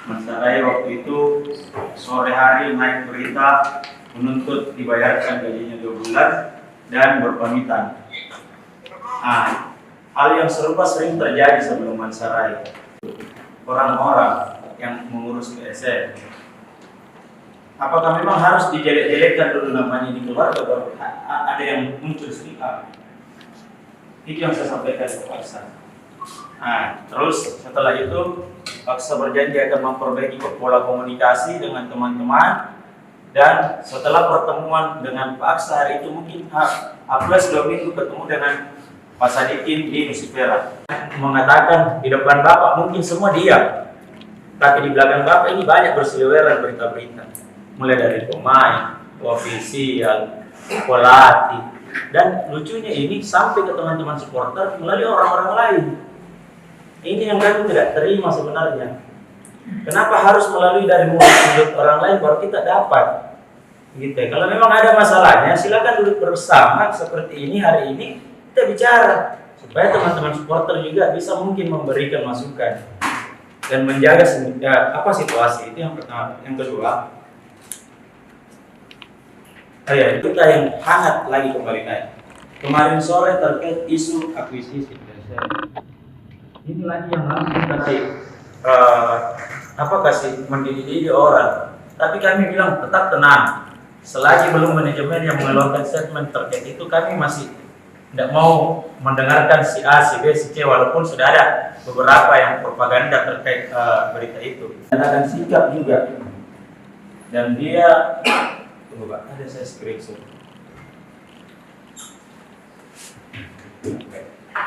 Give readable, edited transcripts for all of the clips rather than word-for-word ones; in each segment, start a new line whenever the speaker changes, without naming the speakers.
Masalahnya waktu itu sore hari naik berita menuntut dibayarkan gajinya 2 bulan dan berpamitan. Nah, hal yang serupa sering terjadi sebelum Mansarai. Orang-orang yang mengurus PSM, apakah memang harus dijelek-jelekkan dulu namanya di keluarga baru ada yang muncul sedikit? Itu yang saya sampaikan ke Paksa. Nah, terus setelah itu Paksa berjanji akan memperbaiki pola komunikasi dengan teman-teman, dan setelah pertemuan dengan Paksa hari itu mungkin plus 2 minggu ketemu dengan Pak Sadikin di Nusifera, mengatakan di depan Bapak mungkin semua diam, tapi di belakang Bapak ini banyak berseliweran berita-berita, mulai dari pemain, ofisial, pelatih, dan lucunya ini sampai ke teman-teman supporter melalui orang-orang lain. Ini yang kami tidak terima sebenarnya. Kenapa harus melalui dari mulut orang lain baru kita dapat? Gitu. Kalau memang ada masalahnya, silakan duduk bersama seperti ini hari ini kita bicara supaya teman-teman supporter juga bisa mungkin memberikan masukan dan menjaga situasi. Itu yang pertama. Yang kedua, itu yang hangat lagi kembali naik. Kemarin sore terkait isu akuisisi. Ini lagi yang langsung kasih mendidih orang. Tapi kami bilang tetap tenang. Selagi belum manajemen yang mengeluarkan statement terkait itu, kami masih tidak mau mendengarkan si A, si B, si C, walaupun sudah ada beberapa yang propaganda terkait berita itu. Dan akan sikap juga. Dan dia, tunggu Pak, ada saya screenshot.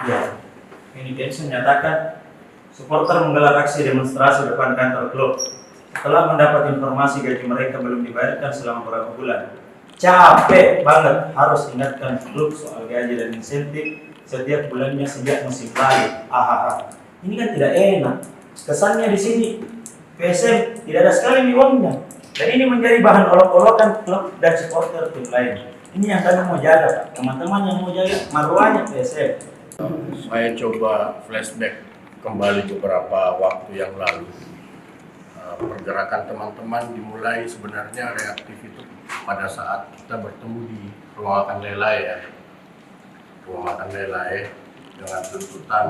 Ya. Ini Densus menyatakan supporter menggelar aksi demonstrasi depan kantor klub setelah mendapat informasi gaji mereka belum dibayarkan selama beberapa bulan. Capek banget harus ingatkan klub soal gaji dan insentif setiap bulannya sejak musim lalu. Ini kan tidak enak. Kesannya di sini PSM tidak ada sekali uangnya. Dan ini menjadi bahan olok-olokan klub dan supporter tim lain. Ini yang kami mau jaga, Pak. Teman-teman yang mau jaga marwahnya PSM.
Saya coba flashback kembali beberapa waktu yang lalu. Pergerakan teman-teman dimulai sebenarnya reaktif itu pada saat kita bertemu di ruang makan Lelai ya. Ruang makan Lelai dengan tuntutan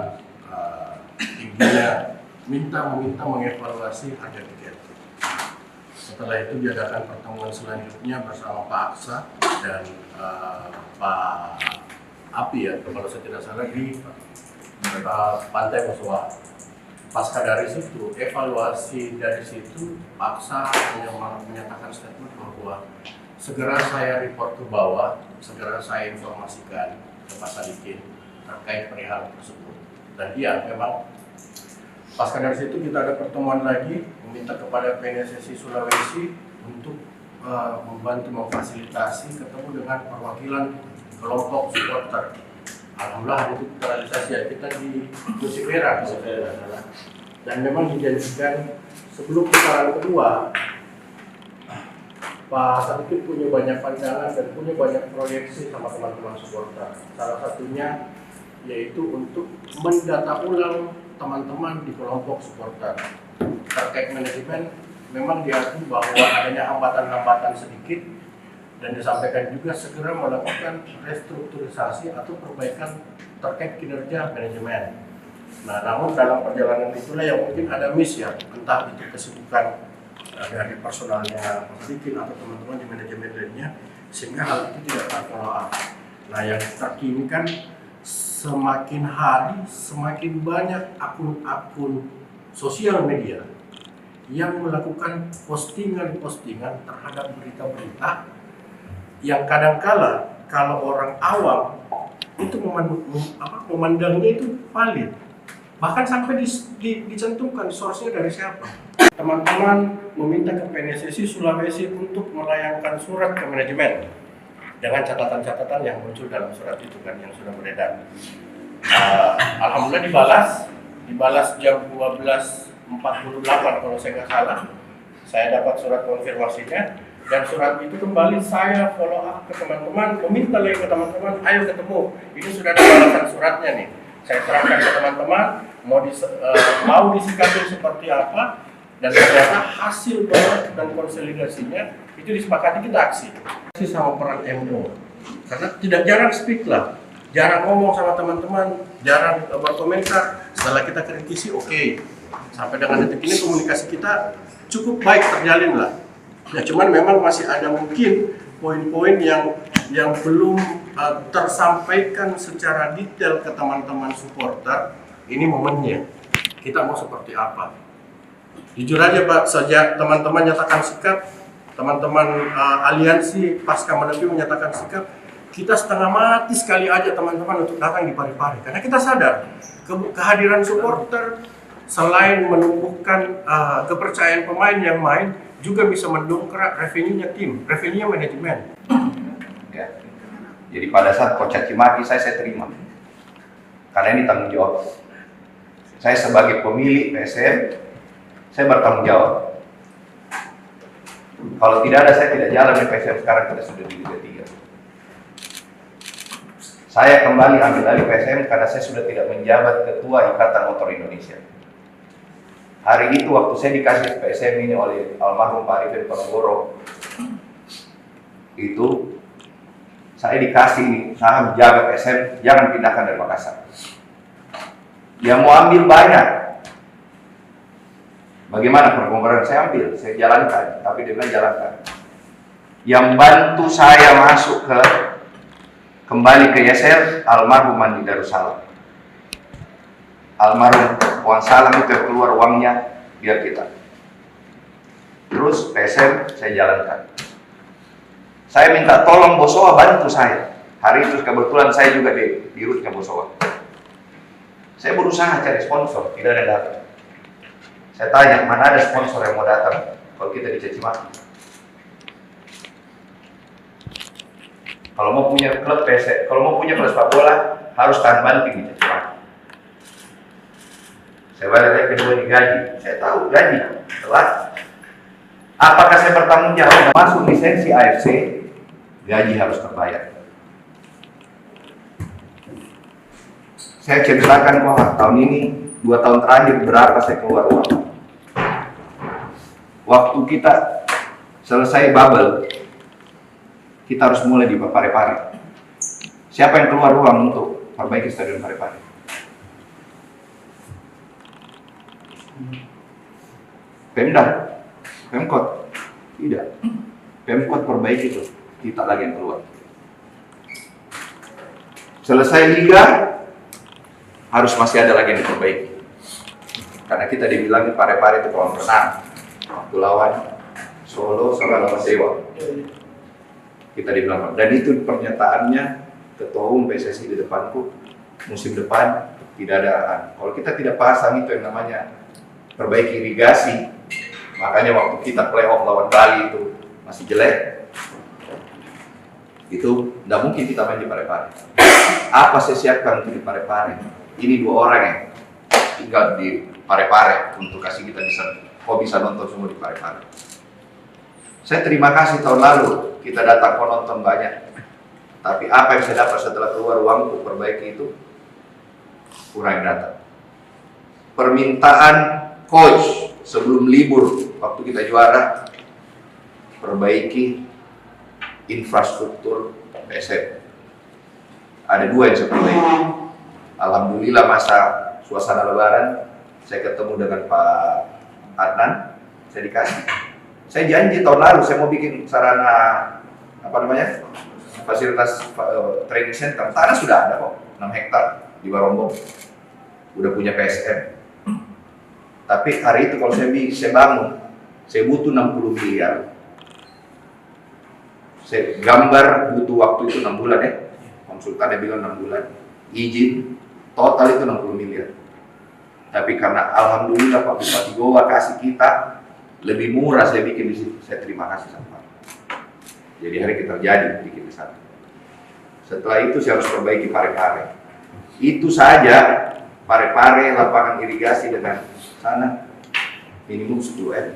tingginya meminta mengevaluasi harga tiket. Setelah itu diadakan pertemuan selanjutnya bersama Pak Aksa dan Pak Api ya, kalau saya tidak salah di Pantai Musuha. Pasca dari situ, evaluasi dari situ, Paksa menyatakan statement bahwa segera saya report ke bawah, segera saya informasikan ke Pak Sadikin terkait perihal tersebut. Dan iya, memang pasca dari situ kita ada pertemuan lagi, meminta kepada PNSSI Sulawesi untuk membantu memfasilitasi ketemu dengan perwakilan kelompok supporter. Alhamdulillah itu terrealisasi ya, kita di Nusifera. Dan memang dijanjikan sebelum putaran kedua, Pak Sadikin punya banyak pandangan dan punya banyak proyeksi sama teman-teman supporter. Salah satunya yaitu untuk mendata ulang teman-teman di kelompok supporter. Terkait manajemen, memang diakui bahwa adanya hambatan-hambatan sedikit, dan disampaikan juga segera melakukan restrukturisasi atau perbaikan terkait kinerja manajemen. Nah, namun dalam perjalanan itulah yang mungkin ada miss ya, entah itu kesibukan dari personalnya Pak Sadikin atau teman-teman di manajemen lainnya, sehingga hal itu tidak terfollow up. Nah, yang terkini kan semakin hari semakin banyak akun-akun sosial media yang melakukan postingan-postingan terhadap berita-berita yang kadangkala kalau orang awam itu memandangnya itu valid, bahkan sampai dicantumkan source-nya dari siapa. Teman-teman meminta ke PNSSI Sulawesi untuk melayangkan surat ke manajemen dengan catatan-catatan yang muncul dalam surat itu kan yang sudah beredar. Alhamdulillah dibalas jam 12.48 kalau saya nggak salah. Saya dapat surat konfirmasinya. Dan surat itu kembali saya follow up ke teman-teman, meminta lagi ke teman-teman, ayo ketemu. Ini sudah ada balasan suratnya nih. Saya terangkan ke teman-teman, mau disikapi seperti apa, Dan ternyata hasil banget dan konsolidasinya itu disepakati kita aksi sama peran MO. Karena tidak jarang speak lah, jarang ngomong sama teman-teman, jarang berkomentar. Setelah kita kritisi, oke. Sampai dengan detik ini komunikasi kita cukup baik terjalin lah. Ya cuman memang masih ada mungkin poin-poin yang belum tersampaikan secara detail ke teman-teman supporter. Ini momennya. Kita mau seperti apa? Jujur aja Pak, sejak teman-teman nyatakan sikap, teman-teman aliansi pasca Menepi menyatakan sikap, kita setengah mati sekali aja teman-teman untuk datang di Parepare. Karena kita sadar kehadiran supporter selain menumbuhkan kepercayaan pemain yang main, juga bisa mendongkrak revenue-nya tim, revenue-nya manajemen.
Ya. Jadi pada saat coach caci maki saya terima. Karena ini tanggung jawab. Saya sebagai pemilik PSM, saya bertanggung jawab. Kalau tidak ada, saya tidak jalan di PSM. Sekarang kita sudah di Liga 3. Saya kembali ambil alih PSM karena saya sudah tidak menjabat Ketua Ikatan Motor Indonesia. Hari itu waktu saya dikasih PSM ini oleh almarhum Pak Arifin Ponorogo, itu saya dikasih saham jaga PSM, jangan pindahkan dari Makassar. Yang mau ambil banyak. Bagaimana perkongkaran saya ambil, saya jalankan, tapi dia bilang jalankan. Yang bantu saya masuk kembali ke YSL, almarhum Mandi Darussalam. Almarhum Wan Salam itu yang keluar uangnya biar kita. Terus PSM saya jalankan. Saya minta tolong Bosowa bantu saya. Hari itu kebetulan saya juga di rootnya Bosowa. Saya berusaha cari sponsor, tidak ada datang. Saya tanya, mana ada sponsor yang mau datang kalau kita dicaci maki? Kalau mau punya klub PSM, kalau mau punya klub sepak bola, harus tahan banting dicaci maki. Saya balik lagi kedua digaji, saya tahu gaji telat. Apakah saya bertanggung jawab? Masuk lisensi AFC, gaji harus terbayar. Saya ceritakan bahwa tahun ini 2 tahun terakhir berapa saya keluar uang. Waktu kita selesai bubble, kita harus mulai di Parepare. Siapa yang keluar uang untuk perbaiki stadion Parepare? Pemda, Pemkot, tidak. Pemkot perbaiki itu, kita lagi yang keluar. Selesai liga, harus masih ada lagi yang diperbaiki. Karena kita dibilang Parepare itu kolam renang. Waktu lawan Solo sama lawan Dewa. Kita dibilang, dan itu pernyataannya Ketua Umum PSSI di depanku, musim depan tidak ada. Kalau kita tidak pasang itu yang namanya perbaiki irigasi, makanya waktu kita playoff lawan Bali itu masih jelek, itu tidak mungkin kita main di Parepare. Apa saya siapkan untuk di Parepare? Ini 2 orang yang tinggal di Parepare untuk kasih kita bisa nonton semua di Parepare. Saya terima kasih tahun lalu kita datang penonton banyak, tapi apa yang saya dapat setelah keluar uang untuk perbaiki itu kurang datang. Permintaan coach sebelum libur waktu kita juara, perbaiki infrastruktur PSM. Ada 2 yang saya perbaiki. Alhamdulillah masa suasana lebaran saya ketemu dengan Pak Adnan, saya dikasih. Saya janji tahun lalu saya mau bikin sarana fasilitas training center. Tanah sudah ada kok, 6 hektar di Barombong. Udah punya PSM. Tapi hari itu kalau saya bangun, saya butuh 60 miliar. Saya gambar butuh waktu itu 6 bulan ya. Konsultannya bilang 6 bulan. Izin total itu 60 miliar. Tapi karena alhamdulillah Pak Bupati Goa kasih kita lebih murah, saya bikin di situ. Saya terima kasih sama Pak. Jadi hari kita terjadi bikin di sana. Setelah itu saya harus perbaiki Parepare. Itu saja Parepare, lapangan irigasi dengan sana minimum 10 M.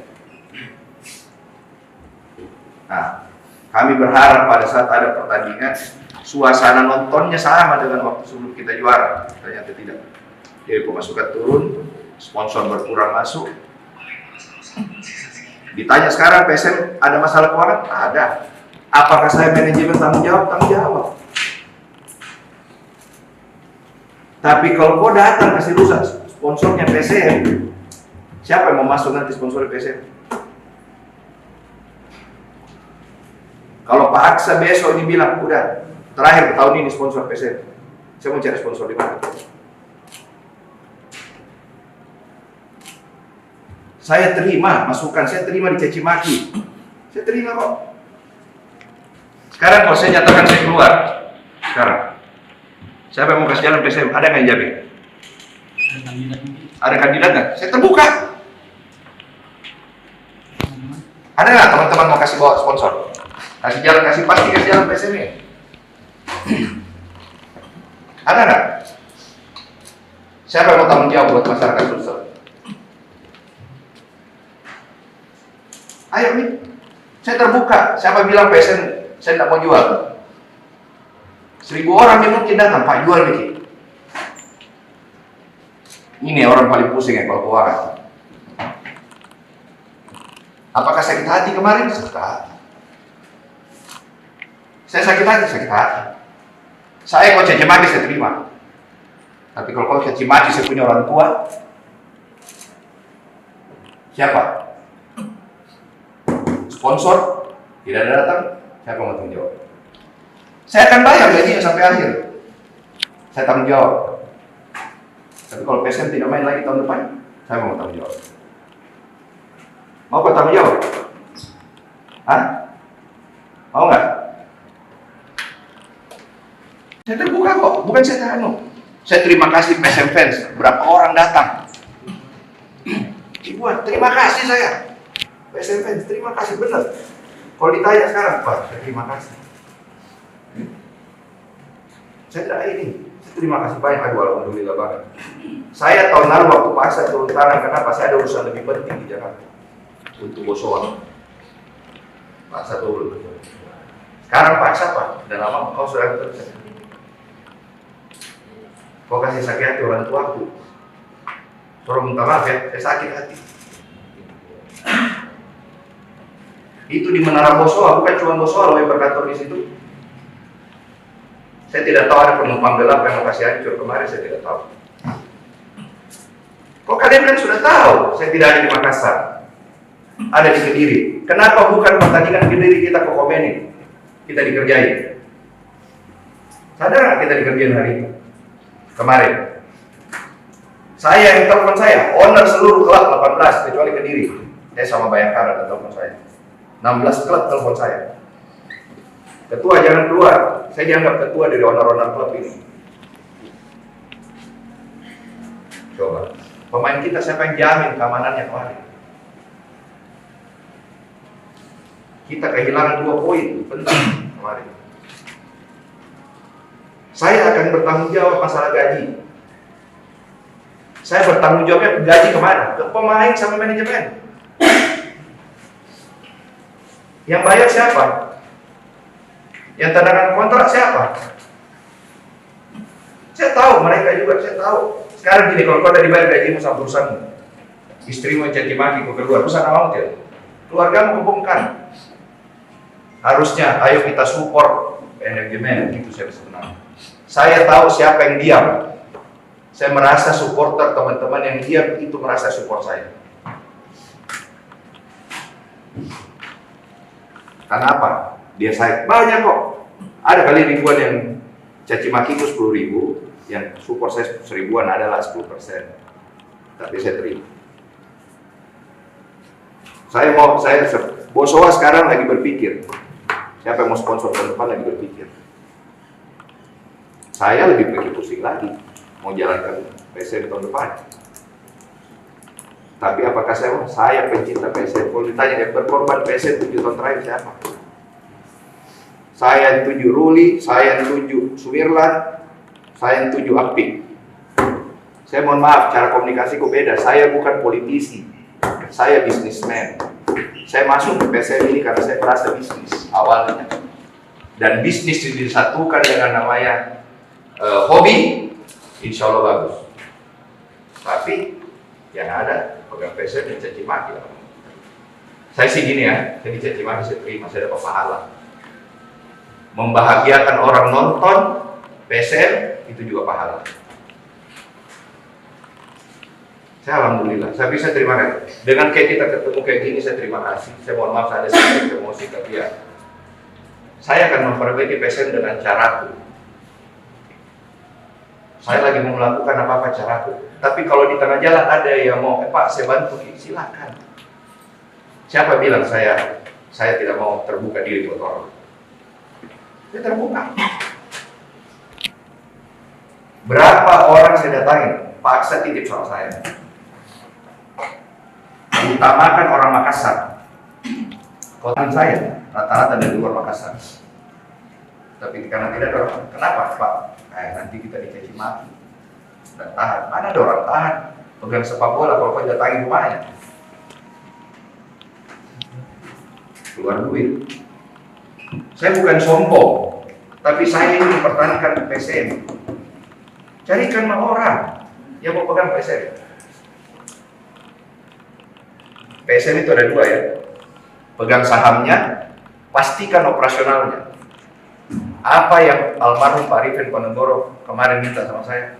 Nah, kami berharap pada saat ada pertandingan suasana nontonnya sama dengan waktu sebelum kita juara. Ternyata tidak. Jadi pemasukan turun, sponsor berkurang masuk. Ditanya sekarang PSM ada masalah keuangan? Ada. Apakah saya manajemen tanggung jawab? Tanggung jawab. Tapi kalau kau datang kasih rusak sponsornya PSM, siapa yang mau masuk nanti sponsor PSM? Kalau Pak Aksa besok ini bilang, udah terakhir tahun ini sponsor PSM, saya mau cari sponsor di mana? Saya terima masukan, saya terima dicaci maki, saya terima kok. Sekarang kalau saya nyatakan saya keluar, sekarang siapa yang mau kasih jalan PSM? Ada nggak yang jamin? Ada kandidat nggak? Saya terbuka. Ada nggak teman-teman mau kasih bawa sponsor? Kasih jalan, kasih jalan PSM ini? Ada nggak? Siapa yang mau tanggung jawab buat masyarakat Sulsel? Ayo nih, saya terbuka. Siapa bilang PSM saya tidak mau jual? 1000 orang yang mungkin datang, Pak jual nih. Ini orang paling pusing ya kalau keuangan. Apakah sakit hati kemarin? Sakit hati. Saya sakit hati, sakit hati. Saya kok caci maki saya terima. Tapi kalau kau caci maki saya punya orang tua, siapa? Sponsor tidak ada datang, siapa mau tanggung jawab? Saya akan bayar gajinya sampai akhir. Saya tanggung jawab. Tapi kalau PSM tidak main lagi tahun depan, saya mau tanggung jawab. Mau kau tanggung jawab? Hah? Mau nggak? Saya terbuka kok, bukan saya teranu. Saya terima kasih PSM fans, berapa orang datang. Ibuan, terima kasih saya. PSM fans, terima kasih benar. Kalau ditanya sekarang, Pak, terima kasih. Saya tidak ini. Terima kasih banyak, aduh alhamdulillah banget. Saya tahun lalu waktu paksa turun tangan, kenapa? Saya ada urusan lebih penting di Jakarta untuk Bosowa. Paksa turun. Sekarang paksa Pak, dan lama kau sudah terus. Kau kasih sakit hati orang tuaku. Suruh minta maaf ya, saya sakit hati. Itu di Menara Bosowa, bukan cuma Bosowa loh yang berkantor di situ. Saya tidak tahu ada penumpang gelap yang mau kasih hancur kemarin, saya tidak tahu. Kok kalian kan sudah tahu, saya tidak ada di Makassar, ada di Kediri. Kenapa bukan pertandingan Kediri kita komenin, kita dikerjain? Sadar nggak kita dikerjain hari itu? Kemarin. Saya yang telepon saya, owner seluruh klub 18 kecuali Kediri. Saya sama Bayangkara dan telepon saya. 16 klub telepon saya. Ketua jangan keluar. Saya dianggap ketua dari owner-owner klub ini. Coba. Pemain kita siapa yang jamin keamanannya kemarin? Kita kehilangan 2 poin penting kemarin. Saya akan bertanggung jawab masalah gaji. Saya bertanggung jawabnya gaji kemana? Ke pemain sama manajemen. Yang bayar siapa? Yang tanda kontrak siapa? Saya tahu, mereka juga saya tahu. Sekarang gini, kalau kau udah dibayar gajimu sama perusahaanmu, istrimu yang caci maki, kau keluar, perusahaan awal tidak? Keluargamu kebongkar. Harusnya, ayo kita support manajemen, itu saya sebenarnya. Saya tahu siapa yang diam. Saya merasa supporter teman-teman yang diam itu merasa support saya. Karena apa? Dia saya banyak kok. Ada kali ribuan yang caci maki itu 10.000, yang support saya 1000-an adalah 10%. Tapi saya terima. Saya Bosowa sekarang lagi berpikir. Siapa yang mau sponsor tahun depan lagi berpikir. Saya lebih pusing lagi mau jalankan PSM tahun depan. Tapi apakah saya pencinta PSM? Kalau ditanya yang berkorban PSM 7 tahun terakhir siapa? Saya yang tuju Ruli, saya yang tuju Sumirlan, saya yang tuju Apik. Saya mohon maaf, cara komunikasiku beda. Saya bukan politisi, saya bisnismen. Saya masuk ke PSM ini karena saya merasa bisnis awalnya. Dan bisnis disatukan dengan namanya hobi, insya Allah bagus. Tapi yang ada pegang PSM yang caci maki. Saya sih gini ya, saya dicaci maki saya terima, saya dapat pahala. Membahagiakan orang nonton PSM itu juga pahala. Saya alhamdulillah, saya bisa terima kasih. Dengan kayak kita ketemu kayak gini, saya terima kasih. Saya mohon maaf saya ada sedikit emosi, tapi ya saya akan memperbaiki PSM dengan caraku. Saya lagi mau melakukan apa-apa caraku. Tapi kalau di tengah jalan ada yang mau, Pak saya bantu, silakan. Siapa bilang saya tidak mau terbuka diri buat orang? Saya terbuka. Berapa orang saya datangin, paksa titip sama saya. Utamakan orang Makassar. Kota saya rata-rata dari luar Makassar. Tapi karena tidak ada orang, kenapa Pak? Nanti kita dicaci maki dan tahan. Mana ada orang tahan? Pegang sepak bola kalau kau datangin rumahnya. Keluar duit. Saya bukan sombong, tapi saya ingin mempertahankan PSM. Carikan orang yang mau pegang PSM. PSM itu ada dua ya. Pegang sahamnya, pastikan operasionalnya. Apa yang almarhum Pak Arifin Ponegoro kemarin minta sama saya,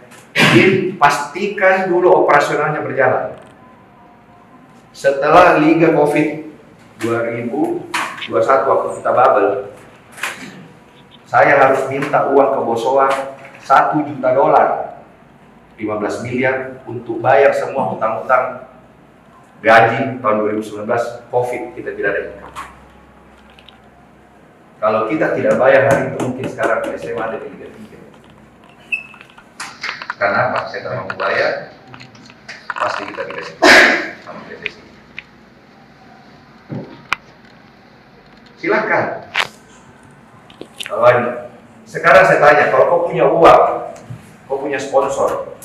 pastikan dulu operasionalnya berjalan. Setelah Liga Covid 2021 waktu kita bubble, saya harus minta uang ke Bosowa $1 juta, 15 miliar untuk bayar semua hutang-hutang gaji tahun 2019 Covid, kita tidak ada income. Kalau kita tidak bayar hari itu, mungkin sekarang PSM ada di Liga 3. Karena apa? Saya tidak mau bayar, pasti kita dikasih sama PSSI. Silakan. Kalau sekarang saya tanya, kalau kau punya uang, kau punya sponsor,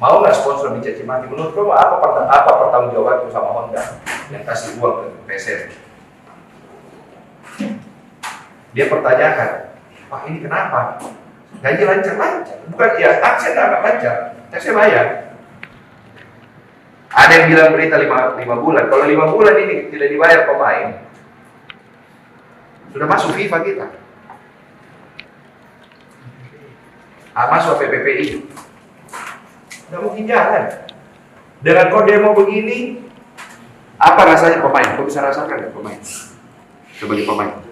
mau nggak sponsor dicaci maki? Menurut kau apa pertanggungjawabanku sama Honda yang kasih uang ke PSM? Dia pertanyakan, Pak ini kenapa? Gaji lancar-lancar, bukan ya? Saya nggak lancar, saya bayar. Ada yang bilang berita 5 bulan. Kalau 5 bulan ini tidak dibayar pemain, sudah masuk FIFA kita. Masuk PPPI. Nggak mungkin jalan. Dengan kau demo begini, apa rasanya pemain? Kau bisa rasakan nggak pemain? Sebagai pemain.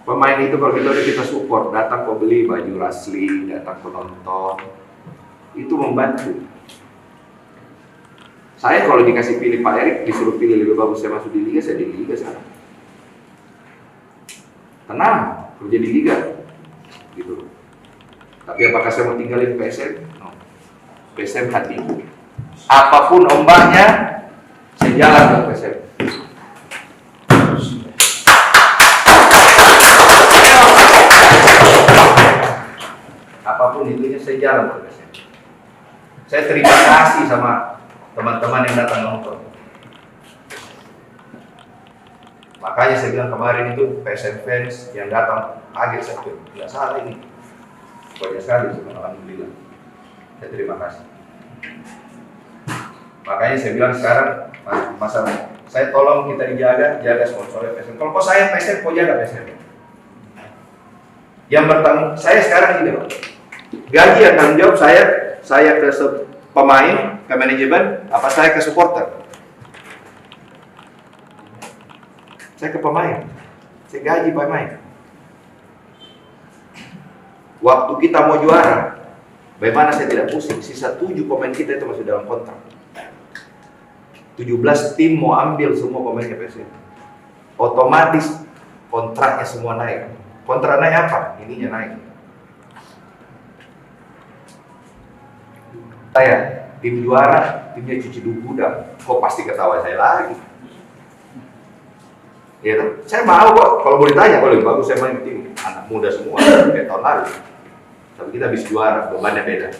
Pemain itu kalau kita support, datang kau beli baju Rasli, datang kau nonton, itu membantu. Saya kalau dikasih pilih Pak Erik, disuruh pilih lebih bagus saya masuk di Liga, saya di Liga sekarang. Tenang, kerja di Liga, gitu. Tapi apakah saya mau tinggalin PSM? No. PSM hatiku. Apapun ombaknya, saya jalan ke PSM. Apapun itunya, saya jalan ke PSM. Saya terima kasih sama teman-teman yang datang nonton. Makanya saya bilang kemarin itu PSM fans yang datang kaget, saya tidak salah ini. Banyak sekali, alhamdulillah. Saya terima kasih. Makanya saya bilang sekarang masalah saya tolong kita jaga sponsornya PSM. Kalau kau sayang PSM, kau jaga PSM. Yang bertanggung saya sekarang ini, Pak. Gaji yang tanggung jawab saya ke pemain, ke manajemen, apa saya ke supporter? Saya ke pemain. Saya gaji pemain. Waktu kita mau juara, bagaimana saya tidak pusing? Sisa 7 pemain kita itu masih dalam kontrak. 17 tim mau ambil semua pemainnya PSM. Otomatis kontraknya semua naik. Kontrak naik apa? Ininya naik. Saya tim juara, timnya cuci gudang. Kok pasti ketawa saya lagi? Ya, saya mau kok. Kalau mau ditanya, kalau lebih bagus saya main tim anak muda semua kayak tahun lalu. Tapi kita habis juara, bebannya beda.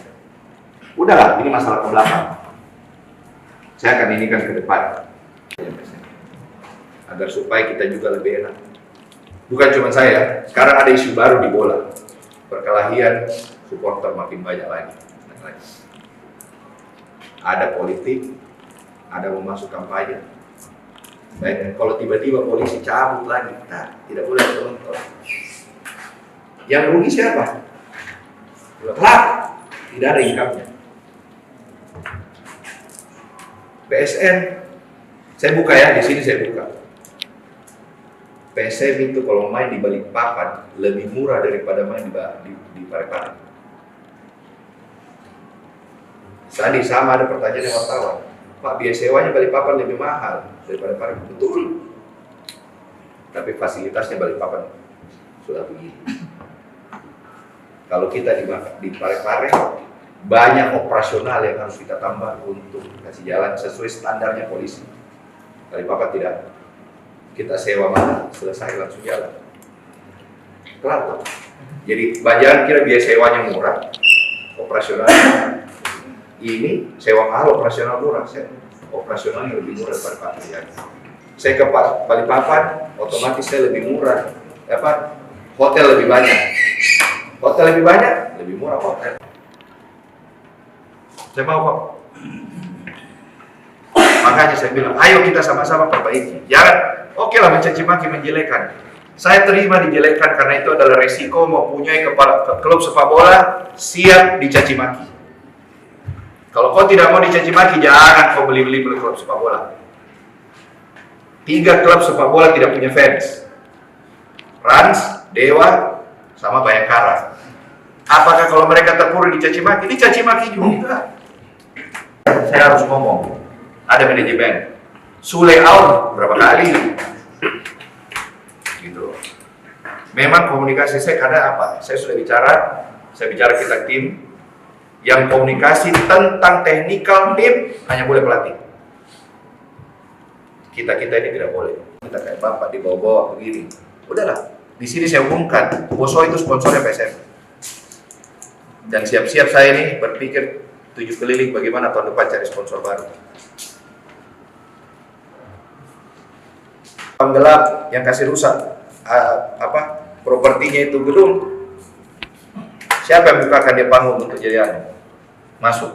Udahlah, ini masalah ke belakang. Saya akan inikan ke depan. Agar supaya kita juga lebih enak. Bukan cuma saya, sekarang ada isu baru di bola. Perkelahian, supporter makin banyak lagi. Ada politik, ada mau masuk kampanye. Baik, kalau tiba-tiba polisi cabut lagi, nah, tidak boleh penonton. Yang rugi siapa? Klub, tidak ada income-nya. PSN, saya buka ya, di sini saya buka. PSM itu kalau main di Balikpapan lebih murah daripada main di Parepare. Tadi sama ada pertanyaan yang wartawan, Pak, biaya sewanya Balikpapan lebih mahal daripada Parepare. Betul. Tapi fasilitasnya Balikpapan sudah begini. Kalau kita di Parepare, banyak operasional yang harus kita tambah untuk kasih jalan sesuai standarnya polisi. Balikpapan tidak. Kita sewa mana, selesai langsung jalan. Kelar tuh. Jadi jangan kira biaya sewanya murah, operasionalnya ini sewa mahal, operasional murah. Operasionalnya lebih murah daripada Parepare. Saya ke Balikpapan, otomatis saya lebih murah. Hotel lebih banyak. Hotel lebih banyak, lebih murah hotel. Saya mau kok. Makanya saya bilang, ayo kita sama-sama perbaiki. Jangan, oke lah mencaci maki menjelekan. Saya terima dijelekan karena itu adalah resiko mempunyai klub sepak bola siap dicaci maki. Kalau kau tidak mau dicaci maki, jangan kau beli klub sepak bola. 3 klub sepak bola tidak punya fans. Rans, Dewa, sama Bayangkara. Apakah kalau mereka terpuruk dicaci maki? Dicaci maki juga. Saya harus ngomong. Ada manajemen. Sule out berapa kali? Gitu. Memang komunikasi saya karena apa? Saya bicara kita tim yang komunikasi tentang technical tim hanya boleh pelatih. Kita ini tidak boleh. Kita kayak bapak dibawa-bawa begini. Udahlah. Di sini saya umumkan, Boso itu sponsornya PSM. Dan siap-siap saya ini berpikir 7 keliling bagaimana tahun depan cari sponsor baru. Penggelap yang kasih rusak propertinya itu gedung, siapa yang bukakan dia panggung untuk jadi masuk?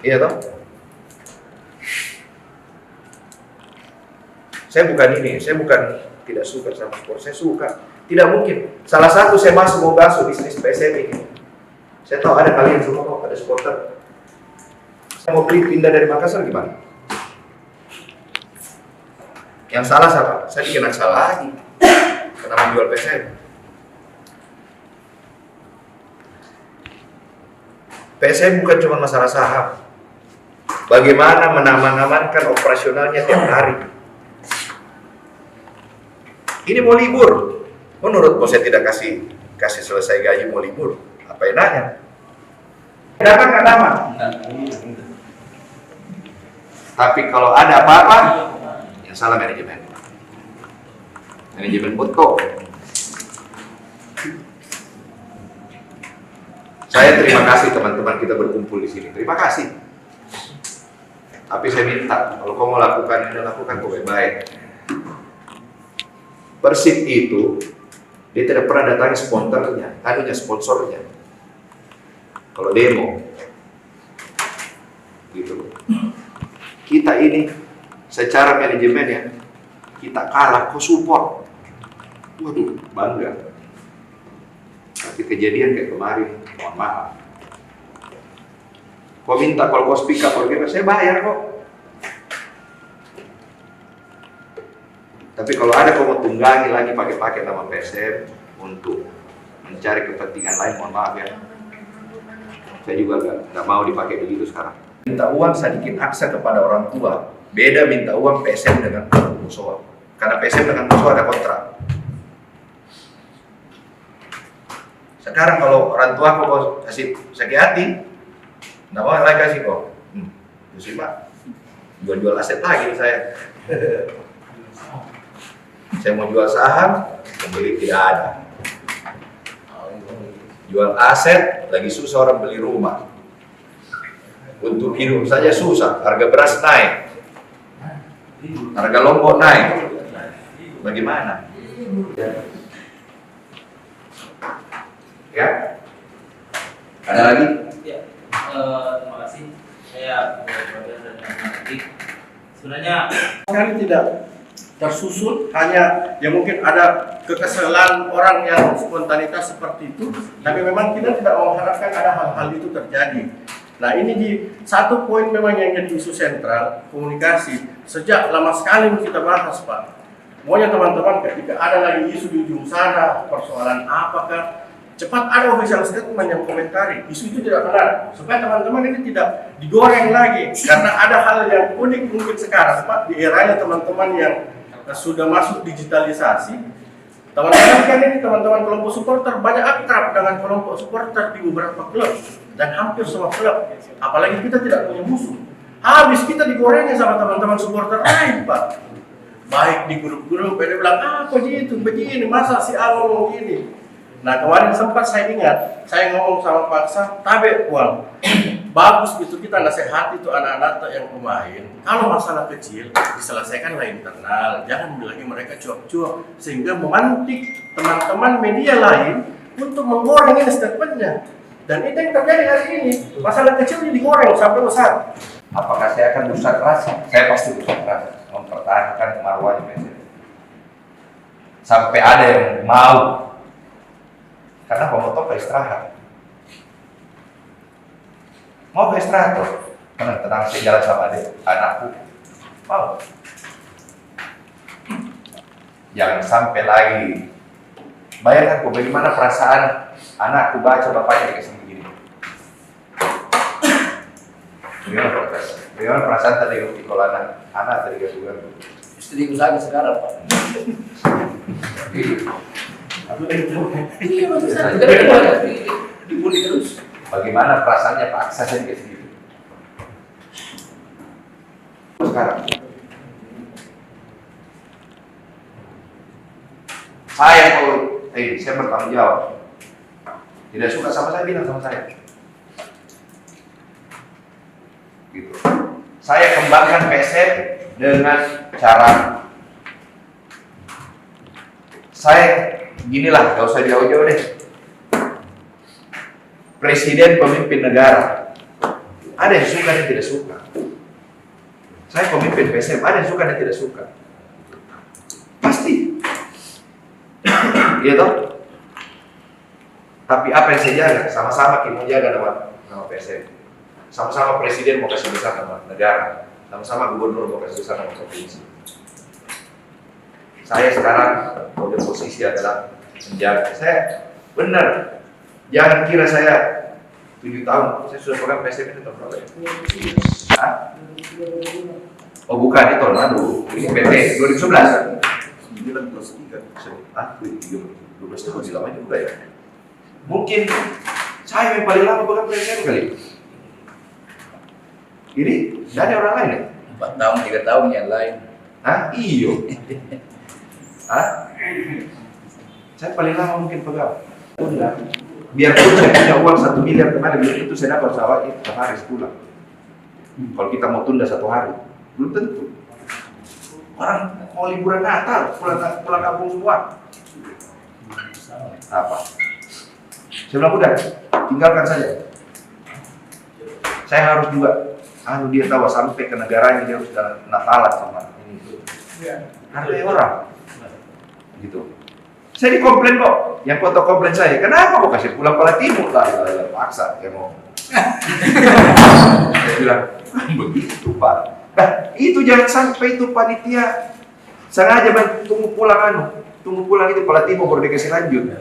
Iya toh? Saya bukan tidak suka sama sport, saya suka. Tidak mungkin. Salah satu saya masuk mau basuh bisnis PSM ini. Saya tahu ada kalian semua kok, ada supporter. Saya mau beli pindah dari Makassar gimana? Yang salah siapa? Saya dikena salah lagi karena menjual PSM. PSM bukan cuma masalah saham. Bagaimana mengamankan operasionalnya tiap hari. Ini mau libur. Menurut bos saya tidak kasih selesai gaji mau libur. Apa yang nanya? Dapat nggak dapat? Tapi kalau ada apa-apa, yang salah manajemen Botko. Saya terima kasih teman-teman kita berkumpul di sini. Terima kasih. Tapi saya minta kalau kau mau lakukan ini, lakukan kau baik-baik. Persib itu dia tidak pernah datangi sponsornya. Kalau demo, gitu. Kita ini secara manajemen ya, kita kalah, kok support. Waduh, bangga. Tapi kejadian kayak kemarin, mohon maaf. Kau minta kalau kau speak up, saya bayar kok. Tapi kalau ada kau mau tunggangi lagi pakai nama PSM untuk mencari kepentingan lain, mohon maaf ya. Saya juga nggak mau dipakai begitu sekarang. Minta uang sedikit aksa kepada orang tua. Beda minta uang PSM dengan musuh. Karena PSM dengan musuh ada kontrak. Sekarang kalau orang tua kok mau kasih sakit hati, nggak mau lagi kasih kok. Terus Pak, jual aset lagi saya. Saya mau jual saham, pembeli tidak ada. Jual aset, lagi susah orang beli rumah. Untuk hidup saja susah, harga beras naik. Harga lombok naik. Bagaimana? Ya? Ada lagi?
Ya, terima kasih. Saya Sebenarnya
sekali tidak tersusun, hanya ya mungkin ada kekesalan orang yang spontanitas seperti itu, tapi memang kita tidak mengharapkan ada hal-hal itu terjadi. Nah, ini di satu poin memang yang jadi isu sentral, komunikasi. Sejak lama sekali kita bahas, Pak. Maunya teman-teman ketika ada lagi isu di ujung sana, persoalan apakah, cepat ada official statement yang komentari. Isu itu tidak benar, supaya teman-teman ini tidak digoreng lagi. Karena ada hal yang unik mungkin sekarang, Pak, di eranya teman-teman yang sudah masuk digitalisasi. Teman-teman kan ini teman-teman kelompok supporter banyak akrab dengan kelompok supporter di beberapa klub dan hampir semua klub. Apalagi kita tidak punya musuh. Habis kita digorengnya sama teman-teman supporter lain, Pak. Baik di grup-grup, dia bilang apa gitu, begini, masa si A ngomong gini. Nah, kemarin sempat saya ingat, saya ngomong sama Pak Sam, tabe uang. Bagus gitu kita nasihati itu anak-anak yang pemain. Kalau masalah kecil diselesaikan lah internal, jangan lagi mereka cuap-cuap sehingga memantik teman-teman media lain untuk menggoreng ini statementnya. Dan itu yang terjadi hari ini. Masalah kecil ini digoreng sampai besar.
Apakah saya akan berusaha keras? Saya pasti berusaha keras mempertahankan marwahnya PSM. Sampai ada yang mau. Karena pemotor ke istirahat. Mau ke istirahat tuh? Tenang, saya jalan sama adik, anakku. Mau. Jangan sampai lagi. Bayangkan kok bagaimana perasaan anakku baca bapaknya dikasih begini. Bagaimana perasaan tadi kalau anak tadi kasih begini.
Istriku sakit sekarang, Pak. Iya, masih sakit. Dibully terus.
Bagaimana perasaannya Pak Aksa saya kayak gitu? Sekarang saya kalau saya bertanggung jawab. Tidak suka sama saya, bilang sama saya. Gitu. Saya kembangkan PSM dengan cara saya ginilah, gak usah jauh-jauh deh. Presiden pemimpin negara, ada yang suka dan tidak suka. Saya pemimpin PSM, ada yang suka dan tidak suka. Pasti, iya toh. Tapi apa yang saya jaga? Sama-sama kita mau jaga nama PSM. Sama-sama presiden mau kasih besar nama negara. Sama-sama gubernur mau kasih besar nama provinsi. Saya sekarang pada posisi adalah menjaga. Saya benar. Jangan kira saya 7 tahun, saya sudah pegang PSM itu tahun berapa ya? Hah? Oh bukan, itu tahun lalu. Ini PT 2011. 9+3. Ah, 12 tahun lama juga ya. Mungkin saya yang paling lama pegang PSM kali. Ini dari orang lain ya?
4 tahun, 3 tahun yang lain.
Hah? Iyo. Hah? Saya paling lama mungkin pegang. Udah. Biarpun saya punya uang 1 miliar kemarin, belum tentu saya dapat pesawat itu hari sepulang. Kalau kita mau tunda 1 hari, belum tentu. Orang mau liburan Natal, pulang kampung semua. Apa? Saya bilang udah, tinggalkan saja. Saya harus juga, dia tahu sampai ke negaranya dia harus Natalan sama ini itu. Hargai orang, gitu. Saya dikomplain kok, yang foto komplain saya, kenapa kok kasih pulang Pala Timur lah, paksa, ya mau. Saya bilang, begitu Pak. Nah, itu jangan sampai itu panitia sengaja tunggu pulang itu Pala Timur baru dikasih lanjut.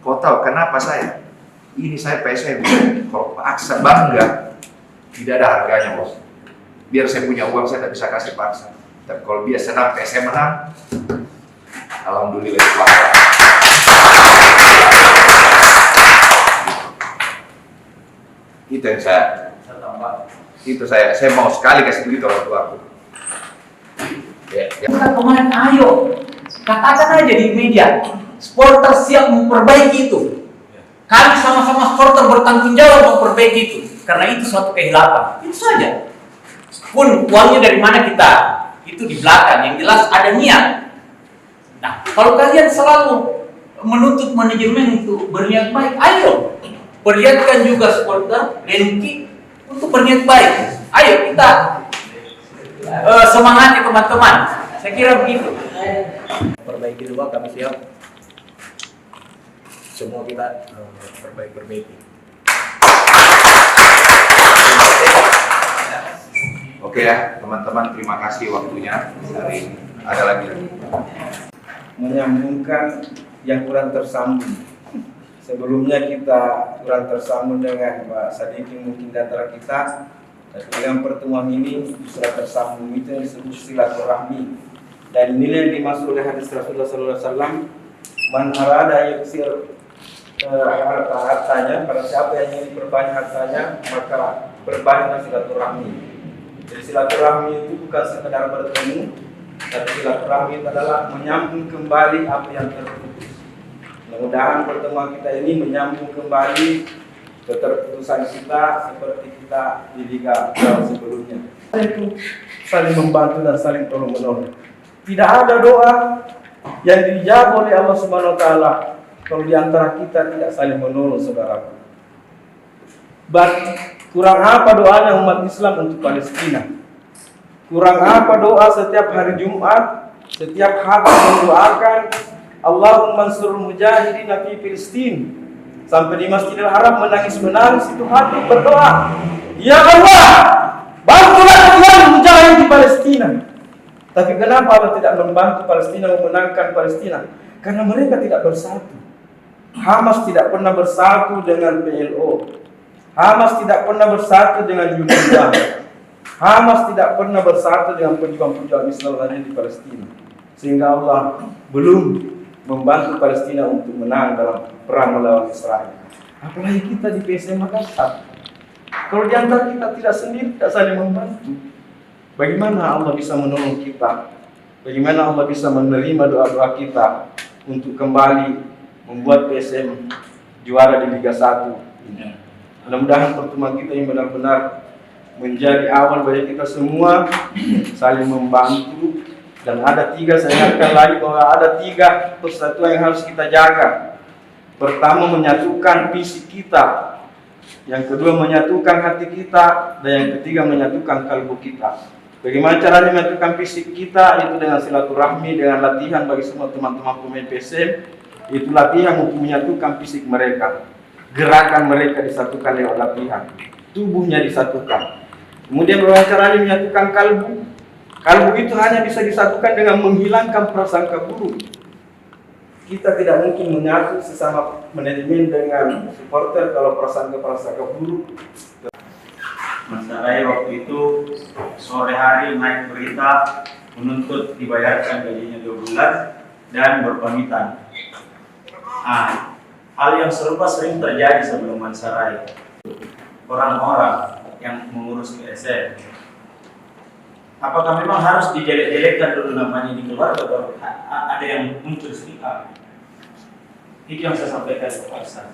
Kau tahu kenapa saya? Ini saya PSM, kalau paksa bangga, tidak ada harganya bos. Biar saya punya uang saya tidak bisa kasih paksa. Tapi kalau dia senang PSM menang, alhamdulillah Pak. Itu yang saya mau sekali kasih begitu orang tua aku. Ya.
Bukan pemain, ayo katakan aja di media, supporter siap memperbaiki itu. Kami sama-sama supporter bertanggung jawab memperbaiki itu, karena itu suatu kehilapan. Itu saja. Pun uangnya dari mana kita, itu di belakang. Yang jelas ada niat. Nah, kalau kalian selalu menuntut manajemen untuk berniat baik, ayo perlihatkan juga supporter Renki untuk berniat baik. Ayo kita semangati teman-teman. Saya kira begitu.
Perbaiki dulu, kami siap. Semua kita perbaiki.
Oke ya, teman-teman, terima kasih waktunya hari ini. Ada lagi?
Menyambungkan yang kurang tersambung. Sebelumnya kita kurang tersambung dengan Pak Sadikin mungkin di antara kita, tapi dengan pertemuan ini sudah tersambung. Itu yang disebut silaturahmi. Dan inilah yang dimaksud oleh hadis Rasulullah SAW, man arada yaksir hartanya, pada siapa yang ingin berbanyak hartanya, maka berbanyaklah silaturahmi. Jadi silaturahmi itu bukan sekedar bertemu, tapi silaturahmi itu adalah menyambung kembali apa yang terputus. Mudah-mudahan pertemuan kita ini menyambung kembali keterputusan kita seperti kita di Liga sebelumnya. Itu saling membantu dan saling tolong menolong. Tidak ada doa yang dijawab oleh Allah Subhanahu Wa Taala kalau di antara kita tidak saling menolong, saudaraku. Kurang apa doanya umat Islam untuk Palestina? Kurang apa doa setiap hari Jumat, setiap hati mendoakan Allahumma ansur mujahidin fi Filistin. Sampai di Masjidil Haram menangis-menangis itu hati berdoa, ya Allah, bantulah kalian mujahid di Palestina. Tapi kenapa Allah tidak membantu Palestina memenangkan Palestina? Karena mereka tidak bersatu. Hamas tidak pernah bersatu dengan PLO. Hamas tidak pernah bersatu dengan UNRWA. Hamas tidak pernah bersatu dengan pejuang-pejuang Islam lainnya di Palestina. Sehingga Allah belum membantu Palestina untuk menang dalam perang melawan Israel. Apalagi kita di PSM Makassar. Kalau di antara kita tidak sendiri, tidak saling membantu, bagaimana Allah bisa menolong kita? Bagaimana Allah bisa menerima doa-doa kita untuk kembali membuat PSM juara di Liga 1? Mudah-mudahan pertemuan kita yang benar-benar menjadi awal bagi kita semua saling membantu. Dan ada tiga, saya ingatkan lagi bahwa ada tiga persatuan yang harus kita jaga. Pertama, menyatukan fisik kita. Yang kedua, menyatukan hati kita. Dan yang ketiga, menyatukan kalbu kita. Bagaimana caranya menyatukan fisik kita? Itu dengan silaturahmi, dengan latihan bagi semua teman-teman pemain PSM. Itu latihan untuk menyatukan fisik mereka. Gerakan mereka disatukan lewat latihan. Tubuhnya disatukan. Kemudian bagaimana caranya menyatukan kalbu? Kalbu itu hanya bisa disatukan dengan menghilangkan prasangka buruk. Kita tidak mungkin menyatu sesama manajemen dengan supporter kalau prasangka buruk.
Mas Sarai waktu itu sore hari naik berita menuntut dibayarkan gajinya 2 bulan dan berpamitan. Hal yang serupa sering terjadi sebelum Mas Sarai. Orang-orang yang mengurus PSM, apakah memang harus dijelek-jelekkan dulu namanya di keluarga baru ada yang muncul sedikit? Itu yang saya sampaikan ke Paksa.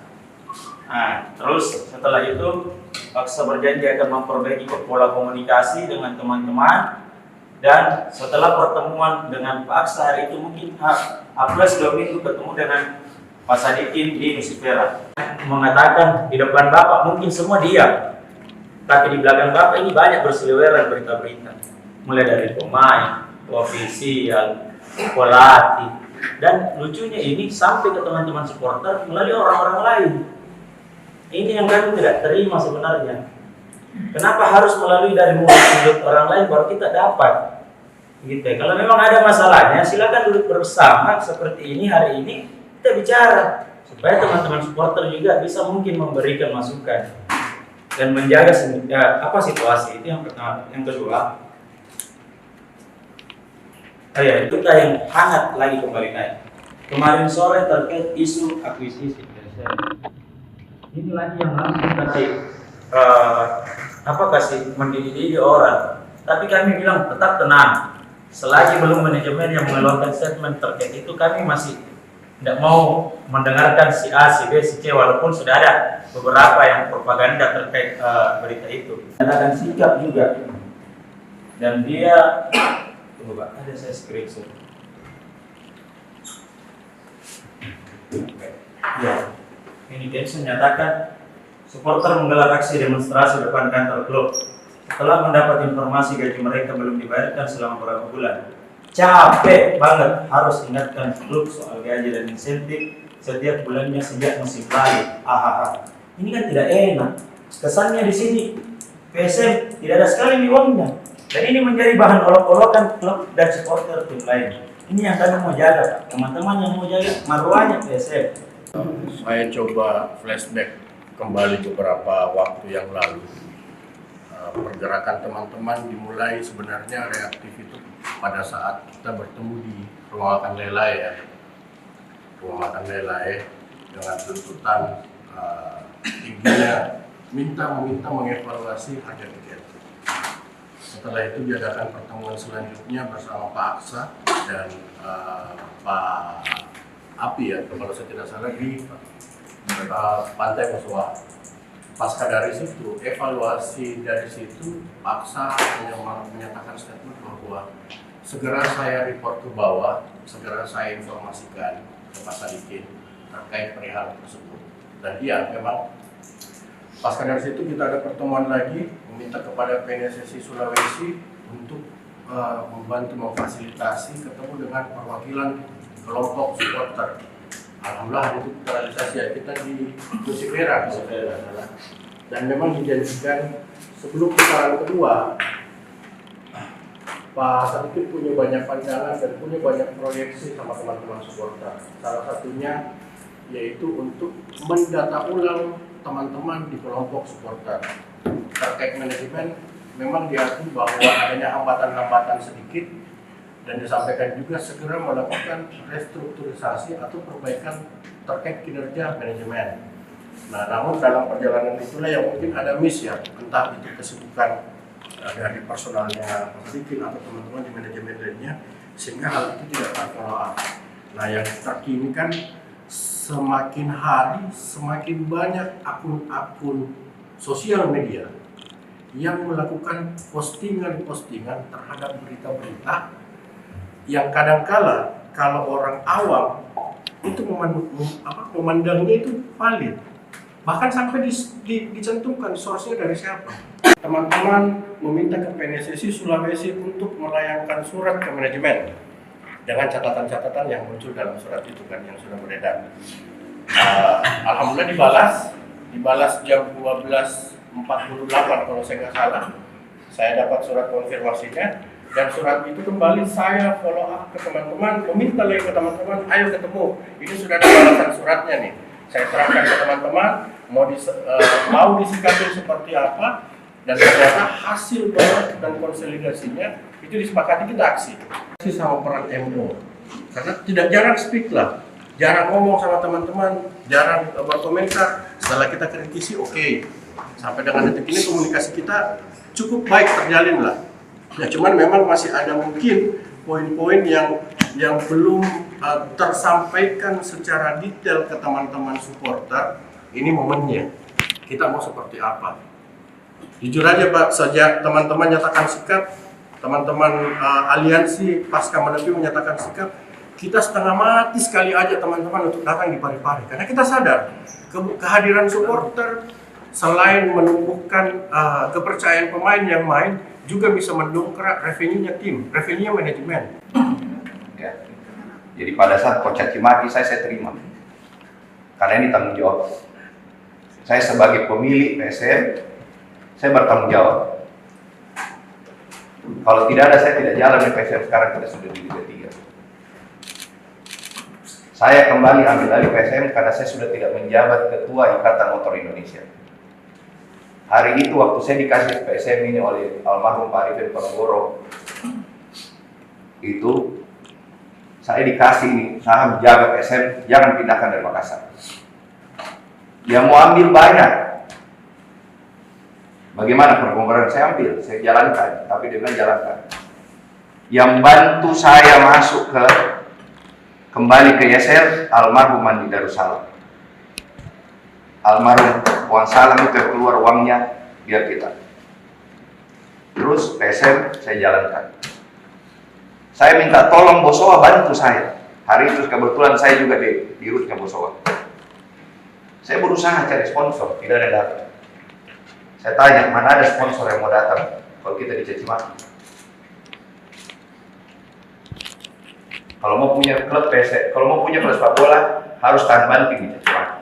Terus setelah itu Paksa berjanji akan memperbaiki pola komunikasi dengan teman-teman. Dan setelah pertemuan dengan Paksa hari itu mungkin plus 2 minggu ketemu dengan Pak Sadikin di Nusifera, mengatakan di depan Bapak mungkin semua diam, tapi di belakang Bapak ini banyak berseliweran berita-berita, mulai dari pemain, ofisial, pelatih, dan lucunya ini sampai ke teman-teman supporter melalui orang-orang lain. Ini yang kami tidak terima sebenarnya. Kenapa harus melalui dari mulut orang lain baru kita dapat? Gitu. Kalau memang ada masalahnya, silakan duduk bersama seperti ini hari ini kita bicara supaya teman-teman supporter juga bisa mungkin memberikan masukan dan menjaga situasi. Itu yang pertama. Yang kedua, kita yang hangat lagi kembali naik. Kemarin sore terkait isu akuisisi. Ini lagi yang harus kita kasih mendidih orang. Tapi kami bilang tetap tenang. Selagi belum manajemen yang mengeluarkan statement terkait itu, kami masih tidak mau mendengarkan si A, si B, si C, walaupun sudah ada beberapa yang propaganda terkait berita itu. Dan akan sikap juga. Dan dia, tunggu Pak, ada saya screenshot. Ya, ini Kenson menyatakan supporter menggelar aksi demonstrasi depan kantor klub. setelah mendapat informasi gaji mereka belum dibayarkan selama beberapa bulan. Capek banget harus ingatkan klub soal gaji dan insentif setiap bulannya sejak musim lalu. Ini kan tidak enak. Kesannya di sini PSM tidak ada sekali uangnya. Dan ini menjadi bahan olok-olokan klub dan supporter tim lain. Ini yang kami mau jaga, Pak. Teman-teman yang mau jaga marwahnya PSM.
Saya coba flashback kembali beberapa waktu yang lalu. Pergerakan teman-teman dimulai sebenarnya reaktif itu pada saat kita bertemu di rumah makan Lelai ya. Rumah makan Lelai dengan tuntutan tingginya meminta mengevaluasi harga tiket. Setelah itu diadakan pertemuan selanjutnya bersama Pak Aksa dan Pak Api ya, kalau saya tidak salah di Pantai Musuha. Pasca dari situ, evaluasi dari situ, Pak Aksa menyatakan statement bahwa segera saya report ke bawah, segera saya informasikan ke Pak Sadikin terkait perihal tersebut. Dan iya, memang pasca dari situ kita ada pertemuan lagi meminta kepada PNSSI Sulawesi untuk membantu memfasilitasi ketemu dengan perwakilan kelompok supporter. Alhamdulillah itu terrealisasi ya, kita di Kursi Merah. Dan memang dijanjikan sebelum putaran kedua, Pak Sadikin punya banyak pandangan dan punya banyak proyeksi sama teman-teman supporter. Salah satunya yaitu untuk mendata ulang teman-teman di kelompok supporter. Terkait manajemen, memang diakui bahwa adanya hambatan-hambatan sedikit dan disampaikan juga segera melakukan restrukturisasi atau perbaikan terkait kinerja manajemen. Nah, namun dalam perjalanan itulah yang mungkin ada miss ya, entah itu kesibukan dari personalnya sedikit atau teman-teman di manajemen lainnya, sehingga hal itu tidak terfollow up. Nah, yang terkini kan semakin hari semakin banyak akun-akun sosial media yang melakukan postingan-postingan terhadap berita-berita yang kadangkala kalau orang awam itu memandangnya itu valid, bahkan sampai dicantumkan source-nya dari siapa. Teman-teman meminta ke PNSSI Sulawesi untuk melayangkan surat ke manajemen dengan catatan-catatan yang muncul dalam surat itu kan yang sudah beredar. Alhamdulillah dibalas jam 12.48 kalau saya nggak salah. Saya dapat surat konfirmasinya. Dan surat itu kembali saya follow up ke teman-teman, meminta lagi ke teman-teman, ayo ketemu. Ini sudah ada balasan suratnya nih. Saya terangkan ke teman-teman, mau disikapi seperti apa, dan ternyata hasil bahas dan konsolidasinya itu disepakati kita aksi. Sama peran MO, karena tidak jarang speak lah, jarang ngomong sama teman-teman, jarang berkomentar. Setelah kita kritisi, oke. Sampai dengan detik ini komunikasi kita cukup baik terjalin lah. Ya, cuman memang masih ada mungkin poin-poin yang belum tersampaikan secara detail ke teman-teman supporter. Ini momennya. Kita mau seperti apa? Jujur aja Pak, sejak teman-teman nyatakan sikap, teman-teman aliansi pasca menepi menyatakan sikap, kita setengah mati sekali aja teman-teman untuk datang di Parepare. Karena kita sadar kehadiran supporter selain menumbuhkan kepercayaan pemain yang main, juga bisa mendongkrak revenue-nya tim, revenue-nya manajemen.
Ya. Jadi pada saat coach caci maki saya terima. Karena ini tanggung jawab. Saya sebagai pemilik PSM, saya bertanggung jawab. Kalau tidak ada, saya tidak jalan di PSM sekarang, kita sudah di Liga 3. Saya kembali ambil alih PSM karena saya sudah tidak menjabat Ketua Ikatan Motor Indonesia. Hari itu waktu saya dikasih PSM ini oleh almarhum Pak Arifin Penggoro, itu saya dikasih ini saham jaga PSM, jangan pindahkan dari Makassar. Yang mau ambil banyak. Bagaimana perkongkoran saya ambil, saya jalankan, tapi dengan jalankan. Yang bantu saya masuk kembali ke YSL, almarhum Andi Darussalam. Almarhum uang salam itu keluar uangnya biar kita. Terus PSM saya jalankan. Saya minta tolong Bosowa bantu saya. Hari itu kebetulan saya juga di rootnya Bosowa. Saya berusaha cari sponsor, tidak ada datang. Saya tanya, mana ada sponsor yang mau datang kalau kita dicaci maki? Kalau mau punya klub PS, kalau mau punya klub sepak bola harus tahan banting dicaci maki.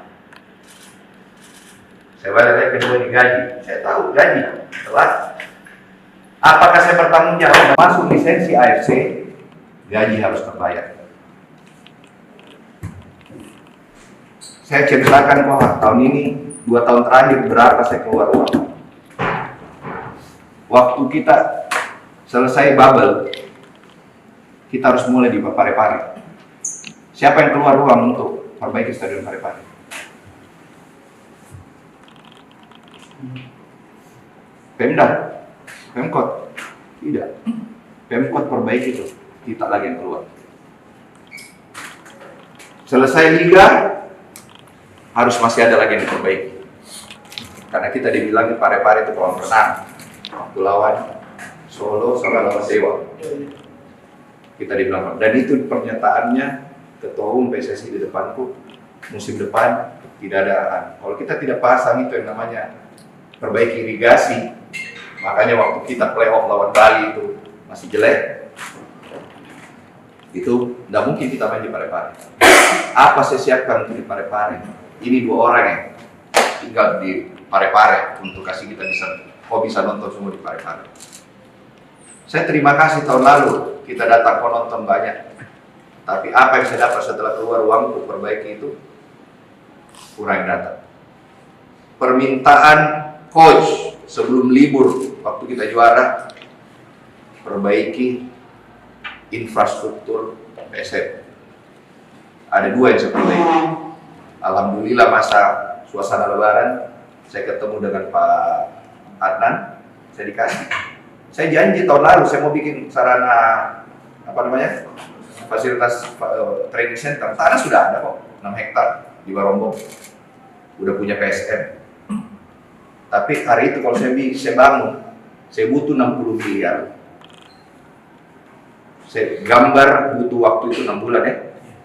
Saya balik lagi kedua di gaji. Saya tahu gaji telat. Apakah saya bertanggung jawab masuk lisensi AFC? Gaji harus terbayar. Saya ceritakan bahwa tahun ini 2 tahun terakhir berapa saya keluar uang. Waktu kita selesai bubble, kita harus mulai di Parepare. Siapa yang keluar uang untuk perbaiki stadion Parepare? Pemda, Pemkot, tidak. Pemkot perbaiki itu, kita lagi yang keluar. Selesai liga, harus masih ada lagi yang diperbaiki. Karena kita dibilang Parepare itu kolam renang. Waktu lawan Solo sama lawan Dewa. Kita dibilang, dan itu pernyataannya Ketua Umum PSSI di depanku, musim depan tidak ada. Kalau kita tidak pasang itu yang namanya perbaiki irigasi, makanya waktu kita playoff lawan Bali itu masih jelek, itu tidak mungkin kita main di Parepare. Apa saya siapkan untuk di Parepare? Ini 2 orang yang tinggal di Parepare untuk kasih kita bisa nonton semua di Parepare. Saya terima kasih tahun lalu kita datang penonton banyak, tapi apa yang saya dapat setelah keluar uang untuk perbaiki itu kurang datang. Permintaan coach sebelum libur waktu kita juara, perbaiki infrastruktur PSM. Ada 2 yang saya perbaiki. Alhamdulillah masa suasana lebaran saya ketemu dengan Pak Adnan, saya dikasih. Saya janji tahun lalu saya mau bikin sarana fasilitas training center. Tanah sudah ada kok, 6 hektar di Barombong. Udah punya PSM. Tapi hari itu kalau saya bangun, saya butuh 60 miliar. Saya gambar butuh waktu itu 6 bulan ya.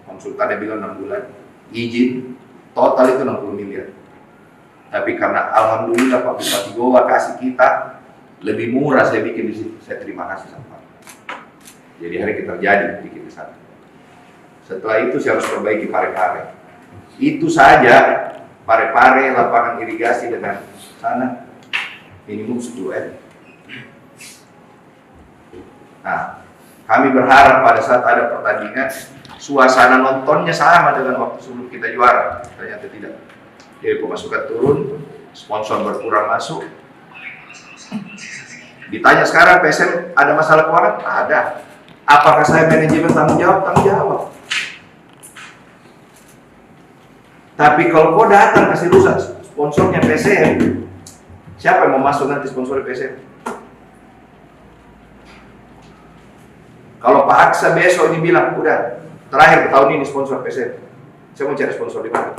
Konsultannya bilang 6 bulan. Izin total itu 60 miliar. Tapi karena alhamdulillah Pak Bupati Goa kasih kita lebih murah, saya bikin di situ. Saya terima kasih sama Pak. Jadi hari kita terjadi bikin di sana. Setelah itu saya harus perbaiki Parepare. Itu saja Parepare, lapangan irigasi dengan sana minimum 10 M. Nah, kami berharap pada saat ada pertandingan suasana nontonnya sama dengan waktu sebelum kita juara. Ternyata tidak. Jadi pemasukan turun, sponsor berkurang masuk. Ditanya sekarang PSM ada masalah keuangan? Ada. Apakah saya manajemen tanggung jawab? Tanggung jawab. Tapi kalau kau datang kasih rusak sponsornya PSM, siapa yang mau masuk nanti sponsor PSM? Kalau Pak Aksa besok ini bilang, udah terakhir tahun ini sponsor PSM, saya mau cari sponsor di mana?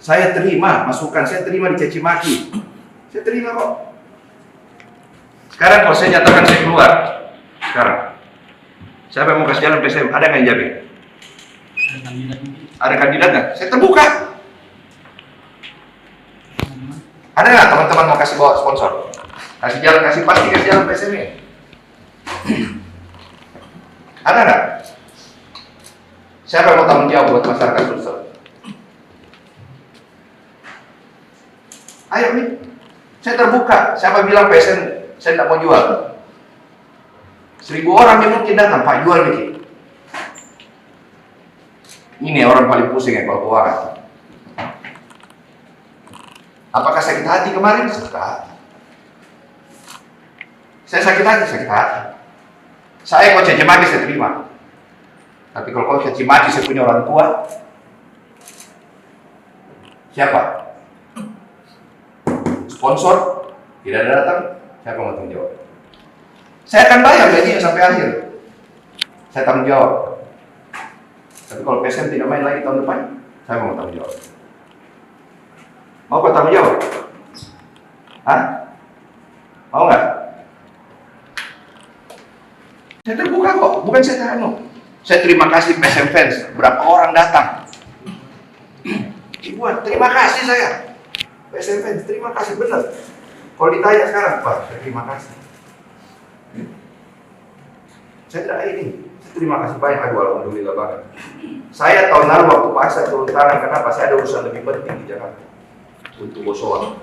Saya terima masukan, saya terima dicaci maki, saya terima kok. Sekarang kalau saya nyatakan saya keluar, sekarang siapa yang mau kasih jalan PSM? Ada nggak yang jamin? Ada kandidat nggak? Saya terbuka. Ada nggak teman-teman mau kasih bawa sponsor? Kasih jalan, pasti kasih jalan PSM ini. Ada nggak? Siapa yang mau tanggung jawab buat masyarakat Sulsel? Ayo nih, saya terbuka. Siapa bilang PSM saya tidak mau jual? 1000 orang yang mungkin datang, Pak jual nih. Ini orang paling pusing ya kalau keuangan. Apakah sakit hati kemarin? Sakit hati. Saya sakit hati, sakit hati. Saya kok caci maki saya terima. Tapi kalau kau caci maki saya punya orang tua, siapa? Sponsor tidak ada datang, siapa mau tanggung jawab? Saya akan bayar gajinya sampai akhir. Saya tanggung jawab. Tapi kalau PSM tidak main lagi tahun depan, saya mau tanggung jawab. Mau kau tanggung jawab? Hah? Mau nggak? Saya terbuka kok, bukan saya terano. Saya terima kasih PSM fans, berapa orang datang. Ribuan. Terima kasih saya. PSM fans, terima kasih benar. Kalau ditanya sekarang, Pak, terima kasih. Saya tidak ini. Terima kasih banyak. Aduh, alhamdulillah banget. Saya tahun lalu waktu paksa turun tangan, kenapa? Saya ada urusan lebih penting di Jakarta untuk Bosowa.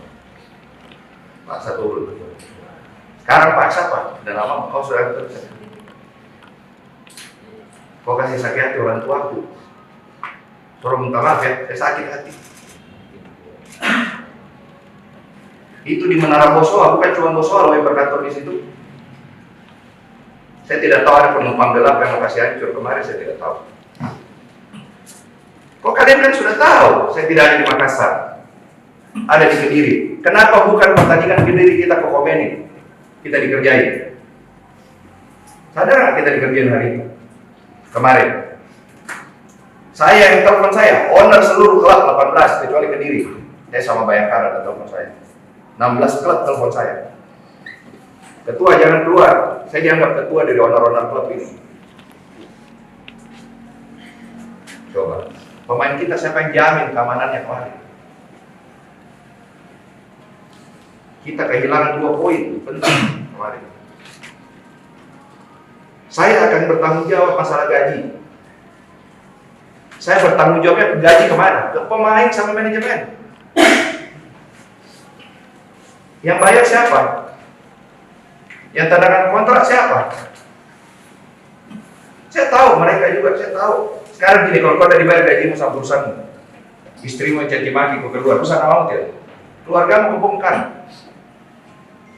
Paksa turun. Sekarang paksa Pak, dan lama kau sudah terus. Kau kasih sakit hati orang tuaku. Suruh minta maaf ya, saya sakit hati. Itu di Menara Bosowa, bukan cuma Bosowa loh yang berkantor di situ. Saya tidak tahu ada penumpang gelap yang lokasi hancur kemarin, saya tidak tahu. Kok kalian kan sudah tahu, saya tidak ada di Makassar, ada di Kediri. Kenapa bukan pertandingan Kediri kita ke Komeni, kita dikerjain? Sadar nggak kita dikerjain hari ini? Kemarin. Saya yang telepon saya, owner seluruh klub 18 kecuali Kediri. Saya sama Bayangkara ada telepon saya. 16 klub telepon saya. Ketua jangan keluar, saya dianggap ketua dari owner-owner klub ini. Coba, pemain kita siapa yang jamin keamanannya kemarin? Kita kehilangan 2 poin penting kemarin. Saya akan bertanggung jawab masalah gaji. Saya bertanggung jawabnya gaji kemana? Ke pemain sama manajemen. Yang bayar siapa? Yang tandakan kontrak siapa? Saya tahu, mereka juga saya tahu. Sekarang gini, kalau kau udah dibayar gajimu sama perusahaanmu, istrimu caci maki kau keluar, perusahaan awal tidak? Keluargamu kebongkar.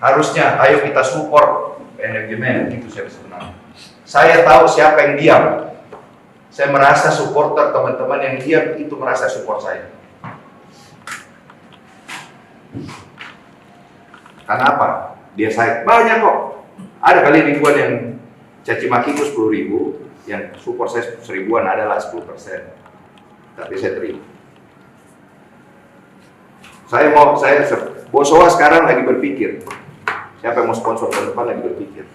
Harusnya, ayo kita support manajemen, itu saya sebenarnya. Saya tahu siapa yang diam. Saya merasa supporter teman-teman yang diam itu merasa support saya. Karena apa? Dia saya banyak kok. Ada kali ribuan yang caci makiku 10.000, yang support saya 1.000-an adalah 10%. Tapi saya terima. Saya Bosowa sekarang lagi berpikir. Siapa yang mau sponsor tahun depan lagi berpikir.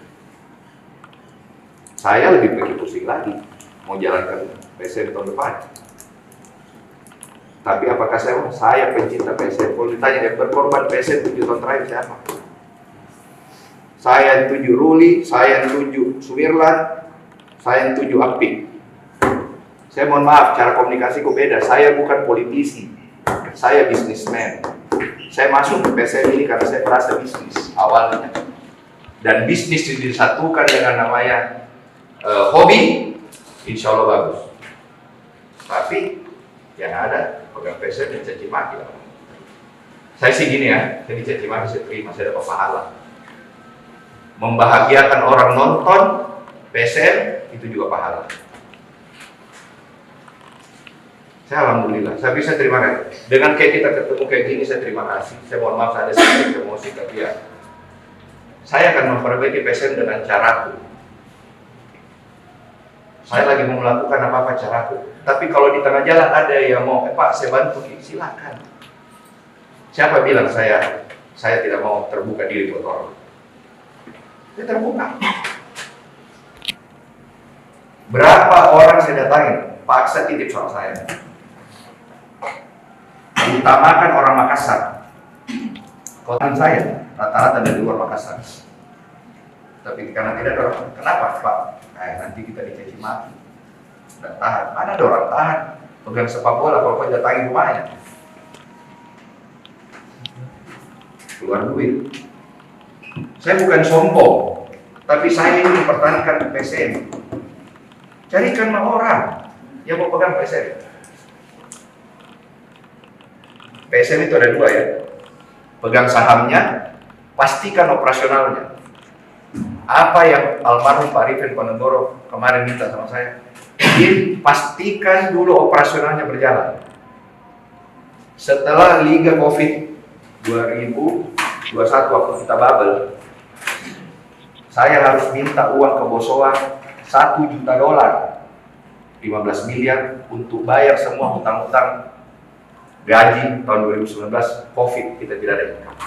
Saya lebih pikir pusing lagi mau jalankan PSM tahun depan. Tapi apakah saya pencinta PSM? Kalau ditanya yang berkorban PSM 7 tahun terakhir siapa? Saya yang tuju Ruli, saya yang tuju Sumirlan, saya yang tuju Apik. Saya mohon maaf, cara komunikasiku beda. Saya bukan politisi, saya bisnismen. Saya masuk ke PSM ini karena saya merasa bisnis awalnya. Dan bisnis disatukan dengan namanya hobi, insya Allah bagus. Tapi yang ada pegang PSM dan caci maki. Saya sih gini ya, jadi caci maki saya terima, saya dapat pahala. Membahagiakan orang nonton PSM itu juga pahala. Saya alhamdulillah, saya bisa terima kasih. Dengan kayak kita ketemu kayak gini, saya terima kasih. Saya mohon maaf ada sedikit emosi, tapi ya saya akan memperbaiki PSM dengan caraku. Saya lagi mau melakukan apa-apa caraku. Tapi kalau di tengah jalan ada yang mau, Pak saya bantu, silakan. Siapa bilang saya tidak mau terbuka diri buat orang? Saya terbuka. Berapa orang saya datangin, paksa titip soal saya. Utamakan orang Makassar. Kotaan saya rata-rata dari luar Makassar. Tapi karena tidak ada orang, kenapa Pak? Nanti kita dicaci maki. Dan tahan. Mana ada orang tahan? Pegang sepak bola kalau kau datangi rumahnya. Keluar duit. Saya bukan sombong, tapi saya ingin mempertahankan PSM. Carikanlah orang yang mau pegang PSM. PSM itu ada 2 ya. Pegang sahamnya, pastikan operasionalnya. Apa yang almarhum Pak Rifin Ponegoro kemarin minta sama saya, pastikan dulu operasionalnya berjalan. Setelah Liga Covid 2021 waktu kita bubble, saya harus minta uang ke Bosowa $1 juta, 15 miliar untuk bayar semua hutang-hutang gaji tahun 2019 Covid, kita tidak ada income.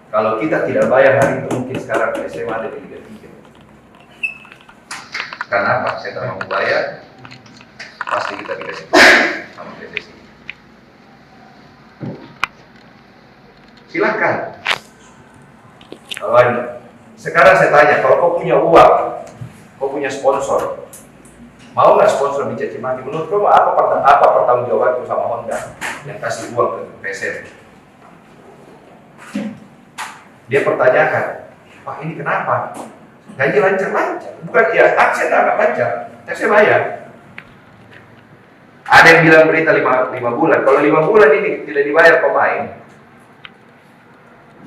Kalau kita tidak bayar hari itu, mungkin sekarang PSM ada di Liga 3. Karena apa? Saya tidak mau bayar. pasti kita dikasih sama PSSI. Silakan. Sekarang saya tanya, kalau kau punya uang, kau punya sponsor, mau nggak sponsor dicaci maki? Menurut kamu apa pertanggungjawaban sama Honda yang kasih uang ke PSM? Dia pertanyakan, Pak ini kenapa? Gaji lancar-lancar, bukan ya aksen agak lancar, saya bayar. Ada yang bilang berita 5 bulan, kalau 5 bulan ini tidak dibayar pemain,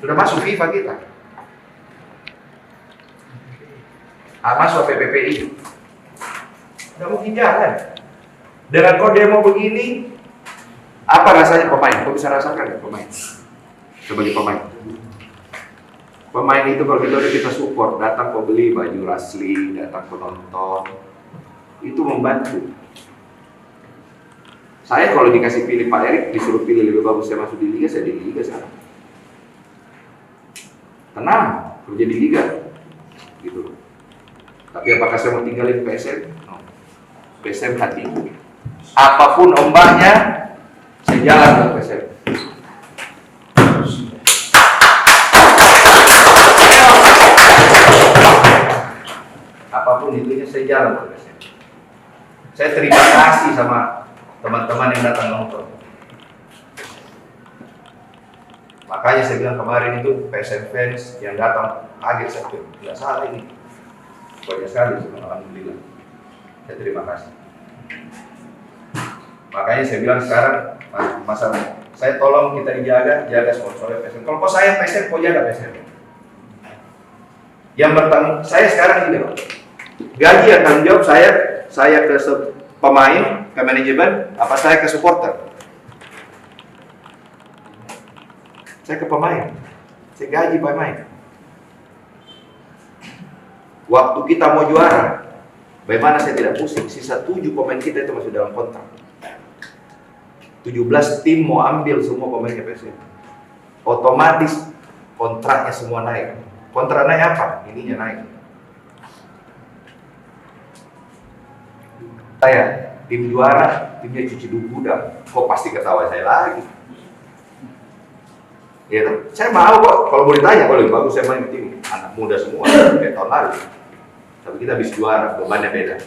sudah masuk FIFA kita. Masuk PPPI. Nggak mungkin jalan. Dengan kau demo begini, apa rasanya pemain? Kau bisa rasakan nggak pemain? Sebagai pemain. Pemain itu kalau kita support, datang kau beli baju Rasli, datang penonton, itu membantu. Saya kalau dikasih pilih Pak Erik, disuruh pilih lebih bagus saya masuk di Liga, saya di Liga sekarang. Tenang, kerja di Liga, gitu. Tapi apakah saya mau tinggalin PSM? No. PSM hati. Apapun ombaknya, saya jalan ke PSM. Apapun itunya, saya jalan ke PSM. Saya terima kasih sama teman-teman yang datang nonton. Makanya saya bilang kemarin itu PSM fans yang datang kaget, saya bilang, tidak salah ini. Banyak sekali, alhamdulillah. Saya terima kasih. Makanya saya bilang sekarang masalah saya tolong kita jaga sponsornya PSM. Kalau kau sayang PSM, kau jaga PSM. Yang bertanggung saya sekarang ini loh. Gaji yang tanggung jawab saya ke pemain, ke manajemen, apa saya ke supporter? Saya ke pemain. Saya gaji pemain. Waktu kita mau juara, bagaimana saya tidak pusing? Sisa 7 pemain kita itu masih dalam kontrak. 17 tim mau ambil semua pemainnya PSM. Otomatis kontraknya semua naik. Kontrak naik apa? Ininya naik. Saya tim juara, timnya cuci gudang. Kok pasti ketawa saya lagi? Ya, saya mau kok. Kalau mau ditanya, kalau lebih bagus saya main tim anak muda semua kayak tahun lalu. Tapi kita habis juara, bebannya beda.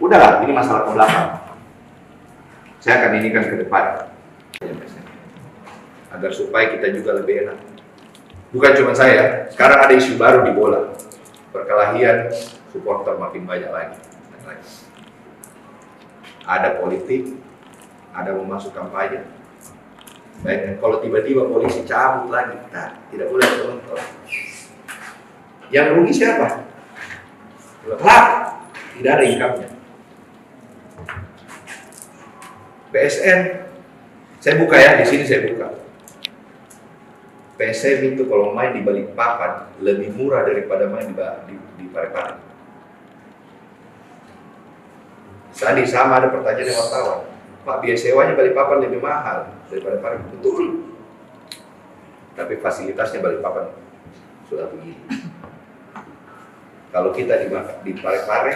Udah, ini masalah ke belakang. Saya akan inikan ke depan. Agar supaya kita juga lebih enak. Bukan cuma saya, sekarang ada isu baru di bola. Perkelahian supporter makin banyak lagi. Ada politik, ada mau masuk kampanye. Baik, kalau tiba-tiba polisi cabut lagi, nah, tidak boleh nonton. Yang rugi siapa? Klub, tidak ada income-nya. PSN, saya buka ya, di sini saya buka. PSM itu kalau main di Balikpapan lebih murah daripada main di Parepare. Tadi sama ada pertanyaan yang wartawan, Pak biaya sewanya Balikpapan lebih mahal daripada Parepare. Betul. Tapi fasilitasnya Balikpapan sudah begini. Kalau kita di Parepare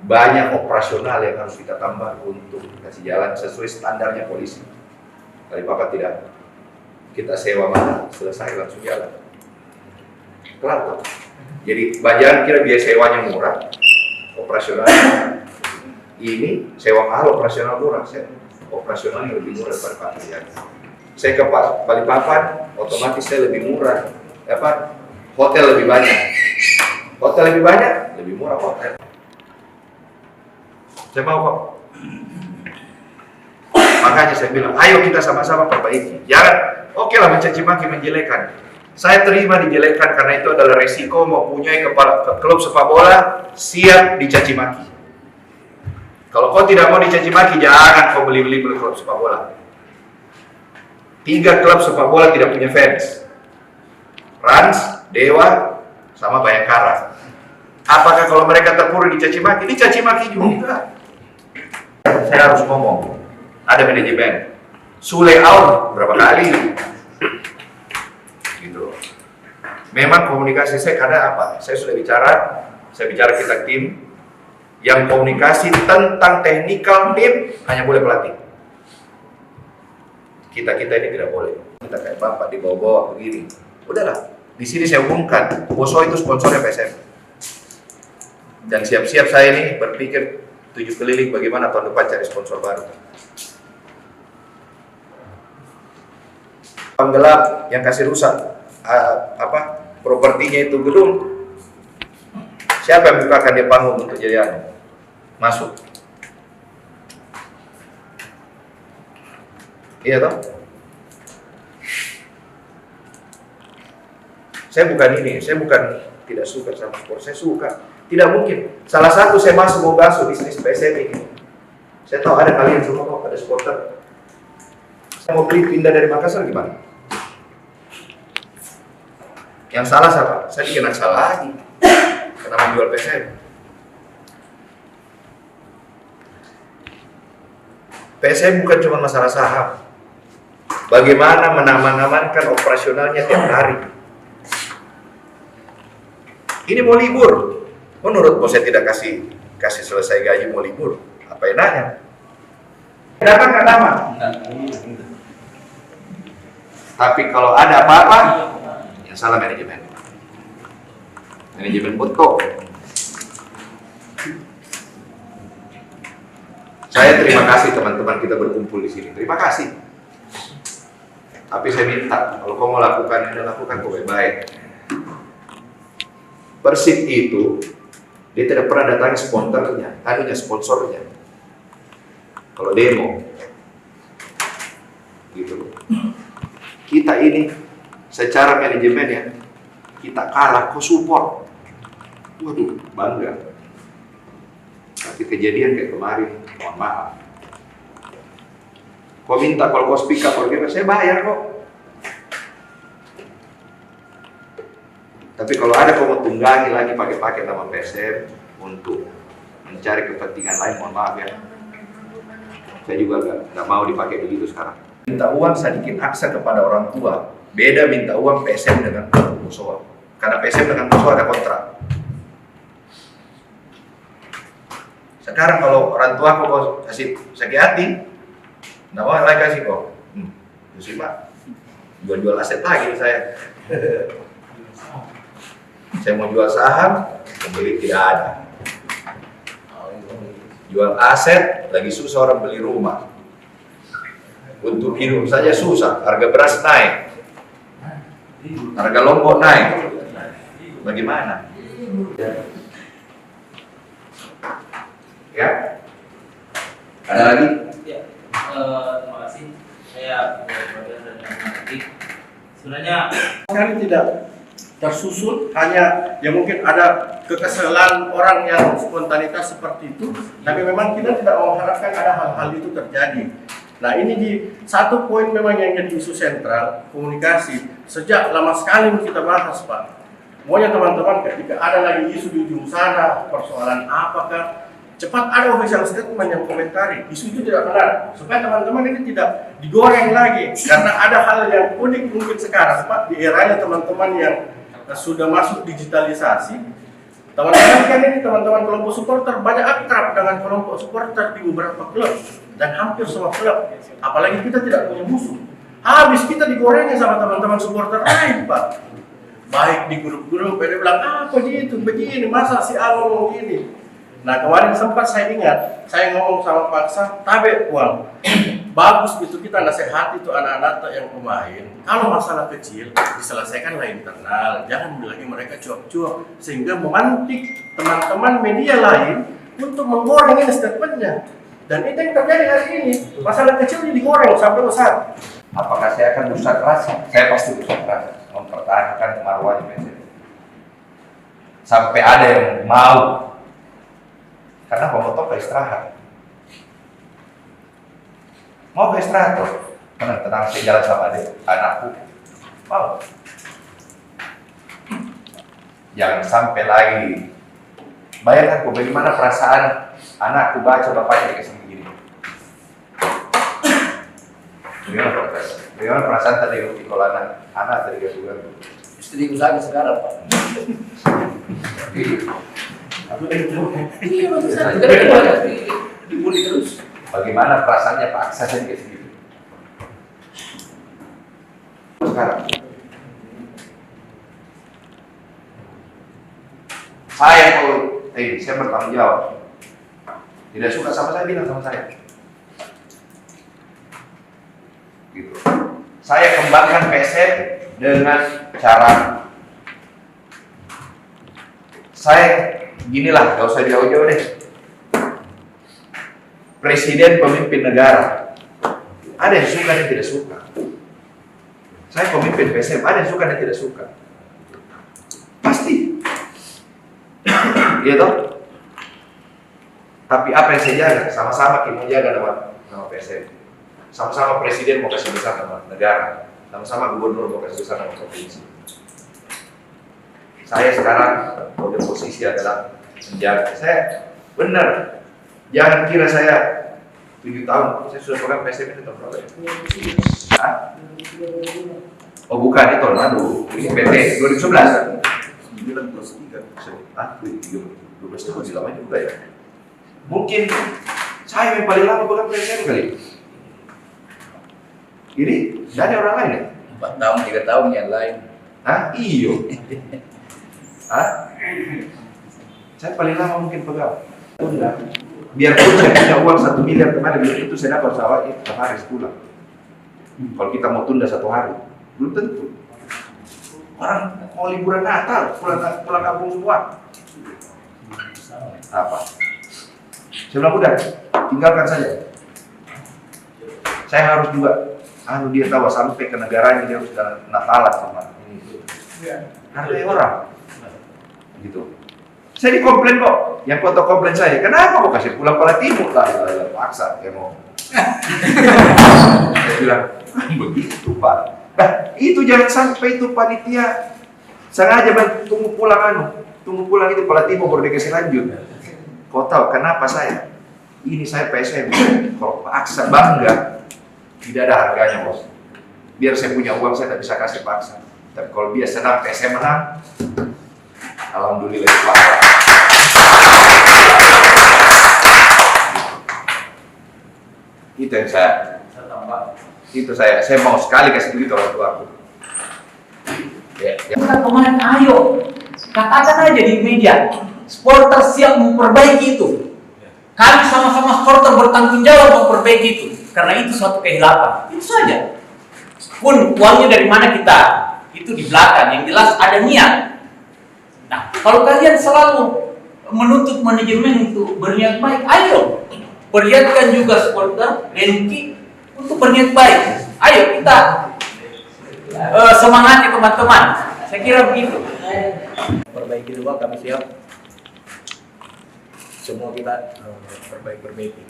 banyak operasional yang harus kita tambah untuk kasih jalan sesuai standarnya polisi. Balikpapan tidak. Kita sewa mana, selesai langsung jalan. Kelar. Jadi jangan kira biaya sewanya murah, operasional ini sewa mahal, operasional murah. Operasionalnya lebih murah daripada Parepare. Saya ke Balikpapan, otomatis saya lebih murah. Hotel lebih banyak. Hotel lebih banyak, lebih murah hotel. Saya mau kok. Makanya saya bilang, ayo kita sama-sama perbaiki. Jangan. Oke lah mencaci maki, menjelekan. Saya terima dijelekan karena itu adalah resiko mempunyai klub sepak bola siap dicaci maki. Kalau kau tidak mau dicaci maki, jangan kau beli klub sepak bola. 3 klub sepak bola tidak punya fans. Rans, Dewa, sama Bayangkara. Apakah kalau mereka terpuruk dicaci maki juga. Saya harus ngomong. Ada manajemen. Sule out berapa kali? Gitu. Memang komunikasi saya kadang apa? Saya bicara kita tim Yang komunikasi tentang teknikal tim hanya boleh pelatih. Kita ini tidak boleh. Kita kayak bapak dibawa-bawa begini. Udahlah, di sini saya umumkan, Poso itu sponsornya PSM. Dan siap-siap saya ini berpikir 7 keliling bagaimana tahun depan cari sponsor baru. Penggelap yang kasih rusak propertinya itu gedung. Siapa yang bukakan dia panggung untuk jadi masuk? Iya toh? Saya bukan tidak suka sama sport, saya suka. Tidak mungkin. Salah satu saya masuk mau basuh bisnis PSM ini. Saya tahu ada kalian semua kok, ada supporter. Saya mau beli pindah dari Makassar gimana? Yang salah siapa? Saya dikena salah lagi. Karena menjual PSM. PSM bukan cuma masalah saham. Bagaimana mengamankan operasionalnya tiap hari. Ini mau libur. Menurut bos saya tidak kasih selesai gaji mau libur. Apa enaknya? Dapat nggak nama? Tapi kalau ada apa-apa, yang salah manajemen. Manajemen betul. Saya terima kasih teman-teman kita berkumpul di sini. Terima kasih. Tapi saya minta kalau kau mau lakukan ini, lakukan kau baik-baik. Persib itu dia tidak pernah datangi sponsornya, tadinya sponsornya. Kalau demo, gitu. Kita ini secara manajemen ya, kita kalah, kau support. Waduh, bangga. Tapi kejadian kayak kemarin, mohon maaf. Kau minta kalau kau speak up, saya bayar kok. Tapi kalau ada kau mau tunggangi lagi pakai nama PSM untuk mencari kepentingan lain, mohon maaf ya. Saya juga nggak mau dipakai begitu sekarang. Minta uang sedikit aksa kepada orang tua. Beda minta uang PSM dengan musuh. Karena PSM dengan musuh ada kontrak. Sekarang kalau orang tua kau kasih sakit hati, nggak mau lagi kasih kok. Terus Pak, jual aset lagi saya. Saya mau jual saham, pembeli tidak ada. Jual aset, lagi susah orang beli rumah. Untuk hidup saja susah, harga beras naik. Harga lombok naik. Bagaimana? Ya? Ada lagi?
Ya, terima kasih. Saya sebenarnya
Sekali tidak tersusun, hanya ya mungkin ada kekesalan orang yang spontanitas seperti itu, tapi memang kita tidak mengharapkan ada hal-hal itu terjadi. Nah ini di satu poin memang yang jadi isu sentral, komunikasi. Sejak lama sekali kita bahas Pak. Maunya teman-teman ketika ada lagi isu di ujung sana, persoalan apakah, cepat ada official statement yang komentari, isu itu tidak benar, supaya teman-teman ini tidak digoreng lagi. Karena ada hal yang unik mungkin sekarang Pak, di eranya teman-teman yang sudah masuk digitalisasi. Teman-teman kan ini teman-teman kelompok supporter banyak akrab dengan kelompok supporter di beberapa klub dan hampir semua klub. Apalagi kita tidak punya musuh. Habis kita digorengnya sama teman-teman supporter lain Pak. Baik di grup-grup, dia bilang apa gitu, begini, masa si A ngomong gini. Nah kemarin sempat saya ingat, saya ngomong sama Pak Sah, tabe uang. Bagus itu kita nasihati itu anak-anak yang pemain. Kalau masalah kecil diselesaikan lah internal, jangan lagi mereka cuap-cuap sehingga memantik teman-teman media lain untuk menggoreng ini statementnya. Dan itu yang terjadi hari ini. Masalah kecil digoreng sampai besar.
Apakah saya akan berusaha keras? Saya pasti berusaha keras mempertahankan marwahnya PSM. Sampai ada yang mau. Karena pemotor ke istirahat. Mau ke istirahat tuh? Tenang, saya jalan sama adik, anakku. Mau. Jangan sampai lagi. Bayangkan kok bagaimana perasaan anakku baca bapaknya dikasih begini. Bagaimana perasaan tadi kalau anak tadi kasih bilang.
Istri usaha sekarang Pak.
Iya, bagusan. Kenapa dibully terus?
Bagaimana perasaannya paksa saya kayak segitu? Sekarang saya bertanggung jawab. Tidak suka sama saya, bilang sama saya. Gitu. Saya kembangkan PSM dengan cara saya ginilah, gak usah jauh-jauh deh. Presiden pemimpin negara, ada yang suka dan tidak suka. Saya pemimpin PSM, ada yang suka dan tidak suka. Pasti. Iya toh? Tapi apa yang saya jaga? Sama-sama kita menjaga nama PSM. Sama-sama presiden mau kasih besar nama negara. Sama-sama gubernur mau kasih besar nama provinsi. Saya sekarang pada posisi adalah menjaga. Saya benar. Jangan kira saya 7 tahun, saya sudah pegang PSM itu tahun berapa ya? Hah? Oh bukan, itu ini PT 2011. 9 plus 3. 12 tahun lama juga ya. Mungkin saya yang paling lama pegang PSM kali. Ini dari orang lain ya?
4 tahun, 3 tahun yang lain.
Hah? Iyo. Hah? Saya paling lama mungkin pegang. Tunda. Biarpun saya punya uang 1 miliar kemarin, itu saya dapat sawahnya setiap hari sebulan. Kalau kita mau tunda 1 hari, belum tentu. Orang mau liburan Natal, pulang kampung semua. Apa? Saya bilang udah, tinggalkan saja. Saya harus juga, dia tahu sampai ke negaranya dia harus Natalan sama ini. Hargai orang. Gitu. Saya dikomplain kok, yang foto komplain saya, kenapa kok kasih pulang Pala Timur lah, paksa, kayak mau. Saya bilang, begitu Pak. Nah, itu jangan sampai itu panitia sengaja tunggu pulang itu Pala Timur baru dikasih lanjut. Kau tahu kenapa saya? Ini saya PSM, kalau paksa bangga, tidak ada harganya bos. Biar saya punya uang saya tak bisa kasih paksa. Tapi kalau dia senang PSM menang, alhamdulillah Pak. Itu yang saya mau sekali kasih begitu orang tua aku. Ya.
Bukan kemarin, ayo katakan aja di media, supporter siap memperbaiki itu. Kami sama-sama supporter bertanggung jawab memperbaiki itu, karena itu suatu kehilapan. Itu saja. Pun uangnya dari mana kita, itu di belakang. Yang jelas ada niat. Nah, kalau kalian selalu menuntut manajemen untuk berniat baik, ayo perlihatkan juga supporter Renki untuk berniat baik. Ayo kita semangati teman-teman. Saya kira begitu.
Perbaiki dua, kami siap. Semua kita perbaiki.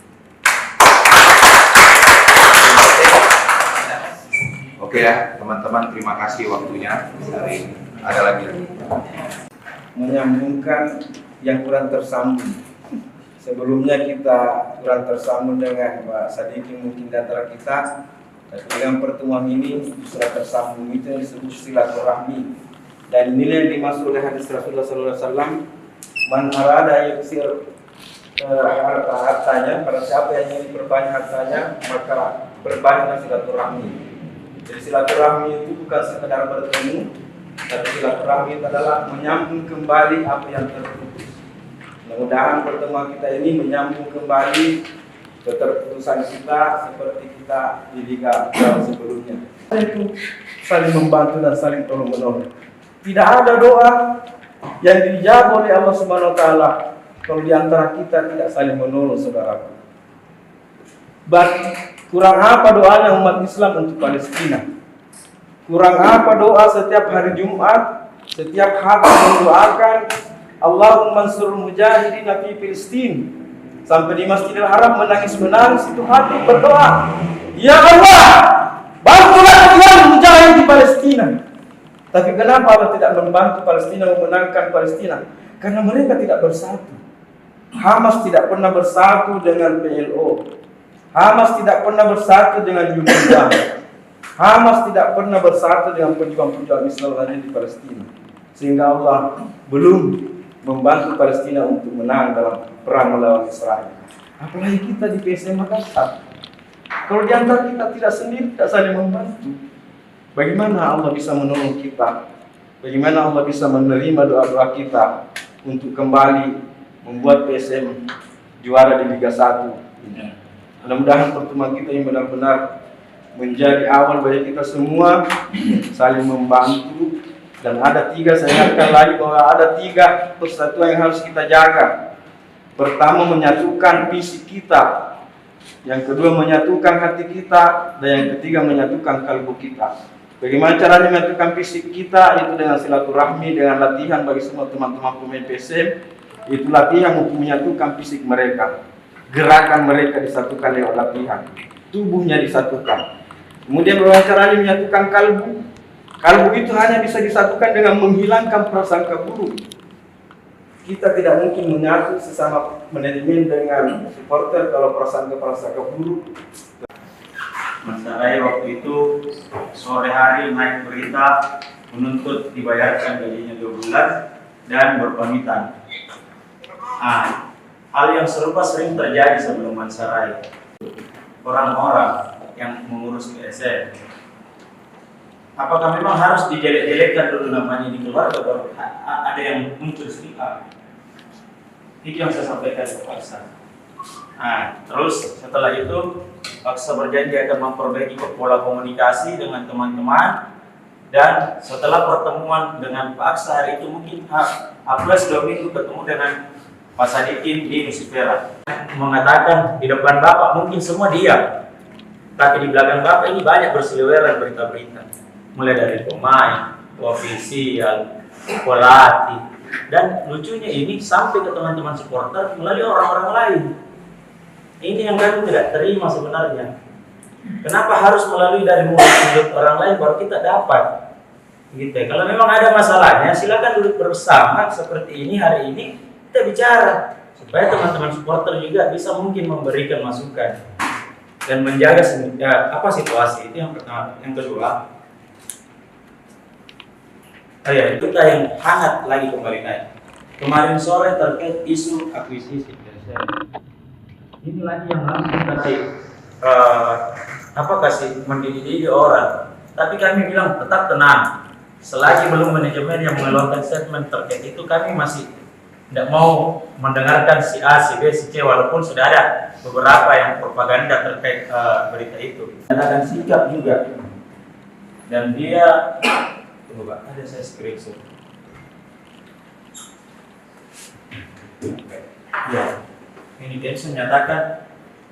Oke ya, teman-teman, terima kasih waktunya. Hari ini ada lagi.
Menyambungkan yang kurang tersambung. Sebelumnya kita kurang tersambung dengan Pak Sadikin mungkin di antara kita, tapi dengan pertemuan ini sudah tersambung. Itu yang disebut silaturahmi. Dan inilah yang dimaksud oleh hadis Rasulullah SAW, man arada yaksir hartanya, pada siapa yang ingin berbanyak hartanya, maka berbanyaklah silaturahmi. Jadi silaturahmi itu bukan sekedar bertemu, tapi silaturahmi itu adalah menyambung kembali apa yang terputus. Mudah-mudahan pertemuan kita ini menyambung kembali keterputusan kita seperti kita di Liga sebelumnya. Itu saling membantu dan saling tolong menolong. Tidak ada doa yang dijawab oleh Allah Subhanahu wa taala kalau di antara kita tidak saling menolong, saudaraku. Kurang apa doanya umat Islam untuk Palestina? Kurang apa doa setiap hari Jumat, setiap hari mendoakan Allahumma ansur mujahidin fi Filistin. Sampai di Masjidil Haram menangis-menangis itu hati berdoa, ya Allah, bantulah Tuhan mujahid di Palestina. Tapi kenapa Allah tidak membantu Palestina, memenangkan Palestina? Karena mereka tidak bersatu. Hamas tidak pernah bersatu dengan PLO. Hamas tidak pernah bersatu dengan UNRWA. Hamas tidak pernah bersatu dengan pejuang-pejuang Islam di Palestina. Sehingga Allah belum membantu Palestina untuk menang dalam perang melawan Israel. Apalagi kita di PSM Makassar. Kalau di antara kita tidak sendiri, tidak saling membantu, bagaimana Allah bisa menolong kita? Bagaimana Allah bisa menerima doa-doa kita untuk kembali membuat PSM juara di Liga 1? Mudah-mudahan pertemuan kita yang benar-benar menjadi awal bagi kita semua saling membantu. Dan ada tiga, saya ingatkan lagi bahwa ada tiga persatuan yang harus kita jaga. Pertama, menyatukan fisik kita. Yang kedua, menyatukan hati kita. Dan yang ketiga, menyatukan kalbu kita. Bagaimana caranya menyatukan fisik kita? Itu dengan silaturahmi, dengan latihan bagi semua teman-teman pemain PSM. Itu latihan untuk menyatukan fisik mereka. Gerakan mereka disatukan lewat latihan. Tubuhnya disatukan. Kemudian bagaimana caranya menyatukan kalbu? Kalbu itu hanya bisa disatukan dengan menghilangkan prasangka buruk. Kita tidak mungkin menyatu sesama manajemen dengan supporter kalau prasangka buruk.
Mas Sarai waktu itu sore hari naik berita menuntut dibayarkan gajinya 2 bulan dan berpamitan. Hal yang serupa sering terjadi sebelum Mas Sarai. Orang-orang yang mengurus PSM, apakah memang harus dijelek-jelekkan dulu namanya di keluarga baru ada yang muncul speak up? Itu yang saya sampaikan ke Pak Aksa. Terus setelah itu Pak Aksa berjanji akan memperbaiki pola komunikasi dengan teman-teman, dan setelah pertemuan dengan Pak Aksa hari itu mungkin plus 2 minggu ketemu dengan Pak Sadikin di Nusifera, mengatakan di depan Bapak mungkin semua diam, tapi di belakang Bapak ini banyak berseliweran berita-berita, mulai dari pemain, ofisial, pelatih, dan lucunya ini sampai ke teman-teman supporter melalui orang-orang lain. Ini yang kami tidak terima sebenarnya. Kenapa harus melalui dari mulut orang lain baru kita dapat? Gitu. Kalau memang ada masalahnya, silakan duduk bersama seperti ini hari ini kita bicara supaya teman-teman supporter juga bisa mungkin memberikan masukan dan menjaga situasi. Itu yang pertama. Yang kedua, kita yang hangat lagi kembali naik. Kemarin sore terkait isu akuisisi PSM. Ini lagi yang langsung kasih mendidih orang. Tapi kami bilang tetap tenang. Selagi belum manajemen yang mengeluarkan statement terkait itu, kami masih tidak mau mendengarkan si A, si B, si C, walaupun sudah ada beberapa yang propaganda terkait berita itu. Dan akan sikap juga. Dan dia, tunggu Pak, ada saya screenshot. Ya, ini Densus menyatakan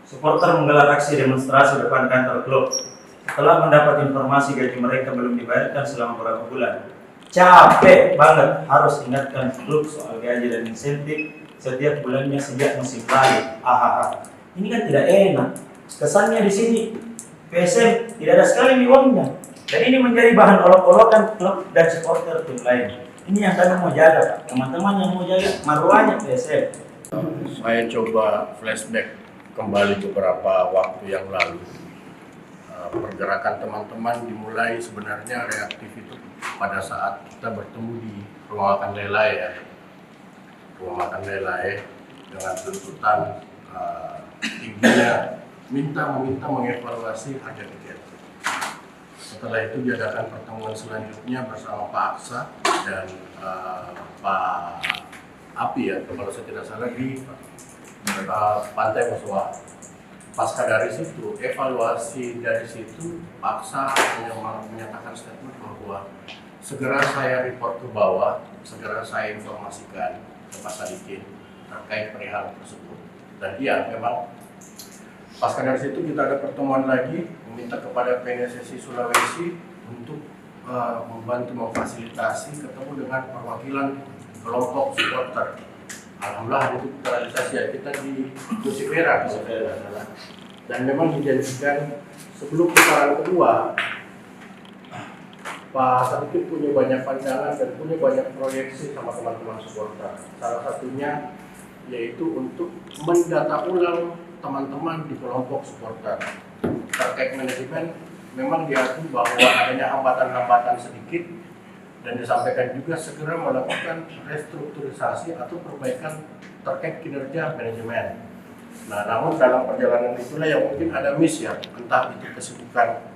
supporter menggelar aksi demonstrasi depan kantor klub setelah mendapat informasi gaji mereka belum dibayarkan selama beberapa bulan. Capek banget harus ingatkan klub soal gaji dan insentif setiap bulannya sejak musim lalu. Ini kan tidak enak. Kesannya di sini PSM tidak ada sekali uangnya. Dan ini menjadi bahan olok-olokan klub dan supporter tim lain. Ini yang kami mau jaga, Pak. Teman-teman yang mau jaga marwahnya PSM.
Saya coba flashback kembali beberapa waktu yang lalu. Pergerakan teman-teman dimulai sebenarnya reaktif itu pada saat kita bertemu di rumah makan Lelai ya. Rumah makan Lelai dengan tuntutan tingginya meminta mengevaluasi harga tiket. Setelah itu diadakan pertemuan selanjutnya bersama Pak Aksa dan Pak Api ya, kalau saya tidak salah di Pantai Musuha. Pasca dari situ, evaluasi dari situ, Pak Aksa menyatakan statement bahwa segera saya report ke bawah, segera saya informasikan ke Pak Sadikin terkait perihal tersebut. Dan iya, memang pasca dari situ kita ada pertemuan lagi, meminta kepada PNSSI Sulawesi untuk membantu memfasilitasi ketemu dengan perwakilan kelompok supporter. Alhamdulillah itu terrealisasi ya, kita di Nusifera dan memang dijanjikan sebelum putaran kedua Pak Sadikin punya banyak pandangan dan punya banyak proyeksi sama teman-teman supporter. Salah satunya yaitu untuk mendata ulang teman-teman di kelompok supporter. Terkait manajemen memang diakui bahwa adanya hambatan-hambatan sedikit dan disampaikan juga segera melakukan restrukturisasi atau perbaikan terkait kinerja manajemen. Nah, namun dalam perjalanan itulah yang mungkin ada miss ya, entah itu kesibukan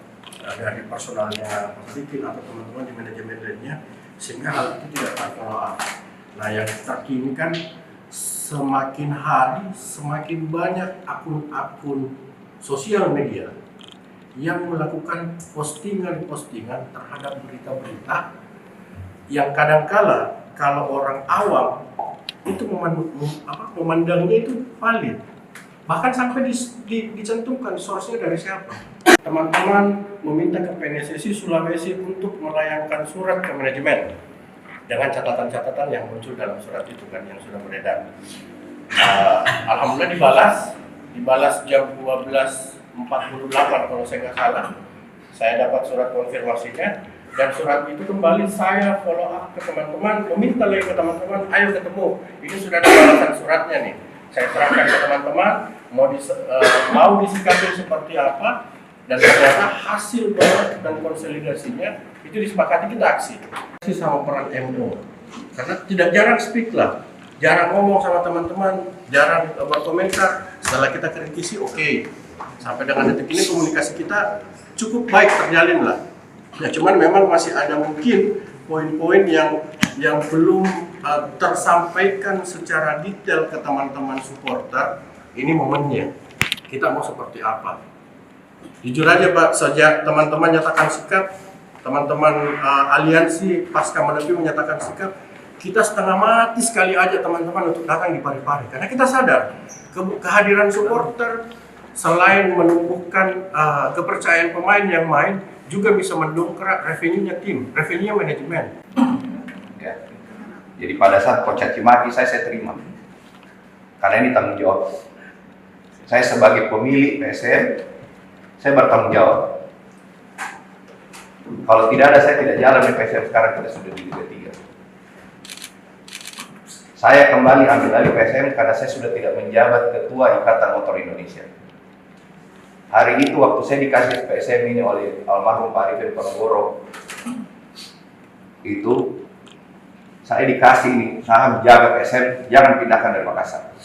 dari personalnya sedikit atau teman-teman di manajemen lainnya, sehingga hal itu tidak terfollow up. Nah, yang terkini kan semakin hari semakin banyak akun-akun sosial media yang melakukan postingan-postingan terhadap berita-berita yang kadangkala kalau orang awam itu memandangnya itu valid, bahkan sampai dicantumkan source-nya dari siapa. Teman-teman meminta ke PNSSI Sulawesi untuk melayangkan surat ke manajemen dengan catatan-catatan yang muncul dalam surat itu kan yang sudah beredar. Alhamdulillah dibalas jam 12.48 kalau saya nggak salah. Saya dapat surat konfirmasinya, dan surat itu kembali saya follow up ke teman-teman, meminta lagi ke teman-teman, ayo ketemu, ini sudah ada balasan suratnya nih. Saya terangkan ke teman-teman, mau disikapi seperti apa, dan ternyata hasil banget dan konsolidasinya itu disepakati kita aksi. Sama peran MO, karena tidak jarang speak lah, jarang ngomong sama teman-teman, jarang berkomentar. Setelah kita kritisi, oke. Sampai dengan detik ini komunikasi kita cukup baik terjalin lah. Ya, cuman memang masih ada mungkin poin-poin yang belum tersampaikan secara detail ke teman-teman supporter. Ini momennya. Kita mau seperti apa? Jujur aja Pak, sejak teman-teman nyatakan sikap, teman-teman aliansi pasca menepi menyatakan sikap, kita setengah mati sekali aja teman-teman untuk datang di Parepare. Karena kita sadar kehadiran supporter selain menumbuhkan kepercayaan pemain yang main, juga bisa mendongkrak revenue-nya tim, revenue-nya manajemen.
Ya. Jadi pada saat coach caci maki saya terima, karena ini tanggung jawab. Saya sebagai pemilik PSM, saya bertanggung jawab. Kalau tidak ada, saya tidak jalan di PSM. Sekarang kita sudah di Liga 3. Saya kembali ambil alih PSM karena saya sudah tidak menjabat Ketua Ikatan Motor Indonesia. Hari itu waktu saya dikasih PSM ini oleh almarhum Pak Arifin Ponorogo, itu saya dikasih ini saham jaga PSM, jangan pindahkan dari Makassar.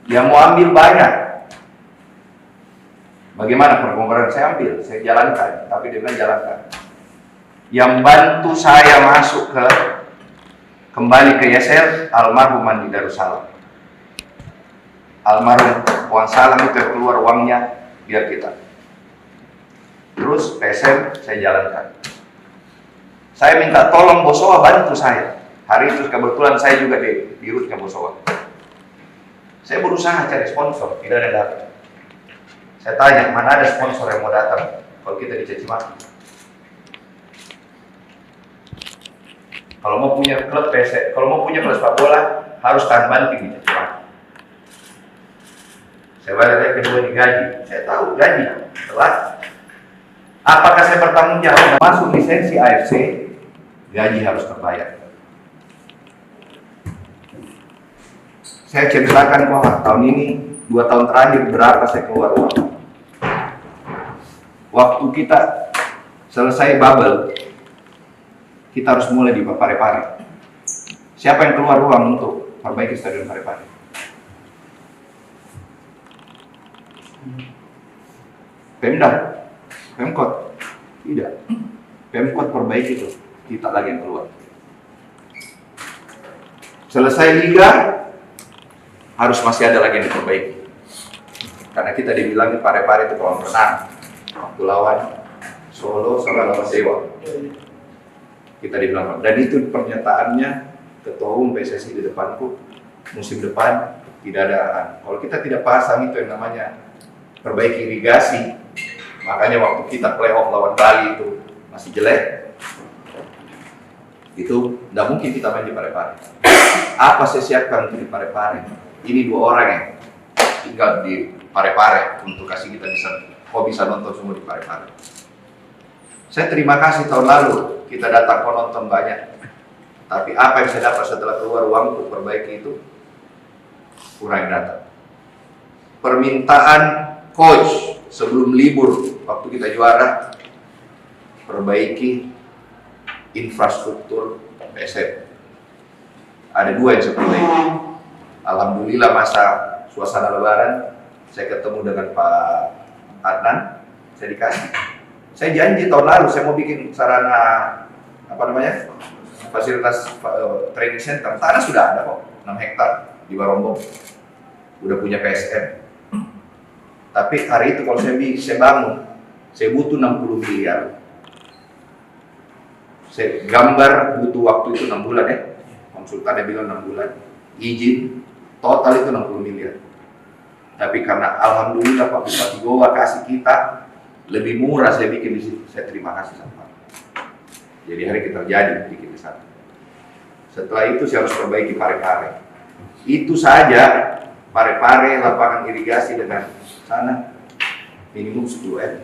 Yang mau ambil banyak. Bagaimana perkongkaran saya ambil, saya jalankan, tapi dia bilang jalankan. Yang bantu saya masuk kembali ke YSL, almarhum Mandi Darussalam. Almarhum Wan Salam itu yang keluar uangnya biar kita. Terus PSM saya jalankan. Saya minta tolong Bosowa bantu saya. Hari itu kebetulan saya juga di rootnya Bosowa. Saya berusaha cari sponsor, tidak ada datang. Saya tanya, mana ada sponsor yang mau datang kalau kita dicaci maki? Kalau mau punya klub PSM, kalau mau punya klub sepak bola harus tahan banting dicaci maki. Saya balik kedua digaji, saya tahu gaji telat. Apakah saya bertanggung jawab? Masuk lisensi AFC, gaji harus terbayar. Saya ceritakan bahwa tahun ini 2 tahun terakhir berapa saya keluar uang. Waktu kita selesai bubble, kita harus mulai di Parepare. Siapa yang keluar uang untuk perbaiki stadion Parepare? Pemda, Pemkot, tidak. Pemkot perbaiki itu, kita lagi yang keluar. Selesai liga, harus masih ada lagi yang diperbaiki. Karena kita dibilang di Parepare itu kolam renang, waktu lawan Solo sama lawan Dewa. Kita dibilang, dan itu pernyataannya Ketua Umum PSSI di depanku, musim depan tidak ada. Kalau kita tidak pasang itu yang namanya perbaiki irigasi, makanya waktu kita playoff lawan Bali itu masih jelek, itu tidak mungkin kita main di Parepare. Apa saya siapkan untuk di Parepare? Ini 2 orang yang tinggal di Parepare untuk kasih kita bisa nonton semua di Parepare. Saya terima kasih tahun lalu kita datang penonton banyak, tapi apa yang saya dapat setelah keluar uang untuk perbaiki itu kurang datang. Permintaan coach sebelum libur waktu kita juara, perbaiki infrastruktur PSM. Ada dua yang seperti ini. Alhamdulillah masa suasana Lebaran saya ketemu dengan Pak Adnan, saya dikasih. Saya janji tahun lalu saya mau bikin sarana fasilitas training center. Tanah sudah ada kok, 6 hektar di Barombong. Udah punya PSM. Tapi hari itu kalau saya bangun, saya butuh 60 miliar. Saya gambar butuh waktu itu 6 bulan ya. Konsultannya bilang 6 bulan. Izin total itu 60 miliar. Tapi karena alhamdulillah Pak Bupati Goa kasih kita lebih murah, saya bikin di situ. Saya terima kasih sama Pak. Jadi hari kita terjadi bikin di sana. Setelah itu saya harus perbaiki Pare-Pare. Itu saja Pare-Pare, lapangan irigasi dengan sana minimum 10 M.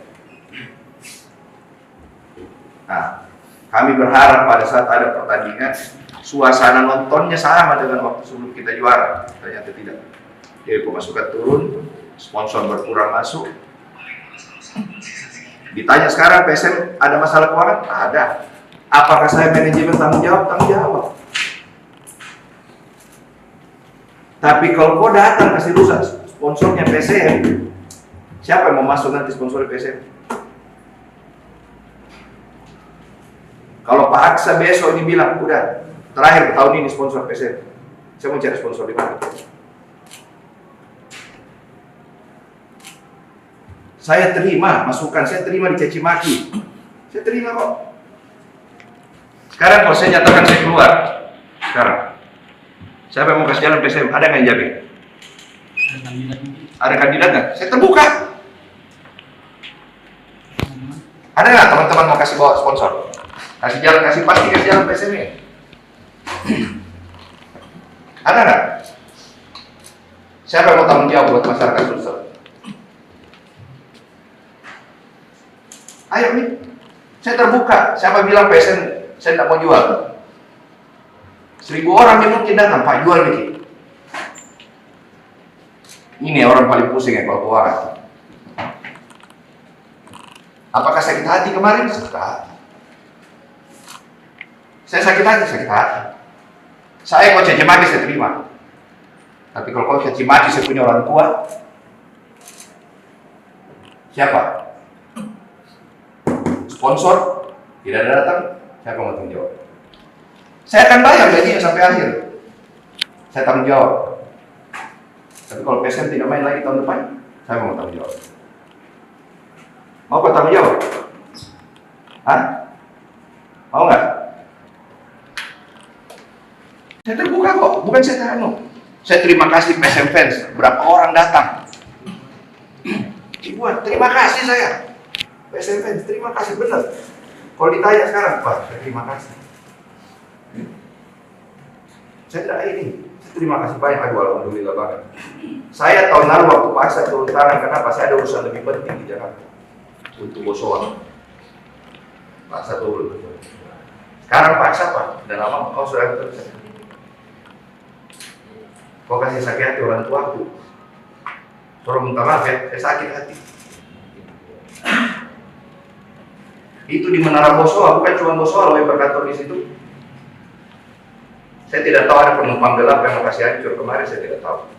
Nah, kami berharap pada saat ada pertandingan suasana nontonnya sama dengan waktu sebelum kita juara. Ternyata tidak. Jadi pemasukan turun, sponsor berkurang masuk. Ditanya sekarang PSM ada masalah keuangan? Ada. Apakah saya manajemen tanggung jawab? Tanggung jawab. Tapi kalau kau datang kasih rusak sponsornya PSM, siapa yang mau masuk nanti sponsor PSM? Kalau Pak Aksa besok ini bilang, udah terakhir tahun ini sponsor PSM, saya mau cari sponsor di mana? Saya terima masukan, saya terima dicaci maki, saya terima kok. Sekarang kalau saya nyatakan saya keluar, sekarang siapa yang mau kasih jalan PSM? Ada nggak yang jamin? Ada kandidat nggak? Saya terbuka. Ada nggak teman-teman mau kasih bawa sponsor? Kasih jalan, kasih jalan PSM ini. Ada nggak? Siapa yang mau tanggung jawab buat masyarakat Sulsel? Ayo nih, saya terbuka. Siapa bilang PSM saya tidak mau jual? 1000 orang yang mungkin datang, Pak jual nih. Ini orang paling pusing ya kalau keuangan. Apakah sakit hati kemarin? Sakit hati. Saya sakit hati, sakit hati. Saya kok caci maki saya terima. Tapi kalau kau caci maki saya punya orang tua, siapa? Sponsor tidak ada datang, siapa mau tanggung jawab? Saya akan bayar gajinya sampai akhir. Saya tanggung jawab. Tapi kalau PSM tidak main lagi tahun depan, saya mau tanggung jawab. Mau kau tanggung jawab? Hah? Mau nggak? Saya terbuka kok, bukan saya teranu. Saya terima kasih PSM fans, berapa orang datang. Ibuan, terima kasih saya. PSM fans, terima kasih benar. Kalau ditanya sekarang, Pak, terima kasih. Saya tidak ini. Terima kasih banyak, aduh alhamdulillah banget. Saya tahun lalu waktu paksa turun tangan, kenapa? Saya ada urusan lebih penting di Jakarta untuk Bosowa. Paksa turun. Sekarang paksa Pak, dan lama kau sudah terus. Kau kasih sakit hati orang tuaku. Suruh minta maaf ya, saya sakit hati. Itu di Menara Bosowa, bukan cuma Bosowa loh yang berkantor di situ. Saya tidak tahu ada penumpang gelap yang mau kasih hancur kemarin, saya tidak tahu.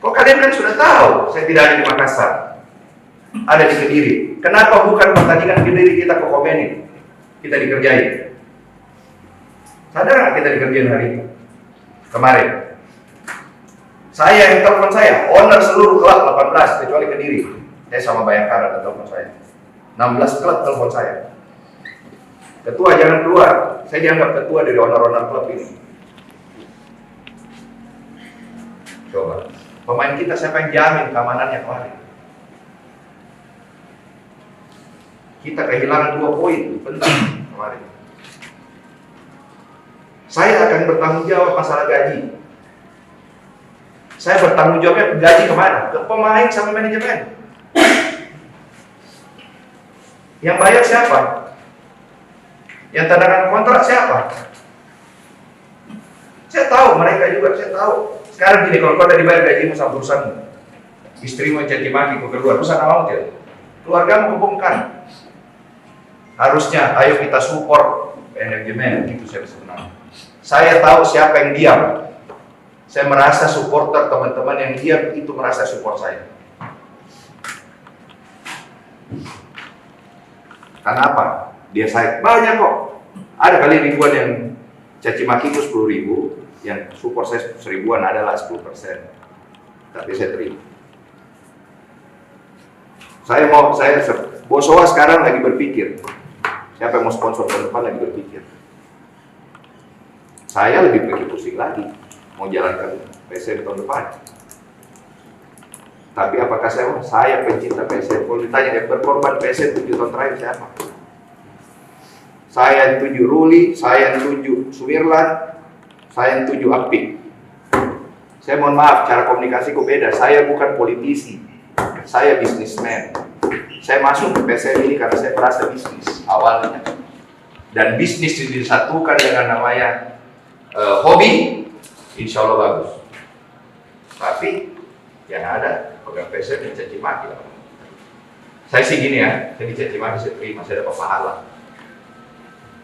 Kok kalian kan sudah tahu, saya tidak ada di Makassar, ada di Kediri. Kenapa bukan pertandingan Kediri kita komenin, kita dikerjain? Sadar nggak kita dikerjain hari ini? Kemarin, saya yang telepon saya, owner seluruh klub 18 kecuali Kediri. Saya sama Bayangkara dan telepon saya. 16 klub telepon saya. Ketua jangan keluar. Saya dianggap ketua dari owner-owner klub ini. Coba. Pemain kita siapa yang jamin keamanannya kemarin? Kita kehilangan 2 poin penting kemarin. Saya akan bertanggung jawab masalah gaji. Saya bertanggung jawabnya gaji kemana? Ke pemain sama manajemen. Yang bayar siapa? Yang tanda tangan kontrak siapa? Saya tahu, mereka juga saya tahu. Sekarang gini, kalau kau udah dibayar gajimu sama perusahaanmu, istrimu caci maki, kau keluar, perusahaan awal tidak? Keluargamu kebongkar. Harusnya ayo kita support manajemen, itu saya sebenarnya. Saya tahu siapa yang diam. Saya merasa supporter teman-teman yang diam itu merasa support saya. Karena apa? Dia saya banyak kok. Ada kali ribuan yang caci maki itu 10.000, yang support saya 1.000-an adalah 10%. Tapi saya terima. Saya Bosowa sekarang lagi berpikir, siapa yang mau sponsor tahun depan lagi berpikir. Saya lebih pikir pusing lagi, mau jalankan PSM tahun depan. Tapi apakah saya pencinta PSM? Kalau ditanya yang berkorban PSM 7 tahun terakhir siapa? Saya yang tuju Ruli, saya yang tuju Sumirlan, saya yang tuju Apik. Saya mohon maaf, cara komunikasiku beda. Saya bukan politisi, saya bisnismen. Saya masuk ke PSM ini karena saya merasa bisnis awalnya. Dan bisnis disatukan dengan namanya hobi, insya Allah bagus. Tapi yang ada pegang PSM dicaci maki. Saya sih gini ya, saya dicaci maki saya terima, saya dapat pahala.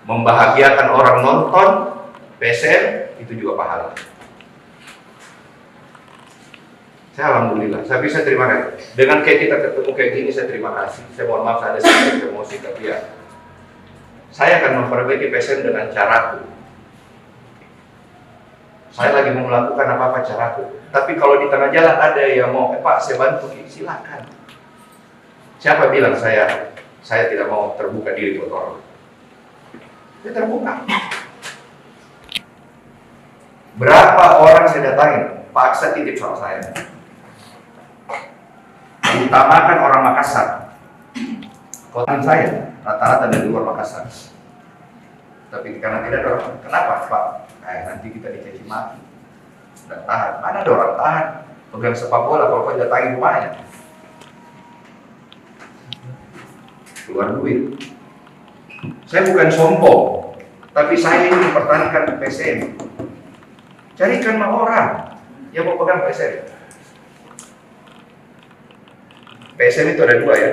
Membahagiakan orang nonton PSM itu juga pahala. Saya alhamdulillah, saya bisa terima kasih. Dengan kayak kita ketemu kayak gini, saya terima kasih. Saya mohon maaf ada sedikit emosi, tapi ya saya akan memperbaiki PSM dengan caraku. Saya lagi mau melakukan apa-apa caraku. Tapi kalau di tengah jalan ada yang mau, Pak saya bantu, silakan. Siapa bilang saya tidak mau terbuka diri buat orang? Saya terbuka. Berapa orang saya datangin, paksa titip sama saya. Utamakan orang Makassar. Kota saya rata-rata dari luar Makassar. Tapi karena tidak ada orang, kenapa Pak? Nanti kita dicaci maki. Dan tahan. Mana ada orang tahan? Pegang sepak bola kalau kau datangin rumahnya. Keluar duit. Saya bukan sombong, tapi saya ini mempertahankan PSM. Carikan orang yang mau pegang PSM. PSM itu ada dua ya,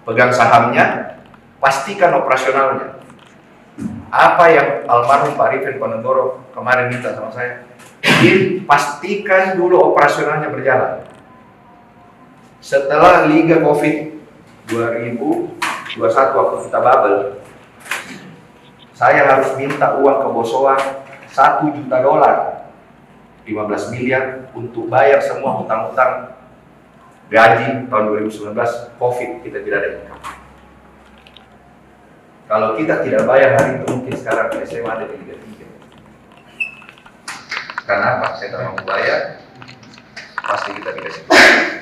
pegang sahamnya, pastikan operasionalnya. Apa yang almarhum Pak Arifin Ponegoro kemarin minta sama saya, pastikan dulu operasionalnya berjalan. Setelah Liga Covid 2021 waktu kita bubble, saya harus minta uang ke Bosowa $1 juta, 15 miliar untuk bayar semua hutang-hutang gaji tahun 2019 Covid, kita tidak ada income. Kalau kita tidak bayar hari itu mungkin sekarang PSM ada di Liga 3. Karena apa? Saya tidak mau bayar, pasti kita dikasih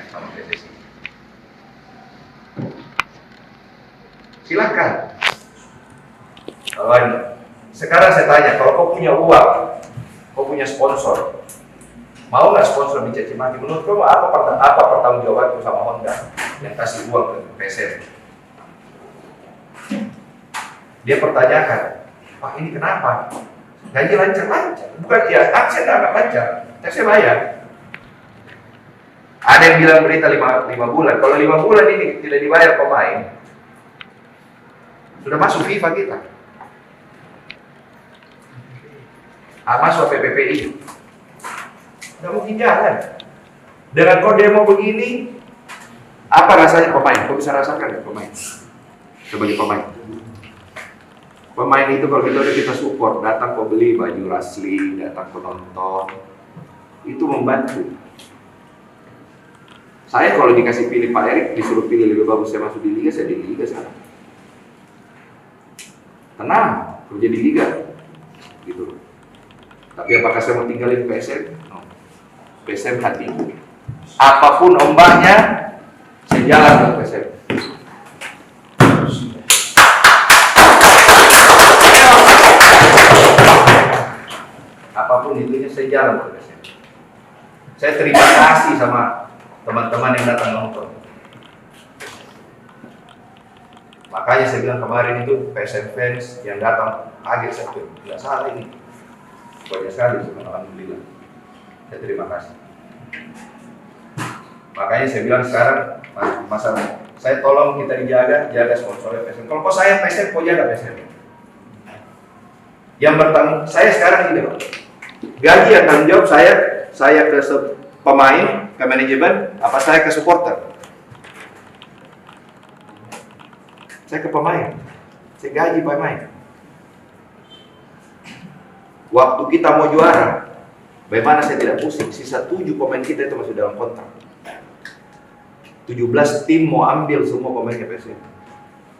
sama PSSI. Silakan. Sekarang saya tanya, kalau kau punya uang, kau punya sponsor, mau nggak sponsor dicaci maki? Menurut kamu apa pertanggungjawabanku sama Honda yang kasih uang ke PSM? Dia pertanyakan, Pak ini kenapa? Gaji lancar-lancar, bukan ya? Saya nggak lancar, saya bayar. Ada yang bilang berita 5 bulan. Kalau 5 bulan ini tidak dibayar pemain, sudah masuk FIFA kita. Masuk PPPI. Nggak mungkin jalan. Dengan kau demo begini, apa rasanya pemain? Kau bisa rasakan ya pemain? Sebagai pemain. Pemain itu kalau kita support, datang kau beli baju Rasli, datang kau nonton, itu membantu. Saya kalau dikasih pilih Pak Erik, disuruh pilih lebih bagus saya masuk di Liga, saya di Liga sekarang. Tenang, kerja di Liga, gitu. Tapi apakah saya mau tinggalin PSM? No. PSM hatiku. Apapun ombaknya, saya jalan ke PSM. Apapun itunya, saya jalan ke PSM. Saya terima kasih sama teman-teman yang datang nonton. Makanya saya bilang kemarin itu PSM fans yang datang kaget, saya tidak salah ini. Banyak sekali, alhamdulillah. Saya terima kasih. Makanya saya bilang sekarang masa Saya tolong kita jaga sponsornya PSM. Kalau kau sayang PSM, kau jaga PSM. Yang bertanggung, saya sekarang ini Pak. Gaji yang tanggung jawab saya ke pemain, ke manajemen, apa saya ke supporter? Saya ke pemain. Saya gaji pemain. Waktu kita mau juara, bagaimana saya tidak pusing? Sisa 7 pemain kita itu masih dalam kontrak. 17 tim mau ambil semua pemainnya PSM.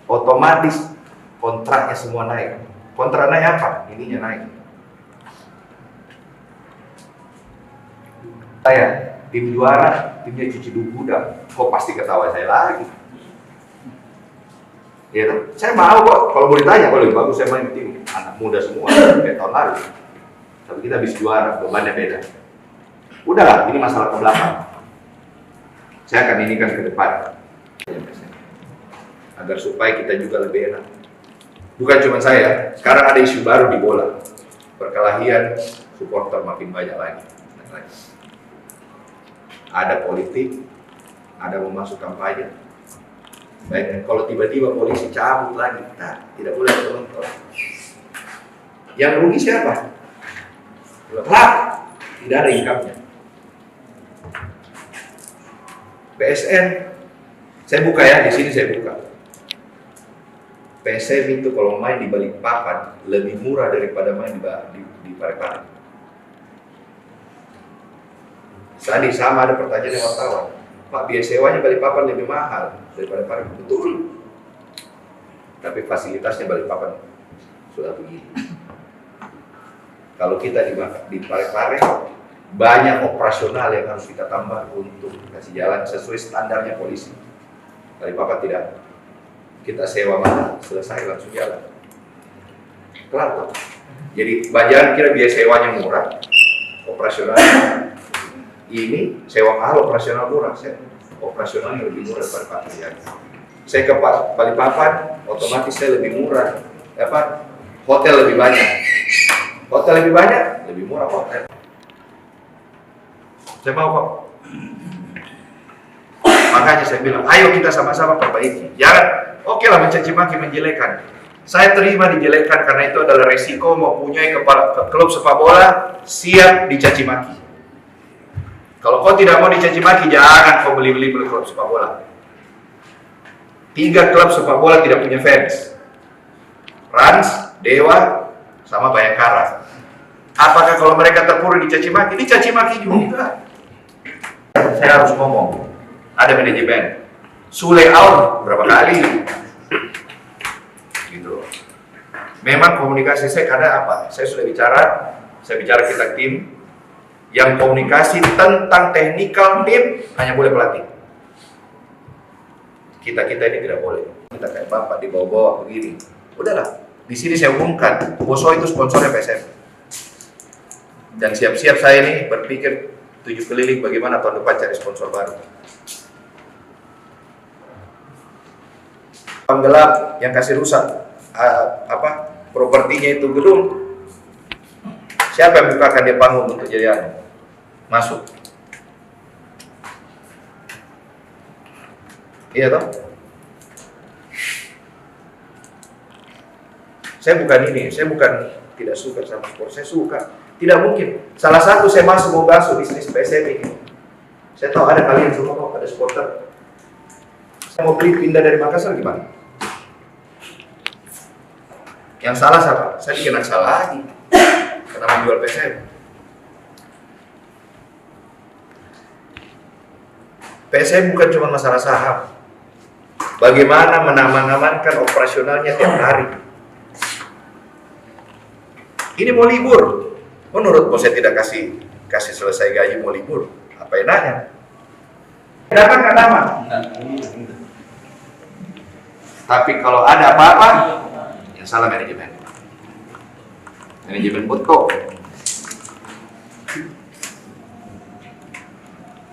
Otomatis kontraknya semua naik. Kontrak naik apa? Ininya naik. Saya tim juara, timnya cuci gudang. Kok pasti ketawa saya lagi? Ya, saya mau kok. Kalau mau ditanya, kalau lebih bagus saya main di tim anak muda semua kayak tahun lalu. Tapi kita bisa juara, bebannya beda. Udahlah, ini masalah ke belakang. Saya akan inikan ke depan agar supaya kita juga lebih enak. Bukan cuma saya, sekarang ada isu baru di bola. Perkelahian supporter makin banyak lagi. Ada politik, ada mau masuk kampanye. Baik, kalau tiba-tiba polisi cabut lagi, nah, tidak boleh menonton. Yang rugi siapa? Klub, tidak ada income-nya. PSM, saya buka ya, di sini saya buka. PSM itu kalau main di Balikpapan lebih murah daripada main di Parepare. Tadi sama ada pertanyaan yang wartawan, Pak, biaya sewanya Balikpapan lebih mahal daripada Parepare. Betul. Tapi fasilitasnya Balikpapan sudah begini. Kalau kita di Parepare, banyak operasional yang harus kita tambah untuk kasih jalan sesuai standarnya polisi. Balikpapan tidak. Kita sewa mana, selesai langsung jalan. Kelar kok. Jadi jangan kira biaya sewanya murah, operasionalnya ini sewa mahal, operasional murah. Operasionalnya lebih murah daripada Parepare. Saya ke Balikpapan, otomatis saya lebih murah. Hotel lebih banyak. Hotel lebih banyak, lebih murah hotel. Saya mau kok. Makanya saya bilang, ayo kita sama-sama perbaiki. Jangan, oke lah mencaci maki menjelekan. Saya terima dijelekan karena itu adalah resiko mempunyai klub sepak bola siap dicaci maki. Kalau kau tidak mau dicaci maki, jangan kau beli klub sepak bola. 3 klub sepak bola tidak punya fans. Rans, Dewa, sama Bayangkara. Apakah kalau mereka terpuruk dicaci maki juga. Saya harus ngomong. Ada manajemen. Sule out berapa kali? Gitu. Memang komunikasi saya karena apa? Saya sudah saya bicara kita tim yang komunikasi tentang teknikal tim hanya boleh pelatih. Kita ini tidak boleh. Kita kayak bapak dibawa-bawa begini. Udahlah. Di sini saya umumkan, Boso itu sponsornya PSM. Dan siap-siap saya ini berpikir 7 keliling bagaimana tahun depan cari sponsor baru. Penggelap yang kasih rusak propertinya itu gedung. Siapa yang bukakan dia panggung untuk jadi masuk? Iya toh? Saya bukan tidak suka sama sport, saya suka. Tidak mungkin. Salah satu saya masuk mau basuh bisnis PSM ini. Saya tahu ada kalian semua kok, ada supporter. Saya mau beli pindah dari Makassar gimana? Yang salah siapa? Saya dikena salah lagi. Karena menjual PSM. PSM bukan cuma masalah saham. Bagaimana mengamankan operasionalnya tiap hari. Ini mau libur. Menurut bos saya tidak kasih selesai gaji mau libur. Apa yang nanya? Dapat nggak dapat? Tapi kalau ada apa-apa, yang salah manajemen. Manajemen Butko.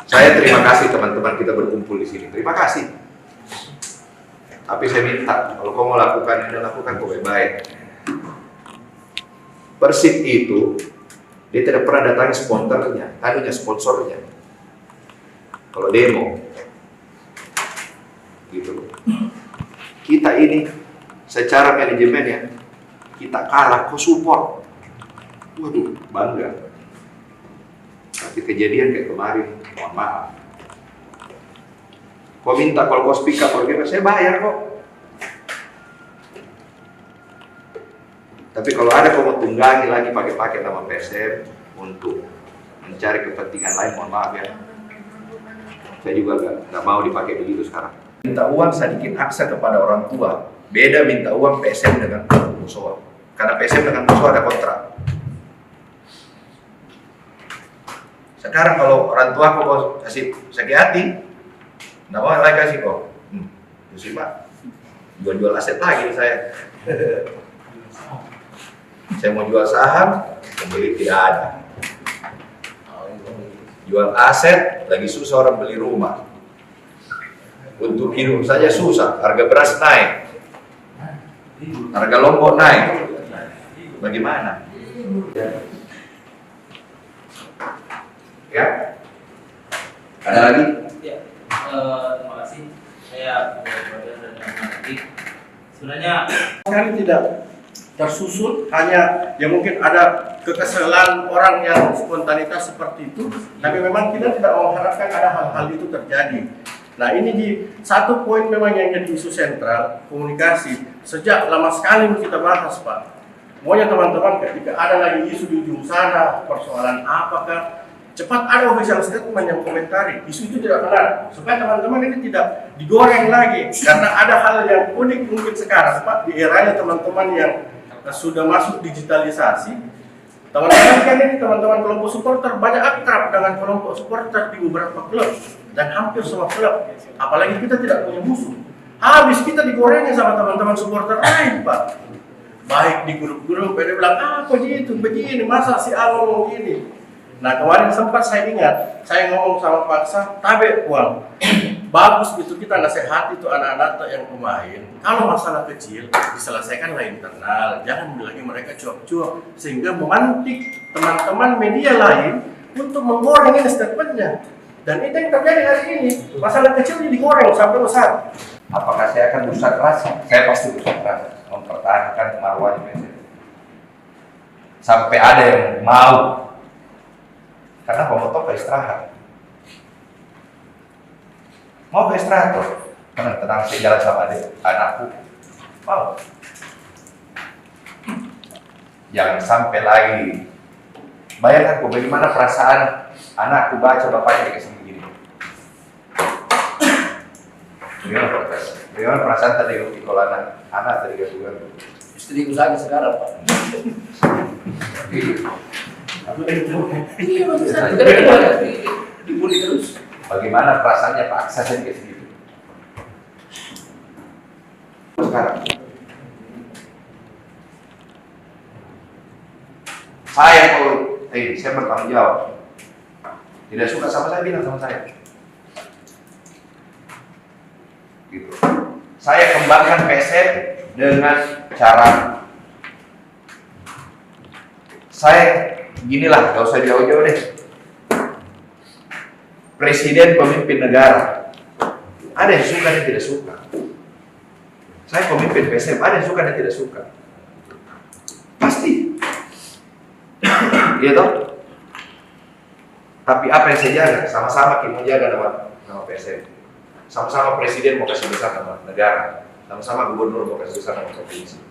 Saya terima kasih teman-teman kita berkumpul di sini. Terima kasih. Tapi saya minta kalau kau mau lakukan ini, lakukan kau baik-baik. Persib itu dia tidak pernah datangi sponsornya. Kalau demo, Gitu. Kita ini secara manajemen ya, kita kalah, kok support. Waduh, bangga. Tapi kejadian kayak kemarin, mohon maaf. Kau minta kalau kau speak up, saya bayar kok. Tapi kalau ada kau mau tunggangi lagi pakai nama PSM untuk mencari kepentingan lain, mohon maaf ya. Saya juga nggak mau dipakai begitu sekarang. Minta uang sedikit aksa kepada orang tua. Beda minta uang PSM dengan musola. Karena PSM dengan musola ada kontrak. Sekarang kalau orang tua kok kasih sakit hati, nggak mau lagi kasih kok. Terus Pak, jual aset lagi saya. Saya mau jual saham, pembeli tidak ada. Jual aset, lagi susah orang beli rumah. Untuk hidup saja susah, harga beras naik, harga lombok naik. Bagaimana? Ya? Ada lagi?
Ya, terima kasih. Saya dari matematik. Sebenarnya
Sekali tidak tersusun, hanya ya mungkin ada kekesalan orang yang spontanitas seperti itu, tapi memang kita tidak mengharapkan ada hal-hal itu terjadi. Nah ini di satu poin memang yang jadi isu sentral, komunikasi. Sejak lama sekali kita bahas Pak. Maunya teman-teman ketika ada lagi isu di ujung sana, persoalan apakah, cepat ada official statement yang komentari, isu itu tidak benar, supaya teman-teman ini tidak digoreng lagi. Karena ada hal yang unik mungkin sekarang Pak, di eranya teman-teman yang sudah masuk digitalisasi. Teman-teman kan ini teman-teman kelompok supporter banyak akrab dengan kelompok supporter di beberapa klub dan hampir semua klub. Apalagi kita tidak punya musuh. Habis kita digorengnya sama teman-teman supporter lain Pak. Baik di grup-grup, dia bilang apa gitu, begini, masa si A ngomong gini. Nah kemarin sempat saya ingat, saya ngomong sama Paksa, tabe uang. Bagus gitu kita nasihati itu anak-anak yang pemain. Kalau masalah kecil diselesaikan lah internal, jangan lagi mereka cuap-cuap sehingga memantik teman-teman media lain untuk menggoreng ini statementnya. Dan itu yang terjadi hari ini. Masalah kecil ini digoreng sampai besar.
Apakah saya akan berusaha keras? Saya pasti berusaha keras mempertahankan marwah PSM. Sampai ada yang mau. Karena pemotor ke istirahat. Mau ke istirahat tuh? Tenang, saya jalan sama anakku. Mau. Jangan sampai lagi. Bayangkan kok bagaimana perasaan anakku baca bapaknya dikasih begini. Bagaimana perasaan tadi kalau anak tadi gak
Istriku saja sekarang Pak. Iya maksud saya dibully terus.
Bagaimana perasaannya Pak Aksa kayak segitu? Sekarang saya kalau saya bertanggung jawab. Tidak suka sama saya, bilang sama saya. Gitu. Saya kembangkan PSM dengan cara saya ginilah, gak usah jauh-jauh deh. Presiden pemimpin negara, ada yang suka dan tidak suka. Saya pemimpin PSM, ada yang suka dan tidak suka. Pasti. Iya toh? Tapi apa yang saya jaga? Sama-sama kita mau jaga nama PSM. Sama-sama presiden mau kasih besar nama negara. Sama-sama gubernur mau kasih besar nama provinsi.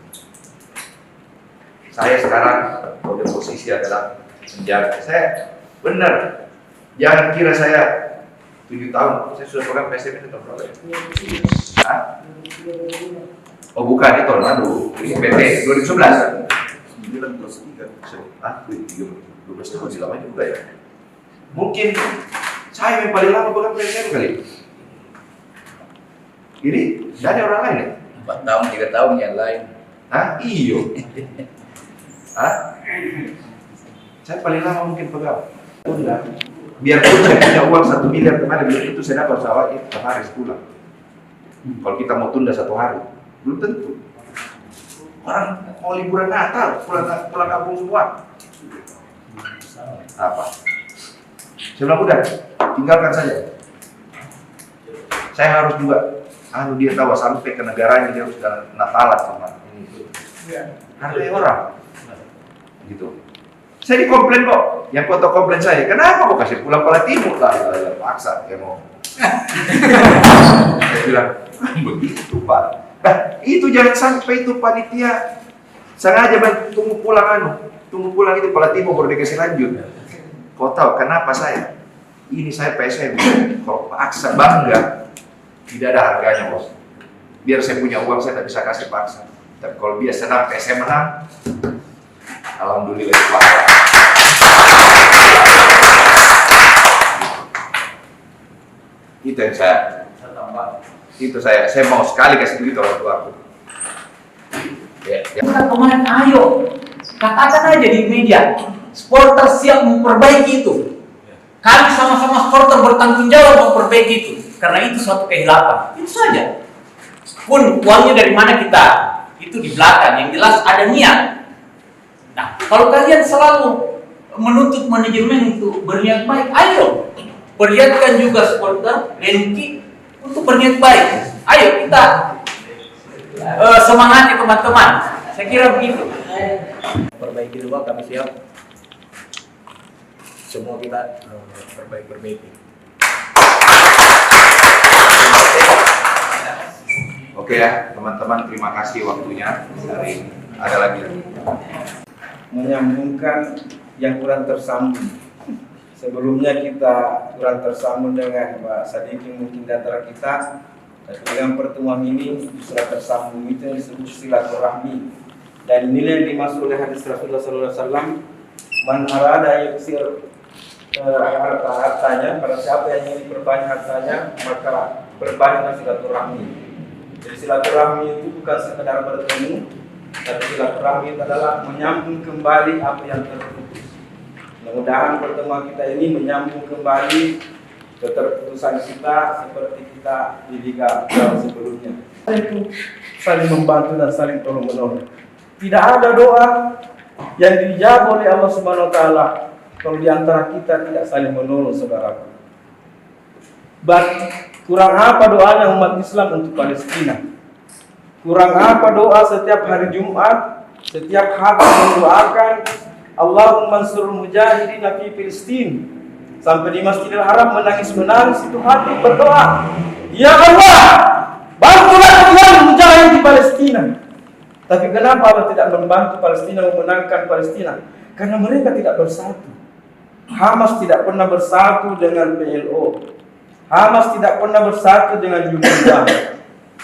Saya sekarang pada posisi adalah menjaga. Saya benar. Jangan kira saya 7 tahun, saya sudah pegang PSM itu tahun berapa ya? Hah? Oh bukan, itu tahun lalu. Ini PP 2011. 2013. Ah, 12 tahun sih lama juga ya. Mungkin saya yang paling lama pegang PSM kali. Ini dari orang lain ya?
4 tahun, 3 tahun yang lain.
Hah? Iyo. Hah? Saya paling lama mungkin pegang. Udah. Biarpun saya punya uang 1 miliar kemarin, belum tentu saya dapat sawah itu hari sebulan. Kalau kita mau tunda 1 hari, belum tentu. Orang mau liburan Natal, pulang kampung semua. Apa? Saya bilang udah, tinggalkan saja. Saya harus juga dia tahu sampai ke negaranya dia sudah Natalan sama ini itu. Hargai orang. Gitu. Saya dikomplain kok, yang foto komplain saya, kenapa kok kasih pulang Pala Timur lah, paksa, ya mau. Saya bilang, begitu Pak. Nah, itu jangan sampai itu panitia sengaja tunggu pulang itu Pala Timur baru dikasih lanjut. Kau tahu kenapa saya? Ini saya PSM, kalau paksa bangga, tidak ada harganya bos. Biar saya punya uang saya tidak bisa kasih paksa. Tapi kalau biar senang PSM menang, alhamdulillah Pak. Itu yang saya mau sekali kasih duit orang tua aku. Ya.
Bukan pemain, ayo katakan aja di media, supporter siap memperbaiki itu. Kami sama-sama supporter bertanggung jawab memperbaiki itu, karena itu suatu kehilapan. Itu saja. Pun uangnya dari mana kita, itu di belakang. Yang jelas ada niat. Nah, kalau kalian selalu menuntut manajemen untuk berniat baik, ayo perlihatkan juga supporter Renki untuk berniat baik. Ayo kita semangati teman-teman. Saya kira begitu.
Perbaiki dua kami siap. Semua kita perbaiki.
Oke ya, teman-teman, terima kasih waktunya. Hari ini ada lagi.
Menyambungkan yang kurang tersambung. Sebelumnya kita kurang tersambung dengan Pak Sadikin mungkin di antara kita. Tapi dengan pertemuan ini sudah tersambung, itu yang disebut silaturahmi. Dan inilah yang dimaksud oleh hadis Rasulullah SAW. Man arada yaksir hartanya, pada siapa yang ingin berbanyak hartanya, maka berbanyaklah silaturahmi. Jadi silaturahmi itu bukan sekedar bertemu, tapi silaturahmi adalah menyambung kembali apa yang terputus. Mudah-mudahan pertemuan kita ini menyambung kembali keterputusan kita seperti kita di Liga sebelumnya. Itu saling membantu dan saling tolong-menolong. Tidak ada doa yang dijawab oleh Allah Subhanahu wa taala kalau di antara kita tidak saling menolong saudaraku. Kurang apa doanya umat Islam untuk Palestina? Kurang apa doa setiap hari Jumat, setiap hati mendoakan Allahumma ansur mujahidin fi Filistin. Sampai di Masjidil Haram menangis-menangis itu hati berdoa, ya Allah, bantulah Tuhan mujahid di Palestina. Tapi kenapa Allah tidak membantu Palestina memenangkan Palestina? Karena mereka tidak bersatu. Hamas tidak pernah bersatu dengan PLO. Hamas tidak pernah bersatu dengan Yugoslav.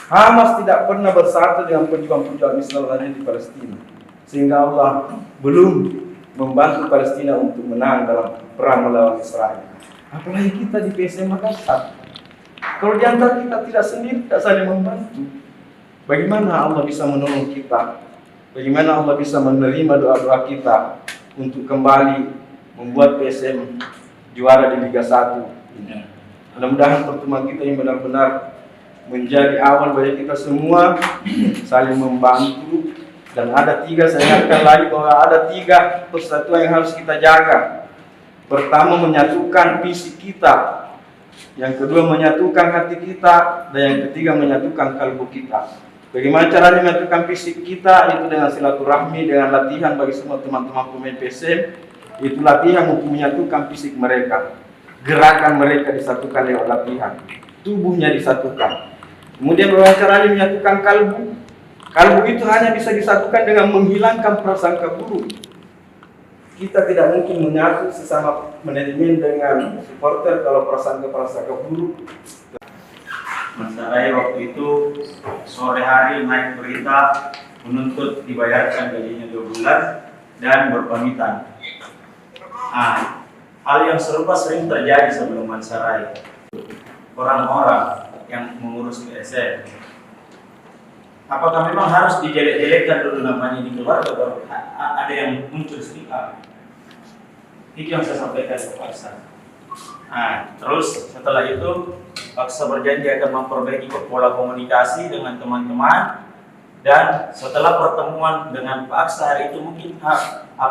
Hamas tidak pernah bersatu dengan pejuang-pejuang Islam yang ada di Palestina. Sehingga Allah belum membantu Palestina untuk menang dalam perang melawan Israel. Apalagi kita di PSM Makassar. Kalau di antara kita tidak sendiri, tidak saling membantu, bagaimana Allah bisa menolong kita? Bagaimana Allah bisa menerima doa-doa kita untuk kembali membuat PSM juara di Liga 1? Mudah-mudahan pertemuan kita yang benar-benar menjadi awal bagi kita semua saling membantu. Dan ada tiga, saya ingatkan lagi bahwa ada tiga persatuan yang harus kita jaga. Pertama, menyatukan fisik kita. Yang kedua, menyatukan hati kita. Dan yang ketiga, menyatukan kalbu kita. Bagaimana caranya menyatukan fisik kita? Itu dengan silaturahmi, dengan latihan bagi semua teman-teman pemain PSM. Itu latihan untuk menyatukan fisik mereka. Gerakan mereka disatukan lewat latihan. Tubuhnya disatukan. Kemudian bagaimana caranya menyatukan kalbu? Kalbu itu hanya bisa disatukan dengan menghilangkan prasangka buruk. Kita tidak mungkin menyatu sesama manajemen dengan supporter kalau prasangka buruk.
Mas Sarai waktu itu sore hari naik berita menuntut dibayarkan gajinya 2 bulan dan berpamitan. Hal yang serupa sering terjadi sebelum Mas Sarai. Orang-orang yang mengurus PSM, apakah memang harus dijelek-jelekkan dulu namanya di keluarga baru ada yang muncul sedikit? Itu yang saya sampaikan ke Paksa. Terus setelah itu Paksa berjanji akan memperbaiki pola komunikasi dengan teman-teman. Dan setelah pertemuan dengan Paksa hari itu mungkin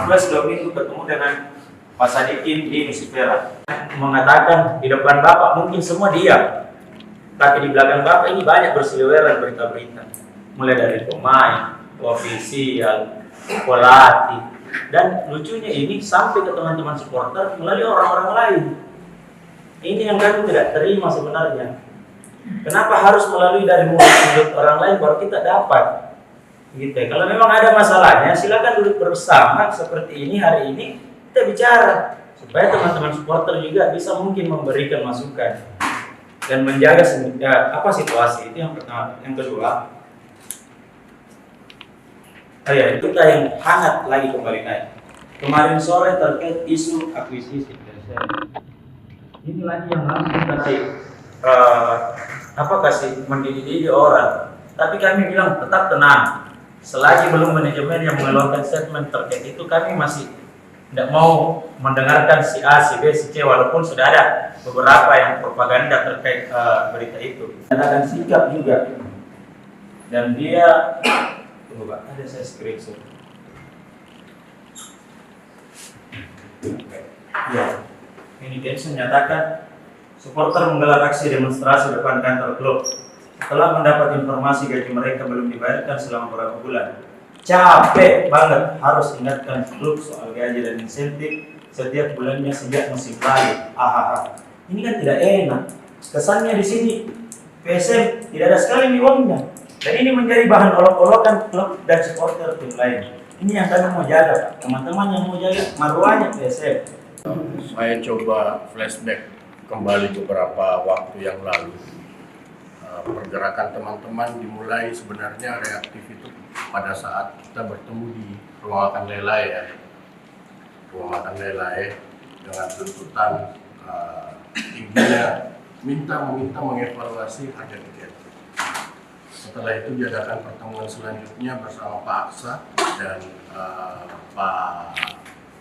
plus 2 minggu ketemu dengan Pak Sadikin di Nusifera, mengatakan di depan Bapak mungkin semua diam. Tapi di belakang Bapak ini banyak berseliweran berita-berita. Mulai dari pemain, ofisial, pelatih. Dan lucunya ini sampai ke teman-teman supporter melalui orang-orang lain. Ini yang kami tidak terima sebenarnya. Kenapa harus melalui dari mulut orang lain baru kita dapat? Gitu. Kalau memang ada masalahnya, silakan duduk bersama seperti ini hari ini kita bicara supaya teman-teman supporter juga bisa mungkin memberikan masukan dan menjaga situasi itu yang pertama. Yang kedua, kita yang hangat lagi kembali naik. Kemarin sore terkait isu akuisisi. Ini lagi yang langsung kasih mendidik orang. Tapi kami bilang tetap tenang. Selagi belum manajemen yang mengeluarkan statement terkait itu, kami masih tidak mau mendengarkan si A, si B, si C, walaupun sudah ada beberapa yang propaganda terkait berita itu. Ada sikap juga. Dan dia, tunggu Pak, ada saya screenshot. Ya, ini Gens menyatakan supporter menggelar aksi demonstrasi depan kantor klub setelah mendapat informasi gaji mereka belum dibayarkan selama beberapa bulan. Capek banget harus ingatkan klub soal gaji dan insentif setiap bulannya sejak musim lalu. Ini kan tidak enak. Kesannya di sini PSM tidak ada sekali uangnya. Dan ini menjadi bahan olok-olokan klub dan supporter tim lain. Ini yang kami mau jaga, Pak. Teman-teman yang mau jaga marwahnya PSM.
Saya coba flashback kembali beberapa waktu yang lalu. Pergerakan teman-teman dimulai sebenarnya reaktif itu pada saat kita bertemu di rumah makan Lelai ya. Rumah makan Lelai dengan tuntutan tingginya meminta mengevaluasi harga tiket. Setelah itu diadakan pertemuan selanjutnya bersama Pak Aksa dan Pak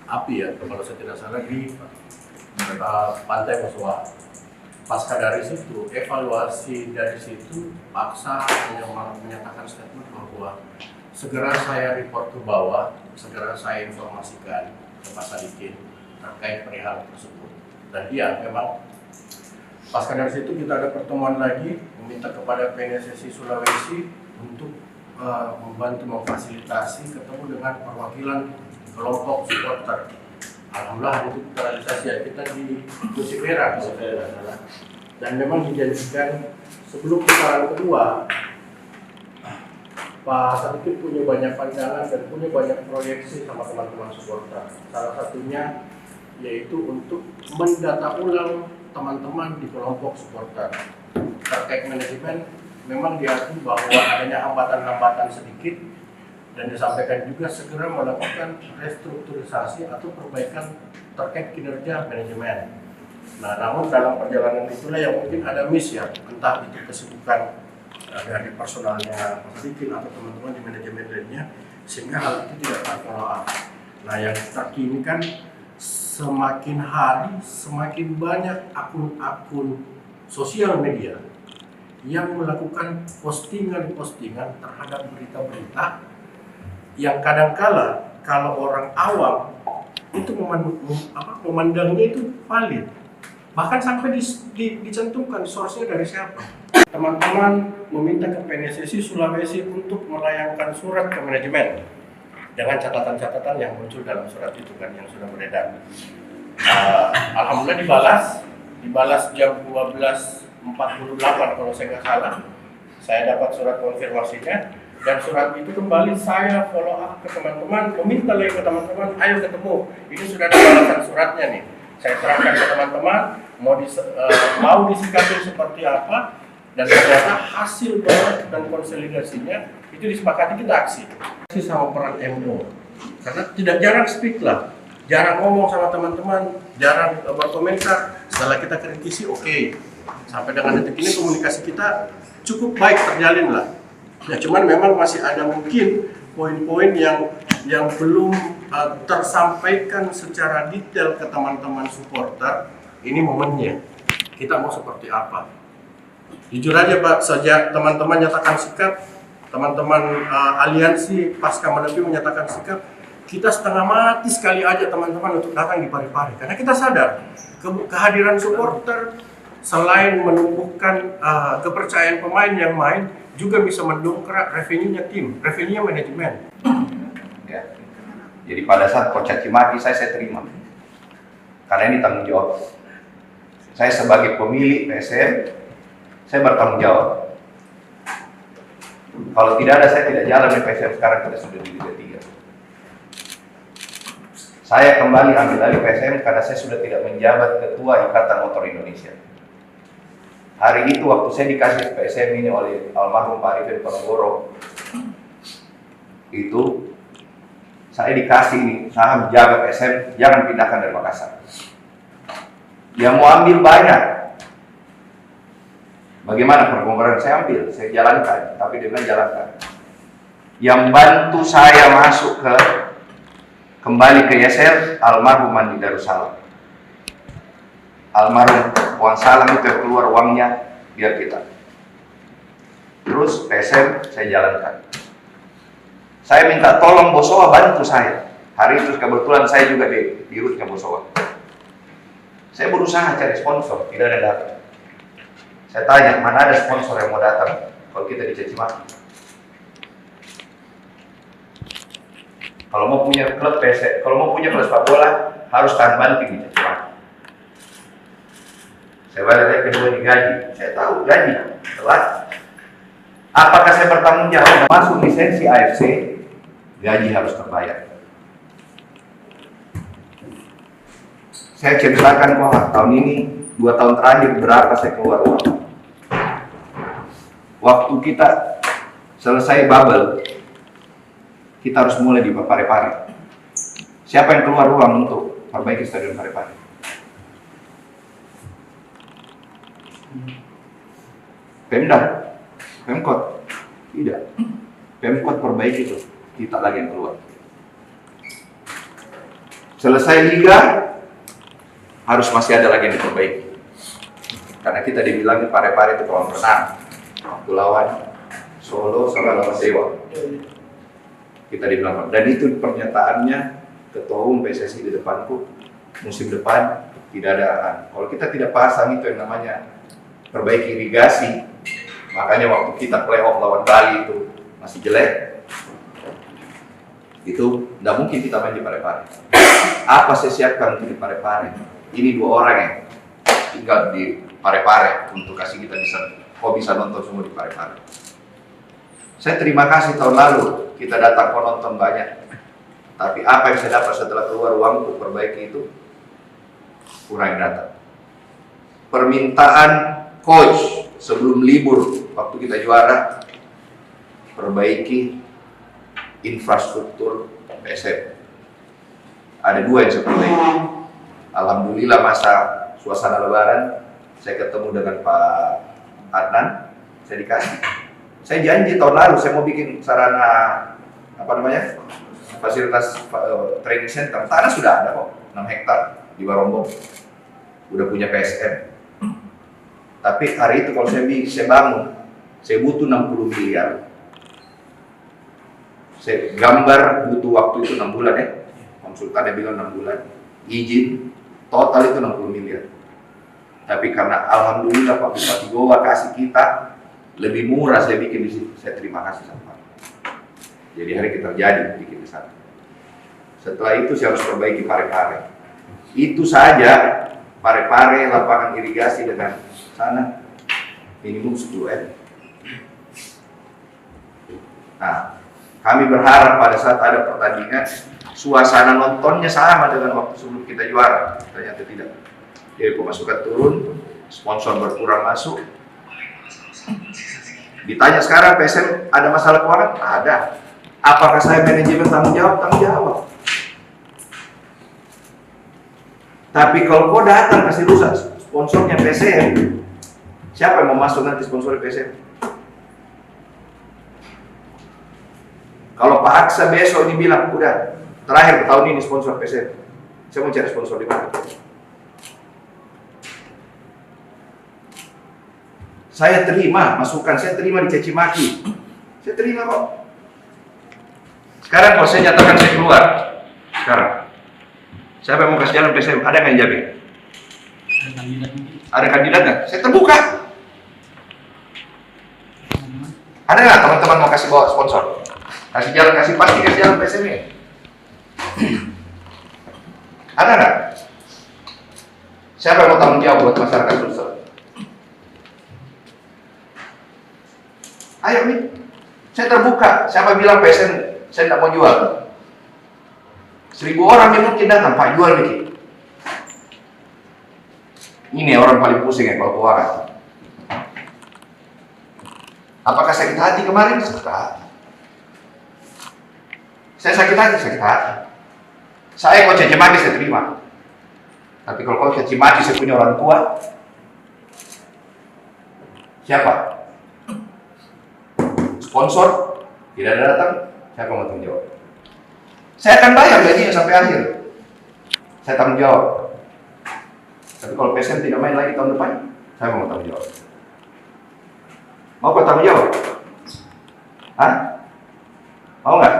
Api ya, kalau saya tidak salah di Pantai Muswa. Pasca dari situ, evaluasi dari situ, Pak Aksa menyatakan statement bahwa segera saya report ke bawah, segera saya informasikan ke Pak Sadikin terkait perihal tersebut. Dan iya, memang pasca dari situ kita ada pertemuan lagi meminta kepada PNSSI Sulawesi untuk membantu memfasilitasi ketemu dengan perwakilan kelompok supporter. Alhamdulillah itu terrealisasi ya, kita di Musik Merah. Dan memang dijanjikan sebelum putaran kedua, Pak Sadikin punya banyak pandangan dan punya banyak proyeksi sama teman-teman supporter. Salah satunya yaitu untuk mendata ulang teman-teman di kelompok supporter. Terkait manajemen, memang diakui bahwa adanya hambatan-hambatan sedikit dan disampaikan juga segera melakukan restrukturisasi atau perbaikan terkait kinerja manajemen. Nah, namun dalam perjalanan itulah yang mungkin ada miss ya, entah itu kesibukan dari personalnya Pak Sadikin atau teman-teman di manajemen lainnya, sehingga hal itu tidak terfollow up. Nah, yang terkini kan semakin hari semakin banyak akun-akun sosial media yang melakukan postingan-postingan terhadap berita-berita yang kadangkala kalau orang awam itu memandangnya itu valid, bahkan sampai dicantumkan source-nya dari siapa. Teman-teman meminta ke PNSSI Sulawesi untuk melayangkan surat ke manajemen dengan catatan-catatan yang muncul dalam surat itu kan yang sudah beredar. Alhamdulillah dibalas jam 12.48 kalau saya nggak salah. Saya dapat surat konfirmasinya. Dan surat itu kembali saya follow up ke teman-teman, meminta lagi ke teman-teman, ayo ketemu. Ini sudah ada balasan suratnya nih. Saya terangkan ke teman-teman, mau disikapi seperti apa, dan ternyata hasil banget dan konsolidasinya itu disepakati kita aksi. Sama peran MO, karena tidak jarang speak lah, jarang ngomong sama teman-teman, jarang berkomentar. Setelah kita kritisi, oke. Sampai dengan detik ini komunikasi kita cukup baik terjalin lah. Ya, cuman memang masih ada mungkin poin-poin yang belum tersampaikan secara detail ke teman-teman supporter. Ini momennya. Kita mau seperti apa? Jujur aja Pak, sejak teman-teman nyatakan sikap, teman-teman aliansi pasca menepi menyatakan sikap, kita setengah mati sekali aja teman-teman untuk datang di Parepare. Karena kita sadar kehadiran supporter selain menumbuhkan kepercayaan pemain yang main, juga bisa mendongkrak revenue-nya tim, revenue-nya manajemen.
Ya. Jadi pada saat Coach caci maki saya terima. Karena ini tanggung jawab. Saya sebagai pemilik PSM, saya bertanggung jawab. Kalau tidak ada, saya tidak jalan di PSM sekarang, kita sudah di Liga 3. Saya kembali ambil alih PSM karena saya sudah tidak menjabat Ketua Ikatan Motor Indonesia. Hari itu waktu saya dikasih PSM ini oleh almarhum Pak Arifin Ponorogo, itu saya dikasih ini saham jaga PSM, jangan pindahkan dari Makassar. Dia mau ambil banyak. Bagaimana perkongkoran saya ambil, saya jalankan, tapi dia bilang jalankan. Yang bantu saya masuk kembali ke Yaser, almarhum Mandi Darussalam. Almarhum Wan Salam itu yang keluar uangnya biar kita. Terus PSM saya jalankan. Saya minta tolong Bosowa bantu saya. Hari itu kebetulan saya juga di rutnya Bosowa. Saya berusaha cari sponsor, tidak ada datang. Saya tanya, mana ada sponsor yang mau datang kalau kita dicaci maki? Kalau mau punya klub PSM, kalau mau punya klub sepak bola harus tahan banting dicaci maki. Saya balik kedua digaji, saya tahu gaji telat. Apakah saya bertanggung jawab masuk lisensi AFC? Gaji harus terbayar. Saya ceritakan bahwa tahun ini 2 tahun terakhir berapa saya keluar uang. Waktu kita selesai bubble, kita harus mulai di Parepare. Siapa yang keluar uang untuk perbaiki stadion Parepare? Pemda, Pemkot, tidak. Pemkot perbaiki itu, kita lagi yang keluar. Selesai liga, harus masih ada lagi yang diperbaiki. Karena kita dibilang Parepare itu kolam renang, waktu lawan Solo sama lawan Dewa. Kita dibilang, dan itu pernyataannya Ketua Umum PSSI di depanku, musim depan tidak ada. Kalau kita tidak pasang itu yang namanya perbaiki irigasi, makanya waktu kita playoff lawan Bali itu masih jelek, itu tidak mungkin kita main di Parepare. Apa saya siapkan untuk di Parepare? Ini 2 orang yang tinggal di Parepare untuk kasih kita bisa nonton semua di Parepare. Saya terima kasih tahun lalu kita datang nonton banyak, tapi apa yang saya dapat setelah keluar uang untuk perbaiki itu kurang datang. Permintaan coach sebelum libur waktu kita juara, perbaiki infrastruktur PSM. Ada 2 yang saya perbaiki. Alhamdulillah masa suasana lebaran saya ketemu dengan Pak Adnan, saya dikasih. Saya janji tahun lalu saya mau bikin sarana fasilitas training center. Tanah sudah ada kok, 6 hektar di Barombong. Udah punya PSM. Tapi hari itu kalau saya bangun, saya butuh 60 miliar. Saya gambar butuh waktu itu 6 bulan ya. Konsultannya bilang 6 bulan. Izin total itu 60 miliar. Tapi karena alhamdulillah Pak Bupati Goa kasih kita lebih murah, saya bikin di situ. Saya terima kasih sama Pak. Jadi hari kita terjadi bikin di sana. Setelah itu saya harus perbaiki Parepare. Itu saja Parepare, lapangan irigasi dengan sana minimum 10 M. Nah, kami berharap pada saat ada pertandingan suasana nontonnya sama dengan waktu sebelum kita juara. Ternyata tidak. Jadi pemasukan turun, sponsor berkurang masuk. Ditanya sekarang PSM ada masalah keuangan? Ada. Apakah saya manajemen tanggung jawab? Tanggung jawab. Tapi kalau kau datang kasih rusak sponsornya PSM, siapa yang mau masuk nanti sponsor PSM? Kalau Pak Aksa besok ini bilang, udah terakhir tahun ini sponsor PSM, saya mau cari sponsor di mana? Saya terima masukan, saya terima dicaci maki, saya terima kok. Sekarang kalau saya nyatakan saya keluar, sekarang siapa yang mau kasih jalan PSM? Ada nggak yang jamin? Ada kandidatnya? Saya terbuka. Ada nggak teman-teman mau kasih bawa sponsor? Kasih jalan, kasih jalan PSM ini? Ada nggak? Siapa yang mau tanggung jawab buat masyarakat Sulsel? Ayo nih, saya terbuka. Siapa bilang PSM saya tidak mau jual? 1000 orang yang mungkin datang, Pak jual nih. Ini orang paling pusing ya kalau keuangan. Apakah sakit hati kemarin? Sakit hati. Saya sakit hati, sakit hati. Saya kok caci maki saya terima. Tapi kalau kau caci maki saya punya orang tua, siapa? Sponsor tidak ada datang, siapa mau tanggung jawab? Saya akan bayar gajinya sampai akhir. Saya tanggung jawab. Tapi kalau PSM tidak main lagi tahun depan, saya mau tanggung jawab. Mau kau tanggung jawab? Hah? Mau nggak?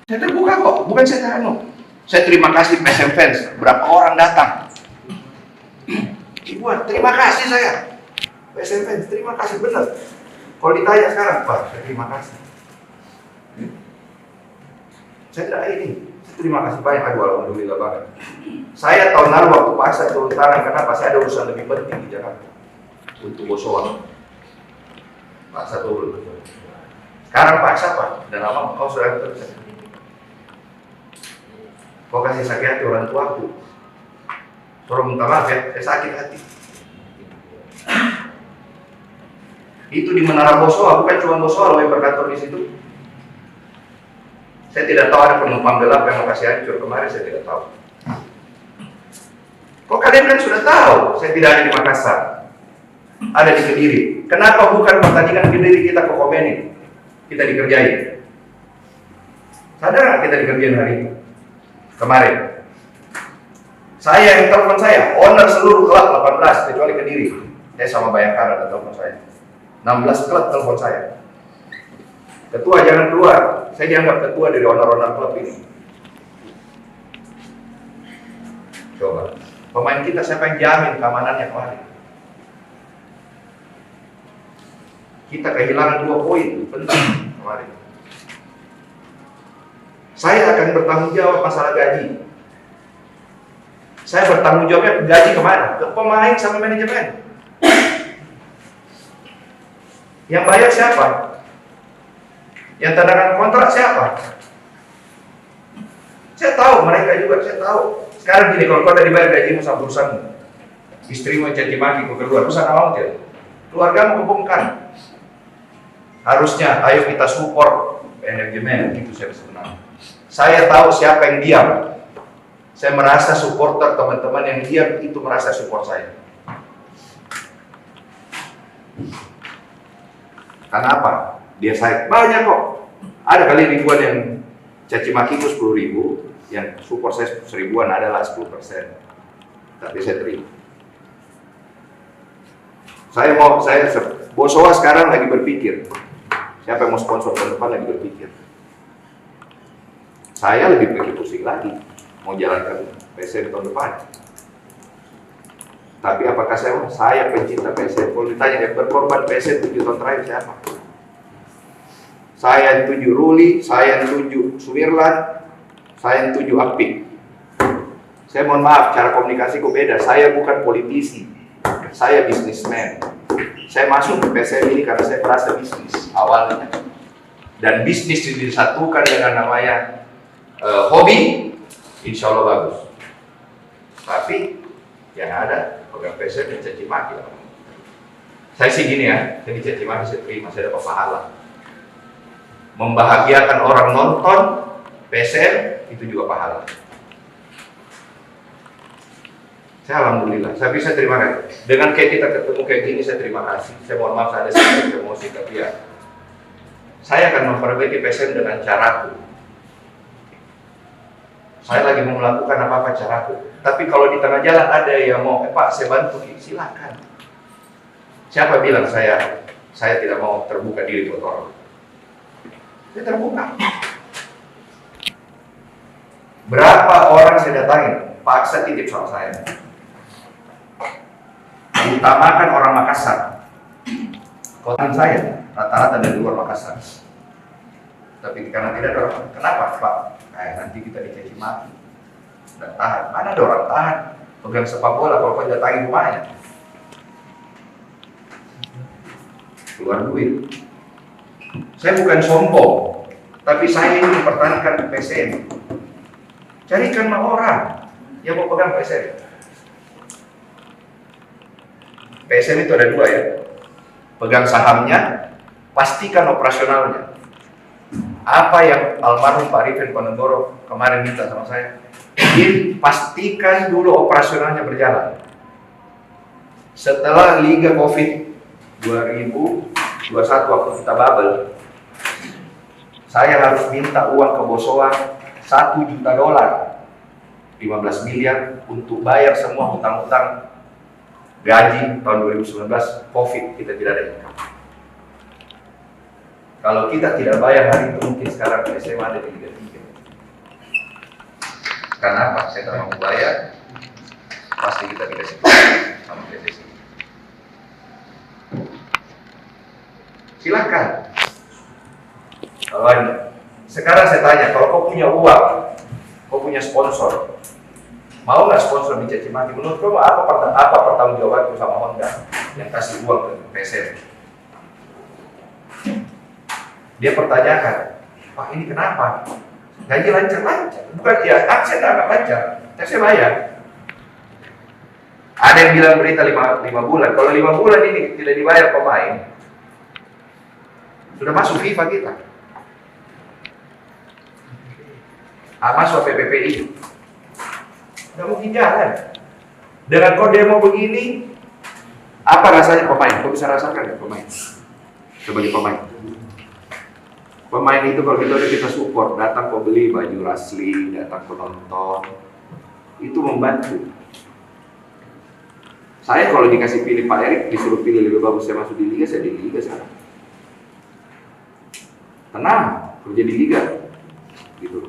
Saya terbuka kok, bukan saya teranu. Saya terima kasih PSM fans, berapa orang datang. Ibuan, terima kasih saya. PSM fans, terima kasih benar. Kalau ditanya sekarang, Pak, saya terima kasih. Saya tidak ini. Terima kasih banyak, aduh alhamdulillah banget. Saya tahun lalu waktu paksa turun tangan, kenapa? Saya ada urusan lebih penting di Jakarta untuk Bosowa. Paksa turun. Sekarang paksa Pak, dan lama kau sudah terus. Kau kasih sakit hati orang tuaku. Suruh minta maaf ya, saya sakit hati. Itu di Menara Bosowa, bukan cuma Bosowa loh yang berkantor di situ. Saya tidak tahu ada penumpang gelap yang mau kasih hancur kemarin, saya tidak tahu. Kok kalian kan sudah tahu, saya tidak ada di Makassar, ada di Kediri. Kenapa bukan pertandingan Kediri kita ke komenin, kita dikerjain? Sadar nggak kita dikerjain hari ini? Kemarin. Saya yang telepon saya, owner seluruh klub 18 kecuali Kediri. Saya sama Bayangkara ada telepon saya. 16 klub telepon saya. Ketua jangan keluar, saya dianggap ketua dari owner-owner klub ini. Coba, pemain kita siapa yang jamin keamanannya kemarin? Kita kehilangan 2 poin, penting kemarin. Saya akan bertanggung jawab masalah gaji. Saya bertanggung jawabnya gaji kemana? Ke pemain sama manajemen. Yang bayar siapa? Yang tanda tangan kontrak siapa? Saya tahu, mereka juga saya tahu. Sekarang gini, kalau kau tadi bayar gajimu sama urusanmu, istrimu caci maki kau keluar, urusan awal tidak? Keluargamu kebongkar. Harusnya, ayo kita support manajemen, itu saya sebenarnya. Saya tahu siapa yang diam. Saya merasa supporter teman-teman yang diam itu merasa support saya. Karena apa? Dia saya banyak kok. Ada kali ribuan yang caci makiku 10.000, yang support saya 1000-an adalah 10%. Tapi saya terima. Saya Bosowa sekarang lagi berpikir. Siapa yang mau sponsor tahun depan lagi berpikir. Saya lebih pikir pusing lagi mau jalankan PSM tahun depan. Tapi apakah saya pencinta PSM? Kalau ditanya yang berkorban PSM 7 tahun terakhir siapa? Saya yang tuju Ruli, saya yang tuju Sumirlan, saya yang tuju Apik. Saya mohon maaf, cara komunikasiku beda. Saya bukan politisi, saya bisnismen. Saya masuk ke PSM ini karena saya merasa bisnis awalnya. Dan bisnis disatukan dengan namanya hobi, insya Allah bagus. Tapi yang ada program PSM dicaci maki. Saya sih gini ya, saya dicaci maki saya terima, saya dapat pahala. Membahagiakan orang nonton PSM itu juga pahala. Saya alhamdulillah, saya bisa terima kasih. Dengan kayak kita ketemu kayak gini, saya terima kasih. Saya mohon maaf ada sedikit emosi, tapi ya saya akan memperbaiki PSM dengan caraku. Saya lagi mau melakukan apa-apa caraku. Tapi kalau di tengah jalan ada yang mau, Pak saya bantu, silakan. Siapa bilang saya tidak mau terbuka diri buat orang? Saya terbuka. Berapa orang saya datangin? paksa titip soal saya. Utamakan orang Makassar. Kota saya rata-rata dari luar Makassar. Tapi karena tidak ada orang, kenapa Pak? Nanti kita dicaci maki dan tahan. Mana ada orang tahan? Pegang sepak bola kalau kau datangi rumahnya. Keluar duit. Saya bukan sombong, tapi saya ingin mempertahankan PSM. Carikanlah orang yang mau pegang PSM. PSM itu ada dua ya. Pegang sahamnya, pastikan operasionalnya. Apa yang almarhum Pak Rifin Ponegoro kemarin minta sama saya, pastikan dulu operasionalnya berjalan. Setelah Liga Covid 2021 waktu kita bubble, saya harus minta uang ke Bosowa $1 juta, 15 miliar untuk bayar semua hutang-hutang gaji tahun 2019 Covid, kita tidak ada income. Kalau kita tidak bayar hari itu, mungkin sekarang SMA ada di Liga 3. Karena apa? Saya tidak mau bayar, pasti kita dikasih sama PSSI. Silakan. Kalau ada. Sekarang saya tanya, kalau kau punya uang, kau punya sponsor, mau nggak sponsor dicaci maki? Menurut kamu apa pertanggungjawabanku sama Honda yang kasih uang ke PSM? Dia pertanyakan, Pak ini kenapa? Gaji lancar-lancar, bukan ya? Saya nggak lancar, saya bayar. Ada yang bilang berita 5 bulan. Kalau 5 bulan ini tidak dibayar pemain, sudah masuk FIFA kita. Masuk PPPI. Nggak mungkin jalan. Dengan kau demo begini, apa rasanya pemain? Kau bisa rasakan ya pemain? Sebagai pemain. Pemain itu kalau kita support, datang kau beli baju Rasli, datang kau nonton, itu membantu. Saya kalau dikasih pilih Pak Erik, disuruh pilih lebih bagus saya masuk di Liga, saya di Liga sekarang. Tenang, kerja di Liga, gitu.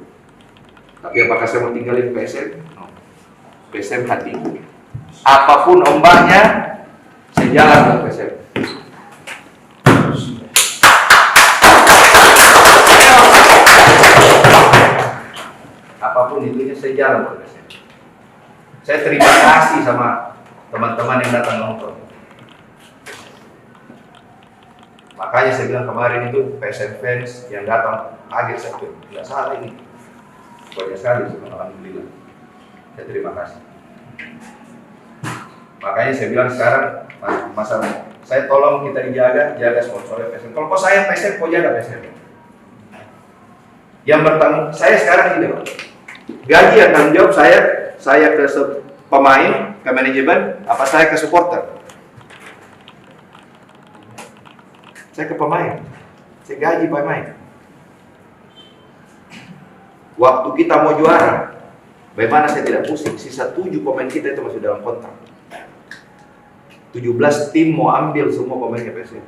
Tapi apakah saya mau tinggalin PSM? No. PSM hati. Apapun ombaknya, saya jalan ke PSM. Apapun itunya, saya jalan ke PSM. Saya terima kasih sama teman-teman yang datang nonton. Makanya saya bilang kemarin itu PSM fans yang datang kaget, saya bilang tidak salah ini. Banyak sekali, alhamdulillah. Saya terima kasih. Makanya saya bilang sekarang masalah saya tolong kita jaga sponsornya PSM. Kalau kau sayang PSM, kau jaga PSM. Yang bertanggung, saya sekarang ini loh. Gaji yang tanggung jawab saya ke pemain, ke manajemen, apa saya ke supporter? Saya ke pemain. Saya gaji pemain. Waktu kita mau juara, bagaimana saya tidak pusing? Sisa 7 pemain kita itu masih dalam kontrak. 17 tim mau ambil semua pemainnya PSM.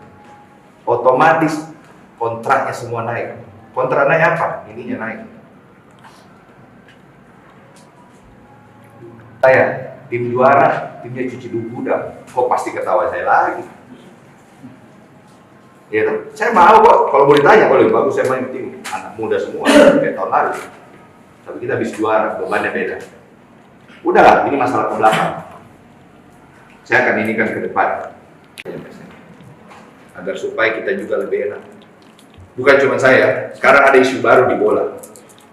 Otomatis kontraknya semua naik. Kontrak naik apa? Ininya naik. Saya tim juara, timnya cuci gudang. Kok pasti ketawa saya lagi? Ya, saya mau kok. Kalau mau ditanya, kalau lebih bagus saya main tim anak muda semua kayak tahun lalu. Tapi kita habis juara, bebannya beda. Udahlah, ini masalah ke belakang. Saya akan inikan ke depan, agar supaya kita juga lebih enak. Bukan cuma saya. Sekarang ada isu baru di bola,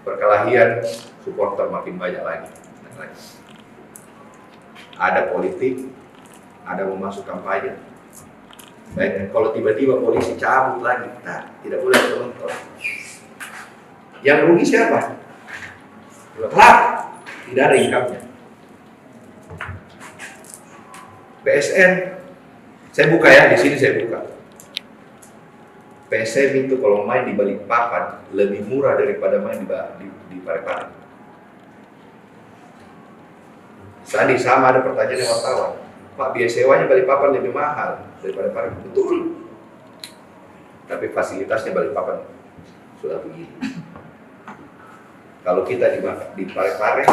perkelahian supporter makin banyak lagi. Ada politik, ada mau masuk kampanye. Baik, kalau tiba-tiba polisi cabut lagi, nah tidak boleh nonton. Yang rugi siapa? Klub, tidak ada income-nya. PSN, saya buka ya, di sini saya buka. PSM itu kalau main di Balikpapan lebih murah daripada main di Parepare. Tadi sama ada pertanyaan dari wartawan, Pak biaya sewanya Balikpapan lebih mahal daripada Parepare. Betul. Tapi fasilitasnya Balikpapan sudah begini. Kalau kita di Parepare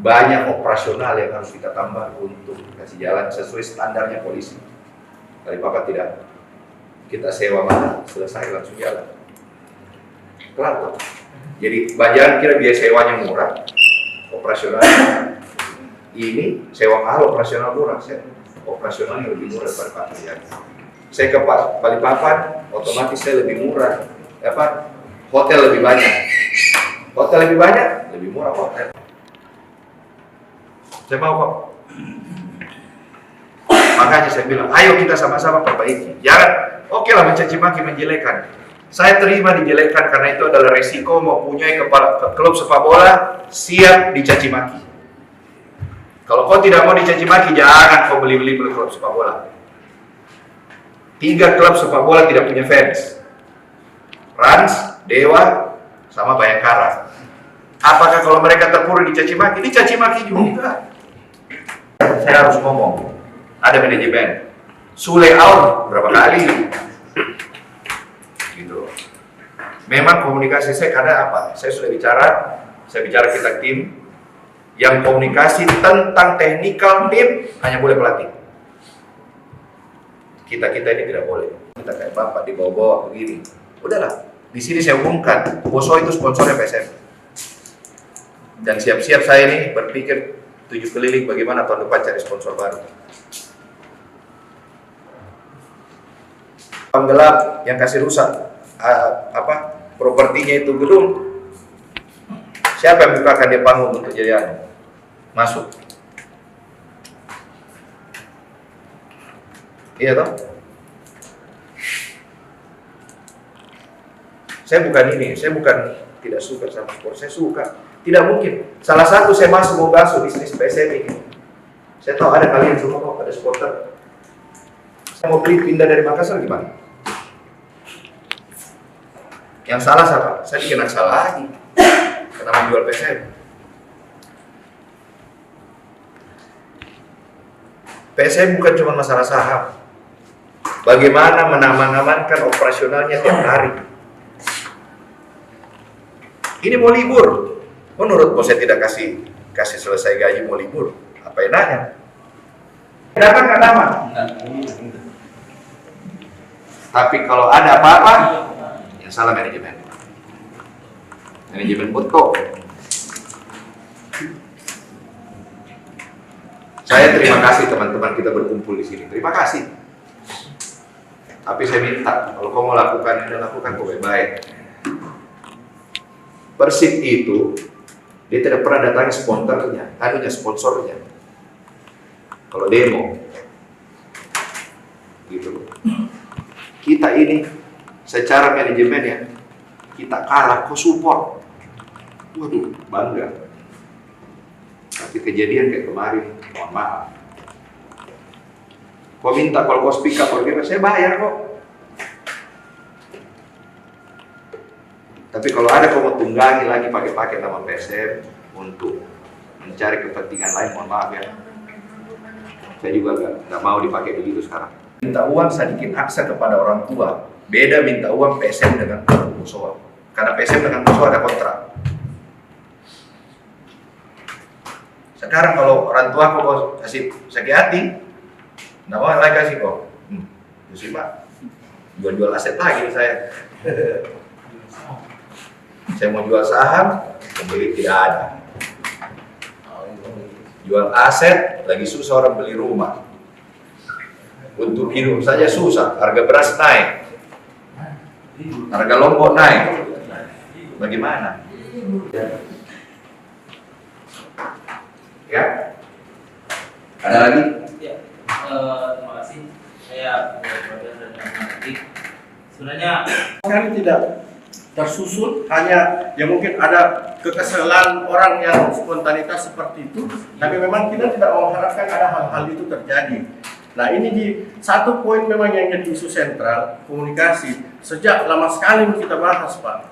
banyak operasional yang harus kita tambah untuk kasih jalan sesuai standarnya polisi. Kali Bapak tidak, kita sewa mana, selesai langsung jalan. Kelar kok. Jadi jangan kira biaya sewanya murah, operasional ini sewa mahal, operasional murah. Operasionalnya lebih murah daripada pekerjaan. Saya ke Balikpapan, otomatis saya lebih murah. Hotel lebih banyak. Hotel lebih banyak, lebih murah hotel. Saya mau kok. Makanya saya bilang, ayo kita sama-sama perbaiki. Jangan, oke lah mencaci maki, menjelekan. Saya terima dijelekkan karena itu adalah resiko mempunyai klub sepak bola siap dicaci maki. Kalau kau tidak mau dicaci maki, jangan kau beli klub sepak bola. 3 klub sepak bola tidak punya fans. Rans, Dewa, sama Bayangkara. Apakah kalau mereka terpuruk dicaci maki? Dicaci maki juga. Saya harus ngomong. Ada manajemen. Sule out berapa kali? Gitu. Memang komunikasi saya karena apa? Saya bicara kita tim yang komunikasi tentang teknikal tim hanya boleh pelatih. Kita ini tidak boleh. Kita kayak bapak dibawa-bawa begini. Udahlah. Di sini saya umumkan, Poso itu sponsornya PSM. Dan siap-siap saya ini berpikir 7 keliling bagaimana tahun depan cari sponsor baru. Penggelap yang kasih rusak propertinya itu gedung. Siapa yang bukakan dia panggung untuk jadi masuk? Iya toh? Saya bukan tidak suka sama sport, saya suka. Tidak mungkin. Salah satu saya mau masuk bisnis PSM ini. Saya tahu ada kalian semua kok, ada supporter. Saya mau pindah dari Makassar gimana? Yang salah siapa? Saya dikena salah lagi. Karena menjual PSM. PSM bukan cuma masalah saham. Bagaimana mengamankan operasionalnya tiap hari. Ini mau libur. Menurut bos saya tidak kasih selesai gaji mau libur. Apa enaknya? Dapat nggak dapat? Tapi kalau ada apa-apa, yang salah manajemen. Manajemen betul. Saya terima kasih teman-teman kita berkumpul di sini. Terima kasih. Tapi saya minta kalau kau mau lakukan ini, lakukan kau baik-baik. Persib itu dia tidak pernah datangi sponsornya. Kalau demo, gitu. Kita ini secara manajemen ya, kita kalah, kok support. Waduh, bangga. Tapi kejadian kayak kemarin, mohon maaf. Kau minta kalau kau speak up, saya bayar kok. Tapi kalau ada kau mau tunggangi lagi pakai nama PSM untuk mencari kepentingan lain, mohon maaf ya. Saya juga nggak mau dipakai begitu sekarang. Minta uang sedikit akses kepada orang tua. Beda minta uang PSM dengan musola. Karena PSM dengan musola ada kontrak. Sekarang kalau orang tua kau kasih sakit hati, nggak mau lagi kasih kok. Terus Pak, jual aset lagi saya. Saya mau jual saham, pembeli tidak ada. Jual aset, lagi susah orang beli rumah. Untuk hidup saja susah, harga beras naik. Harga lombok naik. Bagaimana? Ya? Ada lagi?
Ya, terima kasih. Saya sebenarnya
Sekali tidak tersusun, hanya ya mungkin ada kekesalan orang yang spontanitas seperti itu, tapi memang kita tidak mengharapkan ada hal-hal itu terjadi. Nah ini di satu poin memang yang jadi isu sentral, komunikasi. Sejak lama sekali kita bahas Pak.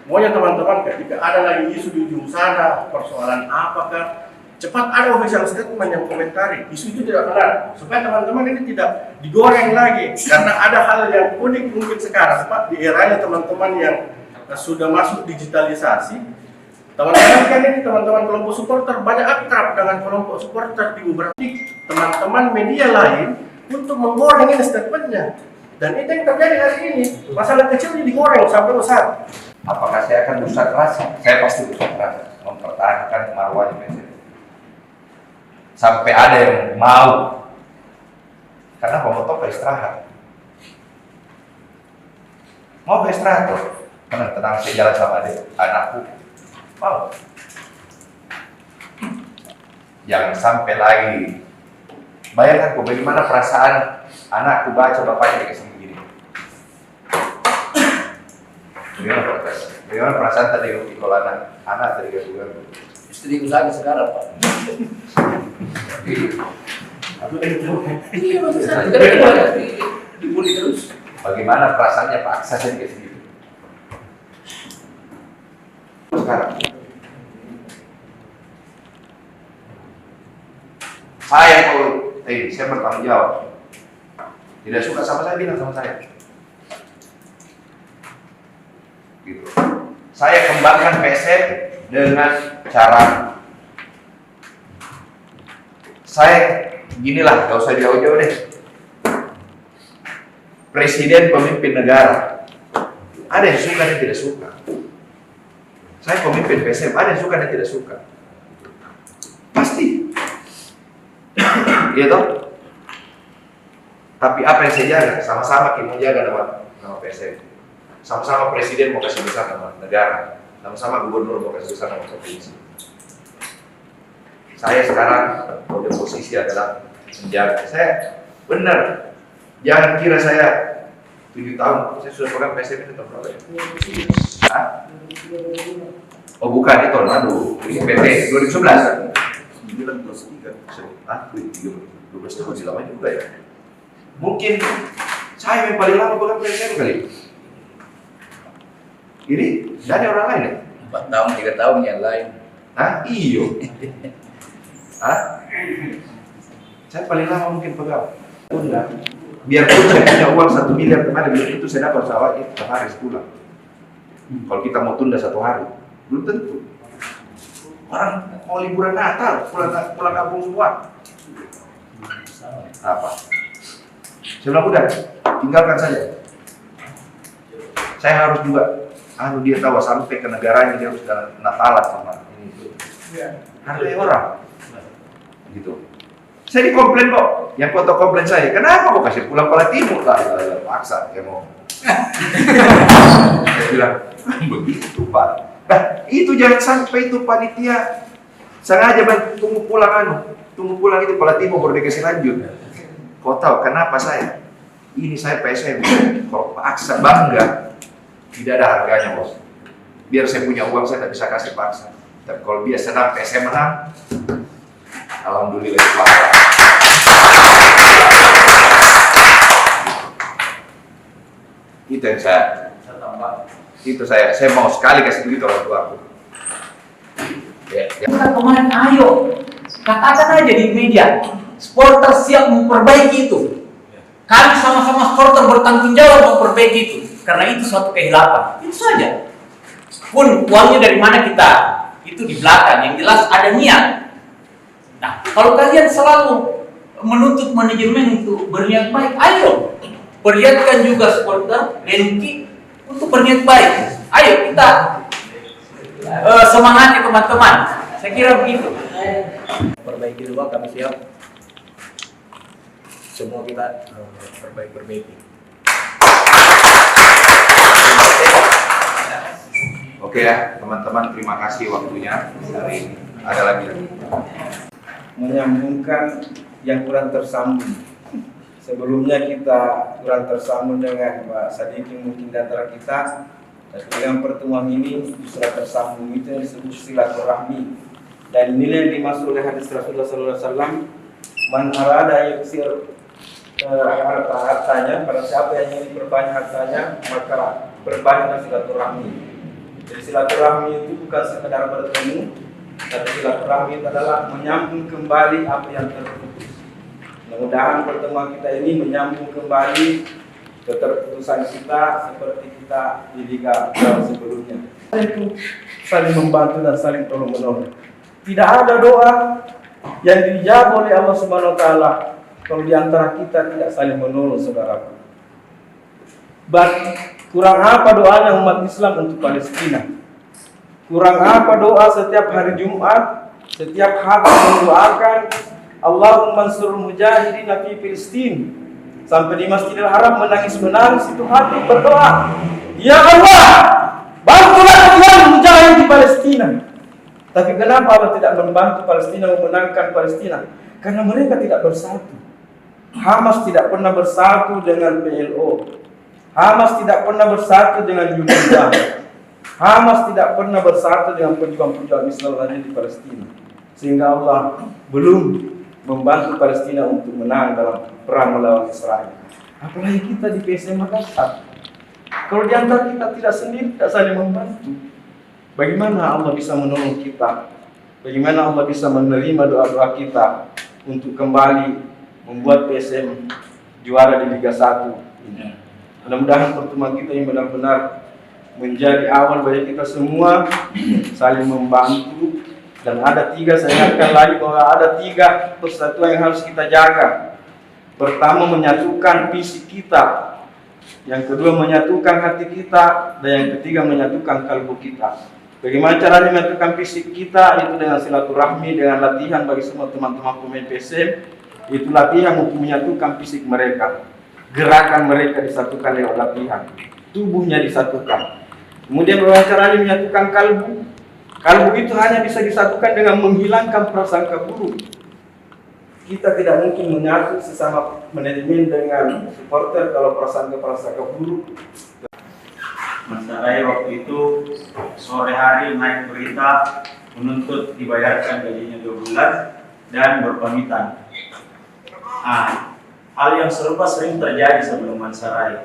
Pokoknya teman-teman ketika ada lagi isu di ujung sana, persoalan apakah, cepat ada official statement yang komentari, isu itu tidak benar, supaya teman-teman ini tidak digoreng lagi. Karena ada hal yang unik mungkin sekarang Pak, di eranya teman-teman yang sudah masuk digitalisasi, Teman-teman kan ini teman-teman kelompok supporter banyak akrab dengan kelompok supporter di beberapa teman-teman media lain untuk menggoreng ini statementnya. Dan itu yang terjadi hari ini. Masalah kecil ini digoreng sampai besar.
Apakah saya akan berusaha keras? Saya pasti berusaha keras mempertahankan marwahnya PSM. Sampai ada yang mau. Karena pemotor istirahat. Mau istirahat tuh. Tenang, saya jalan sama adik, anakku. Mau. Jangan sampai lagi. Bayangkan bagaimana perasaan anakku baca bapaknya dikasih begini. Bagaimana perasaan tadi kalau anak tadi kasih begini.
Istri usaha sekarang, Pak. Iya, maksudnya dibully terus.
Bagaimana perasaannya paksa saya dikasih gitu. Sekarang saya bertanggung jawab. Tidak suka sama saya, bilang sama saya. Gitu. Saya kembangkan PSM dengan cara saya ginilah, gak usah jauh-jauh deh. Presiden pemimpin negara, ada yang suka dan tidak suka. Saya pemimpin PSM, ada yang suka dan tidak suka. Pasti. Iya toh? Tapi apa yang saya jaga? Sama-sama kita mau jaga nama PSM. Sama-sama presiden mau kasih besar nama negara. Sama-sama gubernur mau kasih besar nama provinsi. Saya sekarang pada posisi adalah menjaga. Saya benar. Jangan kira saya 7 tahun, saya sudah pegang PSM ini tahun berapa ya? Hah? Oh bukan, itu PT 2011. 12 tahun sih lama juga ya. Mungkin saya yang paling lama pegang PSM kali. Ini dari orang lain ya?
4 tahun, 3 tahun yang lain.
Hah? Iyo. Hah? Saya paling lama mungkin pegang. Biarpun saya punya uang 1 miliar kemarin, belum itu saya dapat sawahnya setiap hari sebulan. Kalau kita mau tunda 1 hari, belum tentu. Orang mau liburan Natal, pulang kampung semua. Apa? Saya bilang udah, tinggalkan saja. Saya harus juga, dia tahu sampai ke negaranya dia harus Natalan sama ini itu. Hargai orang, gitu. Saya dikomplain kok, yang foto komplain saya, kenapa kok kasih pulang Kuala Timur lah, paksa dia mau. Saya bilang, begitu Pak. Nah, itu jangan sampai itu panitia sengaja tunggu pulang itu Kuala Timur baru dikasih lanjut. Kau tahu kenapa saya? Ini saya PSM, kalau paksa bangga, tidak ada harganya bos. Biar saya punya uang saya tidak bisa kasih paksa. Tapi kalau dia senang PSM menang, alhamdulillah Pak. Itu yang saya tambah. Itu saya mau sekali kasih begitu orang tua aku. Ya.
Bukan kemarin, ayo katakan aja di media, supporter siap memperbaiki itu. Kami sama-sama supporter bertanggung jawab memperbaiki itu, karena itu suatu kehilapan. Itu saja. Pun uangnya dari mana kita, itu di belakang. Yang jelas ada niat. Nah, kalau kalian selalu menuntut manajemen untuk berniat baik, ayo perlihatkan juga supporter Lenki untuk berniat baik. Ayo kita semangati teman-teman. Saya kira begitu.
Perbaiki dulu, kami siap. Semua kita perbaiki.
Oke ya, teman-teman, terima kasih waktunya hari ini. Ada lagi?
Menyambungkan yang kurang tersambung. Sebelumnya kita kurang tersambung dengan Pak Sadikin mungkin di antara kita, tapi dengan pertemuan ini sudah tersambung. Itu yang disebut silaturahmi. Dan inilah yang dimaksud oleh hadis Rasulullah SAW, man arada yuksir hartanya, pada siapa yang ingin berbanyak hartanya, maka berbanyaklah silaturahmi. Jadi silaturahmi itu bukan sekedar bertemu, tapi silaturahmi itu adalah menyambung kembali apa yang terputus. Mudah-mudahan pertemuan kita ini menyambung kembali keterputusan kita seperti kita di Liga sebelumnya. Itu saling membantu dan saling tolong menolong. Tidak ada doa yang dijawab oleh Allah Subhanahu wa taala kalau di antara kita tidak saling menolong, saudaraku. Kurang apa doanya umat Islam untuk Palestina? Kurang apa doa setiap hari Jumat, setiap hati mendoakan Allahumma ansur mujahidin fi Filistin. Sampai di Masjidil Haram menangis-menangis itu hati berdoa, ya Allah, bantulah Tuhan mujahid di Palestina. Tapi kenapa Allah tidak membantu Palestina memenangkan Palestina? Karena mereka tidak bersatu. Hamas tidak pernah bersatu dengan PLO. Hamas tidak pernah bersatu dengan UNRWA. Hamas tidak pernah bersatu dengan pejuang-pejuang Islam lain di Palestina. Sehingga Allah belum membantu Palestina untuk menang dalam perang melawan Israel. Apalagi kita di PSM Makassar. Kalau di antara kita tidak sendiri, tidak saling membantu, bagaimana Allah bisa menolong kita? Bagaimana Allah bisa menerima doa-doa kita untuk kembali membuat PSM juara di Liga 1 ini? Mudah-mudahan pertemuan kita yang benar-benar menjadi awal bagi kita semua saling membantu. Dan ada 3, saya ingatkan lagi bahwa ada 3 persatuan yang harus kita jaga. Pertama, menyatukan fisik kita. Yang kedua, menyatukan hati kita. Dan yang ketiga, menyatukan kalbu kita. Bagaimana caranya menyatukan fisik kita? Itu dengan silaturahmi, dengan latihan bagi semua teman-teman pemain PSM. Itu latihan untuk menyatukan fisik mereka. Gerakan mereka disatukan lewat latihan. Tubuhnya disatukan. Kemudian bagaimana caranya menyatukan kalbu? Kalbu itu hanya bisa disatukan dengan menghilangkan prasangka buruk. Kita tidak mungkin menyatu sesama manajemen dengan supporter kalau prasangka buruk.
Mas Sarai waktu itu sore hari naik berita menuntut dibayarkan gajinya 2 bulan dan berpamitan. Hal yang serupa sering terjadi sebelum Mas Sarai.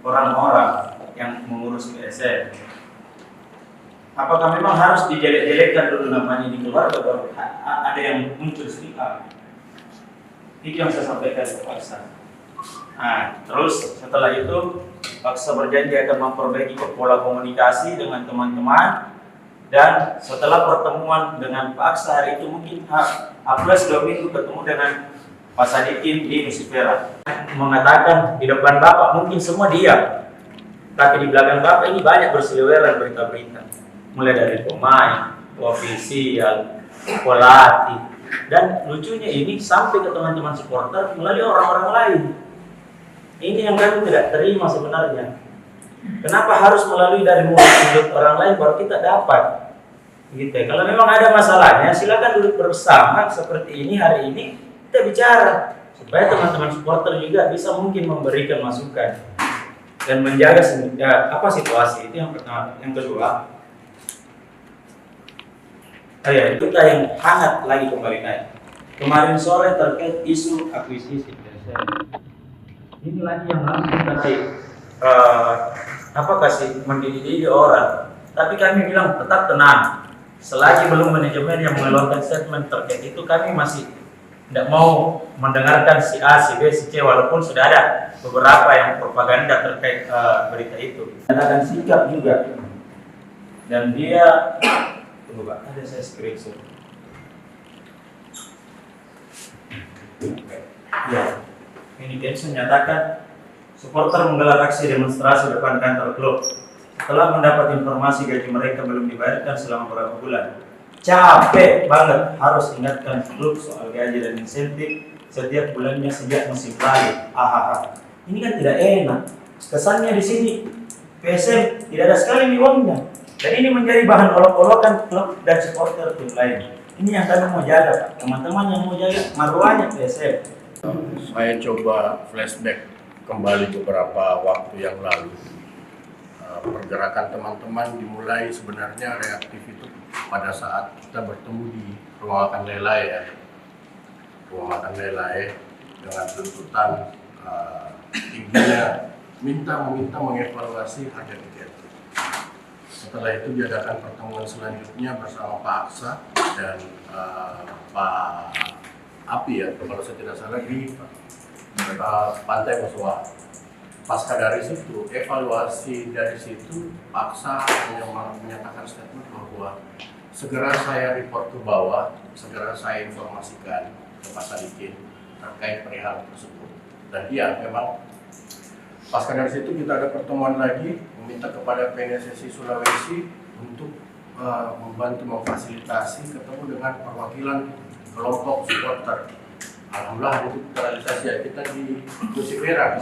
Orang-orang yang mengurus PSM, apakah memang harus dijelek-jelekkan dulu namanya di keluarga baru ada yang muncul sedikit? Itu yang saya sampaikan ke Pak Aksa. Terus setelah itu Pak Aksa berjanji akan memperbaiki pola komunikasi dengan teman-teman. Dan setelah pertemuan dengan Pak Aksa hari itu mungkin plus 2 minggu ketemu dengan Pak Sadikin di Nusifera, mengatakan di depan Bapak mungkin semua diam, tapi di belakang Bapak ini banyak berseliweran berita-berita, mulai dari pemain, ofisial, pelatih, dan lucunya ini sampai ke teman-teman supporter melalui orang-orang lain. Ini yang kami tidak terima sebenarnya. Kenapa harus melalui dari mulut orang lain baru kita dapat? Gitu. Kalau memang ada masalahnya, silakan duduk bersama seperti ini hari ini kita bicara supaya teman-teman supporter juga bisa mungkin memberikan masukan dan menjaga situasi. Itu yang pertama. Yang kedua, kita yang hangat lagi kembali naik. Kemarin sore terkait isu akuisisi PSM. Ini lagi yang harus kita kasih mendidik orang. Tapi kami bilang tetap tenang. Selagi belum manajemen yang mengeluarkan statement terkait itu, kami masih tidak mau mendengarkan si A, si B, si C, walaupun sudah ada beberapa yang propaganda terkait berita itu. Ada sikap juga. Dan dia, tunggu Pak, ada saya screenshot. Ya, ini Densus menyatakan supporter menggelar aksi demonstrasi depan kantor klub setelah mendapat informasi gaji mereka belum dibayarkan selama beberapa bulan. Capek banget harus ingatkan klub soal gaji dan insentif setiap bulannya sejak musim lalu. Ini kan tidak enak. Kesannya di sini PSM tidak ada sekali uangnya. Dan ini menjadi bahan olok-olokan klub dan supporter tim lain. Ini yang kami mau jaga, Pak. Teman-teman yang mau jaga marwahnya PSM.
Saya coba flashback kembali beberapa waktu yang lalu. Pergerakan teman-teman dimulai sebenarnya reaktif itu pada saat kita bertemu di rumah makan Lelai ya. Rumah makan Lelai dengan tuntutan tingginya meminta mengevaluasi harga tiket. Setelah itu diadakan pertemuan selanjutnya bersama Pak Aksa dan Pak Api ya, kalau saya tidak salah di Pantai Kosowa. pasca dari situ, evaluasi dari situ, paksa hanya menyatakan statement bahwa segera saya report ke bawah, segera saya informasikan ke Pak Sadikin terkait perihal tersebut. Dan iya, memang pasca dari situ kita ada pertemuan lagi, meminta kepada PNSSI Sulawesi untuk membantu memfasilitasi ketemu dengan perwakilan kelompok supporter. Alhamdulillah itu terrealisasi ya, kita di Musik Merah.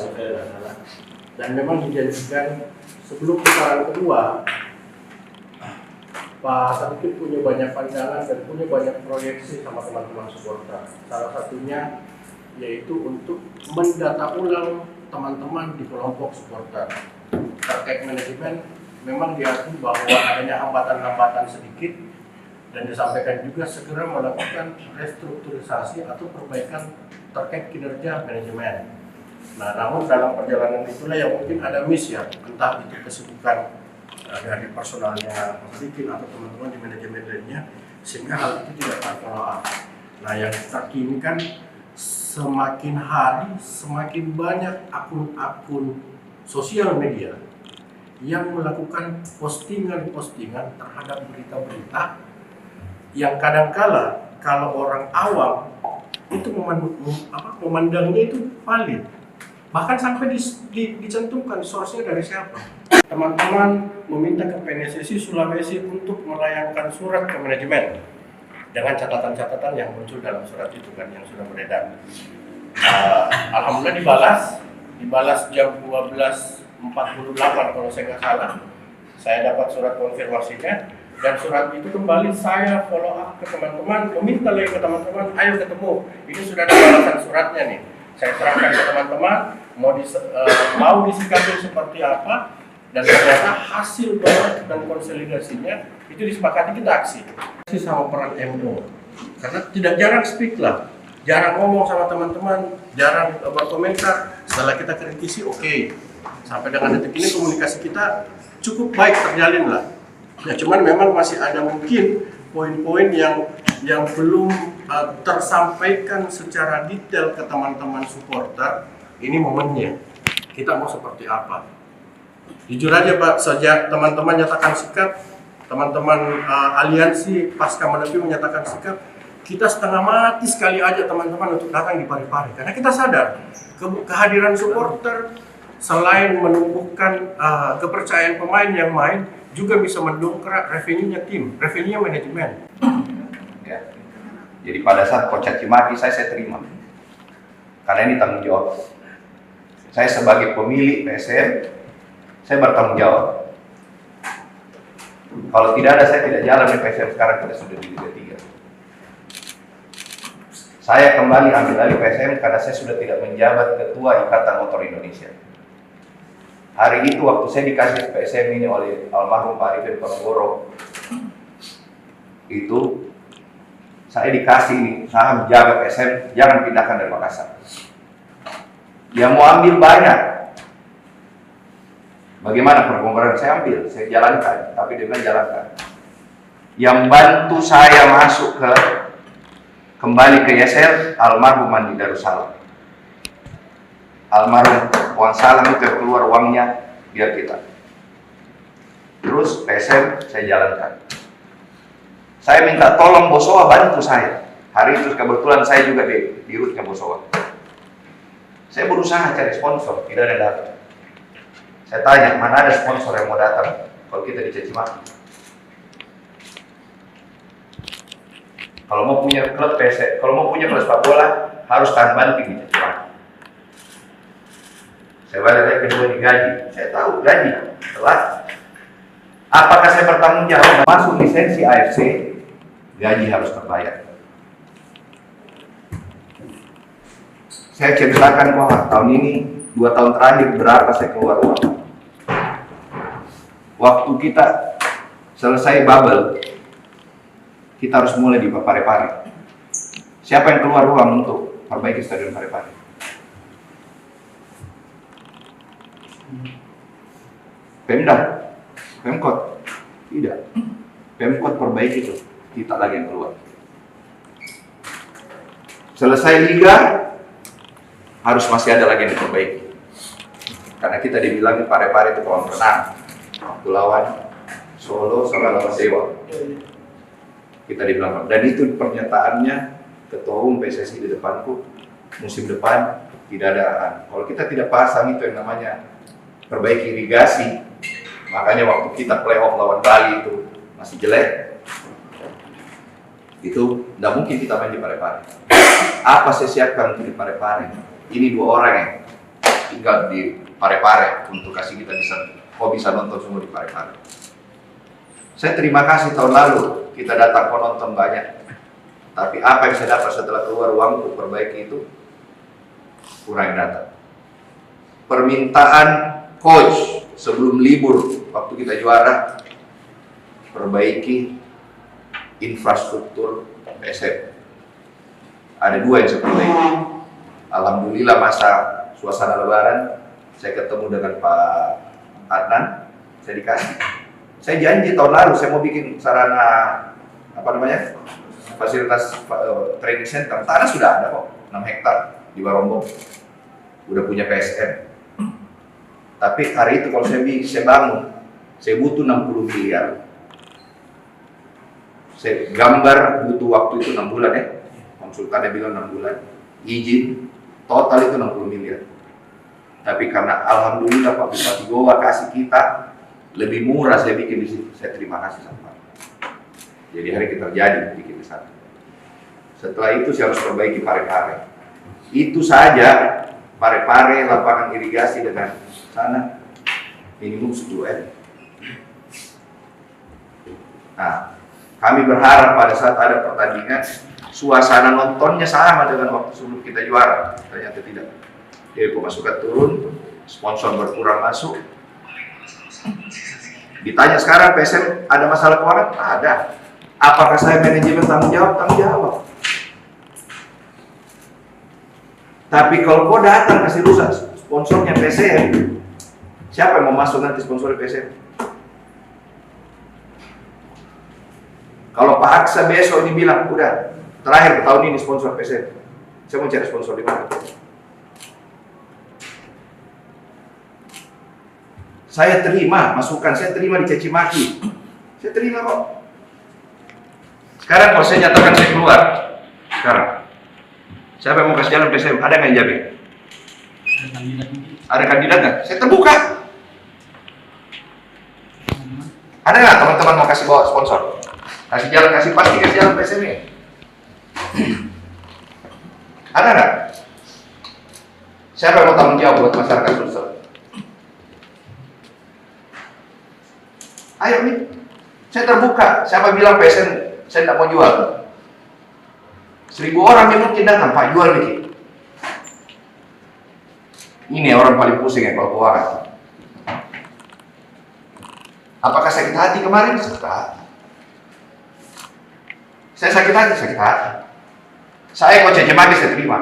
Dan memang dijanjikan sebelum putaran kedua, Pak Sadikin punya banyak pandangan dan punya banyak proyeksi sama teman-teman supporter. Salah satunya yaitu untuk mendata ulang teman-teman di kelompok supporter. Terkait manajemen, memang diakui bahwa adanya hambatan-hambatan sedikit dan disampaikan juga segera melakukan restrukturisasi atau perbaikan terkait kinerja manajemen. Nah, namun dalam perjalanan itulah yang mungkin ada miss ya, entah itu kesibukan dari personalnya Pak Sadikin atau teman-teman di manajemen lainnya, sehingga hal itu tidak terfollow up. Nah, yang terkini kan semakin hari semakin banyak akun-akun sosial media yang melakukan postingan-postingan terhadap berita-berita yang kadangkala kalau orang awam itu memandangnya itu valid, bahkan sampai dicantumkan source-nya dari siapa. Teman-teman meminta ke PNSSI Sulawesi untuk melayangkan surat ke manajemen dengan catatan-catatan yang muncul dalam surat itu kan yang sudah beredar. Alhamdulillah dibalas jam 12.48 kalau saya nggak salah. Saya dapat surat konfirmasinya. Dan surat itu kembali saya follow up ke teman-teman, meminta lagi ke teman-teman, ayo ketemu. Ini sudah ada balasan suratnya nih. Saya terangkan ke teman-teman, mau disikapi seperti apa, dan ternyata hasil banget dan konsolidasinya itu disepakati kita aksi. Sama peran MO, karena tidak jarang speak lah, jarang ngomong sama teman-teman, jarang berkomentar. Setelah kita kritisi, oke. Sampai dengan detik ini komunikasi kita cukup baik terjalin lah. Ya, cuman memang masih ada mungkin poin-poin yang belum tersampaikan secara detail ke teman-teman supporter. Ini momennya. Kita mau seperti apa? Jujur aja Pak, sejak teman-teman nyatakan sikap, teman-teman aliansi pasca menepi menyatakan sikap, kita setengah mati sekali aja teman-teman untuk datang di Parepare. Karena kita sadar kehadiran supporter selain menumbuhkan kepercayaan pemain yang main, juga bisa mendongkrak revenue-nya tim, revenue-nya manajemen.
Ya. Jadi pada saat coach caci maki saya terima, karena ini tanggung jawab. Saya sebagai pemilik PSM, saya bertanggung jawab. Kalau tidak ada, saya tidak jalan di PSM. Sekarang kita sudah di Liga 3. Saya kembali ambil alih PSM karena saya sudah tidak menjabat ketua Ikatan Motor Indonesia. Hari itu waktu saya dikasih PSM ini oleh almarhum Pak Arifin Ponorogo, itu saya dikasih ini saham jaga PSM, jangan pindahkan dari Makassar. Yang mau ambil banyak. Bagaimana perkongkoran saya ambil, saya jalankan, tapi dia bilang jalankan. Yang bantu saya masuk kembali ke YSL, almarhum Andi Darussalam. Almarhum uang salam itu keluar uangnya biar kita. Terus PSM saya jalankan. Saya minta tolong Bosowa bantu saya. Hari itu kebetulan saya juga di rootnya Bosowa. Saya berusaha cari sponsor, tidak ada datang. Saya tanya, mana ada sponsor yang mau datang kalau kita dicaci maki? Kalau mau punya klub PSM, kalau mau punya klub sepak bola harus tahan banting dicaci maki. Saya balik kedua digaji, saya tahu gaji telat. Apakah saya bertanggung jawab? Masuk lisensi AFC, gaji harus terbayar. Saya ceritakan bahwa tahun ini 2 tahun terakhir berapa saya keluar uang. Waktu kita selesai bubble, kita harus mulai di Parepare. Siapa yang keluar uang untuk perbaiki stadion Parepare? Pemda, Pemkot, tidak. Pemkot perbaiki itu, kita lagi yang keluar. Selesai liga, harus masih ada lagi yang diperbaiki. Karena kita dibilangin Parepare itu kolam renang. Waktu lawan Solo sama lawan Dewa. Kita dibilang, dan itu pernyataannya Ketua Umum PSSI di depanku, musim depan tidak ada. Kalau kita tidak pasang itu yang namanya perbaiki irigasi, makanya waktu kita playoff lawan Bali itu masih jelek, itu tidak mungkin kita main di Parepare. Apa saya siapkan untuk di Parepare? Ini 2 orang yang tinggal di Parepare untuk kasih kita bisa nonton semua di Parepare. Saya terima kasih tahun lalu kita datang penonton banyak, tapi apa yang saya dapat setelah keluar uang untuk perbaiki itu kurang datang. Permintaan coach sebelum libur waktu kita juara, perbaiki infrastruktur PSM. Ada 2 yang saya perbaiki. Alhamdulillah masa suasana lebaran saya ketemu dengan Pak Adnan, saya dikasih. Saya janji tahun lalu saya mau bikin sarana fasilitas training center. Tanah sudah ada kok, 6 hektar di Barombong. Udah punya PSM. Tapi hari itu kalau saya bangun, saya butuh 60 miliar. Saya gambar butuh waktu itu 6 bulan ya. Konsultannya bilang 6 bulan. Izin total itu 60 miliar. Tapi karena alhamdulillah Pak Bupati Goa kasih kita lebih murah, saya bikin di situ. Saya terima kasih sama Pak. Jadi hari kita terjadi bikin di sana. Setelah itu saya harus perbaiki Parepare. Itu saja Parepare, lapangan irigasi dengan sana minimum 10 M. Nah, kami berharap pada saat ada pertandingan suasana nontonnya sama dengan waktu sebelum kita juara. Ternyata tidak. Jadi pemasukan turun, sponsor berkurang masuk. Ditanya sekarang PSM ada masalah keuangan? Ada. Apakah saya manajemen tanggung jawab? Tanggung jawab. Tapi kalau kau datang kasih rusak sponsornya PSM, siapa yang mau masuk nanti sponsor PSM? Kalau Pak Aksa besok ini bilang, udah terakhir tahun ini sponsor PSM, saya mau cari sponsor di mana? Saya terima masukan, saya terima dicaci maki, saya terima kok. Sekarang kalau saya nyatakan saya keluar, sekarang siapa yang mau kasih jalan PSM? Ada nggak yang jamin? Ada kandidat nggak? Saya terbuka. Ada nggak teman-teman mau kasih bawa sponsor? Kasih jalan, pasti kasih jalan PSM ini. Ada nggak? Siapa yang mau tanggung jawab buat masyarakat Sulsel? Ayo nih, saya terbuka. Siapa bilang PSM saya tidak mau jual? 1000 orang yang mungkin datang, Pak jual nih. Ini orang paling pusing ya kalau keuangan. Apakah sakit hati kemarin? Sakit hati. Saya sakit hati, sakit hati. Saya kok caci maki saya terima.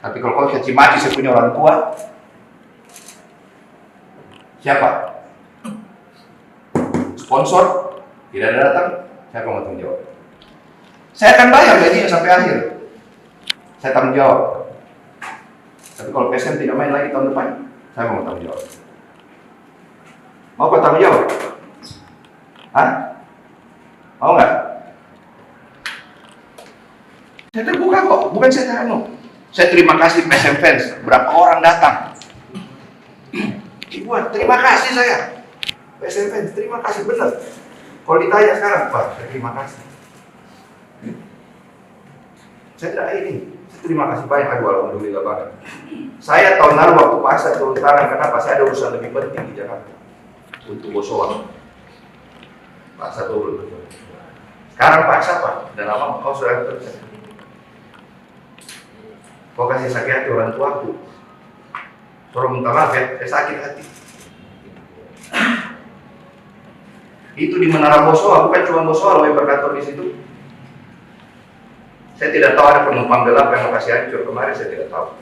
Tapi kalau kau caci maki saya punya orang tua, siapa? Sponsor tidak ada datang, saya mau tanggung jawab. Saya akan bayar gajinya sampai akhir. Saya tanggung jawab. Tapi kalau PSM tidak main lagi tahun depan, saya mau tanggung jawab. Mau kau tanggung jawab? Hah? Mau nggak? Saya terbuka kok, bukan saya terano. Saya terima kasih PSM fans, berapa orang datang. Ibuan, terima kasih saya. PSM fans, terima kasih benar. Kalau ditanya sekarang, Pak, terima kasih. Saya tidak ini. Saya terima kasih banyak. Aduh, alhamdulillah banget. Saya tahun lalu waktu paksa turun tangan, kenapa? Saya ada urusan lebih penting di Jakarta untuk Bosowa. Paksa turun. Sekarang paksa Pak, dan lama kau sudah terus. Kau kasih sakit hati orang tuaku. Suruh minta maaf ya, saya sakit hati. Itu di Menara Bosowa, bukan cuma Bosowa loh yang berkantor di situ. Saya tidak tahu ada penumpang gelap yang mau kasih hancur kemarin, saya tidak tahu.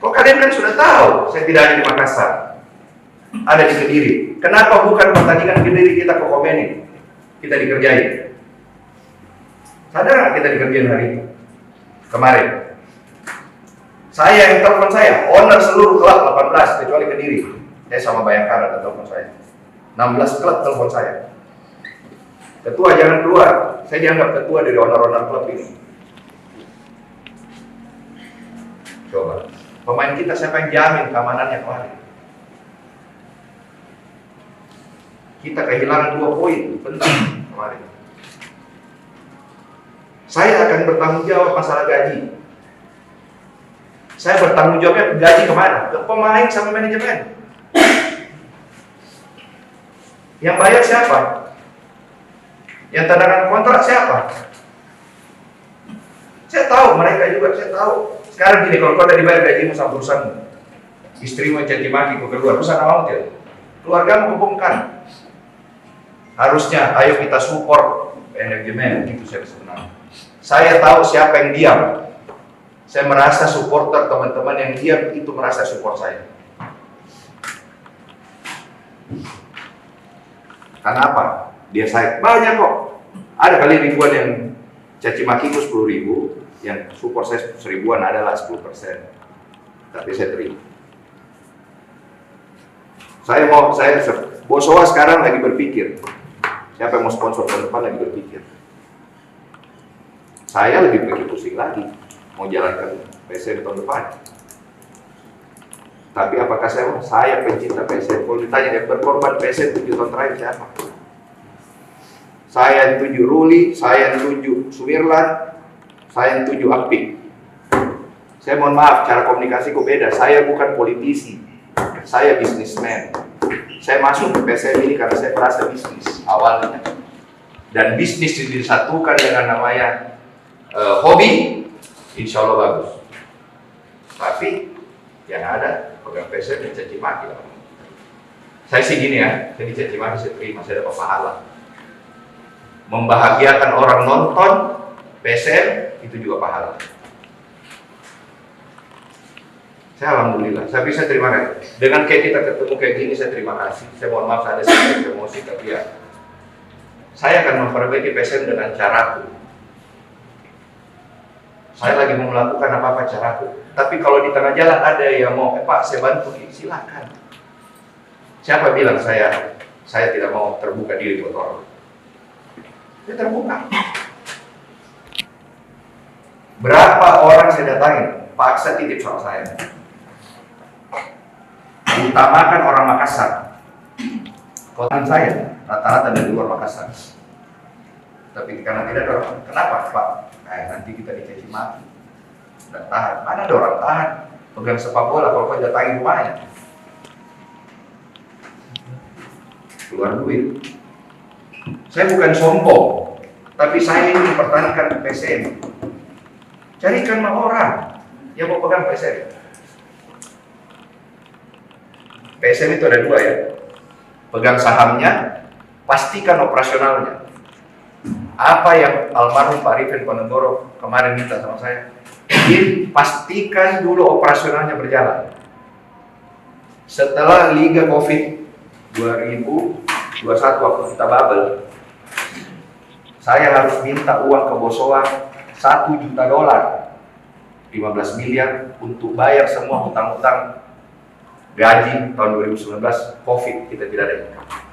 Kok kalian kan sudah tahu, saya tidak ada di Makassar, ada di Kediri. Kenapa bukan pertandingan Kediri kita ke Komeni, kita dikerjain? Sadar nggak kita dikerjain hari ini? Kemarin. Saya yang telepon saya, owner seluruh klub 18 kecuali Kediri. Saya sama Bayangkara ada telepon saya. 16 klub telepon saya. Ketua jangan keluar. Saya dianggap ketua dari owner-owner klub ini. Coba, pemain kita siapa yang jamin keamanannya kemarin? Kita kehilangan 2 poin penting kemarin. Saya akan bertanggung jawab masalah gaji. Saya bertanggung jawabnya gaji kemana? Ke pemain sama manajemen. Yang bayar siapa? Yang tanda tangan kontrak siapa? Saya tahu mereka juga, saya tahu. Sekarang gini, kalau kau udah dibayar gajimu sama perusahaanmu, istrimu caci maki kau keluar, perusahaan awal tidak? Keluargamu kebongkar. Harusnya, ayo kita support manajemen, itu saya sebenarnya. Saya tahu siapa yang diam. Saya merasa supporter teman-teman yang diam itu merasa support saya. Karena apa? Dia saya banyak kok. Ada kali ribuan yang caci maki itu 10.000, yang support saya 1.000-an adalah 10%. Tapi saya terima. Bosowa sekarang lagi berpikir. Siapa yang mau sponsor tahun depan lagi berpikir. Saya lebih pikir pusing lagi. Mau jalankan PSM tahun depan. Tapi apakah saya pencinta PSM? Kalau ditanya yang berkorban PSM 7 tahun terakhir siapa? Saya yang tuju Ruli, saya yang tuju Sumirlan, saya yang tuju Apik. Saya mohon maaf, cara komunikasiku beda. Saya bukan politisi, saya bisnismen. Saya masuk ke PSM ini karena saya merasa bisnis awalnya. Dan bisnis disatukan dengan namanya hobi, insya Allah bagus. Tapi yang ada pegang PSM yang caci maki. Saya sih gini ya, saya dicaci maki saya terima, saya dapat pahala. Membahagiakan orang nonton PSM itu juga pahala. Saya alhamdulillah, saya bisa terima kasih. Dengan kayak kita ketemu kayak gini, saya terima kasih. Saya mohon maaf ada sedikit emosi, tapi ya saya akan memperbaiki PSM dengan caraku. Saya lagi mau melakukan apa-apa caraku. Tapi kalau di tengah jalan ada yang mau, Pak saya bantu, silakan. Siapa bilang saya tidak mau terbuka diri buat orang? Saya terbuka. Berapa orang saya datangin, paksa titip sama saya. Utamakan orang Makassar. Konten saya rata-rata dari luar Makassar. Tapi karena tidak ada orang, kenapa Pak? Nanti kita dicaci maki. Dan tahan. Mana ada orang tahan? Pegang sepak bola kalau kau datangin rumahnya. Keluar duit. Saya bukan sombong, tapi saya ini mempertahankan PSM. Carikan orang yang mau pegang PSM. PSM itu ada 2 ya. Pegang sahamnya, pastikan operasionalnya. Apa yang almarhum Pak Arifin Ponegoro kemarin minta sama saya, pastikan dulu operasionalnya berjalan. Setelah Liga Covid 2021 waktu kita bubble, saya harus minta uang ke Bosowa $1 juta, 15 miliar untuk bayar semua hutang-hutang gaji tahun 2019 Covid kita tidak ada income.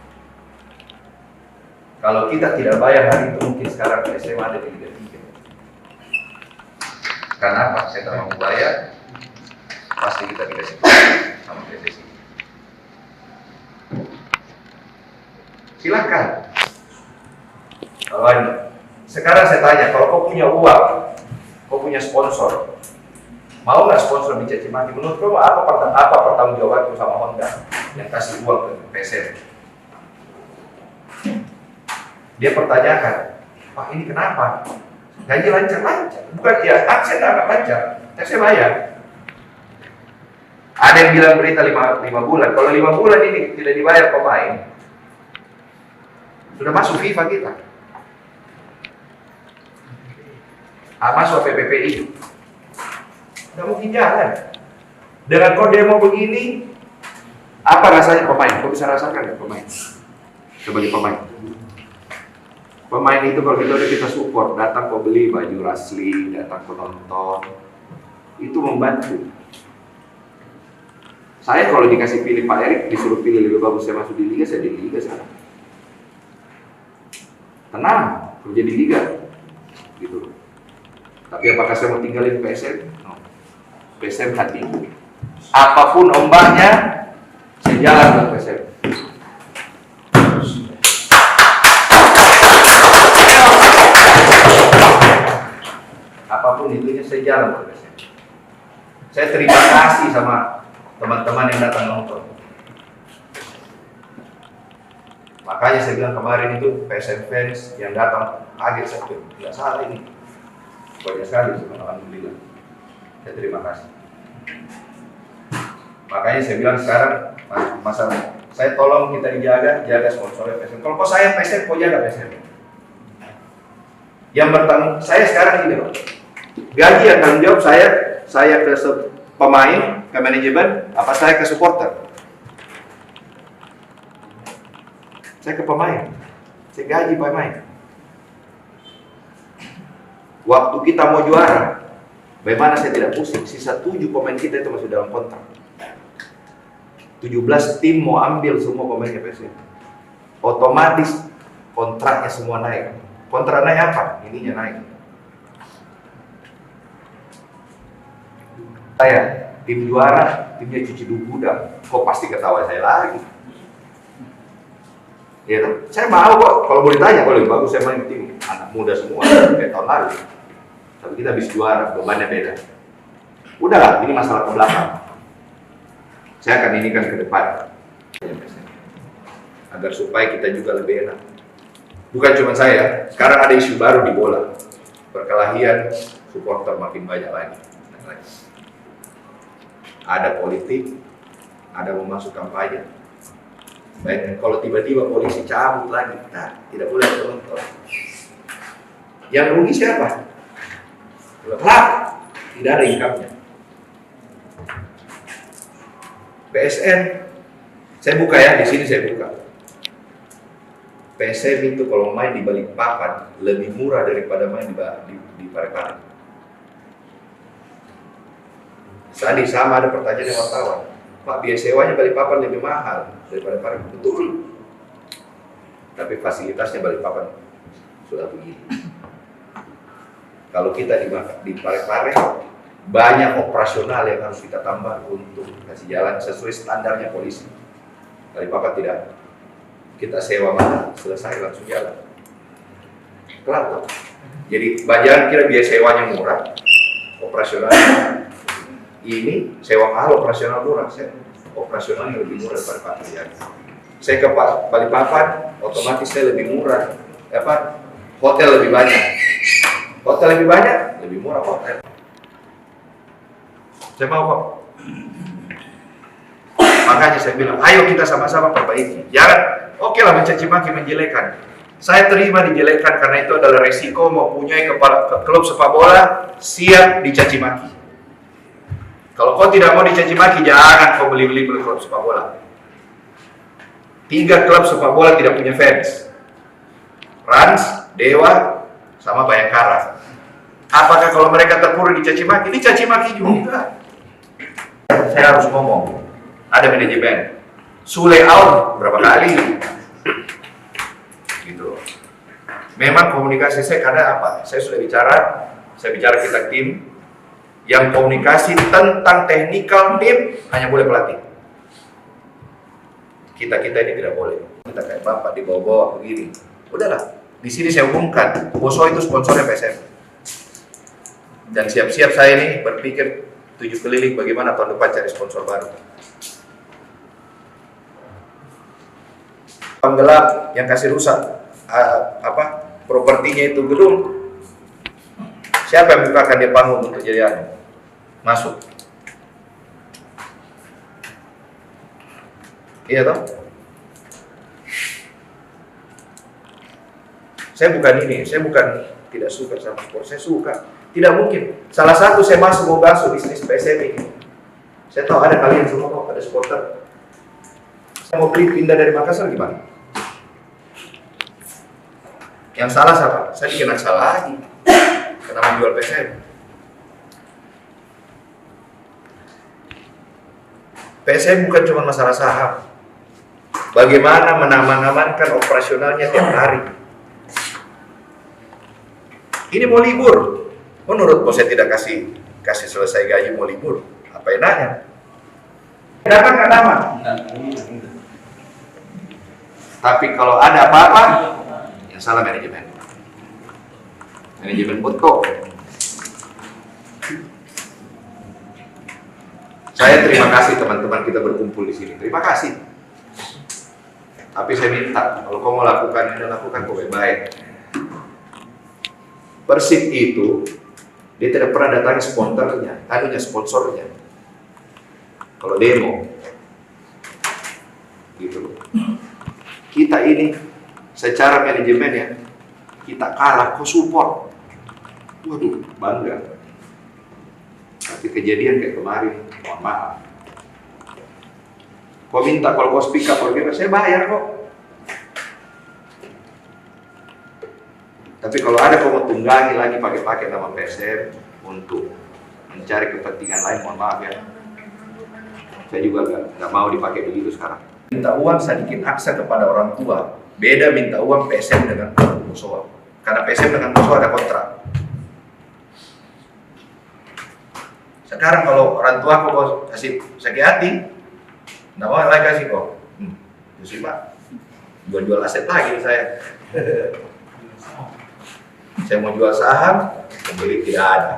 Kalau kita tidak bayar hari itu mungkin sekarang PSM ada di Liga 3. Karena apa? Saya tidak mau bayar, pasti kita dikasih sama PSSI. Silakan. Sekarang saya tanya, kalau kau punya uang, kau punya sponsor, mau nggak sponsor dicaci maki? Menurut kamu apa pertanggungjawabanku sama Honda yang kasih uang ke PSM? Dia pertanyakan, Pak ini kenapa? Gaji lancar-lancar, bukan ya? Aksen agak lancar, saya bayar. Ada yang bilang berita 5 bulan. Kalau 5 bulan ini tidak dibayar pemain, sudah masuk FIFA kita. Masuk PPPI. Tidak mungkin jalan. Dengan kau demo begini, apa rasanya pemain? Kau bisa rasakan ya pemain? Sebagai pemain. Pemain itu kalau kita support, datang kau beli baju Rasli, datang kau nonton. itu membantu. Saya kalau dikasih pilih Pak Erik, disuruh pilih lebih bagus saya masuk di Liga, saya di Liga sekarang. Tenang, kerja di Liga, gitu. Tapi apakah saya mau tinggalin PSM? No. PSM hati. Apapun ombaknya, saya jalan ke PSM. Apapun itunya, saya jalan ke PSM. Saya terima kasih sama teman-teman yang datang nonton. Makanya saya bilang kemarin itu PSM fans yang datang kaget, saya bilang tidak salah ini. Banyak sekali, alhamdulillah. Saya terima kasih. Makanya saya bilang sekarang masalah saya tolong kita jaga sponsornya PSM. Kalau kau sayang PSM, kau jaga PSM. Yang bertanggung saya sekarang ini, Pak. Gaji yang tanggung jawab saya ke pemain, ke manajemen, apa saya ke supporter? Saya ke pemain. Saya gaji pemain. Waktu kita mau juara, bagaimana saya tidak pusing? Sisa 7 pemain kita itu masih dalam kontrak. 17 tim mau ambil semua pemainnya PSM. Otomatis kontraknya semua naik. Kontrak naik apa? Ininya naik. Saya tim juara, timnya cuci gudang, kok pasti ketawa saya lagi. Ya, saya mau kok. Kalau boleh tanya, kalau lebih bagus saya main tim anak muda semua kayak tahun lalu. Tapi kita bisa juara, bebannya beda. Udahlah, ini masalah ke belakang. Saya akan inikan ke depan, agar supaya kita juga lebih enak. Bukan cuma saya, sekarang ada isu baru di bola, perkelahian supporter makin banyak lagi. Ada politik, ada mau masuk kampanye. Baik, kalau tiba-tiba polisi cabut lagi, nah, tidak boleh penonton. Yang rugi siapa? Klub, tidak ada income-nya. PSM, saya buka ya, di sini saya buka. PSM itu kalau main di Balikpapan lebih murah daripada main di Parepare. Tadi sama ada pertanyaan yang wartawan, Pak, biaya sewanya Balikpapan lebih mahal daripada Parepare. Betul. Tapi fasilitasnya Balikpapan sudah begini. Kalau kita di Parepare, banyak operasional yang harus kita tambah untuk kasih jalan sesuai standarnya polisi. Balikpapan tidak. Kita sewa mana, selesai langsung jalan. Kelar kok. Jadi jangan kira biaya sewanya murah, operasionalnya ini sewa mahal, operasional murah. Operasionalnya lebih murah daripada Parepare. Saya ke Balikpapan, otomatis saya lebih murah. Hotel lebih banyak. Hotel lebih banyak, lebih murah hotel. Saya mau kok. Makanya saya bilang, ayo kita sama-sama perbaiki. Jangan, oke lah mencaci maki, menjelekan. Saya terima dijelekan karena itu adalah resiko mempunyai klub sepak bola siap dicaci maki. Kalau kau tidak mau dicaci maki, jangan kau beli klub sepak bola. 3 klub sepak bola tidak punya fans. Rans, Dewa, sama Bayangkara. Apakah kalau mereka terpuruk dicaci maki? Dicaci maki juga. Saya harus ngomong. Ada manajemen. Sule out berapa kali? Gitu. Memang komunikasi saya karena apa? Saya sudah bicara kita tim. Yang komunikasi tentang teknikal tim hanya boleh pelatih. Kita ini tidak boleh. Kita kayak bapak dibawa-bawa begini. Udahlah. Di sini saya umumkan, Boso itu sponsornya PSM. Dan siap-siap saya ini berpikir 7 keliling bagaimana tahun depan cari sponsor baru. Penggelap yang kasih rusak propertinya itu gedung. Siapa yang bukakan dia panggung untuk jadi masuk? Iya toh? Saya bukan tidak suka sama sport, saya suka. Tidak mungkin. Salah satu saya masuk mau basuh bisnis PSM ini. Saya tahu ada kalian semua kok, ada supporter. Saya mau beli pindah dari Makassar gimana? Yang salah siapa? Saya dikena salah lagi. Karena menjual PSM. PSM bukan cuma masalah saham. Bagaimana mengamankan operasionalnya tiap hari. Ini mau libur. Menurut bos saya tidak kasih selesai gaji mau libur. Apa enaknya? Dapat nggak dapat? Tapi kalau ada apa-apa, yang salah manajemen. Manajemen Botko. Saya terima kasih teman-teman kita berkumpul di sini. Terima kasih. Tapi saya minta, kalau kau mau lakukan ini, lakukan kau baik. Persib itu, dia tidak pernah datangi sponsornya. Kalau demo, gitu. Kita ini, secara manajemen ya, kita kalah, kau support. Waduh, bangga. Tapi kejadian kayak kemarin, mohon maaf. Kau minta kalau kau speak up, saya bayar kok. Tapi kalau ada kau mau tunggangi lagi pakai nama PSM untuk mencari kepentingan lain, mohon maaf ya. Saya juga nggak mau dipakai begitu sekarang. Minta uang sedikit aksa kepada orang tua. Beda minta uang PSM dengan musuh. Karena PSM dengan musuh ada kontrak. Sekarang kalau orang tua kau kasih sakit hati, nggak mau lagi kasih kok. Justru pak, jual aset lagi saya. Saya mau jual saham, pembeli tidak ada.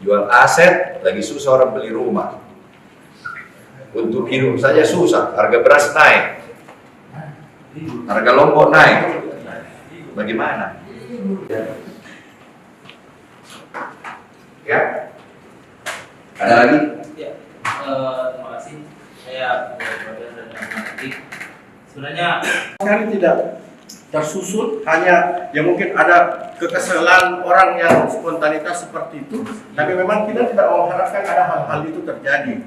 Jual aset, lagi susah orang beli rumah. Untuk hidup saja susah, harga beras naik, harga lombok naik. Bagaimana? Ya? Ada lagi?
Ya, terima kasih. Saya sebenarnya
Sekali tidak tersusun, hanya ya mungkin ada kekesalan orang yang spontanitas seperti itu, tapi memang kita tidak mengharapkan ada hal-hal itu terjadi.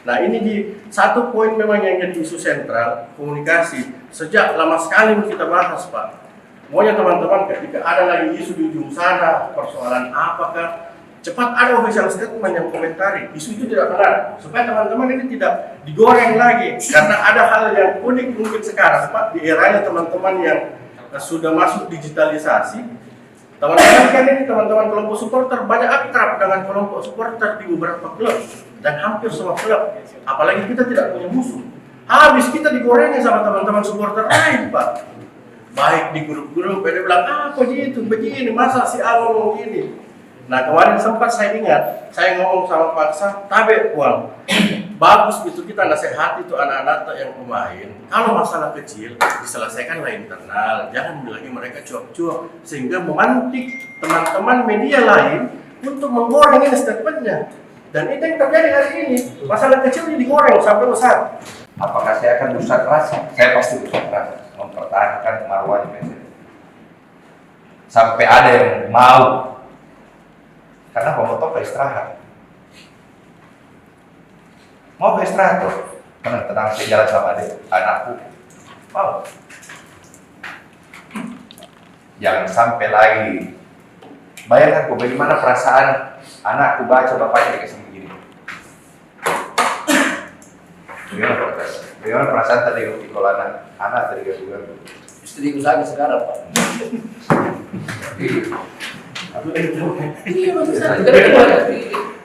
Nah ini di satu poin memang yang jadi isu sentral, komunikasi. Sejak lama sekali kita bahas Pak. Maunya teman-teman ketika ada lagi isu di ujung sana, persoalan apakah, cepat ada official statement yang komentari. Isu itu tidak benar, supaya teman-teman ini tidak digoreng lagi. Karena ada hal yang unik mungkin sekarang Pak, di eranya teman-teman yang sudah masuk digitalisasi. Teman-teman kan ini teman-teman kelompok supporter banyak akrab dengan kelompok supporter di beberapa klub dan hampir semua klub. Apalagi kita tidak punya musuh. Habis kita digorengnya sama teman-teman supporter lain Pak. Baik di grup-grup, dia bilang apa gitu, begini, masa si A ngomong gini. Nah kemarin sempat saya ingat, saya ngomong sama Paksa, tabe uang. Bagus itu kita nasihati itu anak-anak yang pemain. Kalau masalah kecil diselesaikan lah internal, jangan lagi mereka cuap-cuap sehingga memantik teman-teman media lain untuk menggoreng ini statementnya. Dan itu yang terjadi hari ini. Masalah kecil ini digoreng sampai besar.
Apakah saya akan berusaha keras? Saya pasti berusaha keras mempertahankan marwahnya PSM. Sampai ada yang mau. Karena pemotor ke istirahat. Mau ke istirahat tuh? Tenang, saya jalan sama anakku. Mau. Jangan sampai lagi. Bayangkan kok bagaimana perasaan anakku baca bapaknya kayak begini. Bagaimana perasaan tadi kalau anak tadi gak
Istriku saja sekarang Pak. Iya maksud saya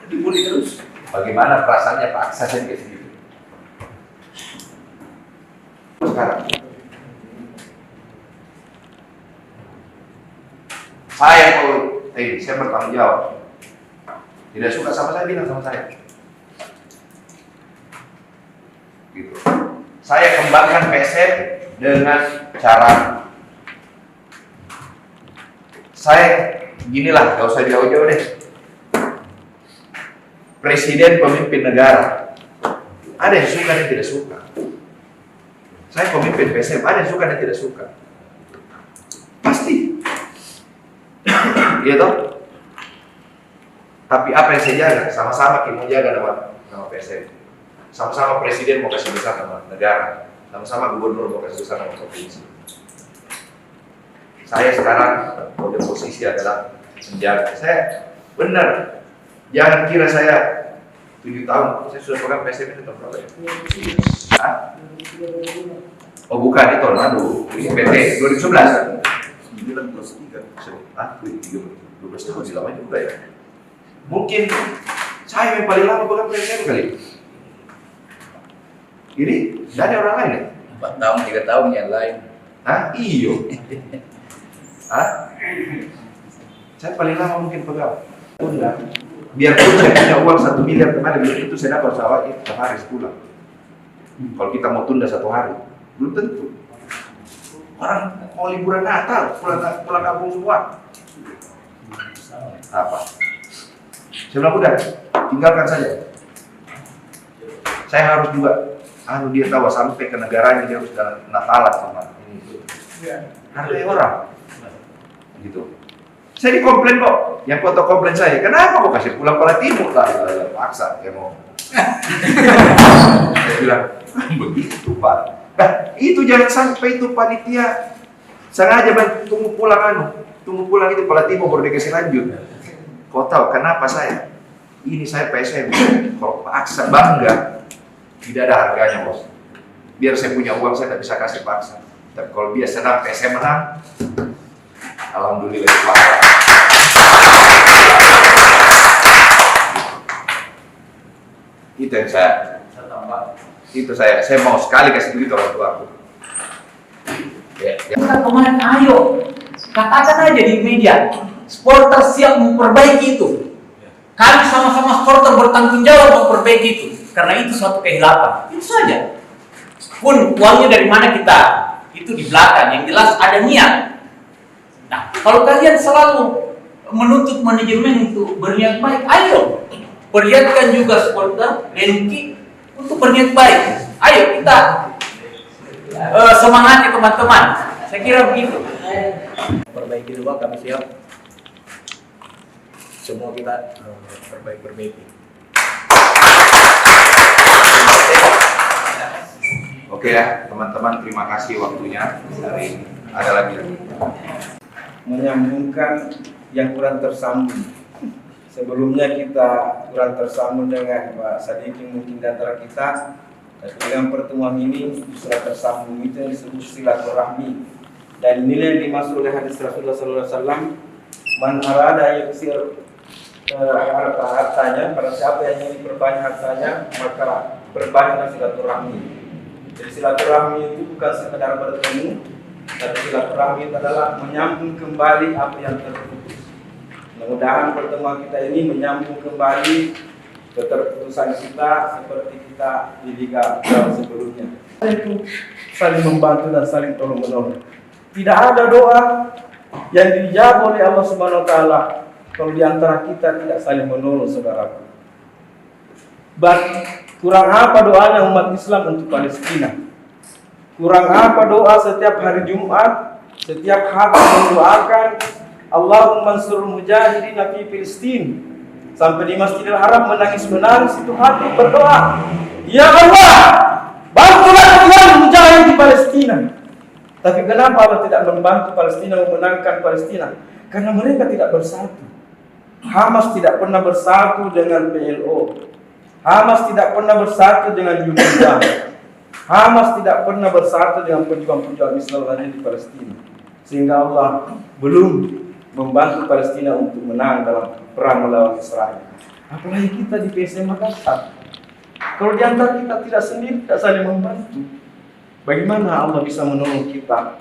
dibully terus.
Bagaimana perasaannya Pak Aksa kayak segitu? Sekarang saya kalau saya bertanggung jawab. Tidak suka sama saya, bilang sama saya. Gitu. Saya kembangkan PSM dengan cara saya ginilah, gak usah jauh-jauh deh. Presiden pemimpin negara, ada yang suka dan tidak suka. Saya pemimpin PSM, ada yang suka dan tidak suka. Pasti. Iya toh? Tapi apa yang saya jaga? Sama-sama kita mau jaga nama PSM. Sama-sama presiden mau kasih besar nama negara. Sama-sama gubernur mau kasih besar nama provinsi. Saya sekarang pada posisi adalah menjaga. Saya benar. Jangan kira saya 7 tahun. Saya sudah pegang PSM itu tahun berapa ya? Hah? Oh bukan, itu Tornado. Ini PT 2011. 9 plus 3. Ah, 12 tahun sih lama juga ya. Mungkin saya yang paling lama pegang PSM kali. Ini dari orang lain ya?
4 tahun, 3 tahun yang lain.
Hah? Iyo. Hah? Saya paling lama mungkin pegang. Udah. Biarpun saya punya uang 1 miliar kemarin, belum itu saya dapat sawah itu hari sebulan. Kalau kita mau tunda 1 hari, belum tentu. Orang mau liburan Natal, pulang kampung semua. Apa? Saya bilang udah, tinggalkan saja. Saya harus juga, dia tahu sampai ke negaranya dia harus Natalan sama ini. Hargai orang. Gitu. Saya dikomplain kok, yang foto komplain saya, kenapa kok kasih pulang pala timur lah, paksa, dia mau. Saya bilang, begitu Pak. Nah, itu jangan sampai itu panitia sengaja tunggu pulang itu pala timur baru dikasih lanjut. Kau tahu kenapa saya? Ini saya PSM, kalau paksa bangga, tidak ada harganya bos. Biar saya punya uang saya tidak bisa kasih paksa. Tapi kalau biasa senang PSM menang, alhamdulillah Pak. Itu yang saya mau sekali kasih begitu orang tua aku. Ya.
Kemarin ayo katakan aja di media, supporter siap memperbaiki itu. Kami sama-sama supporter bertanggung jawab memperbaiki itu, karena itu suatu kehilapan. Itu saja. Pun uangnya dari mana kita, itu di belakang. Yang jelas ada niat. Nah, kalau kalian selalu menuntut manajemen untuk berniat baik, ayo perlihatkan juga supporter Denki untuk berniat baik. Ayo kita semangati teman-teman. Saya kira begitu.
Perbaiki dulu, kami siap. Semua kita perbaiki.
Oke ya, teman-teman, terima kasih waktunya hari ini. Ada lagi?
Menyambungkan yang kurang tersambung. Sebelumnya kita kurang tersambung dengan Pak Sadiki mungkin di antara kita, tapi dengan pertemuan ini sudah tersambung. Itu yang disebut silaturahmi. Dan inilah yang dimaksud oleh hadis Rasulullah SAW, man arada yaksir hartanya, pada siapa yang ingin berbanyak hartanya, maka berbanyaklah silaturahmi. Jadi silaturahmi itu bukan sekedar bertemu, tapi silaturahmi itu adalah menyambung kembali apa yang terputus. Mudah-mudahan pertemuan kita ini menyambung kembali keterputusan kita seperti kita di Liga sebelumnya. Itu saling membantu dan saling tolong-menolong. Tidak ada doa yang dijawab oleh Allah Subhanahu wa taala kalau di antara kita tidak saling menolong, saudaraku. Kurang apa doanya umat Islam untuk Palestina? Kurang apa doa setiap hari Jumat, setiap hati mendoakan Allahumma ansur mujahidin fi Filistin. Sampai di Masjidil Haram menangis-menangis itu hati berdoa, ya Allah, bantulah Tuhan mujahid di Palestina. Tapi kenapa Allah tidak membantu Palestina memenangkan Palestina? Karena mereka tidak bersatu. Hamas tidak pernah bersatu dengan PLO. Hamas tidak pernah bersatu dengan Yuda. Hamas tidak pernah bersatu dengan pejuang-pejuang Islam di Palestina. Sehingga Allah belum membantu Palestina untuk menang dalam perang melawan Israel. Apalagi kita di PSM Makassar. Kalau di antara kita tidak sendiri, tidak saling membantu, bagaimana Allah bisa menolong kita?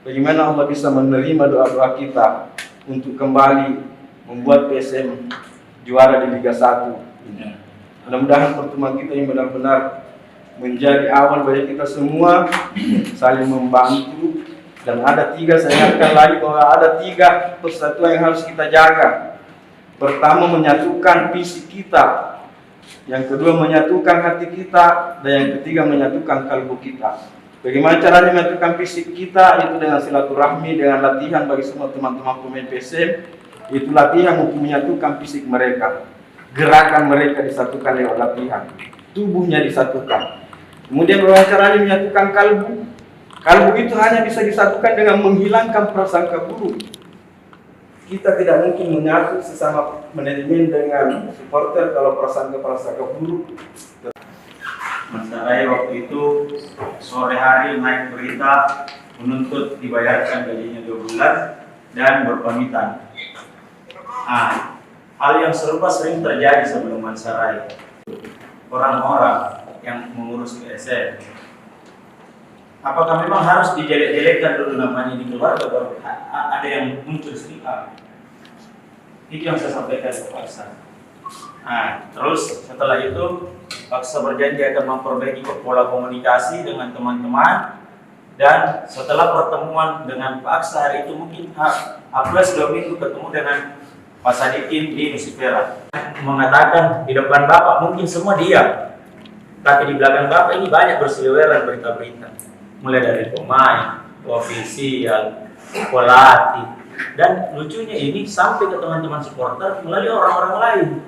Bagaimana Allah bisa menerima doa-doa kita untuk kembali membuat PSM juara di Liga 1? Mudah-mudahan pertemuan kita yang benar-benar menjadi awal bagi kita semua saling membantu. Dan ada 3, saya ingatkan lagi bahwa ada 3 persatuan yang harus kita jaga. Pertama, menyatukan fisik kita. Yang kedua, menyatukan hati kita. Dan yang ketiga, menyatukan kalbu kita. Bagaimana caranya menyatukan fisik kita? Itu dengan silaturahmi, dengan latihan bagi semua teman-teman pemain PSM. Itu latihan untuk menyatukan fisik mereka. Gerakan mereka disatukan lewat latihan. Tubuhnya disatukan. Kemudian bagaimana caranya menyatukan kalbu? Kalbu itu hanya bisa disatukan dengan menghilangkan prasangka buruk. kita tidak mungkin menyatu sesama manajemen dengan supporter kalau prasangka buruk.
Mas Rai waktu itu sore hari naik berita menuntut dibayarkan gajinya 2 bulan dan berpamitan. Hal yang serupa sering terjadi sebelum Mas Rai. Orang-orang yang mengurus PSM, apakah memang harus dijelek-jelekkan dulu namanya di keluarga baru ada yang muncul speak up? Itu yang saya sampaikan ke Pak Aksa. Terus setelah itu Pak Aksa berjanji akan memperbaiki pola komunikasi dengan teman-teman, dan setelah pertemuan dengan Pak Aksa hari itu mungkin plus 2 minggu ketemu dengan Pak Sadikin di Nusifera, mengatakan di depan Bapak mungkin semua diam, tapi di belakang Bapak ini banyak berseliweran berita-berita, mulai dari pemain, ofisial, pelatih, dan lucunya ini sampai ke teman-teman supporter melalui orang-orang lain.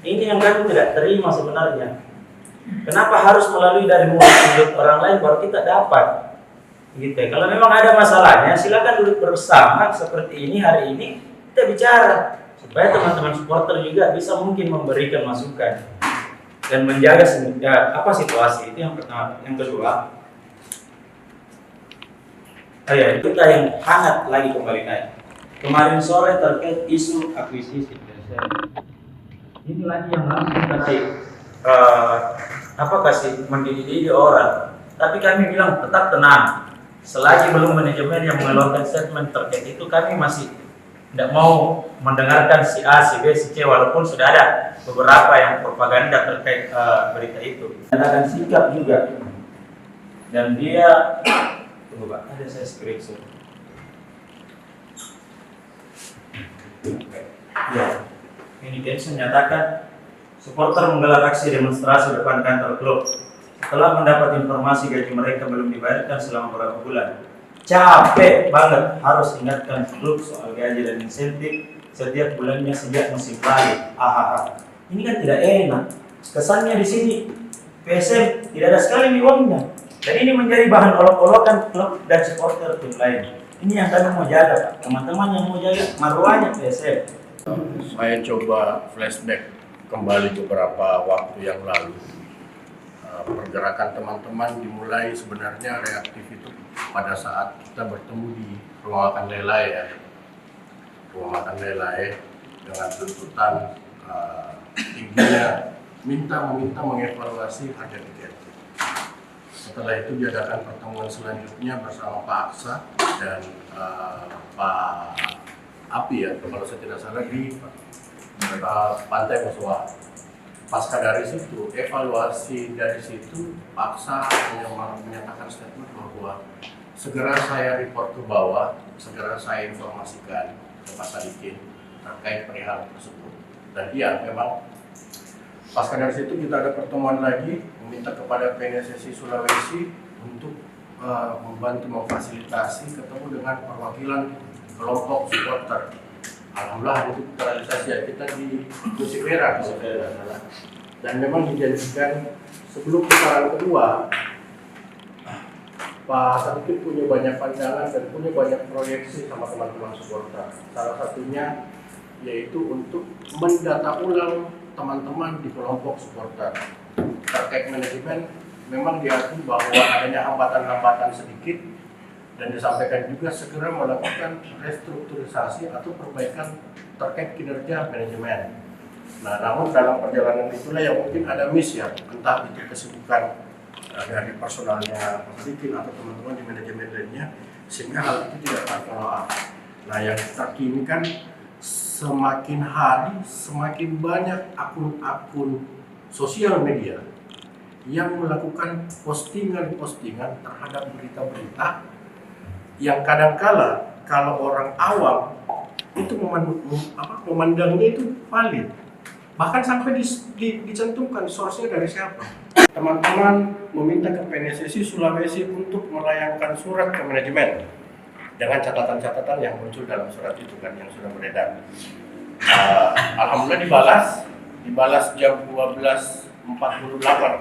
Ini yang kami tidak terima sebenarnya. Kenapa harus melalui dari mulut orang lain baru kita dapat? Gitu. Kalau memang ada masalahnya, silakan duduk bersama seperti ini hari ini, kita bicara supaya teman-teman supporter juga bisa mungkin memberikan masukan dan menjaga situasi. Itu yang pertama. Yang kedua, kita yang hangat lagi kembali naik. Kemarin sore terkait isu akuisisi PSM. Ini lagi yang langsung kasih mendidih orang. Tapi kami bilang tetap tenang. Selagi belum manajemen yang mengeluarkan statement terkait itu, kami masih tidak mau mendengarkan si A, si B, si C, walaupun sudah ada beberapa yang propaganda terkait berita itu. Ada sikap juga, dan dia tunggu Pak, ada saya screenshot. Ya, ini Densus menyatakan supporter menggelar aksi demonstrasi depan kantor klub setelah mendapat informasi gaji mereka belum dibayarkan selama beberapa bulan. Capek banget harus ingatkan klub soal gaji dan insentif setiap bulannya sejak musim lalu. Ini kan tidak enak. Kesannya di sini PSM tidak ada sekali uangnya. Dan ini menjadi bahan olok-olokan klub dan supporter tim lain. Ini yang kami mau jaga, Pak. Teman-teman yang mau jaga marwahnya PSM.
Saya coba flashback kembali beberapa waktu yang lalu. Pergerakan teman-teman dimulai sebenarnya reaktif itu pada saat kita bertemu di rumah makan Lelai ya. Rumah makan Lelai dengan tuntutan tingginya meminta mengevaluasi harga tiket. Setelah itu diadakan pertemuan selanjutnya bersama Pak Aksa dan Pak Api ya, kalau saya tidak salah di Pantai Musuha. Pasca dari situ, evaluasi dari situ, Pak Aksa menyatakan statement bahwa segera saya report ke bawah, segera saya informasikan ke Pak Sadikin terkait perihal tersebut. Dan iya, memang pasca dari situ kita ada pertemuan lagi, meminta kepada PNSSI Sulawesi untuk membantu memfasilitasi ketemu dengan perwakilan kelompok supporter. Alhamdulillah itu terrealisasi ya, kita di Nusifera dan memang dijanjikan sebelum putaran kedua Pak Sadikin punya banyak pandangan dan punya banyak proyeksi sama teman-teman supporter. Salah satunya yaitu untuk mendata ulang teman-teman di kelompok supporter. Terkait manajemen memang diakui bahwa adanya hambatan-hambatan sedikit dan disampaikan juga segera melakukan restrukturisasi atau perbaikan terkait kinerja manajemen. Nah, namun dalam perjalanan itulah yang mungkin ada miss ya, entah itu kesibukan dari personalnya Sadikin atau teman-teman di manajemen lainnya, sehingga hal itu tidak terfollow up. Nah, yang terkini kan semakin hari semakin banyak akun-akun sosial media yang melakukan postingan-postingan terhadap berita-berita yang kadangkala kalau orang awam itu memandangnya itu valid, bahkan sampai dicantumkan source-nya dari siapa. Teman-teman meminta ke PNSSI Sulawesi untuk melayangkan surat ke manajemen dengan catatan-catatan yang muncul dalam surat itu kan yang sudah beredar. Alhamdulillah dibalas jam 12.48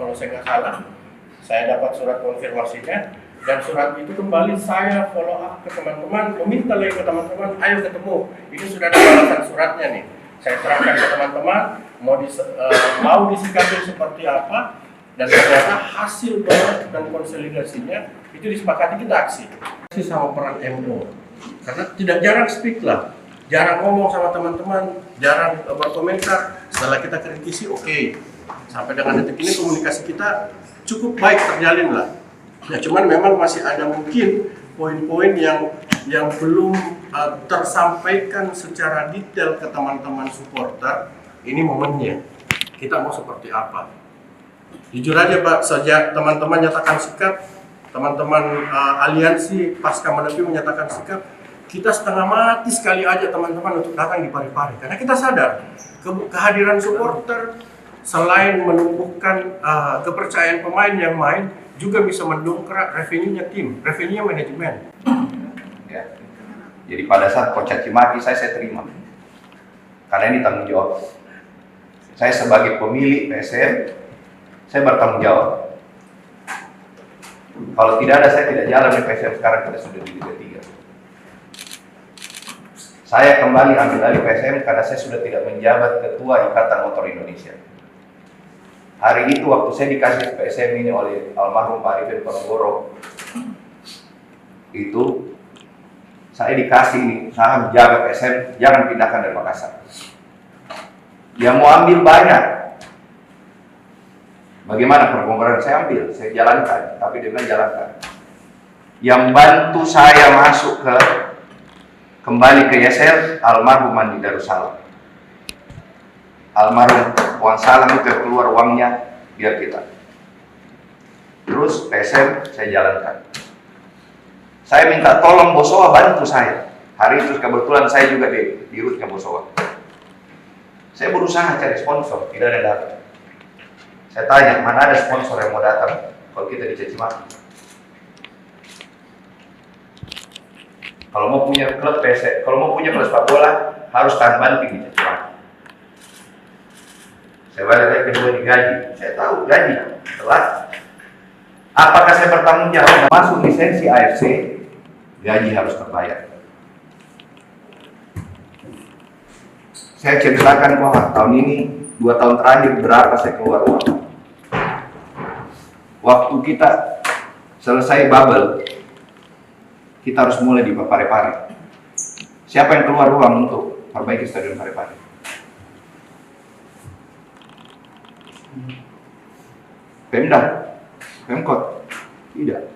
kalau saya nggak salah. Saya dapat surat konfirmasinya Dan surat itu kembali saya follow up ke teman-teman, meminta lagi ke teman-teman, ayo ketemu. Ini sudah ada balasan suratnya nih. Saya terangkan ke teman-teman, mau disikapi seperti apa, dan ternyata hasil doa dan konsolidasinya itu disepakati kita aksi. Sama peran MO, karena tidak jarang speak lah, jarang ngomong sama teman-teman, jarang berkomentar. Setelah kita kritisi, oke. Sampai dengan detik ini komunikasi kita cukup baik terjalin lah. Ya cuman memang masih ada mungkin poin-poin yang belum tersampaikan secara detail ke teman-teman supporter. Ini momennya. Kita mau seperti apa? Jujur aja Pak, sejak teman-teman nyatakan sikap, teman-teman aliansi pasca Menepi menyatakan sikap, kita setengah mati sekali aja teman-teman untuk datang di Parepare. Karena kita sadar kehadiran supporter selain menumbuhkan kepercayaan pemain yang main, juga bisa mendongkrak revenue-nya tim, revenue-nya manajemen.
Ya. Jadi pada saat coach caci maki saya terima. Karena ini tanggung jawab. Saya sebagai pemilik PSM, saya bertanggung jawab. Kalau tidak ada, saya tidak jalan di PSM sekarang, kita sudah di Liga 3. Saya kembali ambil alih PSM karena saya sudah tidak menjabat Ketua Ikatan Motor Indonesia. Hari itu waktu saya dikasih PSM ini oleh almarhum Pak Arifin Ponorogo, itu saya dikasih ini, saham jaga PSM, jangan pindahkan dari Makassar. Yang mau ambil banyak. Bagaimana perkongkaran? Saya ambil, saya jalankan, tapi dia bilang jalankan. Yang bantu saya masuk kembali ke YSL, almarhum Andi Darussalam. Almarhum uang salam itu keluar uangnya biar kita. Terus PSM saya jalankan. Saya minta tolong Bosowa bantu saya. Hari itu kebetulan saya juga di rootnya Bosowa. Saya berusaha cari sponsor, tidak ada datang. Saya tanya, mana ada sponsor yang mau datang kalau kita dicaci maki? Kalau mau punya klub PSM, kalau mau punya klub sepak bola harus tahan banting dicaci maki. Saya balik lagi kedua digaji, saya tahu gaji telat. Apakah saya bertanggung jawab? Masuk lisensi AFC, gaji harus terbayar. Saya ceritakan bahwa tahun ini 2 tahun terakhir berapa saya keluar uang. Waktu kita selesai bubble, kita harus mulai di Parepare. Siapa yang keluar uang untuk perbaiki stadion Parepare? Pemda, Pemkot, tidak.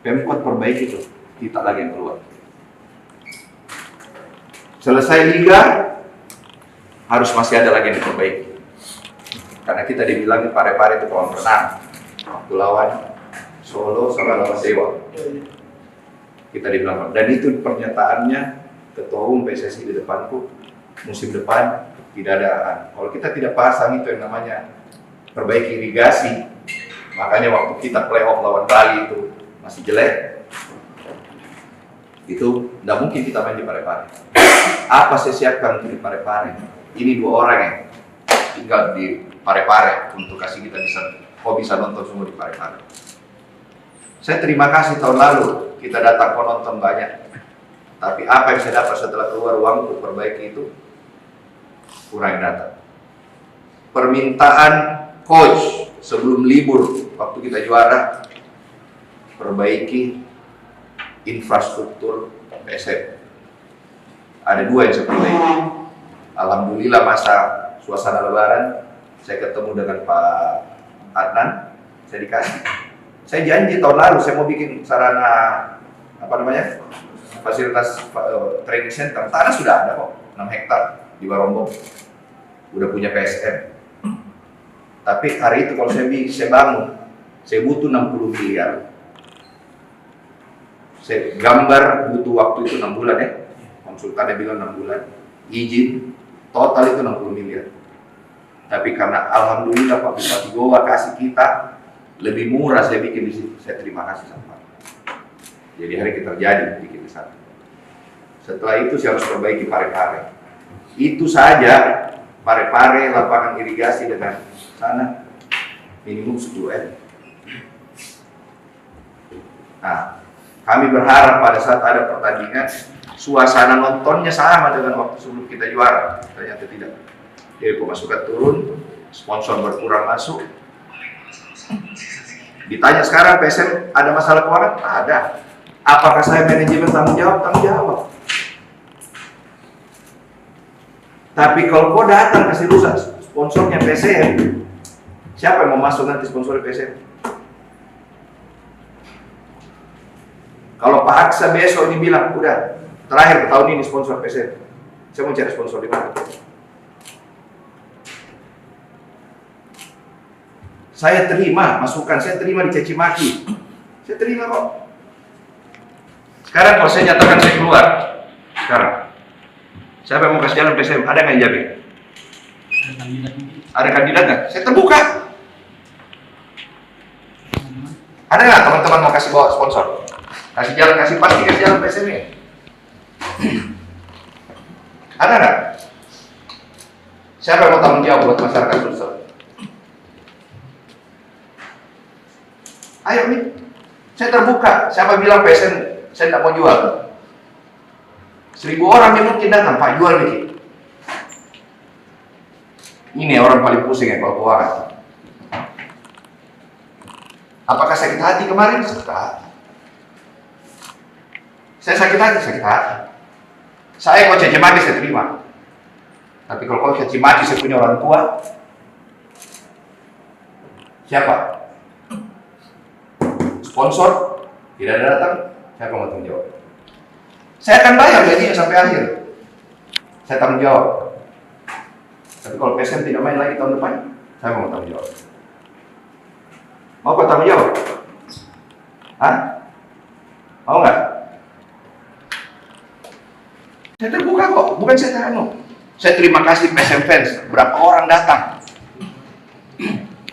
Pemkot perbaiki itu, kita lagi yang keluar. Selesai liga, harus masih ada lagi yang diperbaiki. Karena kita dibilang Parepare itu kolam renang. Waktu lawan Solo sama lawan Dewa. Kita dibilang, dan itu pernyataannya Ketua Umum PSSI di depanku, musim depan tidak ada. Kalau kita tidak pasang itu yang namanya perbaiki irigasi, makanya waktu kita playoff lawan Bali itu masih jelek, itu tidak mungkin kita main di Parepare. Apa saya siapkan untuk di Parepare? Ini 2 orang yang tinggal di Parepare untuk kasih kita bisa nonton semua di Parepare. Saya terima kasih tahun lalu kita datang penonton banyak, tapi apa yang saya dapat setelah keluar uang untuk perbaiki itu kurang datang. Permintaan coach sebelum libur waktu kita juara, perbaiki infrastruktur PSM. Ada 2 yang saya perbaiki. Alhamdulillah masa suasana lebaran saya ketemu dengan Pak Adnan, saya dikasih. Saya janji tahun lalu saya mau bikin sarana fasilitas training center. Tanah sudah ada kok, 6 hektar di Barombong. Udah punya PSM. Tapi hari itu kalau saya bangun, saya butuh 60 miliar. Saya gambar butuh waktu itu 6 bulan ya. Konsultannya bilang 6 bulan. Izin, total itu 60 miliar. Tapi karena alhamdulillah Pak Bupati Goa kasih kita lebih murah, saya bikin di situ. Saya terima kasih sama Pak. Jadi hari itu terjadi bikin di sana. Setelah itu saya harus perbaiki Parepare. Itu saja Parepare, lapangan irigasi dengan sana minimum 10 M. Nah, kami berharap pada saat ada pertandingan, suasana nontonnya sama dengan waktu sebelum kita juara. Ternyata tidak. Jadi pemasukan turun, sponsor berkurang masuk. Ditanya sekarang PSM ada masalah keuangan? Ada. Apakah saya manajemen tanggung jawab? Tanggung jawab. Tapi kalau kau datang kasih rusak sponsornya PSM, siapa yang mau masuk nanti sponsor PSM? Kalau Pak Aksa besok ini bilang, udah terakhir tahun ini sponsor PSM, saya mau cari sponsor di mana? Saya terima masukan, saya terima dicaci maki, saya terima kok. Sekarang kalau saya nyatakan saya keluar, sekarang siapa yang mau kasih jalan PSM? Ada nggak yang jamin? Ada kandidat nggak? Saya terbuka. Ada nggak teman-teman mau kasih bawa sponsor? Kasih jalan, kasih jalan PSM ini. Ada nggak? Siapa yang mau tanggung jawab buat masyarakat Sulsel? Ayo nih, saya terbuka. Siapa bilang PSM saya tidak mau jual? 1000 orang yang mungkin datang, Pak jual nih. Ini orang paling pusing ya kalau keuangan. Apakah sakit hati kemarin? Sakit hati. Saya sakit hati, sakit hati. Saya kalau caci maki saya terima. Tapi kalau kau caci maki saya punya orang tua, siapa? Sponsor tidak ada datang, siapa mau tanggung jawab? Saya akan bayar gajinya sampai akhir. Saya tanggung jawab. Tapi kalau PSM tidak main lagi tahun depan, saya mau tanggung jawab. Mau kau tanggung jawab? Hah? Mau nggak? Saya terbuka kok, bukan saya terano. Saya terima kasih PSM fans, berapa orang datang.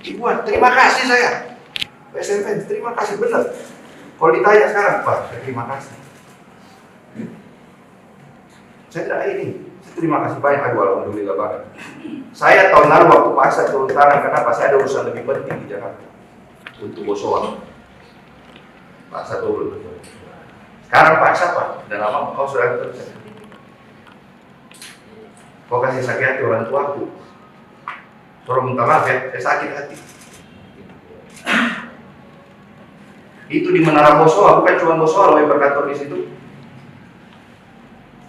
Ibuan, terima kasih saya. PSM fans, terima kasih benar. Kalau ditanya sekarang, Pak, saya terima kasih. Saya tidak ini, saya terima kasih banyak. Aduh, alhamdulillah banget. Saya tahun lalu waktu paksa turun tangan, kenapa? Saya ada urusan lebih penting di Jakarta untuk Bosowa. Paksa turun. Sekarang paksa Pak, dan lama kau sudah terus. Kau kasih sakit hati orang tuaku. Suruh minta maaf ya, saya sakit hati. Itu di Menara Bosowa, bukan cuma Bosowa loh yang berkantor di situ.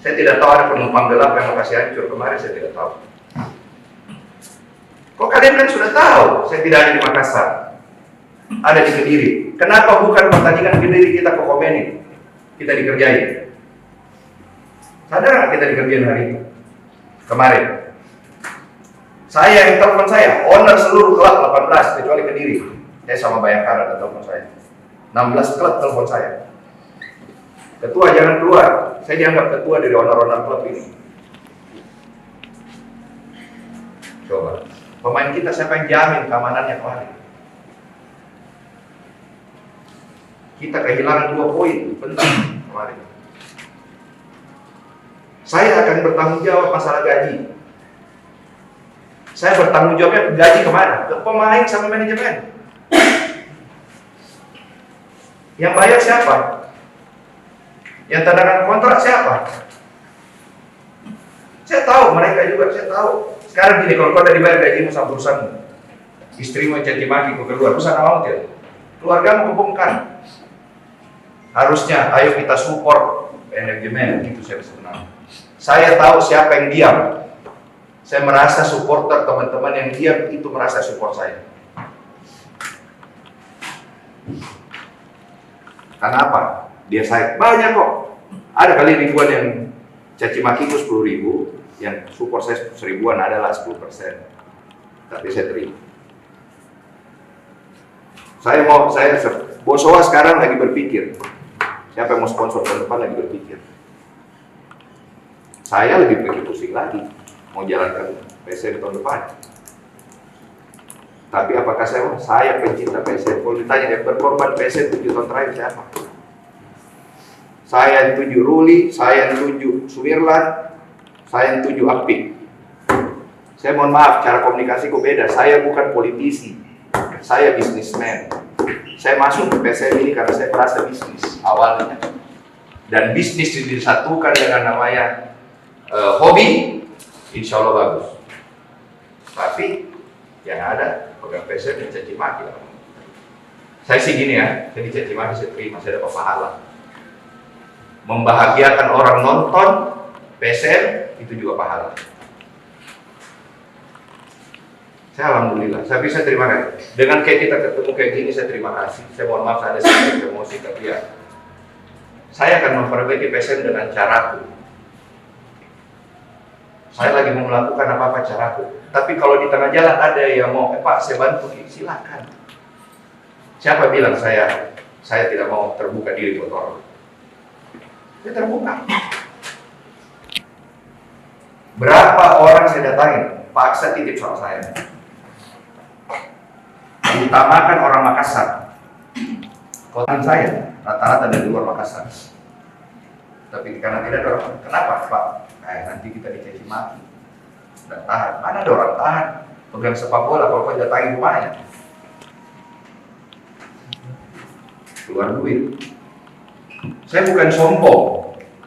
Saya tidak tahu ada penumpang gelap yang mau kasih hancur kemarin, saya tidak tahu. Kok kalian kan sudah tahu, saya tidak ada di Makassar, ada di Kediri. Kenapa bukan pertandingan Kediri kita komenin, kita dikerjain? Sadar nggak kita dikerjain hari itu? Kemarin saya yang telepon saya, owner seluruh klub 18 kecuali Kediri. Saya sama Bayangkara ada telepon saya. 16 klub telepon saya. Ketua jangan keluar. Saya dianggap ketua dari owner-owner klub ini. Coba, pemain kita siapa yang jamin keamanannya kemarin? Kita kehilangan 2 poin penting kemarin. Saya akan bertanggung jawab masalah gaji. Saya bertanggung jawabnya gaji kemana? Ke pemain sama manajemen. Yang bayar siapa? Yang tanda kontrak siapa? Saya tahu, mereka juga saya tahu. Sekarang gini, kalau kau udah dibayar gajimu sama perusahaanmu, istrimu caci maki kau keluar, perusahaan mau tidak? Keluargamu kebongkar. Harusnya, ayo kita support manajemen, itu saya senang. Saya tahu siapa yang diam. Saya merasa supporter teman-teman yang diam itu merasa support saya. Karena apa? Dia saya banyak kok. Ada kali ribuan yang caci maki itu 10.000, yang support saya 1000-an adalah 10%. Tapi saya terima. Saya Bosowa sekarang lagi berpikir. Siapa yang mau sponsor tahun depan lagi berpikir. Saya lebih pusing lagi mau jalankan PSM tahun depan. Tapi apakah saya pencinta PSM? Kalau ditanya yang berkorban PSM 7 tahun terakhir siapa? Saya yang tuju Ruli, saya yang tuju Sumirlan, saya yang tuju Apik. Saya mohon maaf, cara komunikasiku beda. Saya bukan politisi, saya bisnismen. Saya masuk ke PSM ini karena saya merasa bisnis awalnya. Dan bisnis disatukan dengan namanya hobi, insya Allah bagus. Tapi yang ada pegang PSM dicaci maki. Saya sih gini ya, saya dicaci maki saya terima, saya dapat pahala. Membahagiakan orang nonton PSM itu juga pahala. Saya alhamdulillah, saya bisa terima kasih. Dengan kayak kita ketemu kayak gini, saya terima kasih. Saya mohon maaf ada sedikit emosi, tapi ya saya akan memperbaiki PSM dengan caraku. Saya lagi mau melakukan apa-apa caraku. Tapi kalau di tengah jalan ada yang mau, Pak saya bantu, silakan. Siapa bilang saya tidak mau terbuka diri buat orang? Saya terbuka. Berapa orang saya datangin, paksa titip soal saya. Utamakan orang Makassar. Kota saya rata-rata dari luar Makassar. Tapi karena tidak ada orang, kenapa Pak? Nanti kita dicaci maki. Dan tahan. Mana ada orang tahan? Pegang sepak bola kalau kau datangi rumahnya. Keluar duit. Saya bukan sombong,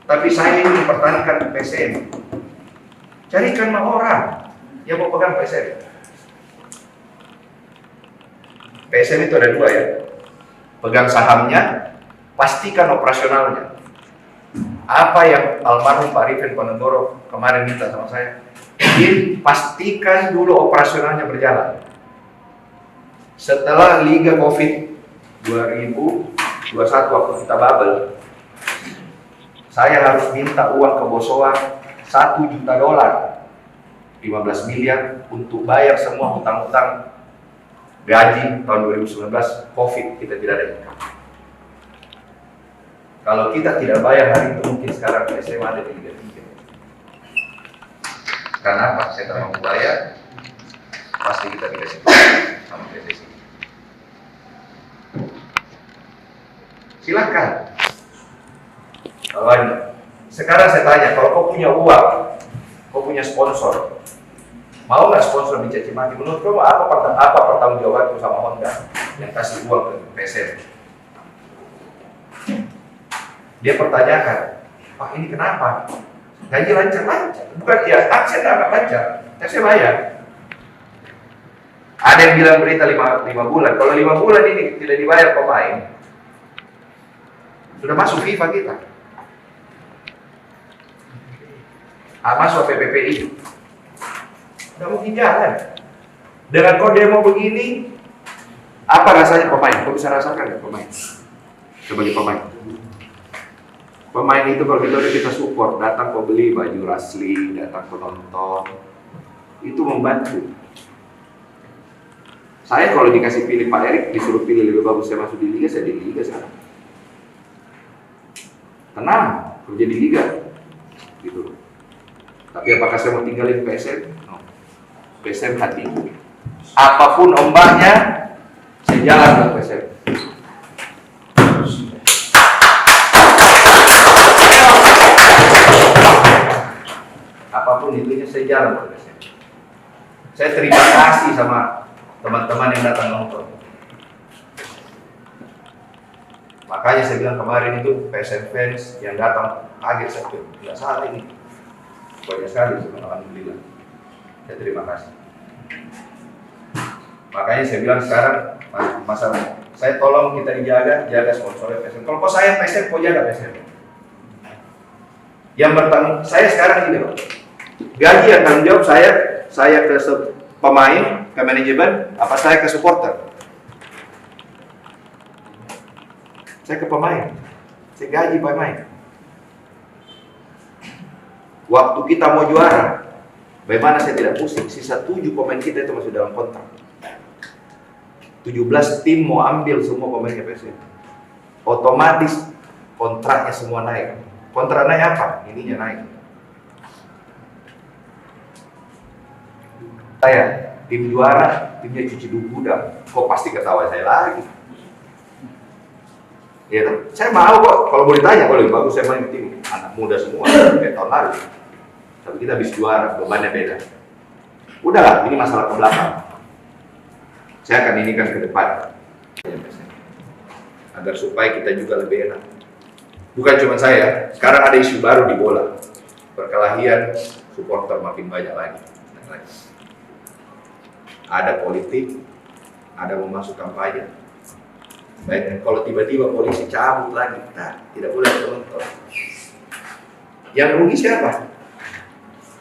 tapi saya ini mempertahankan PSM. Carikan orang yang mau pegang PSM. PSM itu ada dua ya, pegang sahamnya, pastikan operasionalnya. Apa yang almarhum Pak Arifin Ponegoro kemarin minta sama saya, pastikan dulu operasionalnya berjalan. Setelah Liga Covid 2021 waktu kita bubble, saya harus minta uang ke Bosowa $1 juta, 15 miliar untuk bayar semua hutang-hutang gaji tahun 2019, Covid, kita tidak ada income. Kalau kita tidak bayar hari itu, mungkin sekarang PSM ada di Liga 3. Karena apa? Saya tidak mau bayar, pasti kita dikasih sama PSSI. Silakan. Sekarang saya tanya, kalau kau punya uang, kau punya sponsor, mau nggak sponsor dicaci maki? Menurut kamu apa pertanggungjawabanku sama Honda yang kasih uang ke PSM? Dia pertanyakan, Pak ini kenapa? Gaji lancar-lancar, bukan dia aksen agak lancar, saya bayar. Ada yang bilang berita 5 bulan, kalau 5 bulan ini tidak dibayar pemain, sudah masuk FIFA kita. Masuk PPPI. Nggak mungkin jalan. Dengan kau demo begini, apa rasanya pemain? Kau bisa rasakan nggak pemain? Sebagai pemain. Pemain itu kalau kita support, datang kau beli baju Rasli, datang kau nonton, itu membantu. Saya kalau dikasih pilih Pak Erik, disuruh pilih lebih bagus saya masuk di Liga, saya di Liga sekarang. Tenang, kerja di Liga, gitu. Tapi apakah saya mau tinggalin PSM? No. PSM hatiku. Apapun ombaknya, saya jalan ke PSM. Apapun itunya, saya jalan ke PSM. Saya terima kasih sama teman-teman yang datang nonton. Makanya saya bilang kemarin itu PSM fans yang datang kaget, saya bilang, nggak salah ini. Banyak sekali, alhamdulillah. Saya terima kasih. Makanya saya bilang sekarang masalah saya tolong kita jaga sponsornya PSM. Kalau kau sayang PSM, kau jaga PSM. Yang bertanggung, saya sekarang ini Pak. Gaji yang tanggung jawab saya ke pemain, ke manajemen, apa saya ke supporter? Saya ke pemain. Saya gaji pemain. Waktu kita mau juara, bagaimana saya tidak pusing? Sisa 7 pemain kita itu masih dalam kontrak. 17 tim mau ambil semua pemainnya PSM. Otomatis kontraknya semua naik. Kontrak naik apa? Ininya naik. Saya tim juara, timnya cuci gudang. Kok pasti ketawa saya lagi? Ya, saya mau kok. Kalau boleh tanya, kalau lebih bagus saya main tim anak muda semua kayak tahun lalu. Tapi kita habis juara, bebannya beda. Udahlah, ini masalah ke belakang. Saya akan inikan ke depan. agar supaya kita juga lebih enak. Bukan cuma saya, sekarang ada isu baru di bola, perkelahian supporter makin banyak lagi. Ada politik, ada mau masuk kampanye. Baik, kalau tiba-tiba polisi cabut lagi, nah, tidak boleh nonton. Yang rugi siapa?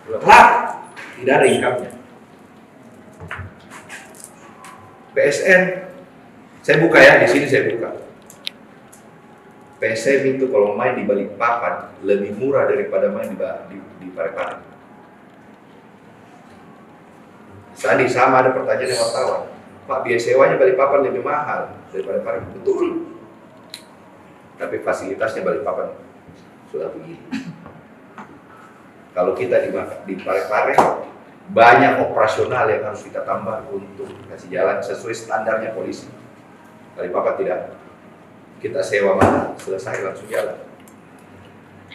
Klub, tidak ada income-nya. PSN, saya buka ya, di sini saya buka. PSM itu kalau main di Balikpapan lebih murah daripada main di Parepare. Tadi sama ada pertanyaan yang wartawan, Pak, biaya sewanya Balikpapan lebih mahal daripada Parepare. Betul. Tapi fasilitasnya Balikpapan sudah begini. Kalau kita di Parepare, banyak operasional yang harus kita tambah untuk kasih jalan sesuai standarnya polisi. Balikpapan tidak. Kita sewa mana, selesai langsung jalan.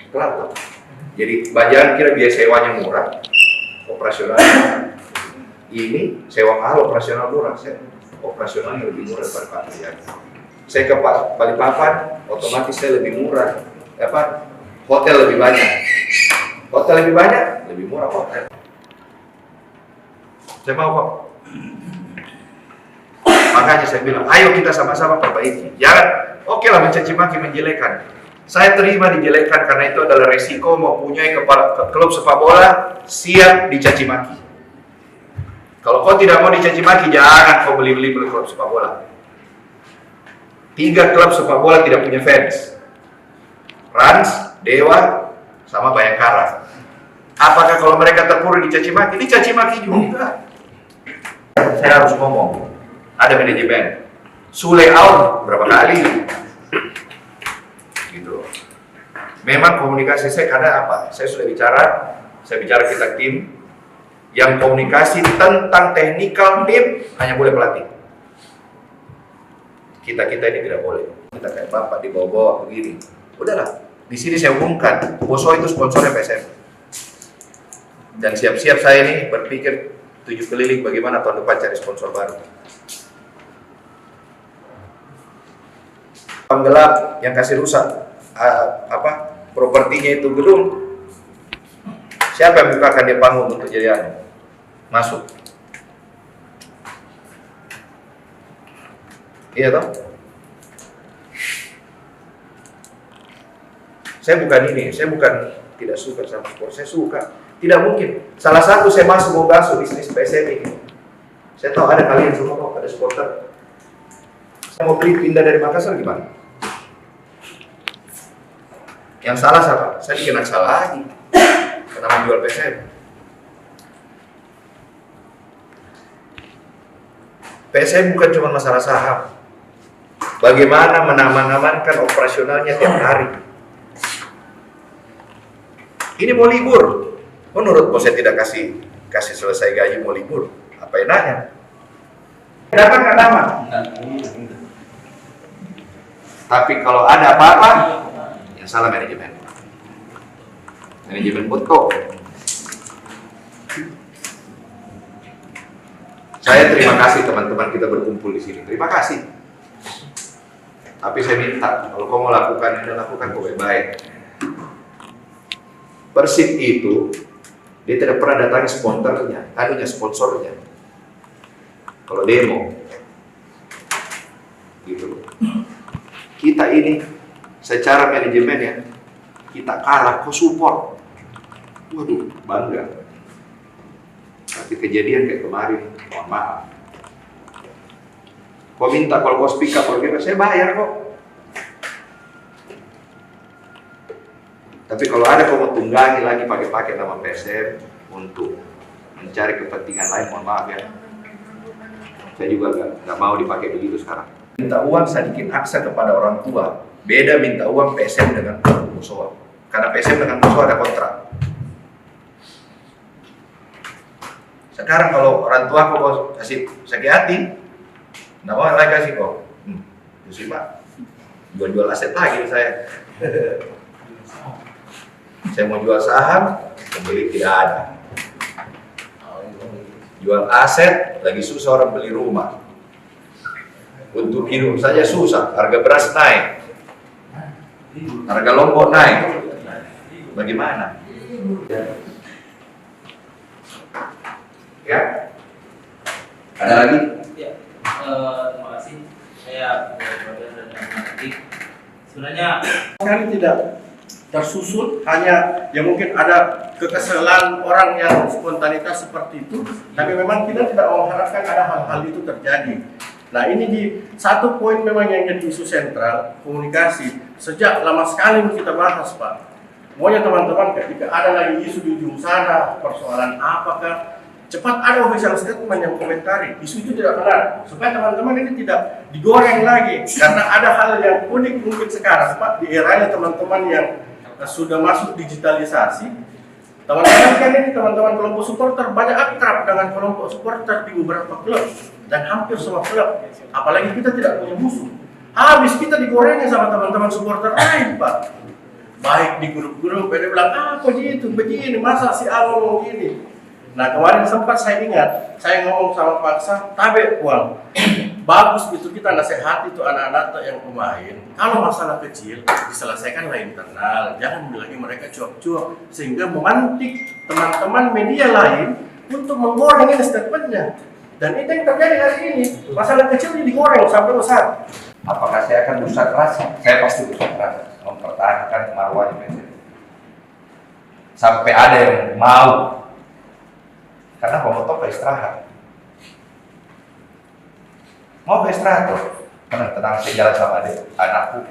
Kelar. Jadi jangan kira biaya sewanya murah, operasional. Ini sewa mahal, operasional murah. Operasionalnya lebih murah daripada Parepare. Saya ke Balikpapan, otomatis saya lebih murah. Hotel lebih banyak. Hotel lebih banyak, lebih murah hotel. Saya mau kok. Makanya saya bilang, ayo kita sama-sama perbaiki. Jangan, oke lah mencaci maki, menjelekan. Saya terima dijelekan karena itu adalah resiko mempunyai klub sepak bola siap dicaci maki. Kalau kau tidak mau dicaci maki, jangan kau beli klub sepak bola. 3 klub sepak bola tidak punya fans. Rans, Dewa, sama Bayangkara. Apakah kalau mereka terpuruk dicaci maki? Dicaci maki juga. Saya harus ngomong. Ada manajemen. Sule out berapa kali? Gitu. Memang komunikasi saya karena apa? Saya bicara kita tim yang komunikasi tentang technical tim hanya boleh pelatih. Kita ini tidak boleh. Kita kayak bapak dibawa-bawa begini. Udahlah. Di sini saya umumkan, Boso itu sponsornya PSM. Dan siap-siap saya ini berpikir 7 keliling bagaimana tahun depan cari sponsor baru. Penggelap yang kasih rusak propertinya itu gedung, siapa yang bukakan dia panggung untuk jadi masuk? Iya toh? Saya bukan tidak suka sama sport, saya suka. Tidak mungkin. Salah satu saya masuk mau basuh bisnis PSM ini. Saya tahu ada kalian semua kok, ada supporter. Saya mau beli pindah dari Makassar gimana? Yang salah siapa? Saya dikena salah lagi karena menjual PSM. PSM bukan cuma masalah saham. Bagaimana menaman-namankan operasionalnya tiap hari. Ini mau libur. Menurut bos saya tidak kasih selesai gaji mau libur. Apa enaknya? Dapat nggak dapat? Tapi kalau ada apa-apa, yang salah manajemen. Manajemen Putko. Saya terima kasih teman-teman kita berkumpul di sini. Terima kasih. Tapi saya minta kalau kau mau lakukan ini, lakukan kau baik-baik. Persib itu dia tidak pernah datangi sponsornya. Kalau demo, gitu. Kita ini secara manajemen ya, kita kalah, kok support. Waduh, bangga. Tapi kejadian kayak kemarin, mohon maaf. Kau minta kalau kau speak up, saya bayar kok. Tapi kalau ada kau mau tunggangi lagi pakai nama PSM untuk mencari kepentingan lain, mohon maaf ya. Saya juga nggak mau dipakai begitu sekarang. Minta uang sedikit aksa kepada orang tua, beda minta uang PSM dengan musuh. Karena PSM dengan musuh ada kontrak. Sekarang kalau orang tua kau kasih sakit hati, nggak mau lagi kasih kok. Terus Pak, jual aset lagi saya. Saya mau jual saham, pembeli tidak ada. Jual aset, lagi susah orang beli rumah. Untuk hidup saja susah, harga beras naik, harga lombok naik. Bagaimana? Ya? Ada lagi?
Ya, terima kasih. Saya dan sebenarnya
Sekali tidak tersusun, hanya ya mungkin ada kekesalan orang yang spontanitas seperti itu, tapi memang kita tidak mengharapkan ada hal-hal itu terjadi. Nah, ini di satu poin memang yang jadi isu sentral, komunikasi. Sejak lama sekali kita bahas, Pak. Maunya teman-teman ketika ada lagi isu di ujung sana, persoalan apakah, cepat ada official statement yang komentari. Isu itu tidak benar, supaya teman-teman ini tidak digoreng lagi. Karena ada hal yang unik mungkin sekarang, Pak, di eranya teman-teman yang sudah masuk digitalisasi. Teman-teman kan ini teman-teman kelompok supporter banyak akrab dengan kelompok supporter di beberapa klub dan hampir semua klub. Apalagi kita tidak punya musuh. Habis kita digorengnya sama teman-teman supporter lain, Pak. Baik di grup-grup, dia bilang, apa gitu, begini, masa si A ngomong gini. Nah, kemarin sempat saya ingat, saya ngomong sama Pak Sam, tabe uang. Bagus gitu kita nasihati itu anak-anak yang pemain. Kalau masalah kecil diselesaikan lah internal, jangan lagi mereka cuap-cuap sehingga memantik teman-teman media lain untuk menggoreng ini statementnya. Dan itu yang terjadi hari ini. Masalah kecil ini digoreng sampai besar.
Apakah saya akan berusaha keras? Saya pasti berusaha keras mempertahankan marwahnya PSM. Sampai ada yang mau. Karena pemotor istirahat. Mau istirahat tuh, tenang saya jalan sama adik, anakku.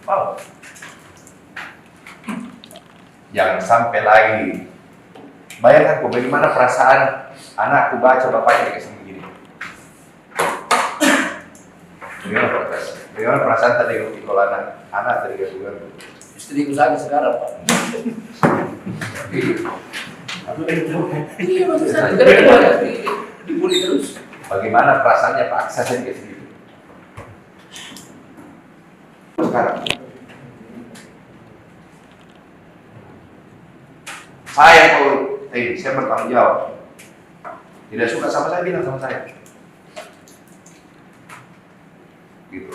Mau. Jangan sampai lagi. Bayangkan kok bagaimana perasaan anakku baca bapaknya dikasih begini. Bagaimana perasaan tadi kalau anak tadi juga.
Istriku saja sekarang, Pak. Iya, maksud saya. Dibully terus.
Bagaimana perasaannya Pak Aksa saya dikasih gitu. Sekarang saya kalau saya bertanggung jawab. Tidak suka sama saya, bilang sama saya. Gitu.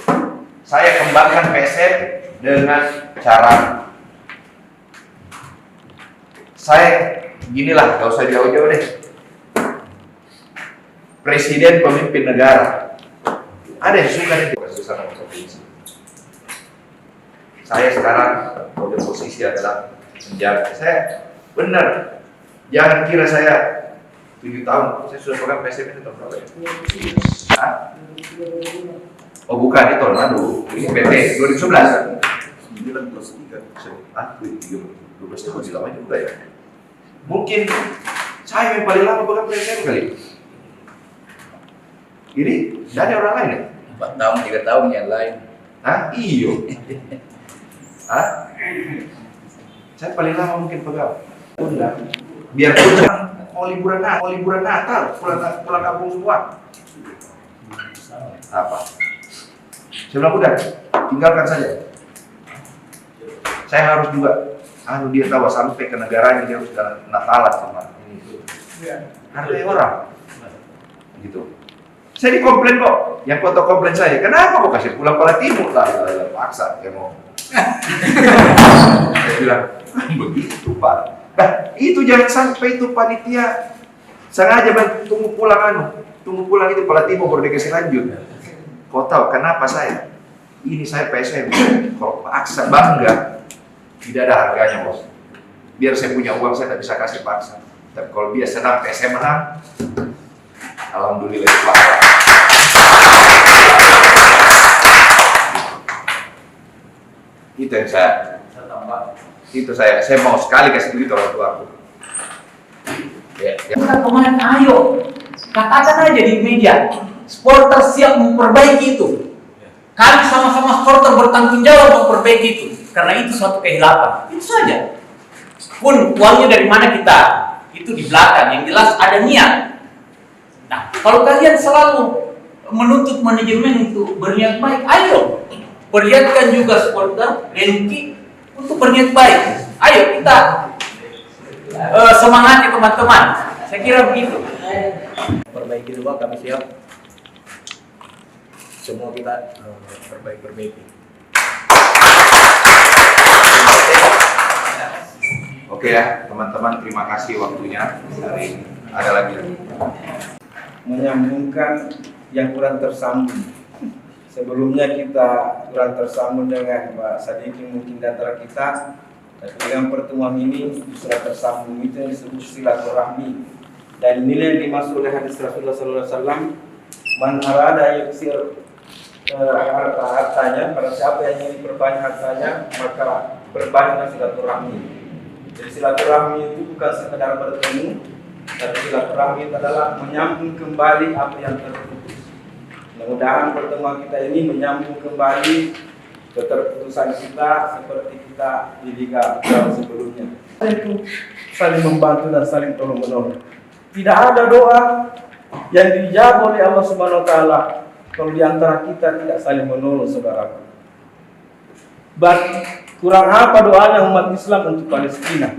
Saya kembangkan PSM dengan cara saya ginilah, gak usah jauh-jauh deh. Presiden pemimpin negara. Ada yang suka nih susah provinsi. Saya sekarang pada posisi adalah menjaga. Saya benar. Jangan kira saya 7 tahun. Saya sudah pegang PSM ini tahun berapa ya? Hah? Oh bukan, itu tahun lalu. Ini PT 2011. 9 plus 3. Ah, 12 tahun di lama juga ya. Mungkin saya yang paling lama pegang PSM kali. Ini dari orang lain ya?
4 tahun, 3 tahun yang lain.
Hah? Iyo. Hah? Saya paling lama mungkin pegang. Biar mau liburan Natal, pulang kampung semua. Apa? Saya bilang udah, tinggalkan saja. Saya harus juga, dia tahu sampai ke negaranya dia harus Natalan sama ini. Hargai orang. Gitu. Saya dikomplain kok, yang foto komplain saya, kenapa kok kasih pulang Pala Timur lah, paksa, saya mau. Saya bilang, begitu Pak. Nah, itu jangan sampai itu panitia sengaja tunggu pulang itu Pala Timur baru dikasih lanjut. Kau tahu kenapa saya? Ini saya PSM, kalau paksa bangga, tidak ada harganya bos. Biar saya punya uang saya tak bisa kasih paksa. Tapi kalau dia senang PSM menang, alhamdulillah Pak. Itu yang saya tambah. Itu saya mau sekali kasih begitu orang tua aku. Ya.
Bukan pemain, ayo katakan aja di media, supporter siap memperbaiki itu. Kami sama-sama supporter bertanggung jawab memperbaiki itu, karena itu suatu kehilapan. Itu saja. Pun uangnya dari mana kita, itu di belakang. Yang jelas ada niat. Nah, kalau kalian selalu menuntut manajemen untuk berniat baik, ayo perlihatkan juga supporter Renki untuk berniat baik. Ayo kita semangati teman-teman. Saya kira begitu.
Perbaiki dulu, kami siap. semua kita perbaiki.
Oke ya, teman-teman, terima kasih waktunya hari ini. Ada lagi?
Menyambungkan yang kurang tersambung. Sebelumnya kita kurang tersambung dengan Pak Sadiki mungkin di antara kita, tapi dengan pertemuan ini sudah tersambung. Itu yang disebut silaturahmi. Dan inilah yang dimaksud oleh hadis Rasulullah SAW, man arada yuksir hartanya, pada siapa yang ingin berbanyak hartanya, maka berbanyaklah silaturahmi. Jadi silaturahmi itu bukan sekedar bertemu, tapi silaturahmi itu adalah menyambung kembali apa yang terputus. Mudah-mudahan pertemuan kita ini menyambung kembali keterputusan kita seperti kita di Liga sebelumnya. Itu saling membantu dan saling tolong menolong. Tidak ada doa yang dijawab oleh Allah Subhanahu wa taala kalau di antara kita tidak saling menolong, saudaraku. Kurang apa doanya umat Islam untuk Palestina?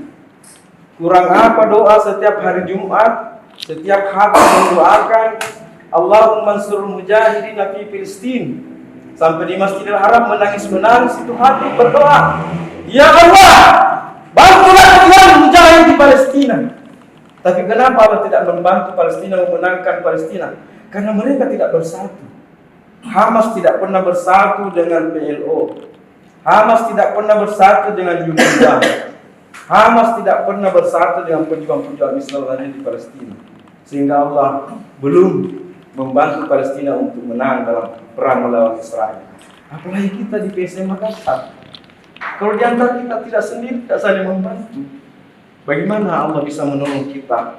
Kurang apa doa setiap hari Jumat, setiap hati mendoakan Allahumma ansur mujahidin fi Filistin. Sampai di Masjidil Haram menangis-menangis itu hati berdoa, ya Allah, bantulah Tuhan mujahid di Palestina. Tapi kenapa Allah tidak membantu Palestina memenangkan Palestina? Karena mereka tidak bersatu. Hamas tidak pernah bersatu dengan PLO. Hamas tidak pernah bersatu dengan UNRWA. Hamas tidak pernah bersatu dengan pejuang-pejuang Islam yang ada di Palestina. Sehingga Allah belum membantu Palestina untuk menang dalam perang melawan Israel. Apalagi kita di PSM Makassar. Kalau di antara kita tidak sendiri, tidak saling membantu, bagaimana Allah bisa menolong kita?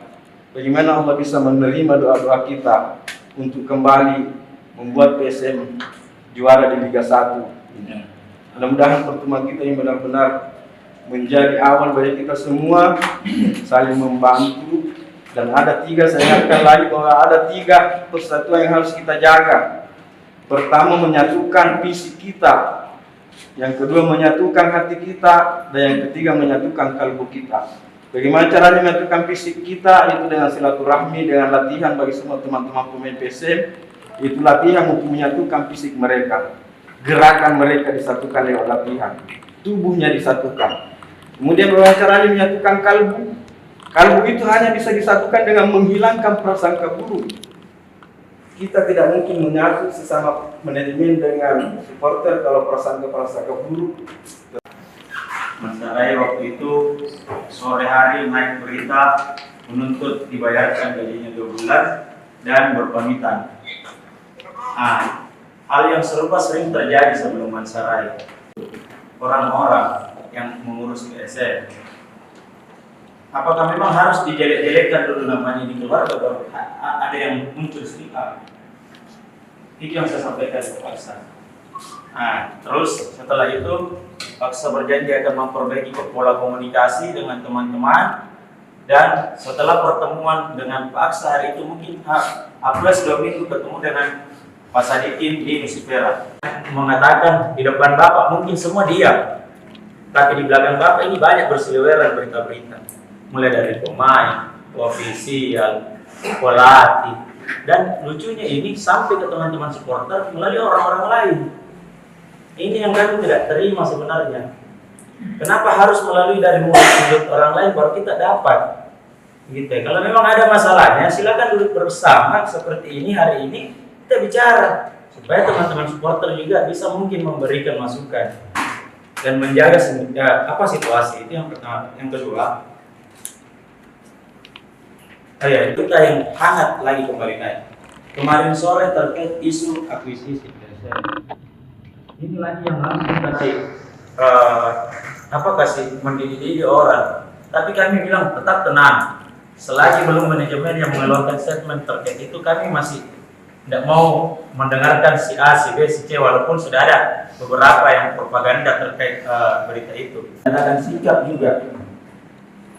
Bagaimana Allah bisa menerima doa-doa kita untuk kembali membuat PSM juara di Liga 1? Mudah-mudahan pertemuan kita ini benar-benar menjadi awal bagi kita semua saling membantu. Dan ada tiga, saya ingatkan lagi bahwa ada tiga persatuan yang harus kita jaga. Pertama, menyatukan fisik kita. Yang kedua, menyatukan hati kita. Dan yang ketiga, menyatukan kalbu kita. Bagaimana caranya menyatukan fisik kita? Itu dengan silaturahmi, dengan latihan bagi semua teman-teman pemain PSM. Itu latihan untuk menyatukan fisik mereka. Gerakan mereka disatukan lewat latihan. Tubuhnya disatukan. Kemudian bagaimana caranya menyatukan kalbu? Kalbu itu hanya bisa disatukan dengan menghilangkan prasangka buruk. Kita tidak mungkin menyatu sesama manajemen dengan supporter kalau prasangka buruk.
Mas Sarai waktu itu sore hari naik berita menuntut dibayarkan gajinya 2 bulan dan berpamitan. Hal yang serupa sering terjadi sebelum Mas Sarai. Orang-orang yang mengurus PSM, apakah memang harus dijelek-jelekkan dulu namanya di keluarga baru ada yang muncul speak up? Itu yang saya sampaikan ke Paksa. Terus setelah itu Paksa berjanji akan memperbaiki pola komunikasi dengan teman-teman. Dan setelah pertemuan dengan Paksa hari itu mungkin plus 2 minggu ketemu dengan Pak Sadikin di Nusifera, mengatakan di depan Bapak mungkin semua diam, tapi di belakang Bapak ini banyak berseliweran berita-berita. Mulai dari pemain, ofisial, pelatih, dan lucunya ini sampai ke teman-teman supporter melalui orang-orang lain. Ini yang kami tidak terima sebenarnya. Kenapa harus melalui dari mulut orang lain baru kita dapat? Gitu. Kalau memang ada masalahnya, silakan duduk bersama seperti ini hari ini kita bicara supaya teman-teman supporter juga bisa mungkin memberikan masukan dan menjaga situasi. Itu yang pertama. Yang kedua, kita yang hangat lagi kembali naik. Kemarin sore terkait isu akuisisi. Ini lagi yang harus kita kasih mendidik orang. Tapi kami bilang tetap tenang. Selagi belum manajemen yang mengeluarkan statement terkait itu, kami masih tidak mau mendengarkan si A, si B, si C, walaupun sudah ada beberapa yang propaganda terkait berita itu. Ada sikap juga.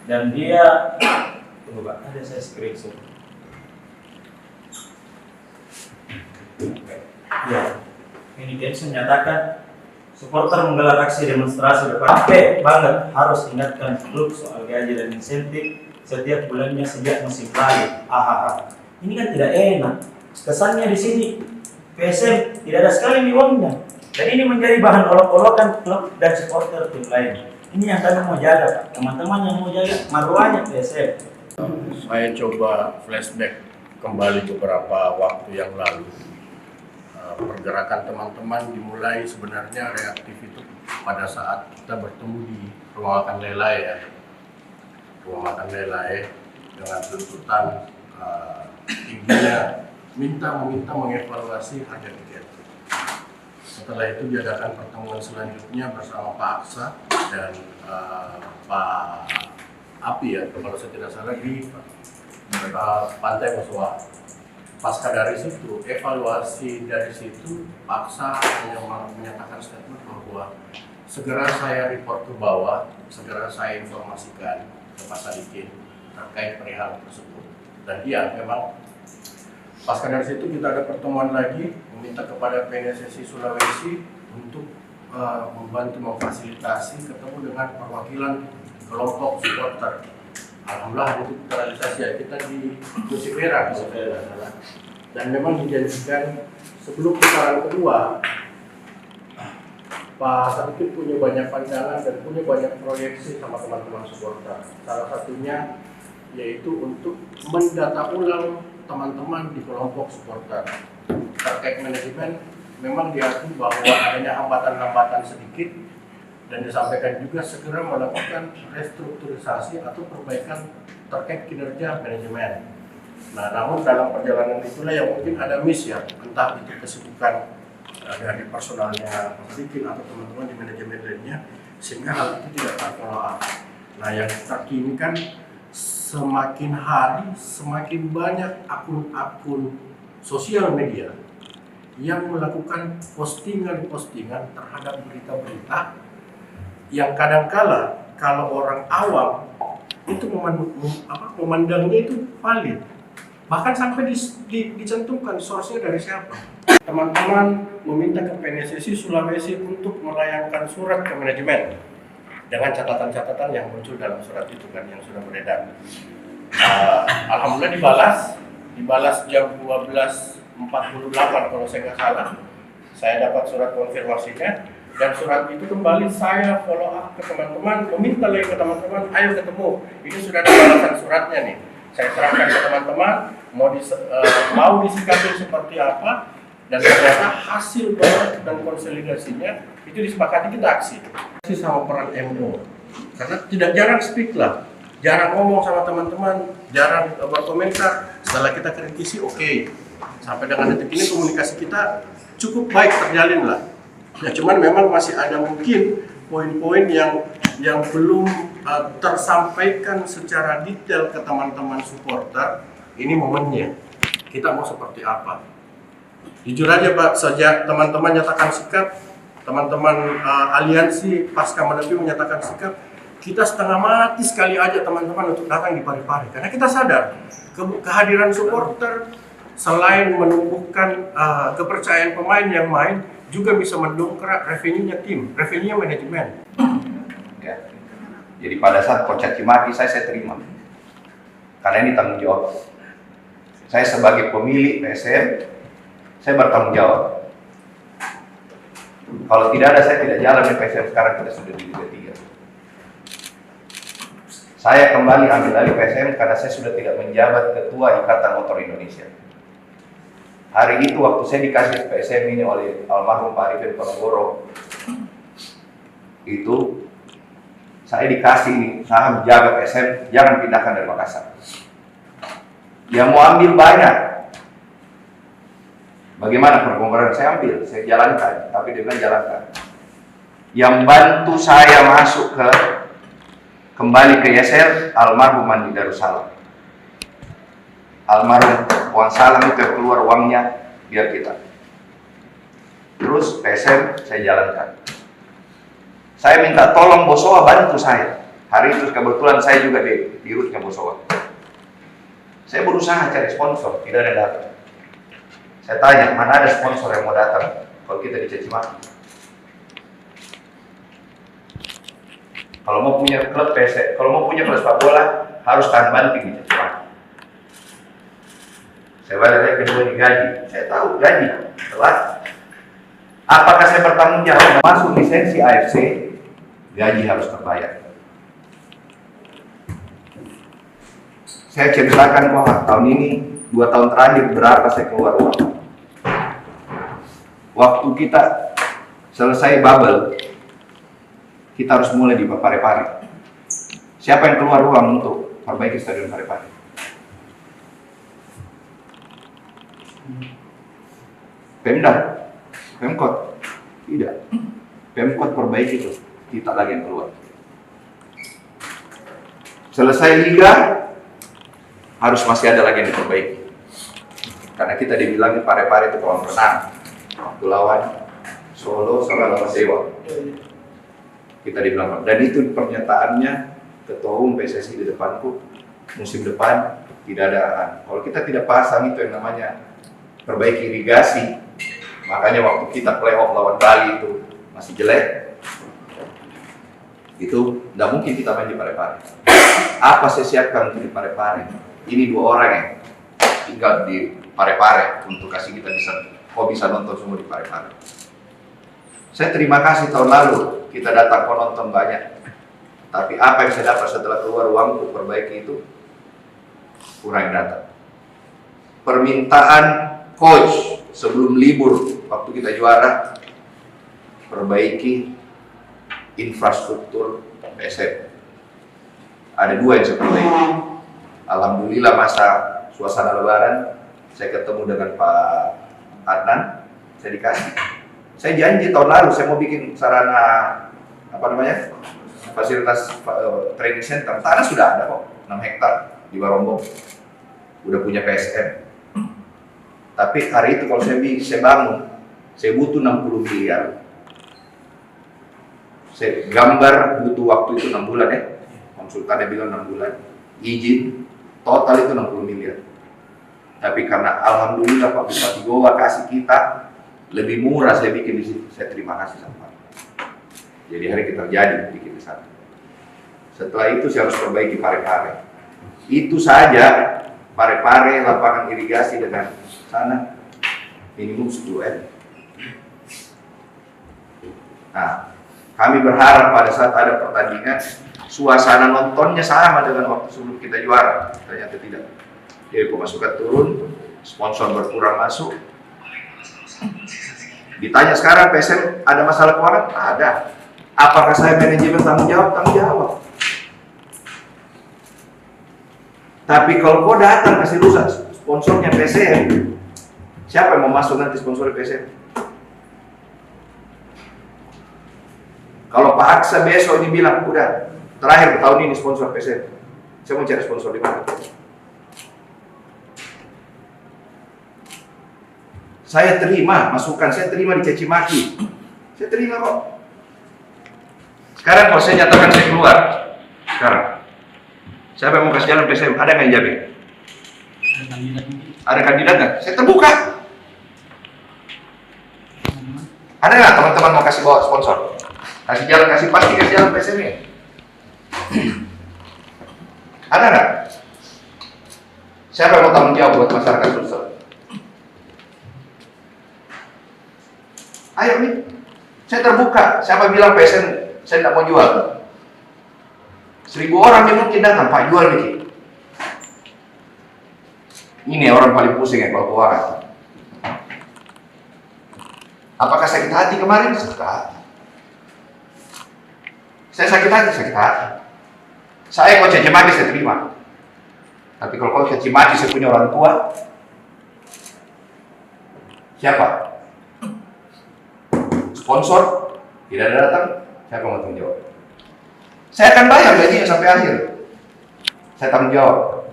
Dan dia coba ada saya screenshot. Ya, ini Densus menyatakan supporter menggelar aksi demonstrasi depan AP banget harus ingatkan klub soal gaji dan insentif setiap bulannya sejak musim lalu. Ini kan tidak enak. Kesannya di sini PSM tidak ada sekali nih uangnya. Dan ini menjadi bahan olok-olokan klub dan supporter tim lain. Ini yang kami mau jaga, Pak. Teman-teman yang mau jaga marwahnya PSM.
Saya coba flashback kembali beberapa waktu yang lalu. Pergerakan teman-teman dimulai sebenarnya reaktif itu pada saat kita bertemu di rumah makan Lelai ya. Rumah makan Lelai dengan tuntutan tingginya meminta mengevaluasi harga tiket. Setelah itu diadakan pertemuan selanjutnya bersama Pak Aksa dan Pak Api ya, kalau saya tidak salah di Pantai Bosowa. Pasca dari situ, evaluasi dari situ, Pak Aksa hanya menyatakan statement bahwa segera saya report ke bawah, segera saya informasikan ke Pak Sadikin terkait perihal tersebut. Dan iya, memang pasca dari situ kita ada pertemuan lagi meminta kepada PNSSI Sulawesi untuk membantu memfasilitasi ketemu dengan perwakilan kelompok supporter. Alhamdulillah itu terrealisasi ya, kita di Musik Merah dan memang dijanjikan sebelum putaran kedua Pak Sadikin punya banyak pandangan dan punya banyak proyeksi sama teman-teman supporter. Salah satunya yaitu untuk mendata ulang teman-teman di kelompok supporter. Terkait manajemen memang diakui bahwa adanya hambatan-hambatan sedikit dan disampaikan juga segera melakukan restrukturisasi atau perbaikan terkait kinerja manajemen. Nah, namun dalam perjalanan itulah yang mungkin ada miss ya, entah itu kesibukan dari personalnya Pak Sadikin atau teman-teman di manajemen lainnya, sehingga hal itu tidak terfollow up. Nah, yang terkini kan semakin hari semakin banyak akun-akun sosial media yang melakukan postingan-postingan terhadap berita-berita yang kadangkala kalau orang awam itu memandangnya itu valid, bahkan sampai dicantumkan source-nya dari siapa. Teman-teman meminta ke PNSSI Sulawesi untuk melayangkan surat ke manajemen dengan catatan-catatan yang muncul dalam surat itu kan yang sudah beredar. Alhamdulillah dibalas jam 12.48 kalau saya nggak salah. Saya dapat surat konfirmasinya. Dan surat itu kembali saya follow up ke teman-teman, meminta lagi ke teman-teman, ayo ketemu. Ini sudah ada balasan suratnya nih. Saya serahkan ke teman-teman, mau disikapi seperti apa, dan ternyata hasil banget dan konsolidasinya itu disepakati kita aksi. Sama peran MO, karena tidak jarang speak lah, jarang ngomong sama teman-teman, jarang berkomentar. Setelah kita kritisi, oke. Sampai dengan detik ini komunikasi kita cukup baik terjalin lah. Ya, cuman memang masih ada mungkin poin-poin yang belum tersampaikan secara detail ke teman-teman supporter. Ini momennya. Kita mau seperti apa? Jujur aja Pak, sejak teman-teman nyatakan sikap, teman-teman aliansi pasca menepi menyatakan sikap, kita setengah mati sekali aja teman-teman untuk datang di Parepare. Karena kita sadar kehadiran supporter selain menumbuhkan kepercayaan pemain yang main, juga bisa mendongkrak revenue-nya tim, revenue-nya manajemen.
Ya. Jadi pada saat coach caci maki saya terima, karena ini tanggung jawab. Saya sebagai pemilik PSM, saya bertanggung jawab. Kalau tidak ada, saya tidak jalan di PSM. Sekarang kita sudah di Liga 3. Saya kembali ambil alih PSM karena saya sudah tidak menjabat ketua Ikatan Motor Indonesia. Hari itu waktu saya dikasih PSM ini oleh almarhum Pak Arifin Ponorogo, itu saya dikasih saham jaga PSM, jangan pindahkan dari Makassar. Yang mau ambil banyak. Bagaimana perkongkoran saya ambil, saya jalankan, tapi dia bilang jalankan. Yang bantu saya masuk kembali ke YSL, almarhum Mandi Darussalam. Almarhum Wan Salam itu yang keluar uangnya biar kita. Terus PSM saya jalankan. Saya minta tolong Bosowa bantu saya. Hari itu kebetulan saya juga di rootnya Bosowa. Saya berusaha cari sponsor, tidak ada datang. Saya tanya, mana ada sponsor yang mau datang kalau kita dicaci maki? Kalau mau punya klub PSM, kalau mau punya klub sepak bola harus tahan banting dicaci maki. Saya balik lagi kedua di gaji. Saya tahu gaji telat. Apakah saya bertanggung jawab? Masuk lisensi AFC, gaji harus terbayar. Saya ceritakan bahwa tahun ini 2 tahun terakhir berapa saya keluar uang. Waktu kita selesai bubble, kita harus mulai di Parepare. Siapa yang keluar uang untuk perbaiki stadion Parepare? Pemda, Pemkot, tidak. Pemkot perbaiki itu, kita lagi yang keluar. Selesai liga, harus masih ada lagi yang diperbaiki. Karena kita dibilangin Parepare itu kolam renang. Waktu lawan Solo sama lawan Dewa. Kita dibilang, dan itu pernyataannya Ketua Umum PSSI di depanku, musim depan tidak ada. Kalau kita tidak pasang itu yang namanya perbaiki irigasi, makanya waktu kita playoff lawan Bali itu masih jelek, itu tidak mungkin kita main di Parepare. Apa saya siapkan untuk di Parepare? Ini 2 orang yang tinggal di Parepare untuk kasih kita bisa nonton semua di Parepare. Saya terima kasih tahun lalu kita datang penonton banyak, tapi apa yang saya dapat setelah keluar uang untuk perbaiki itu kurang datang. Permintaan coach sebelum libur waktu kita juara, perbaiki infrastruktur PSM. Ada 2 yang saya perbaiki. Alhamdulillah masa suasana lebaran saya ketemu dengan Pak Adnan, saya dikasih. Saya janji tahun lalu saya mau bikin sarana fasilitas training center. Tanah sudah ada kok, 6 hektar di Barombong. Udah punya PSM. Tapi hari itu kalau saya bangun, saya butuh 60 miliar. Saya gambar butuh waktu itu 6 bulan ya. Konsultannya bilang 6 bulan. Izin, total itu 60 miliar. Tapi karena alhamdulillah Pak Bupati Goa kasih kita lebih murah, saya bikin di situ. Saya terima kasih sama Pak. Jadi hari kita terjadi bikin di sana. Setelah itu saya harus perbaiki Parepare. Itu saja Parepare, lapangan irigasi dengan sana minimum 10 M. Nah, kami berharap pada saat ada pertandingan suasana nontonnya sama dengan waktu sebelum kita juara. Ternyata tidak. Jadi pemasukan turun, sponsor berkurang masuk. Ditanya sekarang PSM ada masalah keuangan? Ada. Apakah saya manajemen tanggung jawab? Tanggung jawab. Tapi kalau kau datang kasih rusak sponsornya PSM, siapa yang mau masuk nanti sponsor PSM? Kalau Pak Aksa besok ini bilang, udah terakhir tahun ini sponsor PSM, saya mau cari sponsor di mana? Saya terima masukan, saya terima dicaci maki, saya terima kok. Sekarang kalau saya nyatakan saya keluar, sekarang siapa yang mau kasih jalan PSM? Ada nggak yang jamin? Ada kandidat nggak? Saya terbuka. Ada nggak teman-teman mau kasih bawa sponsor? Kasih jalan, kasih jalan PSM ini. Ada nggak? Siapa yang mau tanggung jawab buat masyarakat Sulsel? Ayo nih, saya terbuka. Siapa bilang PSM saya tidak mau jual? 1000 orang yang mungkin datang, Pak jual nih. Ini orang paling pusing ya kalau keuangan. Apakah sakit hati kemarin? Sakit hati. Saya sakit hati, sakit hati. Saya kok caci maki saya terima. Tapi kalau kau caci maki saya punya orang tua, siapa? Sponsor tidak ada datang, siapa mau tanggung jawab? Saya akan bayar gajinya sampai akhir. Saya tanggung jawab.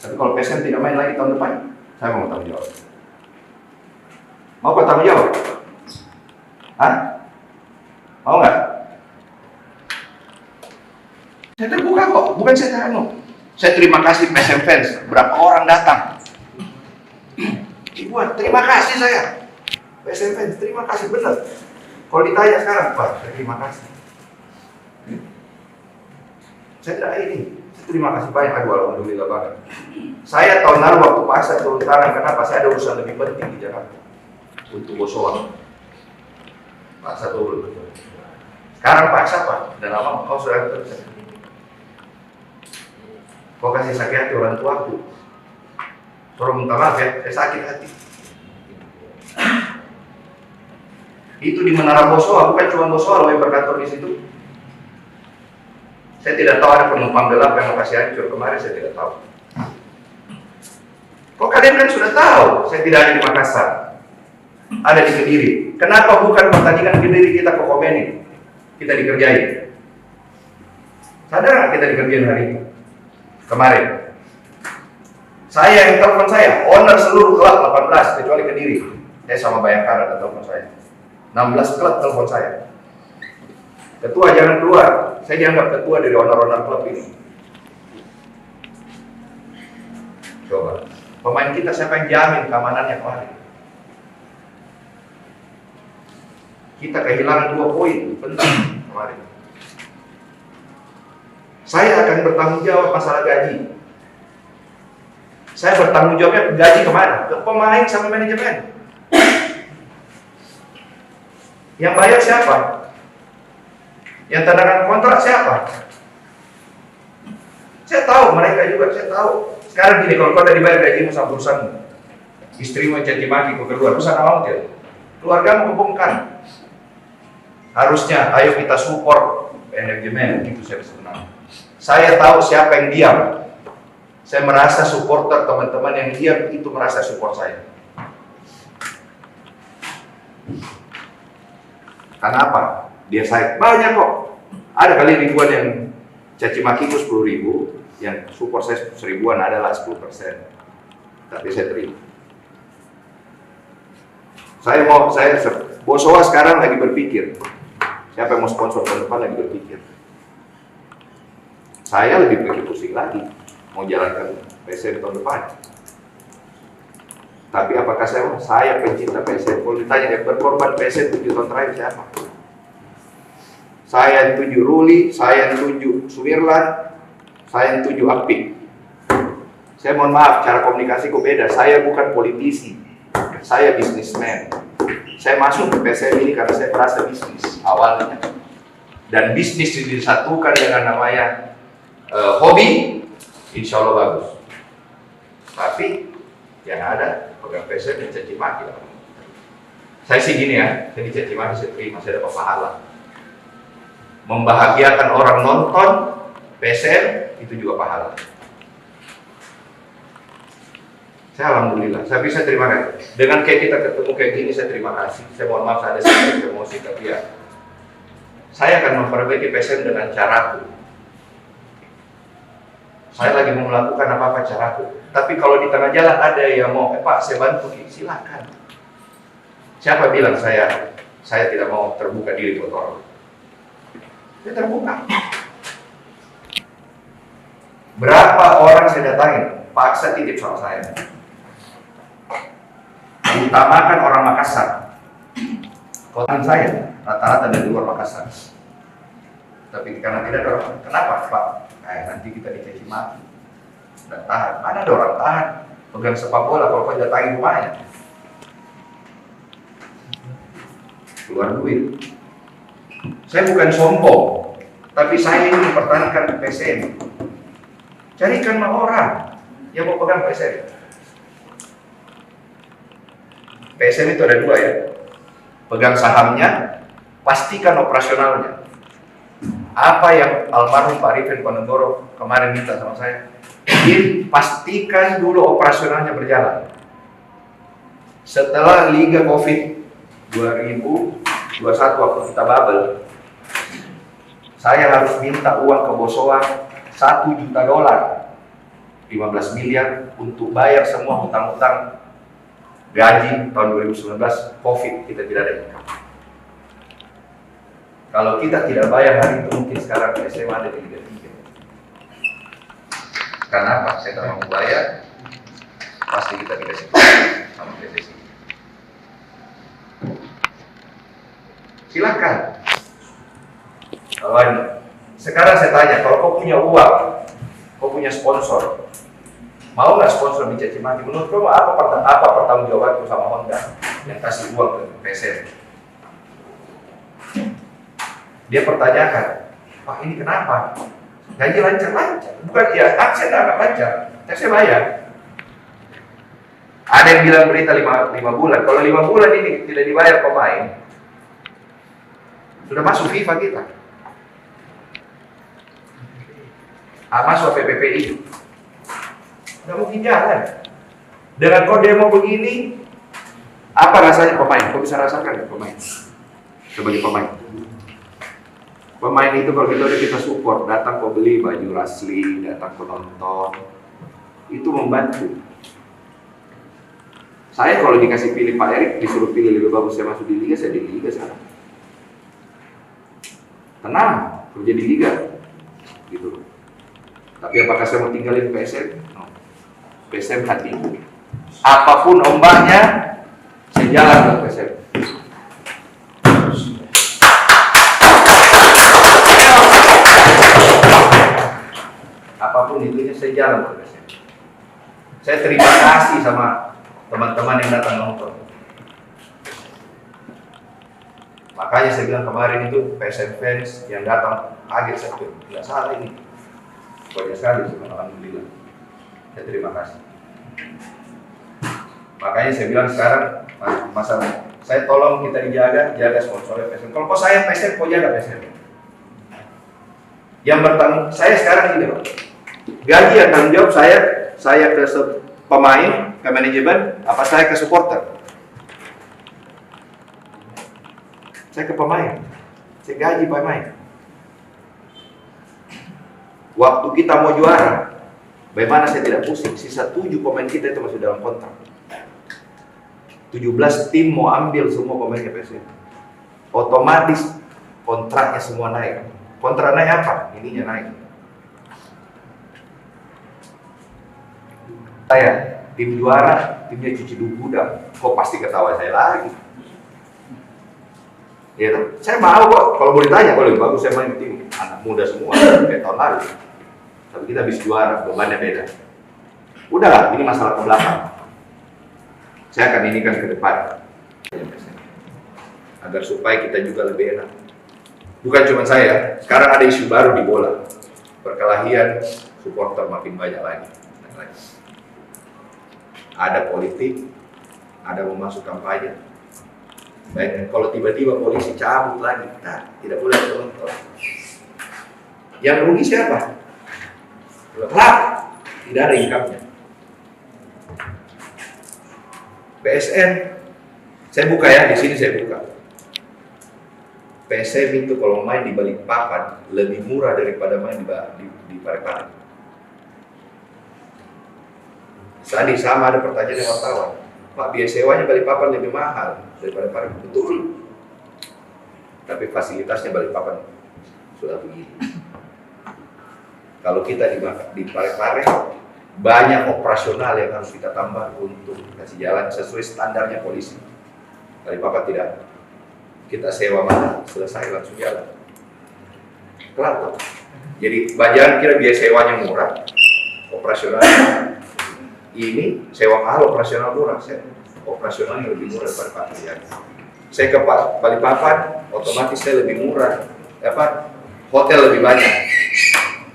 Tapi kalau PSM tidak main lagi tahun depan, saya mau tanggung jawab. Mau kau tanggung jawab? Hah? Mau nggak? Saya terbuka kok, bukan saya terano. Saya terima kasih PSM fans, berapa orang datang. Ibuan, terima kasih saya. PSM fans, terima kasih benar. Kalau ditanya sekarang, Pak, terima kasih. Saya tidak ini. Terima kasih banyak, aduh alhamdulillah banget. Saya tahun lalu waktu paksa turun tangan, kenapa? Saya ada urusan lebih penting di Jakarta untuk Bosowa. Paksa turun. Sekarang paksa Pak, dan lama kau sudah kerja. Kau kasih sakit hati orang tuaku. Suruh minta maaf ya, saya sakit hati. Itu di Menara Bosowa, bukan cuma Bosowa loh yang berkantor di situ. Saya tidak tahu ada penumpang gelap yang mau kasih hancur kemarin, saya tidak tahu. Kok kalian kan sudah tahu, saya tidak ada di Makassar, ada di Kediri. Kenapa bukan pertandingan Kediri kita ke Komeni, kita dikerjain? Sadar nggak kita dikerjain hari itu? Kemarin. Saya yang telepon saya, owner seluruh klub 18 kecuali Kediri. Saya sama Bayangkara ada telepon saya. 16 klub telepon saya. Ketua jangan keluar. Saya dianggap ketua dari owner-owner klub ini. Coba. Pemain kita siapa yang jamin keamanannya kemarin? Kita kehilangan 2 poin penting kemarin. Saya akan bertanggung jawab masalah gaji. Saya bertanggung jawabnya gaji kemana? Ke pemain sama manajemen. Yang bayar siapa? Yang tanda kontrak siapa? Saya tahu, mereka juga saya tahu. Sekarang gini, kalau kau udah dibayar gajimu sama perusahaanmu, istrimu caci maki kau keluar, perusahaan awal dia, keluargamu kebongkar. Harusnya, ayo kita support manajemen, itu saya sebenarnya. Saya tahu siapa yang diam. Saya merasa supporter teman-teman yang diam itu merasa support saya. Karena apa? Dia saya banyak kok. Ada kali ribuan yang caci maki itu 10.000, yang support saya 1.000-an adalah 10%. Tapi saya terima. Saya Bosowa sekarang lagi berpikir. Siapa yang mau sponsor tahun depan lagi berpikir. Saya lebih pikir pusing lagi mau jalankan PSM tahun depan. Tapi apakah saya pencinta PSM? Kalau ditanya yang berkorban PSM 7 tahun terakhir siapa? Saya yang tuju Ruli, saya yang tuju Sumirlan, saya yang tuju Apik. Saya mohon maaf, cara komunikasiku beda. Saya bukan politisi, saya bisnismen. Saya masuk ke PSM ini karena saya merasa bisnis awalnya. Dan bisnis disatukan dengan namanya hobi, insya Allah bagus. Tapi yang ada pegang PSM dan caci maki. Saya sih gini ya, saya dicaci maki saya terima, saya dapat pahala. Membahagiakan orang nonton PSM itu juga pahala. Saya alhamdulillah, saya bisa terima kasih. Dengan kayak kita ketemu kayak gini, saya terima kasih. Saya mohon maaf saya ada sedikit emosi, tapi ya saya akan memperbaiki PSM dengan caraku. Saya lagi mau melakukan apa-apa caraku. Tapi kalau di tengah jalan ada yang mau, Pak saya bantu, silakan. Siapa bilang saya tidak mau terbuka diri buat orang? Saya terbuka. Berapa orang saya datangin, paksa titip sama saya. Utamakan orang Makassar. Kota saya rata-rata dari luar Makassar. Tapi karena tidak ada orang, kenapa Pak? Nanti kita dicaci maki. Dan tahan, mana ada orang tahan? Pegang sepak bola kalau kau datangin rumahnya. Keluar duit. Saya bukan sombong, tapi saya ingin mempertahankan PSM. Carikan orang yang mau pegang PSM. PSM itu ada 2 ya. Pegang sahamnya, pastikan operasionalnya. Apa yang almarhum Pak Arifin Ponegoro kemarin minta sama saya, pastikan dulu operasionalnya berjalan. Setelah Liga Covid 2021 waktu kita bubble, saya harus minta uang ke Bosowa $1 juta, 15 miliar untuk bayar semua hutang-hutang gaji tahun 2019 Covid, kita tidak ada income. Kalau kita tidak bayar hari itu mungkin sekarang PSM ada di Liga 3. Karena apa? Saya tidak mau bayar, pasti kita dikasih sama PSSI. Silakan. Sekarang saya tanya, kalau kau punya uang kau punya sponsor, mau nggak sponsor dicaci maki? Menurut kamu apa pertanggungjawabanku sama Honda yang kasih uang ke PSM? Dia pertanyakan, Pak ini kenapa? Gaji lancar-lancar, bukan ya, aksen agak lancar, saya bayar. Ada yang bilang berita 5 bulan, kalau 5 bulan ini tidak dibayar pemain, sudah masuk FIFA kita. Masuk PPPI. Nggak mungkin jalan. Dengan kau demo begini, apa rasanya pemain? Kau bisa rasakan nggak pemain? Sebagai pemain. Pemain itu kalau kita support, datang kau beli baju Rasli, datang kau nonton, itu membantu. Saya kalau dikasih pilih Pak Erik, disuruh pilih lebih bagus saya masuk di Liga, saya di Liga sekarang. Tenang, kerja di Liga, gitu. Tapi apakah saya mau tinggalin PSM? No. PSM hati. Apapun ombaknya, saya jalan ke PSM. Apapun itunya, saya jalan ke PSM. Saya terima kasih sama teman-teman yang datang nonton. Makanya saya bilang kemarin itu PSM fans yang datang kaget, saya bilang, nggak salah ini. Banyak sekali, alhamdulillah. Saya terima kasih. Makanya saya bilang sekarang masalah saya tolong kita jaga sponsornya PSM. Kalau kau sayang PSM, kau jaga PSM. Yang bertanggung saya sekarang ini, Pak. Gaji yang tanggung jawab saya ke pemain, ke manajemen, apa saya ke supporter? Saya ke pemain. Saya gaji pemain. Waktu kita mau juara, bagaimana saya tidak pusing? Sisa 7 pemain kita itu masih dalam kontrak. 17 tim mau ambil semua pemainnya PSM. Otomatis kontraknya semua naik. Kontrak naik apa? Ininya naik. Saya tim juara, timnya cuci gudang. Kok pasti ketawa saya lagi? Ya, saya mau kok. Kalau mau ditanya, kalau lebih bagus saya main tim anak muda semua kayak tahun lalu. Tapi kita habis juara, bebannya beda. Udahlah, ini masalah ke belakang. Saya akan inikan ke depan. Agar supaya kita juga lebih enak. Bukan cuma saya, sekarang ada isu baru di bola. Perkelahian supporter makin banyak lagi. Ada politik, ada mau masuk kampanye. Baik, kalau tiba-tiba polisi cabut lagi, nah, tidak boleh nonton. Yang rugi siapa? Klub, tidak ada income-nya. PSM, saya buka ya, di sini saya buka. PSM itu kalau main di Balikpapan lebih murah daripada main di Parepare. Tadi sama ada pertanyaan dari wartawan, Pak, biaya sewanya Balikpapan lebih mahal daripada Parepare. Betul. Tapi fasilitasnya Balikpapan sudah begini. Kalau kita di Parepare, banyak operasional yang harus kita tambah untuk kasih jalan sesuai standarnya polisi. Balikpapan tidak. Kita sewa mana, selesai langsung jalan. Kelar kok. Jadi jangan kira biaya sewanya murah, operasionalnya ini sewa mahal, operasional murah. Operasionalnya lebih murah daripada Parepare. Saya ke Balikpapan, otomatis saya lebih murah. Hotel lebih banyak.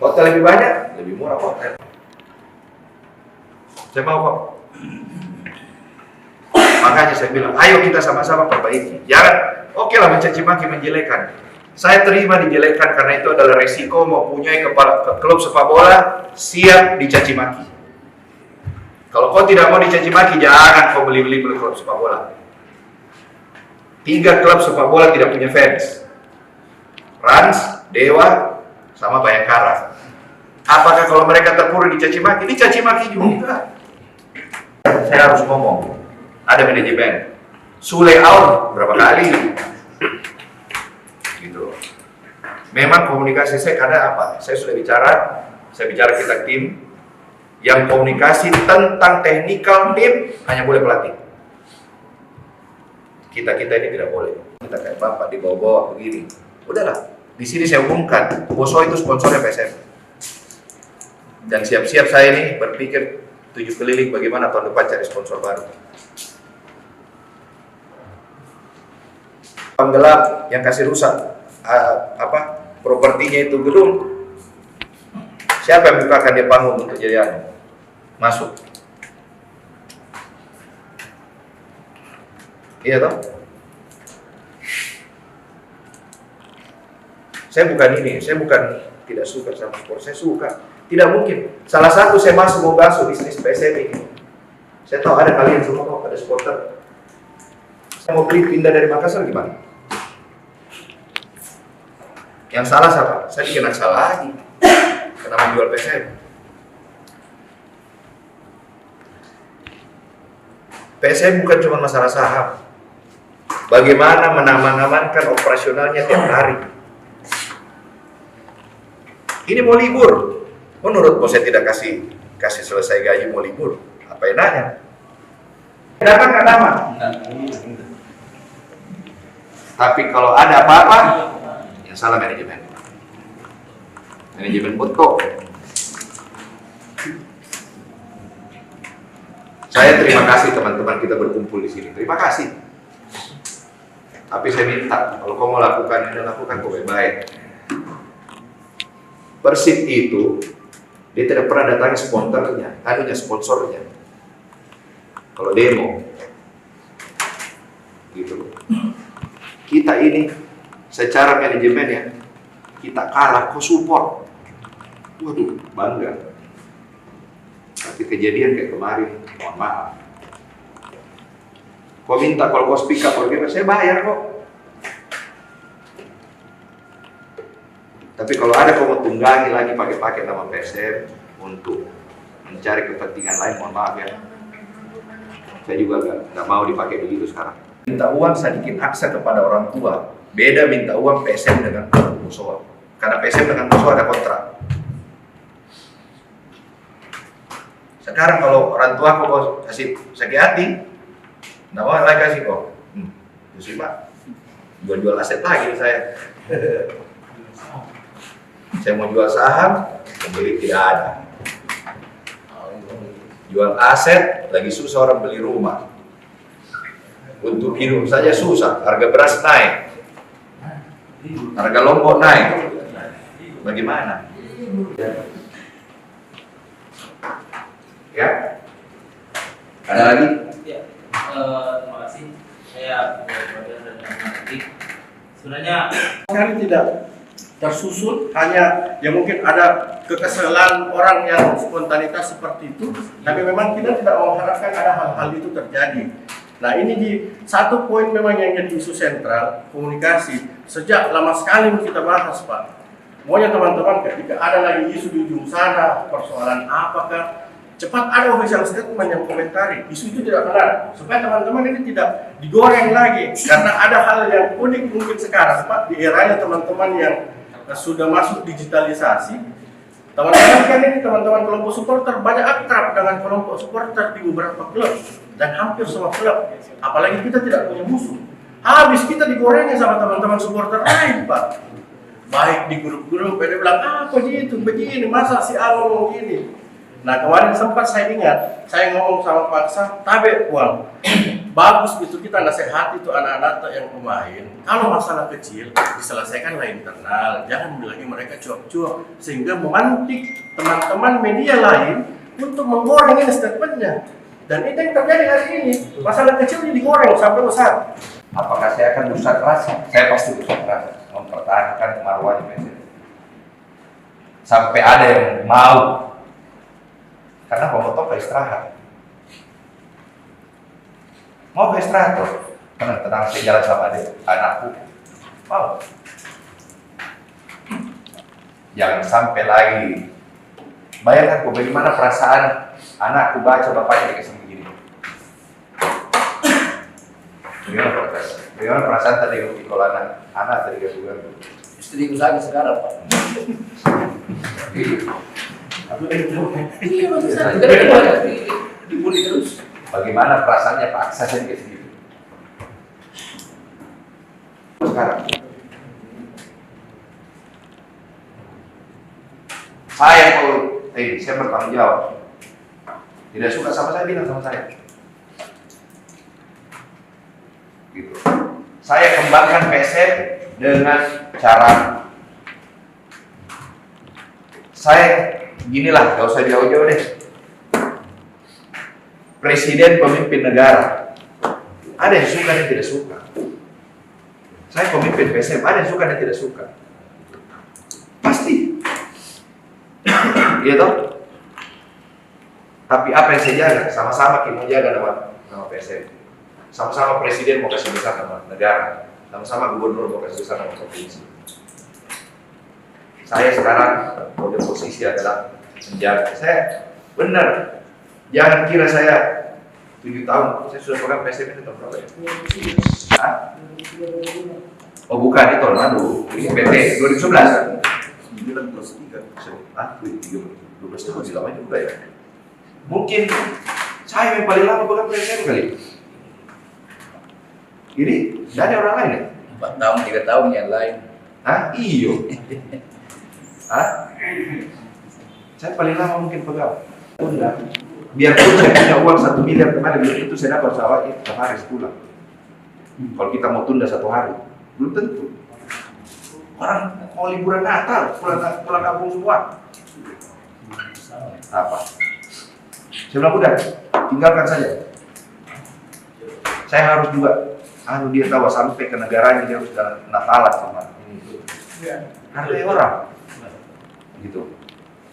Hotel lebih banyak, lebih murah hotel. Saya mau kok. Makanya saya bilang, ayo kita sama-sama perbaiki. Jangan, oke lah mencaci maki, menjelekan. Saya terima dijelekan karena itu adalah resiko mempunyai klub sepak bola siap dicaci maki. Kalau kau tidak mau dicaci maki, jangan kau beli klub sepak bola. 3 klub sepak bola tidak punya fans. Rans, Dewa, sama Bayangkara. Apakah kalau mereka terpuruk dicaci maki juga. Saya harus ngomong, ada manajemen. Sule out berapa kali? Gitu. Memang komunikasi saya kadang apa? Saya bicara kita tim, yang komunikasi tentang teknikal tim hanya boleh pelatih. Kita ini tidak boleh. Kita kayak bapak dibawa-bawa begini. Udahlah, di sini saya umumkan, Boso itu sponsornya PSM. Dan siap-siap saya ini berpikir 7 keliling bagaimana tahun depan cari sponsor baru. Penggelap yang kasih rusak propertinya itu gedung. Siapa yang bukakan dia panggung untuk jadi masuk? Iya toh? Saya bukan tidak suka sama sport, saya suka. Tidak mungkin. Salah satu saya masuk mau basuh bisnis PSM ini. Saya tahu ada kalian semua kok, ada supporter. Saya mau beli pindah dari Makassar gimana? Yang salah siapa? Saya dikena salah lagi. Kenapa menjual PSM? PSM bukan cuma masalah saham. Bagaimana mengamankan operasionalnya tiap hari. Ini mau libur. Menurut bos saya tidak kasih selesai gaji mau libur. Apa yang nanya? Dapat nggak dapat? Tapi kalau ada apa-apa, yang salah manajemen. Manajemen Botko. Saya terima kasih teman-teman kita berkumpul di sini. Terima kasih. Tapi saya minta kalau kau mau lakukan ini lakukan kau baik. Persib itu dia tidak pernah datangi sponsornya. Kalau demo, gitu. Kita ini secara manajemen ya, kita kalah, kok support. Waduh, bangga. Tapi kejadian kayak kemarin, mohon maaf. Kau minta kalau kau speak up, saya bayar kok. Tapi kalau ada kau mau tunggangi lagi pakai nama PSM untuk mencari kepentingan lain, mohon maaf ya. Saya juga nggak mau dipakai begitu sekarang. Minta uang sedikit aksa kepada orang tua. Beda minta uang PSM dengan musuh. Karena PSM dengan musuh ada kontrak. Sekarang kalau orang tua kau kasih sakit hati, nggak mau lagi kasih kok. Terus Pak, jual aset lagi saya. Saya mau jual saham, pembeli tidak ada. Jual aset, lagi susah orang beli rumah. Untuk hidup saja susah, harga beras naik. Harga lombok naik. Bagaimana? Ya? Ada lagi?
Ya, terima kasih. Saya sebenarnya
Sekali tidak tersusun, hanya ya mungkin ada kekesalan orang yang spontanitas seperti itu, tapi memang kita tidak mengharapkan ada hal-hal itu terjadi. Nah ini di satu poin memang yang jadi isu sentral, komunikasi. Sejak lama sekali kita bahas Pak. Maunya teman-teman ketika ada lagi isu di ujung sana, persoalan apakah, cepat ada official statement yang komentari, isu itu tidak benar, supaya teman-teman ini tidak digoreng lagi. Karena ada hal yang unik mungkin sekarang Pak, di eranya teman-teman yang sudah masuk digitalisasi. Teman-teman kan ini teman-teman kelompok supporter banyak akrab dengan kelompok supporter di beberapa klub dan hampir semua klub. Apalagi kita tidak punya musuh. Habis kita digorengnya sama teman-teman supporter lain Pak. Baik di grup-grup, dia bilang apa gitu, begini, masa si A ngomong gini. Nah kemarin sempat saya ingat, saya ngomong sama Pak Sam, tabe uang. Bagus itu kita nasihati itu anak-anak yang pemain. Kalau masalah kecil diselesaikan lah internal, jangan bilangin mereka cuap-cuap sehingga memantik teman-teman media lain untuk menggoreng ini statementnya. Dan itu yang terjadi hari ini. Masalah kecil ini digoreng sampai besar.
Apakah saya akan berusaha keras? Saya pasti berusaha keras mempertahankan marwahnya PSM. Sampai ada yang mau. Karena pemotor ke istirahat. Mau ke istirahat tuh? Tenang, saya jalan sama anakku. Mau. Jangan sampai lagi. Bayangkan kok bagaimana perasaan anakku baca bapaknya dikasih begini. Bagaimana perasaan tadi kalau anak tadi kasih begini.
Istriku saja sekarang Pak. Iya maksud saya dibully terus.
Bagaimana perasaannya Pak Aksa kayak segitu? Sekarang saya kalau saya bertanggung jawab. Tidak suka sama saya, bilang sama saya. Gitu. Saya kembangkan PSM dengan cara saya ginilah, gak usah jauh-jauh deh. Presiden pemimpin negara, ada yang suka dan tidak suka. Saya pemimpin PSM, ada yang suka dan tidak suka. Pasti. Iya toh? Tapi apa yang saya jaga? Sama-sama kita mau jaga nama PSM. Sama-sama presiden mau kasih besar nama negara. Sama-sama gubernur mau kasih besar nama provinsi. Saya sekarang punya posisi adalah menjaga. Saya benar. Jangan kira saya 7 tahun. Saya sudah pegang PSM itu tahun berapa ya? Hah? Oh bukan, itu tahun lalu. Ini PT 2011. 9 plus 3. Ah, 12 tahun lama juga ya. Mungkin saya yang paling lama pegang PSM kali. Ini dari orang lain ya?
4 tahun, 3 tahun yang lain.
Hah? Iyo. Hah? Saya paling lama mungkin pegang. Udah. Biarpun saya punya uang 1 miliar kemarin, belum tentu saya dapat pesawat setiap hari sepulang. Kalau kita mau tunda 1 hari, belum tentu. Orang mau liburan Natal, pulang kampung semua. Apa? Saya bilang udah, tinggalkan saja. Saya harus juga, dia tahu sampai ke negaranya dia harus Natalan sama ini. Hargai orang. Gitu.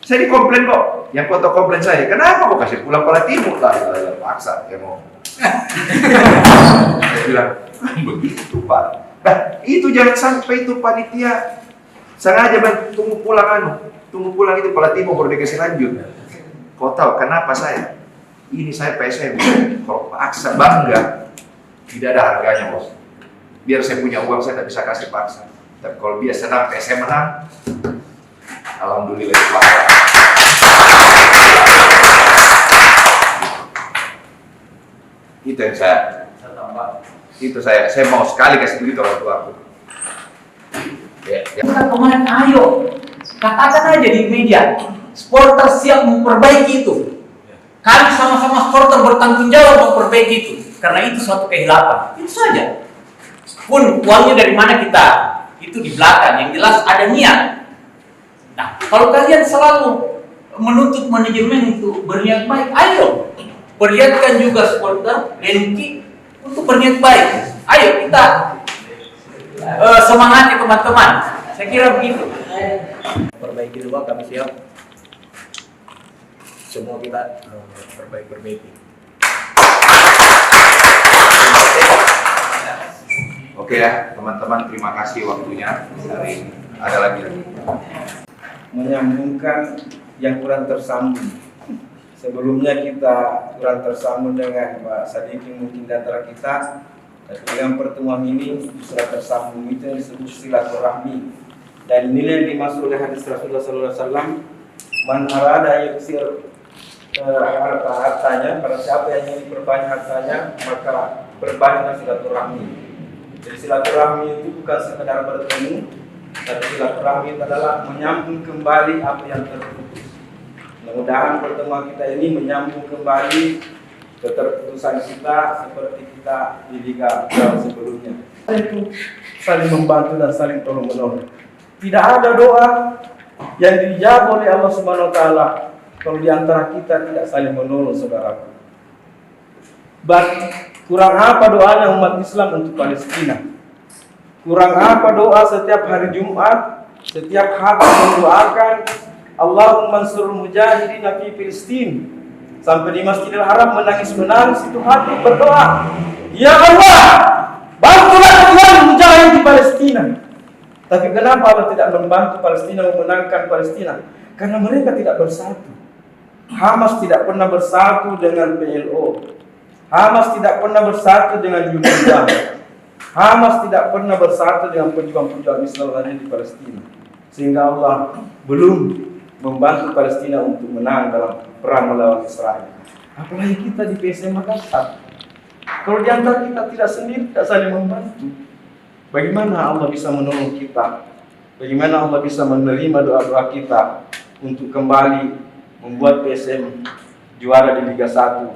Saya dikomplain kok, yang foto komplain saya, kenapa kok kasih pulang Pala Timur lah, paksa, ya mau. Saya bilang, begitu Pak. Nah, itu jangan sampai itu panitia sengaja tunggu pulang itu Pala Timur baru dikasih lanjut. Kau tahu kenapa saya? Ini saya PSM, kalau paksa bangga, tidak ada harganya bos. Biar saya punya uang saya tidak bisa kasih paksa. Tapi kalau dia senang PSM menang, alhamdulillah Pak. Itu yang saya mau sekali kasih begitu orang tua aku. Ya.
Bukan kemarin, ayo katakan aja di media, supporter siap memperbaiki itu. Kami sama-sama supporter bertanggung jawab memperbaiki itu, karena itu suatu kehilapan. Itu saja. Pun uangnya dari mana kita, itu di belakang. Yang jelas ada niat. Nah, kalau kalian selalu menuntut manajemen untuk berniat baik, ayo perlihatkan juga supporter Lenki untuk berniat baik. Ayo kita semangati teman-teman. Saya kira begitu.
Perbaiki dulu, kami siap. Semua kita perbaiki.
Oke ya, teman-teman, terima kasih waktunya hari ini. Ada lagi.
Menyambungkan yang kurang tersambung. Sebelumnya kita kurang tersambung dengan Pak Sadiki mungkin di antara kita, tapi dengan pertemuan ini sudah tersambung. Itu yang disebut silaturahmi. Dan inilah yang dimaksud oleh hadis Rasulullah SAW, man arada yuksir hartanya, pada siapa yang ingin berbanyak hartanya, maka berbanyaklah silaturahmi. Jadi silaturahmi itu bukan sekedar bertemu, tapi silaturahmi adalah menyambung kembali apa yang terputus. Mudah-mudahan pertemuan kita ini menyambung kembali keterputusan kita seperti kita di Liga sebelumnya. Itu saling membantu dan saling tolong-menolong. Tidak ada doa yang dijawab oleh Allah Subhanahu wa taala kalau di antara kita tidak saling menolong, saudaraku. Kurang apa doanya umat Islam untuk Palestina? Kurang apa doa setiap hari Jumat, setiap hati mendoakan Allahumma ansur mujahidin fi Filistin. Sampai di Masjidil Haram menangis-menangis itu hati berdoa, ya Allah, bantulah Tuhan mujahid di Palestina. Tapi kenapa Allah tidak membantu Palestina memenangkan Palestina? Karena mereka tidak bersatu. Hamas tidak pernah bersatu dengan PLO. Hamas tidak pernah bersatu dengan Yugoslav. Hamas tidak pernah bersatu dengan pejuang-pejuang Islam yang ada di Palestina. Sehingga Allah belum membantu Palestina untuk menang dalam perang melawan Israel. Apalagi kita di PSM Makassar. Kalau di antara kita tidak sendiri, tidak saling membantu, bagaimana Allah bisa menolong kita? Bagaimana Allah bisa menerima doa-doa kita untuk kembali membuat PSM juara di Liga 1.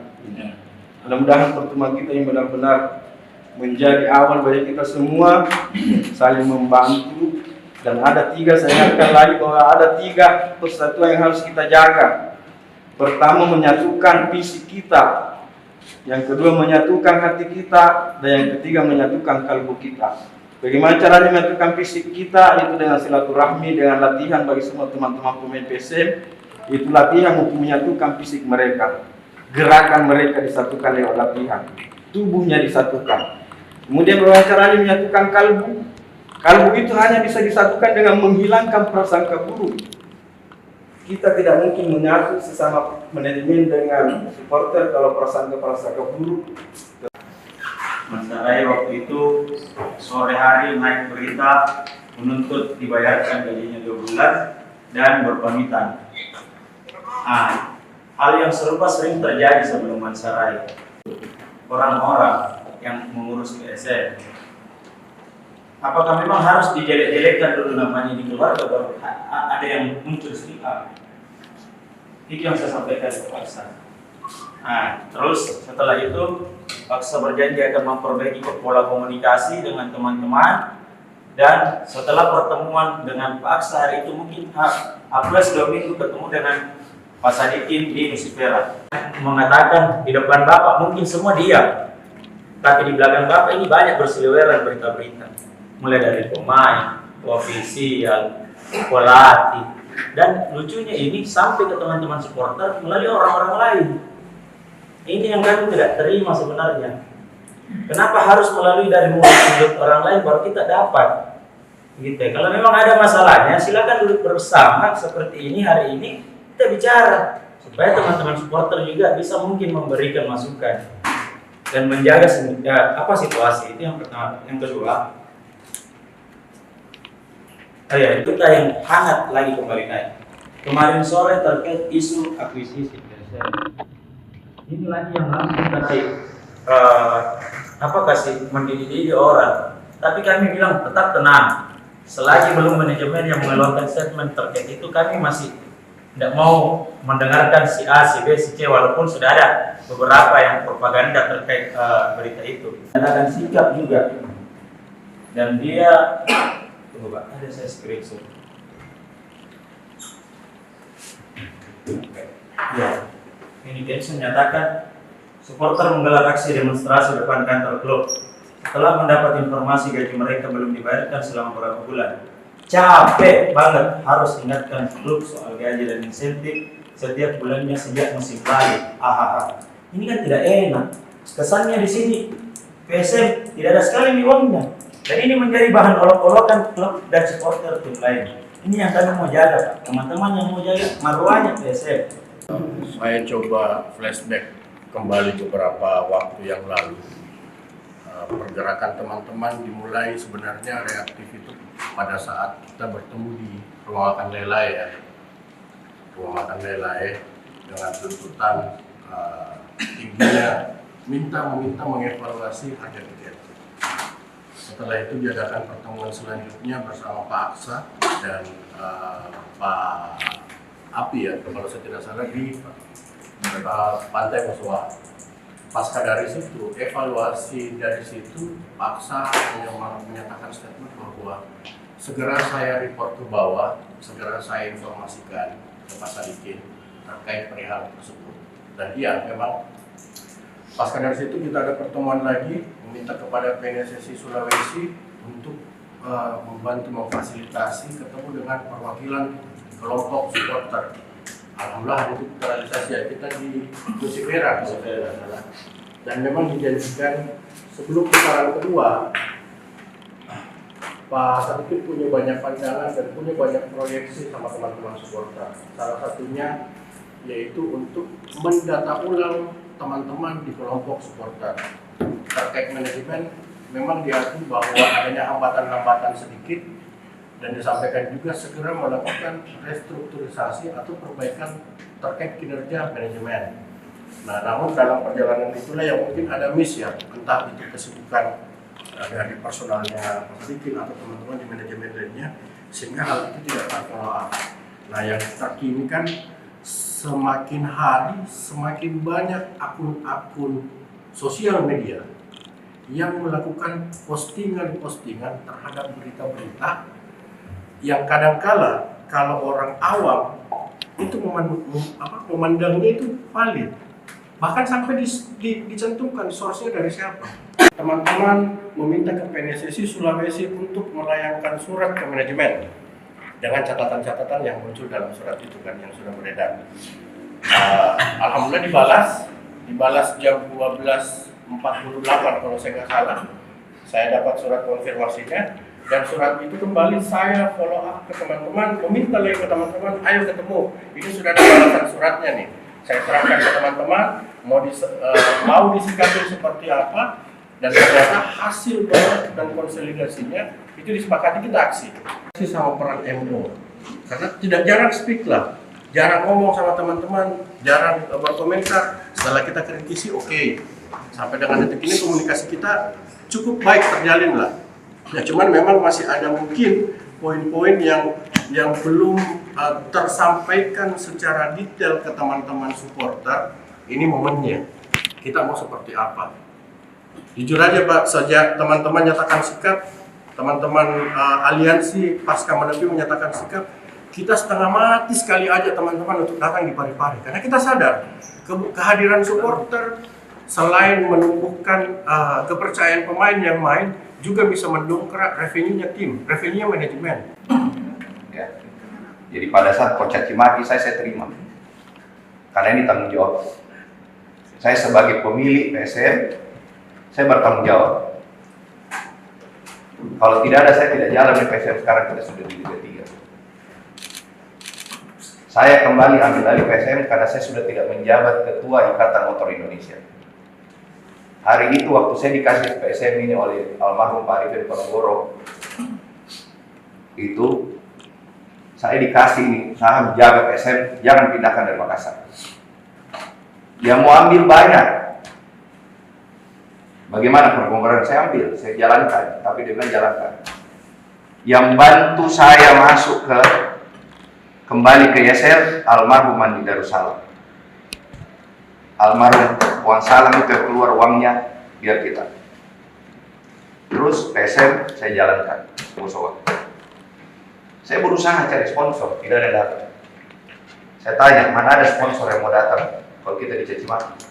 Mudah-mudahan pertemuan kita yang benar-benar menjadi awal bagi kita semua saling membantu, dan ada 3, saya ingatkan lagi bahwa ada 3 persatuan yang harus kita jaga. Pertama, menyatukan fisik kita, yang kedua menyatukan hati kita, dan yang ketiga menyatukan kalbu kita. Bagaimana caranya menyatukan fisik kita? Itu dengan silaturahmi, dengan latihan bagi semua teman-teman pemain PSM. Itu latihan untuk menyatukan fisik mereka, gerakan mereka disatukan lewat latihan, tubuhnya disatukan. Kemudian bagaimana caranya menyatukan kalbu? Kalbu itu hanya bisa disatukan dengan menghilangkan prasangka buruk. Kita tidak mungkin menyatu sesama manajemen dengan supporter kalau prasangka buruk.
Mas Sarai waktu itu sore hari naik berita menuntut dibayarkan gajinya 2 bulan dan berpamitan. Hal yang serupa sering terjadi sebelum Mas Sarai. Orang-orang yang mengurus PSM, apakah memang harus dijelek-jelekkan dulu namanya di keluarga baru ada yang muncul speak up? Itu yang saya sampaikan ke Paksa. Terus setelah itu Paksa berjanji akan memperbaiki pola komunikasi dengan teman-teman, dan setelah pertemuan dengan Paksa hari itu mungkin plus 2 minggu ketemu dengan Pak Sadikin di Nusifera, mengatakan di depan Bapak mungkin semua diam, tapi di belakang Bapak ini banyak berseliweran berita-berita, mulai dari pemain, ofisial, pelatih, dan lucunya ini sampai ke teman-teman supporter melalui orang-orang lain. Ini yang kami tidak terima sebenarnya. Kenapa harus melalui dari mulut orang lain baru kita dapat? Gitu. Kalau memang ada masalahnya, silakan duduk bersama seperti ini hari ini kita bicara supaya teman-teman supporter juga bisa mungkin memberikan masukan dan menjaga situasi. Itu yang pertama. Yang kedua, kita yang hangat lagi kembali naik. Kemarin sore terkait isu akuisisi PSM. Ini lagi yang langsung kasih mendidih orang. Tapi kami bilang tetap tenang. Selagi belum manajemen yang mengeluarkan statement terkait itu, kami masih tidak mau mendengarkan si A, si B, si C, walaupun sudah ada beberapa yang propaganda terkait berita itu. Dan akan sikap juga. Dan dia, tunggu Pak, ada saya screenshot. Ya, ini Densus menyatakan supporter menggelar aksi demonstrasi depan kantor klub setelah mendapat informasi gaji mereka belum dibayarkan selama beberapa bulan. Capek banget harus ingatkan klub soal gaji dan insentif setiap bulannya sejak musim lalu. Ini kan tidak enak. Kesannya di sini PSM tidak ada sekali uangnya. Dan ini menjadi bahan olok-olokan klub dan supporter tim lain. Ini yang kami mau jaga, Pak. Teman-teman yang mau jaga marwahnya PSM.
Saya coba flashback kembali beberapa waktu yang lalu. Pergerakan teman-teman dimulai sebenarnya reaktif itu pada saat kita bertemu di ruang makan Lelai ya. Ruang makan Lelai dengan tuntutan tingginya meminta mengevaluasi harga tiket. Setelah itu diadakan pertemuan selanjutnya bersama Pak Aksa dan Pak Api ya, kalau saya tidak salah di Pantai Musuha. Pasca dari situ, evaluasi dari situ, Pak Aksa menyatakan statement bahwa segera saya report ke bawah, segera saya informasikan ke Pak Sadikin terkait perihal tersebut. Dan iya, memang pasca dari situ kita ada pertemuan lagi, meminta kepada PNSSI Sulawesi untuk membantu memfasilitasi ketemu dengan perwakilan kelompok supporter. Alhamdulillah itu terrealisasi ya, kita di Nusifera dan memang dijanjikan sebelum putaran kedua Pak Sadikin punya banyak pandangan dan punya banyak proyeksi sama teman-teman supporter. Salah satunya yaitu untuk mendata ulang teman-teman di kelompok supporter. Terkait manajemen memang diakui bahwa adanya hambatan-hambatan sedikit dan disampaikan juga segera melakukan restrukturisasi atau perbaikan terkait kinerja manajemen. Nah, namun dalam perjalanan itulah yang mungkin ada miss ya, entah itu kesibukan dari personalnya Pak Sadikin atau teman-teman di manajemen lainnya, sehingga hal itu tidak terkelola. Nah, yang terkini kan semakin hari semakin banyak akun-akun sosial media yang melakukan postingan-postingan terhadap berita-berita yang kadangkala kalau orang awam itu memandangnya itu valid, bahkan sampai dicantumkan source-nya dari siapa. Teman-teman meminta ke PNSSI Sulawesi untuk melayangkan surat ke manajemen dengan catatan-catatan yang muncul dalam surat itu kan yang sudah beredar. Alhamdulillah dibalas jam 12.48 kalau saya nggak salah. Saya dapat surat konfirmasinya dan surat itu kembali saya follow up ke teman-teman, meminta lagi ke teman-teman, ayo ketemu. Ini sudah ada balasan suratnya nih. Saya terangkan ke teman-teman mau disikapi seperti apa, dan ternyata hasil dan konsolidasinya itu disepakati kita aksi sama peran MO, karena tidak jarang speak lah, jarang ngomong sama teman-teman, jarang berkomentar. Setelah kita kritisi, oke. Sampai dengan detik ini komunikasi kita cukup baik terjalin lah. Ya cuman memang masih ada mungkin poin-poin yang belum tersampaikan secara detail ke teman-teman supporter. Ini momennya. Kita mau seperti apa? Jujur aja Pak, sejak teman-teman nyatakan sikap, teman-teman aliansi pasca menepi menyatakan sikap, kita setengah mati sekali aja teman-teman untuk datang di Parepare, karena kita sadar kehadiran supporter selain menumbuhkan kepercayaan pemain yang main, juga bisa mendongkrak revenue-nya tim, revenue-nya manajemen.
Ya. Jadi pada saat Coach caci maki saya terima, karena ini tanggung jawab. Saya sebagai pemilik PSM, saya bertanggung jawab. Kalau tidak ada, saya tidak jalan di PSM sekarang, kita sudah di Liga 3. Saya kembali ambil alih PSM karena saya sudah tidak menjabat Ketua Ikatan Motor Indonesia. Hari itu waktu saya dikasih PSM ini oleh almarhum Pak Arifin Ponorogo, itu saya dikasih ini saham jaga PSM, jangan pindahkan dari Makassar. Yang mau ambil banyak. Bagaimana perkongkaran saya ambil, saya jalankan, tapi dia bilang jalankan. Yang bantu saya masuk kembali ke YSL, almarhum Andi Darussalam. Almarhum uang salam itu keluar uangnya biar kita. Terus PSM saya jalankan, musola. Saya berusaha cari sponsor, tidak ada datang. Saya tanya, mana ada sponsor yang mau datang kalau kita dicaci maki?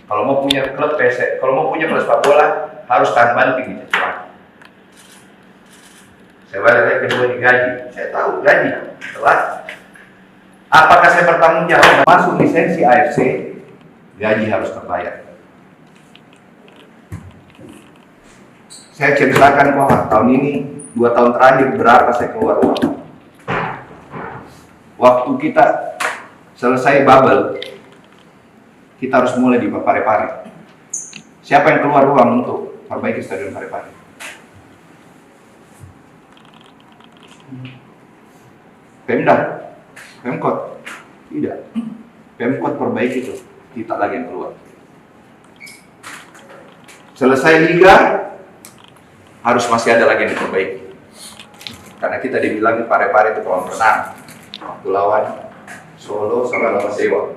Kalau mau punya klub PSM, kalau mau punya klub sepak bola harus tahan banting dicaci maki. Saya balik kedua digaji, saya tahu gaji telat. Apakah saya bertanggung jawab masuk lisensi AFC, gaji harus terbayar. Saya ceritakan bahwa tahun ini 2 tahun terakhir berapa saya keluar uang. Waktu kita selesai bubble, kita harus mulai di Parepare. Siapa yang keluar uang untuk perbaiki stadion Parepare? Pemda, Pemkot, tidak. Pemkot perbaiki itu, kita lagi yang keluar. Selesai liga, harus masih ada lagi yang diperbaiki. Karena kita dibilang Parepare itu kolam renang, waktu lawan Solo sama lawan Dewa.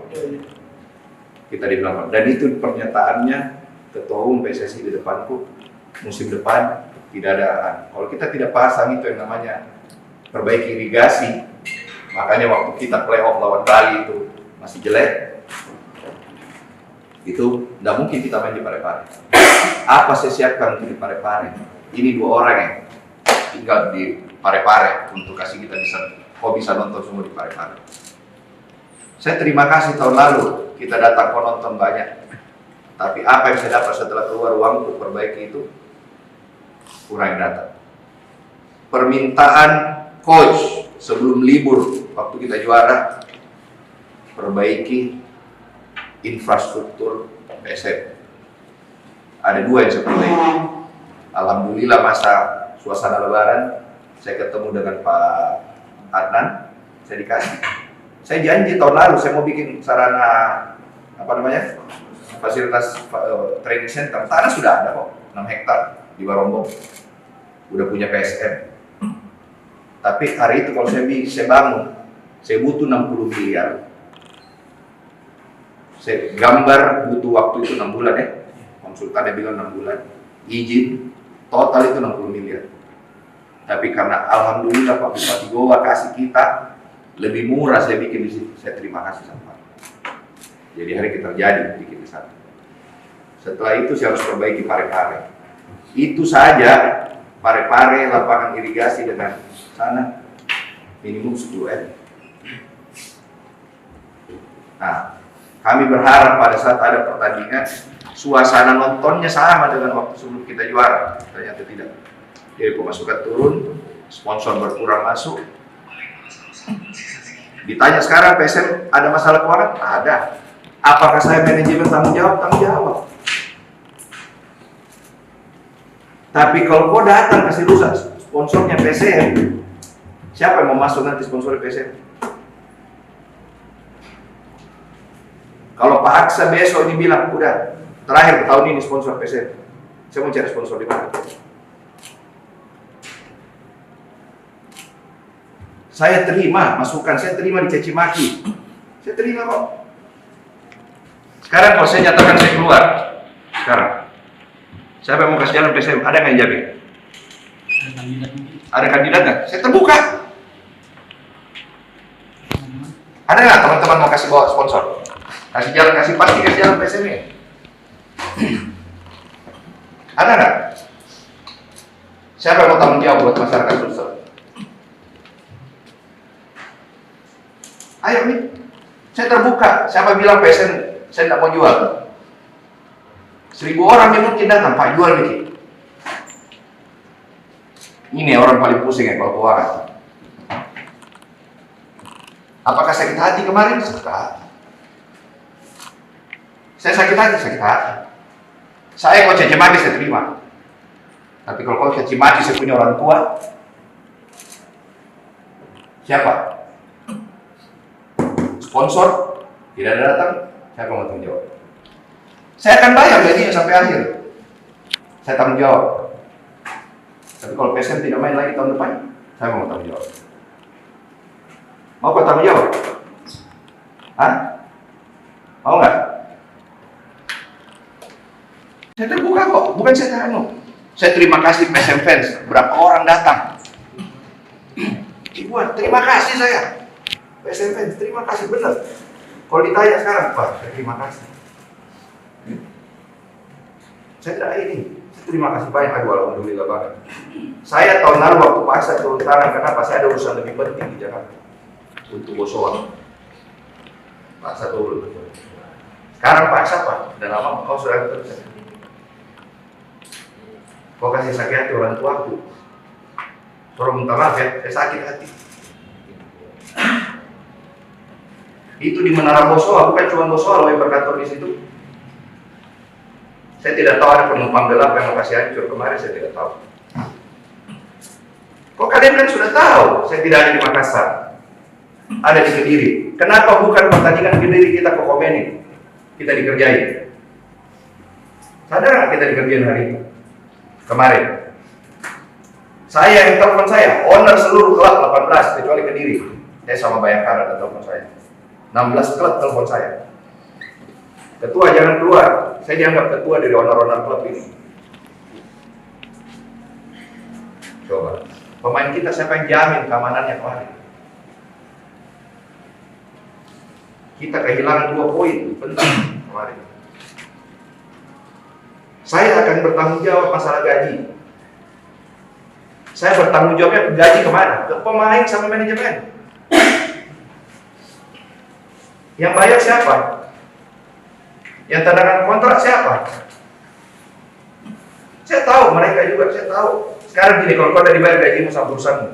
Kita dibilang, dan itu pernyataannya Ketua Umum PSSI di depanku, musim depan tidak ada. Kalau kita tidak pasang itu yang namanya perbaiki irigasi, makanya waktu kita playoff lawan Bali itu masih jelek, itu tidak mungkin kita main di Parepare. Apa saya siapkan untuk di Parepare? Ini 2 orang yang tinggal di Parepare untuk kasih kita bisa nonton semua di Parepare. Saya terima kasih tahun lalu kita datang nonton banyak, tapi apa yang saya dapat setelah keluar uang untuk perbaiki itu kurang datang. Permintaan coach sebelum libur waktu kita juara, perbaiki infrastruktur PSM. Ada 2 yang saya perbaiki. Alhamdulillah masa suasana lebaran saya ketemu dengan Pak Adnan, saya dikasih. Saya janji tahun lalu saya mau bikin sarana fasilitas training center. Tanah sudah ada kok, 6 hektar di Barombong. Udah punya PSM. Tapi hari itu kalau saya bangun, saya butuh 60 miliar. Saya gambar butuh waktu itu 6 bulan ya. Konsultannya bilang 6 bulan. Izin total itu 60 miliar. Tapi karena alhamdulillah Pak Bupati Goa kasih kita lebih murah, saya bikin di situ. Saya terima kasih sama Pak. Jadi hari kita terjadi bikin di sana. Setelah itu saya harus perbaiki Pare-Pare. Itu saja Pare-Pare, lapangan irigasi dengan sana minimum 10 M. Nah, kami berharap pada saat ada pertandingan, suasana nontonnya sama dengan waktu sebelum kita juara. Ternyata tidak. Jadi pemasukan turun, sponsor berkurang masuk. Ditanya sekarang PSM ada masalah keuangan? Ada. Apakah saya manajemen tanggung jawab? Tanggung jawab. Tapi kalau kau datang kasih rusak sponsornya PSM, siapa yang mau masuk nanti sponsor PSM? Kalau Pak Aksa besok ini bilang, udah terakhir tahun ini sponsor PSM, saya mau cari sponsor di mana? Saya terima masukan, saya terima dicaci maki, saya terima kok. Sekarang kalau saya nyatakan saya keluar, sekarang siapa yang mau kasih jalan PSM? Ada nggak yang jamin? Ada kandidat nggak? Saya terbuka. Ada nggak teman-teman mau kasih bawa sponsor? Kasih jalan, kasih jalan PSM -nya. Ada nggak? Siapa yang mau tanggung jawab buat masyarakat Sulsel? Ayo nih, saya terbuka. Siapa bilang PSM saya tidak mau jual? 1000 orang yang mungkin datang, Pak jual nih. Ini orang paling pusing ya kalau keuangan. Apakah sakit hati kemarin? Sakit hati. Saya sakit hati, sakit hati. Saya kalau caci maki saya terima. Tapi kalau kau caci maki saya punya orang tua, siapa? Sponsor tidak ada datang, siapa mau tanggung jawab? Saya akan bayar gajinya sampai akhir. Saya tanggung jawab. Tapi kalau PSM tidak main lagi tahun depan, saya mau tanggung jawab. Mau kau tanggung jawab? Hah? Mau nggak? Saya terbuka kok, bukan saya teranu. Saya terima kasih PSM fans, berapa orang datang. Ibuan, terima kasih saya. PSM fans, terima kasih benar. Kalau ditanya sekarang, Pak, terima kasih. Saya tidak ini, saya terima kasih banyak. Aduh, alhamdulillah banget. Saya tahun lalu waktu paksa turun tangan, kenapa? Saya ada urusan lebih penting di Jakarta untuk Bosowa. Paksa turun. Sekarang paksa Pak, udah lama kau sudah terus. Kau kasih sakit hati orang tuaku. Suruh minta maaf ya, saya sakit hati. Itu di Menara Bosowa, bukan cuma Bosowa loh yang berkantor di situ. Saya tidak tahu ada penumpang gelap yang mau kasih hancur kemarin, saya tidak tahu. Kok kalian kan sudah tahu, saya tidak ada di Makassar, ada di Kediri. Kenapa bukan pertandingan Kediri kita ke Komeni, kita dikerjain? Sadar nggak kita dikerjain hari ini? Kemarin. Saya yang telepon saya, owner seluruh klub 18 kecuali Kediri. Saya sama Bayangkara ada telepon saya. 16 klub telepon saya. Ketua jangan keluar. Saya dianggap ketua dari owner-owner klub ini. Coba. Pemain kita siapa yang jamin keamanannya kemarin? Kita kehilangan 2 poin penting kemarin. Saya akan bertanggung jawab masalah gaji. Saya bertanggung jawabnya gaji kemana? Ke pemain sama manajemen. Yang bayar siapa? Yang tanda tangan kontrak siapa? Saya tahu, mereka juga saya tahu. Sekarang gini, kalau kau udah dibayar gajimu sama urusanmu,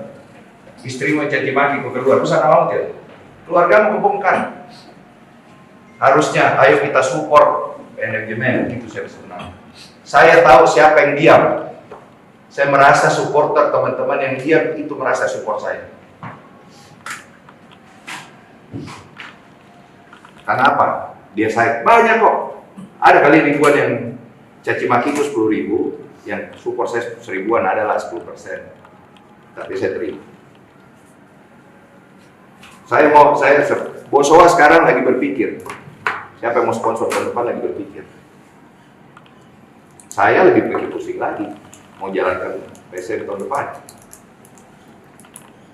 istrimu caci maki kau keluar, urusan awal tidak? Keluargamu kebongkar. Harusnya, ayo kita support manajemen, itu saya sebenarnya. Saya tahu siapa yang diam. Saya merasa supporter teman-teman yang diam itu merasa support saya. Karena apa? Dia saya banyak kok. Ada kali ribuan yang caci maki itu 10.000, yang support saya 1000-an adalah 10%. Tapi saya terima. Bosowa sekarang lagi berpikir, siapa yang mau sponsor tahun depan lagi berpikir. Saya lebih pusing lagi, mau jalankan PSM tahun depan.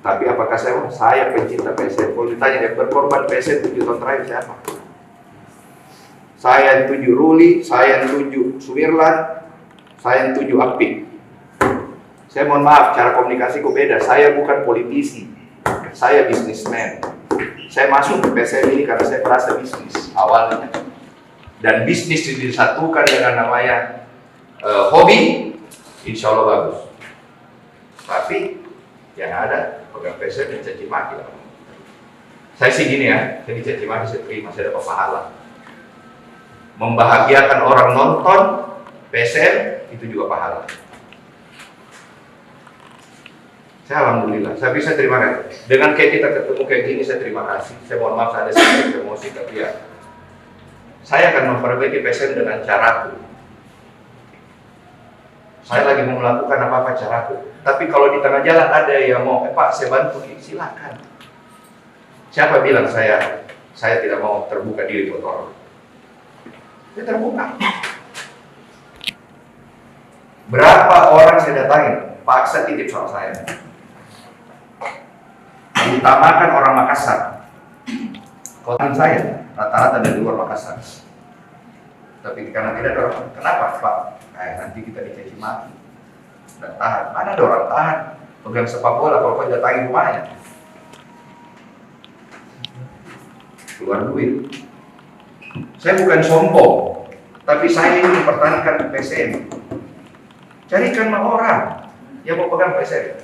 Tapi apakah saya pencinta PSM? Kalau ditanya yang berkorban PSM 7 tahun terakhir siapa? Saya yang tuju Ruli, saya yang tuju Sumirlan, saya yang tuju Apik. Saya mohon maaf, cara komunikasiku beda. Saya bukan politisi, saya bisnismen. Saya masuk ke PSM ini karena saya merasa bisnis awalnya. Dan bisnis disatukan dengan namanya hobi, insya Allah bagus. Tapi yang ada pegang PSM dicaci maki lah. Saya sih gini ya, saya dicaci maki saya terima, saya dapat pahala. Membahagiakan orang nonton PSM itu juga pahala. Saya alhamdulillah, saya bisa terima kasih. Dengan kayak kita ketemu kayak gini, saya terima kasih. Saya mohon maaf ada sedikit emosi, tapi ya saya akan memperbaiki PSM dengan caraku. Saya lagi mau melakukan apa-apa caraku. Tapi kalau di tengah jalan ada yang mau, Pak saya bantu, silakan. Siapa bilang saya tidak mau terbuka diri buat orang? Saya terbuka. Berapa orang saya datangin, paksa titip soal saya. Utamakan orang Makassar. Kotaan saya rata-rata dari luar Makassar. Tapi karena tidak ada orang, kenapa Pak? Nanti kita dicaci maki dan tahan. Mana ada orang tahan? Pegang sepak bola kalau kau datangi rumahnya, keluar duit. Saya bukan sombong, tapi saya ingin mempertahankan PSM. Carikanlah orang yang mau pegang PSM.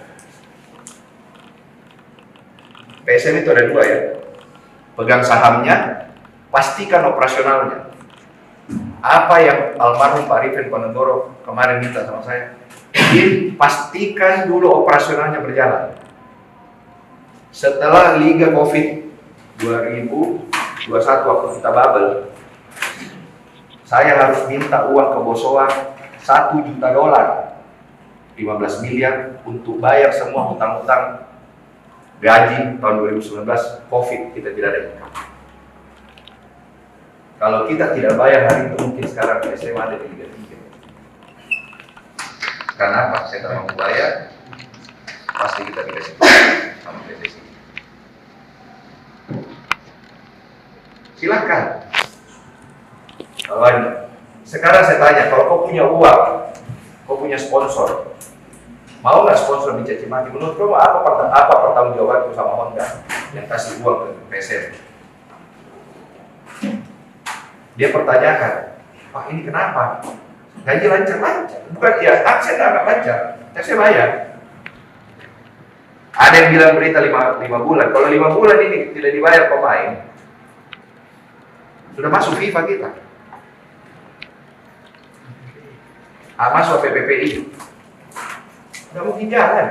PSM itu ada dua ya, pegang sahamnya, pastikan operasionalnya. Apa yang almarhum Pak Arifin Ponegoro kemarin minta sama saya, pastikan dulu operasionalnya berjalan. Setelah Liga Covid 2021 waktu kita bubble, saya harus minta uang ke Bosowa $1 juta, 15 miliar untuk bayar semua hutang-hutang gaji tahun 2019 Covid, kita tidak ada income. Kalau kita tidak bayar hari itu, mungkin sekarang PSM ada di Liga 3. Karena apa? Saya tidak mau bayar, pasti kita dikasih sama PSSI. Silakan. Sekarang saya tanya, kalau kau punya uang, kau punya sponsor, mau nggak sponsor dicaci maki? Menurut kamu apa pertanggungjawabanku sama Honda yang kasih uang ke PSM? Dia pertanyakan, Pak ini kenapa? Gaji lancar-lancar. Bukan ya, saya nggak lancar, saya bayar. Ada yang bilang berita 5 bulan. Kalau 5 bulan ini tidak dibayar pemain, sudah masuk FIFA kita. Masuk PPPI. Nggak mungkin jalan.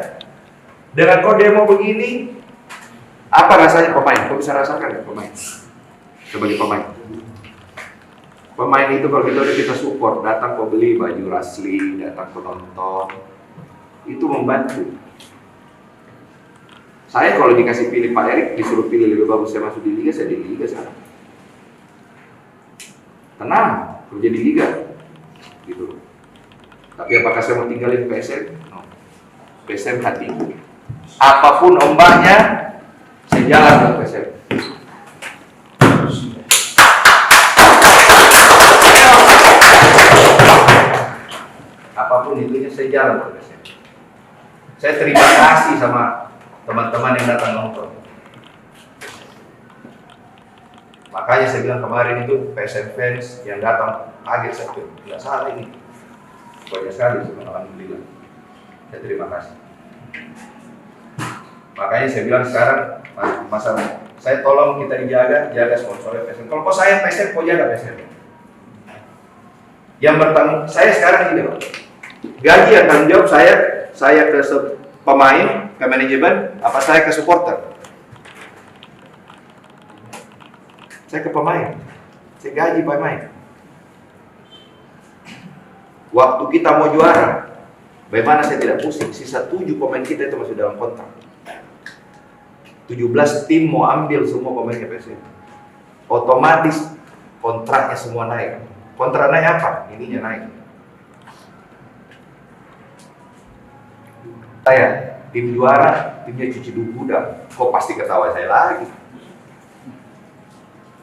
Dengan kau demo begini, apa rasanya pemain? Kau bisa rasakan ya pemain? Sebagai pemain. Pemain itu kalau kita support, datang kau beli baju Rasli, datang kau nonton, itu membantu. Saya kalau dikasih pilih Pak Erik, disuruh pilih lebih bagus saya masuk di Liga, saya di Liga sekarang. Tenang, kerja di Liga, gitu. Tapi apakah saya mau tinggalin PSM? No. PSM hati. Apapun ombaknya, saya jalan ke PSM. Apapun itunya saya jalan ke PSM. Saya terima kasih sama teman-teman yang datang nonton. Makanya saya bilang kemarin itu PSM fans yang datang kaget, saya tidak salah ini. Banyak sekali, alhamdulillah. Saya terima kasih. Makanya saya bilang sekarang masalah saya tolong kita jaga sponsornya PSM. Kalau kau sayang PSM, kau jaga PSM. Yang bertanggung, saya sekarang ini loh. Gaji yang tanggung jawab saya ke pemain, ke manajemen, apa saya ke supporter? Saya ke pemain. Saya gaji pemain. Waktu kita mau juara, bagaimana saya tidak pusing? Sisa 7 pemain kita itu masih dalam kontrak. 17 tim mau ambil semua pemainnya PSM. Otomatis kontraknya semua naik. Kontrak naik apa? Ininya naik. Saya tim juara, timnya cuci gudang. Kok pasti ketawa saya lagi?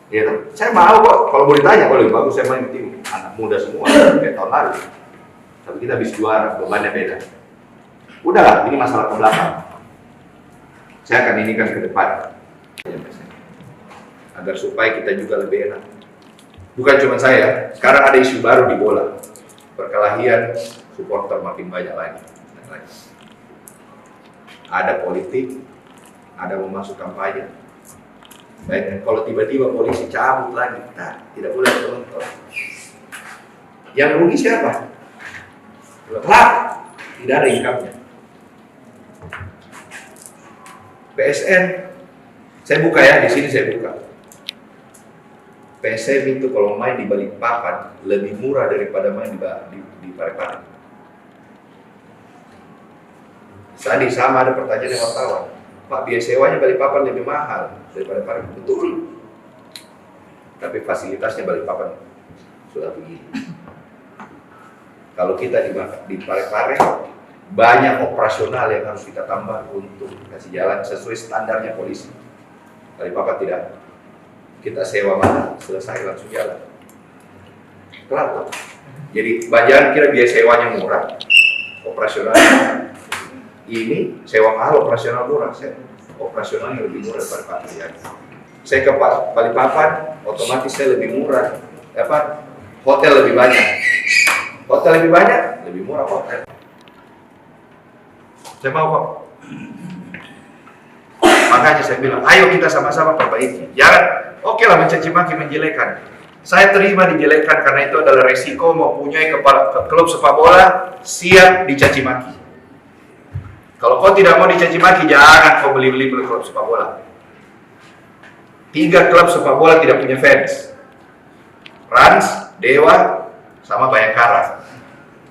Ya, saya mau kok. Kalau mau ditanya, kalau lebih bagus saya main tim anak muda semua kayak tahun lalu. Tapi kita habis juara, bebannya beda. Udahlah, ini masalah ke belakang. Saya akan inikan ke depan. Agar supaya kita juga lebih enak. Bukan cuma saya, sekarang ada isu baru di bola. Perkelahian supporter makin banyak lagi. Ada politik, ada mau masuk kampanye. Baik, kalau tiba-tiba polisi cabut lagi, nah, tidak boleh nonton. Yang rugi siapa? Klub, tidak ada income-nya. PSN, saya buka ya, di sini saya buka. PSM itu kalau main di Balikpapan lebih murah daripada main di Parepare. Tadi sama ada pertanyaan yang wartawan, Pak, biaya sewanya Balikpapan lebih mahal daripada Parepare. Betul. Tapi fasilitasnya Balikpapan sudah begini. Kalau kita di Parepare, banyak operasional yang harus kita tambah untuk kasih jalan sesuai standarnya polisi. Balikpapan tidak. Kita sewa mana, selesai langsung jalan. Kelar. Jadi jangan kira biaya sewanya murah, operasional. Ini sewa mahal, operasional murah. Operasionalnya lebih murah daripada Parepare. Saya ke Balikpapan, otomatis saya lebih murah. Hotel lebih banyak. Hotel lebih banyak, lebih murah hotel. Saya mau kok. Makanya saya bilang, ayo kita sama-sama perbaiki. Jangan, oke lah mencaci maki, menjelekan. Saya terima dijelekan karena itu adalah resiko mempunyai klub sepak bola siap dicaci maki. Kalau kau tidak mau dicaci maki, jangan kau beli-beli klub sepak bola. 3 klub sepak bola tidak punya fans. Rans, Dewa, sama Bayangkara.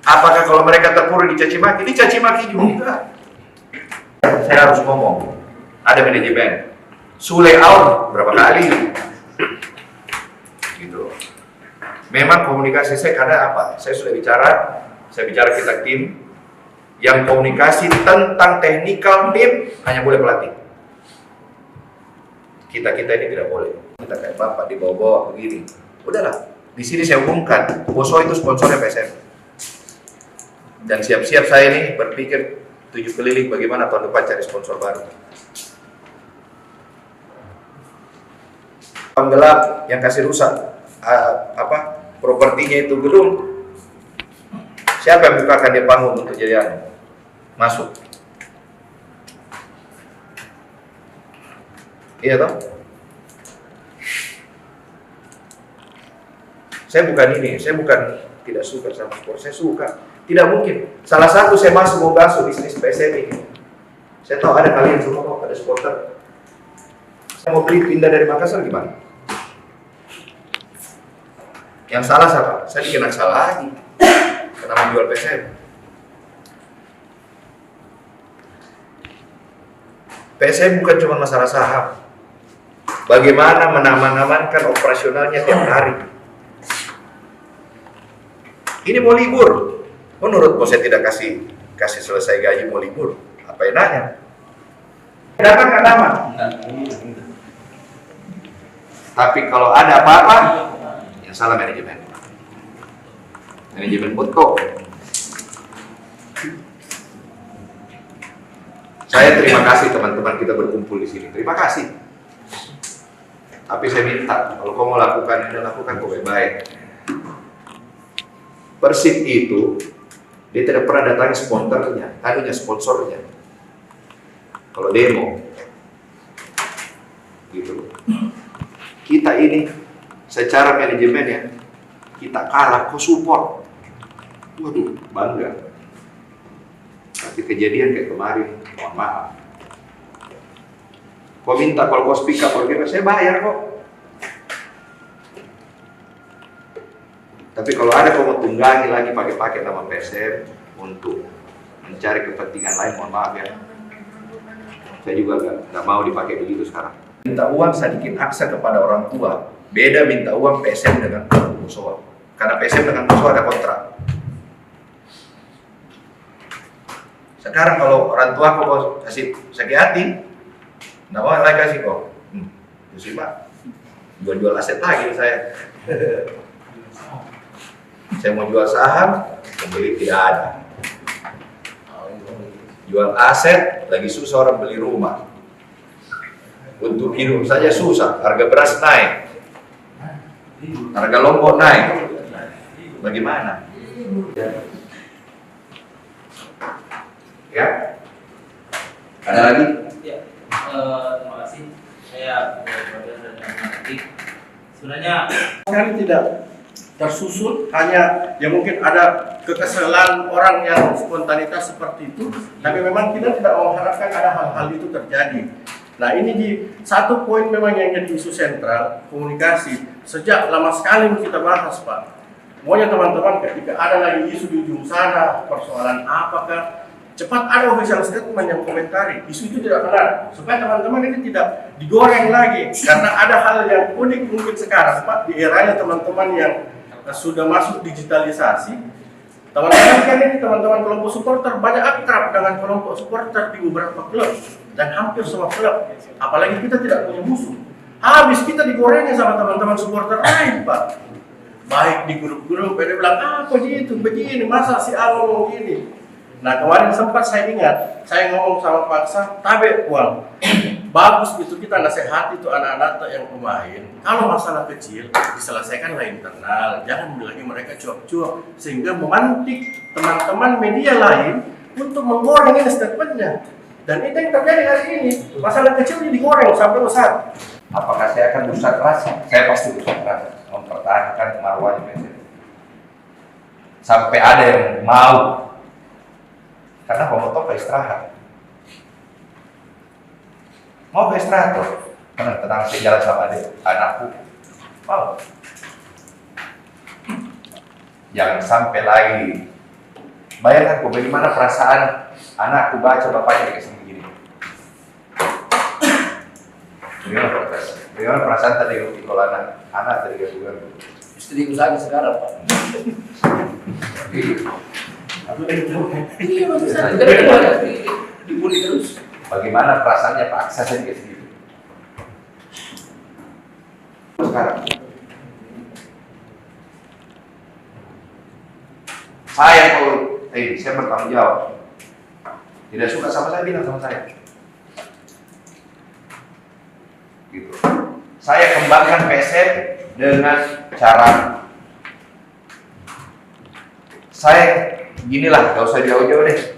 Apakah kalau mereka terpuruk dicaci maki? Dicaci maki juga. Saya harus ngomong. Ada manajemen. Sule Aun berapa kali? Gitu. Memang komunikasi saya kadang apa? Saya bicara kita tim yang komunikasi tentang teknikal tim hanya boleh pelatih. Kita ini tidak boleh. Kita kayak bapak dibawa-bawa begini. Udahlah. Di sini saya umumkan, Boso itu sponsornya PSM. Dan siap-siap saya ini berpikir 7 keliling bagaimana tahun depan cari sponsor baru. Penggelap yang kasih rusak propertinya itu gedung. Siapa yang bukakan dia panggung untuk jadi masuk? Iya toh? Saya bukan tidak suka sama sport, saya suka. Tidak mungkin. Salah satu saya masuk mau basuh bisnis PSM ini. Saya tahu ada kalian semua kok, ada supporter. Saya mau beli pindah dari Makassar gimana? Yang salah siapa? Saya dikenakan salah lagi. Karena menjual PSM. PSM bukan cuma masalah saham. Bagaimana mengamankan operasionalnya tiap hari. Ini mau libur. Menurut bos saya tidak kasih selesai gaji mau libur. Apa enaknya? Dapat nggak dapat? Tapi kalau ada apa-apa, yang salah manajemen. Manajemen betul. Saya terima kasih teman-teman kita berkumpul di sini. Terima kasih. Tapi saya minta kalau kau mau lakukan ini, lakukan kau baik-baik. Persib itu dia tidak pernah datangi sponsornya, kalau demo, gitu. Kita ini secara manajemen ya, kita kalah, kok support, waduh bangga. Tapi kejadian kayak kemarin, mohon maaf. Kau minta kalau kau speak up, saya bayar kok. Tapi kalau ada kau mau tunggangi lagi pakai nama PSM untuk mencari kepentingan lain, mohon maaf ya. Saya juga nggak mau dipakai begitu sekarang. Minta uang sedikit akses kepada orang tua. Beda minta uang PSM dengan musola. Karena PSM dengan musola ada kontrak. Sekarang kalau orang tua kok kasih sakit hati, nggak mau lagi kasih kok. Terus Pak, jual aset lagi saya. Saya mau jual saham, pembeli tidak ada. Jual aset, lagi susah orang beli rumah. Untuk hidup saja susah, harga beras naik, harga lombok naik. Bagaimana? Ya? Ada lagi?
Ya, terima kasih. Saya Brother dan Matik. Sebenarnya
Sekali tidak tersusun, hanya ya mungkin ada kekesalan orang yang spontanitas seperti itu, tapi memang kita tidak mengharapkan ada hal-hal itu terjadi. Nah ini di satu poin memang yang jadi isu sentral, komunikasi. Sejak lama sekali kita bahas Pak. Pokoknya teman-teman ketika ada lagi isu di ujung sana, persoalan apakah, cepat ada official statement yang komentari, isu itu tidak benar, supaya teman-teman ini tidak digoreng lagi. Karena ada hal yang unik mungkin sekarang Pak, di eranya teman-teman yang sudah masuk digitalisasi. Teman-teman kan ini teman-teman kelompok supporter banyak akrab dengan kelompok supporter di beberapa klub dan hampir semua klub. Apalagi kita tidak punya musuh. Habis kita digorengnya sama teman-teman supporter lain Pak. Baik di grup-grup, dia bilang apa gitu, begini, masa si A ngomong gini. Nah kemarin sempat saya ingat, saya ngomong sama Pak Sa, tabe uang. Bagus itu kita nasihati itu anak-anak yang pemain. Kalau masalah kecil diselesaikan lah internal, jangan lagi mereka cuap-cuap sehingga memantik teman-teman media lain untuk menggoreng ini statementnya. Dan itu yang terjadi hari ini. Masalah kecil ini digoreng sampai besar.
Apakah saya akan berusaha keras? Saya pasti berusaha keras mempertahankan marwahnya PSM. Sampai ada yang mau. Karena pemotor istirahat. Mau ke istirahat tuh, tenang saya jalan sama adik, anakku. Mau. Jangan sampai lagi. Bayangkan bagaimana perasaan anakku baca bapaknya kayak begini. Bagaimana perasaan tadi kalau anak tadi juga.
Istri usaha sekarang Pak. Iya bagus. Dibully terus.
Bagaimana perasaannya Pak Aksa saya kayak gitu. Sekarang saya kalau saya bertanggung jawab. Tidak suka sama saya, bilang sama saya. Gitu. Saya kembangkan PSM dengan cara saya ginilah, gak usah jauh-jauh deh.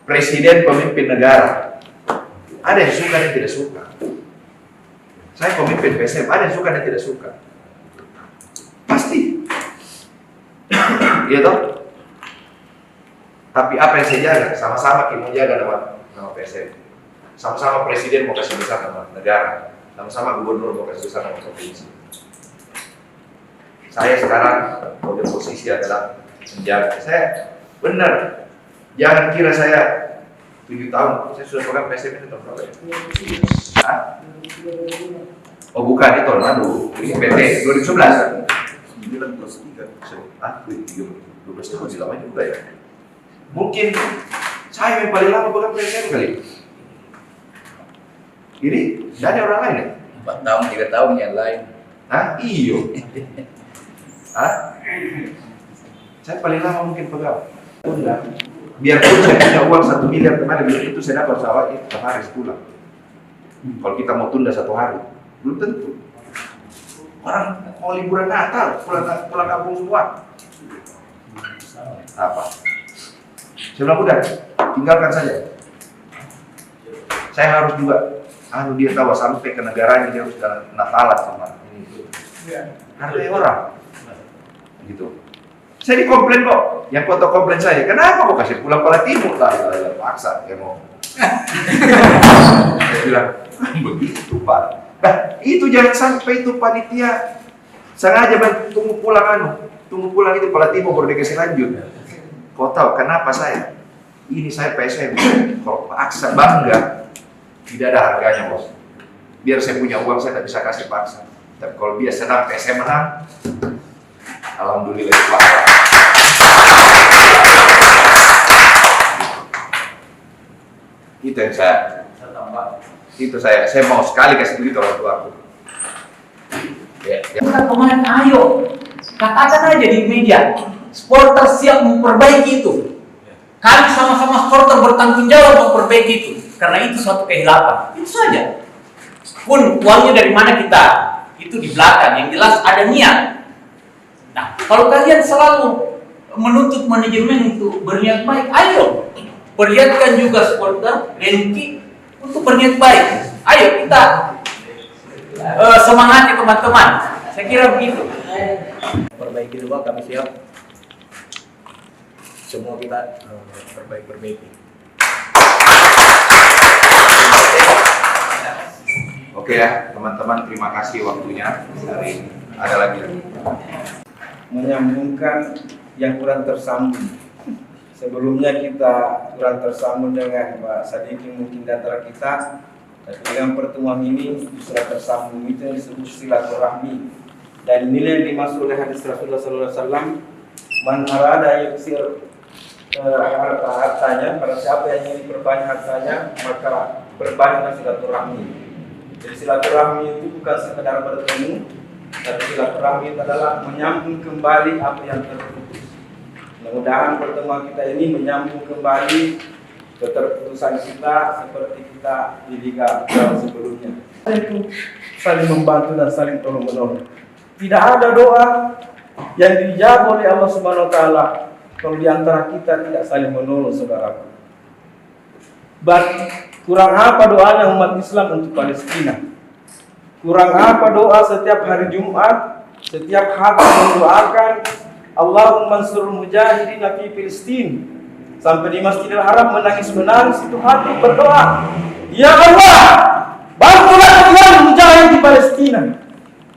Presiden pemimpin negara, ada yang suka dan tidak suka. Saya pemimpin PSM, ada yang suka dan tidak suka. Pasti, iya toh. Tapi apa yang saya jaga, sama-sama kita mau jaga nama PSM. Sama-sama presiden mau kasih besar nama negara, sama-sama gubernur mau kasih besar nama provinsi. Saya sekarang pada posisi adalah menjaga. Saya benar. Jangan kira saya 7 tahun, saya sudah pegang PSM ini tahun berapa ya? Hah? Oh bukan, itu aduh, ini PT 2011. 9 plus 3, ah, 12 tahun sih lama juga ya. Mungkin saya yang paling lama pegang PSM kali. Ini dari orang lain ya?
4 tahun, 3 tahun yang lain.
Hah? Iyo. Hah? Saya paling lama mungkin pegang. Udah. Biarpun saya punya uang 1 miliar kemarin, biar itu saya dapat sawahnya setiap hari sebulan. Kalau kita mau tunda 1 hari, belum tentu. Orang mau liburan Natal, pulang kampung semua. Apa? Saya bilang udah, tinggalkan saja. Saya harus juga, dia tahu sampai ke negaranya dia harus Natalan sama ini. Hargai orang, gitu. Saya dikomplain kok, yang foto komplain saya, kenapa kok kasih pulang Kuala Timur lah, paksa, ya mau. Saya bilang, begitu Pak. Nah, itu jangan sampai itu panitia sengaja tunggu pulang itu Kuala Timur baru dikasih lanjut. Kau tahu kenapa saya? Ini saya PSM, kalau paksa bangga, tidak ada harganya bos. Biar saya punya uang, saya tidak bisa kasih paksa. Tapi kalau dia senang PSM menang, alhamdulillah itu paksa. Itu yang saya tambah. Itu saya mau sekali kasih begitu orang tua aku. Ya.
Bukan pemain, ayo katakan aja di media, supporter siap memperbaiki itu. Kami sama-sama supporter bertanggung jawab memperbaiki itu, karena itu suatu kehilapan. Itu saja. Pun uangnya dari mana kita, itu di belakang. Yang jelas ada niat. Nah, kalau kalian selalu menuntut manajemen untuk berniat baik, ayo perlihatkan juga supporter Renki untuk berniat baik. Ayo kita semangati teman-teman. Saya kira begitu.
Perbaiki dulu, kami siap. Semua kita perbaiki.
Oke ya, teman-teman, terima kasih waktunya. Hari ini ada lagi.
Menyambungkan yang kurang tersambung. Sebelumnya kita kurang tersambung dengan Pak Sadiki mungkin di antara kita, tapi dengan pertemuan ini sudah tersambung. Itu yang disebut silaturahmi. Dan inilah yang dimaksud oleh hadis Rasulullah SAW, man arada yuksir hartanya, pada siapa yang ingin berbanyak hartanya, maka berbanyaklah silaturahmi. Jadi silaturahmi itu bukan sekedar bertemu, tapi silaturahmi itu adalah menyambung kembali apa yang terputus. Mudah-mudahan pertemuan kita ini menyambung kembali keterputusan kita seperti kita di Liga sebelumnya. Itu saling membantu dan saling tolong menolong. Tidak ada doa yang dijawab oleh Allah Subhanahu wa taala kalau di antara kita tidak saling menolong, saudaraku. Kurang apa doanya umat Islam untuk Palestina? Kurang apa doa setiap hari Jumat, setiap hati mendoakan Allahumma ansurul mujahidin fi Filistin. Sampai di Masjidil Haram menangis-menangis itu hati berdoa, ya Allah, bantulah kalian mujahid di Palestina.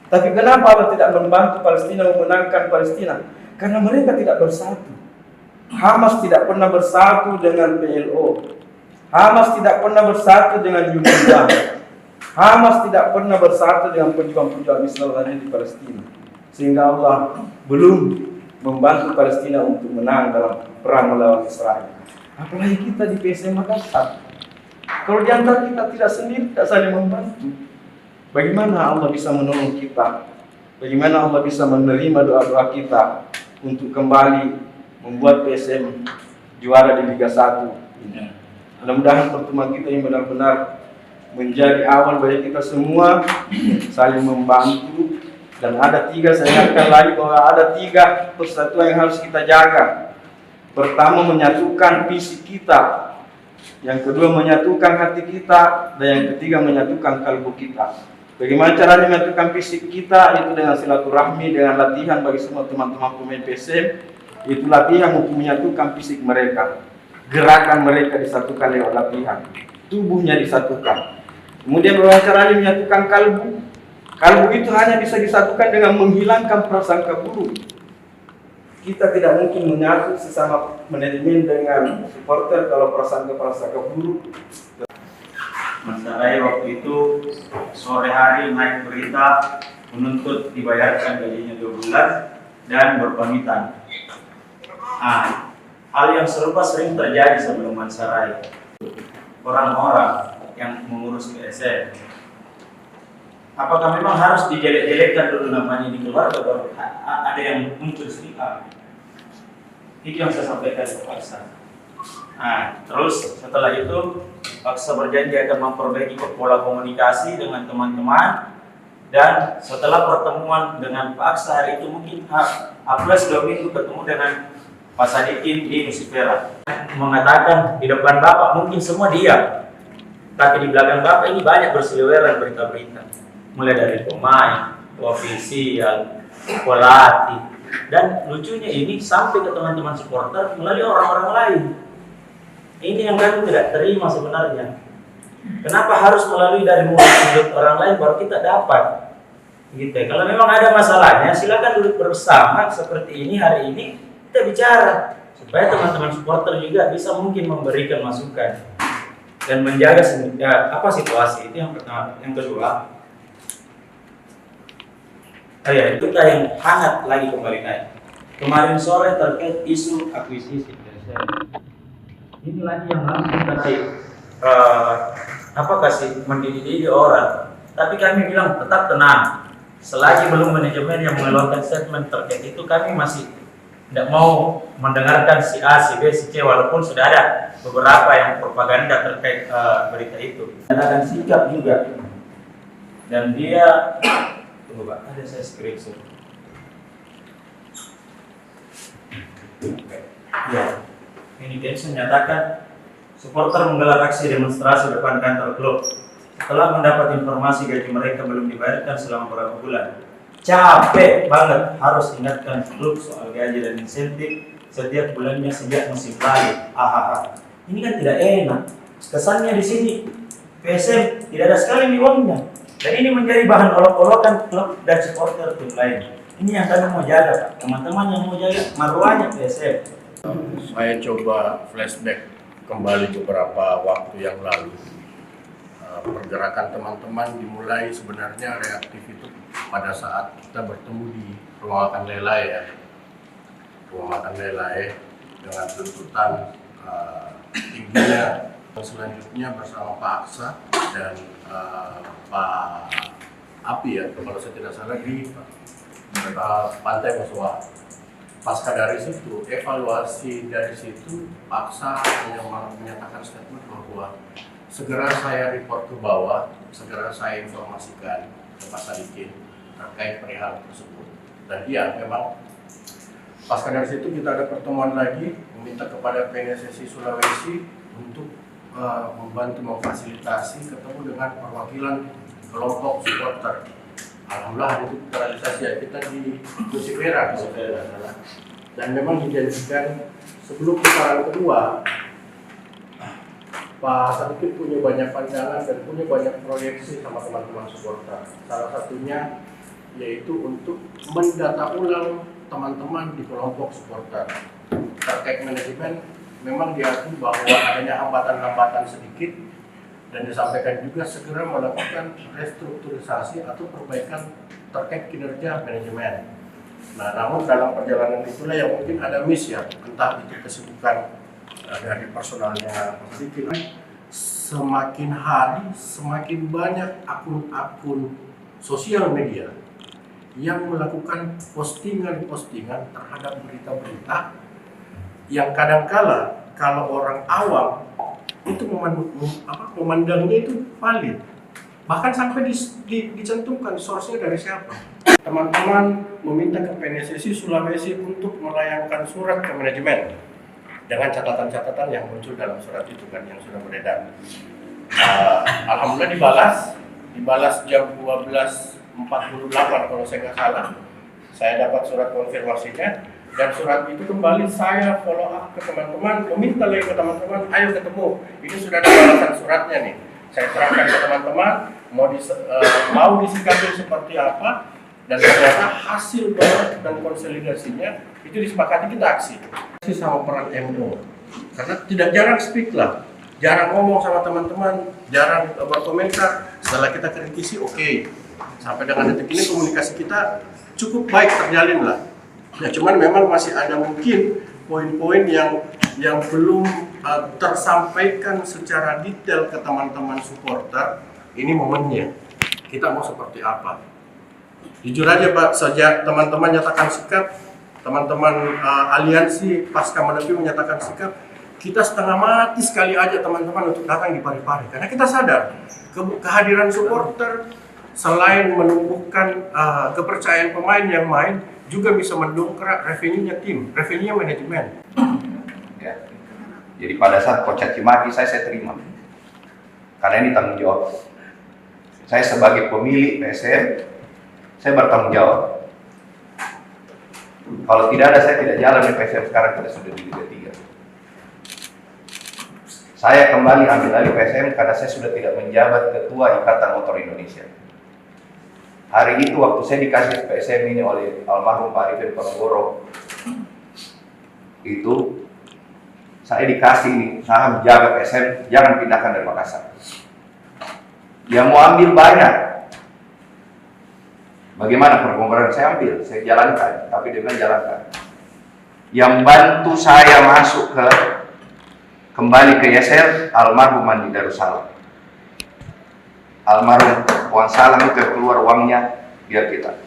Tapi kenapa Allah tidak membantu Palestina memenangkan Palestina? Karena mereka tidak bersatu. Hamas tidak pernah bersatu dengan PLO. Hamas tidak pernah bersatu dengan UNRWA. Hamas tidak pernah bersatu dengan pejuang-pejuang Islam di Palestina. Sehingga Allah belum membantu Palestina untuk menang dalam perang melawan Israel. Apalagi kita di PSM Makassar. Kalau di antara kita tidak sendiri, tidak saling membantu, bagaimana Allah bisa menolong kita? Bagaimana Allah bisa menerima doa-doa kita untuk kembali membuat PSM juara di Liga 1 ini? Mudah-mudahan pertemuan kita ini benar-benar menjadi awal bagi kita semua saling membantu. Dan ada tiga, saya ingatkan lagi bahwa ada tiga persatuan yang harus kita jaga. Pertama, menyatukan fisik kita. Yang kedua, menyatukan hati kita. Dan yang ketiga, menyatukan kalbu kita. Bagaimana caranya menyatukan fisik kita? Itu dengan silaturahmi, dengan latihan bagi semua teman-teman pemain PSM. Itu latihan untuk menyatukan fisik mereka. Gerakan mereka disatukan lewat latihan. Tubuhnya disatukan. Kemudian bagaimana caranya menyatukan kalbu? Kalbu itu hanya bisa disatukan dengan menghilangkan prasangka buruk. Kita tidak mungkin menyatu sesama manajemen dengan supporter kalau prasangka buruk.
Mas Sarai waktu itu sore hari naik berita menuntut dibayarkan gajinya 2 bulan dan berpamitan. Hal yang serupa sering terjadi sebelum Mas Sarai. Orang-orang yang mengurus PSM, apakah memang harus dijelek-jelekkan dulu namanya di keluarga baru ada yang muncul sedikit? Itu yang saya sampaikan ke Pak Aksa. Terus setelah itu Pak Aksa berjanji akan memperbaiki pola komunikasi dengan teman-teman. Dan setelah pertemuan dengan Pak Aksa hari itu mungkin plus 2 minggu ketemu dengan Pak Sadikin di Nusifera, mengatakan di depan Bapak mungkin semua diam, tapi di belakang Bapak ini banyak berseliweran berita-berita, mulai dari pemain, ofisial, pelatih, dan lucunya ini sampai ke teman-teman supporter melalui orang-orang lain. Ini yang kami tidak terima sebenarnya. Kenapa harus melalui dari mulut orang lain baru kita dapat? Gitu. Kalau memang ada masalahnya, silakan duduk bersama seperti ini hari ini kita bicara. supaya teman-teman supporter juga bisa mungkin memberikan masukan dan menjaga situasi. Itu yang pertama. Yang kedua, itu yang hangat lagi kembali naik. Kemarin sore terkait isu akuisisi PSM. Ini lagi yang langsung kasih mendidih orang. Tapi kami bilang tetap tenang. Selagi belum manajemen yang mengeluarkan statement terkait itu, kami masih tidak mau mendengarkan si A, si B, si C, walaupun sudah ada beberapa yang propaganda terkait berita itu. Dan akan sikap juga. Dan dia, tunggu Pak, ada saya screenshot. Ya, ini Densus menyatakan supporter menggelar aksi demonstrasi depan kantor klub setelah mendapat informasi gaji mereka belum dibayarkan selama beberapa bulan. Capek banget harus ingatkan klub soal gaji dan insentif setiap bulannya sejak musim lalu. Ini kan tidak enak. Kesannya di sini PSM tidak ada sekali nih uangnya. Dan ini menjadi bahan olok-olokan klub dan supporter tim lain. Ini yang kami mau jaga, Pak. Teman-teman yang mau jaga marwahnya PSM.
Saya coba flashback kembali beberapa waktu yang lalu. Pergerakan teman-teman dimulai sebenarnya reaktif itu pada saat kita bertemu di rumah makan Lelai ya. Rumah makan Lelai dengan tuntutan tingginya. Selanjutnya bersama Pak Aksa dan Pak Api ya, kalau saya tidak salah di Pantai Masuha. Pasca dari situ, evaluasi dari situ, Paksa yang menyatakan statement bahwa segera saya report ke bawah, segera saya informasikan ke Pak Sadikin terkait perihal tersebut. Dan iya, memang pasca dari situ kita ada pertemuan lagi, meminta kepada PNSSI Sulawesi untuk membantu memfasilitasi ketemu dengan perwakilan kelompok supporter. Alhamdulillah itu terrealisasi ya, kita di Kursi Merah dan memang dijanjikan sebelum putaran kedua Pak Sadikin punya banyak pandangan dan punya banyak proyeksi sama teman-teman supporter. Salah satunya yaitu untuk mendata ulang teman-teman di kelompok supporter. Terkait manajemen memang diakui bahwa adanya hambatan-hambatan sedikit dan disampaikan juga segera melakukan restrukturisasi atau perbaikan terkait kinerja manajemen. Nah, namun dalam perjalanan itulah yang mungkin ada miss ya, entah itu kesibukan dari personalnya sedikit. Semakin hari semakin banyak akun-akun sosial media yang melakukan postingan-postingan terhadap berita-berita yang kadangkala kalau orang awam itu memandangnya itu valid, bahkan sampai dicantumkan source-nya dari siapa. Teman-teman meminta ke PNSSI Sulawesi untuk melayangkan surat ke manajemen dengan catatan-catatan yang muncul dalam surat itu kan yang sudah beredar. Alhamdulillah dibalas jam 12.48 kalau saya nggak salah. Saya dapat surat konfirmasinya. Dan surat itu kembali saya follow up ke teman-teman, meminta lagi ke teman-teman, ayo ketemu. Ini sudah ada balasan suratnya nih. Saya terangkan ke teman-teman, mau disikapi seperti apa, dan ternyata hasil banget dan konsolidasinya itu disepakati kita aksi. Sama peran MO, karena tidak jarang speak lah, jarang ngomong sama teman-teman, jarang berkomentar. Setelah kita kritisi, oke. Sampai dengan detik ini komunikasi kita cukup baik terjalin lah. Ya, cuman memang masih ada mungkin poin-poin yang belum tersampaikan secara detail ke teman-teman supporter. Ini momennya. Kita mau seperti apa? Jujur aja Pak, sejak teman-teman nyatakan sikap, teman-teman aliansi pasca menepi menyatakan sikap, kita setengah mati sekali aja teman-teman untuk datang di Parepare. Karena kita sadar kehadiran supporter selain menumbuhkan kepercayaan pemain yang main, juga bisa mendongkrak revenue-nya tim, revenue-nya manajemen.
Ya. Jadi pada saat Coach Caci maki saya terima. Karena ini tanggung jawab. Saya sebagai pemilik PSM, saya bertanggung jawab. Kalau tidak ada, saya tidak jalan di PSM sekarang, kita sudah di Liga 3. Saya kembali ambil alih PSM karena saya sudah tidak menjabat Ketua Ikatan Motor Indonesia. Hari itu waktu saya dikasih PSM ini oleh almarhum Pak Arifin Panggoro, itu Saya dikasih ini saham jaga PSM, jangan pindahkan dari Makassar. Dia mau ambil banyak. Bagaimana perkongkoran? Saya ambil, saya jalankan, tapi dia bilang jalankan. Yang bantu saya masuk kembali ke Yaser, almarhum Andi Darussalam. Almarhum Wan Salam itu keluar uangnya biar kita.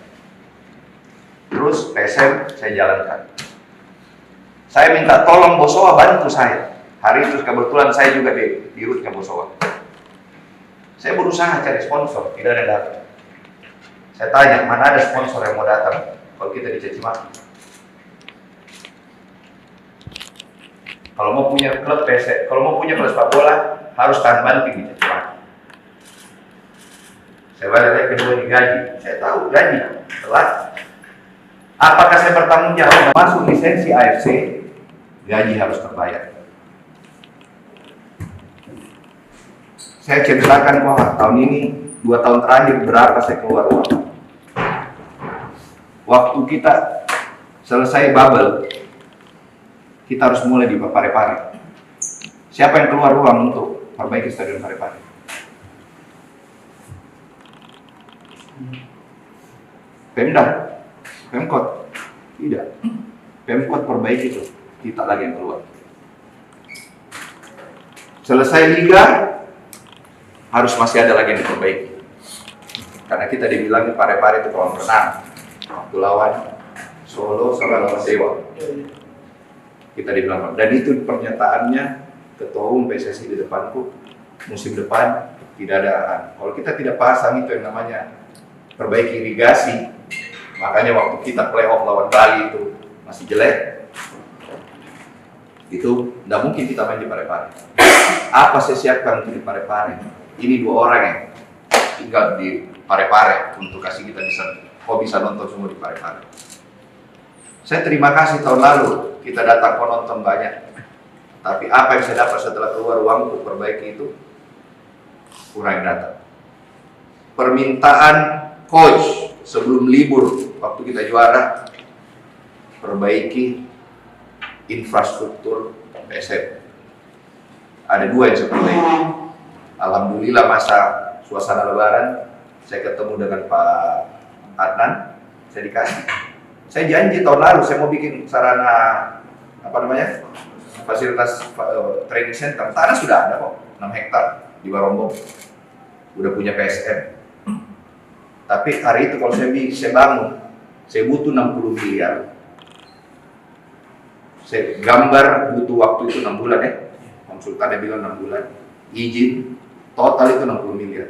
Terus PSM saya jalankan. Saya minta tolong Bosowa bantu saya. Hari itu kebetulan saya juga di rootnya Bosowa. Saya berusaha cari sponsor, tidak ada datang. Saya tanya, mana ada sponsor yang mau datang kalau kita dicaci maki? Kalau mau punya klub PSM, kalau mau punya klub sepak bola, harus tahan banting dicaci maki. Saya balik kedua digaji. Saya tahu gaji telat. Apakah saya bertanggung jawab masuk lisensi AFC? Gaji harus terbayar. Saya ceritakan bahwa tahun ini 2 tahun terakhir berapa saya keluar uang. Waktu kita selesai bubble, kita harus mulai di Parepare. Siapa yang keluar uang untuk perbaiki stadion Parepare? Pemda, Pemkot, tidak. Pemkot perbaiki itu, kita lagi yang keluar. Selesai liga, harus masih ada lagi yang diperbaiki. Karena kita dibilang Parepare itu kolam renang. Waktu lawan Solo sama lawan Dewa. Kita dibilang, dan itu pernyataannya Ketua Umum PSSI di depanku, musim depan tidak ada. Kalau kita tidak pasang itu yang namanya perbaiki irigasi, makanya waktu kita playoff lawan Bali itu masih jelek, itu tidak mungkin kita main di Parepare. Apa saya siapkan untuk di Parepare? Ini 2 orang yang tinggal di Parepare untuk kasih kita bisa nonton semua di Parepare. Saya terima kasih tahun lalu kita datang nonton banyak, tapi apa yang saya dapat setelah keluar uang untuk perbaiki itu kurang datang. Permintaan coach sebelum libur waktu kita juara, perbaiki infrastruktur PSM. Ada 2 yang saya perbaiki. Alhamdulillah masa suasana lebaran saya ketemu dengan Pak Adnan, saya dikasih. Saya janji tahun lalu saya mau bikin sarana fasilitas training center. Tanah sudah ada kok, 6 hektar di Barombong. Udah punya PSM. Tapi hari itu kalau saya bangun, saya butuh 60 miliar. Saya gambar butuh waktu itu 6 bulan ya. Konsultannya bilang 6 bulan. Izin total itu 60 miliar.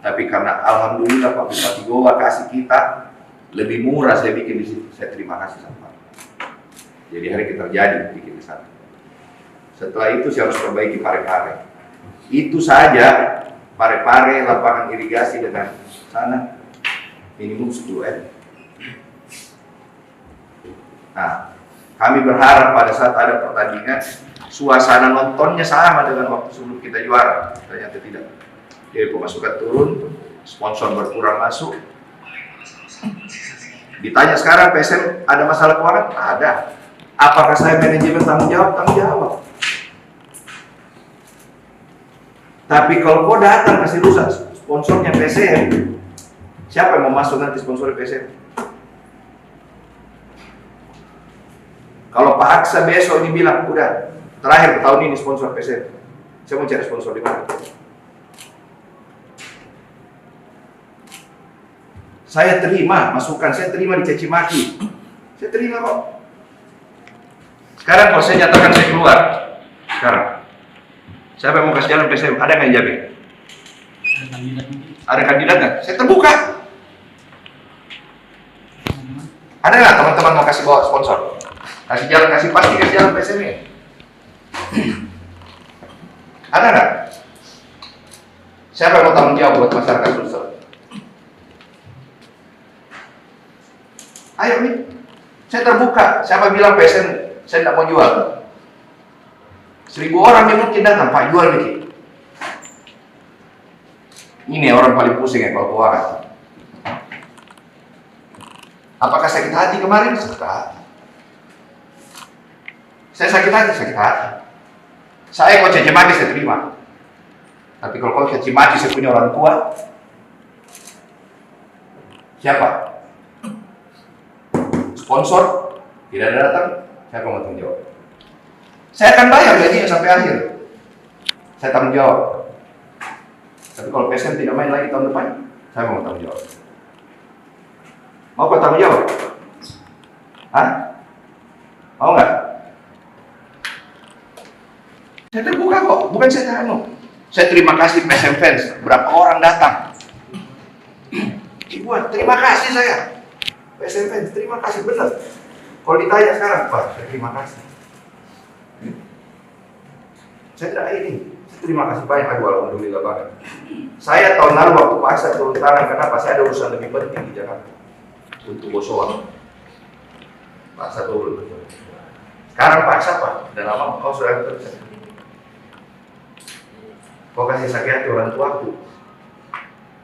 Tapi karena alhamdulillah Pak Bupati Goa kasih kita lebih murah, saya bikin di situ. Saya terima kasih sama Pak. Jadi hari kita terjadi bikin di sana. Setelah itu saya harus perbaiki Parepare. Itu saja Parepare, lapangan irigasi dengan sana minimum 10 M. Nah, kami berharap pada saat ada pertandingan suasana nontonnya sama dengan waktu sebelum kita juara. Ternyata tidak. Jadi pemasukan turun, sponsor berkurang masuk. Ditanya sekarang PSM ada masalah keuangan? Ada. Apakah saya manajemen tanggung jawab? Tanggung jawab. Tapi kalau kau datang kasih rusak sponsornya PSM, siapa yang mau masuk nanti sponsor PSM? Kalau Pak Aksa besok ini bilang, udah terakhir tahun ini sponsor PSM, saya mau cari sponsor di mana? Saya terima masukan, saya terima dicaci maki, saya terima kok. Sekarang kalau saya nyatakan saya keluar, sekarang siapa yang mau kasih jalan PSM? Ada nggak yang jamin? Ada kandidat nggak? Saya terbuka. Ada nggak teman-teman mau kasih bawa sponsor? Kasih jalan, kasih jalan PSM ini. Ada nggak? Siapa yang mau tanggung jawab buat masyarakat Sulsel? Ayo nih, saya terbuka. Siapa bilang PSM saya tidak mau jual? 1000 orang yang mungkin datang, Pak jual nih. Ini orang paling pusing ya kalau keuangan. Apakah sakit hati kemarin? Sakit hati. Saya sakit hati, sakit hati. Saya kok caci maki saya terima. Tapi kalau kau caci maki saya punya orang tua, siapa? Sponsor tidak ada datang, siapa mau tanggung jawab? Saya akan bayar gajinya sampai akhir. Saya tanggung jawab. Tapi kalau PSM tidak main lagi tahun depan, saya mau tanggung jawab. Mau kau tanggung jawab? Hah? Mau nggak? Saya terbuka kok, bukan saya terano. Saya terima kasih PSM fans, berapa orang datang. Ibuan, terima kasih saya. PSM fans, terima kasih benar. Kalau ditanya sekarang, Pak, terima kasih. Saya tidak ini. Terima kasih banyak, aduh alhamdulillah banget. Saya tahun lalu waktu paksa turun tangan, kenapa? Saya ada urusan lebih penting di Jakarta untuk Bosowa. Paksa turun. Sekarang paksa Pak, dan lama kau sudah kerja. Kau kasih sakit hati orang tuaku.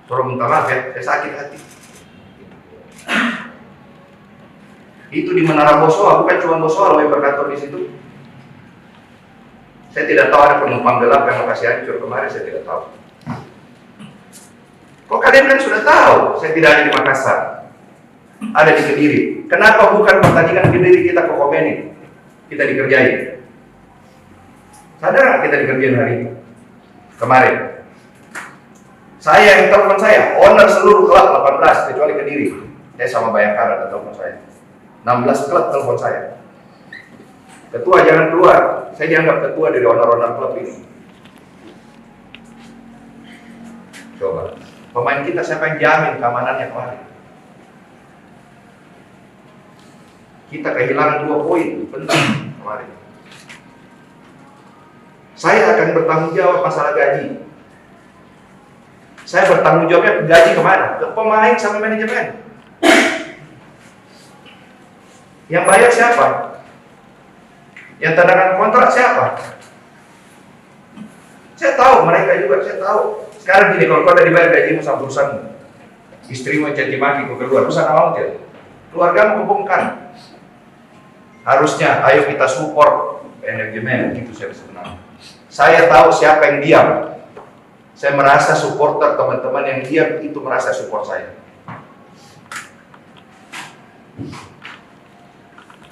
Suruh minta maaf ya, saya sakit hati. Itu di Menara Bosowa, bukan cuma Bosowa loh yang berkantor di situ. Saya tidak tahu ada penumpang gelap yang lokasi hancur kemarin, saya tidak tahu. Kok kalian kan sudah tahu, saya tidak ada di Makassar, ada di Kediri. Kenapa bukan pertandingan Kediri kita ke Komeni, kita dikerjain? Sadar nggak kita dikerjain hari ini? Kemarin. Saya yang telepon saya, owner seluruh klub 18 kecuali Kediri. Saya sama Bayangkara ada telepon saya. 16 klub telepon saya. Ketua jangan keluar, saya dianggap ketua dari owner-owner klub ini. Coba, pemain kita siapa yang jamin keamanannya kemarin? Kita kehilangan 2 poin penting kemarin. Saya akan bertanggung jawab masalah gaji. Saya bertanggung jawabnya gaji kemana? Ke pemain sama manajemen. Yang bayar siapa? Yang tanda kontrak siapa? Saya tahu, mereka juga saya tahu. Sekarang gini, kalau kau udah dibayar gajimu sama urusanmu, istrimu caci maki kau keluar, urusan awal tidak? Keluargamu kebongkar. Harusnya, ayo kita support manajemen, itu saya sebenarnya. Saya tahu siapa yang diam. Saya merasa supporter teman-teman yang diam itu merasa support saya.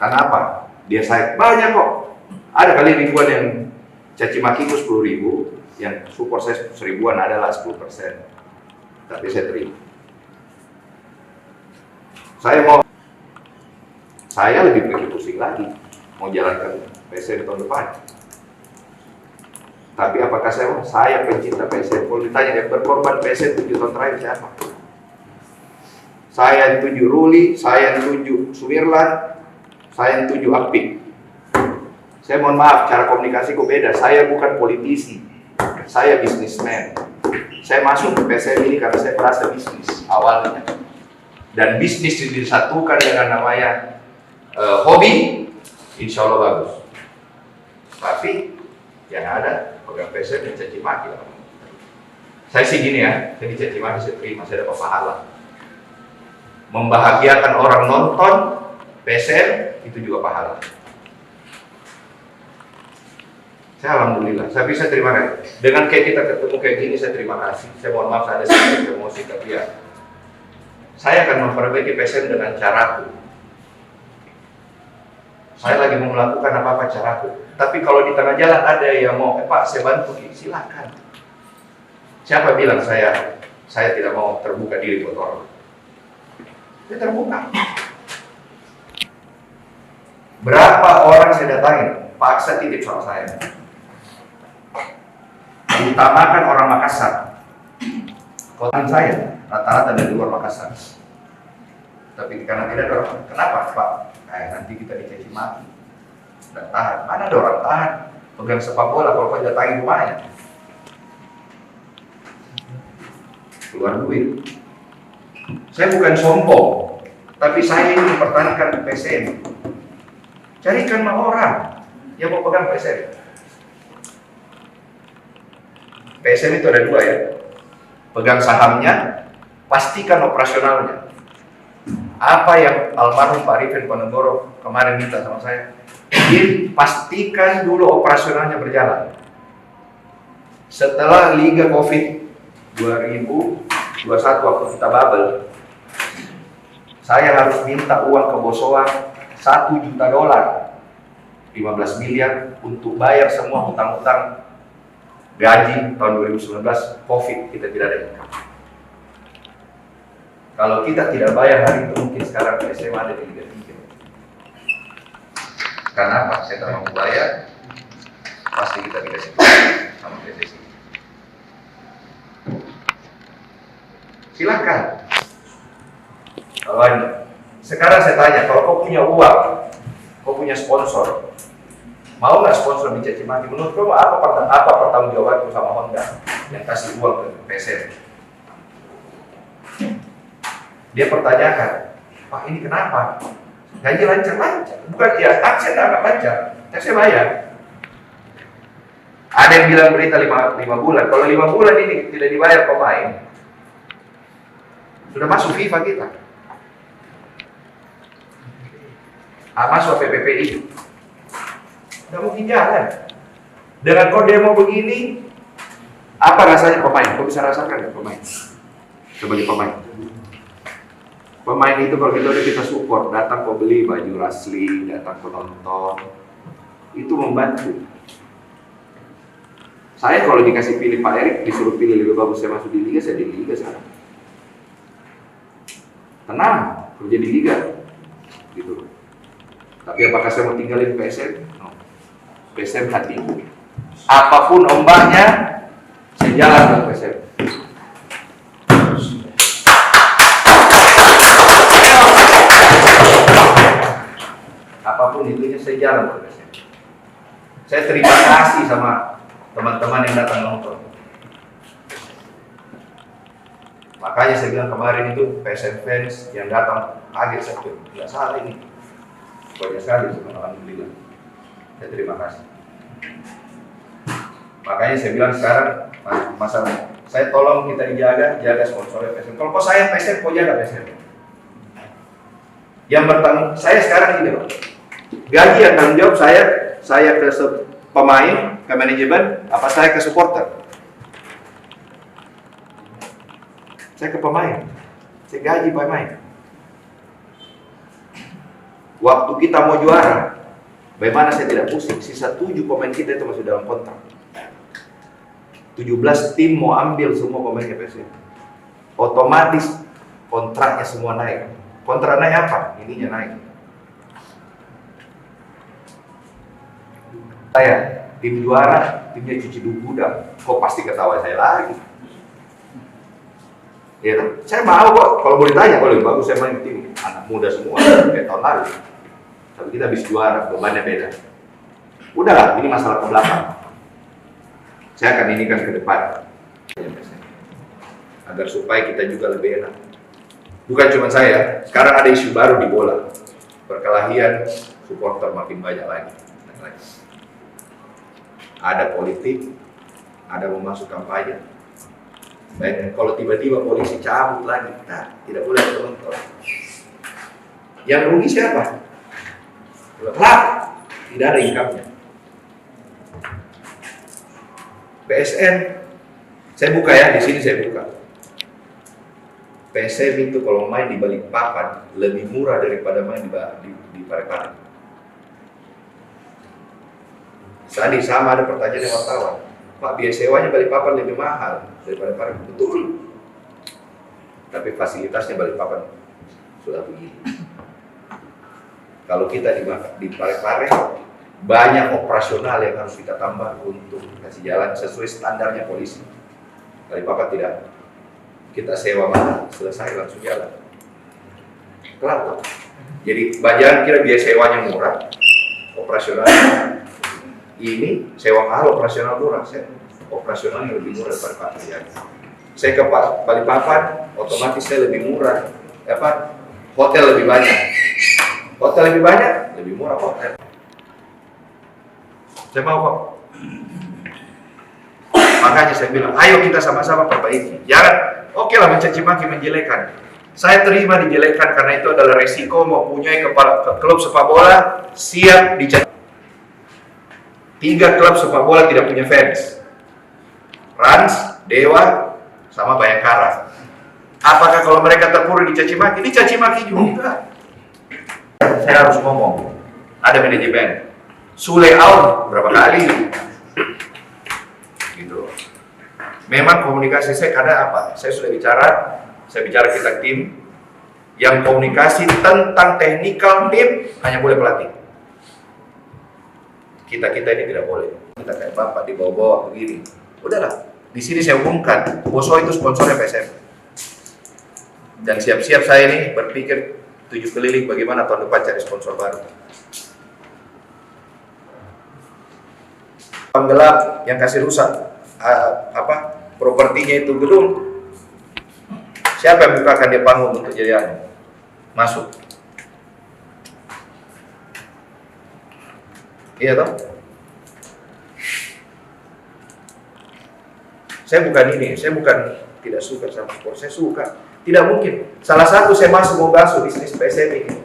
Karena apa? Dia saya banyak kok. Ada kali ribuan yang caci maki itu 10.000, yang support saya 1.000-an adalah 10%. Tapi saya terima. Saya lebih pergi pusing lagi mau jalankan PSM tahun depan. Tapi apakah saya pencinta PSM? Kalau ditanya yang berkorban PSM 7 tahun terakhir siapa? Saya yang tuju Ruli, saya yang tuju Sumirlan, saya yang tuju Apik. Saya mohon maaf, cara komunikasiku beda. Saya bukan politisi, saya bisnismen. Saya masuk ke PSM ini karena saya merasa bisnis awalnya. Dan bisnis disatukan dengan namanya hobi, insya Allah bagus. Tapi yang ada pegang PSM yang caci maki. Saya sih gini ya, saya dicaci maki saya terima, saya dapat pahala. Membahagiakan orang nonton PSM itu juga pahala. Saya alhamdulillah, saya bisa terima kasih. Dengan kayak kita ketemu kayak gini, saya terima kasih. Saya mohon maaf ada sedikit emosi, tapi ya saya akan memperbaiki PSM dengan caraku. Saya lagi mau melakukan apa-apa caraku. Tapi kalau di tengah jalan ada yang mau, Pak saya bantu, silakan. Siapa bilang saya tidak mau terbuka diri buat orang? Saya terbuka. Berapa orang saya datangin, paksa titip sama saya. Utamakan orang Makassar. Kota saya rata-rata dari luar Makassar. Tapi karena tidak ada orang, kenapa Pak? Nanti kita dicaci maki. Dan tahan. Mana ada orang tahan? Pegang sepak bola kalau kau datangin rumahnya. Keluar duit. Saya bukan sombong, tapi saya ini mempertahankan PSM. Carikan orang yang mau pegang PSM. PSM itu ada 2 ya. Pegang sahamnya, pastikan operasionalnya. Apa yang almarhum Pak Arifin Ponegoro kemarin minta sama saya, pastikan dulu operasionalnya berjalan. Setelah Liga Covid 2021 waktu kita bubble, saya harus minta uang ke Bosowa $1 juta, 15 miliar untuk bayar semua hutang-hutang gaji tahun 2019 Covid, kita tidak ada income. Kalau kita tidak bayar hari itu, mungkin sekarang PSM ada di Liga 3. Karena apa? Saya tak mau bayar, pasti kita dikasih sama PSSI. Silakan. Kalau sekarang saya tanya, kalau kau punya uang, kau punya sponsor, mau nggak sponsor dicaci maki? Menurut kau apa pertanggungjawabanku sama Honda yang kasih uang ke PSM? Dia pertanyakan, Pak ini kenapa? Gaji lancar-lancar, bukan dia, saya nggak lancar, saya bayar. Ada yang bilang berita 5 bulan, kalau 5 bulan ini tidak dibayar pemain, sudah masuk FIFA kita. Masuk PPPI. Nggak mungkin jalan. Dengan kau demo begini, apa rasanya pemain? Kau bisa rasakan nggak pemain? Sebagai pemain. Pemain itu kalau kita support, datang kau beli baju Rasli, datang kau nonton, itu membantu. Saya kalau dikasih pilih Pak Erik, disuruh pilih lebih bagus saya masuk di Liga, saya di Liga sekarang. Tenang, kerja di Liga, gitu. Tapi apakah saya mau tinggalin PSM? No. PSM hatiku. Apapun ombaknya, saya jalan ke PSM. Apapun itunya, saya jalan ke PSM. Saya terima kasih sama teman-teman yang datang nonton. Makanya saya bilang kemarin itu PSM fans yang datang kaget, saya bilang, nggak salah ini. Banyak sekali, alhamdulillah. Saya terima kasih. Makanya saya bilang sekarang masalah saya tolong kita jaga sponsornya PSM. Kalau kau sayang PSM, kau jaga PSM. Yang bertanggung saya sekarang ini, Pak. Gaji yang tanggung jawab saya ke pemain, ke manajemen, apa saya ke supporter? Saya ke pemain. Saya gaji pemain. Waktu kita mau juara, bagaimana saya tidak pusing? Sisa 7 pemain kita itu masih dalam kontrak. 17 tim mau ambil semua pemainnya PSM. Otomatis kontraknya semua naik. Kontrak naik apa? Ininya naik. Saya tim juara, timnya cuci gudang. Kok pasti ketawa saya lagi? Ya, saya mau kok. Kalau boleh tanya, kalau lebih bagus saya main tim anak muda semua kayak tahun lalu. Tapi kita habis juara, bebannya beda. Udahlah, ini masalah ke belakang. Saya akan inikan ke depan. Agar supaya kita juga lebih enak. Bukan cuma saya, sekarang ada isu baru di bola. Perkelahian supporter makin banyak lagi. Ada politik, ada mau masuk kampanye. Baik, kalau tiba-tiba polisi cabut lagi, nah, tidak boleh nonton. Yang rugi siapa? Klub, tidak ada income-nya. PSM, saya buka ya, di sini saya buka. PSM itu kalau main di Balikpapan lebih murah daripada main di Parepare. Tadi sama ada pertanyaan dari wartawan, Pak, biaya sewanya Balikpapan lebih mahal daripada Parepare. Betul. Tapi fasilitasnya Balikpapan sudah begini. Kalau kita di Parepare, banyak operasional yang harus kita tambah untuk kasih jalan sesuai standarnya polisi. Balikpapan tidak. Kita sewa mana, selesai langsung jalan. Kelar. Jadi jangan kira biaya sewanya murah, operasional ini sewa mahal, operasional murah. Operasionalnya lebih murah daripada Parepare. Saya ke Balikpapan, otomatis saya lebih murah. Hotel lebih banyak. Hotel lebih banyak, lebih murah hotel. Saya mau kok. Makanya saya bilang, ayo kita sama-sama perbaiki. Jangan, oke lah mencaci maki, menjelekan. Saya terima dijelekan karena itu adalah resiko mempunyai kepala klub sepak bola siap dicaci. 3 klub sepak bola tidak punya fans. Rans, Dewa, sama Bayangkara. Apakah kalau mereka terpuruk dicaci maki? Dicaci maki juga. Saya harus ngomong. Ada manajemen. Sule out berapa kali? Gitu. Memang komunikasi saya kadang apa? Saya bicara kita tim yang komunikasi tentang teknikal tim hanya boleh pelatih. Kita ini tidak boleh. Kita kayak bapak dibawa-bawa begini. Udahlah. Di sini saya umumkan, Boso itu sponsornya PSM. Dan siap-siap saya ini berpikir 7 keliling bagaimana tahun depan cari sponsor baru. Penggelap yang kasih rusak propertinya itu gedung. Siapa yang bukakan dia panggung untuk jadi masuk? Iya toh? Saya bukan tidak suka sama sport, saya suka. Tidak mungkin. Salah satu saya masuk mau basuh bisnis PSM ini.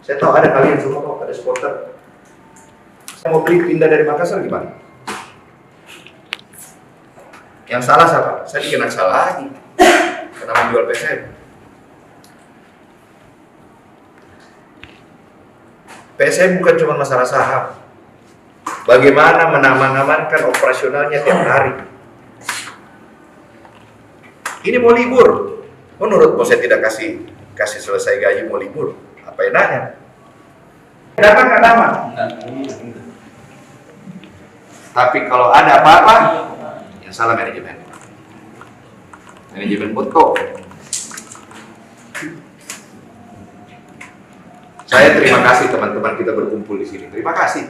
Saya tahu ada kalian semua kok, ada supporter. Saya mau beli pindah dari Makassar gimana? Yang salah siapa? Saya dikena salah lagi. Karena menjual PSM. PSM bukan cuma masalah saham. Bagaimana mengamankan operasionalnya tiap hari. Ini mau libur. Menurut bos saya tidak kasih selesai gaji mau libur. Apa enaknya? Dapat nggak dapat? Tapi kalau ada apa-apa, yang salah manajemen. Manajemen betul. Saya terima kasih teman-teman kita berkumpul di sini. Terima kasih.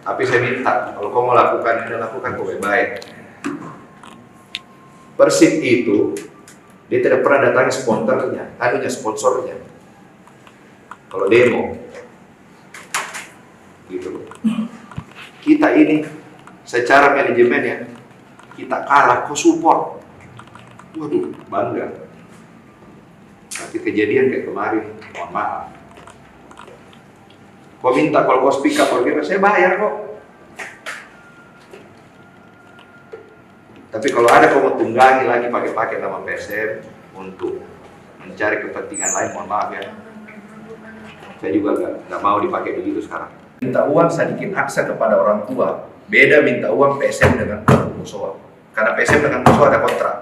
Tapi saya minta kalau kau mau lakukan ini, lakukan kau baik. Persib itu dia tidak pernah datangi sponsornya. Kalau demo, gitu. Kita ini secara manajemen ya, kita kalah, kau support. Waduh, bangga. Tapi kejadian kayak kemarin, mohon maaf. Kau minta kalau kau speak up, saya bayar kok. Tapi kalau ada kau mau tunggangi lagi pakai nama PSM untuk mencari kepentingan lain, mohon maaf ya. Saya juga nggak mau dipakai begitu sekarang. Minta uang sedikit aksa kepada orang tua. Beda minta uang PSM dengan Musoa. Karena PSM dengan Musoa ada kontrak.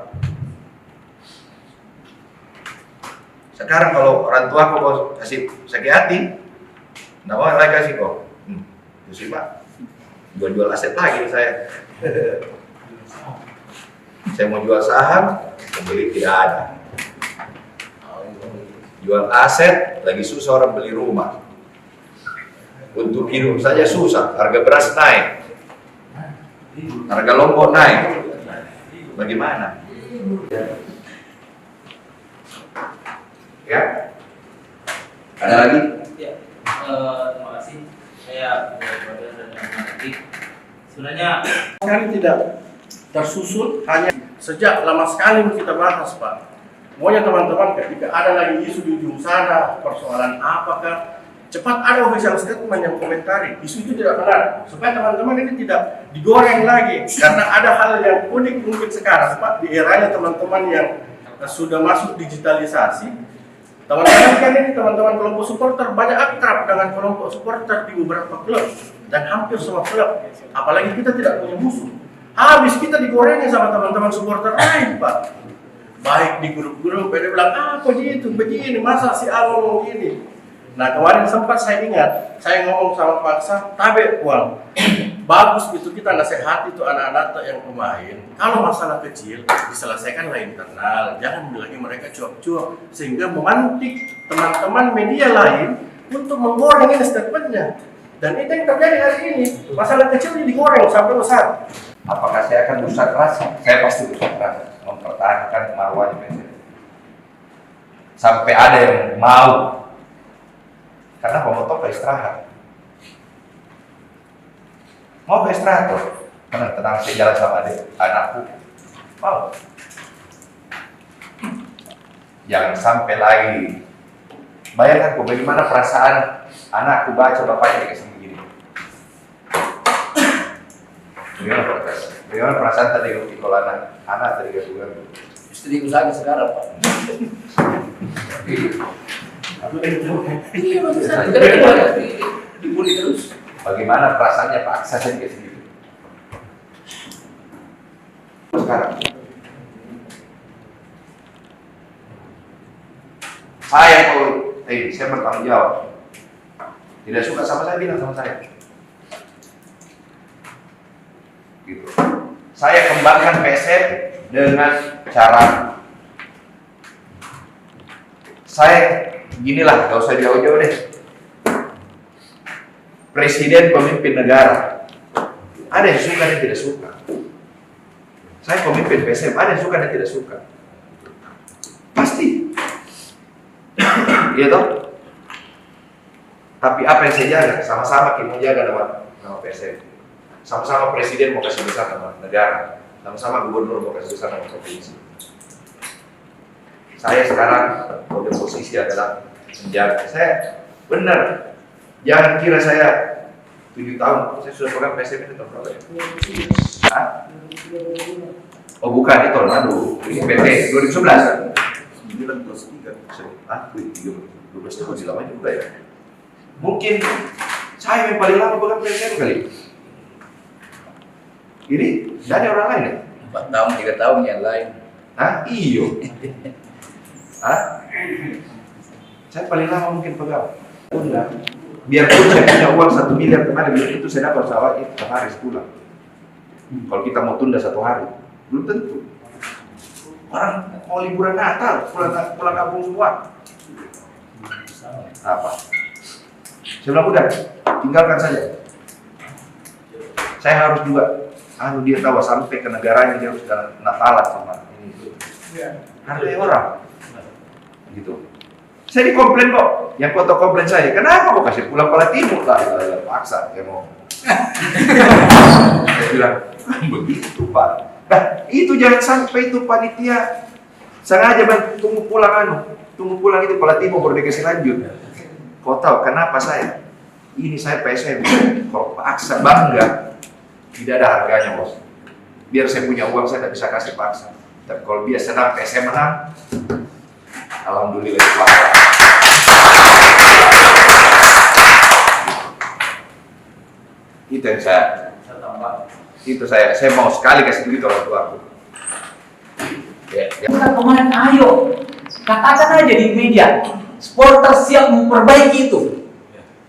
Sekarang kalau orang tua kau kasih sakit hati, nggak mau lagi kasih kok. Terus Pak, jual aset lagi saya. Saya mau jual saham, pembeli tidak ada. Jual aset, lagi susah orang beli rumah. Untuk hidup saja susah, harga beras naik. Harga lombok naik. Bagaimana? Ya? Ada lagi?
Ya, terima kasih. Saya sebenarnya
Sekali tidak tersusun, hanya sejak lama sekali kita bahas Pak. Pokoknya teman-teman ketika ada lagi isu di ujung sana, persoalan apakah, cepat ada official statement yang komentari, isu itu tidak benar. Supaya teman-teman ini tidak digoreng lagi. Karena ada hal yang unik mungkin sekarang Pak, di eranya teman-teman yang sudah masuk digitalisasi. Teman-teman kan ini teman-teman kelompok supporter banyak akrab dengan kelompok supporter di beberapa klub. Dan hampir semua klub. Apalagi kita tidak punya musuh. Habis kita digorengin sama teman-teman supporter lain Pak. Baik di grup-grup, dia bilang apa gitu, begini, masa si A ngomong gini. Nah kemarin sempat saya ingat, saya ngomong sama Pak Sa, tabe uang. Bagus itu kita nasihati itu anak-anak yang pemain. Kalau masalah kecil diselesaikan lah internal, jangan lagi mereka cuap-cuap sehingga memantik teman-teman media lain untuk menggoreng ini statementnya. Dan itu yang terjadi hari ini. Masalah kecil ini digoreng sampai besar.
Apakah saya akan berusaha keras? Saya pasti berusaha keras mempertahankan marwahnya PSM. Sampai ada yang mau. Karena pemotor ke istirahat. Mau ke istirahat tuh? Tenang, saya jalan sama anakku. Mau. Jangan sampai lagi. Bayangkan bagaimana perasaan anakku baca bapaknya dikasih begini. Bagaimana perasaan tadi kalau anak tadi gak
Istri usaha sekarang, Pak. Iya, maksud saya. Dibully terus.
Bagaimana perasaannya paksa saja segitu? Sekarang saya bertanggung jawab. Tidak suka sama saya, bilang sama saya. Gitu. Saya kembangkan PSM dengan cara saya ginilah, gak usah jauh-jauh deh. Presiden pemimpin negara, ada yang suka dan tidak suka. Saya pemimpin PSM, ada yang suka dan tidak suka. Pasti. Iya toh? Tapi apa yang saya jaga? Sama-sama kita mau jaga nama PSM. Sama-sama presiden mau kasih besar nama negara. Sama-sama gubernur mau kasih besar nama provinsi. Saya sekarang pada posisi adalah menjaga. Saya benar. Jangan kira saya 7 tahun, saya sudah pegang PSM itu tahun berapa ya? Hah? Oh bukan, itu ini PT 2011. 12 tahun lama juga ya. Mungkin saya yang paling lama pegang PSM kali. Ini dari orang lain ya?
4 tahun, 3 tahun yang lain.
Hah? Iyo. Hah? Saya paling lama mungkin pegang. Biarpun saya punya uang 1 miliar kemarin, belum itu saya dapat sawahnya setiap hari sebulan. Kalau kita mau tunda 1 hari, belum tentu. Orang mau liburan Natal, pulang kampung semua. Apa? Saya bilang udah, tinggalkan saja. Saya harus juga, dia tahu sampai ke negaranya dia harus Natalan sama ini. Hargai orang, gitu. Saya dikomplain kok, yang foto komplain saya, kenapa kok kasih pulang Kuala Timur lah, paksa, ya mau. Saya bilang, begitu Pak. Nah, itu jangan sampai itu panitia sengaja tunggu pulang itu Kuala Timur baru dikasih lanjut. Kau tahu kenapa saya? Ini saya PSM, kalau paksa bangga, tidak ada harganya bos. Biar saya punya uang saya tidak bisa kasih paksa. Tapi kalau dia senang PSM menang, alhamdulillah Pak. Itu yang saya mau sekali kasih duit orang tua aku.
Bukan kemarin, ayo katakan aja di media, supporter siap memperbaiki itu.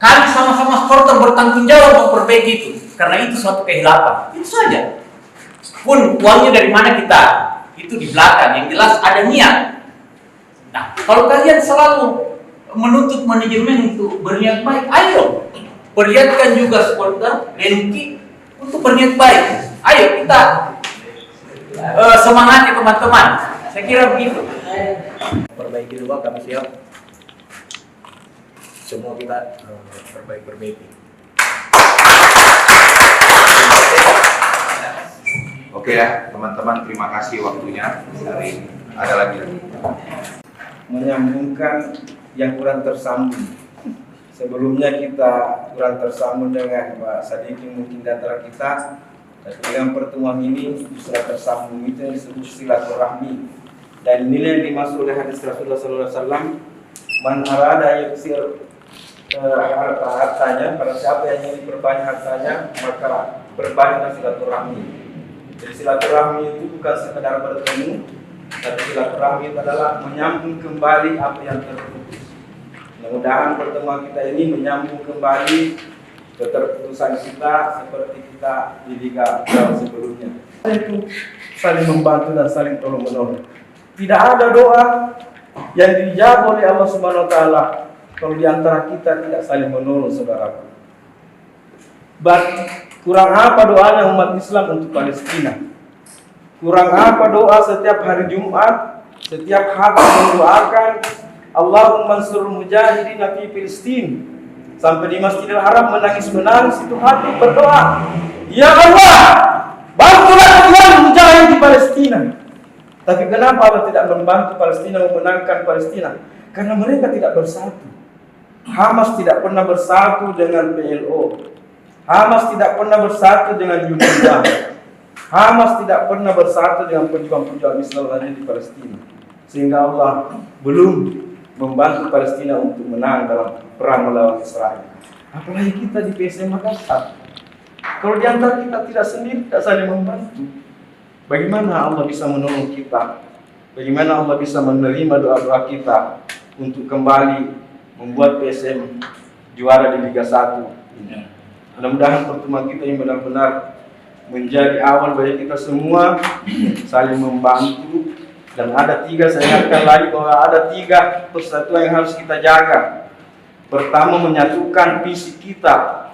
Kami sama-sama supporter bertanggung jawab memperbaiki itu, karena itu suatu kehilapan. Itu saja. Pun uangnya dari mana kita, itu di belakang. Yang jelas ada niat. Nah, kalau kalian selalu menuntut manajemen untuk berniat baik, ayo perlihatkan juga supporter Renki untuk berniat baik. Ayo kita semangati teman-teman. Saya kira begitu.
Perbaiki dulu, kami siap. Semua kita perbaiki.
Oke ya, teman-teman, terima kasih waktunya. Hari ini ada lagi.
Menyambungkan yang kurang tersambung. Sebelumnya kita kurang tersambung dengan Pak Sadiki mungkin di antara kita, tapi dengan pertemuan ini sudah tersambung. Itu yang disebut silaturahmi. Dan nilai yang dimaksud oleh hadis Rasulullah SAW, man arada yuksir hartanya, pada siapa yang ingin berbanyak hartanya, maka berbanyaklah silaturahmi. Jadi silaturahmi itu bukan sekedar bertemu, tapi silaturahmi itu adalah menyambung kembali apa yang terputus. Mudah-mudahan pertemuan kita ini menyambung kembali keterputusan kita seperti kita di Liga sebelumnya. Itu saling membantu dan saling tolong menolong. Tidak ada doa yang dijawab oleh Allah Subhanahu wa taala kalau di antara kita tidak saling menolong, saudaraku. Kurang apa doanya umat Islam untuk Palestina? Kurang apa doa setiap hari Jumat, setiap hati mendoakan Allahumma ansurul mujahidin fi Filistin. Sampai di Masjidil Haram menangis-menangis itu hati berdoa, ya Allah, bantulah pejuang mujahid di Palestina. Tapi kenapa Allah tidak membantu Palestina memenangkan Palestina? Karena mereka tidak bersatu. Hamas tidak pernah bersatu dengan PLO. Hamas tidak pernah bersatu dengan Yunani. Hamas tidak pernah bersatu dengan pejuang-pejuang Islam lainnya di Palestina. Sehingga Allah belum membantu Palestina untuk menang dalam perang melawan Israel. Apalagi kita di PSM Makassar. Kalau di antara kita tidak sendiri, tidak saling membantu, bagaimana Allah bisa menolong kita? Bagaimana Allah bisa menerima doa-doa kita untuk kembali membuat PSM juara di Liga 1? Mudah-mudahan pertemuan kita yang benar-benar menjadi awal bagi kita semua saling membantu. Dan ada tiga, saya ingatkan lagi bahwa ada tiga persatuan yang harus kita jaga. Pertama, menyatukan fisik kita.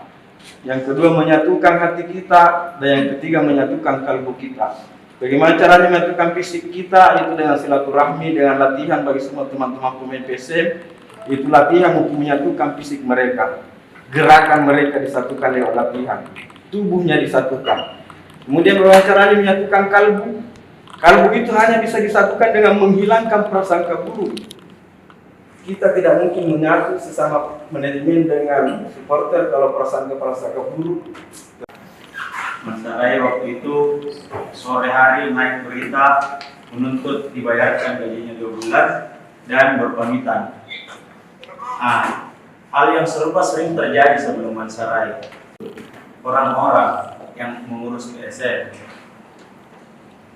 Yang kedua, menyatukan hati kita. Dan yang ketiga, menyatukan kalbu kita. Bagaimana caranya menyatukan fisik kita? Itu dengan silaturahmi, dengan latihan bagi semua teman-teman pemain PSM. Itu latihan untuk menyatukan fisik mereka. Gerakan mereka disatukan lewat latihan. Tubuhnya disatukan. Kemudian bagaimana caranya menyatukan kalbu? Kalbu itu hanya bisa disatukan dengan menghilangkan prasangka buruk. Kita tidak mungkin menyatu sesama manajemen dengan supporter kalau prasangka buruk.
Masalahnya waktu itu sore hari naik berita menuntut dibayarkan gajinya 2 bulan dan berpamitan. Hal yang serupa sering terjadi sebelum Mansarai. Orang-orang yang mengurus PSM,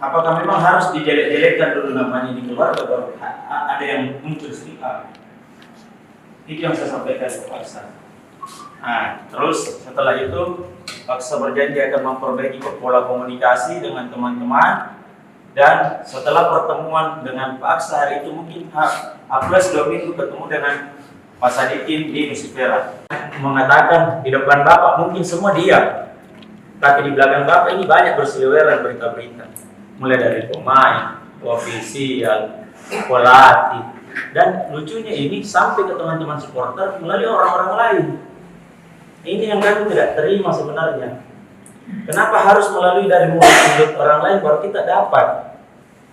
apakah memang harus dijelek-jelekkan dulu namanya di keluarga baru ada yang muncul sedikit? Itu yang saya sampaikan ke Pak Aksa. Terus setelah itu Pak Aksa berjanji akan memperbaiki pola komunikasi dengan teman-teman. Dan setelah pertemuan dengan Pak Aksa hari itu mungkin plus 2 minggu ketemu dengan Pak Sadikin di Nusifera, mengatakan di depan Bapak mungkin semua diam, tapi di belakang Bapak ini banyak berseliweran berita-berita, mulai dari pemain, ofisial, pelatih, dan lucunya ini sampai ke teman-teman supporter melalui orang-orang lain. Ini yang kami tidak terima sebenarnya. Kenapa harus melalui dari mulut orang lain baru kita dapat?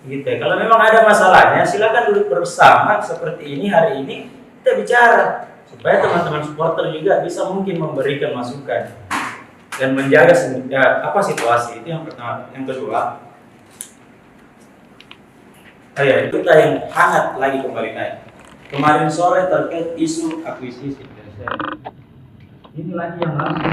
Gitu. Kalau memang ada masalahnya, silakan duduk bersama seperti ini hari ini. Kita bicara supaya teman-teman supporter juga bisa mungkin memberikan masukan dan menjaga situasi. Itu yang pertama. Yang kedua, kita yang hangat lagi kembali naik. Kemarin sore terkait isu akuisisi PSM. Ini lagi yang langsung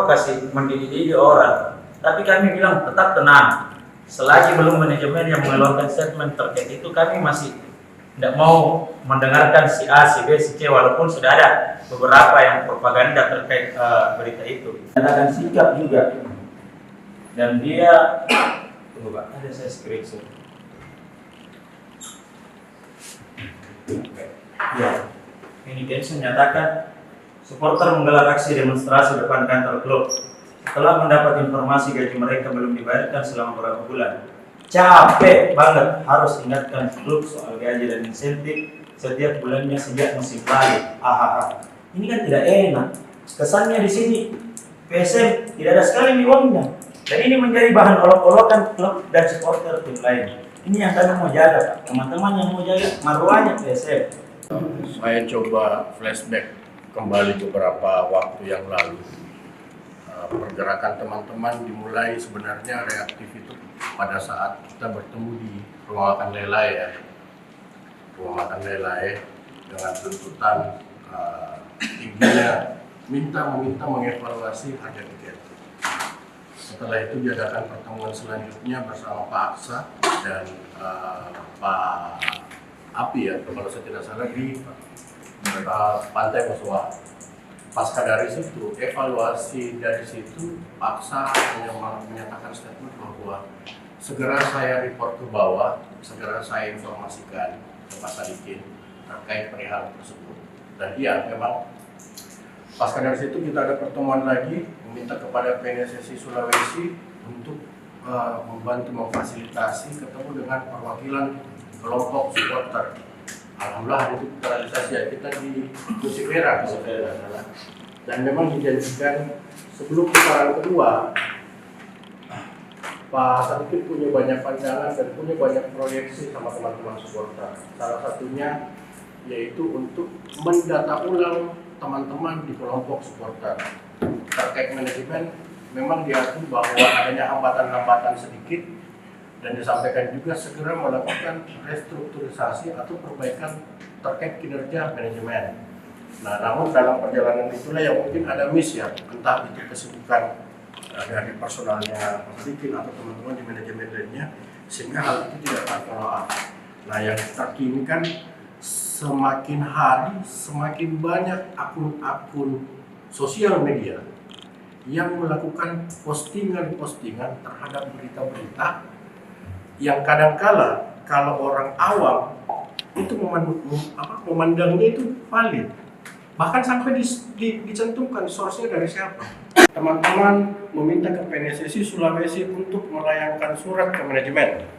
kasih mendidih orang. Tapi kami bilang tetap tenang. Selagi belum manajemen yang mengeluarkan statement terkait itu, kami masih tidak mau mendengarkan si A, si B, si C, walaupun sudah ada beberapa yang propaganda terkait berita itu. Ada sikap juga, dan dia, tunggu Pak, ada saya screenshot. Ya, ini Densus menyatakan supporter menggelar aksi demonstrasi depan kantor klub setelah mendapat informasi gaji mereka belum dibayarkan selama beberapa bulan. Capek banget harus ingatkan klub soal gaji dan insentif setiap bulannya sejak musim lalu. Ini kan tidak enak. Kesannya di sini PSM tidak ada sekali uangnya. Dan ini menjadi bahan olok-olokan klub dan supporter tim lain. Ini yang kami mau jaga, Pak. Teman-teman yang mau jaga marwahnya PSM.
Saya coba flashback kembali beberapa waktu yang lalu. Pergerakan teman-teman dimulai sebenarnya reaktif itu pada saat kita bertemu di rumah makan Lelai ya. Rumah makan Lelai dengan tuntutan tingginya meminta mengevaluasi harga tiket. Setelah itu diadakan pertemuan selanjutnya bersama Pak Aksa dan Pak Api ya, kalau saya tidak salah di Pantai Kosowa. Pasca dari situ, evaluasi dari situ, Pak Aksa menyatakan statement bahwa segera saya report ke bawah, segera saya informasikan ke Pak Sadikin terkait perihal tersebut. Dan iya, memang pasca dari situ kita ada pertemuan lagi, meminta kepada PNSSI Sulawesi untuk membantu memfasilitasi ketemu dengan perwakilan kelompok supporter. Alhamdulillah itu terrealisasi ya, kita di Nusifera dan memang dijanjikan sebelum putaran kedua Pak Sadikin punya banyak pandangan dan punya banyak proyeksi sama teman-teman supporter. Salah satunya yaitu untuk mendata ulang teman-teman di kelompok supporter. Terkait manajemen, memang diakui bahwa adanya hambatan-hambatan sedikit dan disampaikan juga segera melakukan restrukturisasi atau perbaikan terkait kinerja manajemen. Nah, namun dalam perjalanan itulah yang mungkin ada miss ya, entah itu kesibukan dari personalnya Mas Dikin atau teman-teman di manajemen lainnya, sehingga hal itu tidak terfollow up. Nah, yang terkini kan semakin hari semakin banyak akun-akun sosial media yang melakukan postingan-postingan terhadap berita-berita yang kadangkala kalau orang awam itu memandangnya itu valid, bahkan sampai dicantumkan source-nya dari siapa. Teman-teman meminta ke PNSSI Sulawesi untuk melayangkan surat ke manajemen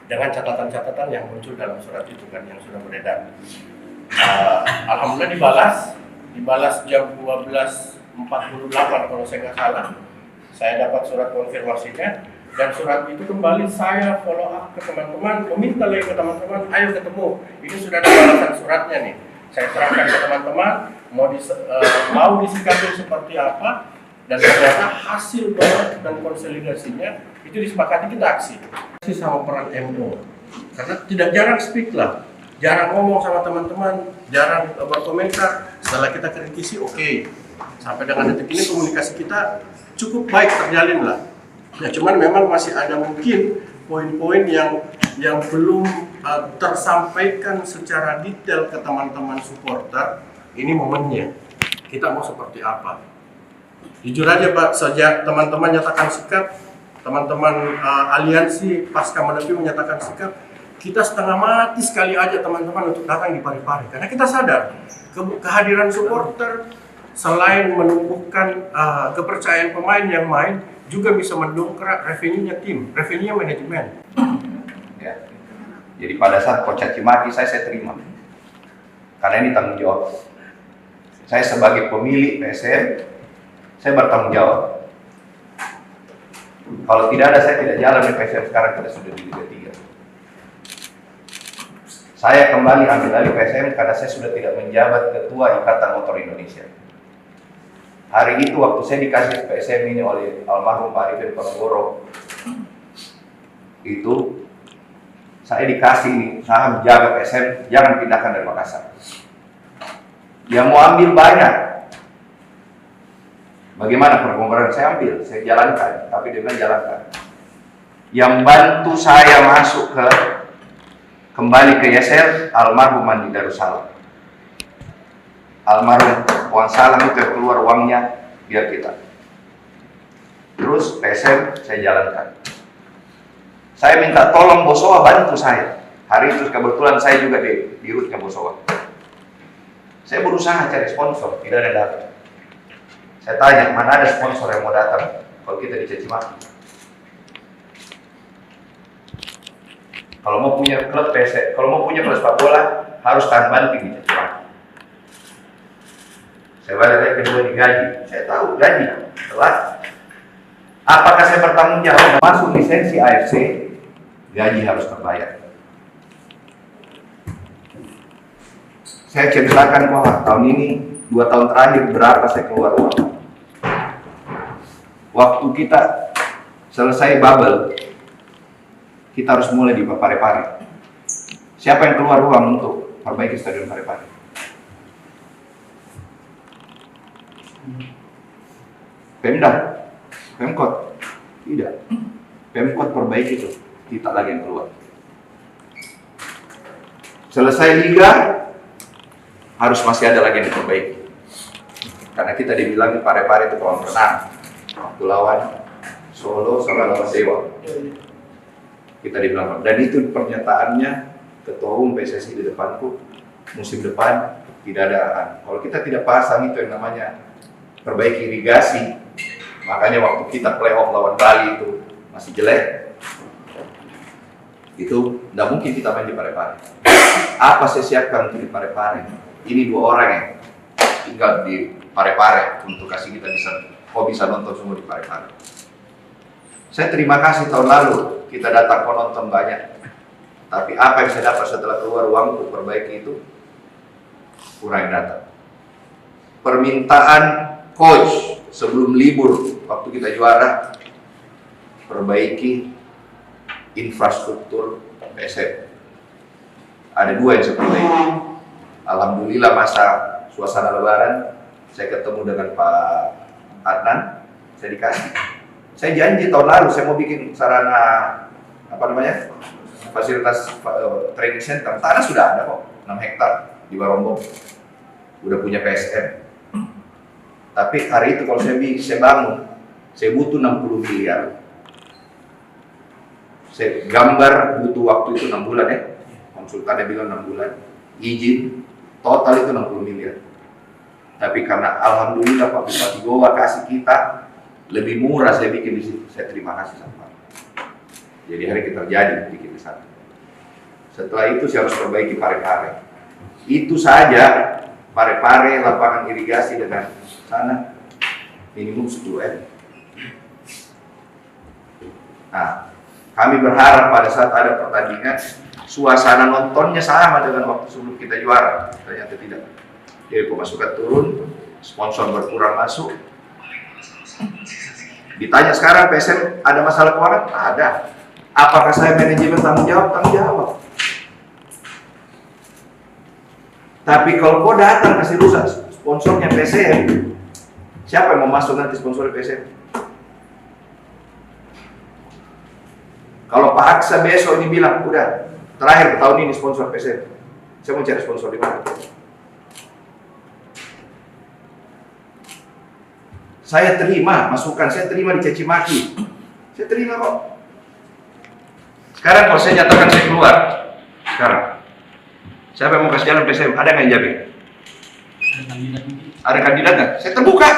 dengan catatan-catatan yang muncul dalam surat itu kan yang sudah beredar. Alhamdulillah dibalas jam 12.48 kalau saya nggak salah. Saya dapat surat konfirmasinya dan surat itu kembali saya follow up ke teman-teman, meminta lagi ke teman-teman, ayo ketemu. Ini sudah ada balasan suratnya nih. Saya terangkan ke teman-teman mau disikapi seperti apa, dan ternyata hasil doa dan konsolidasinya itu disepakati kita aksi. Sama peran MO, karena tidak jarang speak lah, jarang ngomong sama teman-teman, jarang berkomentar. Setelah kita kritisi, oke. Sampai dengan detik ini komunikasi kita cukup baik terjalin lah. Ya cuman memang masih ada mungkin poin-poin yang belum tersampaikan secara detail ke teman-teman supporter. Ini momennya. Kita mau seperti apa? Jujur aja Pak, sejak teman-teman nyatakan sikap, teman-teman aliansi pasca menepi menyatakan sikap, kita setengah mati sekali aja teman-teman untuk datang di Parepare. Karena kita sadar kehadiran supporter selain menumbuhkan kepercayaan pemain yang main, juga bisa mendongkrak revenue-nya tim, revenue-nya manajemen.
Ya. Jadi pada saat Coach Caci maki saya terima, karena ini tanggung jawab. Saya sebagai pemilik PSM, saya bertanggung jawab. Kalau tidak ada, saya tidak jalan di PSM sekarang, kita sudah di Liga 3. Saya kembali ambil alih PSM karena saya sudah tidak menjabat Ketua Ikatan Motor Indonesia. Hari itu waktu saya dikasih PSM ini oleh almarhum Pak Arifin Ponorogo, itu saya dikasih saham jaga PSM, jangan pindahkan dari Makassar. Dia mau ambil banyak. Bagaimana pergumulan saya ambil, saya jalankan, tapi dia bilang jalankan. Yang bantu saya masuk kembali ke Yesel, almarhum Andi Darussalam. Almarhum Wan Salam itu keluar uangnya biar kita. Terus PSM saya jalankan. Saya minta tolong Bosowa bantu saya. Hari itu kebetulan saya juga di rootnya Bosowa. Saya berusaha cari sponsor, tidak ada datang. Saya tanya, mana ada sponsor yang mau datang kalau kita dicaci maki? Kalau mau punya klub PSM, kalau mau punya klub sepak bola harus tahan banting dicaci maki. Saya balik lagi kedua digaji. Saya tahu gaji telat. Apakah saya bertanggung jawab masuk lisensi AFC? Gaji harus terbayar. Saya ceritakan bahwa tahun ini 2 tahun terakhir berapa saya keluar uang. Waktu kita selesai bubble, kita harus mulai di Parepare. Siapa yang keluar uang untuk perbaiki stadion Parepare? Pemda, Pemkot, tidak. Pemkot perbaiki itu, kita lagi yang keluar. Selesai liga, harus masih ada lagi yang diperbaiki. Karena kita dibilang Parepare itu kolam renang, waktu lawan Solo sama lawan Dewa. Kita dibilang, dan itu pernyataannya Ketua Umum PSSI di depanku, musim depan tidak ada. Kalau kita tidak pasang itu yang namanya perbaiki irigasi, makanya waktu kita playoff lawan Bali itu masih jelek, itu tidak mungkin kita main di Parepare. Apa saya siapkan untuk di Parepare? Ini 2 orang yang tinggal di Parepare untuk kasih kita bisa nonton semua di Parepare. Saya terima kasih tahun lalu kita datang nonton banyak, tapi apa yang saya dapat setelah keluar uang untuk perbaiki itu kurang datang. permintaan coach sebelum libur waktu kita juara, perbaiki infrastruktur PSM. Ada dua yang saya perbaiki. Alhamdulillah masa suasana lebaran saya ketemu dengan Pak Adnan, saya dikasih. Saya janji tahun lalu saya mau bikin sarana fasilitas training center. Tanah sudah ada kok, 6 hektar di Barombong. Udah punya PSM. Tapi hari itu kalau saya bangun, saya butuh 60 miliar. Saya gambar butuh waktu itu 6 bulan ya. Konsultannya bilang 6 bulan. Izin total itu 60 miliar. Tapi karena alhamdulillah Pak Bupati Goa kasih kita lebih murah, saya bikin di situ. Saya terima kasih sama Pak. Jadi hari kita terjadi bikin di sana. Setelah itu saya harus perbaiki Pare-Pare. Itu saja Pare-Pare, lapangan irigasi dengan sana minimum 10 M. Nah, kami berharap pada saat ada pertandingan suasana nontonnya sama dengan waktu sebelum kita juara. Ternyata tidak. Jadi pemasukan turun, sponsor berkurang masuk. Ditanya sekarang PSM ada masalah keuangan? Ada. Apakah saya manajemen tanggung jawab? Tanggung jawab. Tapi kalau kau datang kasih rusak sponsornya PSM, siapa yang mau masuk nanti sponsor PSM? Kalau Pak Aksa besok ini bilang, udah terakhir tahun ini sponsor PSM, saya mau cari sponsor di mana? Saya terima masukan, saya terima dicaci maki, saya terima kok. Sekarang kalau saya nyatakan saya keluar, sekarang siapa yang mau kasih jalan PSM? Ada nggak yang jamin? Ada kandidat nggak? Saya terbuka.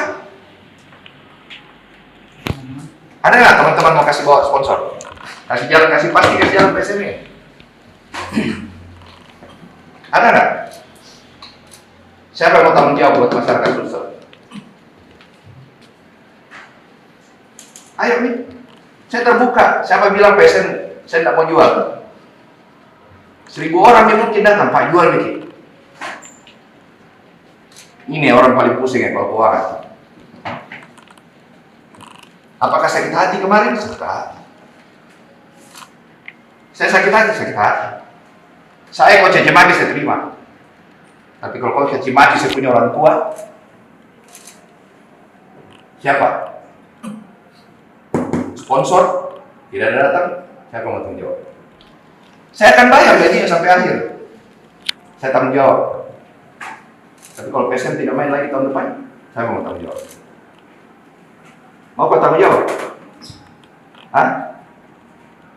Ada nggak teman-teman mau kasih bawa sponsor? Kasih jalan, kasih jalan PSM ini. Ada nggak? Siapa yang mau tanggung jawab buat masyarakat Sulsel? Ayo nih, saya terbuka. Siapa bilang PSM saya tidak mau jual? 1000 orang yang mungkin datang, Pak jual Miki. Ini orang paling pusing ya kalau keuangan. Apakah sakit hati kemarin? Sakit hati. Saya sakit hati, sakit hati. Saya kalau caci maki saya terima. Tapi kalau kau caci maki saya punya orang tua, siapa? Sponsor tidak ada datang, siapa mau tanggung jawab? Saya akan bayar gajinya sampai akhir. Saya tanggung jawab. Tapi kalau PSM tidak main lagi tahun depan, saya mau tanggung jawab. Mau kau tanggung jawab? Hah?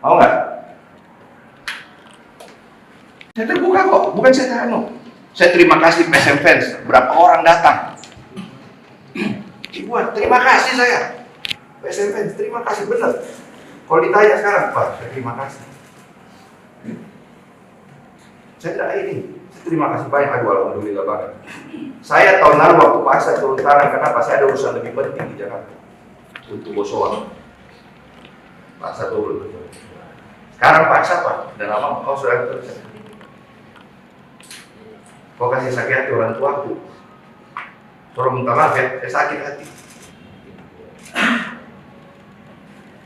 Mau nggak? Saya terbuka kok, bukan saya terano. Saya terima kasih PSM fans, berapa orang datang. Ibuan, terima kasih saya. PSM fans, terima kasih benar. Kalau ditanya sekarang, Pak, saya terima kasih. Saya tidak ini, saya terima kasih banyak. Aduh, alhamdulillah banget. Saya tahun lalu waktu paksa turun tangan, kenapa? Saya ada urusan lebih penting di Jakarta untuk Bosowa. Paksa turun. Sekarang paksa Pak, dan lama kau sudah kerja. Kau kasih sakit hati orang tuaku. Suruh minta maaf ya, saya sakit hati.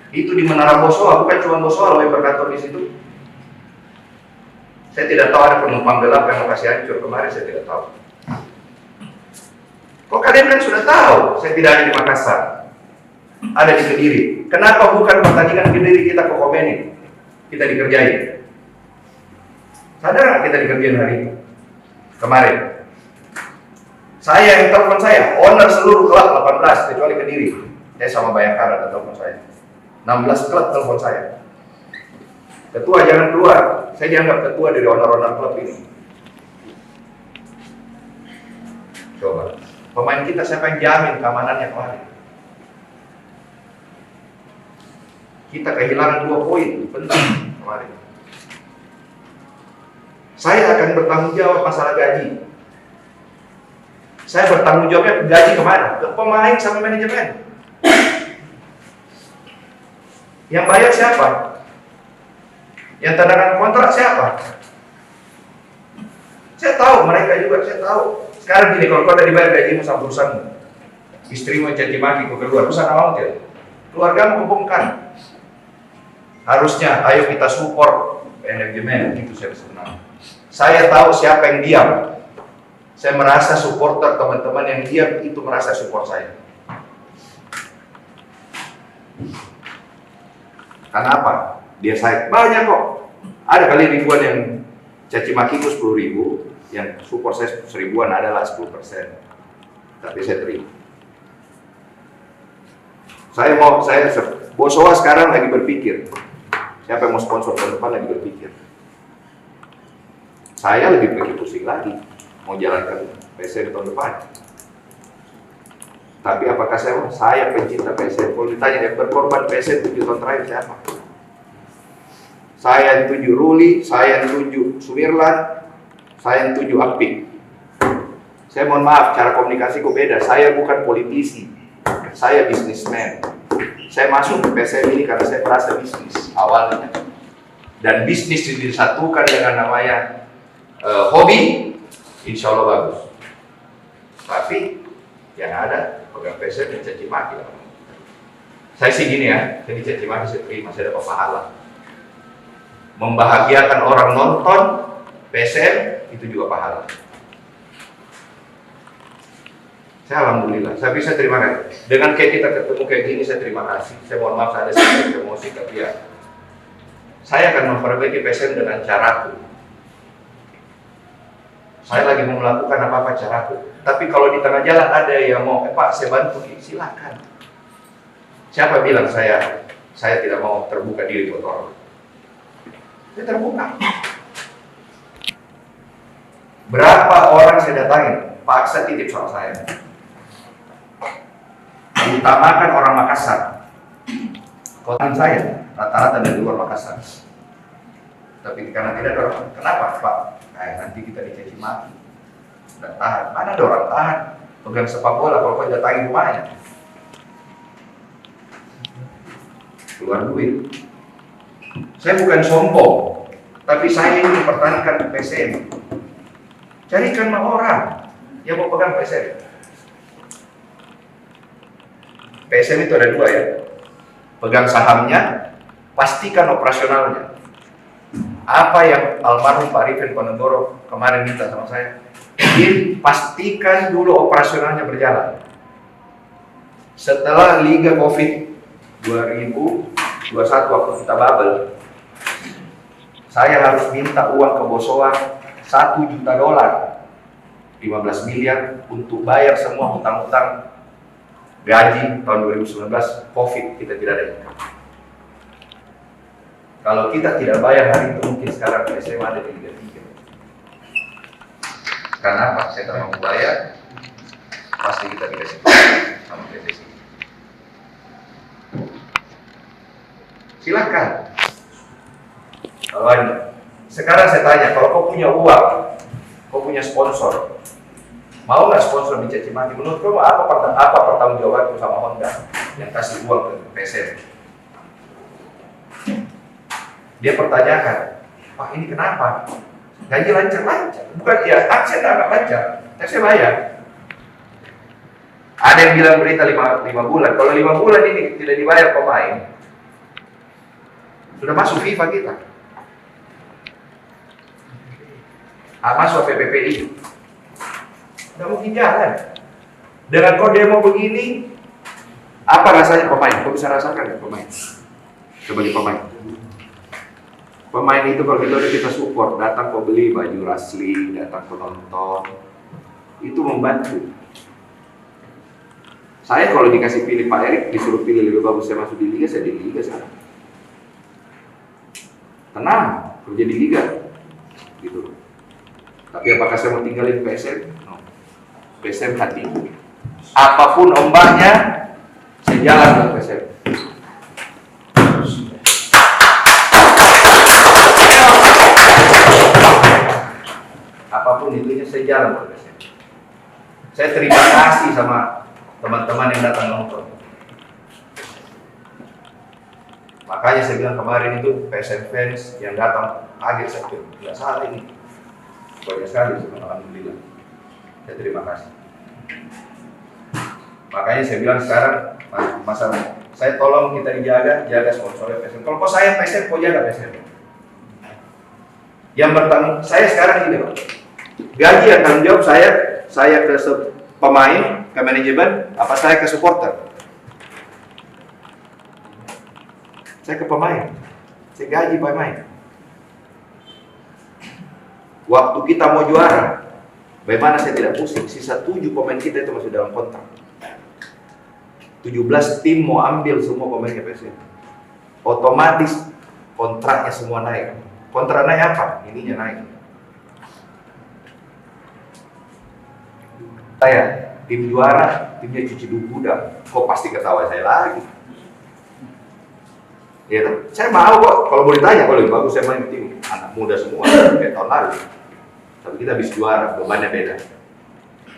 Itu di Menara Bosowa, bukan cuma Bosowa loh yang berkantor di situ. Saya tidak tahu ada penumpang gelap yang mau kasih hancur kemarin, saya tidak tahu. Kok kalian kan sudah tahu, saya tidak ada di Makassar, ada di Kediri. Kenapa bukan pertandingan Kediri kita ke komenin, kita dikerjain? Sadar nggak kita dikerjain hari ini? Kemarin. Saya yang telepon saya, owner seluruh klub 18 kecuali Kediri. Saya sama Bayangkara ada telepon saya. 16 klub telepon saya. Ketua jangan keluar. Saya dianggap ketua dari owner-owner klub ini. Coba. Pemain kita siapa yang jamin keamanannya kemarin? Kita kehilangan 2 poin bentar kemarin. Saya akan bertanggung jawab masalah gaji. Saya bertanggung jawabnya gaji kemana? Ke pemain sama manajemen. Yang bayar siapa? Yang tanda tangan kontrak siapa? Saya tahu, mereka juga saya tahu. Sekarang gini, kalau kau tadi bayar gajimu sama urusanmu, istrimu yang caci maki kau keluar, urusan awal tidak? Keluargamu kebongkar. Harusnya, ayo kita support manajemen, itu saya sebenarnya. Saya tahu siapa yang diam. Saya merasa supporter teman-teman yang diam itu merasa support saya. Karena apa? Dia saya banyak kok. Ada kali ribuan yang caci makiku 10.000, yang support saya 1.000-an adalah 10%. Tapi saya terima. Saya Bosowa sekarang lagi berpikir. Siapa yang mau sponsor tahun depan lagi berpikir. Saya lebih pergi pusing lagi mau jalankan PSM tahun depan. Tapi apakah saya pencinta PSM? Kalau ditanya yang berkorban PSM 7 tahun terakhir siapa? Saya yang tuju Ruli, saya yang tuju Sumirlan, saya yang tuju Apik. Saya mohon maaf, cara komunikasiku beda. Saya bukan politisi, saya bisnismen. Saya masuk ke PSM ini karena saya merasa bisnis awalnya. Dan bisnis disatukan dengan namanya hobi, insya Allah bagus. Tapi yang ada pegang PSM dan caci maki. Saya sih gini ya, jadi caci maki saya terima, saya dapat pahala. Membahagiakan orang nonton PSM itu juga pahala. Saya alhamdulillah, saya bisa terima kasih. Dengan kayak kita ketemu kayak gini, saya terima kasih. Saya mohon maaf ada sedikit emosi, tapi ya saya akan memperbaiki PSM dengan caraku. Saya lagi mau melakukan apa-apa caraku. Tapi kalau di tengah jalan ada yang mau, Pak saya bantu, silakan. Siapa bilang saya tidak mau terbuka diri buat orang? Saya terbuka. Berapa orang saya datangin, paksa titip soal saya. Utamakan orang Makassar. Kota saya rata-rata dari luar Makassar. Tapi karena tidak ada orang, kenapa Pak? Nanti kita dicaci maki. Dan tahan. Mana ada orang tahan? Pegang sepak bola kalau kau datangi rumahnya. Keluar duit. Saya bukan sombong, tapi saya ingin mempertahankan PSM. Carikan orang yang mau pegang PSM. PSM itu ada dua ya, pegang sahamnya, pastikan operasionalnya. Apa yang almarhum Pak Rifin Ponegoro kemarin minta sama saya, pastikan dulu operasionalnya berjalan. Setelah Liga Covid 2021 waktu kita bubble, saya harus minta uang ke Bosowa $1 juta, 15 miliar untuk bayar semua hutang-hutang gaji tahun 2019, Covid kita tidak ada income. Kalau kita tidak bayar hari itu, mungkin sekarang PSM ada di Liga 3. Karena apa? Saya tidak mau bayar, pasti kita dikasih sama PSSI. Silakan. Kalau sekarang saya tanya, kalau kau punya uang, kau punya sponsor, mau nggak sponsor dicaci maki? Menurut kamu apa pertanggungjawabanku sama Honda yang kasih uang ke PSM? Dia pertanyakan, Pak ini kenapa? Gaji lancar-lancar, bukan ya aksen agak lancar, tapi saya bayar. Ada yang bilang berita 5 bulan, kalau 5 bulan ini tidak dibayar pemain, sudah masuk FIFA kita, masuk PPPI. Nggak mungkin jalan. Dengan kau demo begini, apa rasanya pemain? Kau bisa rasakan ya pemain? Sebagai pemain. Pemain itu kalau kita support, datang kau beli baju Rasli, datang kau nonton, itu membantu. Saya kalau dikasih pilih Pak Erik, disuruh pilih lebih bagus saya masuk di Liga, saya di Liga sana. Tenang, kerja di Liga, gitu. Tapi apakah saya mau tinggalin PSM? No. PSM hati. Apapun ombaknya, saya jalan ke PSM. Apapun itunya, saya jalan ke PSM. Saya terima kasih sama teman-teman yang datang nonton. Makanya saya bilang kemarin itu PSM fans yang datang kaget, saya bilang tidak salah ini. Banyak sekali, alhamdulillah. Saya terima kasih. Makanya saya bilang sekarang, masalah saya tolong kita jaga sponsornya PSM. Kalau saya PSM, kok jaga PSM? Yang bertanggung, saya sekarang ini Pak, gaji yang tanggung jawab saya ke pemain, ke manajemen, apa saya ke supporter? Saya ke pemain, saya gaji pemain. Waktu kita mau juara, bagaimana saya tidak pusing? Sisa 7 pemain kita itu masih dalam kontrak. 17 tim mau ambil semua pemainnya PSM. Otomatis kontraknya semua naik. Kontrak naik apa? Ininya naik. Saya tim juara, timnya cuci gudang. Kok pasti ketawa saya lagi? Ya, saya mau kok. Kalau mau ditanya, kalau lebih bagus saya main tim anak muda semua kayak tahun lalu. Tapi kita bisa juara, bebannya beda.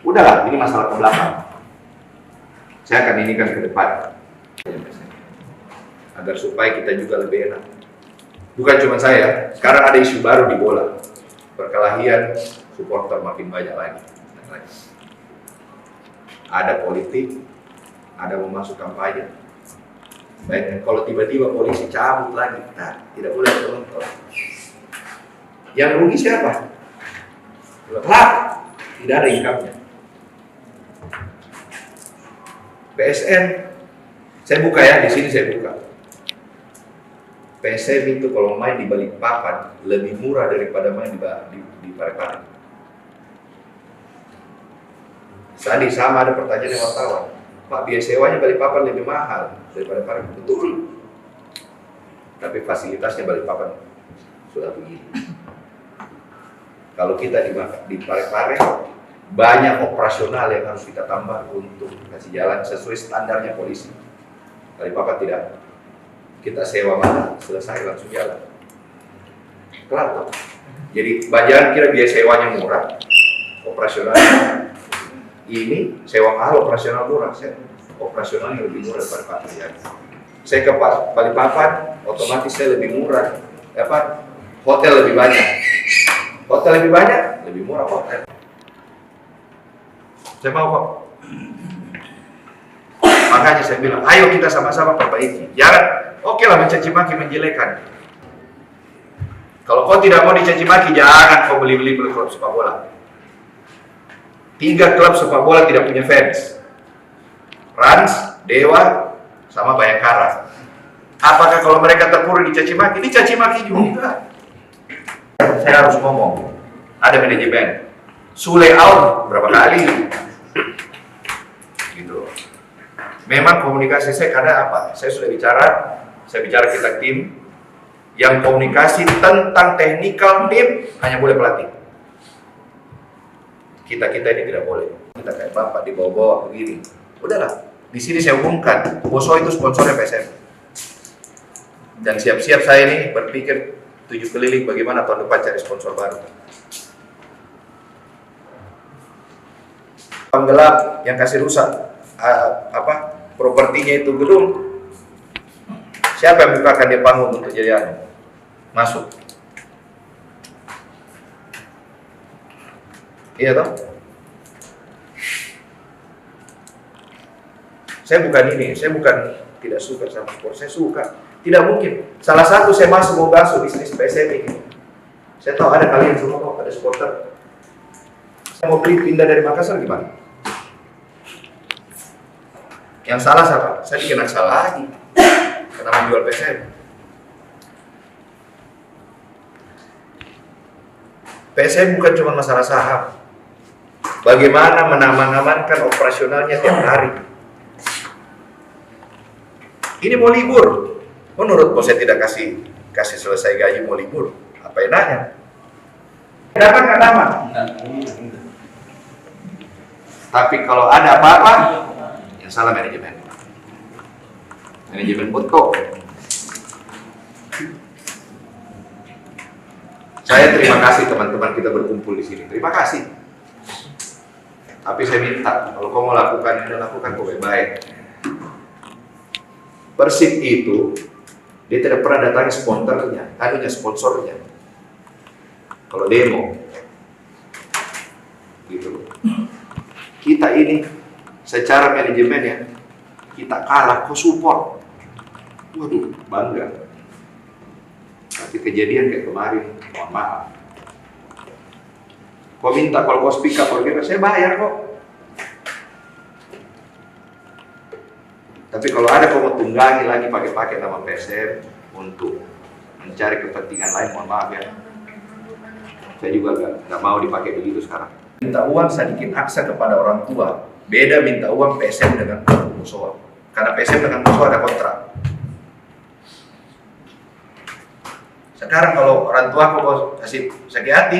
Udahlah, ini masalah ke belakang. Saya akan inikan ke depan agar supaya kita juga lebih enak. Bukan cuma saya, sekarang ada isu baru di bola, perkelahian supporter makin banyak lagi. Ada politik, ada mau masuk kampanye. Baik, kalau tiba-tiba polisi cabut lagi, nah tidak boleh nonton. Yang rugi siapa? Klub, tidak ada income-nya. PSN, saya buka ya, di sini saya buka. PSM itu kalau main di Balikpapan lebih murah daripada main di Parepare. Tadi sama ada pertanyaan yang wartawan, Pak, biaya sewanya Balikpapan lebih mahal daripada Parepare. Betul. Tapi fasilitasnya Balikpapan sudah begini. Kalau kita di Parepare, banyak operasional yang harus kita tambah untuk kasih jalan sesuai standarnya polisi. Balikpapan tidak. Kita sewa mana, selesai langsung jalan. Kelar kok. Jadi jangan kira biaya sewanya murah, operasional ini sewa mahal, operasional murah. Operasionalnya lebih murah daripada Parepare. Saya ke Balikpapan, otomatis saya lebih murah. Hotel lebih banyak. Hotel lebih banyak, lebih murah hotel. Saya mau kok. Makanya saya bilang, ayo kita sama-sama perbaiki. Jangan, oke lah mencaci maki, menjelekan. Kalau kau tidak mau dicaci maki, jangan kau beli klub sepak bola. 3 klub sepak bola tidak punya fans. Rans, Dewa, sama Bayangkara. Apakah kalau mereka terpuruk dicaci maki juga. Saya harus ngomong, ada manajemen. Sule out berapa kali? Gitu. Memang komunikasi saya karena apa? Saya bicara kita tim yang komunikasi tentang teknikal tim hanya boleh pelatih. Kita ini tidak boleh. Kita kayak bapak dibawa-bawa begini. Udahlah. Di sini saya umumkan, Boso itu sponsornya PSM. Dan siap-siap saya ini berpikir 7 keliling bagaimana tahun depan cari sponsor baru. Penggelap yang kasih rusak propertinya itu gedung, siapa yang bukakan dia panggung untuk jadi masuk? Iya toh? Saya bukan tidak suka sama sport, saya suka. Tidak mungkin. Salah satu saya masuk mau basuh bisnis PSM ini. Saya tahu ada kalian semua kok, ada supporter. Saya mau beli pindah dari Makassar gimana? Yang salah siapa? Saya dikena salah lagi karena menjual PSM. PSM bukan cuma masalah saham. Bagaimana mengamankan operasionalnya tiap hari. Ini mau libur. Menurut bos saya tidak kasih selesai gaji mau libur. Apa enaknya? Dapat nggak dapat? Tapi kalau ada apa-apa, yang salah manajemen. Manajemen betul. Saya terima kasih teman-teman kita berkumpul di sini. Terima kasih. Tapi saya minta kalau kau mau lakukan ini, lakukan kau baik-baik. Persib itu dia tidak pernah datangi sponsornya. Kalau demo, gitu. kita ini secara manajemen ya, kita kalah, kok support. Waduh, bangga. Tapi kejadian kayak kemarin, mohon maaf. Kau minta kalau kau speak up, saya bayar kok. Tapi kalau ada kau mau tunggangi lagi pakai nama PSM untuk mencari kepentingan lain, mohon maaf ya. Saya juga nggak mau dipakai begitu sekarang. Minta uang sedikit aksa kepada orang tua. Beda minta uang PSM dengan musola. Karena PSM dengan musola ada kontrak. Sekarang kalau orang tua kok kasih sakit hati,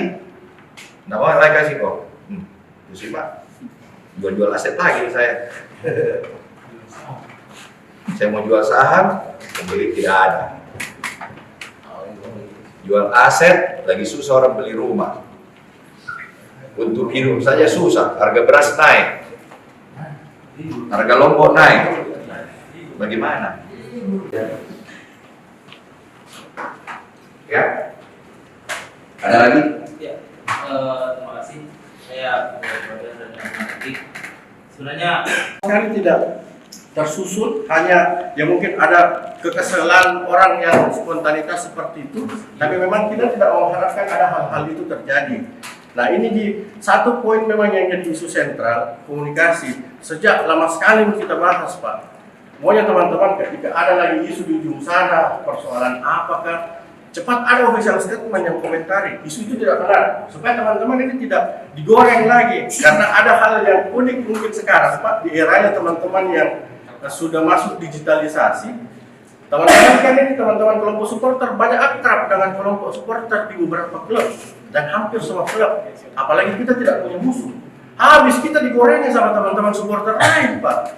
nggak mau lagi kasih kok. Terus Pak, jual aset lagi saya. Saya mau jual saham, pembeli tidak ada. Jual aset, lagi susah orang beli rumah. Untuk hidup saja susah, harga beras naik, harga lombok naik. Bagaimana? Ya? Ada lagi?
Ya, terima kasih. Saya sebenarnya
Sekali tidak tersusun, hanya ya mungkin ada kekesalan orang yang spontanitas seperti itu, tapi memang kita tidak mengharapkan ada hal-hal itu terjadi. Nah, ini di satu poin memang yang jadi isu sentral, komunikasi. Sejak lama sekali kita bahas, Pak. Pokoknya teman-teman ketika ada lagi isu di ujung sana, persoalan apakah, cepat ada official statement yang komentari. Isu itu tidak benar, supaya teman-teman ini tidak digoreng lagi. Karena ada hal yang unik mungkin sekarang, Pak, di eranya teman-teman yang sudah masuk digitalisasi. Teman-teman kan ini teman-teman kelompok supporter banyak akrab dengan kelompok supporter di beberapa klub dan hampir semua klub. Apalagi kita tidak punya musuh. Habis kita digorengnya sama teman-teman supporter lain, Pak.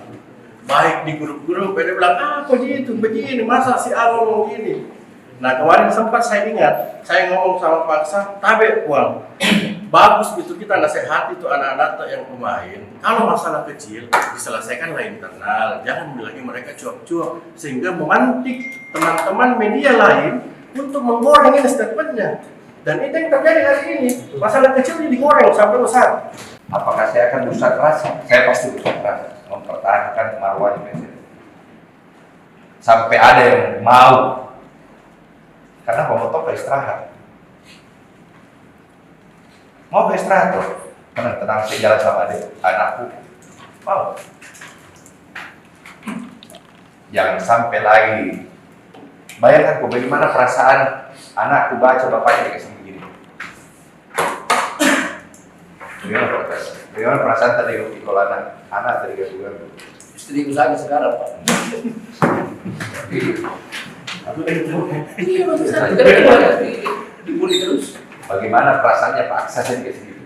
Baik di grup-grup, dia bilang apa gitu, begini, masa si A ngomong gini. Nah, kemarin sempat saya ingat, saya ngomong sama Paksa, tabe uang. Bagus gitu kita nasihati itu anak-anak yang pemain. Kalau masalah kecil diselesaikan lah internal, jangan lagi mereka cuap-cuap sehingga memantik teman-teman media lain untuk menggoreng ini statementnya. Dan itu yang terjadi hari ini. Masalah kecil ini digoreng sampai besar.
Apakah saya akan berusaha keras? Saya pasti berusaha keras mempertahankan marwahnya PSM. Sampai ada yang mau. Karena pemotor istirahat. Mau istirahat loh. Tenang, saya jalan sama anakku. Mau. Jangan sampai lagi. Bayangkan kok bagaimana perasaan anakku baca bapaknya dikasih begini. Bagaimana perasaan tadi kalau anak tadi kasih begini.
Istriku saja sekarang, Pak. Iya, maksud saya dibully terus.
Bagaimana perasaannya Pak Aksa saya dikasih gitu.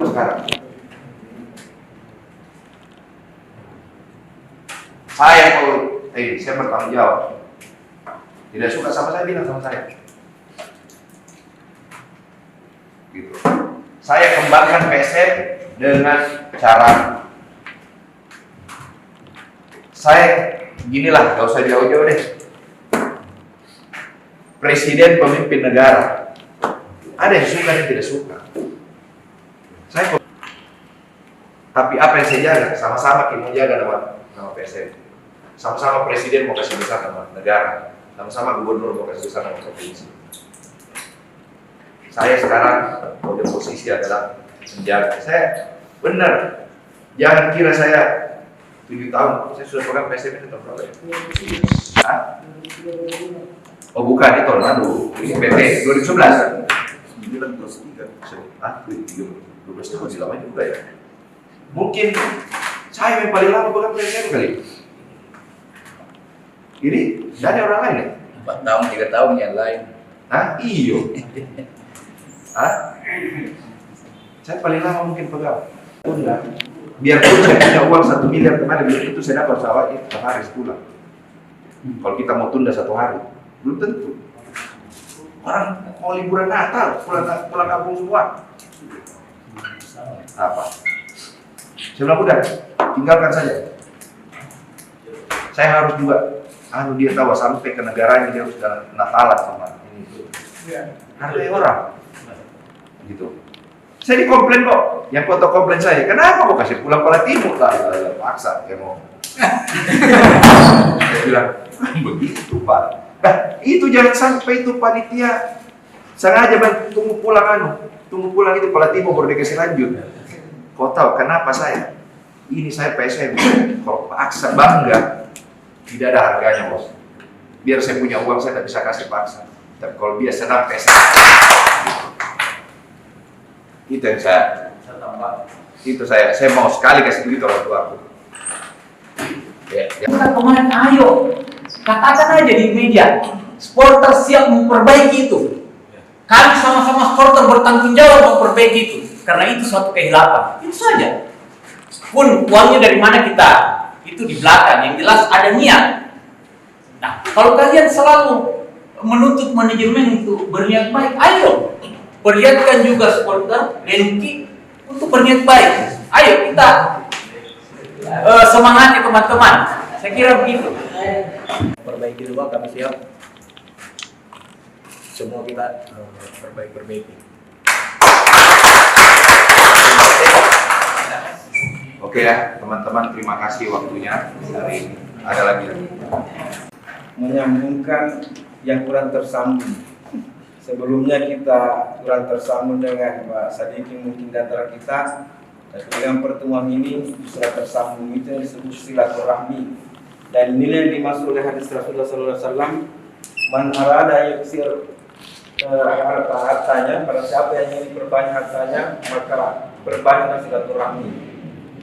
Sekarang saya kalau saya bertanggung jawab. Tidak suka sama saya, bilang sama saya. Gitu. Saya kembangkan PSM dengan cara saya ginilah, gak usah jauh-jauh deh. Presiden pemimpin negara. Ada yang suka dan tidak suka. Tapi apa yang saya jaga? Sama-sama kita mau jaga nama PSM. Sama-sama presiden mau kasih besar nama negara. Sama-sama gubernur mau kasih besar nama provinsi. Saya sekarang pada posisi adalah menjaga. Saya benar. Jangan kira saya 7 tahun saya sudah pegang PSM ini tahun berapa ya? Hah? Oh bukan, itu lalu PT 2011 9+3 ah, 12 tahun masih lama juga ya. Mungkin saya yang paling lama pegang PSM kali. Ini dari orang lain ya?
4 tahun, 3 tahun yang lain.
Hah? Iyo. Hah? Saya paling lama mungkin pegang. Tunda. Biarpun saya punya uang 1 miliar kemarin, itu saya dapat sawahnya sehari sebulan. Kalau kita mau tunda 1 hari, belum tentu. Orang mau liburan Natal, pulang kampung semua. Apa? Saya bilang udah, tinggalkan saja. Saya harus juga, dia tahu sampai ke negaranya dia harus Natalan sama ini itu. Hargai orang, gitu. Saya dikomplain kok. Yang foto komplain saya, kenapa kok kasih pulang pelatihmu? Lah, paksa, saya mau. Saya bilang, begitu Pak. Nah, itu jangan sampai itu panitia sengaja tunggu pulang itu pelatihmu baru dikasih lanjut. Kau tahu kenapa saya? Ini saya PSM, kalau paksa bangga, tidak ada harganya bos. Biar saya punya uang saya tidak bisa kasih paksa. Tapi kalau dia senang PSM, itu yang saya tambah. Itu saya mau sekali kasih begitu orang tua aku. Ya.
Bukan pemain, ayo katakan aja di media, supporter siap memperbaiki itu. Kami sama-sama supporter bertanggung jawab memperbaiki itu, karena itu suatu kehilapan. Itu saja. Pun uangnya dari mana kita, itu di belakang. Yang jelas ada niat. Nah, kalau kalian selalu menuntut manajemen untuk berniat baik, ayo perlihatkan juga supporter Denuki untuk berniat baik. Ayo kita semangati teman-teman. Saya kira begitu.
Perbaiki dulu, kami siap. Semua kita perbaiki.
Oke ya, teman-teman, terima kasih waktunya hari ini. Ada lagi?
Menyambungkan yang kurang tersambung. Sebelumnya kita kurang tersambung dengan Pak Sadikin mungkin di antara kita, tapi dengan pertemuan ini sudah tersambung. Itu yang disebut silaturahmi. Dan inilah yang dimaksud oleh hadis Rasulullah SAW, man arada yuksir hartanya, pada siapa yang ingin berbanyak hartanya, maka berbanyaklah silaturahmi.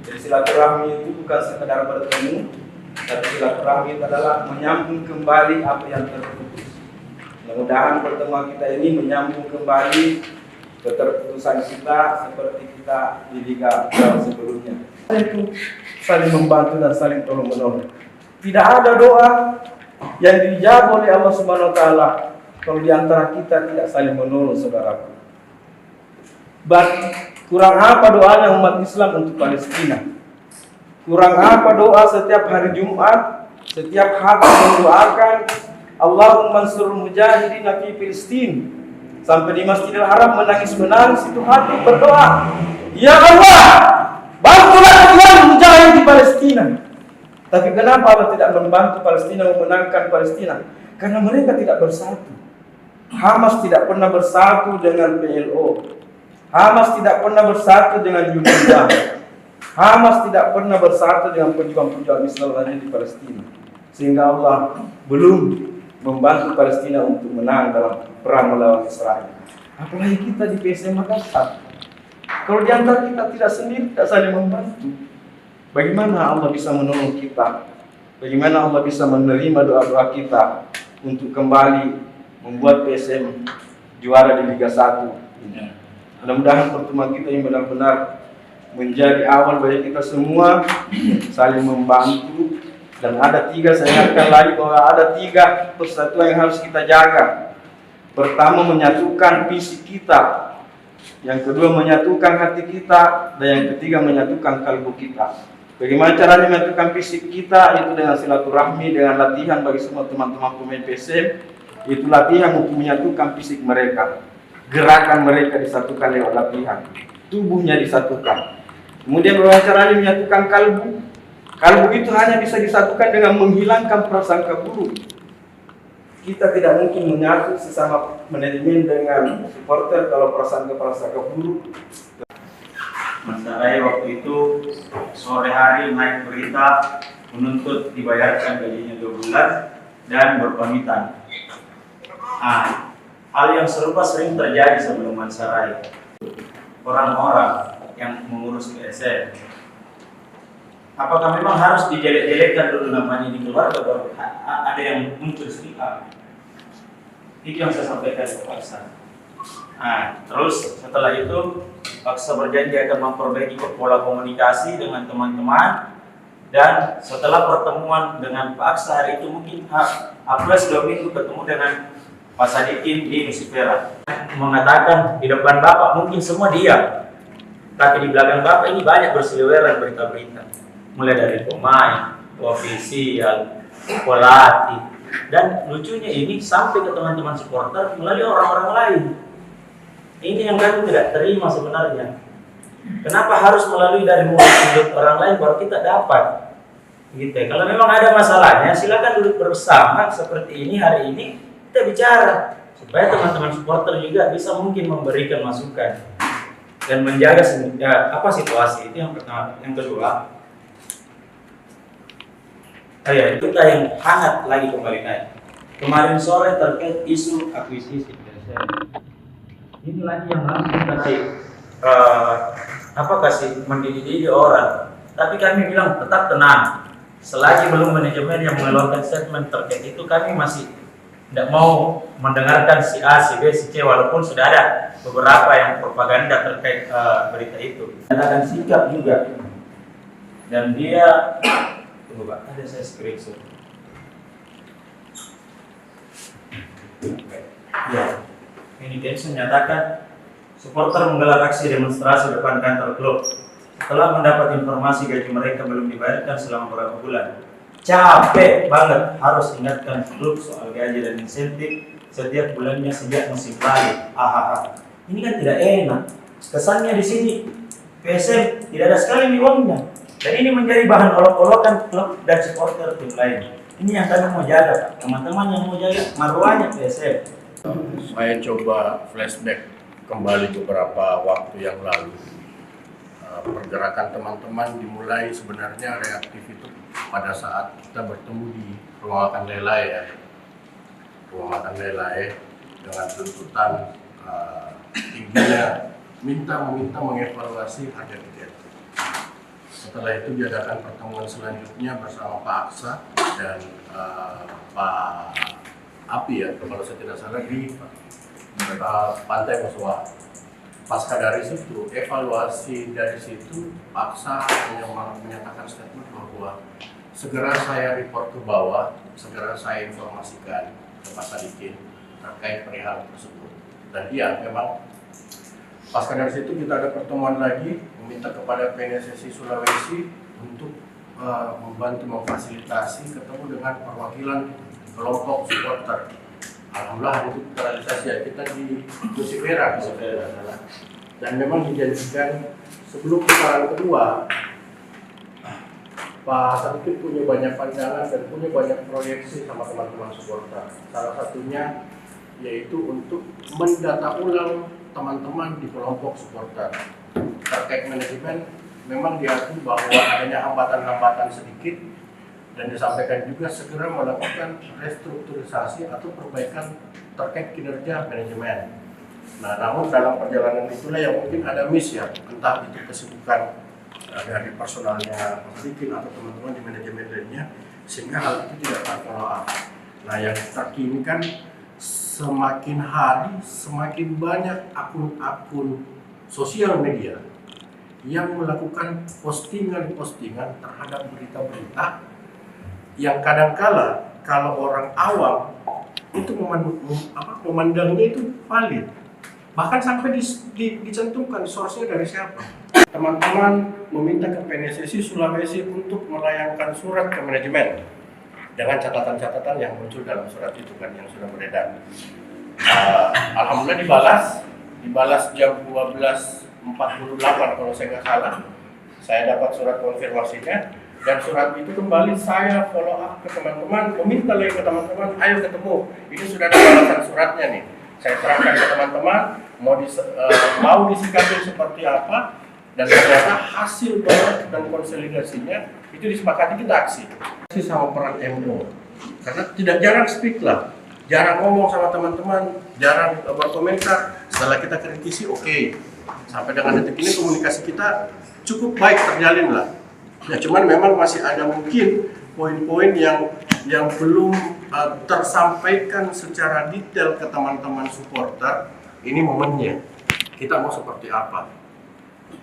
Jadi silaturahmi itu bukan sekedar bertemu, tapi silaturahmi itu adalah menyambung kembali apa yang terputus. Mudah-mudahan pertemuan kita ini menyambung kembali keterputusan kita seperti kita di Liga sebelumnya. Itu saling membantu dan saling tolong-menolong. Tidak ada doa yang dijawab oleh Allah Subhanahu wa taala kalau di antara kita tidak saling menolong, saudaraku. Kurang apa doanya umat Islam untuk Palestina? Kurang apa doa setiap hari Jumat, setiap hati mendoakan Allahumma ansurul mujahidin fi Filistin. Sampai di Masjidil Haram menangis-menangis itu hati berdoa, ya Allah, bantulah Tuhan mujahid di Palestina. Tapi kenapa Allah tidak membantu Palestina memenangkan Palestina? Karena mereka tidak bersatu. Hamas tidak pernah bersatu dengan PLO. Hamas tidak pernah bersatu dengan Yuda. Hamas tidak pernah bersatu dengan pejuang-pejuang Islam lainnya di Palestina. Sehingga Allah belum membantu Palestina untuk menang dalam perang melawan Israel. Apalagi kita di PSM Makassar. Kalau di antara kita tidak sendiri, tidak saling membantu, bagaimana Allah bisa menolong kita? Bagaimana Allah bisa menerima doa-doa kita untuk kembali membuat PSM juara di Liga 1? Mudah-mudahan pertemuan kita yang benar-benar menjadi awal bagi kita semua saling membantu. Dan ada tiga, saya ingatkan lagi bahwa ada tiga persatuan yang harus kita jaga. Pertama, menyatukan fisik kita. Yang kedua, menyatukan hati kita. Dan yang ketiga, menyatukan kalbu kita. Bagaimana caranya menyatukan fisik kita? Itu dengan silaturahmi, dengan latihan bagi semua teman-teman pemain PSM. Itu latihan untuk menyatukan fisik mereka. Gerakan mereka disatukan lewat latihan. Tubuhnya disatukan. Kemudian bagaimana caranya menyatukan kalbu? Kalbu itu hanya bisa disatukan dengan menghilangkan prasangka buruk. Kita tidak mungkin menyatu sesama manajemen dengan supporter kalau prasangka buruk.
Masalahnya waktu itu sore hari naik berita menuntut dibayarkan gajinya 2 bulan dan berpamitan. Hal yang serupa sering terjadi sebelum Mansarai. Orang-orang yang mengurus PSM, apakah memang harus dijelek-jelekkan dulu namanya di keluarga baru ada yang muncul speak up? Itu yang saya sampaikan ke Paksa. Terus setelah itu Paksa berjanji akan memperbaiki pola komunikasi dengan teman-teman. Dan setelah pertemuan dengan Paksa hari itu mungkin plus 2 minggu ketemu dengan Pak Sadikin di Nusifera, mengatakan di depan Bapak mungkin semua diam, tapi di belakang Bapak ini banyak berseliweran berita-berita, mulai dari pemain, ofisial, pelatih, dan lucunya ini sampai ke teman-teman supporter melalui orang-orang lain. Ini yang kami tidak terima sebenarnya. Kenapa harus melalui dari mulut orang lain baru kita dapat? Gitu ya. Kalau memang ada masalahnya, silakan duduk bersama seperti ini hari ini kita bicara supaya teman-teman supporter juga bisa mungkin memberikan masukan dan menjaga situasi. Itu yang pertama. Yang kedua, kita yang hangat lagi kembali naik. Kemarin sore terkait isu akuisisi. Ini lagi yang langsung kasih mendidih orang. Tapi kami bilang tetap tenang. Selagi belum manajemen yang mengeluarkan statement terkait itu, kami masih tidak mau mendengarkan si A, si B, si C, walaupun sudah ada beberapa yang propaganda terkait berita itu. Ada sikap juga. Dan dia, tunggu Pak, ada saya screenshot. Ya, ini Densus menyatakan supporter menggelar aksi demonstrasi depan kantor klub setelah mendapat informasi gaji mereka belum dibayarkan selama beberapa bulan. Capek banget harus ingatkan klub soal gaji dan insentif setiap bulannya sejak musim lalu. Ini kan tidak enak. Kesannya di sini PSM tidak ada sekali uangnya. Dan ini menjadi bahan olok-olokan klub dan supporter tim lain. Ini yang kami mau jaga, Pak. Teman-teman yang mau jaga marwahnya PSM.
Saya coba flashback kembali beberapa waktu yang lalu. Pergerakan teman-teman dimulai sebenarnya reaktif itu pada saat kita bertemu di rumah makan Lelai ya. Rumah makan Lelai dengan tuntutan tingginya meminta mengevaluasi harga tiket. Setelah itu diadakan pertemuan selanjutnya bersama Pak Aksa dan Pak Api ya, kalau saya tidak salah di Pantai Kosowa. Pasca dari situ, evaluasi dari situ, Pak Aksa menyatakan statement bahwa segera saya report ke bawah, segera saya informasikan ke Pak Sadikin terkait perihal tersebut. Dan iya, memang pasca dari situ kita ada pertemuan lagi, meminta kepada PNSSI Sulawesi untuk membantu memfasilitasi ketemu dengan perwakilan kelompok supporter. Alhamdulillah itu terrealisasi ya, kita di Musibera dan memang dijanjikan sebelum putaran kedua Pak Sadikin punya banyak pandangan dan punya banyak proyeksi sama teman-teman supporter. Salah satunya yaitu untuk mendata ulang teman-teman di kelompok supporter. Terkait manajemen memang diakui bahwa adanya hambatan-hambatan sedikit dan disampaikan juga segera melakukan restrukturisasi atau perbaikan terkait kinerja manajemen. Nah, namun dalam perjalanan itulah yang mungkin ada miss ya, entah itu kesibukan dari personalnya sedikit atau teman-teman di manajemen lainnya, sehingga hal itu tidak terfollow up. Nah, yang terkini kan semakin hari semakin banyak akun-akun sosial media yang melakukan postingan-postingan terhadap berita-berita yang kadangkala kalau orang awam itu memandangnya itu valid, bahkan sampai dicantumkan source-nya dari siapa. Teman-teman meminta ke PNSSI Sulawesi untuk melayangkan surat ke manajemen dengan catatan-catatan yang muncul dalam surat itu kan yang sudah beredar. Alhamdulillah dibalas jam 12.48 kalau saya nggak salah. Saya dapat surat konfirmasinya. Dan surat itu kembali saya follow up ke teman-teman, meminta lagi ke teman-teman, ayo ketemu. Ini sudah ada balasan suratnya nih. Saya terangkan ke teman-teman, mau disikapi seperti apa, dan ternyata hasil dolar dan konsolidasinya itu disepakati kita aksi. Sama peran MO, karena tidak jarang speak lah, jarang ngomong sama teman-teman, jarang berkomentar. Setelah kita kritisi, oke. Sampai dengan detik ini komunikasi kita cukup baik terjalin lah. Ya, cuman memang masih ada mungkin poin-poin yang belum tersampaikan secara detail ke teman-teman supporter. Ini momennya. Kita mau seperti apa?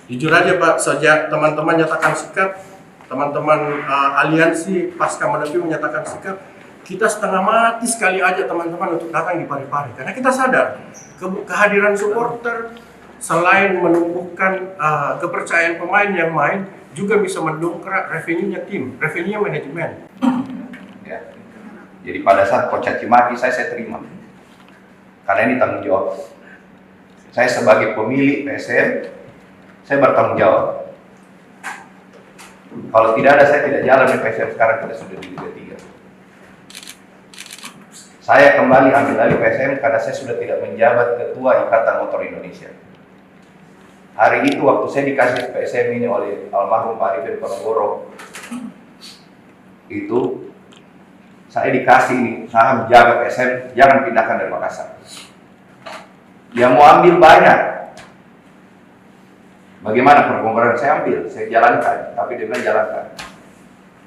Jujur aja Pak, sejak teman-teman nyatakan sikap, teman-teman aliansi pasca Madapi menyatakan sikap, kita setengah mati sekali aja teman-teman untuk datang di Parepare. Karena kita sadar kehadiran supporter selain menumbuhkan kepercayaan pemain yang main, juga bisa mendongkrak revenue-nya tim, revenue-nya manajemen.
Ya. Jadi pada saat kau caci maki saya terima. Karena ini tanggung jawab. Saya sebagai pemilik PSM, saya bertanggung jawab. Kalau tidak ada, saya tidak jalan di PSM. Sekarang kita sudah di Liga 3. Saya kembali ambil alih PSM karena saya sudah tidak menjabat Ketua Ikatan Motor Indonesia. Hari itu waktu saya dikasih PSM ini oleh almarhum Pak Arifin Ponorogo, itu saya dikasih ini saham jaga PSM, jangan pindahkan dari Makassar. Yang mau ambil banyak. Bagaimana perkongkaran? Saya ambil, saya jalankan, tapi dia bilang jalankan.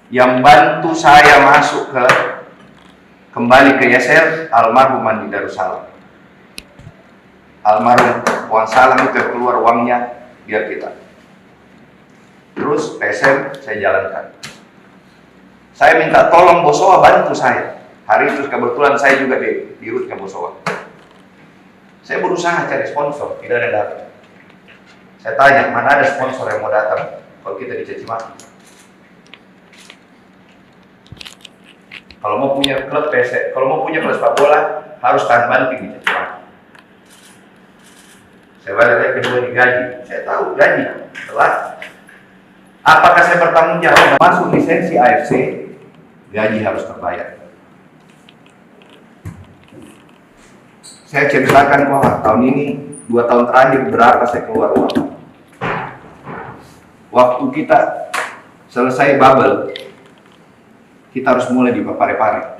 Yang bantu saya masuk kembali ke Yesel, almarhum Andi Darussalam. Almarhum uang salam itu keluar uangnya biar kita. Terus PSM saya jalankan. Saya minta tolong Bosowa bantu saya. Hari itu kebetulan saya juga di Rut ke Bosowa. Saya berusaha cari sponsor, tidak ada yang datang. Saya tanya, mana ada sponsor yang mau datang kalau kita dicaci maki? Kalau mau punya klub PSM, kalau mau punya klub sepak bola harus tahan banting dicaci maki. Saya balik lagi kedua digaji. Saya tahu gaji telat. Apakah saya bertanggung jawab? Masuk lisensi AFC, gaji harus terbayar. Saya ceritakan bahwa tahun ini 2 tahun terakhir berapa saya keluar uang. Waktu kita selesai bubble, kita harus mulai di Parepare.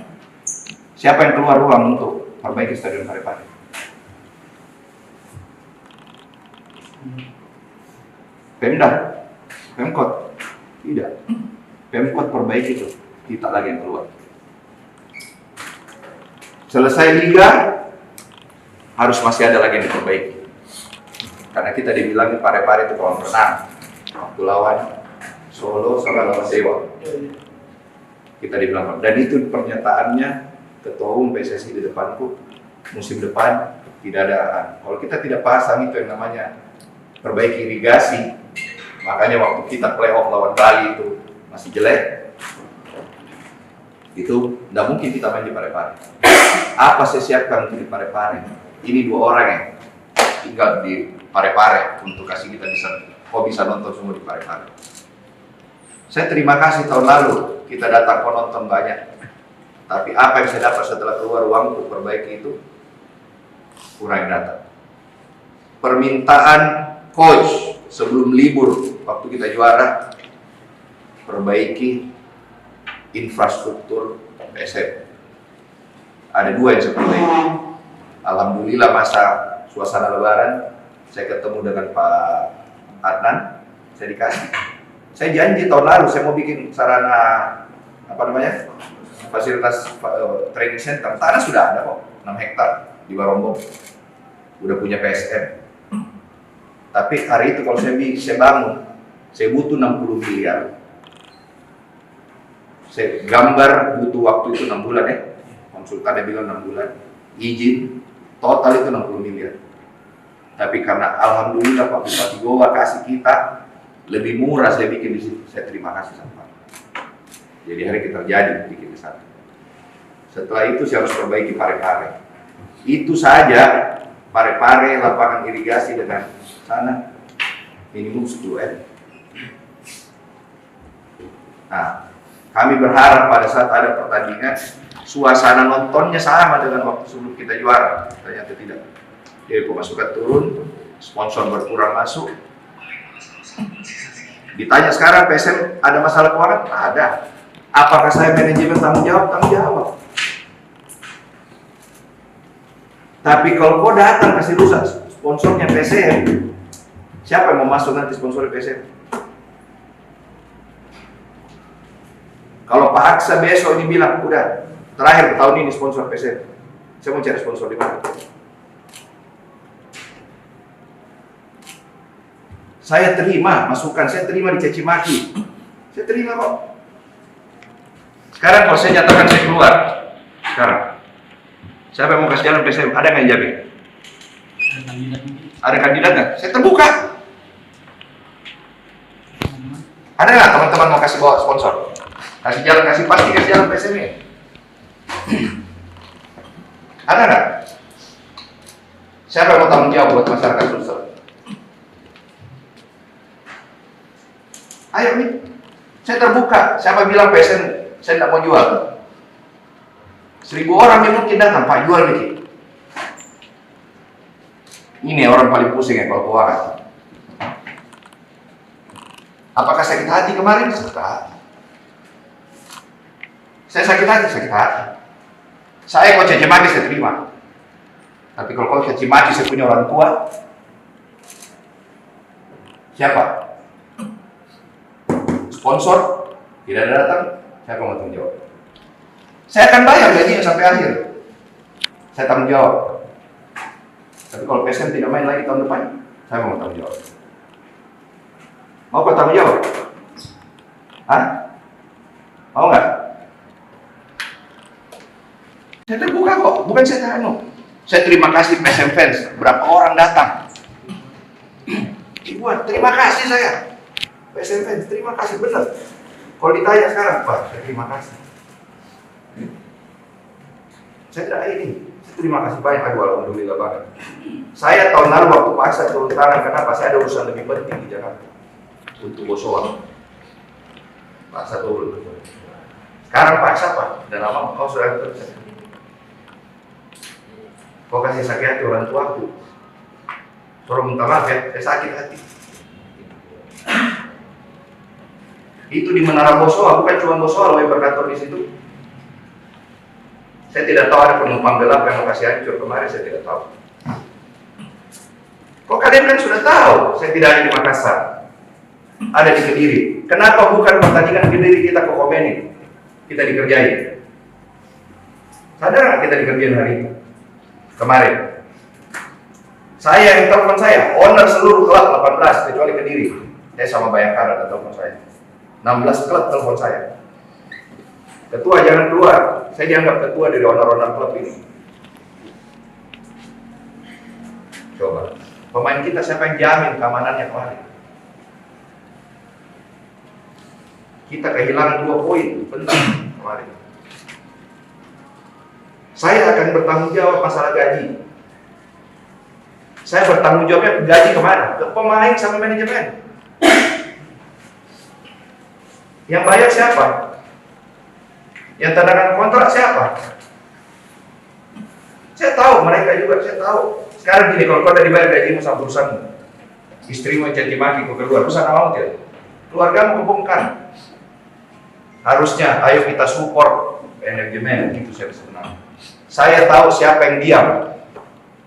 Siapa yang keluar uang untuk perbaiki Stadion Parepare? Pemda, Pemkot, tidak. Pemkot perbaiki itu, kita lagi yang keluar. Selesai liga, harus masih ada lagi yang diperbaiki. Karena kita dibilang Parepare itu kolam renang. Waktu lawan Solo sama lawan Dewa. Kita dibilang, dan itu pernyataannya Ketua Umum PSSI di depanku, musim depan tidak ada. Kalau kita tidak pasang itu yang namanya perbaiki irigasi, makanya waktu kita playoff lawan Bali itu masih jelek, itu tidak mungkin kita main di Parepare. Apa saya siapkan untuk di Parepare? Ini 2 orang yang tinggal di Parepare untuk kasih kita bisa nonton semua di Parepare. Saya terima kasih tahun lalu kita datang penonton banyak, tapi apa yang saya dapat setelah keluar uang untuk perbaiki itu kurang datang. Permintaan coach sebelum libur waktu kita juara, perbaiki infrastruktur PSM. Ada 2 yang saya perbaiki. Alhamdulillah masa suasana lebaran saya ketemu dengan Pak Adnan, saya dikasih. Saya janji tahun lalu saya mau bikin sarana fasilitas training center. Tanah sudah ada kok, 6 hektar di Barombong. Udah punya PSM. Tapi hari itu kalau saya bangun, saya butuh 60 miliar. Saya gambar butuh waktu itu 6 bulan ya. Konsultannya bilang 6 bulan. Izin total itu 60 miliar. Tapi karena alhamdulillah Pak Bupati Goa kasih kita lebih murah, saya bikin di situ. Saya terima kasih sama Pak. Jadi hari kita terjadi bikin di sana. Setelah itu saya harus perbaiki Parepare. Itu saja Parepare, lapangan irigasi dengan sana minimum 10 M. Nah, kami berharap pada saat ada pertandingan suasana nontonnya sama dengan waktu sebelum kita juara. Ternyata tidak. Jadi pemasukan turun, sponsor berkurang masuk. Ditanya sekarang PSM ada masalah keuangan? Ada. Apakah saya manajemen tanggung jawab? Tanggung jawab. Tapi kalau kau datang kasih rusak sponsornya PSM, siapa yang mau masuk nanti sponsor PSM? Kalau Pak Aksa besok ini bilang, udah terakhir tahun ini sponsor PSM, saya mau cari sponsor di mana? Saya terima masukan, saya terima dicaci maki, saya terima kok. Sekarang kalau saya nyatakan saya keluar, sekarang siapa yang mau kasih jalan PSM? Ada nggak yang jamin? Ada kandidat nggak? Saya terbuka. Ada nggak teman-teman mau kasih bawa sponsor? Kasih jalan, kasih jalan PSM ini? Ada nggak? Siapa yang mau tanggung jawab buat masyarakat Sulsel? Ayo nih, saya terbuka. Siapa bilang PSN saya tidak mau jual? 1000 orang yang mungkin datang, Pak jual nih. Ini orang paling pusing ya kalau keuangan. Apakah sakit hati kemarin? Sakit hati. Saya sakit hati, sakit hati. Saya kok caci maki saya terima. Tapi kalau kau caci maki saya punya orang tua, siapa? Sponsor tidak ada datang, siapa mau tanggung jawab? Saya akan bayar gajinya sampai akhir. Saya tanggung jawab. Tapi kalau PSN tidak main lagi tahun depan, saya mau tanggung jawab. Mau kau tanggung jawab? Hah? Mau nggak? Saya terbuka kok, bukan saya tahan. Saya terima kasih PSN fans, berapa orang datang. Ibuan, terima kasih saya. PSN fans, terima kasih benar. Kalau ditanya sekarang, Pak, saya terima kasih. Saya tidak ini, saya terima kasih banyak. Aduh, alhamdulillah banget. Saya tahun lalu waktu paksa turun tangan, kenapa? Saya ada urusan lebih penting di Jakarta untuk Bosowa. Paksa turun. Sekarang paksa Pak, dan lama kau sudah terus. Kau kasih sakit hati orang tuaku. Suruh minta maaf ya, saya sakit hati. Itu di Menara Bosowa, bukan cuma Bosowa loh yang berkantor di situ. Saya tidak tahu ada penumpang gelap yang lokasi hancur kemarin, saya tidak tahu. Kok kalian kan sudah tahu, saya tidak ada di Makassar, ada di Kediri. Kenapa bukan pertandingan Kediri kita ke Khomeini, kita dikerjain? Sadar nggak kita dikerjain hari itu? Kemarin saya yang telepon saya, owner seluruh klub 18 kecuali Kediri. Saya sama Bayangkara ada telepon saya. 16 klub telepon saya. Ketua jangan keluar. Saya dianggap ketua dari owner-owner klub ini. Coba, pemain kita siapa yang jamin keamanannya kemarin? Kita kehilangan 2 poin penting kemarin. Saya akan bertanggung jawab masalah gaji. Saya bertanggung jawabnya gaji kemana? Ke pemain sama manajemen. Yang bayar siapa? Yang tanda tangan kontrak siapa? Saya tahu, mereka juga saya tahu. Sekarang gini, kalau kau udah dibayar gajimu sama perusahaanmu, istrimu caci maki kau keluar, perusahaan mau tidak? Keluargamu kebongkar. Harusnya, ayo kita support manajemen, itu saya senang. Saya tahu siapa yang diam.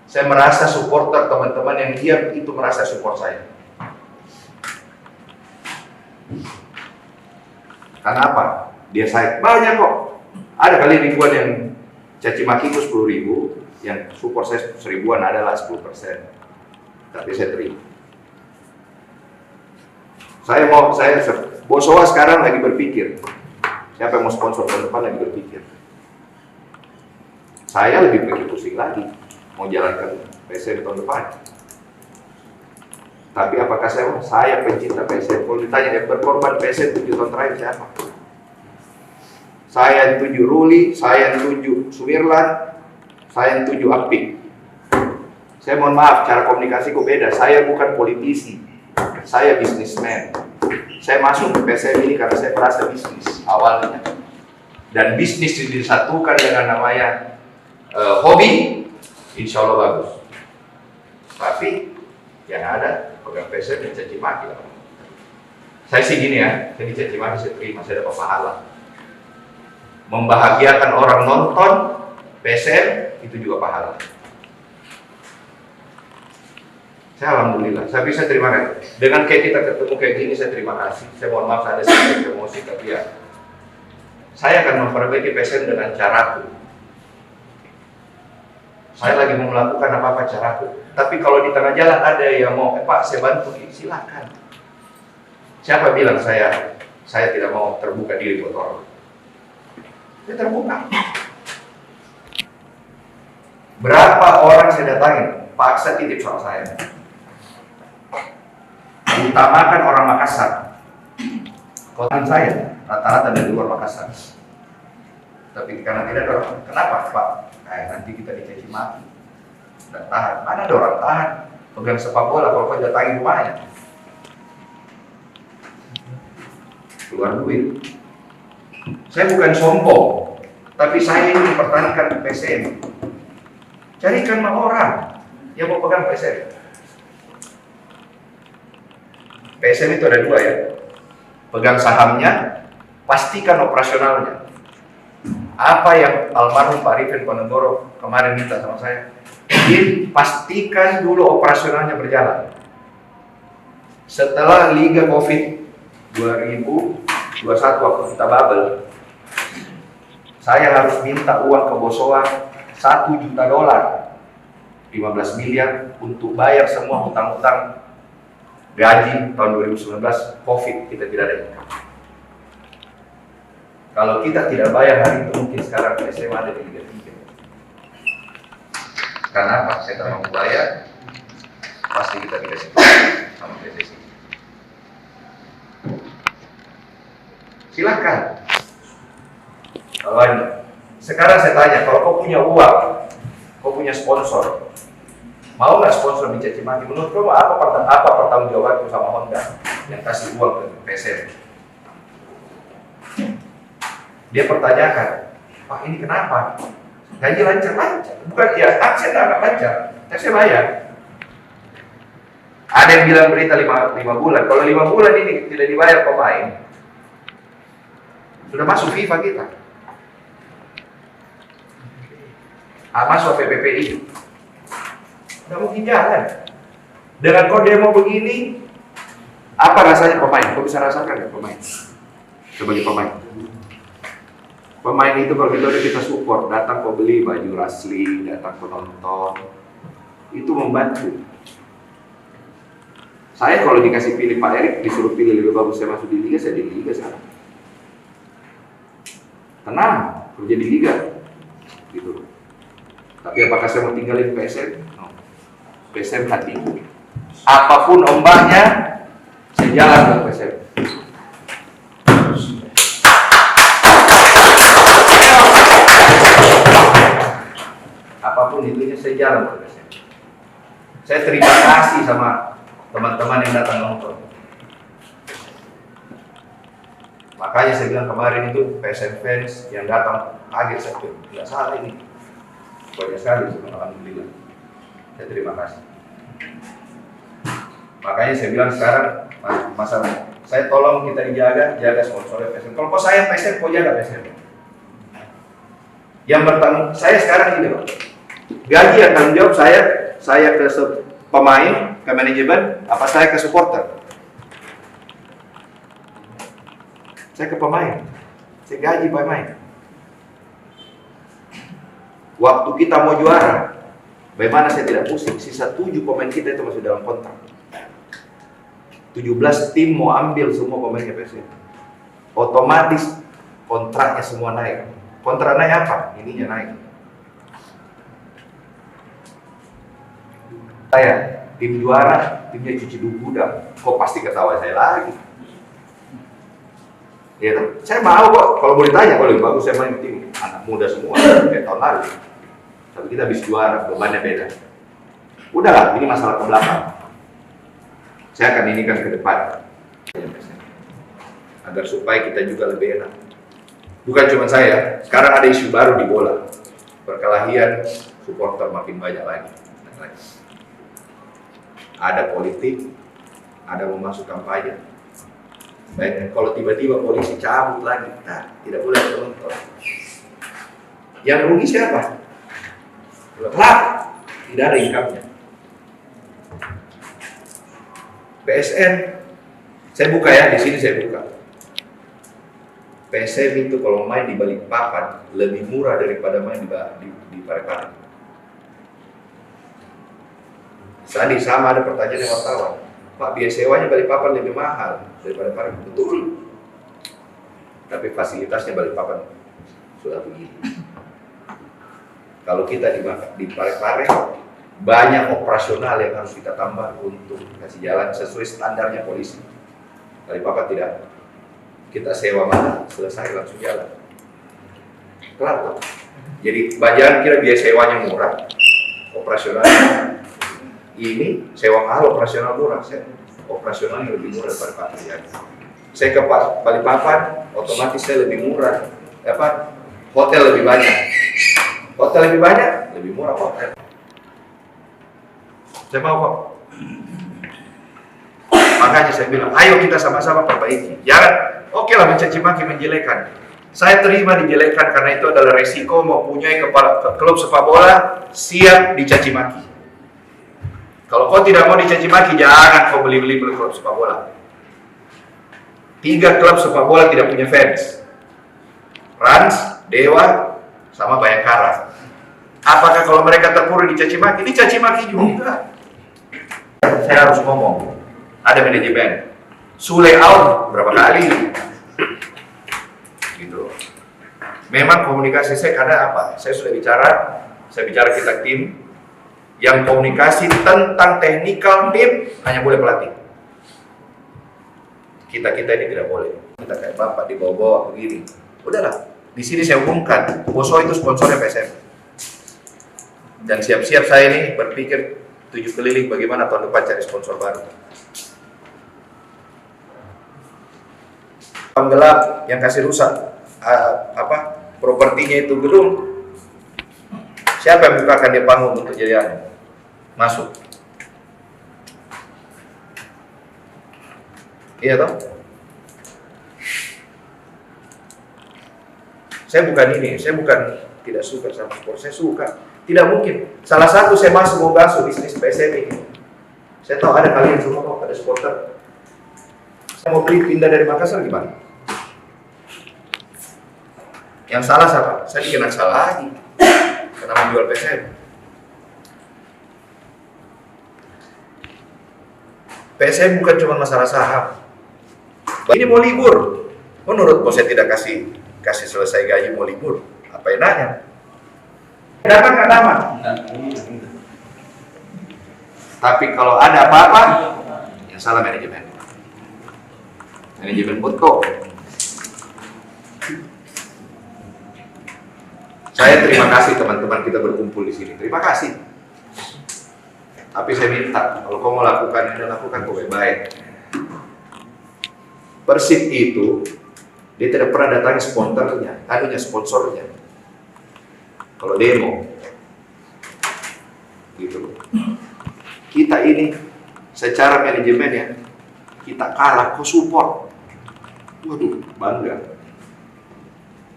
Saya merasa supporter teman-teman yang diam itu merasa support saya. Karena apa? Dia saya banyak kok. Ada kali ribuan yang caci maki itu 10.000, yang support saya 1000-an adalah 10%. Tapi saya terima. Saya Bosowa sekarang lagi berpikir. Siapa yang mau sponsor tahun depan lagi berpikir. Saya lebih pusing lagi mau jalankan PSN tahun depan. Tapi apakah saya pencinta PSN? Kalau ditanya yang berkorban PSN 7 tahun terakhir siapa? Saya yang tuju Ruli, saya yang tuju Sumirlan, saya yang tuju Apik. Saya mohon maaf, cara komunikasiku beda. Saya bukan politisi, saya bisnismen. Saya masuk ke PSN ini karena saya merasa bisnis awalnya. Dan bisnis disatukan dengan namanya hobi, insya Allah bagus. Tapi yang ada pegang PSN dan caci maki lah. Saya sih gini ya, saya dicaci maki saya terima, saya dapat pahala. Membahagiakan orang nonton PSN itu juga pahala. Saya alhamdulillah, saya bisa terima kasih. Dengan kayak kita ketemu kayak gini, saya terima kasih. Saya mohon maaf ada sedikit emosi, tapi ya saya akan memperbaiki PSN dengan caraku. Saya lagi mau melakukan apa-apa caraku. Tapi kalau di tengah jalan ada yang mau, Pak saya bantu, silakan. Siapa bilang saya tidak mau terbuka diri buat orang? Saya terbuka. Berapa orang saya datangin, paksa titip sama saya. Utamakan orang Makassar. Kota saya rata-rata dari luar Makassar. Tapi karena tidak ada orang, kenapa Pak? Nanti kita dicaci maki. Nggak tahan. Mana ada orang tahan pegang sepak bola kalau kau datangi rumahnya. Keluar duit. Saya bukan sombong, tapi saya ini mempertahankan PSM. Carikan orang yang mau pegang PSM. PSM itu ada dua ya. Pegang sahamnya, pastikan operasionalnya. Apa yang almarhum Pak Arifin Ponegoro kemarin minta sama saya, pastikan dulu operasionalnya berjalan. Setelah Liga Covid 2021 waktu kita bubble, saya harus minta uang ke Bosowa $1 juta, 15 miliar untuk bayar semua hutang-hutang gaji tahun 2019 Covid, kita tidak ada income. Kalau kita tidak bayar hari itu, mungkin sekarang PSM ada di Liga 3. Karena apa? Saya tak mau bayar, pasti kita dikasih sama PSSI. Silakan. Kalau sekarang saya tanya, kalau kau punya uang, kau punya sponsor, mau nggak sponsor dicaci maki? Menurut kamu apa pertanggungjawabanku sama Honda yang kasih uang ke PSM? Dia pertanyakan, Pak ini kenapa? Gaji lancar-lancar, bukan dia aksen agak lancar, saya bayar. Ada yang bilang berita 5 bulan, kalau 5 bulan ini tidak dibayar pemain, sudah masuk FIFA kita. Masuk PPPI. Nggak mungkin jalan. Dengan kau demo begini, apa rasanya pemain? Kau bisa rasakan nggak pemain? Sebagai pemain. Pemain itu kalau kita support, datang kau beli baju Rasli, datang kau nonton, itu membantu. Saya kalau dikasih pilih Pak Erik, disuruh pilih lebih bagus saya masuk di Liga, saya di Liga sekarang. Tenang, kerja di Liga, gitu. Tapi apakah saya mau tinggalin PSM? No. PSM hatiku. Apapun ombaknya, saya jalan ke PSM. Apapun itunya, saya jalan ke PSM. Saya terima kasih sama teman-teman yang datang nonton. Makanya saya bilang kemarin itu PSM fans yang datang kaget, saya bilang, nggak salah ini. Banyak sekali, alhamdulillah. Saya terima kasih. Makanya saya bilang sekarang masalah saya tolong kita jaga sponsornya PSM. Kalau kau sayang PSM, kau jaga PSM. Yang bertanggung saya sekarang ini, Pak. Gaji yang tanggung jawab saya ke pemain, ke manajemen, apa saya ke supporter? Saya ke pemain. Saya gaji pemain. Waktu kita mau juara, bagaimana saya tidak pusing? Sisa 7 pemain kita itu masih dalam kontrak. 17 tim mau ambil semua pemainnya PSM. Otomatis kontraknya semua naik. Kontrak naik apa? Ininya naik. Saya tim juara, timnya cuci gudang. Kok pasti ketawa saya lagi? Ya, saya mau kok. Kalau boleh tanya, kalau lebih bagus saya main tim anak muda semua kayak tahun lalu. Tapi kita habis juara, bebannya beda. Udahlah, ini masalah ke belakang. Saya akan inikan ke depan. Agar supaya kita juga lebih enak. Bukan cuma saya, sekarang ada isu baru di bola. Perkelahian supporter makin banyak lagi. Ada politik, ada mau masuk kampanye. Baik, kalau tiba-tiba polisi cabut lagi, nah, tidak boleh nonton. Yang rugi siapa? Klub, tidak ada income-nya. PSM, saya buka ya, di sini saya buka. PSM itu kalau main di Balikpapan lebih murah daripada main di Parepare. Tadi sama ada pertanyaan dari wartawan, Pak, biaya sewanya Balikpapan lebih mahal daripada Parepare. Betul. Tapi fasilitasnya Balikpapan sudah begini. Kalau kita di Parepare, banyak operasional yang harus kita tambah untuk kasih jalan sesuai standarnya polisi. Balikpapan tidak. Kita sewa mana, selesai langsung jalan. Kelar. Jadi jangan kira biaya sewanya murah, operasional ini sewa mahal, operasional murah. Operasionalnya lebih murah daripada Pak Triadi. Saya ke Balikpapan, otomatis saya lebih murah. Hotel lebih banyak. Hotel lebih banyak, lebih murah hotel. Saya mau kok. Makanya saya bilang, ayo kita sama-sama perbaiki. Jangan, oke lah mencaci maki, menjelekan. Saya terima dijelekan karena itu adalah resiko mempunyai klub sepak bola siap dicaci maki. Kalau kau tidak mau dicaci maki, jangan kau beli klub sepak bola. 3 klub sepak bola tidak punya fans. Rans, Dewa, sama Bayangkara. Apakah kalau mereka terpuruk dicaci maki? Dicaci maki juga. Saya harus ngomong. Ada manajemen. Sule out berapa kali? Gitu. Memang komunikasi saya karena apa? Saya bicara kita tim. Yang komunikasi tentang technical tim hanya boleh pelatih. Kita ini tidak boleh. Kita kayak bapak dibawa-bawa begini. Udahlah. Di sini saya umumkan, Boso itu sponsornya PSM. Dan siap-siap saya ini berpikir 7 keliling bagaimana tahun depan cari sponsor baru. Penggelap yang kasih rusak propertinya itu gedung. Siapa yang bukakan dia panggung untuk jadi masuk? Iya toh? Saya bukan tidak suka sama sport, saya suka. Tidak mungkin. Salah satu saya masuk mau basuh bisnis PSM ini. Saya tahu ada kalian semua kok, ada supporter. Saya mau beli pindah dari Makassar gimana? Yang salah siapa? Saya dikenal salah lagi. Karena menjual PSM. PSM bukan cuma masalah saham. Ini mau libur. Menurut bos saya tidak kasih selesai gaji mau libur. Apa enaknya? Dapat nggak dapat? Tapi kalau ada apa-apa, yang salah manajemen. Manajemen betul. Saya terima kasih teman-teman kita berkumpul di sini. Terima kasih. Tapi saya minta, kalau kau mau lakukan ini, lakukan kau baik. Persib itu dia tidak pernah datangi sponsornya. Kalau demo, gitu. Kita ini secara manajemen ya, kita kalah, kau support. Waduh, bangga.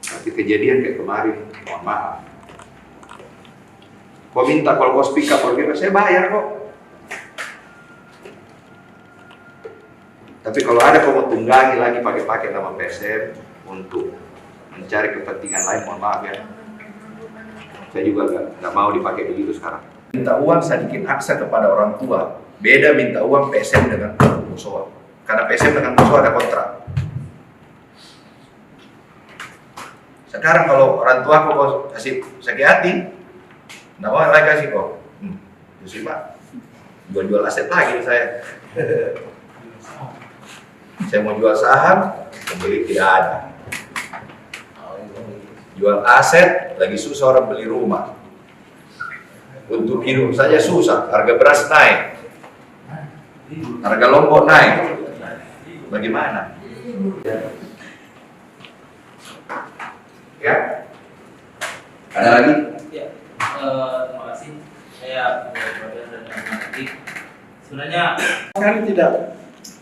Tapi kejadian kayak kemarin, mohon maaf. Kau minta kalau kau speak up, saya bayar kok. Tapi kalau ada kau mau tunggangi lagi pakai nama PSM untuk mencari kepentingan lain, mohon maaf ya. Saya juga nggak mau dipakai begitu sekarang. Minta uang sedikit aksa kepada orang tua. Beda minta uang PSM dengan Bosowa. Karena PSM dengan Bosowa ada kontrak. Sekarang kalau orang tua kok kasih sakit hati, nggak mau lagi kasih kok. Terus Pak, jual aset lagi saya. Saya mau jual saham, pembeli tidak ada. Jual aset, lagi susah orang beli rumah. Untuk hidup saja susah, harga beras naik. Harga lombok naik. Bagaimana? Ya? Ada lagi?
Ya, terima kasih. Saya dan sebenarnya
Sekali tidak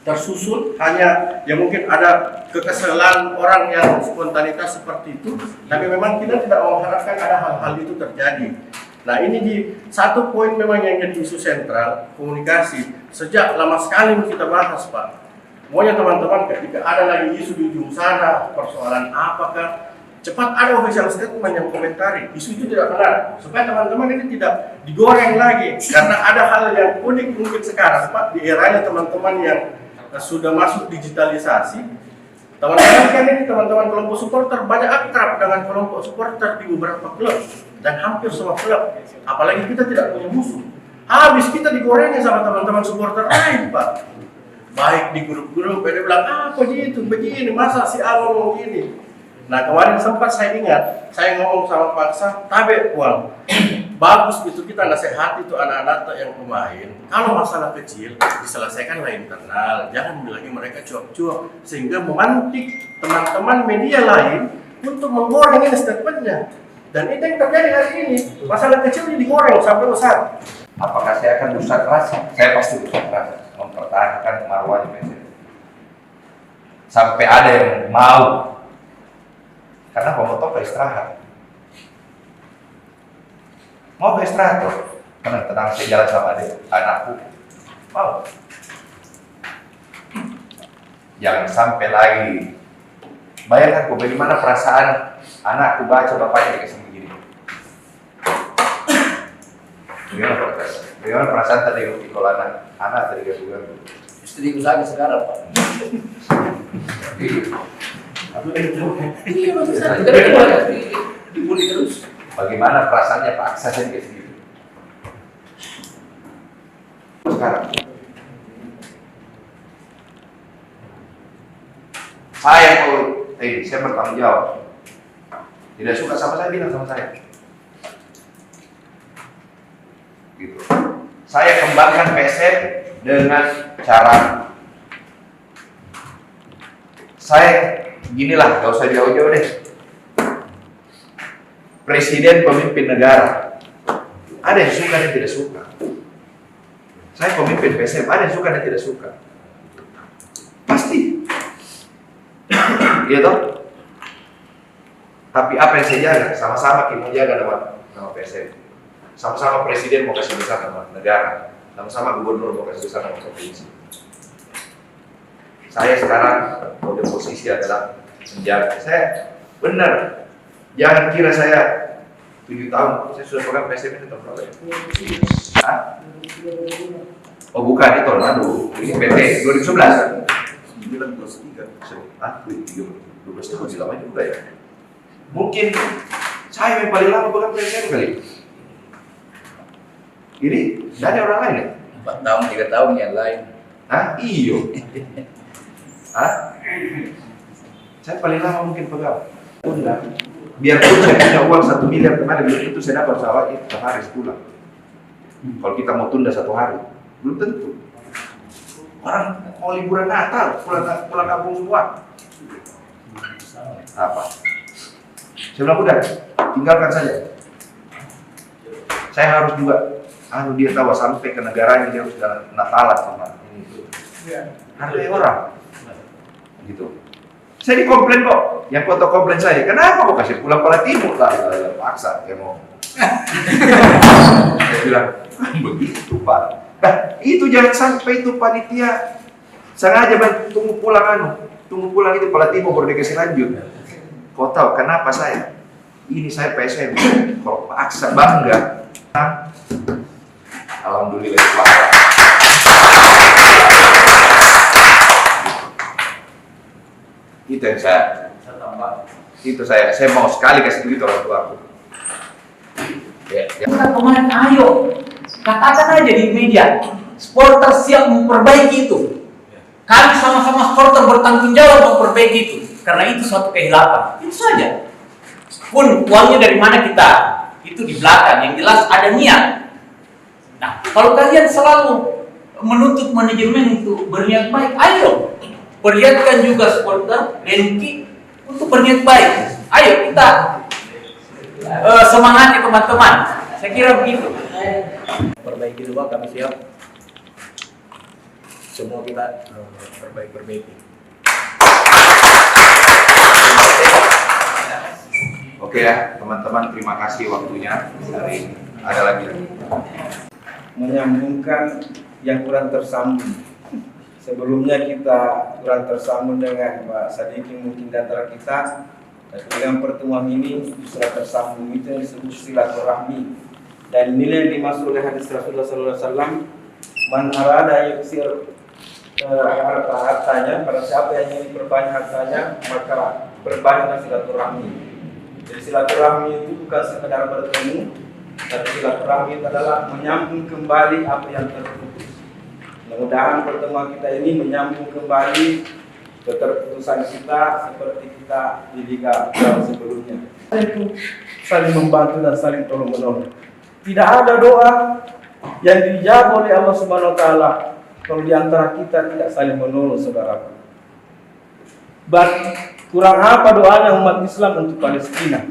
tersusun, hanya ya mungkin ada kekesalan orang yang spontanitas seperti itu, tapi memang kita tidak mengharapkan ada hal-hal itu terjadi. Nah ini di satu poin memang yang jadi isu sentral, komunikasi. Sejak lama sekali kita bahas Pak. Pokoknya teman-teman ketika ada lagi isu di ujung sana, persoalan apakah, cepat ada official statement yang komentari, isu itu tidak benar, supaya teman-teman ini tidak digoreng lagi. Karena ada hal yang unik mungkin sekarang Pak, di eranya teman-teman yang sudah masuk digitalisasi. Teman-teman kan ini teman-teman kelompok supporter banyak akrab dengan kelompok supporter di beberapa klub dan hampir semua klub. Apalagi kita tidak punya musuh. Habis kita digorengnya sama teman-teman supporter lain Pak. Baik di grup-grup, dia bilang apa gitu, begini, masa si A ngomong gini. Nah kemarin sempat saya ingat, saya ngomong sama Pak Sam, tabe uang. Bagus itu kita nasihati itu anak-anak yang pemain. Kalau masalah kecil diselesaikan lah internal, jangan bilangin mereka cuap-cuap sehingga memantik teman-teman media lain untuk menggoreng ini statementnya. Dan itu yang terjadi hari ini. Masalah kecil ini digoreng sampai besar.
Apakah saya akan berusaha keras? Saya pasti berusaha keras mempertahankan marwahnya PSM. Sampai ada yang mau. Karena pemotor istirahat. Mau istirahat tuh. Karena tenang saya jalan sama adik anakku. Mau. Jangan sampai lagi. Bayangkan bagaimana perasaan anakku baca bapaknya dikasih begini. Bagaimana perasaan tadi kalau anak tadi ganggu-ganggu.
Istri saya sekarang, Pak. Iya, maksud saya. Dibully terus.
Bagaimana perasaannya paksa saya dikasih gitu. Sekarang saya saya bertanggung jawab. Tidak suka sama saya, bilang sama saya. Gitu. Saya kembangkan PSM dengan cara saya ginilah, gak usah jauh-jauh deh. Presiden pemimpin negara, ada yang suka dan tidak suka. Saya pemimpin PSM, ada yang suka dan tidak suka. Pasti. Iya toh? Tapi apa yang saya jaga? Sama-sama kita mau jaga nama PSM. Sama-sama presiden mau kasih besar nama negara. Sama-sama gubernur mau kasih besar nama provinsi. Saya sekarang pada posisi adalah menjaga. Saya benar. Jangan kira saya 7 tahun, saya sudah pegang PSM ini tahun berapa ya? Hah? Oh bukan, itu ini PT 2011. 923. Ah, 12 tahun sih lama juga ya. Mungkin saya yang paling lama pegang PSM kali. Ini dari orang lain ya?
4 tahun, 3 tahun yang lain.
Hah? Iyo. Hah? Saya paling lama mungkin pegang. Biarpun saya punya uang 1 miliar kemarin, belum tentu saya dapat pesawatnya sehari sebulan. Kalau kita mau tunda 1 hari, belum tentu. Orang mau liburan Natal, pulang kampung semua. Apa? Saya bilang udah, tinggalkan saja. Saya harus juga, dia tahu sampai ke negaranya dia harus Natalan sama ini. Hargai orang, gitu. Saya dikomplain kok, yang foto komplain saya, kenapa kok kasih pulang pada timur lah, paksa, dia mau. Saya bilang, begitu Pak. Nah, itu jangan sampai itu panitia sengaja tunggu pulang itu pada timur baru dikasih lanjut. Kau tahu kenapa saya? Ini saya PSM, kalau paksa bangga. Alhamdulillah Pak. Itu yang saya mau sekali kasih begitu orang tua aku. Ya.
Bukan pemain, ayo katakan aja di media, supporter siap memperbaiki itu. Kami sama-sama supporter bertanggung jawab memperbaiki itu, karena itu suatu kehilapan. Itu saja. Pun uangnya dari mana kita, itu di belakang. Yang jelas ada niat. Nah, kalau kalian selalu menuntut manajemen untuk berniat baik, ayo perlihatkan juga supporter Lenki untuk berniat baik. Ayo kita semangati teman-teman. Saya kira begitu.
Perbaiki dulu, kami siap. Semua kita perbaiki.
Oke ya, teman-teman, terima kasih waktunya hari ini. Ada lagi?
Menyambungkan yang kurang tersambung. Sebelumnya kita kurang tersambung dengan Pak Sadiki mungkin di antara kita. Tapi dengan pertemuan ini sudah tersambung, itu yang disebut silaturahmi. Dan nilai yang dimaksud oleh hadis Rasulullah SAW, man arada yuksir hartanya, pada siapa yang ingin berbanyak hartanya, maka berbanyaklah silaturahmi. Jadi silaturahmi itu bukan sekedar bertemu, tapi silaturahmi itu adalah menyambung kembali apa yang terputus. Mudah-mudahan pertemuan kita ini menyambung kembali keterputusan kita seperti kita di Liga sebelumnya. Itu saling membantu dan saling tolong menolong. Tidak ada doa yang dijawab oleh Allah Subhanahu wa taala kalau di antara kita tidak saling menolong, saudaraku. Kurang apa doanya umat Islam untuk Palestina?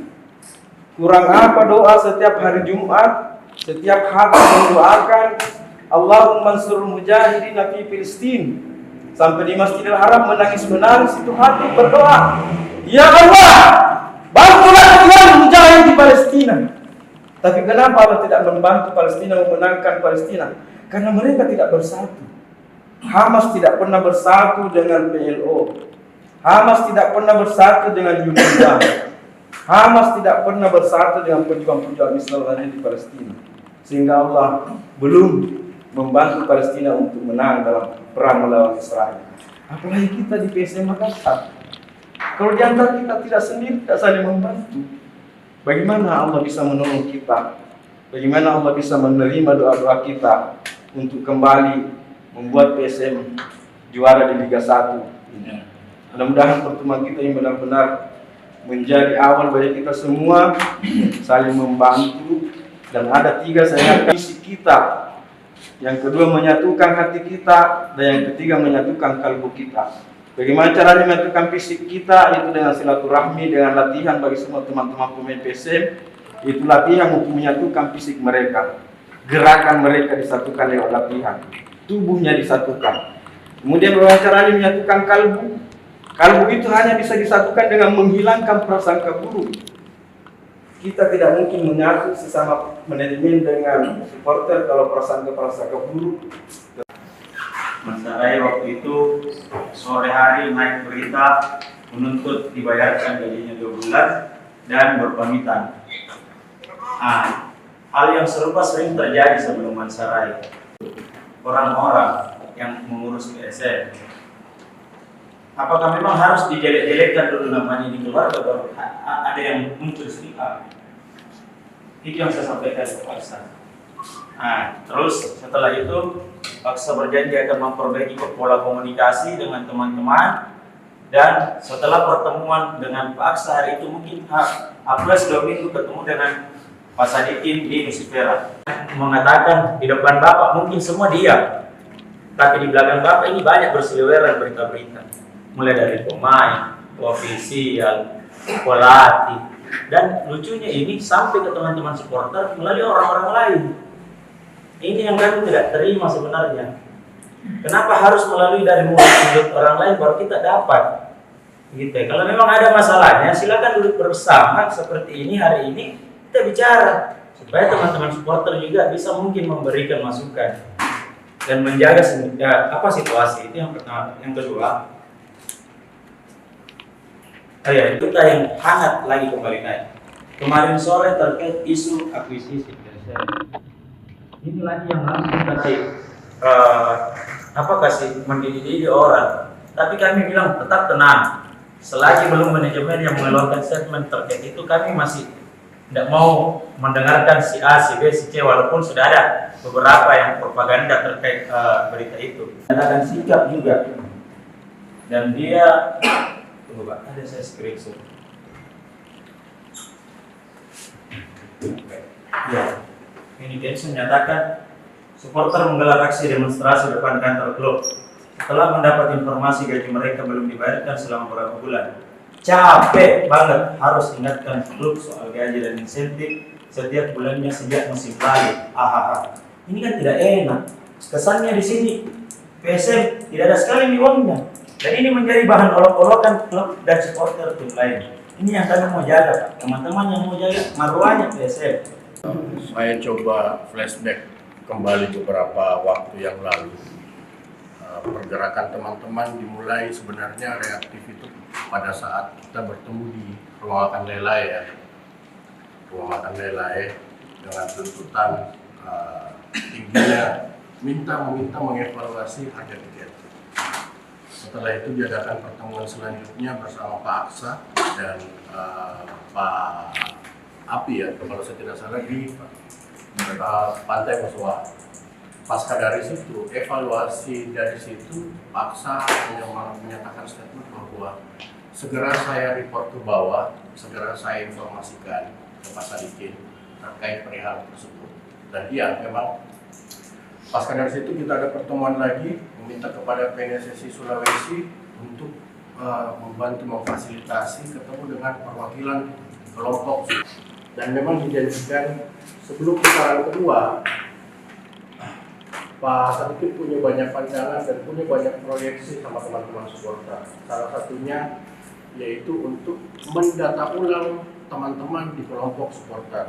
Kurang apa doa setiap hari Jumat, setiap hati mendoakan Allahumma ansur mujahidin fi Filistin. Sampai di Masjidil Haram menangis-menangis itu hati berdoa, ya Allah, bantulah Tuhan mujahid di Palestina. Tapi kenapa Allah tidak membantu Palestina memenangkan Palestina? Karena mereka tidak bersatu. Hamas tidak pernah bersatu dengan PLO. Hamas tidak pernah bersatu dengan Yehuda. Hamas tidak pernah bersatu dengan pejuang-pejuang Islam yang ada di Palestina. Sehingga Allah belum membantu Palestina untuk menang dalam perang melawan Israel. Apalagi kita di PSM Makassar. Kalau di antara kita tidak sendiri, tidak saling membantu, bagaimana Allah bisa menolong kita? Bagaimana Allah bisa menerima doa-doa kita untuk kembali membuat PSM juara di Liga 1? Mudah-mudahan pertemuan kita yang benar-benar menjadi awal bagi kita semua saling membantu, dan ada 3 saya visi kita. Yang kedua menyatukan hati kita, dan yang ketiga menyatukan kalbu kita. Bagaimana caranya menyatukan fisik kita? Itu dengan silaturahmi, dengan latihan bagi semua teman-teman pemain PSM. Itu latihan untuk menyatukan fisik mereka. Gerakan mereka disatukan lewat latihan. Tubuhnya disatukan. Kemudian bagaimana caranya menyatukan kalbu? Kalbu itu hanya bisa disatukan dengan menghilangkan prasangka buruk. Kita tidak mungkin menyatu sesama manajemen dengan supporter kalau prasangka buruk.
Mas Sarai waktu itu sore hari naik berita menuntut dibayarkan gajinya 2 bulan dan berpamitan. Hal yang serupa sering terjadi sebelum Mas Sarai. Orang-orang yang mengurus PSM, apakah memang harus dijelek-jelekkan dulu namanya di keluarga baru ada yang muncul sedikit? Itu yang saya sampaikan ke Paksa. Terus setelah itu Paksa berjanji akan memperbaiki pola komunikasi dengan teman-teman, dan setelah pertemuan dengan Paksa hari itu mungkin plus 2 minggu ketemu dengan Pak Sadikin di Nusifera, mengatakan di depan Bapak mungkin semua diam, tapi di belakang Bapak ini banyak berseliweran berita-berita, mulai dari pemain, ofisial, pelatih, dan lucunya ini sampai ke teman-teman supporter melalui orang-orang lain. Ini yang kami tidak terima sebenarnya. Kenapa harus melalui dari mulut orang lain baru kita dapat? Gitu. Kalau memang ada masalahnya, silakan duduk bersama seperti ini hari ini kita bicara supaya teman-teman supporter juga bisa mungkin memberikan masukan dan menjaga situasi. Itu yang pertama. Yang kedua, kita yang hangat lagi kembali naik. Kemarin sore terkait isu akuisisi. Ini lagi yang langsung kasih mendidih orang. Tapi kami bilang tetap tenang. Selagi belum manajemen yang mengeluarkan statement terkait itu, kami masih tidak mau mendengarkan si A, si B, si C, walaupun sudah ada beberapa yang propaganda terkait berita itu. Ada sikap juga. Dan dia ada saya screenshot. Ya, ini Kenzo menyatakan supporter menggelar aksi demonstrasi depan kantor klub setelah mendapat informasi gaji mereka belum dibayarkan selama beberapa bulan. Capek banget harus ingatkan klub soal gaji dan insentif setiap bulannya sejak musim lalu. Ini kan tidak enak. Kesannya di sini PSM tidak ada sekali uangnya. Dan ini menjadi bahan olok-olokan klub dan supporter klub lain. Ini yang kami mau jaga, teman-teman yang mau jaga marwahnya PSM.
Saya coba flashback kembali beberapa waktu yang lalu. Pergerakan teman-teman dimulai sebenarnya reaktif itu pada saat kita bertemu di ruang makan Lelai ya. Ruang makan Lelai dengan tuntutan tingginya meminta mengevaluasi harga tiket. Setelah itu diadakan pertemuan selanjutnya bersama Pak Aksa dan Pak Api ya, kalau saya tidak salah di Pantai Musuah. pasca dari situ, evaluasi dari situ, paksa menyatakan statement bahwa segera saya report ke bawah, segera saya informasikan ke Pak Sadikin terkait perihal tersebut. Dan iya, memang pasca dari situ kita ada pertemuan lagi meminta kepada PNSSI Sulawesi untuk membantu memfasilitasi ketemu dengan perwakilan kelompok. Dan memang dijanjikan sebelum putaran kedua, Pak Sadikin punya banyak pandangan dan punya banyak proyeksi sama teman-teman supporter. Salah satunya yaitu untuk mendata ulang teman-teman di kelompok supporter.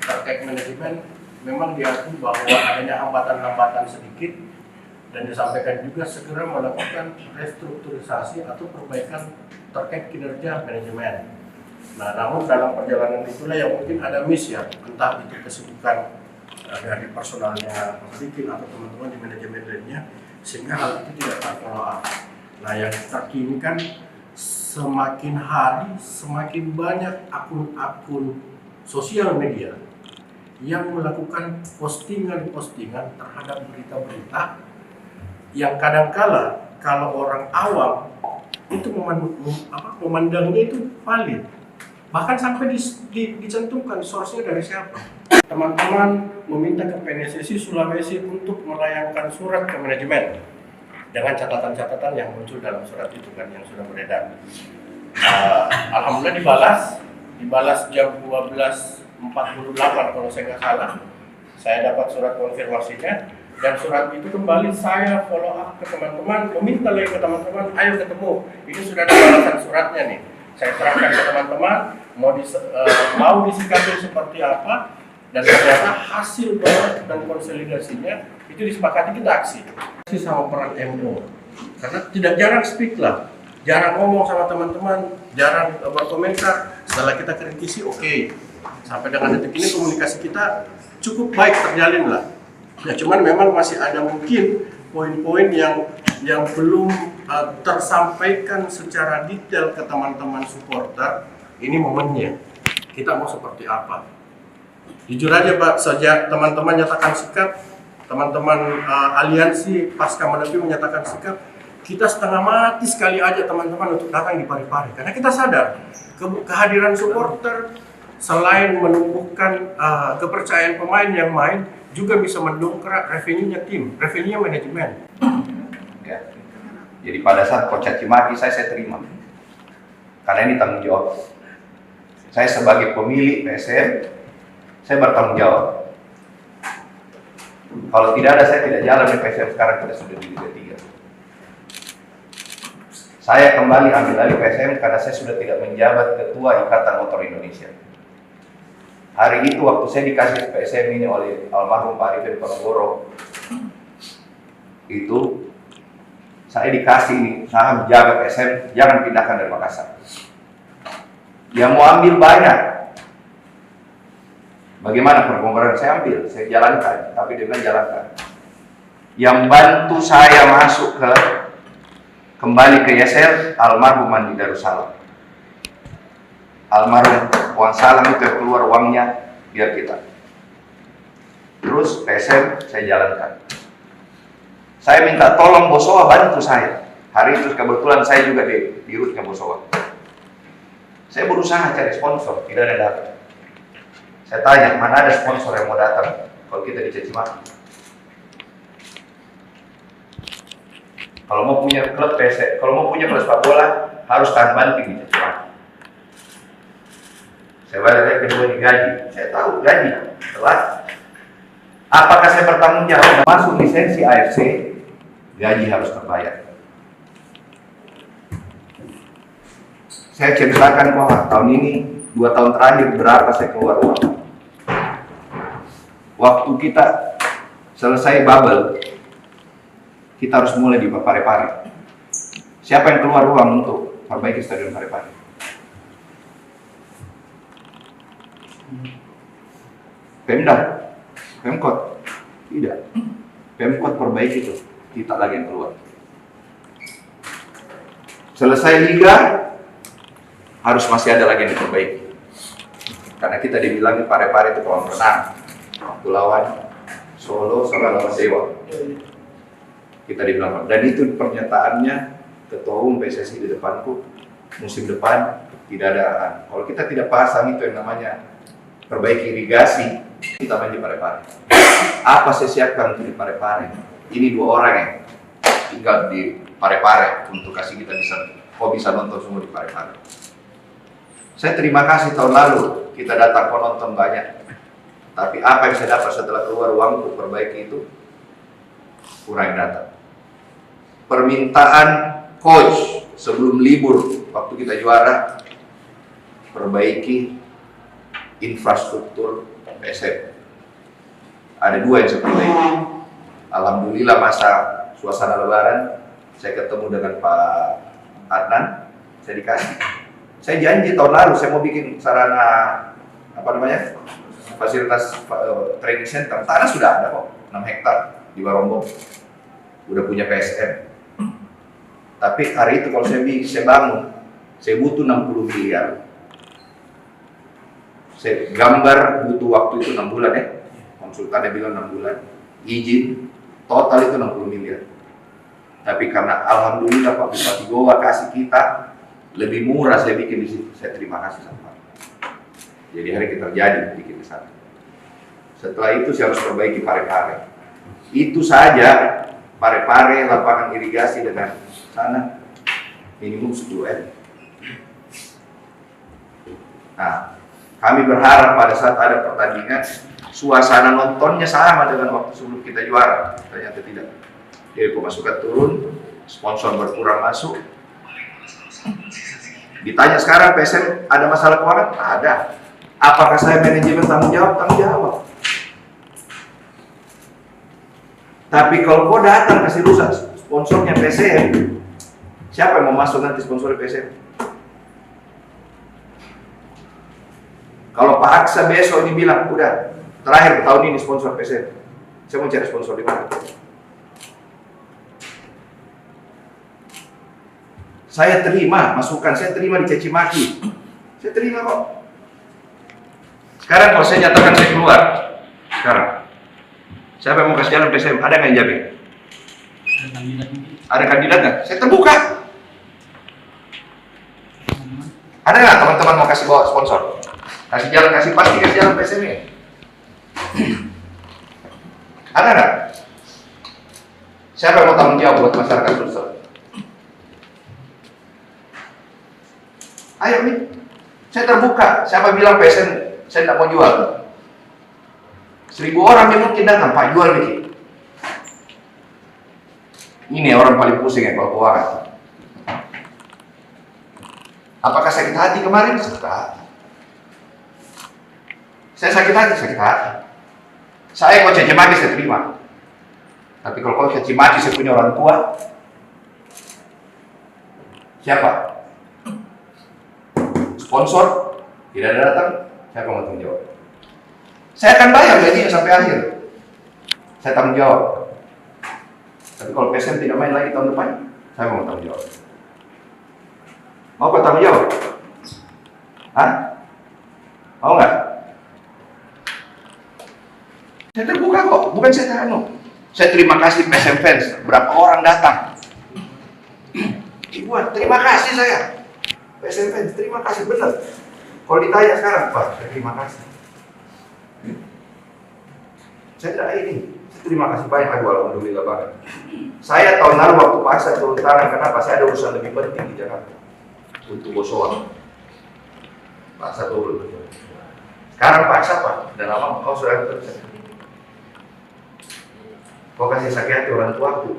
Terkait manajemen, memang diakui bahwa adanya hambatan-hambatan sedikit dan disampaikan juga segera melakukan restrukturisasi atau perbaikan terkait kinerja manajemen. Nah, namun dalam perjalanan itulah yang mungkin ada miss ya, entah itu kesibukan dari personalnya Pak Sadikin atau teman-teman di manajemen lainnya, sehingga hal itu tidak terfollow up. Nah, yang terkini kan semakin hari semakin banyak akun-akun sosial media yang melakukan postingan-postingan terhadap berita-berita yang kadangkala kalau orang awam itu memandangnya itu valid, bahkan sampai dicantumkan source-nya dari siapa. Teman-teman meminta ke PNSSI Sulawesi untuk melayangkan surat ke manajemen dengan catatan-catatan yang muncul dalam surat itu kan yang sudah beredar. Alhamdulillah dibalas jam 12.48 kalau saya nggak salah. Saya dapat surat konfirmasinya dan surat itu kembali saya follow up ke teman-teman, meminta lagi ke teman-teman, ayo ketemu. Ini sudah ada balasan suratnya nih. Saya terangkan ke teman-teman mau disikapi seperti apa, dan ternyata hasil dan konsolidasinya itu disepakati kita aksi sama peran MO, karena tidak jarang speak lah, jarang ngomong sama teman-teman, jarang berkomentar. Setelah kita kritisi, oke. Sampai dengan detik ini komunikasi kita cukup baik terjalin lah. Ya cuman memang masih ada mungkin poin-poin yang belum tersampaikan secara detail ke teman-teman supporter. Ini momennya. Kita mau seperti apa? Jujur aja Pak, sejak teman-teman nyatakan sikap, teman-teman aliansi pasca menepi menyatakan sikap, kita setengah mati sekali aja teman-teman untuk datang di Parepare. Karena kita sadar kehadiran supporter selain menumbuhkan kepercayaan pemain yang main, juga bisa mendongkrak revenue-nya tim, revenue-nya manajemen.
Ya. Jadi pada saat coach caci maki saya terima, karena ini tanggung jawab. Saya sebagai pemilik PSM, saya bertanggung jawab. Kalau tidak ada, saya tidak jalan di PSM. Sekarang kita sudah di Liga 3. Saya kembali ambil alih PSM karena saya sudah tidak menjabat Ketua Ikatan Motor Indonesia. Hari itu waktu saya dikasih PSM ini oleh almarhum Pak Arifin Ponorogo, itu saya dikasih ini saham jaga PSM, jangan pindahkan dari Makassar. Yang mau ambil banyak. Bagaimana perkongkaran saya ambil, saya jalankan, tapi dia bilang jalankan. Yang bantu saya masuk kembali ke YSL, almarhum Andi Darussalam. Almarhum Wan Salam itu keluar uangnya biar kita. Terus PSM saya jalankan. Saya minta tolong Bosowa bantu saya. Hari itu kebetulan saya juga di rootnya Bosowa. Saya berusaha cari sponsor, tidak ada datang. Saya tanya, mana ada sponsor yang mau datang kalau kita dicaci maki? Kalau mau punya klub PSM, kalau mau punya klub sepak bola, harus tahan banting dicaci maki. Saya balik kedua digaji, saya tahu gaji telat. Apakah saya bertanggung jawab? Masuk lisensi AFC, gaji harus terbayar. Saya ceritakan bahwa tahun ini 2 tahun terakhir berapa saya keluar uang. Waktu kita selesai bubble, kita harus mulai di Parepare. Siapa yang keluar uang untuk perbaiki stadion Parepare? Pemda, Pemkot, tidak. Pemkot perbaiki itu, kita lagi yang keluar. Selesai liga, harus masih ada lagi yang diperbaiki. Karena kita dibilang Parepare itu kolam renang, waktu lawan Solo sama Dewa. Kita di belakang. Dan itu pernyataannya Ketua Umum PSSI di depanku, musim depan tidak ada. Kalau kita tidak pasang itu yang namanya perbaiki irigasi, kita main di Parepare. Apa saya siapkan untuk di Parepare? Ini 2 orang yang tinggal di Parepare untuk kasih kita bisa nonton semua di Parepare. Saya terima kasih tahun lalu kita datang penonton banyak, tapi apa yang saya dapat setelah keluar uangku perbaiki itu kurang datang. Permintaan coach sebelum libur waktu kita juara, perbaiki infrastruktur PSM. Ada 2 yang saya perbaiki. Alhamdulillah masa suasana lebaran saya ketemu dengan Pak Adnan, saya dikasih. Saya janji tahun lalu saya mau bikin sarana fasilitas training center. Tanah sudah ada kok, 6 hektar di Barombong. Udah punya PSM. Tapi hari itu kalau saya bangun, saya butuh 60 miliar. Saya gambar butuh waktu itu 6 bulan ya. Konsultannya bilang 6 bulan. Izin, total itu 60 miliar. Tapi karena alhamdulillah Pak Bupati Goa kasih kita lebih murah, saya bikin di situ. Saya terima kasih sama Pak. Jadi hari kita terjadi bikin di sana. Setelah itu saya harus perbaiki Parepare. Itu saja Parepare, lapangan irigasi dengan sana minimum 10 M. Nah, kami berharap pada saat ada pertandingan suasana nontonnya sama dengan waktu sebelum kita juara. Ternyata tidak. Jadi pemasukan turun, sponsor berkurang masuk. Ditanya sekarang PSM ada masalah keuangan? Ada. Apakah saya manajemen tanggung jawab? Tanggung jawab. Tapi kalau kau datang kasih rusak sponsornya PSM, siapa yang mau masuk nanti sponsor PSM? Kalau Pak Aksa besok ini bilang, udah terakhir tahun ini sponsor PSM, saya mau cari sponsor di mana? Saya terima masukan, saya terima dicaci maki, saya terima kok. Sekarang kalau saya nyatakan saya keluar, sekarang siapa yang mau kasih jalan PSM? Ada nggak yang jamin? Ada kandidat nggak? Saya terbuka. Ada nggak teman-teman mau kasih bawa sponsor? Kasih jalan, kasih pasti kasih jalan PSM ini. Ada nggak? Siapa yang mau tanggung jawab buat masyarakat Sulsel? Ayo nih, saya terbuka. Siapa bilang PSM saya tidak mau jual? 1000 orang yang mungkin datang, Pak jual nih. Ini orang paling pusing ya kalau keuangan. Apakah sakit hati kemarin? Sakit hati. Saya sakit hati, sakit hati. Saya kalau caci maki saya terima. Tapi kalau kau caci maki saya punya orang tua, siapa? Sponsor tidak ada datang, siapa mau tanggung jawab? Saya akan bayar gajinya sampai akhir. Saya tanggung jawab. Tapi kalau PSM tidak main lagi tahun depan, saya mau tanggung jawab. Mau kau tanggung jawab? Hah? Mau nggak? Saya terbuka kok, bukan saya terano. Saya terima kasih PSM fans, berapa orang datang. Ibuan, terima kasih saya. PSM fans, terima kasih benar. Kalau ditanya sekarang, Pak, terima kasih. Saya tidak ini. Terima kasih banyak, aduh alhamdulillah banget. Saya tahun lalu waktu paksa turun tangan, kenapa? Saya ada urusan lebih penting di Jakarta untuk Bosowa. Paksa turun. Sekarang paksa Pak, dan lama kau sudah kerja. Kau kasih sakit hati orang tuaku.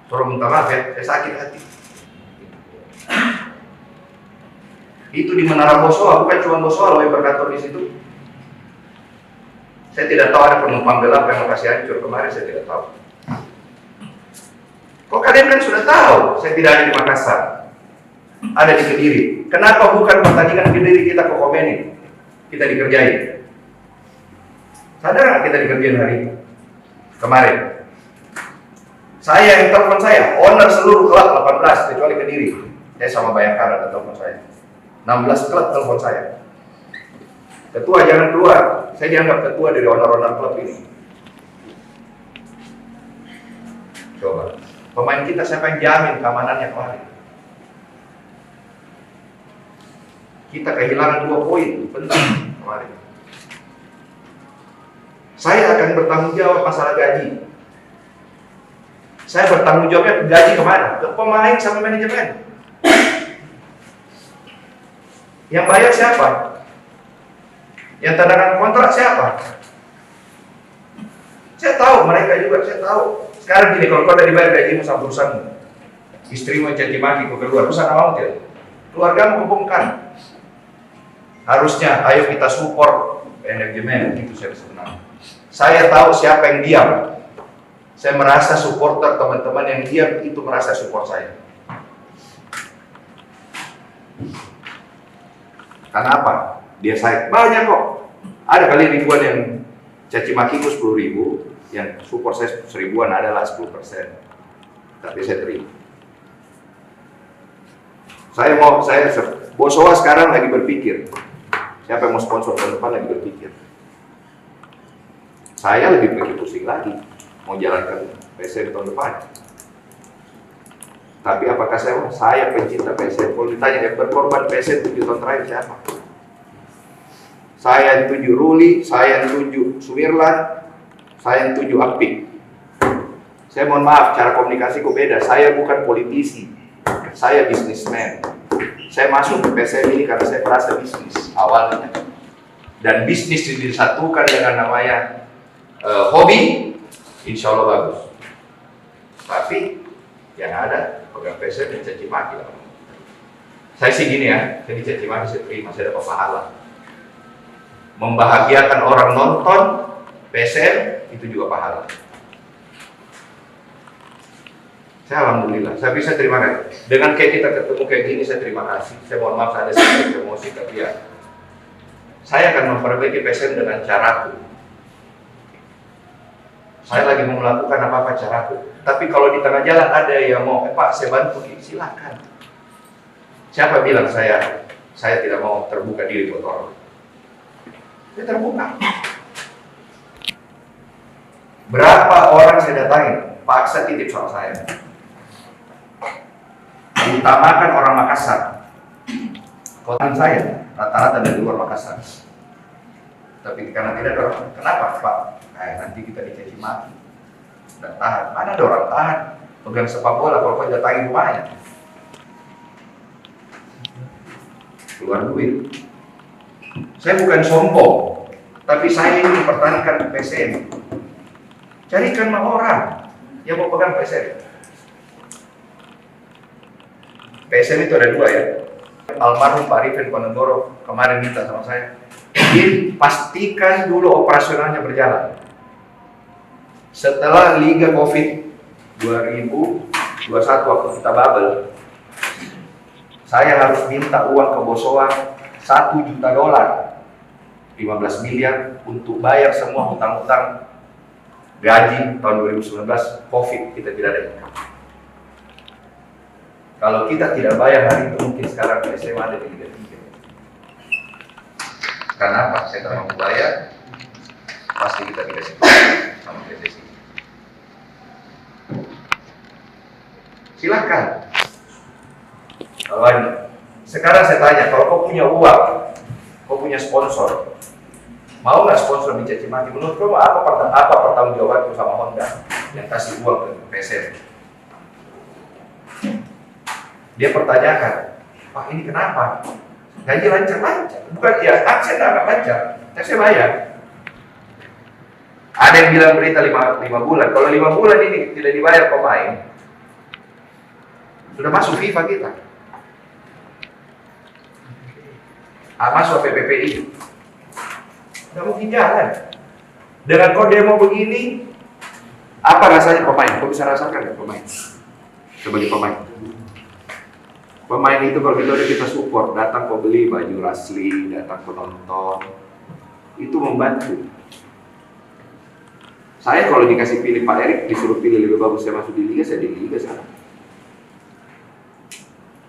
Suruh minta maaf ya, saya sakit hati. Itu di Menara Bosowa, bukan cuma Bosowa loh yang berkantor di situ. Saya tidak tahu ada penumpang gelap yang mau kasih hancur kemarin, saya tidak tahu. Kok kalian kan sudah tahu, saya tidak ada di Makassar, ada di Kediri. Kenapa bukan pertandingan Kediri kita ke Komeni, kita dikerjain? Sadar nggak kita dikerjain hari ini? Kemarin. Saya yang telepon saya, owner seluruh klub 18 kecuali Kediri. Saya sama Bayangkara ada telepon saya. 16 klub telepon saya. Ketua jangan keluar. Saya dianggap ketua dari owner-owner klub ini. Coba, pemain kita siapa yang jamin keamanannya kemarin? Kita kehilangan 2 poin penting kemarin. Saya akan bertanggung jawab masalah gaji. Saya bertanggung jawabnya gaji kemana? Ke pemain sama manajemen. Yang bayar siapa? Yang tanda tangan kontrak siapa? Saya tahu, mereka juga saya tahu. Sekarang gini, kalau kau udah dibayar gajimu sama perusahaanmu, istrimu yang caci maki kau keluar, perusahaan mau tidak? Keluargamu kebongkar. Harusnya, ayo kita support manajemen, itu saya sebenarnya. Saya tahu siapa yang diam. Saya merasa supporter teman-teman yang diam itu merasa support saya. Karena apa? Dia saya banyak kok. Ada kali ribuan yang caci makiku 10.000, yang support saya 1.000-an adalah 10%. Tapi saya terima. Saya Bosowa sekarang lagi berpikir, siapa yang mau sponsor tahun depan lagi berpikir. Saya lebih pusing lagi mau jalankan PSM tahun depan. Tapi apakah saya pencinta PSM? Kalau ditanya yang berkorban PSM 7 tahun terakhir siapa? Saya yang tuju Ruli, saya yang tuju Sumirlan, saya yang tuju Apik. Saya mohon maaf, cara komunikasiku beda. Saya bukan politisi, saya bisnismen. Saya masuk ke PSM ini karena saya merasa bisnis awalnya. Dan bisnis disatukan dengan namanya hobi, insya Allah bagus. Tapi yang ada pegang PSM dan caci maki lah. Saya sih gini ya, jadi caci maki saya terima, saya dapat pahala. Membahagiakan orang nonton PSM itu juga pahala. Saya alhamdulillah, saya bisa terima kasih. Dengan kayak kita ketemu kayak gini, saya terima kasih. Saya mohon maaf ada sedikit emosi, tapi ya saya akan memperbaiki PSM dengan caraku. Saya lagi mau melakukan apa-apa caraku. Tapi kalau di tengah jalan ada yang mau, Pak saya bantu, silakan. Siapa bilang saya tidak mau terbuka diri buat orang? Saya terbuka. Berapa orang saya datangin, paksa titip sama saya. Utamakan orang Makassar. Kota saya rata-rata dari luar Makassar. Tapi karena tidak ada orang, kenapa Pak? Nanti kita dicaci maki dan tahan. Mana ada orang tahan pegang sepak bola kalau kau datangin rumahnya keluar duit. Saya bukan sombong, tapi saya ingin mempertahankan PSM. Carikan orang yang mau pegang PSM. PSM itu ada 2 ya. Almarhum Pak Arifin Ponegoro kemarin minta sama saya, pastikan dulu operasionalnya berjalan. Setelah Liga Covid 2021 waktu kita bubble, saya harus minta uang ke Bosowa $1 juta, 15 miliar untuk bayar semua hutang-hutang gaji tahun 2019 Covid, kita tidak ada income. Kalau kita tidak bayar hari itu mungkin sekarang PSM ada di Liga 3. Karena apa? Saya tidak mau bayar, pasti kita dikasih sama PSSI. Silakan. Sekarang saya tanya, kalau kau punya uang, kau punya sponsor, mau nggak sponsor dicaci maki? Menurut kau apa pertanggungjawabanku sama Honda yang kasih uang ke PSM? Dia pertanyakan, Pak ini kenapa? Gaji lancar-lancar, bukan ya? Saya nggak lancar, saya bayar. Ada yang bilang berita 5 bulan. Kalau 5 bulan ini tidak dibayar pemain, sudah masuk FIFA kita. Masuk PPPI. Nggak mungkin jalan. Dengan kau demo begini, apa rasanya pemain? Kau bisa rasakan nggak pemain? Sebagai pemain. Pemain itu kalau kita support, datang kau beli baju Rasli, datang penonton, itu membantu. Saya kalau dikasih pilih Pak Erik, disuruh pilih lebih bagus saya masuk di Liga, saya di Liga sekarang.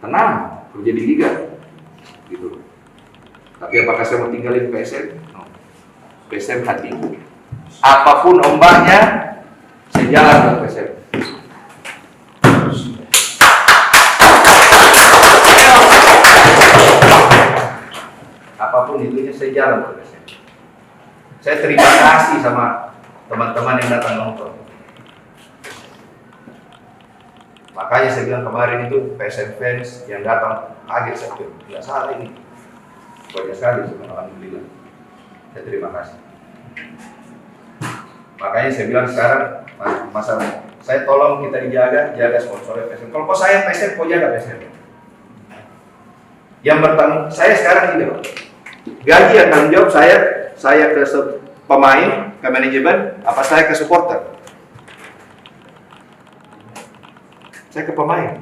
Tenang, kerja di Liga, gitu. Tapi apakah saya mau tinggalin PSM? No. PSM hatiku. Apapun ombaknya, saya jalan ke PSM. apapun itunya saya jalan buat PSM. Saya terima kasih sama teman-teman yang datang nonton. Makanya saya bilang kemarin itu PSM fans yang datang kaget, saya bilang nggak salah ini, banyak sekali, alhamdulillah. Saya terima kasih. Makanya saya bilang sekarang masalah saya tolong kita jaga sponsornya PSM. Kalau kau sayang PSM, kau jaga PSM. Yang bertanggung saya sekarang ini, gaji yang tanggung jawab saya ke pemain, ke manajemen, apa saya ke supporter? Saya ke pemain,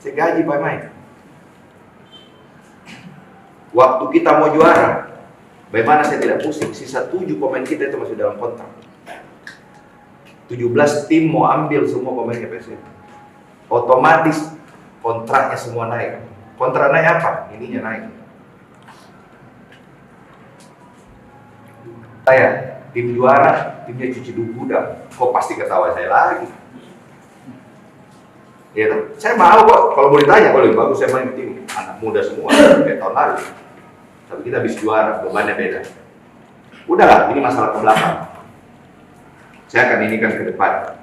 saya gaji pemain. Waktu kita mau juara, bagaimana saya tidak pusing? Sisa 7 pemain kita itu masih dalam kontrak. 17 tim mau ambil semua pemainnya PSM. Otomatis kontraknya semua naik. Kontrak naik apa? Ininya naik. Saya tim juara, timnya cuci gudang, kok pasti ketawa saya lagi. Ya, saya mau kok, kalau mau ditanya, kalau lebih bagus saya main tim anak muda semua, kayak tahun lalu. Tapi kita bisa juara, bebannya beda. Udahlah, ini masalah ke belakang. Saya akan inikan ke depan,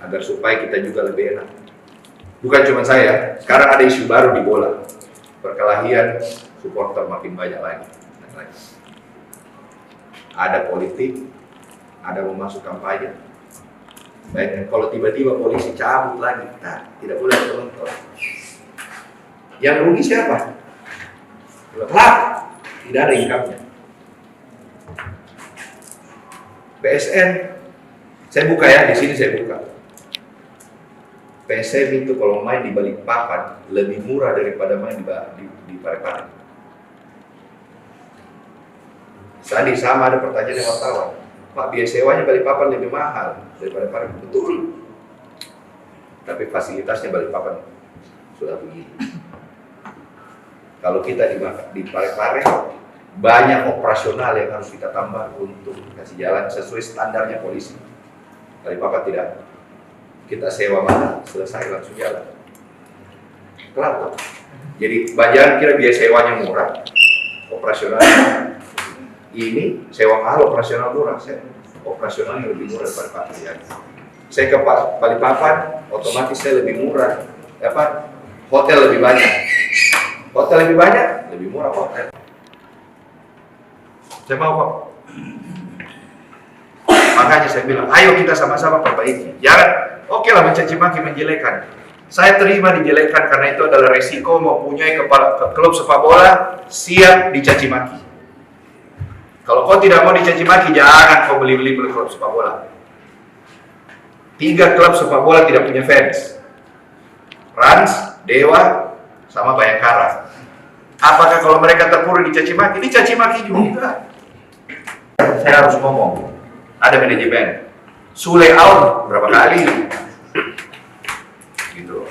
agar supaya kita juga lebih enak. Bukan cuma saya, sekarang ada isu baru di bola, perkelahian supporter makin banyak lagi. Ada politik, ada mau masuk kampanye. Baik, kalau tiba-tiba polisi cabut lagi, nah, tidak boleh penonton. Yang rugi siapa? Klub, tidak ada income-nya. PSM, saya buka ya, di sini saya buka. PSM itu kalau main di Balikpapan lebih murah daripada main di Parepare. Tadi sama ada pertanyaan dari wartawan, Pak, biaya sewanya Balikpapan lebih mahal daripada Parepare. Betul. Tapi fasilitasnya Balikpapan sudah begini. Kalau kita di Parepare, banyak operasional yang harus kita tambah untuk kasih jalan sesuai standarnya polisi. Balikpapan tidak. Kita sewa mana, selesai langsung jalan. Kelar. Jadi jangan kira biaya sewanya murah, operasional ini sewa mahal, operasional murah. Operasionalnya lebih murah daripada Parepare. Saya ke Balikpapan, otomatis saya lebih murah. Hotel lebih banyak. Hotel lebih banyak, lebih murah hotel. Saya mau kok. Makanya saya bilang, ayo kita sama-sama perbaiki. Jangan, oke lah mencaci maki, menjelekan. Saya terima dijelekan karena itu adalah resiko mempunyai klub sepak bola siap dicaci maki. Kalau kau tidak mau dicaci maki, jangan kau beli klub sepak bola. 3 klub sepak bola tidak punya fans. Rans, Dewa, sama Bayangkara. Apakah kalau mereka terpuruk dicaci maki? Dicaci maki juga. Saya harus ngomong. Ada manajemen. Sule out berapa kali? Gitu.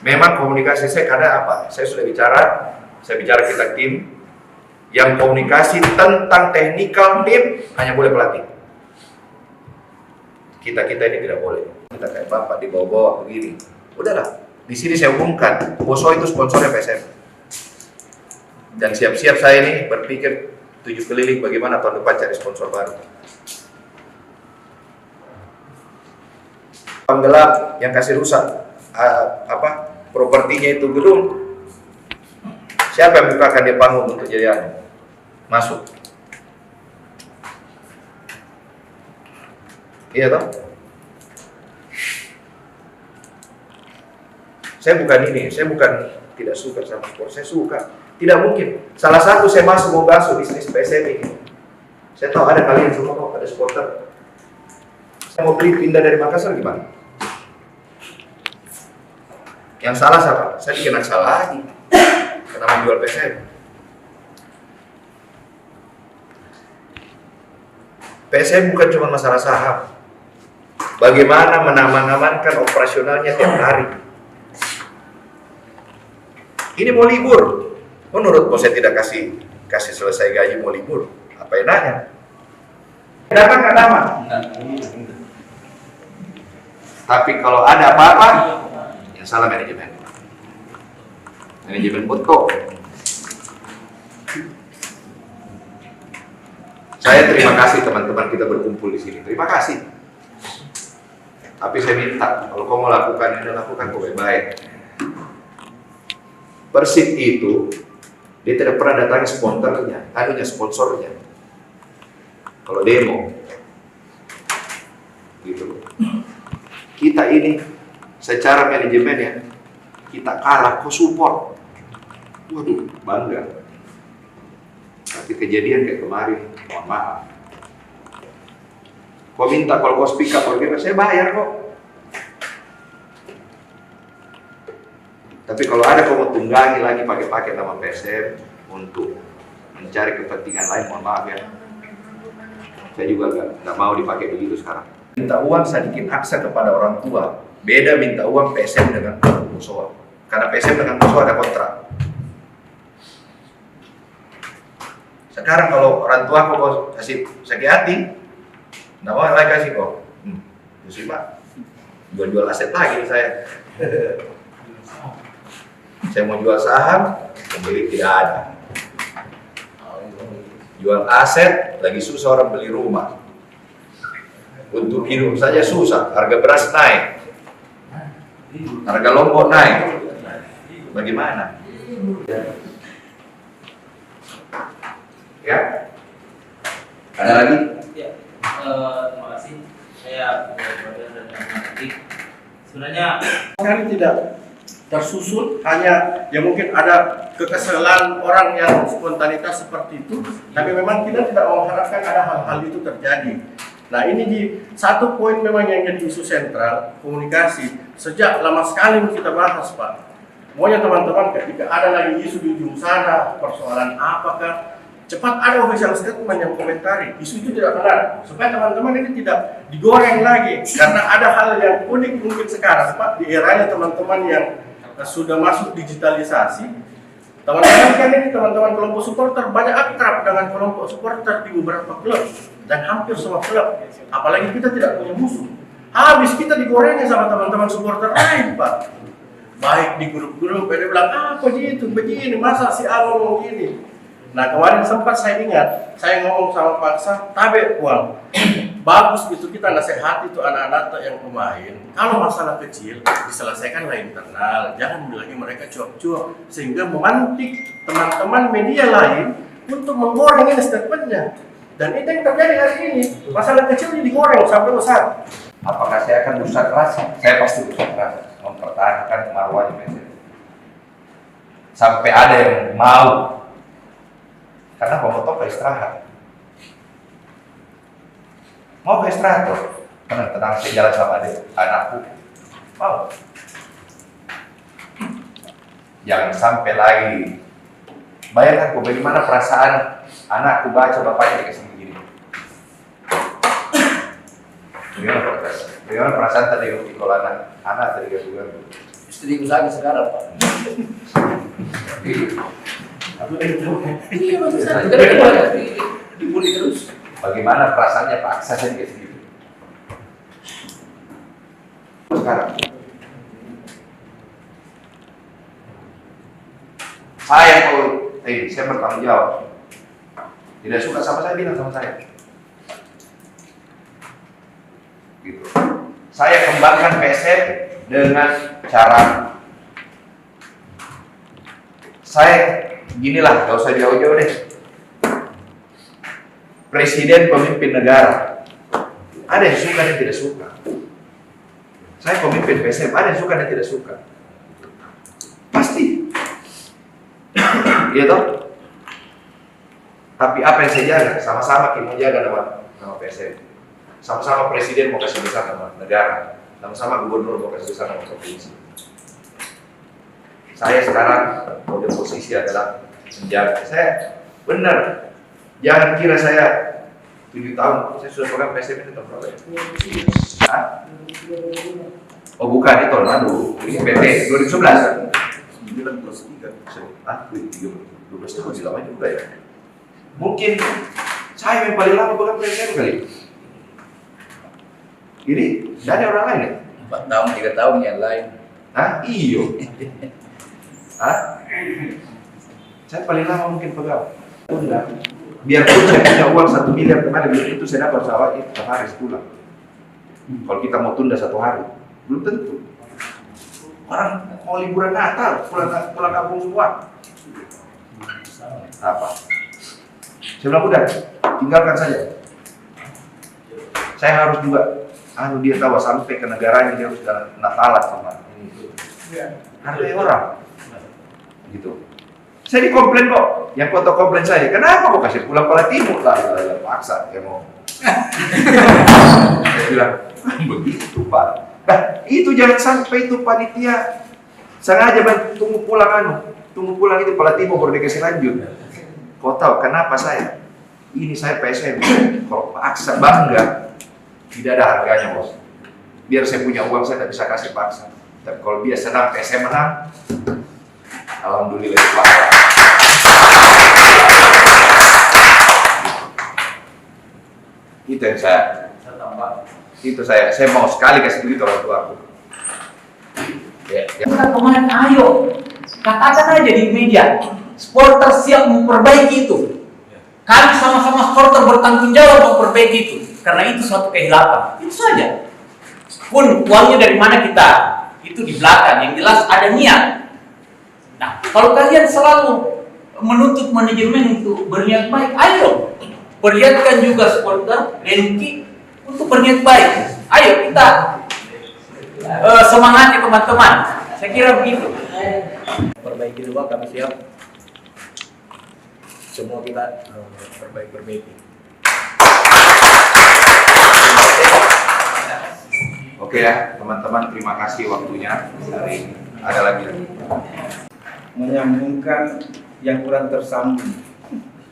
Memang komunikasi saya karena apa? Saya bicara kita tim yang komunikasi tentang technical tim hanya boleh pelatih. Kita ini tidak boleh. Kita kayak bapak dibawa-bawa begini. Udahlah. Di sini saya umumkan, Boso itu sponsornya PSM. Dan siap-siap saya ini berpikir 7 keliling bagaimana tahun depan cari sponsor baru. Penggelap yang kasih rusak propertinya itu gedung. Siapa yang bukakan dia panggung untuk jadi masuk? Iya toh? Saya bukan tidak suka sama sport, saya suka. Tidak mungkin. Salah satu saya masuk mau basuh bisnis PSM ini. Saya tahu ada kalian semua kok, ada supporter. Saya mau beli pindah dari Makassar gimana? Yang salah siapa? Saya dikena salah lagi. Karena menjual PSM. PSM bukan cuma masalah saham. Bagaimana mengamankan operasionalnya tiap hari. Ini mau libur. Menurut bos saya tidak kasih selesai gaji mau libur. Apa enaknya? Dapat nggak dapat? Tapi kalau ada apa-apa, yang salah manajemen. Manajemen Butko. Saya terima kasih teman-teman kita berkumpul di sini. Terima kasih. Tapi saya minta, kalau kau mau lakukan ini, lakukan kau baik-baik. Persib itu, dia tidak pernah datangi sponsornya, anunya sponsornya. Kalau demo, gitu. Kita ini, secara manajemen ya, kita kalah, kau support. Waduh, bangga. Tapi kejadian kayak kemarin, mohon maaf. Kau minta kalau kau speak up, saya bayar kok. Tapi kalau ada kau mau tunggangi lagi pakai nama PSM untuk mencari kepentingan lain, mohon maaf ya. Saya juga nggak mau dipakai begitu sekarang. Minta uang sedikit aksa kepada orang tua. Beda minta uang PSM dengan musuh. Karena PSM dengan musuh ada kontrak. Sekarang kalau orang tua kau kasih sakit hati, nggak mau lagi kasih kok. Musibah. Jual aset lagi nih saya. Saya mau jual saham, pembeli tidak ada. Jual aset, lagi susah orang beli rumah. Untuk hidup saja susah, harga beras naik. Harga lombok naik. Bagaimana? Ya? Ada lagi?
Ya, terima kasih. Saya dan sebenarnya
Sekali tidak tersusun, hanya ya mungkin ada kekesalan orang yang spontanitas seperti itu, tapi memang kita tidak mengharapkan ada hal-hal itu terjadi. Nah ini di satu poin memang yang jadi isu sentral, komunikasi. Sejak lama sekali kita bahas Pak. Maunya teman-teman ketika ada lagi isu di ujung sana, persoalan apakah, cepat ada official statement yang komentari, isu itu tidak benar, supaya teman-teman ini tidak digoreng lagi. Karena ada hal yang unik mungkin sekarang Pak, di eranya teman-teman yang sudah masuk digitalisasi. Teman-teman kan ini teman-teman kelompok supporter banyak akrab dengan kelompok supporter di beberapa klub dan hampir semua klub. Apalagi kita tidak punya musuh. Habis kita digorengnya sama teman-teman supporter lain Pak. Baik di grup-grup, dia bilang apa gitu, begini, masa si A ngomong gini. Nah kemarin sempat saya ingat, saya ngomong sama Pak Sah, tabe uang. Bagus gitu kita nasihati itu anak-anak yang pemain. Kalau masalah kecil diselesaikan lah internal, jangan lagi mereka cuap-cuap sehingga memantik teman-teman media lain untuk menggoreng ini statementnya. Dan itu yang terjadi hari ini. Masalah kecil ini digoreng sampai besar.
Apakah saya akan berusaha keras? Saya pasti berusaha keras mempertahankan marwahnya PSM. Sampai ada yang mau. Karena pemotor ke istirahat. Mau ke istirahat loh. Tenang, saya jalan sama adik, anakku. Mau. Jangan sampai lagi. Bayangkan kok bagaimana perasaan anakku baca bapaknya dikasih begini. Bagaimana perasaan tadi kalau anak tadi gak
Istri usaha sekarang Pak. Iya maksud saya karena dibully terus.
Bagaimana perasaannya Pak Aksa tadi kayak segitu? Sekarang saya bertanggung jawab. Tidak suka sama saya, bilang sama saya. Gitu. Saya kembangkan PSM dengan cara saya ginilah, gak usah jauh-jauh deh. Presiden pemimpin negara, ada yang suka dan tidak suka. Saya pemimpin PSM, ada yang suka dan tidak suka. Pasti, iya toh. Tapi apa yang saya jaga, sama-sama kita mau jaga nama PSM. Sama-sama presiden mau kasih besar nama negara, sama-sama gubernur mau kasih besar nama provinsi. Saya sekarang pada posisi adalah menjaga. Saya benar, jangan kira saya 7 tahun, saya sudah pegang PSM itu tahun berapa ya? Hah? Oh bukan, itu tahun lalu, ini PT 2011 9 plus 3, 12 tahun masih lama juga ya. Mungkin saya yang paling lama pegang PSM kali. Ini dari orang lain ya?
4 tahun, 3 tahun yang lain.
Hah? Iyo. Hah? Saya paling lama mungkin pegang. Undang. Biarpun saya punya uang 1 miliar kemarin, belum itu saya dapat sawah itu hari sebulan. Kalau kita mau tunda 1 hari, belum tentu. Orang mau liburan Natal, pulang kampung semua. Apa? Saya bilang udah, tinggalkan saja. Saya harus juga, dia tahu sampai ke negaranya dia harus Natalan sama ini. Hargai orang, gitu. Saya dikomplain kok, yang foto komplain saya, kenapa kok kasih pulang Pala Timur lah, paksa, ya mau. Saya bilang, begitu Pak. Nah, itu jangan sampai itu panitia sengaja tunggu pulang itu Pala Timur baru dikasih lanjut. Kau tahu kenapa saya? Ini saya PSM, kalau paksa bangga, tidak ada harganya bos. Biar saya punya uang saya tidak bisa kasih paksa. Tapi kalau dia senang PSM menang, alhamdulillah Pak. Itu yang saya tambah. Itu saya mau sekali kasih begitu orang tua aku. Ya.
Bukan kemarin, ayo katakan aja di media, supporter siap memperbaiki itu. Kami sama-sama supporter bertanggung jawab memperbaiki itu, karena itu suatu kehilapan. Itu saja. Pun uangnya dari mana kita, itu di belakang. Yang jelas ada niat. Nah, kalau kalian selalu menuntut manajemen untuk berniat baik, ayo perlihatkan juga supporter Renki untuk berniat baik. Ayo kita semangati teman-teman. Saya kira begitu.
Perbaiki dulu, kami siap. Semua kita perbaiki.
Oke ya, teman-teman, terima kasih waktunya hari ini. Ada lagi.
Menyambungkan yang kurang tersambung.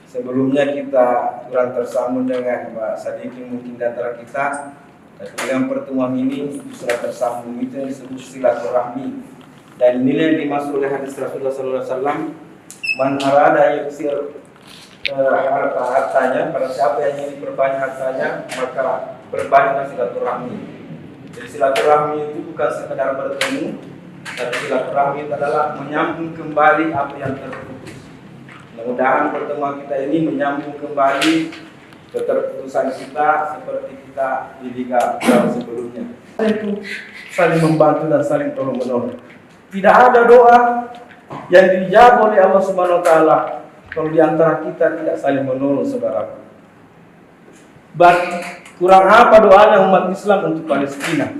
Sebelumnya kita kurang tersambung dengan Pak Sadikin mungkin di antara kita, tapi dengan pertemuan ini sudah tersambung. Itu yang disebut silaturahmi. Dan inilah yang dimaksud oleh hadis Rasulullah SAW, man arada yaksir hartanya, pada siapa yang ingin berbanyak hartanya, maka berbanyaklah silaturahmi. Jadi silaturahmi itu bukan sekedar bertemu, tapi silaturahmi itu adalah menyambung kembali apa yang terputus. Mudah-mudahan pertemuan kita ini menyambung kembali keterputusan kita seperti kita di Liga sebelumnya. Itu saling membantu dan saling tolong menolong. Tidak ada doa yang dijawab oleh Allah Subhanahu wa taala kalau di antara kita tidak saling menolong saudara. Kurang apa doanya umat Islam untuk Palestina?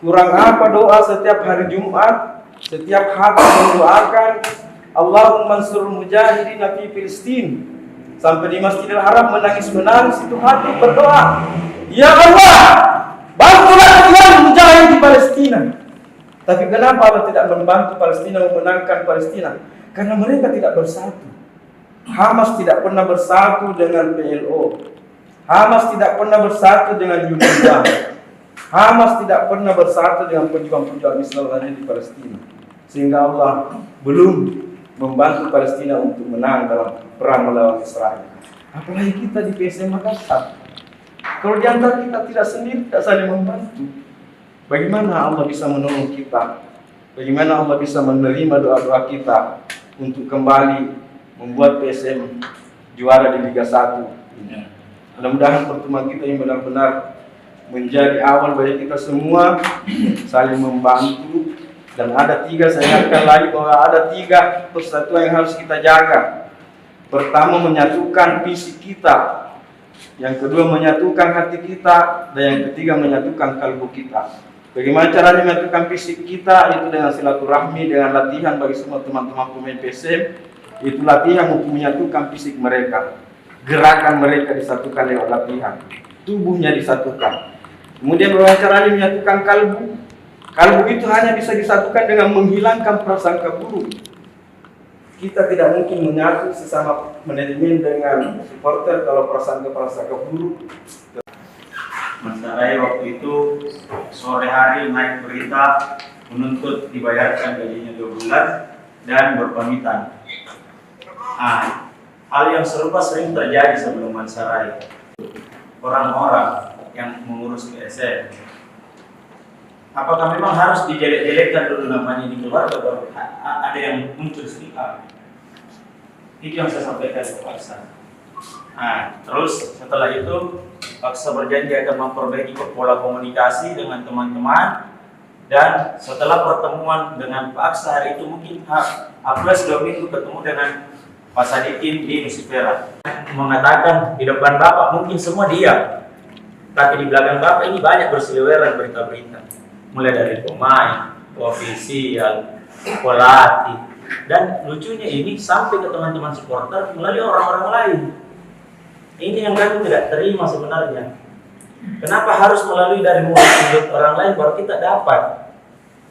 Kurang apa doa setiap hari Jumat, setiap hati mendoakan Allahumma mansur mujahidin fi Filistin. Sampai di Masjidil Haram menangis-menangis itu hati berdoa, ya Allah, bantulah kalian mujahid di Palestina. Tapi kenapa Allah tidak membantu Palestina memenangkan Palestina? Karena mereka tidak bersatu. Hamas tidak pernah bersatu dengan PLO. Hamas tidak pernah bersatu dengan Yuda. Hamas tidak pernah bersatu dengan pejuang-pejuang Islam yang ada di Palestina. Sehingga Allah belum membantu Palestina untuk menang dalam perang melawan Israel. Apalagi kita di PSM Makassar. Kalau di antara kita tidak sendiri, tidak saling membantu, bagaimana Allah bisa menolong kita? Bagaimana Allah bisa menerima doa-doa kita untuk kembali membuat PSM juara di Liga 1? Mudah-mudahan pertemuan kita ini benar-benar menjadi awal bagi kita semua saling membantu. Dan ada 3, saya ingatkan lagi bahwa ada 3 persatuan yang harus kita jaga. Pertama, menyatukan fisik kita. Yang kedua, menyatukan hati kita. Dan yang ketiga, menyatukan kalbu kita. Bagaimana caranya menyatukan fisik kita? Itu dengan silaturahmi, dengan latihan bagi semua teman-teman pemain PSM. Itu latihan untuk menyatukan fisik mereka. Gerakan mereka disatukan lewat latihan. Tubuhnya disatukan. Kemudian bagaimana caranya menyatukan kalbu? Kalbu itu hanya bisa disatukan dengan menghilangkan prasangka buruk. Kita tidak mungkin menyatu sesama manajemen dengan supporter kalau prasangka buruk.
Mas Sarai waktu itu sore hari naik berita menuntut dibayarkan gajinya 2 bulan dan berpamitan. Hal yang serupa sering terjadi sebelum Mas Sarai. Orang-orang yang mengurus PSM, apakah memang harus dijelek-jelekkan dulu namanya di keluarga baru ada yang muncul speak up? Itu yang saya sampaikan ke Pak Ustaz. Nah, terus setelah itu Aksa berjanji akan memperbaiki pola komunikasi dengan teman-teman, dan setelah pertemuan dengan Pak Aksa hari itu mungkin plus 2 minggu ketemu dengan Pak Sadikin di Nusifera, mengatakan di depan Bapak mungkin semua diam, tapi di belakang Bapak ini banyak berseliweran berita-berita, mulai dari pemain, ofisial, pelatih, dan lucunya ini sampai ke teman-teman supporter melalui orang-orang lain. Ini yang kami tidak terima sebenarnya. Kenapa harus melalui dari mulut orang lain baru kita dapat?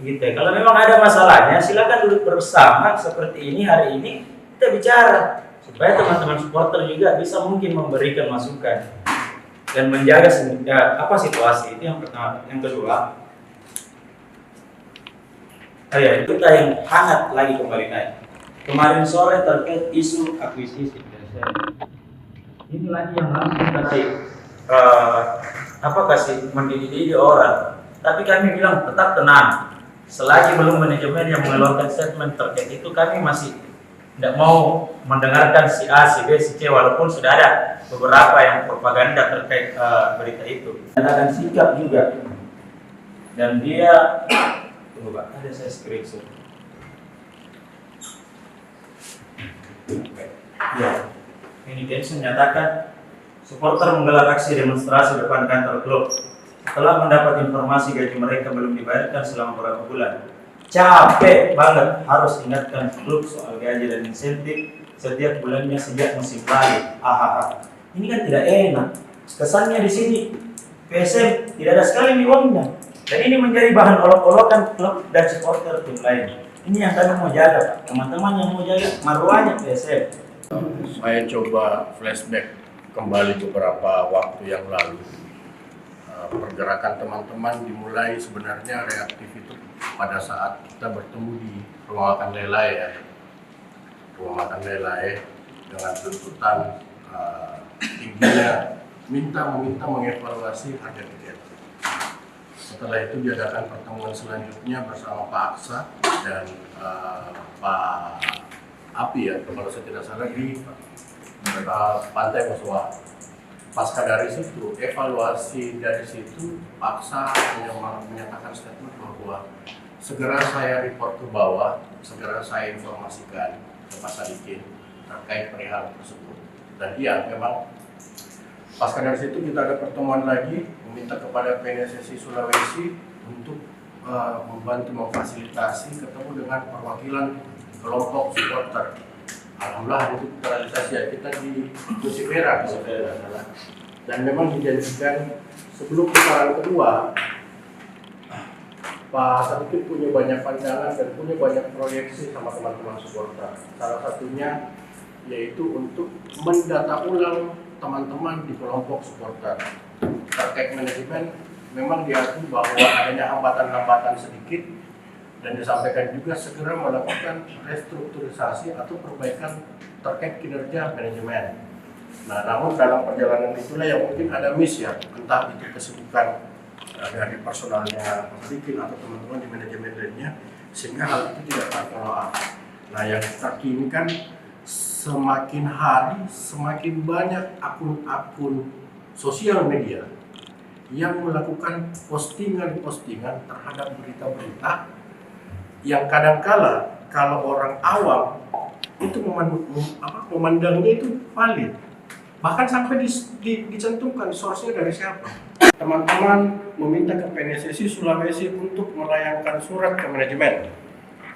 Gitu. Kalau memang ada masalahnya, silakan duduk bersama seperti ini hari ini kita bicara supaya teman-teman supporter juga bisa mungkin memberikan masukan dan menjaga situasi. Itu yang pertama. Yang kedua, kita yang hangat lagi kembali naik. Kemarin sore terkait isu akuisisi. Ini lagi yang langsung kasih mendidik orang. Tapi kami bilang tetap tenang. Selagi belum manajemen yang mengeluarkan statement terkait itu, kami masih tidak mau mendengarkan si A, si B, si C, walaupun sudah ada beberapa yang propaganda terkait berita itu. Dan akan sikap juga. Dan dia, coba ada saya screenshot. Ya. Ini Kenson menyatakan supporter menggelar aksi demonstrasi depan kantor klub setelah mendapat informasi gaji mereka belum dibayarkan selama beberapa bulan. Capek banget harus ingatkan klub soal gaji dan insentif setiap bulannya sejak musim lalu. Ini kan tidak enak. Kesannya di sini PSM tidak ada sekali uangnya. Dan ini menjadi bahan olok-olokan klub dan supporter tim lain. Ini yang kami mau jaga, Pak. Teman-teman yang mau jaga marwahnya PSM.
Saya coba flashback kembali beberapa waktu yang lalu. Pergerakan teman-teman dimulai sebenarnya reaktif itu pada saat kita bertemu di rumah makan Lelai ya. Rumah makan Lelai dengan tuntutan tingginya meminta mengevaluasi harga tiket. Setelah itu diadakan pertemuan selanjutnya bersama Pak Aksa dan Pak Api ya, kalau saya tidak salah di Pantai Muswa. Pasca dari situ, evaluasi dari situ, Paksa menyatakan statement bahwa segera saya report ke bawah, segera saya informasikan ke Pak Sadikin terkait perihal tersebut. Dan iya, memang pasca dari situ kita ada pertemuan lagi, meminta kepada PNSSI Sulawesi untuk membantu memfasilitasi ketemu dengan perwakilan kelompok supporter. Alhamdulillah itu terrealisasi ya, kita di Nusifera dan memang dijanjikan sebelum putaran kedua Pak Sadikin punya banyak pandangan dan punya banyak proyeksi sama teman-teman supporter. Salah satunya yaitu untuk mendata ulang teman-teman di kelompok supporter. Terkait manajemen memang diakui bahwa adanya hambatan-hambatan sedikit dan disampaikan juga segera melakukan restrukturisasi atau perbaikan terkait kinerja manajemen. Nah, namun dalam perjalanan itulah yang mungkin ada miss ya, entah itu kesibukan dari personalnya Pak Sadikin atau teman-teman di manajemen lainnya, sehingga hal itu tidak terfollow up. Nah, yang terkini kan semakin hari semakin banyak akun-akun sosial media yang melakukan postingan-postingan terhadap berita-berita yang kadangkala kalau orang awam itu memandangnya itu valid, bahkan sampai dicantumkan source-nya dari siapa. Teman-teman meminta ke PNSSI Sulawesi untuk melayangkan surat ke manajemen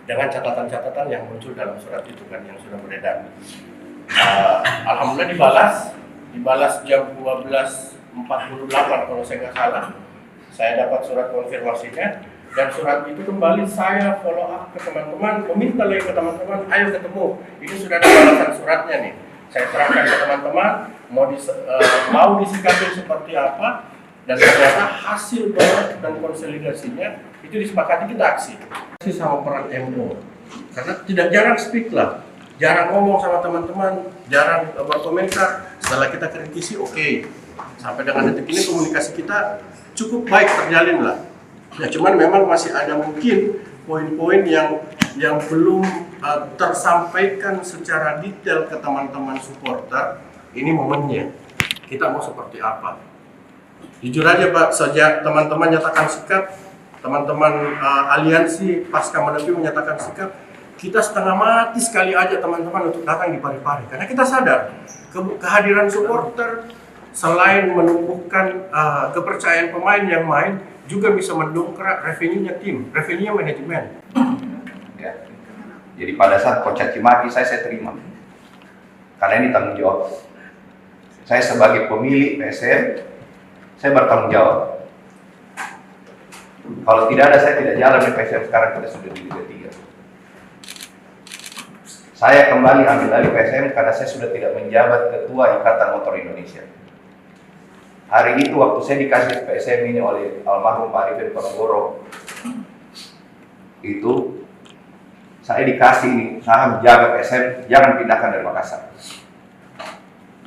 dengan catatan-catatan yang muncul dalam surat itu kan yang sudah beredar. Alhamdulillah dibalas jam 12.48 kalau saya nggak salah. Saya dapat surat konfirmasinya. Dan surat itu kembali saya follow up ke teman-teman, meminta lagi ke teman-teman, ayo ketemu. Ini sudah ada balasan suratnya nih. Saya terangkan ke teman-teman, mau disikapi seperti apa, dan ternyata hasil banyak dan konsolidasinya itu disepakati kita aksi. Sama peran MO, karena tidak jarang speak lah, jarang ngomong sama teman-teman, jarang berkomentar. Setelah kita kritisi, oke. Sampai dengan detik ini komunikasi kita cukup baik terjalin lah. Ya, cuman memang masih ada mungkin poin-poin yang belum tersampaikan secara detail ke teman-teman supporter ini momennya. Kita mau seperti apa? Jujur aja Pak, sejak teman-teman nyatakan sikap, teman-teman aliansi pasca menepi menyatakan sikap, kita setengah mati sekali aja teman-teman untuk datang di Parepare. Karena kita sadar kehadiran supporter selain menumbuhkan kepercayaan pemain yang main, juga bisa mendongkrak revenue-nya tim, revenue-nya manajemen.
Ya. Jadi pada saat Coach caci maki saya terima. Karena ini tanggung jawab. Saya sebagai pemilik PSM, saya bertanggung jawab. Kalau tidak ada, saya tidak jalan di PSM sekarang, kita sudah di Liga 3. Saya kembali ambil alih PSM karena saya sudah tidak menjabat Ketua Ikatan Motor Indonesia. Hari itu waktu saya dikasih PSM ini oleh almarhum Pak Arifin Ponorogo, itu saya dikasih ini saham jaga PSM, jangan pindahkan dari Makassar.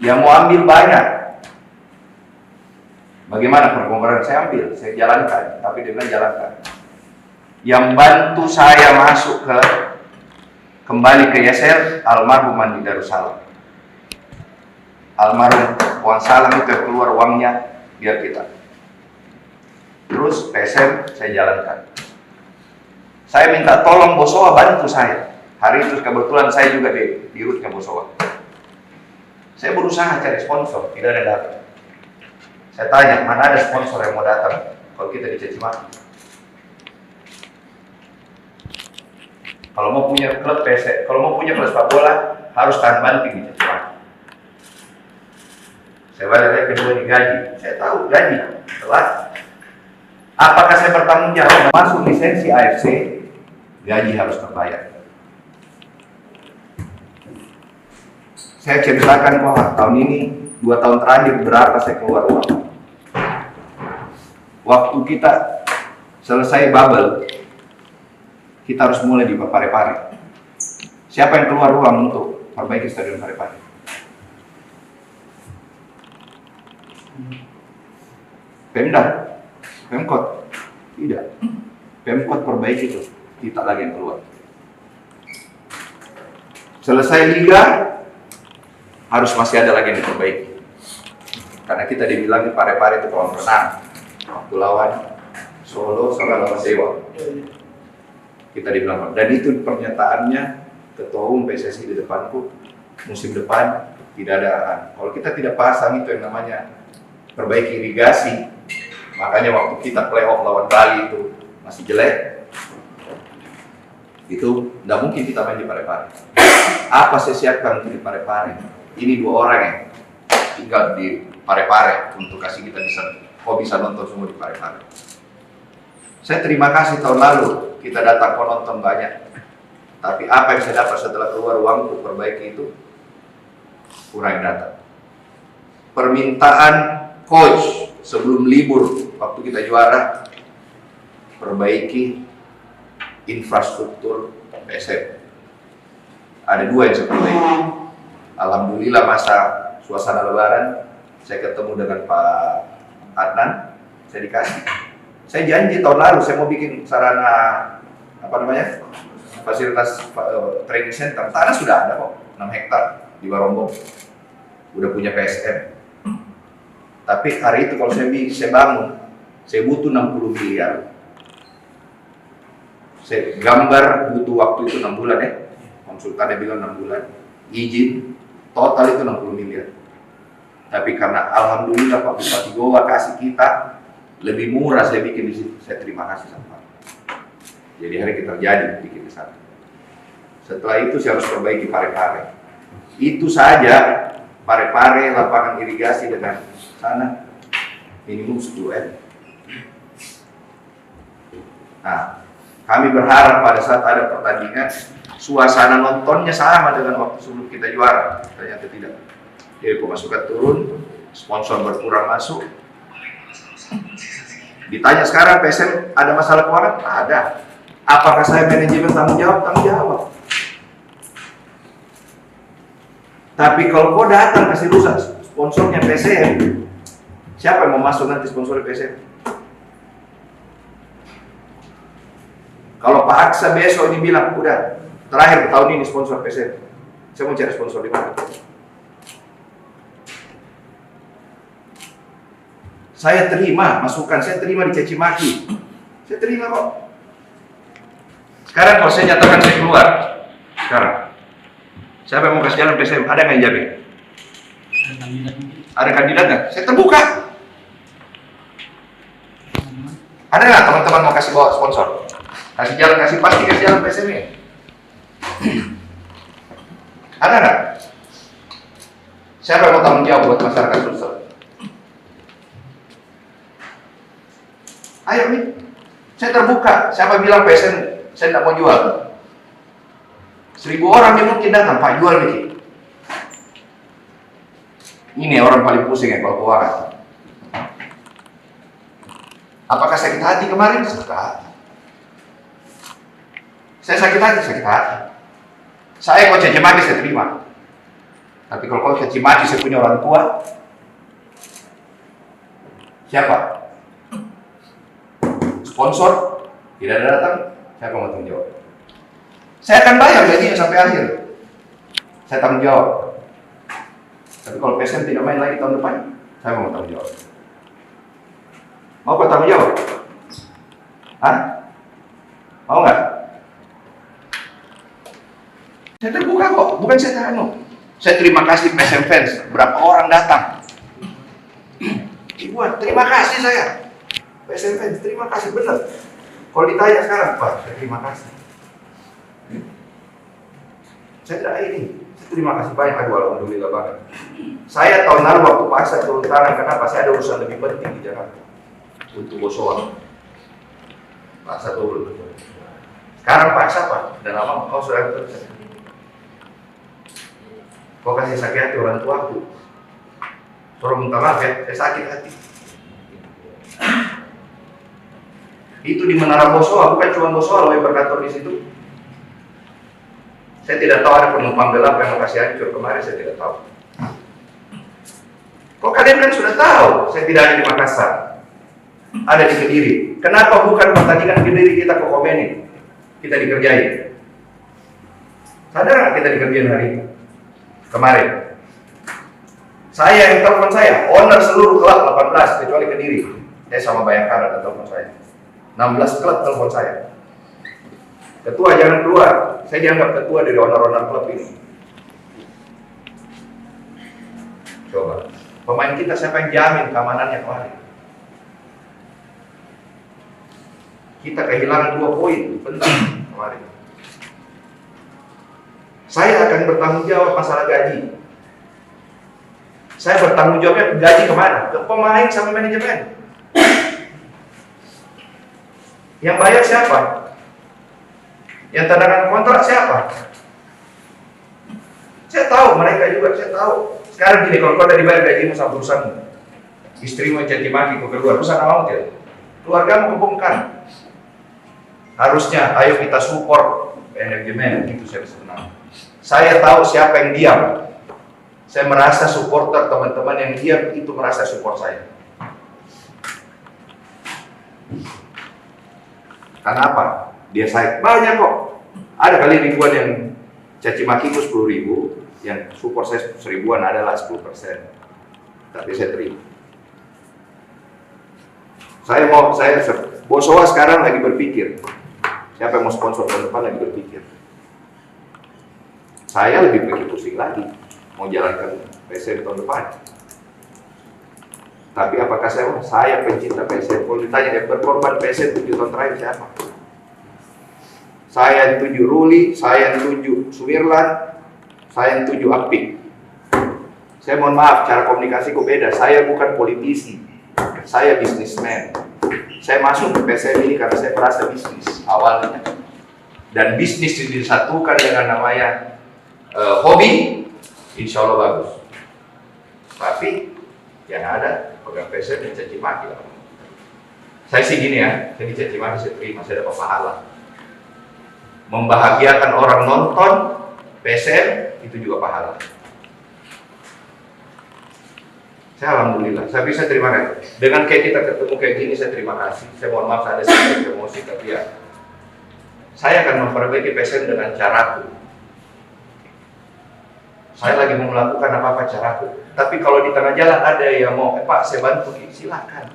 Yang mau ambil banyak. Bagaimana perkongkaran saya ambil, saya jalankan, tapi dengan jalankan. Yang bantu saya masuk kembali ke YSL, almarhum Andi Darussalam. Almarhum Wan Salam itu keluar uangnya biar kita. Terus PSM saya jalankan. Saya minta tolong Bosowa bantu saya. Hari itu kebetulan saya juga di rootnya Bosowa. Saya berusaha cari sponsor, tidak ada datang. Saya tanya, mana ada sponsor yang mau datang kalau kita dicaci maki? Kalau mau punya klub PSM, kalau mau punya klub sepak bola harus tahan banting dicaci maki. Saya balik lagi kedua digaji. Saya tahu gaji telat. Apakah saya bertanggung jawab? Masuk lisensi AFC, gaji harus terbayar. Saya ceritakan bahwa tahun ini 2 tahun terakhir berapa saya keluar uang. Waktu kita selesai bubble, kita harus mulai di Parepare. Siapa yang keluar uang untuk perbaiki stadion Parepare? Pemda, Pemkot, tidak. Pemkot perbaiki itu, kita lagi yang keluar. Selesai liga, harus masih ada lagi yang diperbaiki. Karena kita dibilang di Parepare itu kolam renang, waktu lawan Solo sama lawan Dewa. Kita dibilang, dan itu pernyataannya Ketua Umum PSSI di depanku, musim depan tidak ada. Kalau kita tidak pasang itu yang namanya perbaiki irigasi, makanya waktu kita playoff lawan Bali itu masih jelek, itu tidak mungkin kita main di Parepare. Apa saya siapkan untuk di Parepare? Ini 2 orang yang tinggal di Parepare untuk kasih kita bisa nonton semua di Parepare. Saya terima kasih tahun lalu kita datang penonton banyak, tapi apa yang saya dapat setelah keluar uang untuk perbaiki itu kurang datang. Permintaan coach sebelum libur waktu kita juara, perbaiki infrastruktur PSM. Ada 2 yang saya perbaiki. Alhamdulillah masa suasana lebaran saya ketemu dengan Pak Adnan, saya dikasih. Saya janji tahun lalu saya mau bikin sarana fasilitas training center. Tanah sudah ada kok, 6 hektar di Barombong. Udah punya PSM. Tapi hari itu kalau saya bangun, saya butuh 60 miliar. Saya gambar butuh waktu itu 6 bulan ya. Konsultannya bilang 6 bulan. Izin total itu 60 miliar. Tapi karena alhamdulillah Pak Bupati Goa kasih kita lebih murah, saya bikin di situ. Saya terima kasih sama Pak. Jadi hari kita terjadi bikin di sana. Setelah itu saya harus perbaiki Parepare. Itu saja Parepare, lapangan irigasi dengan sana minimum 10 M. Nah, kami berharap pada saat ada pertandingan suasana nontonnya sama dengan waktu sebelum kita juara. Ternyata tidak. Jadi pemasukan turun, sponsor berkurang masuk. Ditanya sekarang PSM ada masalah keuangan? Ada. Apakah saya manajemen tanggung jawab? Tanggung jawab. Tapi kalau kau datang kasih rusak sponsornya PSM, siapa yang mau masuk nanti sponsor PSM? Kalau Pak Aksa besok ini bilang, udah terakhir tahun ini sponsor PSM, saya mau cari sponsor di mana? Saya terima masukan, saya terima dicaci maki. Saya terima kok. Sekarang kalau saya nyatakan saya keluar, sekarang siapa yang mau kasih jalan PSM? Ada nggak yang jamin? Ada kandidat nggak? Saya terbuka. Ada nggak teman-teman mau kasih bawa sponsor? Kasih jalan, pasti kasih jalan PSM ini. Ada nggak? Siapa yang mau tanggung jawab buat masyarakat Sulsel? Ayo nih, saya terbuka. Siapa bilang PSM saya tidak mau jual? 1000 orang yang mungkin datang, Pak jual nih. Ini orang paling pusing ya kalau keuangan. Apakah sakit hati kemarin? Sakit hati. Saya sakit hati, sakit hati. Saya kok caci maki saya terima. Tapi kalau kau caci maki saya punya orang tua, siapa? Sponsor tidak ada datang, siapa mau tanggung jawab? Saya akan bayar gajinya sampai akhir. Saya tanggung jawab. Tapi kalau PSM tidak main lagi tahun depan, saya mau tanggung jawab. Mau kau tanggung jawab? Hah? Mau nggak? Saya terbuka kok, bukan saya teranu. Saya terima kasih PSM fans, berapa orang datang. Ibuan, terima kasih saya. PSM fans, terima kasih benar. Kalau ditanya sekarang, Pak, saya terima kasih. Saya tidak ini, saya terima kasih banyak. Aduh, alhamdulillah banget. Saya tahun lalu waktu paksa turun tangan, kenapa? Saya ada urusan lebih penting di Jakarta untuk Bosowa. Paksa turun. Sekarang paksa Pak, dan lama kau sudah kerja. Kau kasih sakit hati orang tuaku. Suruh minta maaf ya, saya sakit hati. Itu di Menara Bosowa, bukan cuma Bosowa loh yang berkantor di situ. Saya tidak tahu ada penumpang gelap yang mau kasih hancur kemarin, saya tidak tahu. Kok kalian kan sudah tahu, saya tidak ada di Makassar, ada di Kediri. Kenapa bukan pertandingan Kediri kita ke komenin, kita dikerjain? Sadar nggak kita dikerjain hari ini? Kemarin. Saya yang telepon saya, owner seluruh klub 18 kecuali Kediri. Saya sama Bayangkara ada telepon saya. 16 klub telepon saya. Ketua jangan keluar, saya dianggap ketua dari owner-owner klub ini. Coba, pemain kita siapa yang jamin keamanannya kemarin? Kita kehilangan 2 poin, penting kemarin. Saya akan bertanggung jawab masalah gaji. Saya bertanggung jawabnya gaji kemana? Ke pemain sama manajemen. Yang bayar siapa? Yang tandakan kontrak siapa? Saya tahu, mereka juga saya tahu. Sekarang gini, kalau kau dari bayar gajimu sama perusahaanmu, istrimu caci maki kau keluar, perusahaan awam tidak? Keluargamu kebongkar. Harusnya, ayo kita support manajemen, itu saya senang. Saya tahu siapa yang diam. Saya merasa supporter teman-teman yang diam itu merasa support saya. Karena apa? Dia saya banyak kok. Ada kali ribuan yang caci makiku 10.000, yang support saya 1000-an adalah 10%. Tapi saya terima. Saya Bosowa sekarang lagi berpikir. Siapa yang mau sponsor tahun depan lagi berpikir. Saya lebih pusing lagi mau jalankan PSM tahun depan. Tapi apakah saya pencinta PSM? Kalau ditanya yang berkorban PSM 7 tahun terakhir siapa? Saya yang tuju Ruli, saya yang tuju Sumirlan, saya yang tuju Apik. Saya mohon maaf, cara komunikasiku beda. Saya bukan politisi, saya bisnismen. Saya masuk ke PSM ini karena saya merasa bisnis awalnya. Dan bisnis disatukan dengan namanya hobi, insya Allah bagus. Tapi yang ada pegang PSM yang caci maki lah. Saya sih gini ya, saya dicaci maki saya terima, saya dapat pahala. Membahagiakan orang nonton PSM itu juga pahala. Saya alhamdulillah, saya bisa terima kasih. Dengan kayak kita ketemu kayak gini, saya terima kasih. Saya mohon maaf ada sedikit emosi, tapi ya saya akan memperbaiki PSM dengan caraku. Saya lagi mau melakukan apa-apa caraku. Tapi kalau di tengah jalan ada yang mau, Pak saya bantu, silakan.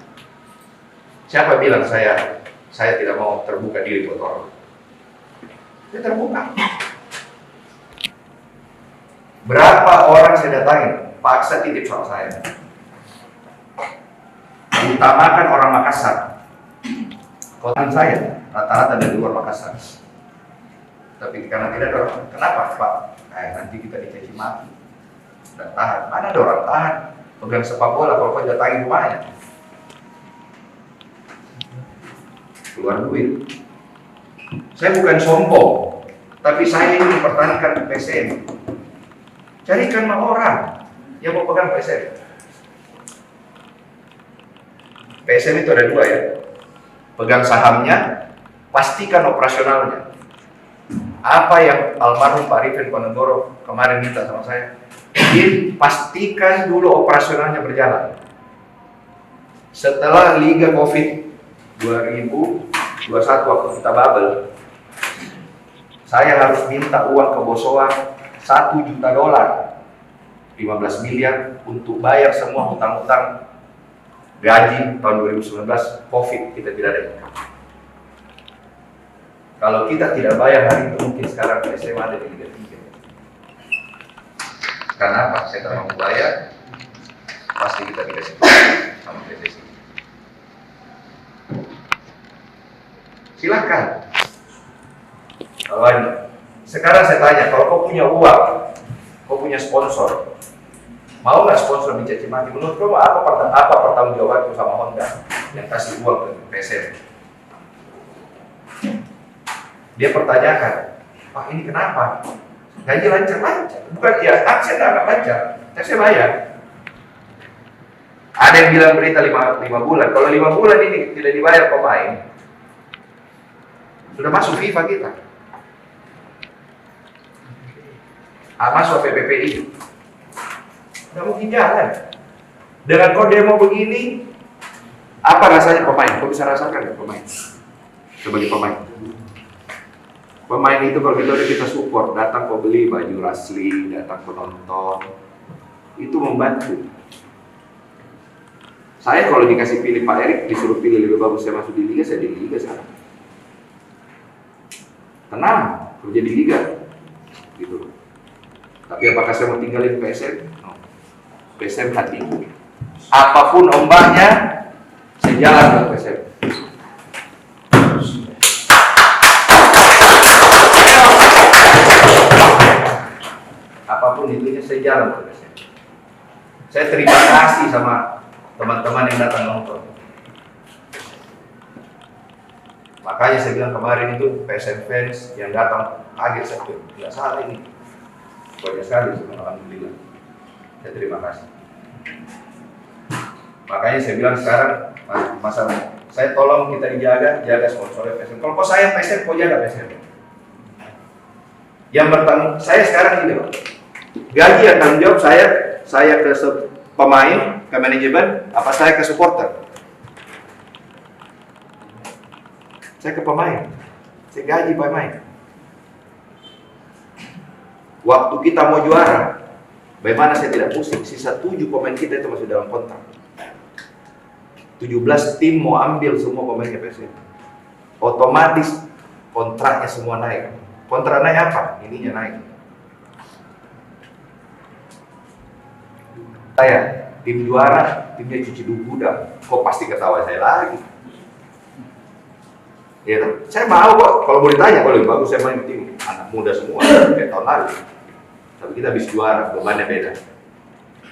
Siapa bilang saya tidak mau terbuka diri buat orang? Saya terbuka. Berapa orang saya datangin, paksa titip sama saya. Utamakan orang Makassar. Kota saya rata-rata dari luar Makassar. Tapi karena tidak ada orang, kenapa Pak? Nanti kita dicaci maki dan tahan. Mana ada orang tahan? Pegang sepak bola kalau kau datangi rumahnya. Keluar duit. Saya bukan sombong, tapi saya ingin mempertahankan PSM. Carikan orang yang mau pegang PSM. PSM itu ada dua ya. Pegang sahamnya, pastikan operasionalnya. Apa yang almarhum Pak Rifin Ponegoro kemarin minta sama saya, pastikan dulu operasionalnya berjalan. Setelah Liga Covid 2021 waktu kita bubble, saya harus minta uang ke Bosowa $1 juta, 15 miliar untuk bayar semua hutang-hutang gaji tahun 2019 Covid, kita tidak ada income. Kalau kita tidak bayar hari itu, mungkin sekarang PSM ada di Liga 3. Karena apa? Saya tidak mau bayar, pasti kita dikasih sama PSSI. Silakan. Sekarang saya tanya, kalau kau punya uang, kau punya sponsor, mau nggak sponsor dicaci maki? Menurut kau apa pertanggungjawabanku sama Honda yang kasih uang ke PSM? Dia pertanyakan, Pak ini kenapa? Gaji lancar-lancar, bukan ya, saya nggak lancar, saya bayar. Ada yang bilang berita 5 bulan, kalau 5 bulan ini tidak dibayar pemain, sudah masuk FIFA kita. Masuk PPPI. Nggak mungkin jalan. Dengan kau demo begini, apa rasanya pemain? Kau bisa rasakan ya pemain? Sebagai pemain. Pemain itu kalau kita support, datang kau beli baju Rasli, datang penonton, itu membantu. Saya kalau dikasih pilih Pak Erik, disuruh pilih lebih bagus saya masuk di Liga, saya di Liga sekarang. Tenang, kerja di Liga, gitu. Tapi apakah saya mau tinggalin PSM? No. PSM hatiku. Apapun ombaknya, saya jalan ke PSM. Apapun itunya, saya jalan ke PSM. Saya terima kasih sama teman-teman yang datang nonton. Makanya saya bilang kemarin itu PSM fans yang datang kaget, saya bilang, tidak salah ini. Banyak sekali, alhamdulillah. Saya terima kasih. Makanya saya bilang sekarang, masalah saya tolong kita jaga sponsornya PSM. Kalau saya PSM, kau jaga PSM. Yang bertanggung, saya sekarang ini loh. Gaji yang tanggung jawab saya ke pemain, ke manajemen, apa saya ke supporter? Saya ke pemain, saya gaji pemain. Waktu kita mau juara, bagaimana saya tidak pusing? Sisa 7 pemain kita itu masih dalam kontrak. 17 tim mau ambil semua pemainnya PSM. Otomatis kontraknya semua naik. Kontrak naik apa? Ininya naik. Saya tim juara, timnya cuci gudang, kok pasti ketawa saya lagi. Ya, saya mau kok, kalau mau ditanya, kalau lebih bagus saya main tim anak muda semua, kayak tahun lalu. Tapi kita habis juara, bebannya beda.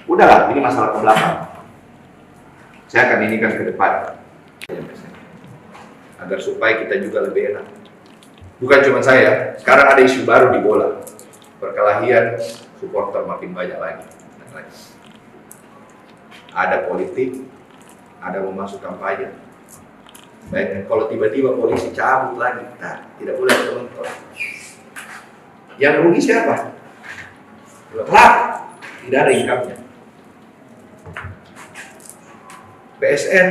Udahlah, ini masalah ke belakang. Saya akan inikan ke depan. Agar supaya kita juga lebih enak. Bukan cuma saya, sekarang ada isu baru di bola. Perkelahian supporter makin banyak lagi. Ada politik, ada mau masuk kampanye. Baik, kalau tiba-tiba polisi cabut lagi, nah, tidak boleh nonton. Yang rugi siapa? Klub, tidak ada income-nya. PSN,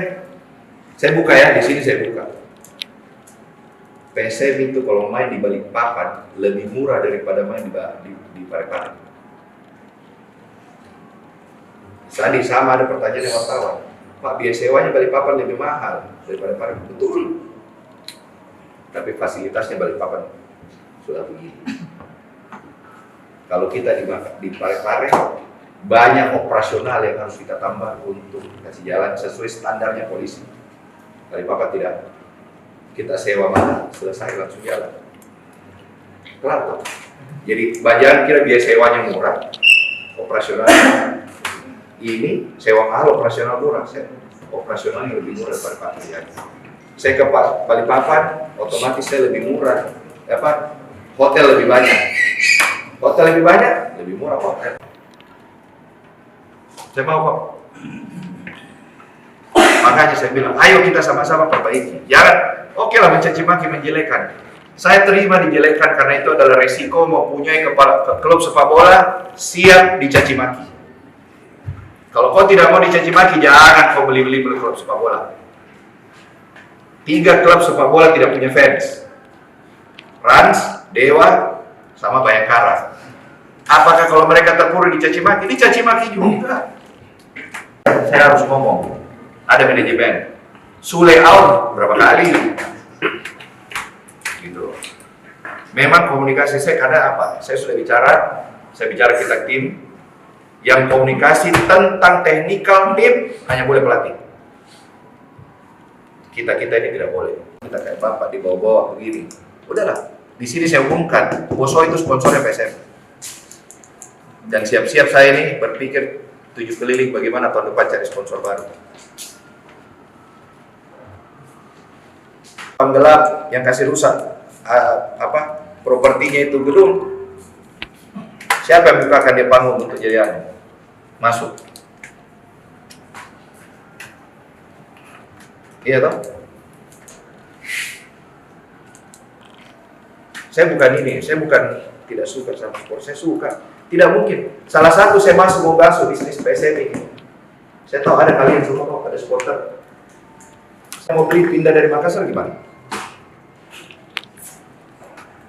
saya buka ya, di sini saya buka. PSM itu kalau main di Balikpapan lebih murah daripada main di Parepare. Tadi sama ada pertanyaan yang wartawan, Pak, biaya sewanya Balikpapan lebih mahal daripada Parepare. Betul. Tapi fasilitasnya Balikpapan sudah begini. Kalau kita di Parepare, banyak operasional yang harus kita tambah untuk kasih jalan sesuai standarnya polisi. Balikpapan tidak. Kita sewa mana, selesai langsung jalan. Kelar. Jadi jangan kira biaya sewanya murah, operasional ini sewa mahal, operasional murah. Operasionalnya lebih murah daripada Parepare. Saya ke Balikpapan, otomatis saya lebih murah. Hotel lebih banyak. Hotel lebih banyak, lebih murah hotel. Saya mau kok. Makanya saya bilang, ayo kita sama-sama perbaiki. Jangan, oke lah mencaci maki, menjelekan. Saya terima dijelekan karena itu adalah resiko mempunyai klub sepak bola siap dicaci maki. Kalau kau tidak mau dicaci maki, jangan kau beli-beli klub sepak bola. 3 klub sepak bola tidak punya fans. Rans, Dewa, sama Bayangkara. Apakah kalau mereka terpuruk dicaci maki? Dicaci maki juga. Saya harus ngomong. Ada manajemen. Sule out berapa kali? Gitu. Memang komunikasi saya kadang apa? Saya sudah bicara, kita tim yang komunikasi tentang technical tim hanya boleh pelatih. Kita ini tidak boleh. Kita kayak bapak dibawa-bawa begini. Udahlah. Di sini saya umumkan, Boso itu sponsornya PSM. Dan siap-siap saya ini berpikir 7 keliling bagaimana tahun depan cari sponsor baru. Penggelap yang kasih rusak propertinya itu gedung. Siapa yang bukakan dia panggung untuk jadi masuk? Iya toh? Saya bukan tidak suka sama sport, saya suka. Tidak mungkin. Salah satu saya masuk mau basuh bisnis PSM ini. Saya tahu ada kalian semua kok, ada supporter. Saya mau beli pindah dari Makassar gimana?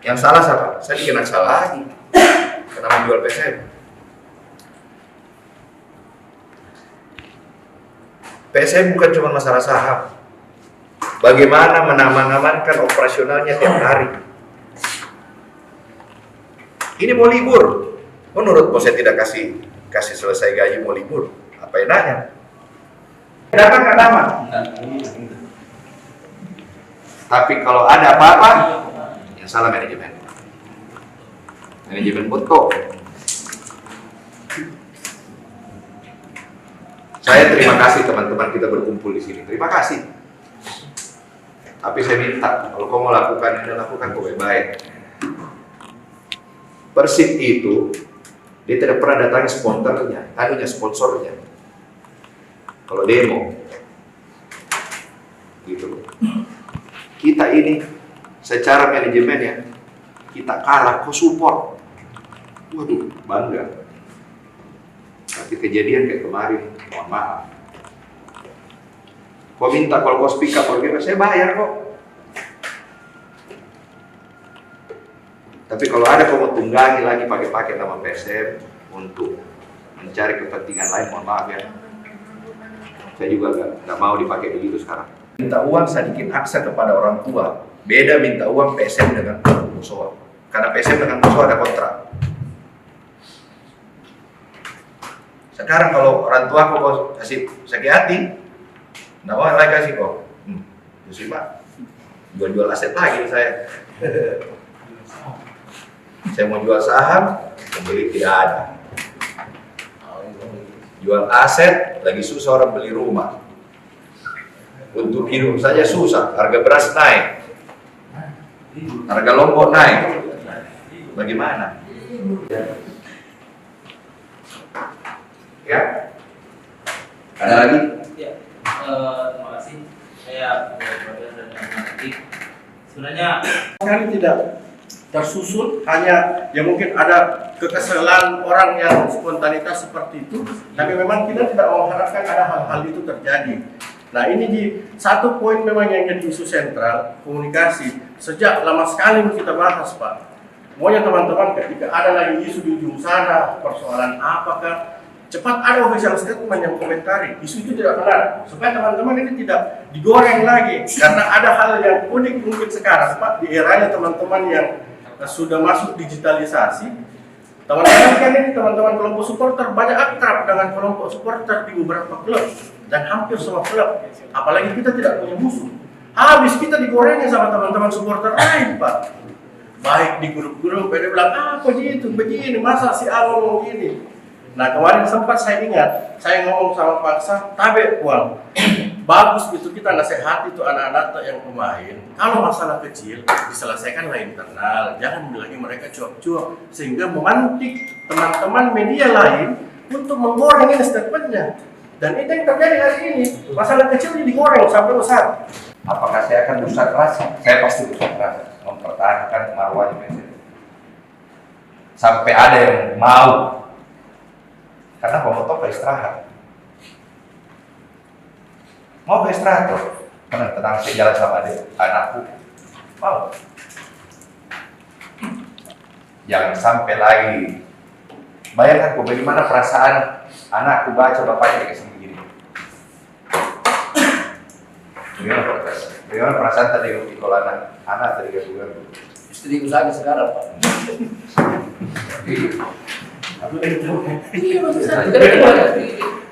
Yang salah siapa? Saya bikin salah lagi. Karena menjual PSM. PSM bukan cuma masalah saham. Bagaimana mengamankan operasionalnya tiap hari. Ini mau libur. Menurut bos saya tidak kasih selesai gaji mau libur. Apa enaknya? Dapat nggak dapat? Tapi kalau ada apa-apa, yang salah manajemen. Manajemen betul. Saya terima kasih teman-teman kita berkumpul di sini. Terima kasih. Tapi saya minta kalau kau mau lakukan ini, lakukan kau baik-baik. Persib itu dia tidak pernah datangi sponsornya. Kalau demo, gitu. Kita ini secara manajemen ya, kita kalah, kok support. Waduh, bangga. Tapi kejadian kayak kemarin, mohon maaf. Kau minta kalau kau speak up, saya bayar kok. Tapi kalau ada kau mau tunggangi lagi pakai nama PSM untuk mencari kepentingan lain, mohon maaf ya. Saya juga nggak mau dipakai begitu sekarang. Minta uang sedikit aksa kepada orang tua. Beda minta uang PSM dengan Musoa. Karena PSM dengan Musoa ada kontrak. Sekarang kalau orang tua kau kasih sakit hati, nggak mau lagi kasih kok. Terus Pak, jual aset lagi saya. Saya mau jual saham, pembeli tidak ada. Jual aset, lagi susah orang beli rumah. Untuk hidup saja susah, harga beras naik. Harga lombok naik. Bagaimana? Ya? Ada lagi?
Ya, terima kasih. Saya sebenarnya
Sekali tidak tersusun, hanya ya mungkin ada kekesalan orang yang spontanitas seperti itu, tapi memang kita tidak mengharapkan ada hal-hal itu terjadi. Nah ini di satu poin memang yang jadi isu sentral, komunikasi. Sejak lama sekali kita bahas Pak. Maunya teman-teman ketika ada lagi isu di ujung sana, persoalan apakah, cepat ada official statement yang komentari isu itu tidak benar, supaya teman-teman ini tidak digoreng lagi. Karena ada hal yang unik mungkin sekarang Pak, di eranya teman-teman yang sudah masuk digitalisasi. Teman-teman kan ini teman-teman kelompok supporter banyak akrab dengan kelompok supporter di beberapa klub dan hampir semua klub. Apalagi kita tidak punya musuh. Habis kita digorengin sama teman-teman supporter lain Pak. Baik di grup-grup, dia bilang apa gitu, begini, masa si A ngomong gini. Nah kemarin sempat saya ingat, saya ngomong sama Pak Sah, tabe uang. Bagus itu kita nasihati itu anak-anak yang pemain. Kalau masalah kecil diselesaikan lah internal, jangan lagi mereka cuap-cuap sehingga memantik teman-teman media lain untuk menggoreng ini statementnya. Dan itu yang terjadi hari ini, masalah kecil ini digoreng sampai besar.
Apakah saya akan berusaha keras? Saya pasti berusaha keras mempertahankan marwahnya PSM. Sampai ada yang mau. Karena pemotor beristirahat. Mau beristirahat loh. Karena tenang saya jalan sama adik anakku. Mau. Jangan sampai lagi. Bayangkan bagaimana perasaan anakku baca bapaknya dikasih begini. Bagaimana perasaan tadi kalau anak tadi kasih begini.
Istriku sakit sekarang Pak. Iya maksud saya. Karena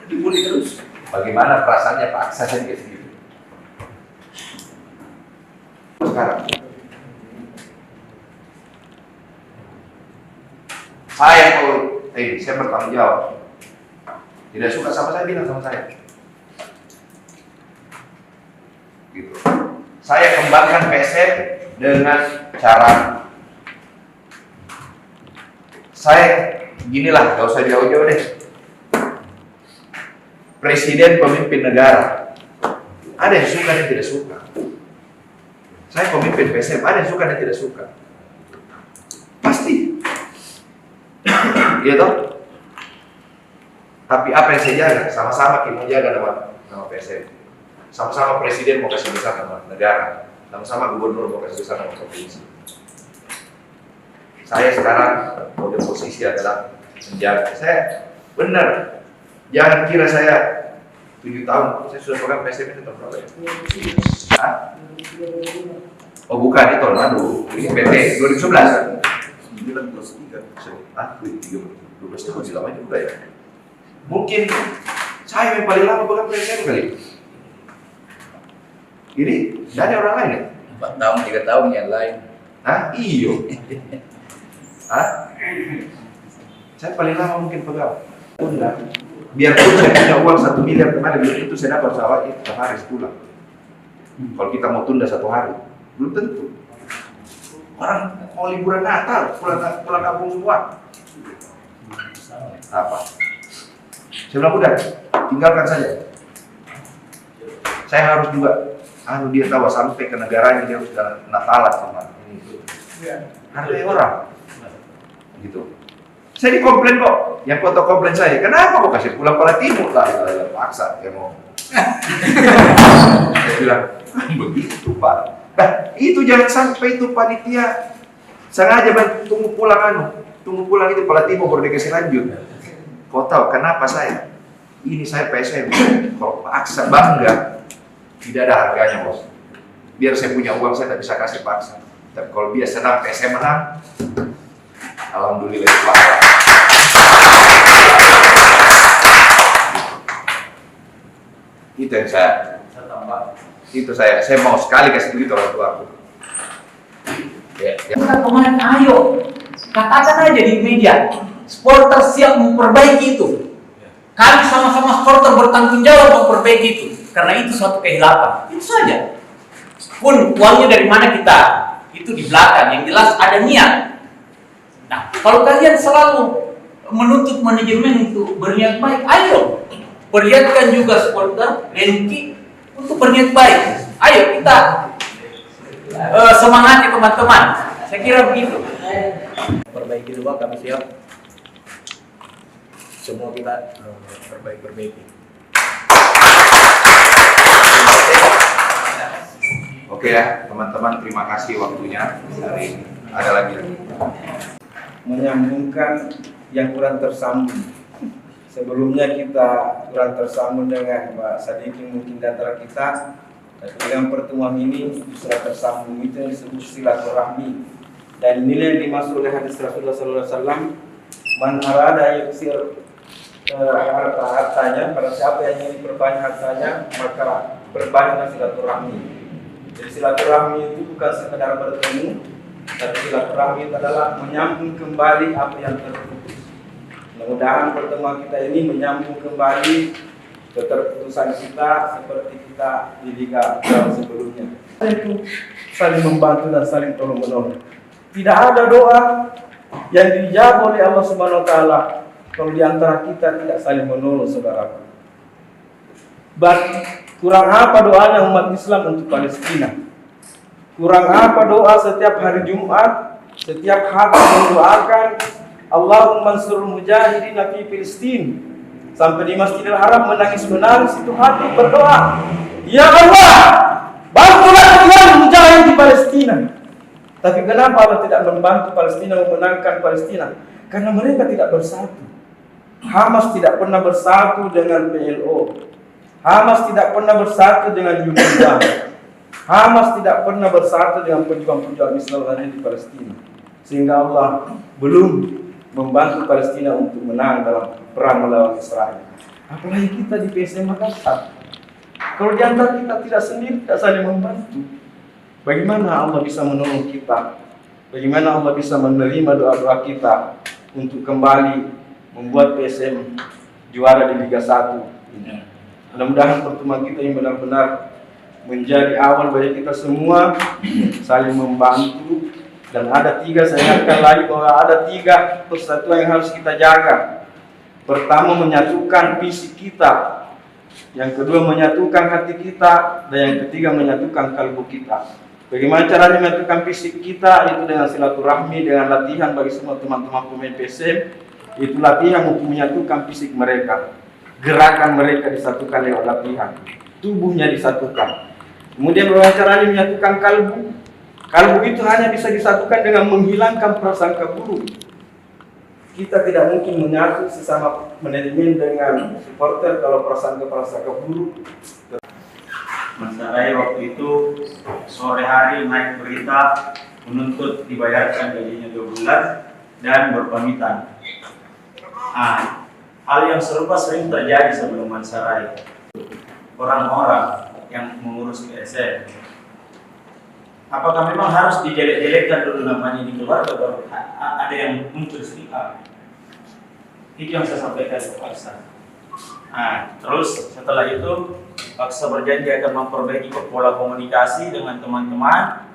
dibully terus.
Bagaimana perasaannya paksa saya dikasih gitu. Sekarang saya saya bertanggung jawab. Tidak suka sama saya, bilang sama saya. Gitu. Saya kembangkan PSM dengan cara saya ginilah, gak usah jauh-jauh deh. Presiden pemimpin negara. Ada yang suka dan tidak suka. Saya pemimpin PSM, ada yang suka dan tidak suka. Pasti. Iya toh? Tapi apa yang saya jaga? Sama-sama kita mau jaga nama PSM. Sama-sama presiden mau kasih besar nama negara. Sama-sama gubernur mau kasih besar nama provinsi. Saya sekarang pada posisi adalah menjaga. Saya benar. Jangan kira saya 7 tahun, saya sudah pegang PSM itu tahun berapa ya? Hah? Oh bukan, itu ini PT 2011. 9+3. Ah, 12 tahun lama juga ya. Mungkin saya yang paling lama pegang PSM kali. Ini dari orang lain ya?
4 tahun, 3 tahun yang lain.
Hah? Iyo. Hah? Saya paling lama mungkin pegang. Tunda. Biarpun saya punya uang 1 miliar kemarin, belum tentu saya dapat pesawatnya setiap hari sebulan. Kalau kita mau tunda 1 hari, belum tentu. Orang mau liburan Natal, pulang kampung semua. Apa? Saya bilang udah, tinggalkan saja. Saya harus juga, dia tahu sampai ke negaranya dia harus Natalan sama ini. Hargai orang. Gitu. Saya dikomplain kok, yang foto komplain saya, kenapa kok kasih pulang Pala Timur lah, paksa, ya mau. Saya bilang, begitu Pak. Nah, itu jangan sampai itu panitia sengaja tunggu pulang itu Pala Timur baru dikasih lanjut. Kau tahu kenapa saya? Ini saya PSM, kalau paksa bangga, tidak ada harganya bos. Biar saya punya uang saya tak bisa kasih paksa. Tapi kalau dia senang PSM menang, alhamdulillah Pak. Itu yang saya tambah. Itu saya mau sekali kasih begitu orang tua aku. Ya.
Bukan pemain, ayo katakan aja di media, supporter siap memperbaiki itu. Kami sama-sama supporter bertanggung jawab memperbaiki itu, karena itu suatu kehilapan. Itu saja. Pun uangnya dari mana kita, itu di belakang. Yang jelas ada niat. Nah, kalau kalian selalu menuntut manajemen untuk berniat baik, ayo perlihatkan juga supporter Renki untuk berniat baik. Ayo kita semangati teman-teman. Saya kira begitu.
Perbaiki dulu, kami siap. Semua kita perbaiki.
Oke ya, teman-teman, terima kasih waktunya hari ini. Ada lagi?
Menyambungkan yang kurang tersambung. Sebelumnya kita kurang tersambung dengan Pak Sadikin mungkin di antara kita, tapi dengan pertemuan ini sudah tersambung. Itu yang disebut silaturahmi. Dan inilah yang dimaksud oleh hadis Rasulullah SAW, man arada yuksir hartanya, pada siapa yang ingin berbanyak hartanya, maka berbanyaklah silaturahmi. Jadi silaturahmi itu bukan sekedar bertemu, tapi silaturahmi itu adalah menyambung kembali apa yang terputus. Mudah-mudahan pertemuan kita ini menyambung kembali keterputusan kita seperti kita di Liga sebelumnya. Itu saling membantu dan saling tolong menolong. Tidak ada doa yang dijawab oleh Allah Subhanahu Wa Taala kalau di antara kita tidak saling menolong, saudara. Kurang apa doanya umat Islam untuk Palestina? Kurang apa doa setiap hari Jumat, setiap hari mendoakan Allahumma ansurul mujahidin fi Filistin. Sampai di Masjidil Haram menangis-menangis itu hati berdoa, ya Allah, bantulah kalian mujahid di Palestina. Tapi kenapa Allah tidak membantu Palestina, memenangkan Palestina? Karena mereka tidak bersatu. Hamas tidak pernah bersatu dengan PLO. Hamas tidak pernah bersatu dengan UNRWA. Hamas tidak pernah bersatu dengan pejuang-pejuang Islam yang ada di Palestina. Sehingga Allah belum membantu Palestina untuk menang dalam perang melawan Israel. Apalagi kita di PSM Makassar. Kalau di antara kita tidak sendiri, tidak saling membantu, bagaimana Allah bisa menolong kita? Bagaimana Allah bisa menerima doa-doa kita untuk kembali membuat PSM juara di Liga 1? Mudah-mudahan pertemuan kita ini benar-benar menjadi awal bagi kita semua saling membantu. Dan ada tiga, saya ingatkan lagi bahwa ada tiga persatuan yang harus kita jaga. Pertama, menyatukan fisik kita. Yang kedua, menyatukan hati kita. Dan yang ketiga, menyatukan kalbu kita. Bagaimana caranya menyatukan fisik kita? Itu dengan silaturahmi, dengan latihan bagi semua teman-teman pemain PSM. Itu latihan untuk menyatukan fisik mereka. Gerakan mereka disatukan lewat latihan. Tubuhnya disatukan. Kemudian bagaimana caranya menyatukan kalbu? Kalbu itu hanya bisa disatukan dengan menghilangkan prasangka buruk. Kita tidak mungkin menyatu sesama manajemen dengan supporter kalau prasangka buruk.
Mas Sarai waktu itu sore hari naik berita menuntut dibayarkan gajinya 2 bulan dan berpamitan. Hal yang serupa sering terjadi sebelum Mas Sarai. Orang-orang yang mengurus PSM, apakah memang harus dijelek-jelekkan dulu namanya di keluarga baru ada yang muncul speak up? Itu yang saya sampaikan ke Paksa. Terus setelah itu Paksa berjanji akan memperbaiki pola komunikasi dengan teman-teman.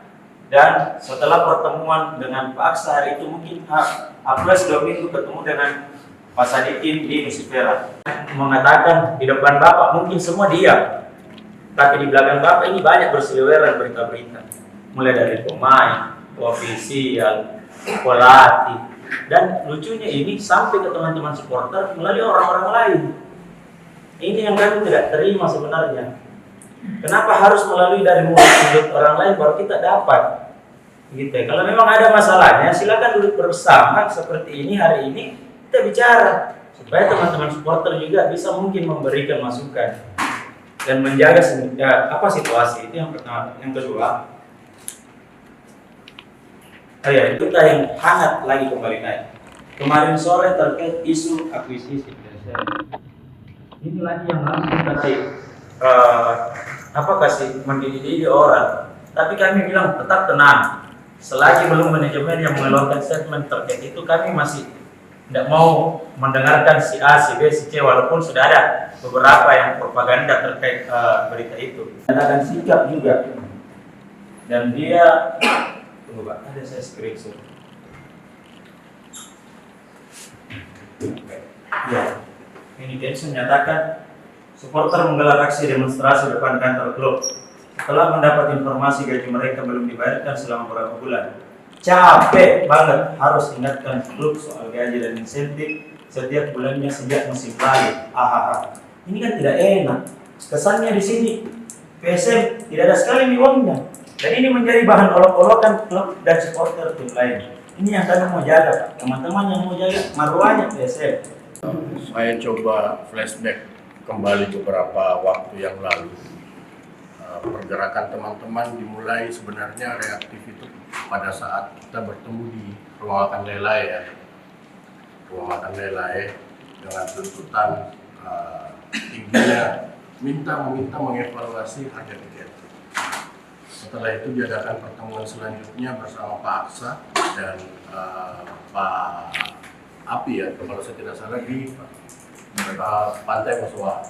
Dan setelah pertemuan dengan Paksa hari itu mungkin plus 2 minggu ketemu dengan Pak Sadikin di Nusifera, mengatakan di depan Bapak mungkin semua diam, tapi di belakang Bapak ini banyak berseliweran berita-berita, mulai dari pemain, ofisial, pelatih, dan lucunya ini sampai ke teman-teman supporter melalui orang-orang lain. Ini yang kami tidak terima sebenarnya. Kenapa harus melalui dari mulut orang lain baru kita dapat? Gitu. Kalau memang ada masalahnya, silakan duduk bersama seperti ini hari ini kita bicara supaya teman-teman supporter juga bisa mungkin memberikan masukan dan menjaga situasi. Itu yang pertama. Yang kedua, kita yang hangat lagi kembali naik. Kemarin sore terkait isu akuisisi. Ini lagi yang harus kita kasih mendidik orang. Tapi kami bilang tetap tenang. Selagi belum manajemen yang mengeluarkan statement terkait itu, kami masih tidak mau mendengarkan si A, si B, si C, walaupun sudah ada beberapa yang propaganda terkait berita itu. Ada sikap juga. Dan dia, tunggu Pak, ada saya screenshot. Ya, ini Densus menyatakan supporter menggelar aksi demonstrasi depan kantor klub setelah mendapat informasi gaji mereka belum dibayarkan selama beberapa bulan. Capek banget harus ingatkan klub soal gaji dan insentif setiap bulannya sejak musim lalu. Ini kan tidak enak. Kesannya di sini PSM tidak ada sekali uangnya. Dan ini menjadi bahan olok-olokan klub dan supporter tim lain. Ini yang kami mau jaga, teman-teman yang mau jaga marwahnya PSM.
Saya coba flashback kembali beberapa waktu yang lalu. Pergerakan teman-teman dimulai sebenarnya reaktif itu pada saat kita bertemu di rumah makan Lelai ya. Rumah makan Lelai dengan tuntutan tingginya meminta mengevaluasi harga tiket. Setelah itu diadakan pertemuan selanjutnya bersama Pak Aksa dan Pak Api ya, kalau saya tidak salah di Pantai Mosowa.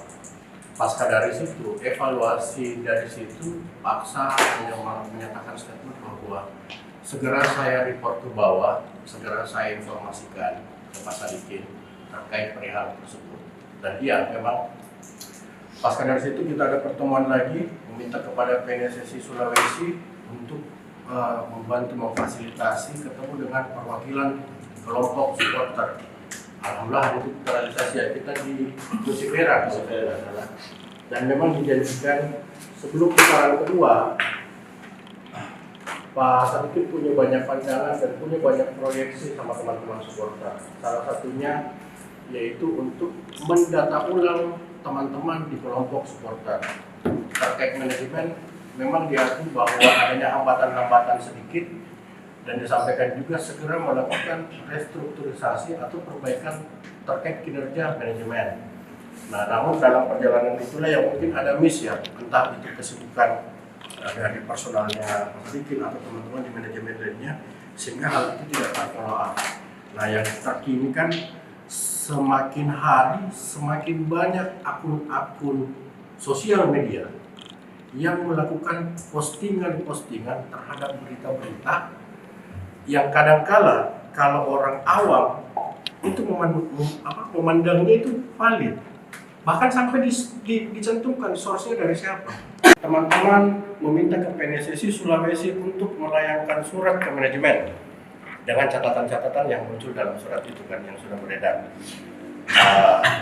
Pasca dari situ, evaluasi dari situ, Pak Aksa menyatakan statement bahwa segera saya report ke bawah, segera saya informasikan ke Pak Sadikin terkait perihal tersebut. Dan iya, memang pasca dari situ kita ada pertemuan lagi meminta kepada PNSSI Sulawesi untuk membantu memfasilitasi ketemu dengan perwakilan kelompok supporter. Alhamdulillah itu terrealisasi ya, kita di Musik Merah. Dan memang dijanjikan sebelum putaran kedua, Pak Sadikin punya banyak pandangan dan punya banyak proyeksi sama teman-teman supporter. Salah satunya yaitu untuk mendata ulang teman-teman di kelompok supporter. Terkait manajemen, memang diakui bahwa adanya hambatan-hambatan sedikit dan disampaikan juga segera melakukan restrukturisasi atau perbaikan terkait kinerja manajemen. Nah, namun dalam perjalanan itulah yang mungkin ada miss ya, entah itu kesibukan dari personalnya sedikit atau teman-teman di manajemen lainnya, sehingga hal itu tidak terfollow up. Nah, yang terkini kan semakin hari semakin banyak akun-akun sosial media yang melakukan postingan-postingan terhadap berita-berita yang kadangkala kalau orang awam itu memandangnya itu valid, bahkan sampai dicantumkan source-nya dari siapa. Teman-teman meminta ke PNSSI Sulawesi untuk melayangkan surat ke manajemen dengan catatan-catatan yang muncul dalam surat itu kan yang sudah beredar.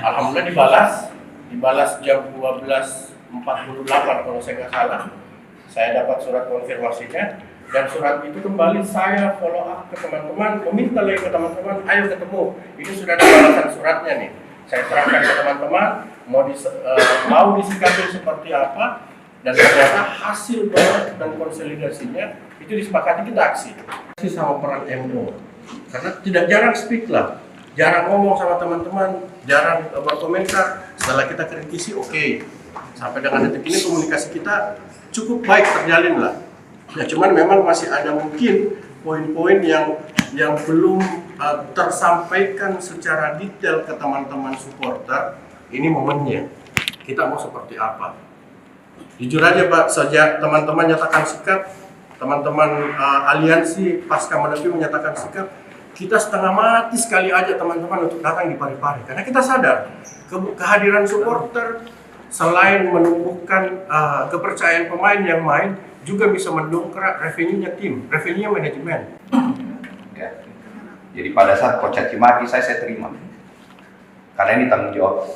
Alhamdulillah dibalas jam 12.48 kalau saya nggak salah. Saya dapat surat konfirmasinya. Dan surat itu kembali saya follow up ke teman-teman, meminta lagi ke teman-teman, ayo ketemu. Ini sudah ada balasan suratnya nih. Saya terangkan ke teman-teman, mau disikapi seperti apa, dan ternyata hasil balas dan konsolidasinya itu disepakati kita aksi. Sama peran MO, karena tidak jarang speak lah, jarang ngomong sama teman-teman, jarang berkomentar. Setelah kita kritisi, oke. Sampai dengan detik ini komunikasi kita cukup baik terjalin lah. Ya, cuman memang masih ada mungkin poin-poin yang belum tersampaikan secara detail ke teman-teman supporter. Ini momennya. Kita mau seperti apa? Jujur aja Pak, sejak teman-teman nyatakan sikap, teman-teman aliansi pasca menepi menyatakan sikap, kita setengah mati sekali aja teman-teman untuk datang di Parepare. Karena kita sadar kehadiran supporter selain menumbuhkan kepercayaan pemain yang main, juga bisa mendongkrak revenue-nya tim, revenue-nya manajemen.
Ya. Jadi pada saat Coach caci maki saya terima. Karena ini tanggung jawab.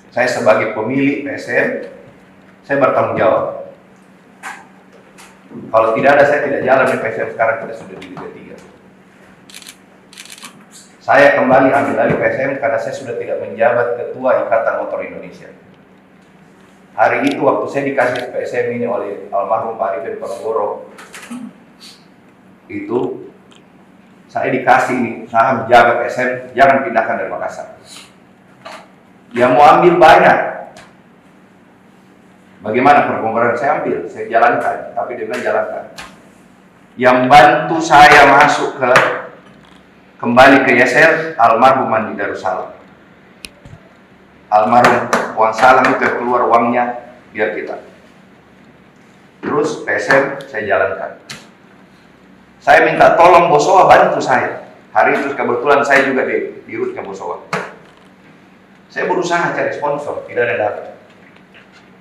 Saya sebagai pemilik PSM, saya bertanggung jawab. Kalau tidak ada, saya tidak jalan di PSM sekarang, kita sudah di Liga 3. Saya kembali ambil alih PSM karena saya sudah tidak menjabat Ketua Ikatan Motor Indonesia. Hari itu waktu saya dikasih PSM ini oleh almarhum Pak Arifin Ponorogo, itu saya dikasih saham jaga PSM, jangan pindahkan dari Makassar. Yang mau ambil banyak. Bagaimana perkembangan saya ambil, saya jalankan, tapi dengan jalankan. Yang bantu saya masuk kembali ke Yesel, almarhum Andi Darussalam. Almarhum uang salam itu keluar uangnya biar kita. Terus PSM saya jalankan. Saya minta tolong Bosowa bantu saya. Hari itu kebetulan saya juga di rootnya Bosowa. Saya berusaha cari sponsor, tidak ada datang.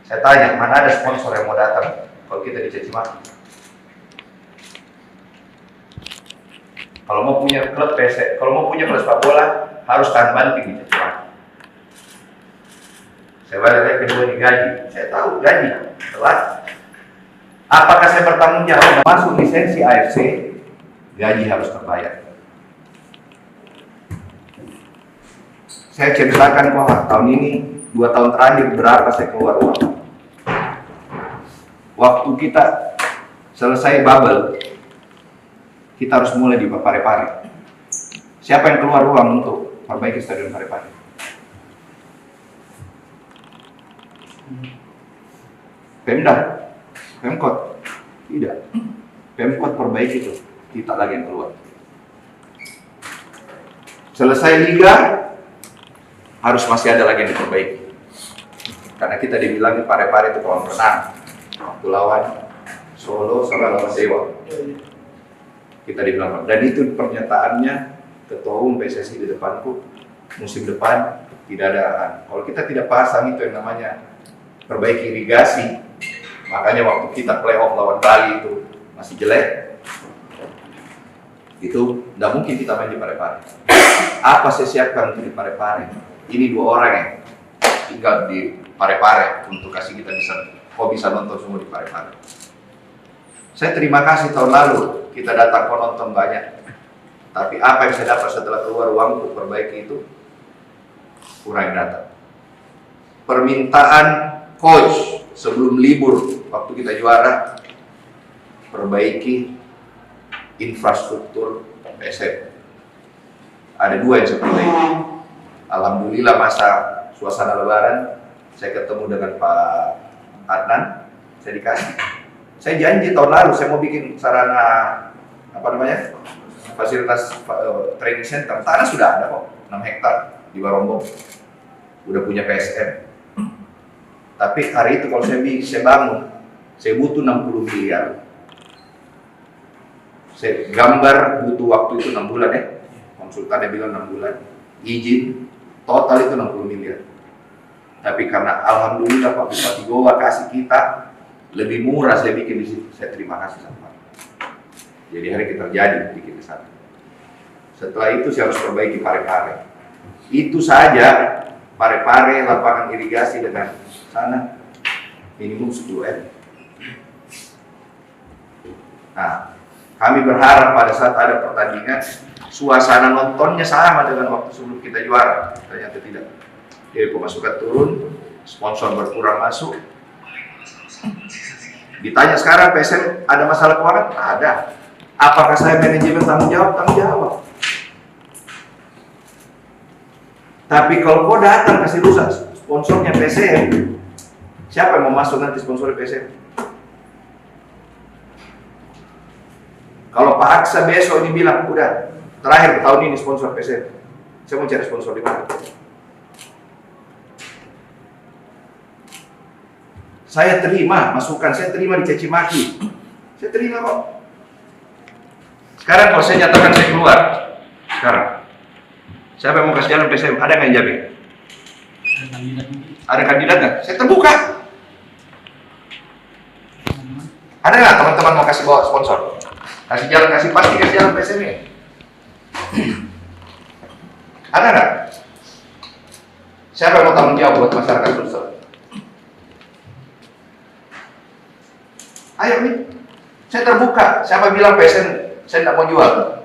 Saya tanya, mana ada sponsor yang mau datang kalau kita dicaci maki? Kalau mau punya klub PSM, kalau mau punya klub sepak bola harus tahan banting dicaci maki. Saya balik kedua digaji, saya tahu gaji telat. Apakah saya bertanggung jawab masuk lisensi AFC? Gaji harus terbayar. Saya ceritakan kok tahun ini, 2 tahun terakhir berapa saya keluar uang. Waktu kita selesai bubble, kita harus mulai di Parepare. Siapa yang keluar uang untuk perbaiki Stadion Parepare? Pemda, Pemkot, tidak. Pemkot perbaiki itu, kita lagi yang keluar. Selesai liga, harus masih ada lagi yang diperbaiki. Karena kita dibilangin Parepare itu kolam renang. Waktu lawan Solo sama lawan Dewa. Kita dibilang, dan itu pernyataannya Ketua Umum PSSI di depanku, musim depan tidak ada. Kalau kita tidak pasang itu yang namanya perbaiki irigasi, makanya waktu kita playoff lawan Bali itu masih jelek, itu tidak mungkin kita main di Parepare. Apa saya siapkan untuk di Parepare? Ini 2 orang yang tinggal di Parepare untuk kasih kita bisa nonton semua di Parepare. Saya terima kasih tahun lalu kita datang nonton banyak, tapi apa yang saya dapat setelah keluar uang untuk perbaiki itu kurang datang. Permintaan coach sebelum libur waktu kita juara, perbaiki infrastruktur PSM. Ada 2 yang saya perbaiki. Alhamdulillah masa suasana lebaran saya ketemu dengan Pak Adnan, saya dikasih. Saya janji tahun lalu saya mau bikin sarana fasilitas training center. Tanah sudah ada kok, 6 hektar di Barombong. Udah punya PSM. Tapi hari itu kalau saya bangun, saya butuh 60 miliar. Saya gambar butuh waktu itu 6 bulan ya. Konsultannya bilang 6 bulan. Izin total itu 60 miliar. Tapi karena alhamdulillah Pak Bupati Goa kasih kita lebih murah, saya bikin di situ. Saya terima kasih sama Pak. Jadi hari kita terjadi bikin di sana. Setelah itu saya harus perbaiki Parepare. Itu saja Parepare, lapangan irigasi dengan sana minimum 10 M. Nah, kami berharap pada saat ada pertandingan suasana nontonnya sama dengan waktu sebelum kita juara. Ternyata tidak. Jadi pemasukan turun, sponsor berkurang masuk. Ditanya sekarang PSM ada masalah keuangan? Ada. Apakah saya manajemen tanggung jawab? Tanggung jawab. Tapi kalau kau datang kasih rusak sponsornya PSM, siapa yang mau masuk nanti sponsor PSM? Kalau Pak Aksa besok ini bilang, udah terakhir tahun ini sponsor PSM, saya mau cari sponsor di mana? Saya terima masukan, saya terima dicaci maki, saya terima kok. Sekarang kalau saya nyatakan saya keluar, sekarang siapa yang mau kasih jalan PSM? Ada nggak yang jamin? Ada kandidat nggak? Saya terbuka. Ada nggak teman-teman mau kasih bawa sponsor? Kasih jalan, kasih jalan PSM ini? Ada nggak? Siapa yang mau tanggung jawab buat masyarakat Sulsel? Ayo nih, saya terbuka. Siapa bilang PSM saya tidak mau jual?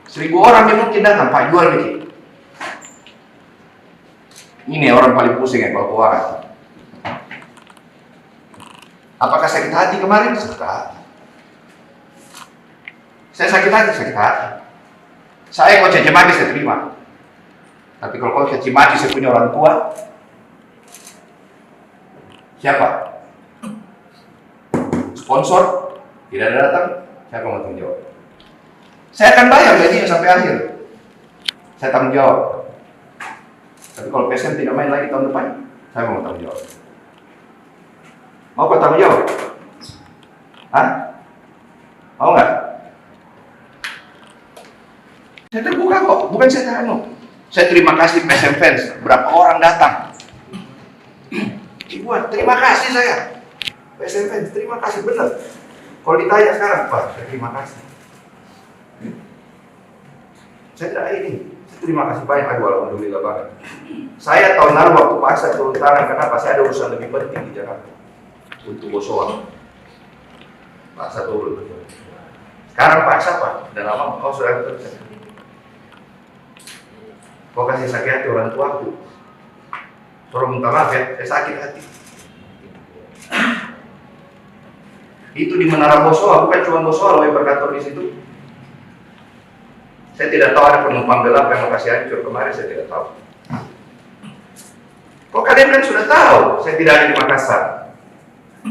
1000 orang yang mungkin datang, Pak jual nih. Ini orang paling pusing ya kalau keuangan. Apakah sakit hati kemarin? Sakit hati. Saya sakit hati, sakit hati. Saya kalau caci maki saya terima. Tapi kalau kau caci maki saya punya orang tua, siapa? Sponsor tidak ada datang, siapa mau tanggung jawab? Saya akan bayar gajinya sampai akhir. Saya tanggung jawab. Tapi kalau PSM tidak main lagi tahun depan, saya mau tanggung jawab. Mau kau tanggung jawab? Hah? Mau nggak? Saya terbuka kok, bukan saya teranu. Saya terima kasih PSM fans, berapa orang datang. Ibuan, terima kasih saya. PSM fans, terima kasih benar. Kalau ditanya sekarang, Pak, terima kasih. Saya tidak ini. Saya terima kasih banyak. Aduh, alhamdulillah banget. Saya tahun lalu waktu paksa turun tangan, kenapa? Saya ada urusan lebih penting di Jakarta untuk Bosowa. Paksa turun. Sekarang paksa Pak, dan lama kau sudah kerja. Kau kasih sakit hati orang tuaku. Suruh minta maaf ya, saya sakit hati. Itu di Menara Bosowa, bukan cuma Bosowa loh yang berkantor di situ. Saya tidak tahu ada penumpang gelap yang lokasi hancur kemarin, saya tidak tahu. Kok kalian kan sudah tahu, saya tidak ada di Makassar,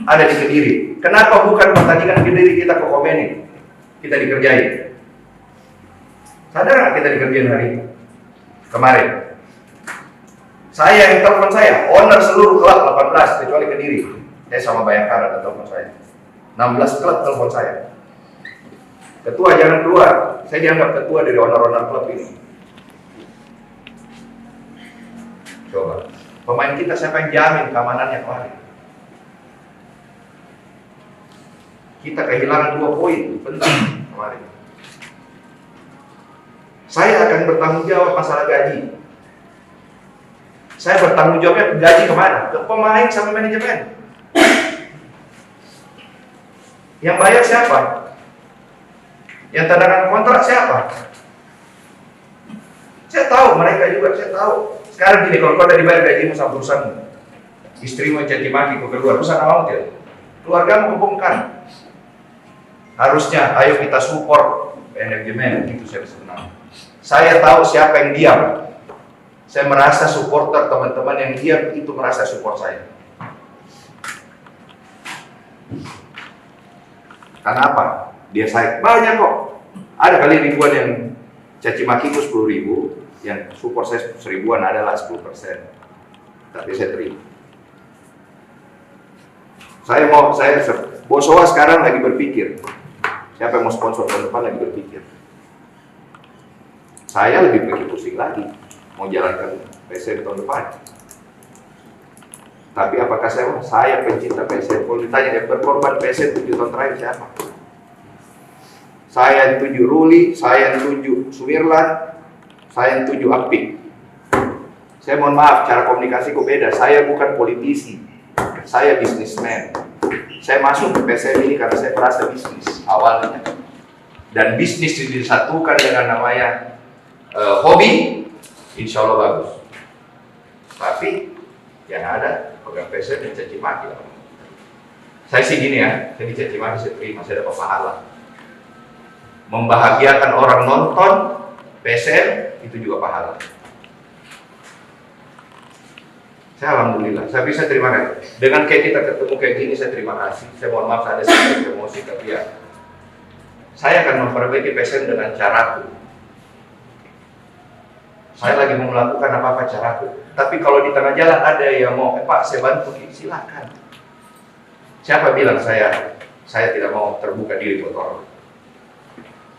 ada di Kediri. Kenapa bukan pertandingan Kediri kita ke Komeni, kita dikerjain? Sadar nggak kita dikerjain hari ini? Kemarin. Saya yang telepon saya, owner seluruh klub 18 kecuali Kediri. Saya sama Bayangkara ada telepon saya. 16 klub telepon saya. Ketua jangan keluar, saya dianggap ketua dari owner-owner klub ini. Coba, pemain kita siapa yang jamin keamanannya kemarin? Kita kehilangan 2 poin, penting kemarin. Saya akan bertanggung jawab masalah gaji. Saya bertanggung jawabnya gaji kemana? Ke pemain sama manajemen. Yang bayar siapa? Yang tanda tangan kontrak siapa? Saya tahu, mereka juga saya tahu. Sekarang gini, kalau kau udah dibayar gajimu sama urusanmu, istrimu caci maki kau keluar, urusan awal tidak? Keluargamu kebongkar. Harusnya, ayo kita support manajemen, itu saya sebenarnya. Saya tahu siapa yang diam. Saya merasa supporter teman-teman yang diam itu merasa support saya. Karena apa? Dia saya banyak kok. Ada kali ribuan yang caci makiku 10.000, yang support saya 1.000-an adalah 10%. Tapi saya terima. Saya Bosowa sekarang lagi berpikir. Siapa yang mau sponsor tahun depan lagi berpikir. Saya lebih pusing lagi mau jalankan PSM tahun depan. Tapi apakah saya pencinta PSM? Kalau ditanya yang berkorban PSM 7 tahun terakhir siapa? Saya yang tuju Ruli, saya yang tuju Sumirlan, saya yang tuju Apik. Saya mohon maaf, cara komunikasiku beda. Saya bukan politisi, saya bisnismen. Saya masuk ke PSM ini karena saya merasa bisnis awalnya. Dan bisnis disatukan dengan namanya hobi, insya Allah bagus. Tapi yang ada pegang PSM dan caci maki. Saya sih gini ya, saya dicaci maki saya terima, saya dapat pahala. Membahagiakan orang nonton PSM itu juga pahala. Saya alhamdulillah, saya bisa terima kasih. Dengan kayak kita ketemu kayak gini, saya terima kasih. Saya mohon maaf ada sedikit emosi, tapi ya saya akan memperbaiki PSM dengan caraku. Saya lagi mau melakukan apa-apa caraku. Tapi kalau di tengah jalan ada yang mau, Pak saya bantu, silakan. Siapa bilang saya tidak mau terbuka diri buat orang?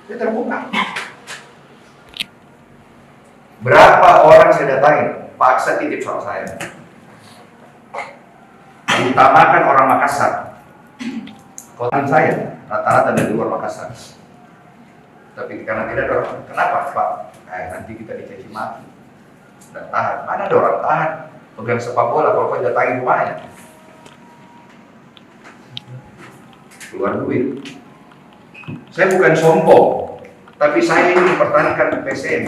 Saya terbuka. Berapa orang saya datangin, paksa titip soal saya. Utamakan orang Makassar. Kotaan saya rata-rata dari luar Makassar. Tapi karena tidak ada orang, kenapa Pak? Nanti kita dicaci maki dan tahan. Mana ada orang tahan? Pegang sepak bola kalau kau datangin rumahnya. Keluar duit. Saya bukan sombong, tapi saya ingin mempertahankan PSM.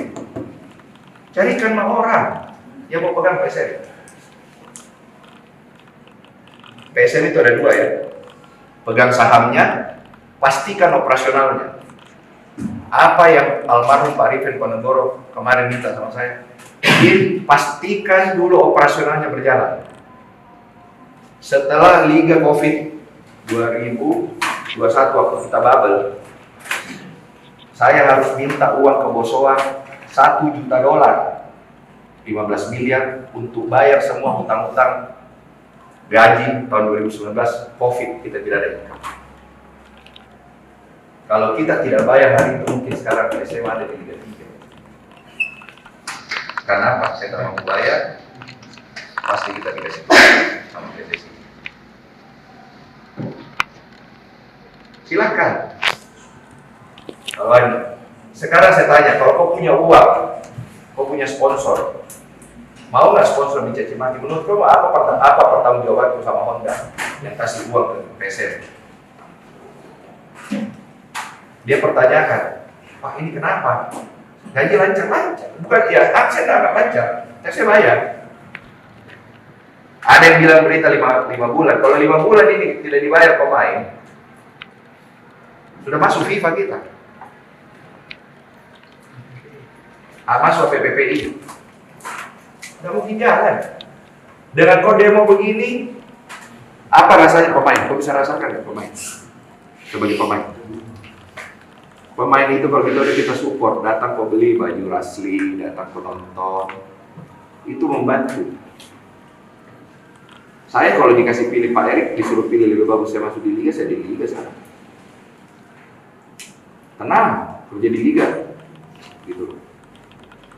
Carikan orang yang mau pegang PSM. PSM itu ada 2 ya. Pegang sahamnya, pastikan operasionalnya. Apa yang almarhum Pak Arifin Ponegoro kemarin minta sama saya, pastikan dulu operasionalnya berjalan. Setelah Liga Covid 2021 waktu kita bubble, saya harus minta uang ke Bosowa $1 juta, 15 miliar untuk bayar semua hutang-hutang gaji tahun 2019 Covid, kita tidak ada income. Kalau kita tidak bayar hari itu mungkin sekarang PSM ada di Liga 3. Karena apa? Saya tidak mau bayar, pasti kita dikasih sama PSSI. Silakan. Sekarang saya tanya, kalau kau punya uang, kau punya sponsor, mau nggak sponsor dicaci maki? Menurut kau apa pertanggungjawabanku sama Honda yang kasih uang ke PSM? Dia pertanyakan, Pak ini kenapa? Gaji lancar-lancar. Bukan ya, saya nggak lancar. Saya bayar. Ada yang bilang berita 5 bulan. Kalau 5 bulan ini tidak dibayar pemain, sudah masuk FIFA kita. Masuk PPPI. Nggak mungkin jalan. Dengan kau demo begini, apa rasanya pemain? Kau bisa rasakan ya pemain? Sebagai pemain. Pemain itu kalau kita support, datang kau beli baju Rasli, datang kau nonton, itu membantu. Saya kalau dikasih pilih Pak Erik, disuruh pilih lebih bagus saya masuk di Liga, saya di Liga sana. Tenang, kerja di Liga, gitu.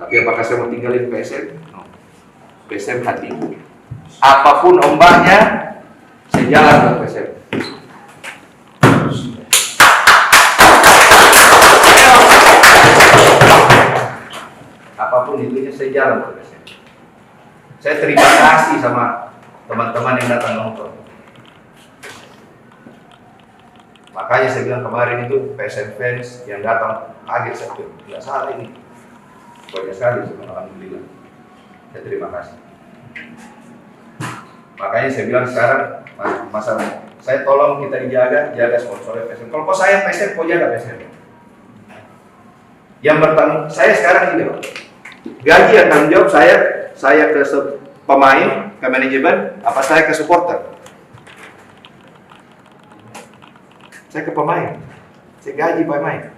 Tapi apakah saya mau tinggalin PSM? No. PSM hati. Apapun ombaknya, saya jalan ke PSM. Apapun itunya, saya jalan ke PSM. Saya terima kasih sama teman-teman yang datang nonton. Makanya saya bilang kemarin itu PSM fans yang datang kaget, saya bilang tidak salah ini. Banyak sekali, alhamdulillah. Saya terima kasih. Makanya saya bilang sekarang masalah saya tolong kita jaga sponsornya PSM. Kalau kau sayang PSM, kau jaga PSM. Yang bertanggung saya sekarang ini loh. Gaji yang tanggung jawab saya ke pemain, ke manajemen, apa saya ke supporter? Saya ke pemain. Saya gaji pemain.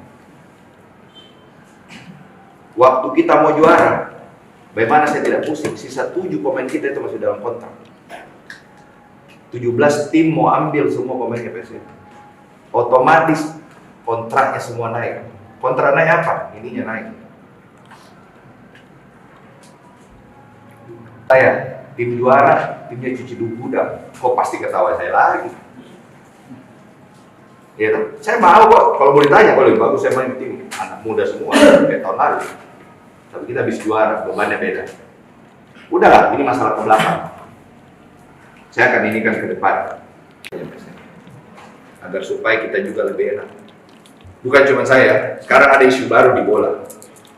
Waktu kita mau juara, bagaimana saya tidak pusing? Sisa 7 pemain kita itu masih dalam kontrak. 17 tim mau ambil semua pemainnya PSM. Otomatis kontraknya semua naik. Kontrak naik apa? Ininya naik. Saya tim juara, timnya cuci gudang. Kok pasti ketawa saya lagi? Ya, saya mau kok. Kalau mau ditanya, kalau lebih bagus saya main tim anak muda semua kayak tahun lalu. Tapi kita habis juara, bebannya beda. Udahlah, ini masalah ke belakang. Saya akan inikan ke depan. Agar supaya kita juga lebih enak. Bukan cuma saya, sekarang ada isu baru di bola.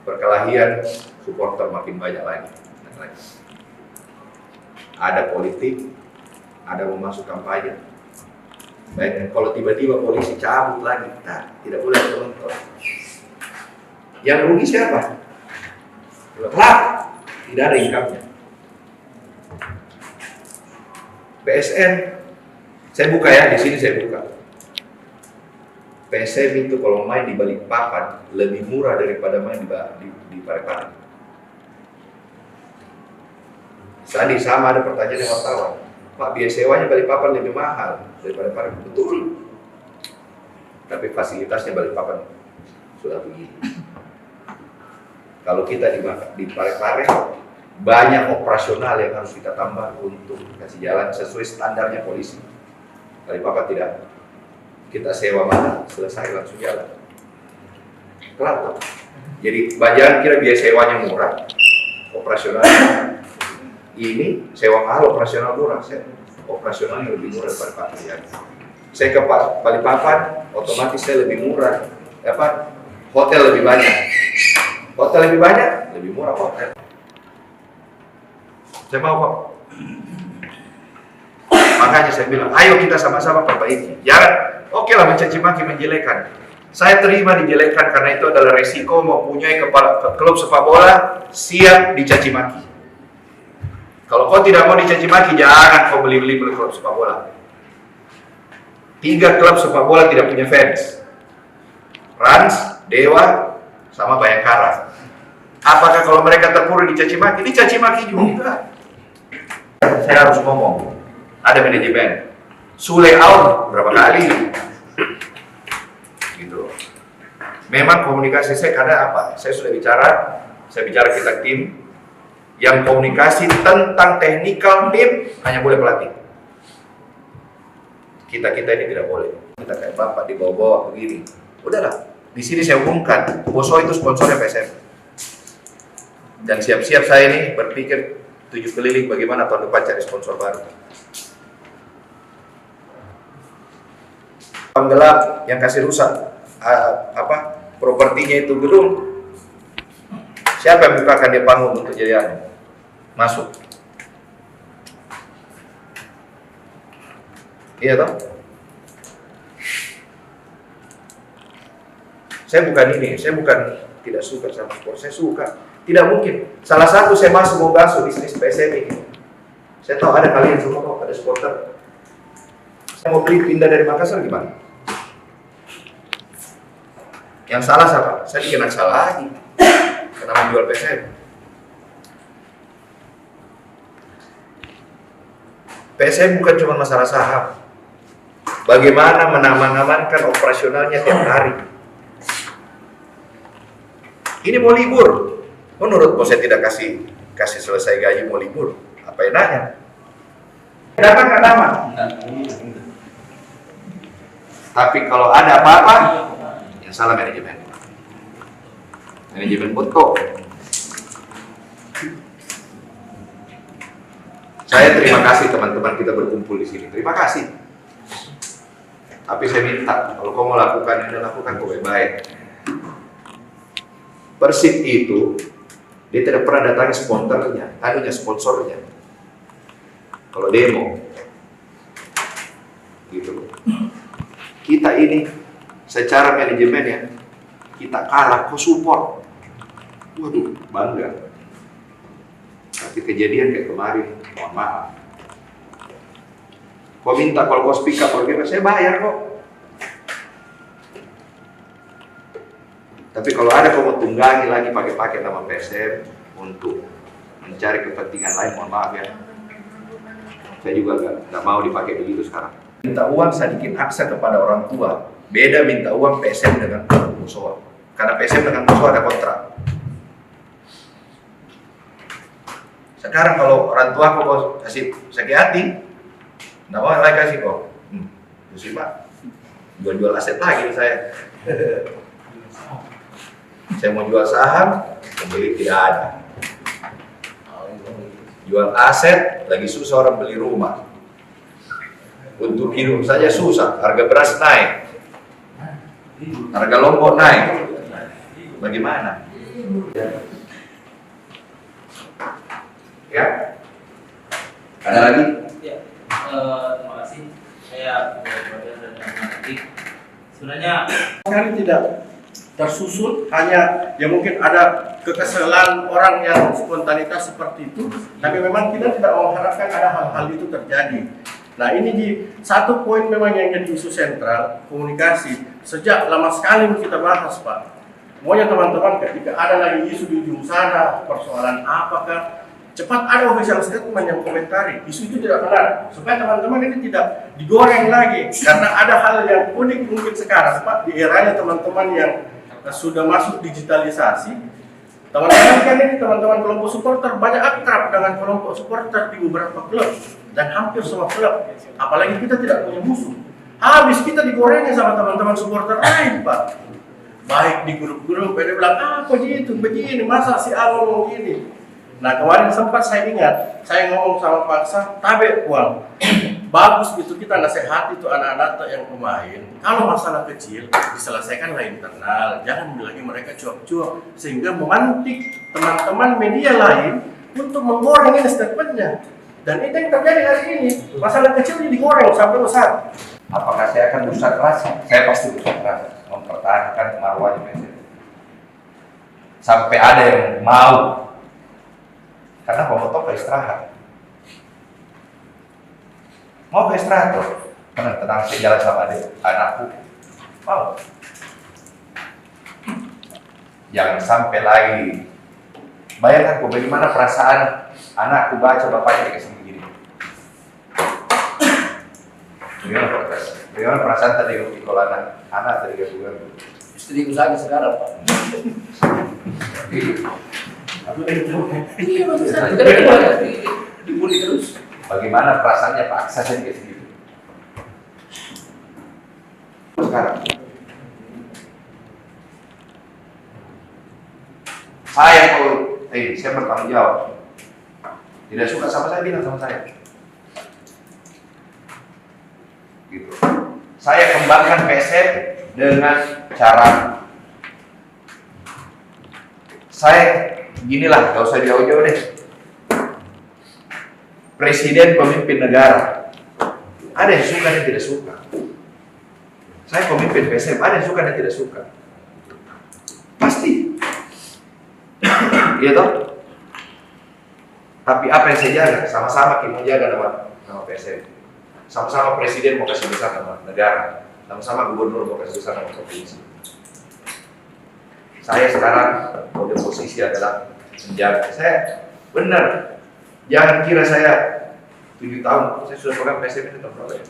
Perkelahian supporter makin banyak lagi. Ada politik, ada mau masuk kampanye. Baik, kalau tiba-tiba polisi cabut lagi, nah, tidak boleh penonton. Yang rugi siapa? Klub, tidak ada income-nya. PSN, saya buka ya, di sini saya buka. PSM itu kalau main di Balikpapan lebih murah daripada main di Parepare. Tadi sama ada pertanyaan yang wartawan, Pak, biaya sewanya Balikpapan lebih mahal daripada Parepare. Betul. Tapi fasilitasnya Balikpapan sudah begini. Kalau kita di Parepare banyak operasional yang harus kita tambah untuk kasih jalan sesuai standarnya polisi. Balikpapan tidak. Kita sewa mana, selesai langsung jalan. Kenapa? Jadi jangan kira biaya sewanya murah, operasional ini sewa mahal, operasional murah. Operasionalnya lebih murah daripada Parepare. Saya ke Balikpapan, otomatis saya lebih murah. Hotel lebih banyak. Hotel lebih banyak, lebih murah hotel. Saya mau kok. Makanya saya bilang, ayo kita sama-sama perbaiki. Jangan, oke lah mencaci maki, menjelekan. Saya terima dijelekan karena itu adalah resiko mempunyai klub sepak bola siap dicaci maki. Kalau kau tidak mau dicaci maki, jangan kau beli klub sepak bola. 3 klub sepak bola tidak punya fans. Rans, Dewa, sama Bayangkara. Apakah kalau mereka terpuruk dicaci maki? Dicaci maki juga. Saya harus ngomong. Ada manajemen. Sule out berapa kali? Gitu. Memang komunikasi saya kadang apa? Saya bicara kita tim yang komunikasi tentang teknikal tim hanya boleh pelatih. Kita ini tidak boleh. Kita kayak bapak dibawa-bawa begini. Udahlah. Di sini saya umumkan, Boso itu sponsornya PSM. Dan siap-siap saya ini berpikir 7 keliling bagaimana tahun depan cari sponsor baru. Penggelap yang kasih rusak propertinya itu gedung. Siapa yang bukakan dia panggung untuk jadi anu? Masuk. Iya toh? Saya bukan ini, saya bukan tidak suka sama sport, saya suka. Tidak mungkin. Salah satu saya masuk mau basuh bisnis PSM ini. Saya tahu ada kalian semua kok, ada supporter. Saya mau beli pindah dari Makassar gimana? Yang salah siapa? Saya dikenak salah lagi. Karena menjual PSM. PSM bukan cuma masalah saham. Bagaimana mengamankan operasionalnya tiap hari. Ini mau libur. Menurut bos saya tidak kasih selesai gaji mau libur. Apa enaknya? Dapat nggak dapat? Tapi kalau ada apa-apa, yang salah manajemen. Manajemen betul. Saya terima kasih teman-teman kita berkumpul di sini. Terima kasih. Tapi saya minta kalau kau mau lakukan ini, lakukan kau baik. Persib itu dia tidak pernah datangi sponsornya. Kalau demo, gitu. Kita ini secara manajemen ya, kita kalah, kau support. Waduh, bangga. Tapi kejadian kayak kemarin, mohon maaf. Kau minta kalau kau speak up, saya bayar kok. Tapi kalau ada kau mau tunggangi lagi pakai nama PSM untuk mencari kepentingan lain, mohon maaf ya. Saya juga nggak mau dipakai begitu sekarang. Minta uang sedikit aksa kepada orang tua. Beda minta uang PSM dengan musuh. Karena PSM dengan musuh ada kontrak. Sekarang kalau orang tua kau kasih sakit hati, nggak mau lagi kasih kok. Terus Pak, jual aset lagi saya. Saya mau jual saham, pembeli tidak ada. Jual aset, lagi susah orang beli rumah. Untuk hidup saja susah, harga beras naik, harga lombok naik. Bagaimana? Ya? Ada lagi?
Ya, terima kasih. Saya dan Matik. Sebenarnya
Sekali tidak tersusun, hanya ya mungkin ada kekesalan orang yang spontanitas seperti itu, tapi memang kita tidak mengharapkan ada hal-hal itu terjadi. Nah ini di satu poin memang yang jadi isu sentral, komunikasi. Sejak lama sekali kita bahas Pak. Pokoknya teman-teman ketika ada lagi isu di ujung sana, persoalan apakah, cepat ada official statement yang komentari, isu itu tidak benar, supaya teman-teman ini tidak digoreng lagi. Karena ada hal yang unik mungkin sekarang Pak, di eranya teman-teman yang sudah masuk digitalisasi. Teman-teman kan ini teman-teman kelompok supporter banyak akrab dengan kelompok supporter di beberapa klub dan hampir semua klub. Apalagi kita tidak punya musuh. Habis kita digorengnya sama teman-teman supporter lain Pak. Baik di grup-grup, dia bilang apa gitu, begini, masa si A ngomong gini. Nah kemarin sempat saya ingat, saya ngomong sama Pak Sa, tabe uang. Bagus gitu kita nasihati itu anak-anak yang pemain. Kalau masalah kecil diselesaikanlah internal, jangan lagi mereka cuap-cuap sehingga memantik teman-teman media lain untuk menggoreng ini statementnya. Dan itu yang terjadi hari ini. Masalah kecil ini digoreng sampai besar.
Apakah saya akan berusaha keras? Saya pasti berusaha keras mempertahankan marwahnya PSM. Sampai ada yang mau. Karena mau ke istirahat. Mau ke istirahat tuh. Tenang, saya jalan sama adik, anakku. Mau. Jangan sampai lagi. Bayangkan bagaimana perasaan anakku baca bapaknya dikasih begini. Bagaimana perasaan tadi kalau anak tadi kasih begini.
Istriku sakit sekarang Pak. Iya maksud saya dibully terus.
Bagaimana perasaannya Pak Aksa saya dikasih gitu. Sekarang saya saya bertanggung jawab. Tidak suka sama saya, bilang sama saya. Gitu. Saya kembangkan PSM dengan cara saya Ginilah, gak usah jauh-jauh deh. Presiden pemimpin negara. Ada yang suka dan tidak suka. Saya pemimpin PSM, ada yang suka dan tidak suka. Pasti. Iya toh? Tapi apa yang saya jaga? Sama-sama kita mau jaga nama PSM. Sama-sama presiden mau kasih besar nama negara. Sama-sama gubernur mau kasih besar nama provinsi. Saya sekarang pada posisi adalah menjaga. Saya benar. Jangan kira saya 7 tahun, saya sudah pegang PSM itu tahun berapa ya?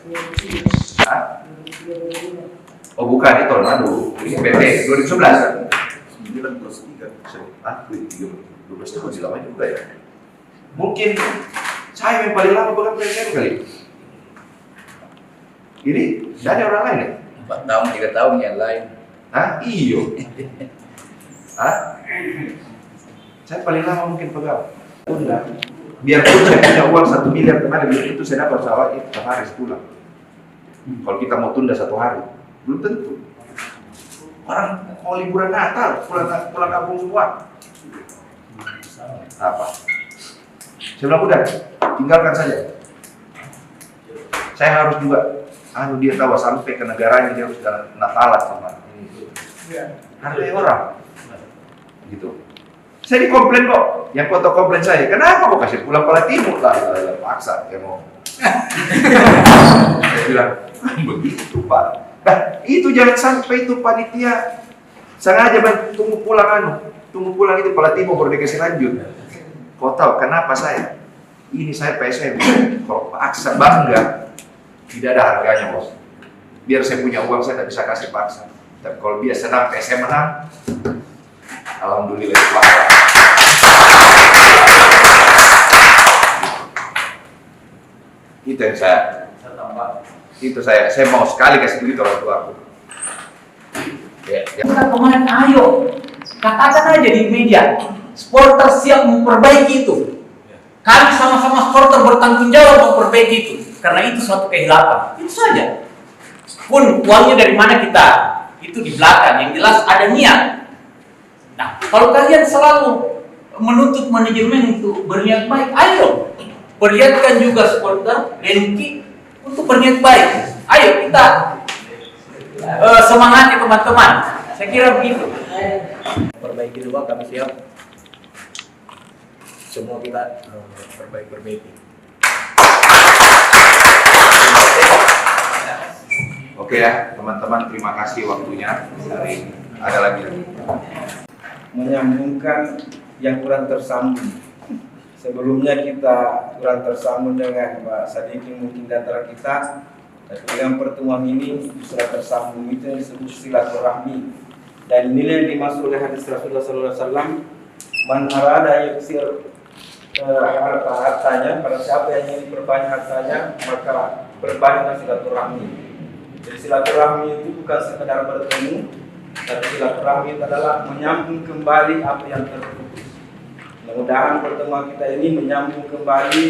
Hah? Oh bukan, itu tahun lalu. Ini PT 2011. 9 plus 3. Ah, 12 tahun sih lama juga ya. Mungkin saya yang paling lama pegang PSM kali. Ini dari orang lain ya?
4 tahun, 3 tahun yang lain.
Hah? Iyo. Hah? Saya paling lama mungkin pegang. Biarpun saya punya uang 1 miliar kemarin, belum itu saya dapat pesawat itu sehari sebulan. Kalau kita mau tunda 1 hari, belum tentu. Orang mau liburan Natal, pulang kampung semua. Apa? Saya bilang udah, tinggalkan saja. Saya harus juga, dia tahu sampai ke negaranya dia harus Natalan sama ini. Hargai orang. Gitu. Saya dikomplain kok, yang foto komplain saya, kenapa kok kasih pulang Kuala Timur lah, paksa, ya mau. Saya bilang, begitu Pak. Nah, itu jangan sampai itu panitia sengaja tunggu pulang itu Kuala Timur baru dikasih lanjut. Kau tahu kenapa saya? Ini saya PSM, kalau paksa bangga, tidak ada harganya bos. Biar saya punya uang saya tidak bisa kasih paksa. Tapi kalau dia senang PSM menang, alhamdulillah Pak. Itu yang saya tambah. Itu saya mau sekali kasih duit orang tua aku. Ya.
Bukan pemain, ayo katakan aja di media, supporter siap memperbaiki itu. Kami sama-sama supporter bertanggung jawab memperbaiki itu, karena itu suatu kehilapan. Itu saja. Pun uangnya dari mana kita, itu di belakang. Yang jelas ada niat. Nah, kalau kalian selalu menuntut manajemen untuk berniat baik, ayo perlihatkan juga supporter Renki untuk berniat baik. Ayo kita semangati teman-teman. Saya kira begitu.
Perbaiki dulu, kami siap. Semua kita perbaiki.
Oke ya, teman-teman, terima kasih waktunya. Hari ini ada lagi.
Menyambungkan yang kurang tersambung. Sebelumnya kita kurang tersambung dengan Pak Sadiki mungkin di antara kita, tapi dengan pertemuan ini sudah tersambung. Itu yang disebut silaturahmi. Dan inilah yang dimaksud oleh hadis Rasulullah SAW, man arada yuksir hartanya, pada siapa yang ingin berbanyak hartanya, maka berbanyaklah silaturahmi. Jadi silaturahmi itu bukan sekedar bertemu, tapi silaturahmi adalah menyambung kembali apa yang terputus. Mudah-mudahan pertemuan kita ini menyambung kembali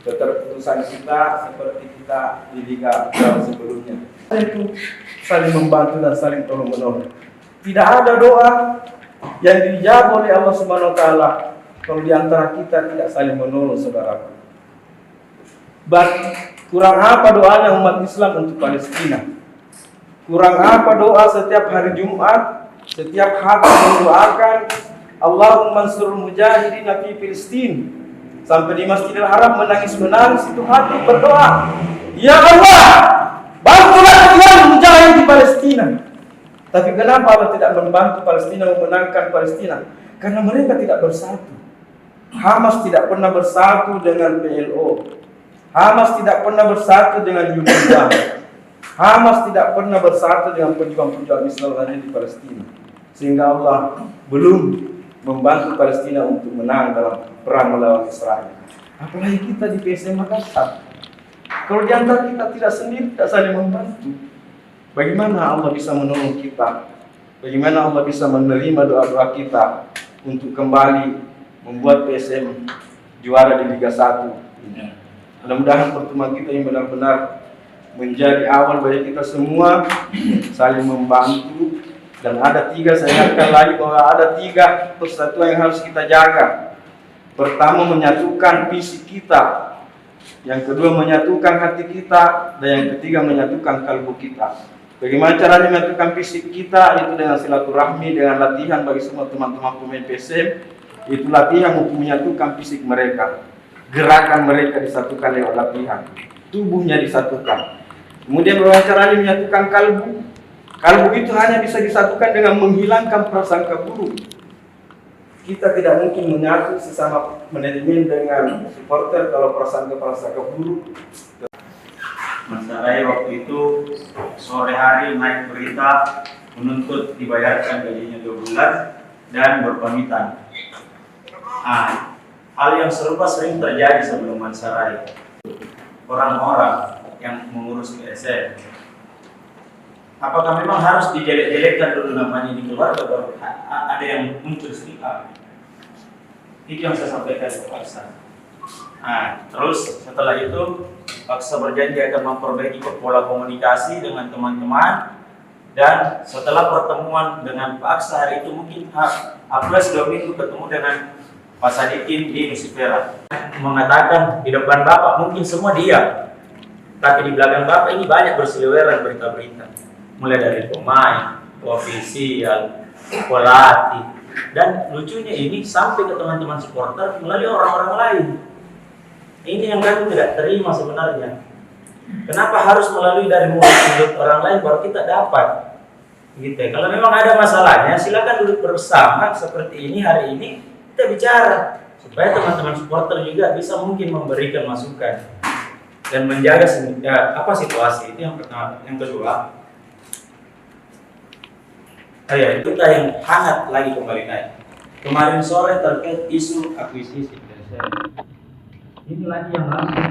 keterputusan kita seperti kita di Liga sebelumnya. Itu saling membantu dan saling tolong menolong. Tidak ada doa yang dijawab oleh Allah Subhanahu wa taala kalau di antara kita tidak saling menolong saudaraku. Kurang apa doanya umat Islam untuk Palestina? Kurang apa doa setiap hari Jumat, setiap hati mendoakan Allahumma ansurul mujahidin fi Filistin. Sampai di Masjidil Haram menangis-menangis itu hati berdoa, ya Allah, bantulah kalian mujahid di Palestina. Tapi kenapa Allah tidak membantu Palestina memenangkan Palestina? Karena mereka tidak bersatu. Hamas tidak pernah bersatu dengan PLO. Hamas tidak pernah bersatu dengan UNRWA. Hamas tidak pernah bersatu dengan pejuang-pejuang Islam lainnya di Palestina. Sehingga Allah belum membantu Palestina untuk menang dalam perang melawan Israel. Apalagi kita di PSM Makassar. Kalau di antara kita tidak sendiri, tidak saling membantu, bagaimana Allah bisa menolong kita? Bagaimana Allah bisa menerima doa-doa kita untuk kembali membuat PSM juara di Liga 1? Mudah-mudahan pertemuan kita ini benar-benar menjadi awal bagi kita semua saling membantu, Dan ada 3, saya ingatkan lagi bahwa ada 3 persatuan yang harus kita jaga. Pertama, menyatukan fisik kita. Yang kedua, menyatukan hati kita. Dan yang ketiga, menyatukan kalbu kita. Bagaimana caranya menyatukan fisik kita? Itu dengan silaturahmi, dengan latihan bagi semua teman-teman pemain PSM. Itu latihan untuk menyatukan fisik mereka. Gerakan mereka disatukan lewat latihan. Tubuhnya disatukan. Kemudian bagaimana caranya menyatukan kalbu? Kalbu itu hanya bisa disatukan dengan menghilangkan prasangka buruk. Kita tidak mungkin menyatu sesama manajemen dengan supporter kalau prasangka buruk.
Mas Sarai waktu itu sore hari naik berita menuntut dibayarkan gajinya 2 bulan dan berpamitan. Hal yang serupa sering terjadi sebelum Mas Sarai. Orang-orang yang mengurus PSM, apakah memang harus dijelek-jelekkan dulu namanya di keluarga baru ada yang muncul speak up? Itu yang saya sampaikan ke Paksa. Terus setelah itu Paksa berjanji akan memperbaiki pola komunikasi dengan teman-teman, dan setelah pertemuan dengan Paksa hari itu mungkin plus 2 minggu ketemu dengan Pak Sadikin di Nusifera, mengatakan di depan Bapak mungkin semua diam, tapi di belakang Bapak ini banyak berseliweran berita-berita, mulai dari pemain, ofisial, pelatih. Dan lucunya ini sampai ke teman-teman supporter melalui orang-orang lain. Ini yang kami tidak terima sebenarnya. Kenapa harus melalui dari mulut orang lain baru kita dapat? Gitu ya. Kalau memang ada masalahnya, silakan duduk bersama seperti ini hari ini kita bicara supaya teman-teman supporter juga bisa mungkin memberikan masukan dan menjaga situasi. Itu yang pertama. Yang kedua, itu yang hangat lagi kembali naik. Kemarin sore terkait isu akuisisi PSM. Ini lagi yang langsung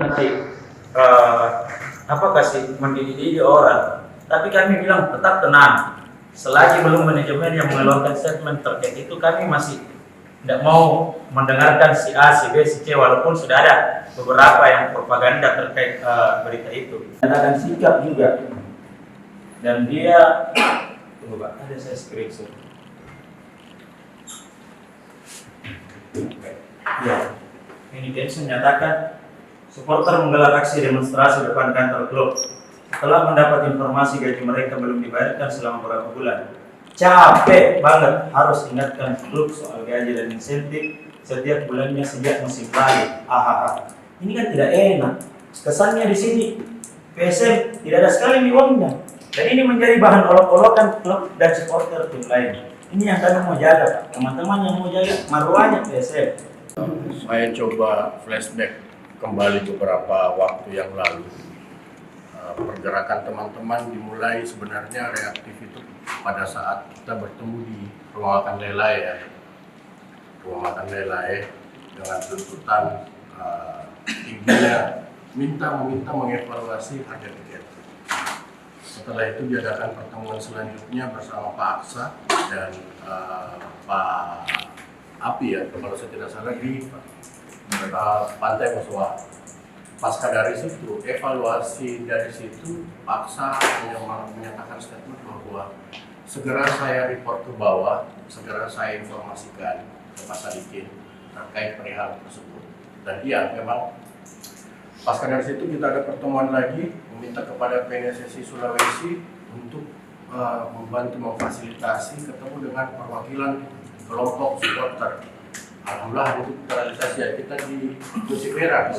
kasih mendidih orang. Tapi kami bilang tetap tenang. Selagi belum manajemen yang mengeluarkan statement terkait itu, kami masih tidak mau mendengarkan si A, si B, si C, walaupun sudah ada beberapa yang propaganda terkait berita itu. Ada sikap juga. Dan dia coba, ada saya screenshot. Ya, ini Densus menyatakan supporter menggelar aksi demonstrasi depan kantor klub setelah mendapat informasi gaji mereka belum dibayarkan selama beberapa bulan. Capek banget harus ingatkan klub soal gaji dan insentif setiap bulannya sejak musim lalu. Ini kan tidak enak. Kesannya di sini PSM tidak ada sekali uangnya. Dan ini menjadi bahan olok-olokan klub dan supporter tim lain. Ini yang kami mau jaga, teman-teman yang mau jaga marwahnya PSM.
Saya coba flashback kembali beberapa waktu yang lalu. Pergerakan teman-teman dimulai sebenarnya reaktif itu pada saat kita bertemu di ruang makan Lelai ya. Ruang makan Lelai dengan tuntutan tingginya meminta mengevaluasi harga tiket. Setelah itu diadakan pertemuan selanjutnya bersama Pak Aksa dan Pak Api ya, kalau saya tidak salah di Pantai Muswa. Pasca dari situ, evaluasi dari situ, Pak Aksa menyatakan statement bahwa segera saya report ke bawah, segera saya informasikan ke Pak Sadikin terkait perihal tersebut. Dan iya, memang pasca dari situ kita ada pertemuan lagi, meminta kepada PNSSI Sulawesi untuk membantu memfasilitasi ketemu dengan perwakilan kelompok supporter. Alhamdulillah itu terrealisasi ya, kita di Nusifera.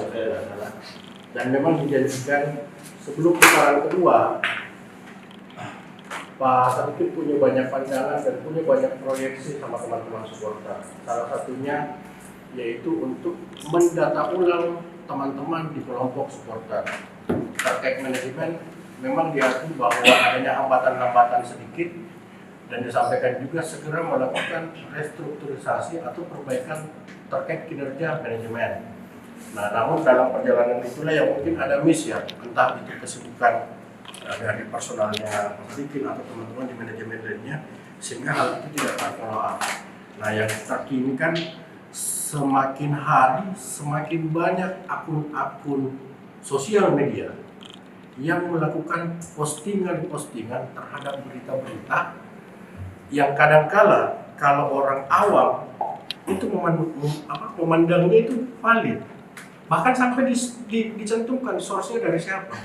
Dan memang dijanjikan sebelum putaran kedua, Pak Sadikin punya banyak pandangan dan punya banyak proyeksi sama teman-teman supporter. Salah satunya yaitu untuk mendata ulang teman-teman di kelompok supporter. Terkait manajemen memang diakui bahwa adanya hambatan-hambatan sedikit dan disampaikan juga segera melakukan restrukturisasi atau perbaikan terkait kinerja manajemen. Nah, namun dalam perjalanan itulah yang mungkin ada miss ya, entah itu kesibukan dari personalnya sedikit atau teman-teman di manajemen lainnya, sehingga hal itu tidak terfollow up. Nah, yang terkini kan semakin hari semakin banyak akun-akun sosial media yang melakukan postingan-postingan terhadap berita-berita yang kadangkala kalau orang awam itu memandangnya itu valid, bahkan sampai dicantumkan source-nya dari siapa.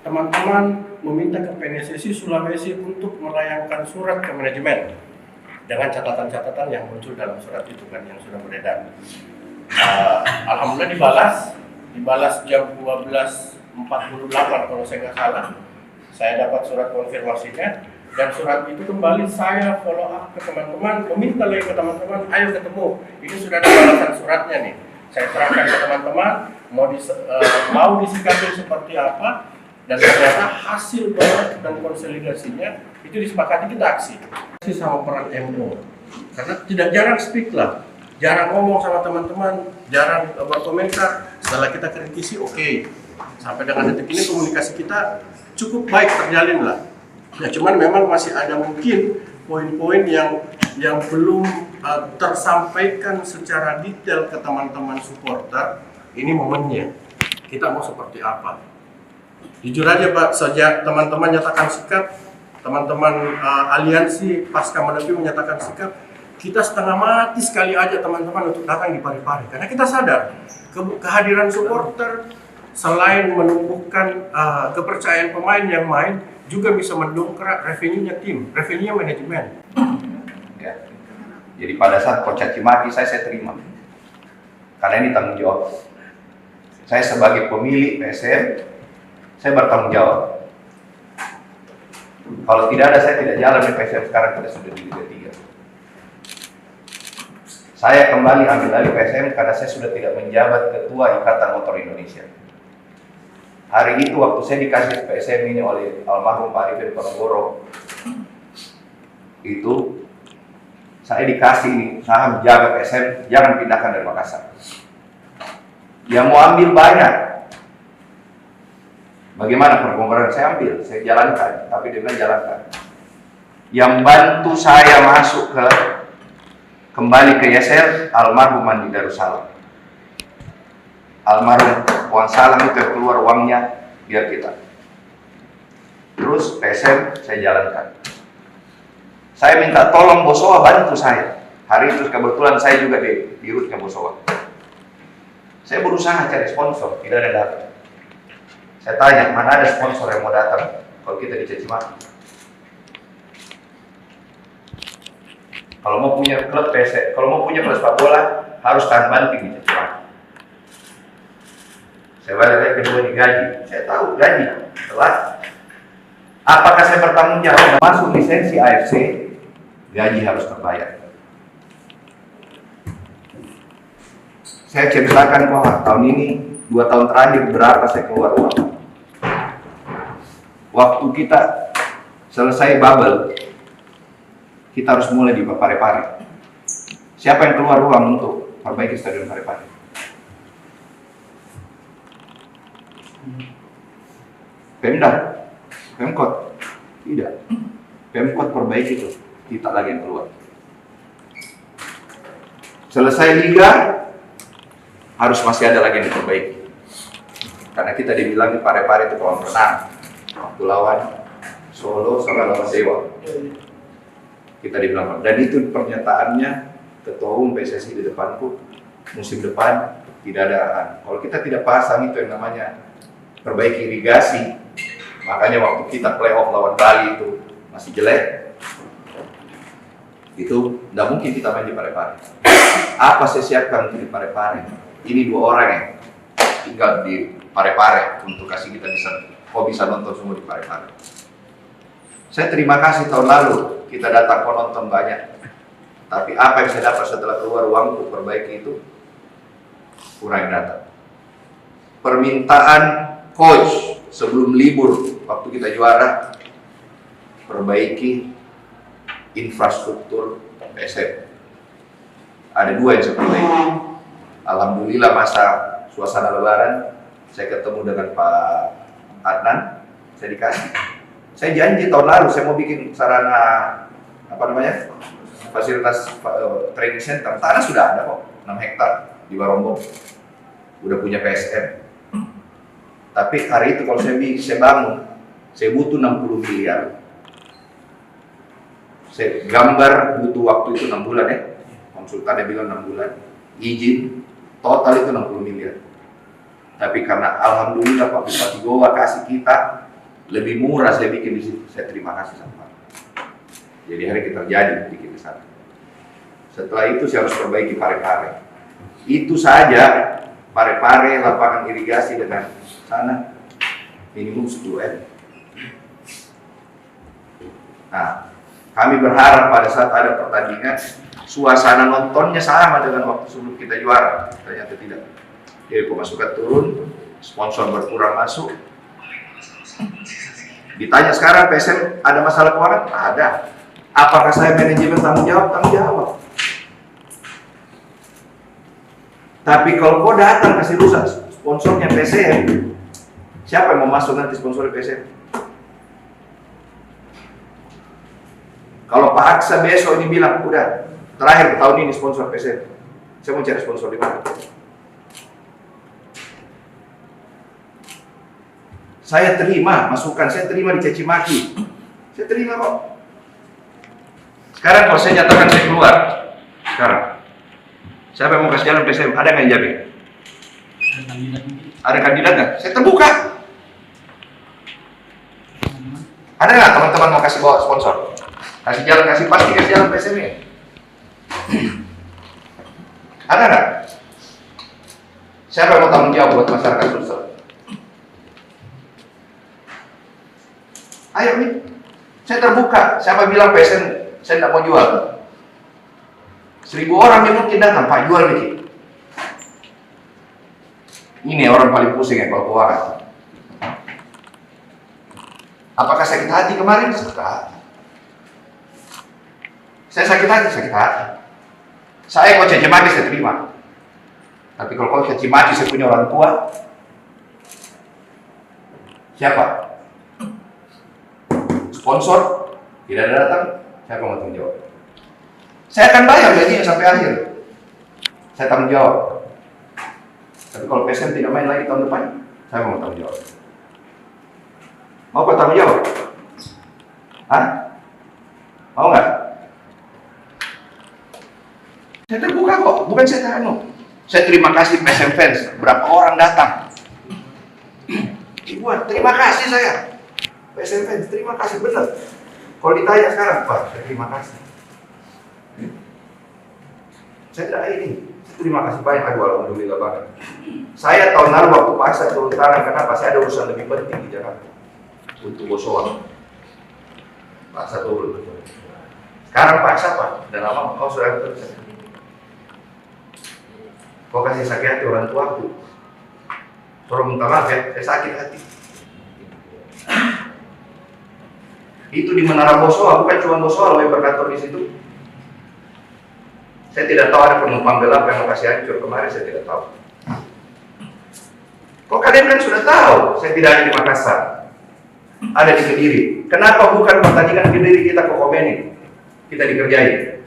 Teman-teman meminta ke PNSSI Sulawesi untuk melayangkan surat ke manajemen dengan catatan-catatan yang muncul dalam surat itu kan yang sudah beredar. Alhamdulillah dibalas jam 12.48 kalau saya nggak salah. Saya dapat surat konfirmasinya dan surat itu kembali saya follow up ke teman-teman, meminta lagi ke teman-teman, ayo ketemu. Ini sudah ada balasan suratnya nih. Saya terangkan ke teman-teman mau disikapi seperti apa. Dan ternyata hasil banget dan konsolidasinya itu disepakati kita aksi sama peran MO, karena tidak jarang speak lah, jarang ngomong sama teman-teman, jarang berkomentar. Setelah kita kritisi, oke. Sampai dengan detik ini komunikasi kita cukup baik terjalin lah. Ya cuman memang masih ada mungkin poin-poin yang belum tersampaikan secara detail ke teman-teman supporter. Ini momennya kita mau seperti apa. Jujur aja Pak, sejak teman-teman nyatakan sikap, teman-teman aliansi pasca Menepi menyatakan sikap, kita setengah mati sekali aja teman-teman untuk datang di Parepare. Karena kita sadar kehadiran supporter selain menumbuhkan kepercayaan pemain yang main, juga bisa mendongkrak revenue-nya tim, revenue-nya manajemen.
Ya. Jadi pada saat Coach caci maki saya terima, karena ini tanggung jawab. Saya sebagai pemilik PSM, saya bertanggung jawab. Kalau tidak ada, saya tidak jalan di PSM sekarang, kita sudah di Liga 3. Saya kembali ambil alih PSM karena saya sudah tidak menjabat Ketua Ikatan Motor Indonesia. Hari itu waktu saya dikasih PSM ini oleh almarhum Pak Arifin Ponorogo, itu saya dikasih ini saham jaga PSM, jangan pindahkan dari Makassar. Yang mau ambil banyak. Bagaimana perkongkaran saya ambil, saya jalankan, tapi dia bilang jalankan. Yang bantu saya masuk kembali ke Yaser, almarhum Andi Darussalam. Almarhum Wan Salam itu yang keluar uangnya biar kita. Terus PSM saya jalankan. Saya minta tolong Bosowa bantu saya. Hari itu kebetulan saya juga di rutnya Bosowa. Saya berusaha cari sponsor, tidak ada datang. Saya tanya, mana ada sponsor yang mau datang kalau kita dicaci maki? Kalau mau punya klub PSM, kalau mau punya klub sepak bola, harus tahan banting dicaci maki. Saya balik lagi kedua digaji, saya tahu gaji telat. Apakah saya bertanggung jawab masuk lisensi AFC? Gaji harus terbayar. Saya ceritakan bahwa tahun ini 2 tahun terakhir berapa saya keluar uang. Waktu kita selesai bubble, kita harus mulai di Parepare. Siapa yang keluar uang untuk perbaiki stadion Parepare? Pemda, Pemkot, tidak. Pemkot perbaiki itu, kita lagi yang keluar. Selesai liga, harus masih ada lagi yang diperbaiki. Karena kita dibilang di Parepare itu kolam renang. Waktu lawan Solo sama lawan Dewa, kita dibilang, dan itu pernyataannya Ketua Umum PSSI di depanku, musim depan tidak ada. Kalau kita tidak pasang itu yang namanya perbaiki irigasi, makanya waktu kita playoff lawan Bali itu masih jelek, itu tidak mungkin kita main di Parepare. Apa saya siapkan untuk di Parepare? Ini 2 orang yang tinggal di Parepare untuk kasih kita bisa nonton semua di Parepare. Saya terima kasih tahun lalu kita datang nonton banyak, tapi apa yang saya dapat setelah keluar uang untuk perbaiki itu kurang datang. Permintaan coach sebelum libur waktu kita juara, perbaiki infrastruktur PSM. Ada 2 yang saya perbaiki. Alhamdulillah masa suasana Lebaran saya ketemu dengan Pak Adnan, saya dikasih. Saya janji tahun lalu saya mau bikin sarana fasilitas training center. Tanah sudah ada kok, 6 hektar di Barombong. Udah punya PSM. Tapi hari itu kalau saya bangun, saya butuh 60 miliar. Saya gambar butuh waktu itu 6 bulan ya. Konsultannya bilang 6 bulan. Izin total itu 60 miliar. Tapi karena alhamdulillah Pak Bupati Goa kasih kita lebih murah, saya bikin di situ. Saya terima kasih sama Pak. Jadi hari kita terjadi bikin di sana. Setelah itu saya harus perbaiki Parepare. Itu saja Parepare, lapangan irigasi dengan sana minimum 10 M. Nah, kami berharap pada saat ada pertandingan, suasana nontonnya sama dengan waktu sebelum kita juara. Ternyata tidak. Jadi pemasukan turun, sponsor berkurang masuk. Ditanya sekarang PSM ada masalah keuangan? Ada. Apakah saya manajemen tanggung jawab? Tanggung jawab. Tapi kalau kau datang kasih rusak sponsornya PSM, siapa yang mau masuk nanti sponsor PSM? Kalau Pak Aksa besok ini bilang, udah terakhir tahun ini sponsor PSM, saya mau cari sponsor di mana? Saya terima masukan, saya terima dicaci maki, saya terima kok. Sekarang kalau saya nyatakan saya keluar, sekarang siapa yang mau kasih jalan PSM? Ada nggak yang jamin? Ada kandidat nggak? Saya terbuka. Ada nggak teman-teman mau kasih bawa sponsor? Kasih jalan, pasti kasih jalan PSM ini. Ada nggak? Siapa yang mau tanggung jawab buat masyarakat Sulsel? Ayo nih, saya terbuka. Siapa bilang PSM saya tidak mau jual? 1000 orang yang mungkin datang, Pak jual nih. Ini orang paling pusing ya kalau keuangan. Apakah sakit hati kemarin? Sakit hati. Saya sakit hati, sakit hati. Saya kok caci maki saya terima. Tapi kalau kau caci maki saya punya orang tua, siapa? Sponsor tidak ada datang, siapa mau tanggung jawab? Saya akan bayar gajinya sampai akhir. Saya tanggung jawab. Tapi kalau PSM tidak main lagi tahun depan, saya mau tanggung jawab. Mau kau tanggung jawab? Hah? Mau nggak? Saya terbuka kok, bukan saya tahan. Saya terima kasih PSM fans, berapa orang datang. Ibuan, terima kasih saya. PSM fans, terima kasih benar. Kalau ditanya sekarang, Pak, terima kasih. Saya tidak ini. Terima kasih banyak. Aduh, alhamdulillah banget. Saya tahun lalu waktu paksa turun tangan, kenapa? Saya ada urusan lebih penting di Jakarta untuk Bosowa. Paksa turun. Sekarang paksa Pak, dan lama kau sudah bekerja. Kau kasih sakit hati orang tuaku. Suruh minta maaf ya, saya sakit hati. Itu di Menara Bosowa, bukan cuma Bosowa yang berkantor di situ. Saya tidak tahu ada penumpang gelap yang mau kasih hancur kemarin, saya tidak tahu. Kok kalian kan sudah tahu, saya tidak ada di Makassar, ada di Kediri. Kenapa bukan pertandingan Kediri kita ke Komeni, kita dikerjain?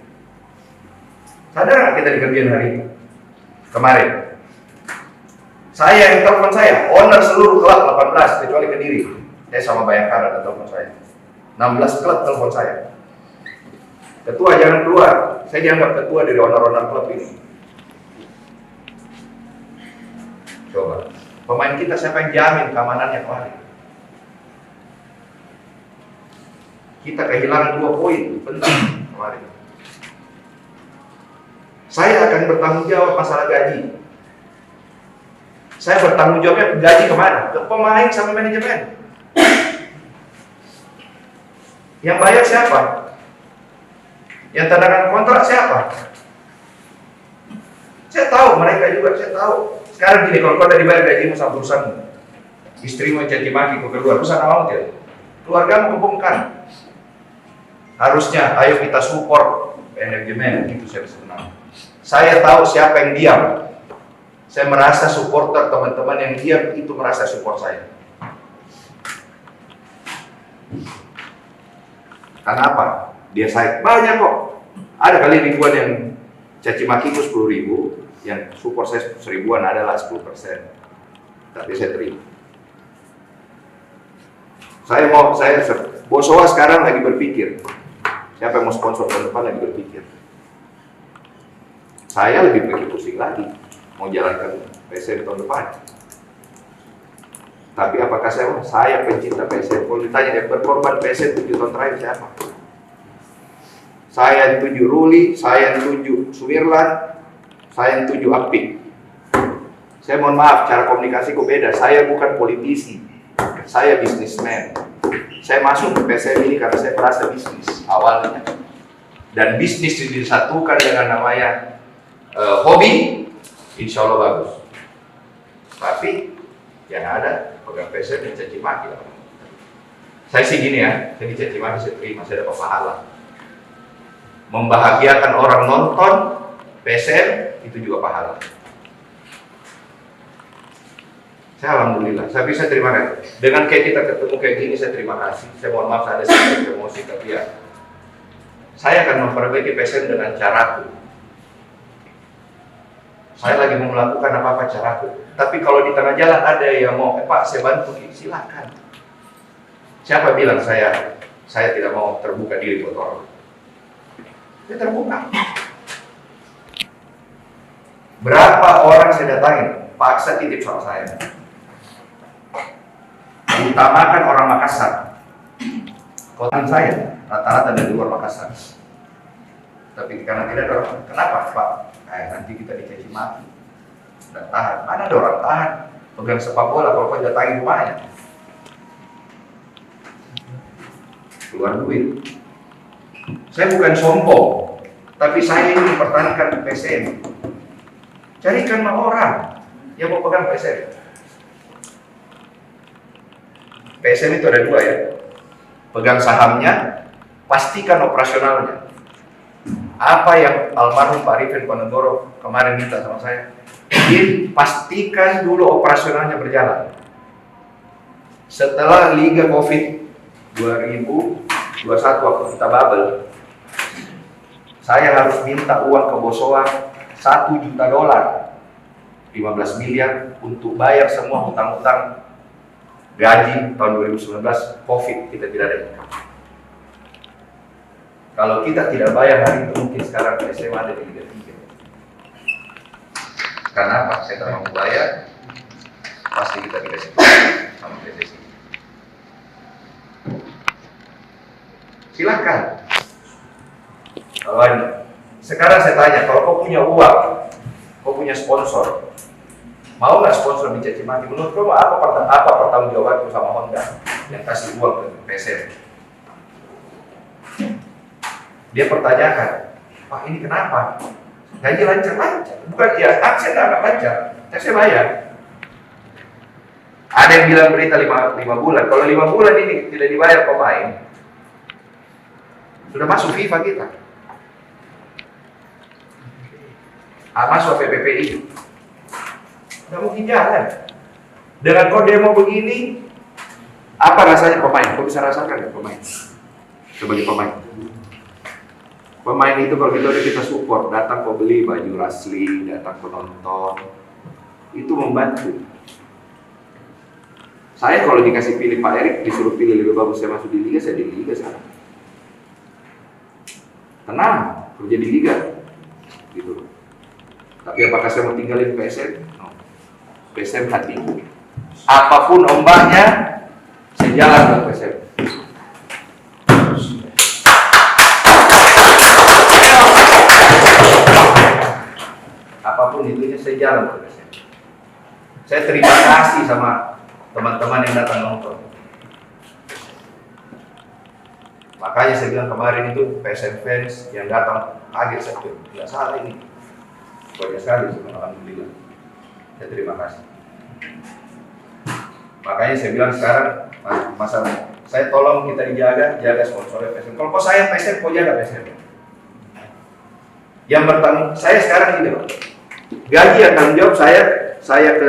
Sadar nggak kita dikerjain hari ini? Kemarin. Saya yang telepon saya, owner seluruh klub 18 kecuali Kediri. Saya sama Bayangkara dan telepon saya. 16 klub telepon saya. Ketua jangan keluar. Saya dianggap ketua dari owner-owner klub ini. Coba. Pemain kita siapa yang jamin keamanannya kemarin? Kita kehilangan 2 poin penting kemarin. Saya akan bertanggung jawab masalah gaji. Saya bertanggung jawabnya gaji kemana? Ke pemain sama manajemen. Yang bayar siapa? Yang tandakan kontrak siapa? Saya tahu, mereka juga saya tahu. Sekarang gini, kalau kau udah dibayar gajimu sama perusahaanmu, istrimu caci maki kau keluar, perusahaan awal tidak? Keluargamu kebongkar. Harusnya, ayo kita support manajemen, itu saya senang. Saya tahu siapa yang diam. Saya merasa supporter teman-teman yang diam itu merasa support saya. Karena apa? Dia saya banyak kok. Ada kali ribuan yang caci maki itu 10.000, yang support saya 1000-an adalah 10%. Tapi saya terima. Saya Bosowa sekarang lagi berpikir, Siapa yang mau sponsor tahun depan lagi berpikir. Saya lebih pikir pusing lagi mau jalankan PSM tahun depan. Tapi apakah saya pencinta PSM? Kalau ditanya yang berkorban PSM 7 tahun terakhir siapa? Saya yang tuju Ruli, saya yang tuju Suwirlan, saya yang tuju Apik. Saya mohon maaf, cara komunikasiku beda. Saya bukan politisi, saya bisnismen. Saya masuk ke PSM ini karena saya merasa bisnis awalnya. Dan bisnis disatukan dengan namanya hobi, insya Allah bagus. Tapi yang ada pegang PSM dicaci maki. Saya sih gini ya, saya dicaci maki saya terima, saya dapat pahala. Membahagiakan orang nonton PSM itu juga pahala. Saya alhamdulillah, saya bisa terima kasih. Dengan kayak kita ketemu kayak gini, saya terima kasih. Saya mohon maaf ada sedikit emosi, tapi ya saya akan memperbaiki PSM dengan caraku. Saya lagi mau melakukan apa-apa caraku. Tapi kalau di tengah jalan ada yang mau, Pak saya bantu, silakan. Siapa bilang saya tidak mau terbuka diri buat orang? Saya terbuka. Berapa orang saya datangin, paksa titip sama saya. Utamakan orang Makassar. Kota saya rata-rata dari luar Makassar. Tapi karena tidak ada orang, kenapa Pak? Nanti kita dicaci maki. Dan tahan. Mana ada orang tahan? Pegang sepak bola kalau kau datangin rumahnya. Keluar duit. Saya bukan sombong, tapi saya ingin mempertahankan PSM. Carikan orang yang mau pegang PSM. PSM itu ada dua ya, pegang sahamnya, pastikan operasionalnya. Apa yang almarhum Pak Arifin Ponegoro kemarin minta sama saya, pastikan dulu operasionalnya berjalan. Setelah Liga Covid 2021 waktu kita bubble, saya harus minta uang ke Bosowa $1 juta, 15 miliar untuk bayar semua hutang-hutang gaji tahun 2019, Covid kita tidak ada income. Kalau kita tidak bayar hari itu mungkin sekarang PSM ada di Liga 3. Karena apa? Saya tidak mau bayar, pasti kita dikasih sama PSSI. Silakan. Sekarang saya tanya, kalau kau punya uang, kau punya sponsor, mau nggak sponsor dicaci maki? Menurut kamu apa pertanggungjawabanku sama Honda yang kasih uang ke PSM? Dia pertanyakan, Pak ini kenapa? Gaji lancar-lancar, bukan ya? Saya nggak lancar, saya bayar. Ada yang bilang berita 5 bulan. Kalau 5 bulan ini tidak dibayar pemain, sudah masuk FIFA kita. Masuk PPPI. Nggak mungkin jalan. Dengan kau demo begini, apa rasanya pemain? Kau bisa rasakan ya pemain? Sebagai pemain. Pemain itu kalau kita support, datang kau beli baju Rasli, datang kau nonton, itu membantu. Saya kalau dikasih pilih Pak Erik, disuruh pilih lebih bagus saya masuk di Liga, saya di Liga sekarang. Tenang, kerja di Liga, gitu. Tapi apakah saya mau tinggalin PSM? No. PSM hati. Apapun ombaknya, saya jalan ke PSM. Apapun itunya, saya jalan ke PSM. Saya terima kasih sama teman-teman yang datang nonton. Makanya saya bilang kemarin itu PSM fans yang datang kaget, saya bilang, tidak salah ini. Banyak sekali, alhamdulillah. Saya terima kasih. Makanya saya bilang sekarang masalah saya tolong kita jaga sponsornya PSM. Kalau kau sayang PSM, kau jaga PSM. Yang bertanggung, saya sekarang ini, gaji yang tanggung jawab saya ke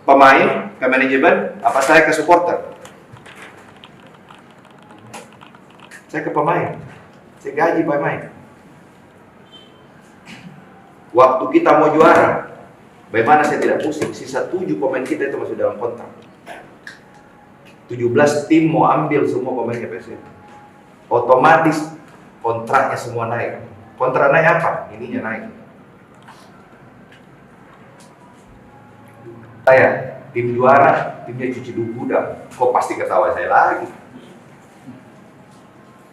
pemain, ke manajemen, apa saya ke supporter? Saya ke pemain, saya gaji pemain. Waktu kita mau juara, bagaimana saya tidak pusing? Sisa 7 pemain kita itu masih dalam kontrak. 17 tim mau ambil semua pemainnya PSM. Otomatis kontraknya semua naik. Kontrak naik apa? Ininya naik. Saya tim juara, timnya cuci gudang, kok pasti ketawa saya lagi.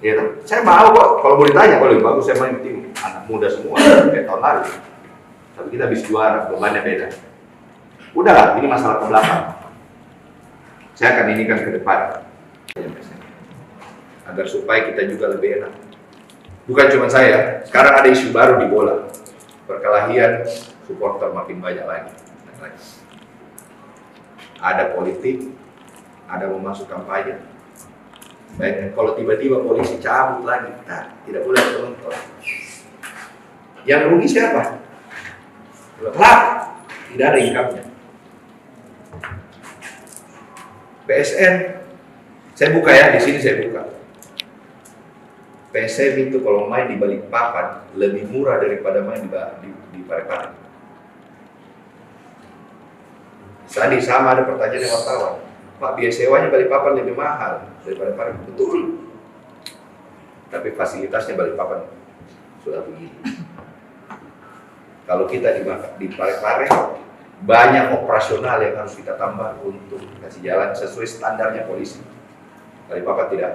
Ya, saya mau kok, kalau mau ditanya, kalau lebih bagus saya main tim anak muda semua, kayak tahun lalu. Tapi kita habis juara, bebannya beda. Udahlah, ini masalah ke belakang. Saya akan inikan ke depan. Agar supaya kita juga lebih enak. Bukan cuma saya, sekarang ada isu baru di bola. Perkelahian, supporter makin banyak lagi. Ada politik, ada mau masuk kampanye. Baik, kalau tiba-tiba polisi cabut lagi, nah, tidak boleh penonton. Yang rugi siapa? Klub, tidak ada income-nya. PSN, saya buka ya, di sini saya buka. PSM itu kalau main di Balikpapan lebih murah daripada main di Parepare. Tadi sama ada pertanyaan yang wartawan, Pak, biaya sewanya Balikpapan lebih mahal daripada Parepare. Betul. Tapi fasilitasnya Balikpapan sudah begini. Kalau kita di Parepare banyak operasional yang harus kita tambah untuk kasih jalan sesuai standarnya polisi. Balikpapan tidak.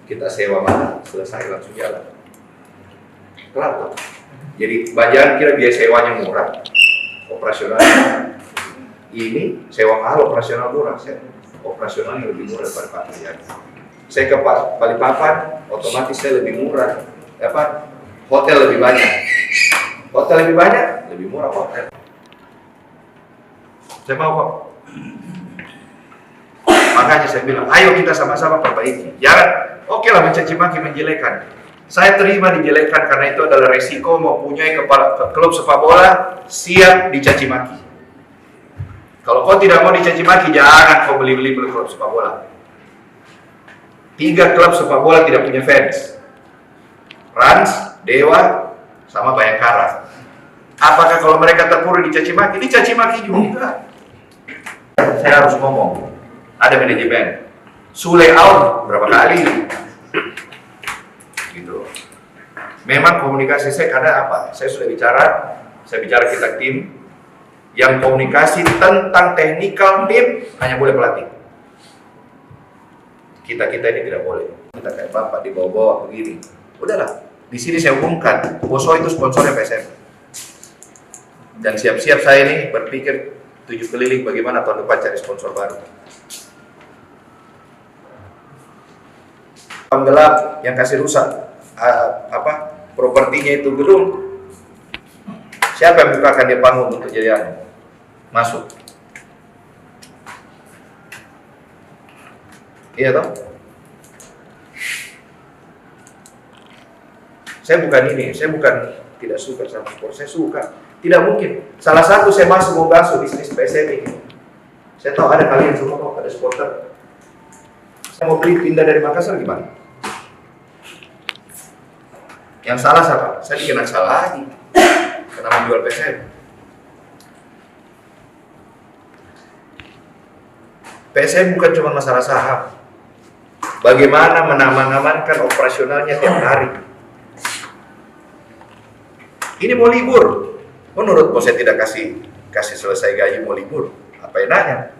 Kita sewa mana, selesai langsung jalan. Kelar tuh. Jadi jangan kira biaya sewanya murah, operasionalnya ini sewa mahal, operasional murah. Operasionalnya lebih murah daripada Parepare. Saya ke Balikpapan, otomatis saya lebih murah. Hotel lebih banyak. Hotel lebih banyak, lebih murah hotel. Saya mau kok. Makanya saya bilang, ayo kita sama-sama perbaiki. Jangan, oke lah mencaci maki, menjelekan. Saya terima dijelekan karena itu adalah resiko mempunyai klub sepak bola siap dicaci maki. Kalau kau tidak mau dicaci maki, jangan kau beli klub sepak bola. 3 klub sepak bola tidak punya fans. Rans, Dewa, sama Bayangkara. Apakah kalau mereka terpuruk dicaci maki? Dicaci maki juga. Saya harus ngomong. Ada manajemen. Sule out berapa kali? Gitu. Memang komunikasi saya kadang apa? Saya sudah bicara, kita tim yang komunikasi tentang technical tim hanya boleh pelatih. Kita ini tidak boleh. Kita kayak bapak dibawa-bawa begini. Udahlah. Di sini saya umumkan, Boso itu sponsornya PSM. Dan siap-siap saya ini berpikir 7 keliling bagaimana tahun depan cari sponsor baru. Penggelap yang kasih rusak propertinya itu gedung. Siapa yang bukakan dia panggung untuk jadi masuk? Iya toh? Saya bukan tidak suka sama sport, saya suka. Tidak mungkin. Salah satu saya masuk mau basuh bisnis PSM ini. Saya tahu ada kalian semua kok, ada supporter. Saya mau beli pindah dari Makassar gimana? Yang salah siapa? Saya dikenal salah lagi. Kenapa menjual PSM? PSM bukan cuma masalah saham. Bagaimana mengamankan operasionalnya tiap hari. Ini mau libur. Menurut bos saya tidak kasih selesai gaji mau libur. Apa enaknya?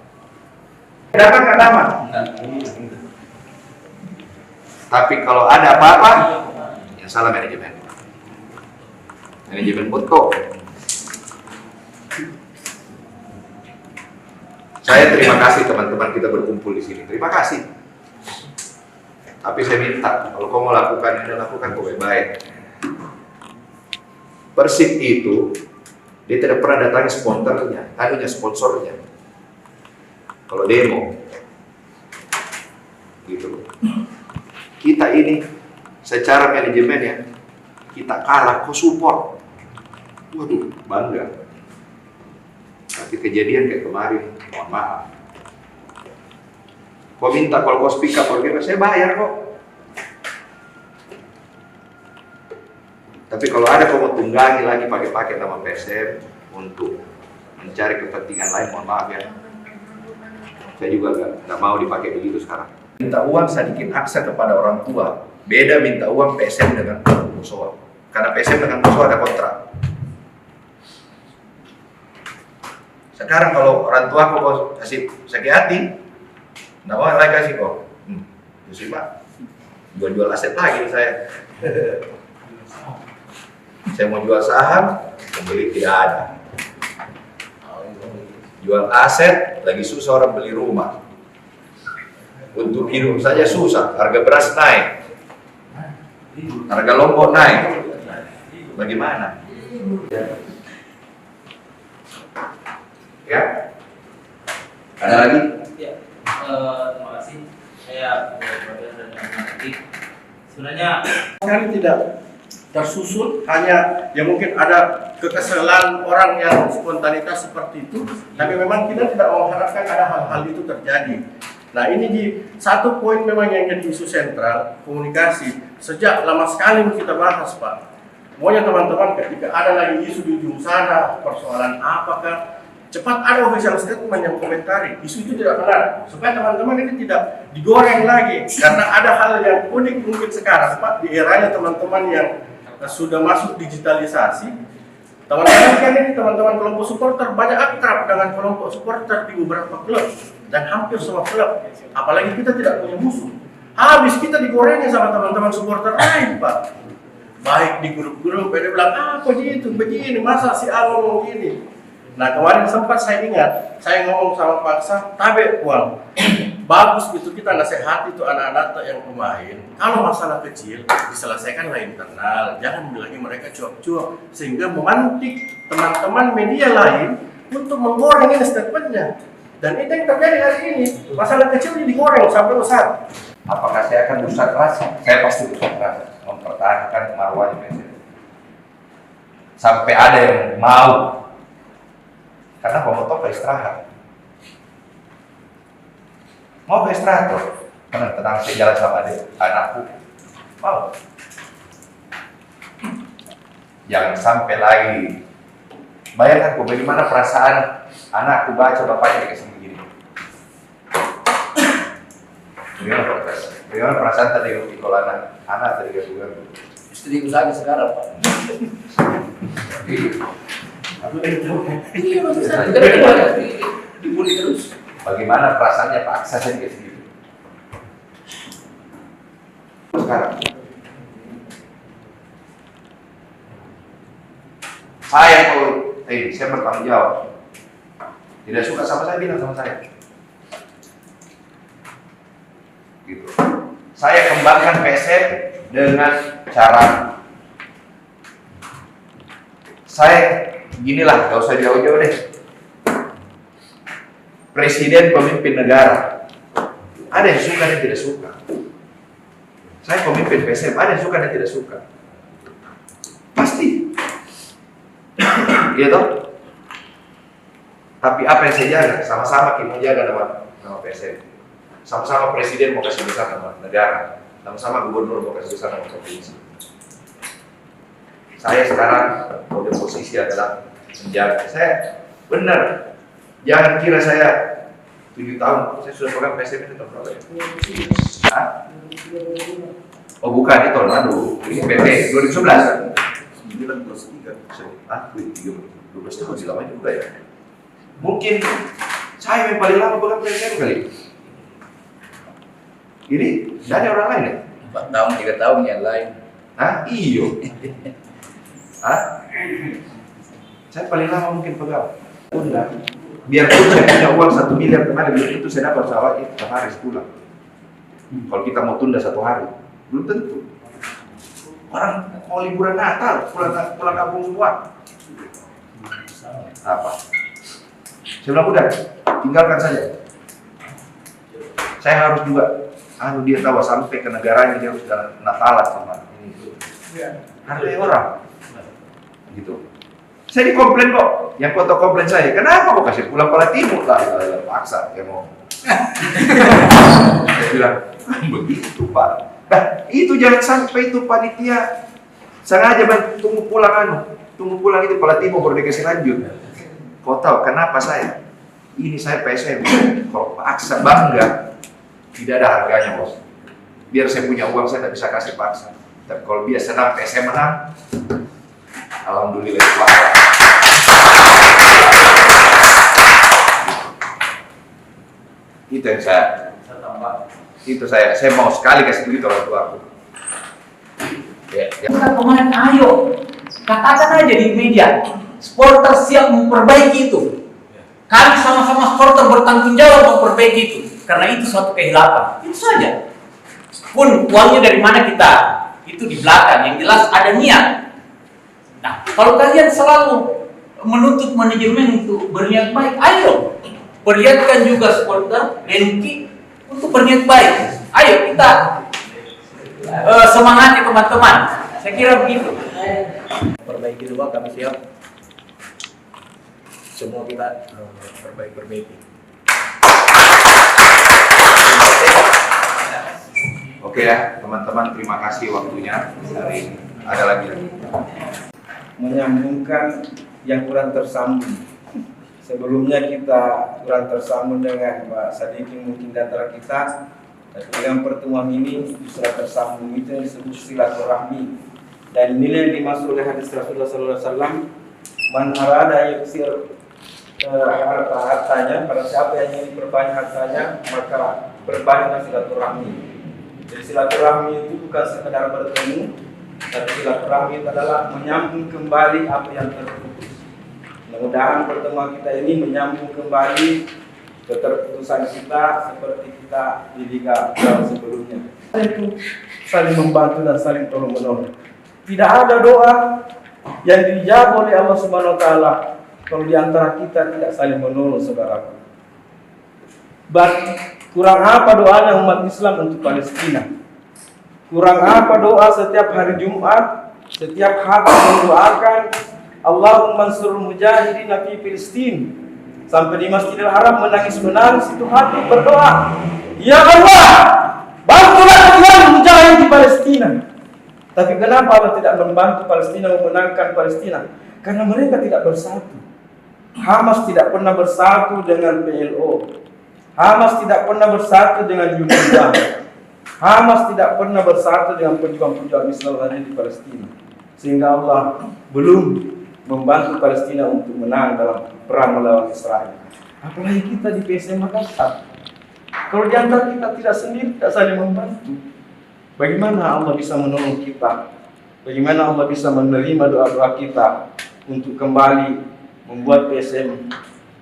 Dapat nggak dapat? Tapi kalau ada apa-apa, yang salah manajemen. Manajemen betul. Saya terima kasih teman-teman kita berkumpul di sini. Terima kasih. Tapi saya minta kalau kau mau lakukan ini, lakukan kau baik. Persib itu dia tidak pernah datangi sponsornya. Kalau demo, gitu. Kita ini secara manajemen ya, kita kalah, kok support. Waduh, bangga. Tapi kejadian kayak kemarin, mohon maaf. Kau minta kalau kau speak up, saya bayar kok. Tapi kalau ada kau mau tunggangi lagi pakai nama PSM untuk mencari kepentingan lain, mohon maaf ya. Saya juga nggak mau dipakai begitu sekarang. Minta uang sedikit aksa kepada orang tua Beda minta uang PSM dengan musola. Karena PSM dengan musola ada kontrak. Sekarang kalau orang tua kok kasih sakit hati, nggak mau lagi kasih kok. Terus Pak, jual aset lagi saya. Saya mau jual saham, pembeli tidak ada. Jual aset, lagi susah orang beli rumah. Untuk hidup saja susah, harga beras naik, harga lombok naik. Bagaimana? Ya? Ada lagi?
Ya, terima kasih. Saya dan nanti sebenarnya
Sekali tidak tersusun, hanya ya mungkin ada kekesalan orang yang spontanitas seperti itu, tapi memang kita tidak mengharapkan ada hal-hal itu terjadi. Nah ini di satu poin memang yang jadi isu sentral, komunikasi. Sejak lama sekali kita bahas Pak. Pokoknya teman-teman ketika ada lagi isu di ujung sana, persoalan apakah, cepat ada official statement yang komentari. Isu itu tidak benar, supaya teman-teman ini tidak digoreng lagi. Karena ada hal yang unik mungkin sekarang Pak, di eranya teman-teman yang sudah masuk digitalisasi. Teman-teman kan ini teman-teman kelompok supporter banyak akrab dengan kelompok supporter di beberapa klub dan hampir semua klub. Apalagi kita tidak punya musuh. Habis kita digorengnya sama teman-teman supporter lain Pak. Baik di grup-grup, dia bilang apa gitu, begini, masa si A ngomong gini. Nah kemarin sempat saya ingat, saya ngomong sama Paksa, tabe uang. Bagus gitu kita nasihati itu anak-anak yang pemain. Kalau masalah kecil diselesaikan lah internal, jangan bilangin mereka cuap-cuap sehingga memantik teman-teman media lain untuk menggoreng ini statementnya. Dan itu yang terjadi hari ini. Masalah kecil ini digoreng sampai besar.
Apakah saya akan berusaha keras? Saya pasti berusaha keras mempertahankan marwahnya PSM. Sampai ada yang mau. Karena pemotor istirahat. Mau istirahat tuh? Tenang, saya jalan sama anakku. Mau. Jangan sampai lagi. Bayangkan kok bagaimana perasaan anakku baca bapaknya dikasih begini. Bagaimana perasaan tadi kalau anak tadi ganggu.
Istri usaha sekarang Pak. Iya maksud saya dibully terus.
Bagaimana perasaannya Pak Aksa saya dikasih gitu. Sekarang saya kalau saya bertanggung jawab. Tidak suka sama saya, bilang sama saya. Gitu. Saya kembangkan PSM dengan cara saya ginilah, gak usah jauh-jauh deh. Presiden pemimpin negara, ada yang suka dan tidak suka. Saya pemimpin PSM, ada yang suka dan tidak suka. Pasti, iya toh. Tapi apa yang saya jaga, sama-sama kita mau jaga nama PSM. Sama-sama presiden mau kasih besar nama negara, sama-sama gubernur mau kasih besar nama provinsi. Saya sekarang pada posisi adalah menjaga. Saya benar, jangan kira saya 7 tahun, saya sudah pegang PSM itu tahun berapa ya? Hah? Oh bukan, itu tahun lalu, ini PP 2011. 9 plus 3, ah, 12 tahun sih lama juga ya. Mungkin saya yang paling lama pegang PSM kali. Ini dari orang lain ya?
4 tahun, 3 tahun yang lain.
Hah? Iyo. Hah? Saya paling lama mungkin pegang. Tunda. Biarpun saya punya uang 1 miliar kemarin, belum tentu saya dapat pesawat itu setiap hari sebulan. Kalau kita mau tunda 1 hari, belum tentu. Orang mau liburan Natal, pulang kampung semua. Apa? Saya bilang udah, tinggalkan saja. Saya harus juga, dia tahu sampai ke negaranya dia harus jalan Natalan sama ini itu. Hargai orang. Gitu. Saya dikomplain kok, yang foto komplain saya, kenapa kok kasih pulang Kuala Timur lah, paksa dia mau. Saya bilang, begitu Pak. Nah, itu jangan sampai itu panitia sengaja tunggu pulang itu Kuala Timur baru dikasih lanjut. Kau tahu kenapa saya? Ini saya PSM, kalau paksa bangga, tidak ada harganya bos. Biar saya punya uang, saya tidak bisa kasih paksa. Tapi kalau dia senang, PSM menang, alhamdulillah itu pahala. Itu yang saya mau sekali kasih begitu orang tua aku. Ya.
Bukan pemain, ayo katakan aja di media, supporter siap memperbaiki itu. Kami sama-sama supporter bertanggung jawab memperbaiki itu, karena itu suatu kehilapan. Itu saja. Pun uangnya dari mana kita, itu di belakang. Yang jelas ada niat. Nah, kalau kalian selalu menuntut manajemen untuk berniat baik, ayo perlihatkan juga supporter Denki untuk berniat baik. Ayo kita semangati teman-teman. Saya kira begitu.
Perbaiki dulu, kami siap. Semua kita perbaiki.
Oke ya, teman-teman, terima kasih waktunya hari ini. Ada lagi?
Menyambungkan yang kurang tersambung. Sebelumnya kita kurang tersambung dengan Pak Sadikin mungkin di antara kita, tapi dengan pertemuan ini sudah tersambung. Itu yang disebut silaturahmi. Dan inilah yang dimaksud oleh hadis Rasulullah SAW, man arada yuksir hartanya, pada siapa yang ingin berbanyak hartanya, maka berbanyaklah silaturahmi. Jadi silaturahmi itu bukan sekedar bertemu, tapi silaturahmi adalah menyambung kembali apa yang terputus. Mudah-mudahan pertemuan kita ini menyambung kembali keterputusan kita seperti kita di Liga sebelumnya. Itu saling membantu dan saling tolong-menolong. Tidak ada doa yang dijawab oleh Allah Subhanahu wa taala kalau di antara kita tidak saling menolong, saudaraku. Kurang apa doanya umat Islam untuk Palestina? Kurang apa doa setiap hari Jumat, setiap hati mendoakan Allahumma ansur mujahidin fi Filistin. Sampai di Masjidil Haram menangis-menangis itu hati berdoa, ya Allah, bantulah Tuhan mujahid di Palestina. Tapi kenapa Allah tidak membantu Palestina memenangkan Palestina? Karena mereka tidak bersatu. Hamas tidak pernah bersatu dengan PLO. Hamas tidak pernah bersatu dengan Yuda. Hamas tidak pernah bersatu dengan pejuang-pejuang Islam yang ada di Palestina. Sehingga Allah belum membantu Palestina untuk menang dalam perang melawan Israel. Apalagi kita di PSM Makassar. Kalau di antara kita tidak sendiri, tidak saling membantu, bagaimana Allah bisa menolong kita? Bagaimana Allah bisa menerima doa-doa kita untuk kembali membuat PSM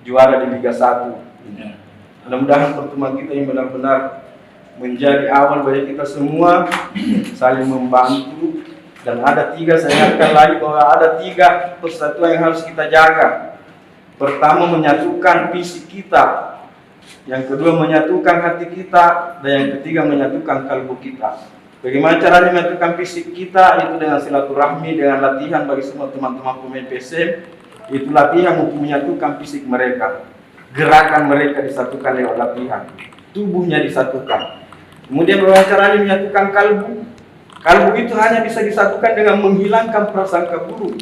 juara di Liga 1? Mudah-mudahan pertemuan kita yang benar-benar menjadi awal bagi kita semua saling membantu. Dan ada tiga, saya ingatkan lagi bahwa ada tiga persatuan yang harus kita jaga. Pertama, menyatukan fisik kita. Yang kedua, menyatukan hati kita. Dan yang ketiga, menyatukan kalbu kita. Bagaimana caranya menyatukan fisik kita? Itu dengan silaturahmi, dengan latihan bagi semua teman-teman pemain PSM. Itu latihan untuk menyatukan fisik mereka. Gerakan mereka disatukan lewat latihan. Tubuhnya disatukan. Kemudian bagaimana caranya menyatukan kalbu? Kalbu itu hanya bisa disatukan dengan menghilangkan prasangka buruk.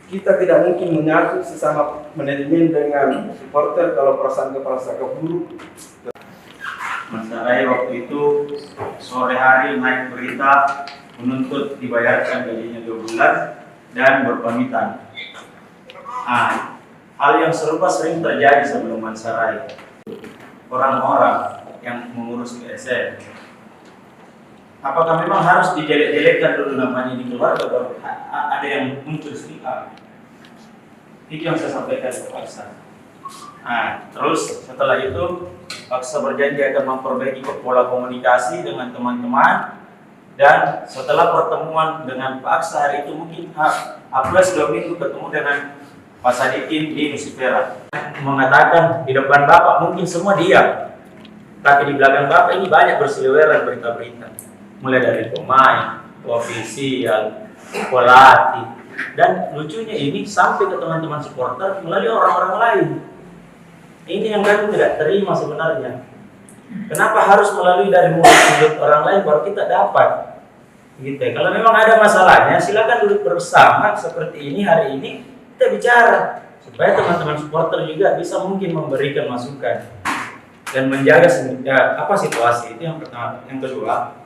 Kita tidak mungkin menyatu sesama manajemen dengan supporter kalau prasangka buruk.
Masalahnya waktu itu sore hari naik berita menuntut dibayarkan gajinya 2 bulan dan berpamitan. Hal yang serupa sering terjadi sebelum Mansarai. Orang-orang yang mengurus PSM, apakah memang harus dijelek-jelekkan dulu namanya di keluarga baru ada yang muncul sedikit? Itu yang saya sampaikan ke Paksa. Terus setelah itu Paksa berjanji akan memperbaiki pola komunikasi dengan teman-teman. Dan setelah pertemuan dengan Paksa hari itu mungkin plus 2 minggu ketemu dengan Pak Sadikin di Nusifera, mengatakan di depan Bapak mungkin semua diam, tapi di belakang Bapak ini banyak berseliweran berita-berita, mulai dari pemain, ofisial, pelatih, dan lucunya ini sampai ke teman-teman supporter melalui orang-orang lain. Ini yang kami tidak terima sebenarnya. Kenapa harus melalui dari mulut orang lain baru kita dapat? Gitu. Kalau memang ada masalahnya, silakan duduk bersama seperti ini hari ini kita bicara supaya teman-teman supporter juga bisa mungkin memberikan masukan. dan menjaga situasi, itu yang pertama. Yang kedua,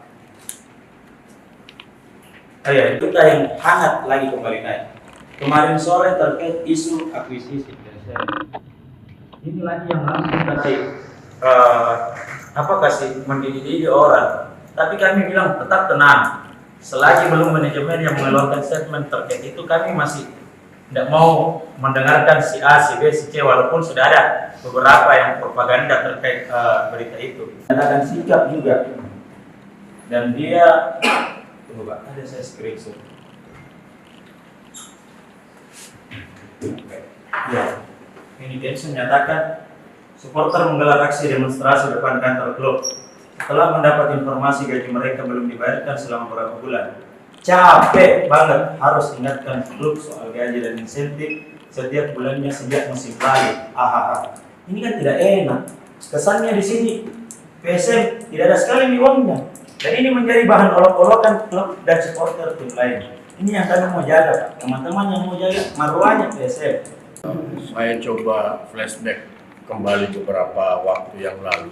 kita yang hangat lagi kembali naik. Kemarin sore terkait isu akuisisi PSM. Ini lagi yang langsung kasih mendidih orang. Tapi kami bilang tetap tenang. Selagi belum manajemen yang mengeluarkan statement terkait itu, kami masih tidak mau mendengarkan si A, si B, si C, walaupun sudah ada beberapa yang propaganda terkait berita itu. Ada sikap juga. Dan dia, tunggu Pak, ada saya screenshot. Ya, ini Densus menyatakan supporter menggelar aksi demonstrasi depan kantor klub setelah mendapat informasi gaji mereka belum dibayarkan selama beberapa bulan. Capek banget harus ingatkan klub soal gaji dan insentif setiap bulannya sejak musim lalu. Ini kan tidak enak. Kesannya di sini PSM tidak ada sekali uangnya. Dan ini menjadi bahan olok-olokan klub dan supporter tim lain. Ini yang kami mau jaga, Pak. Teman-teman yang mau jaga marwahnya PSM.
Saya coba flashback kembali beberapa waktu yang lalu.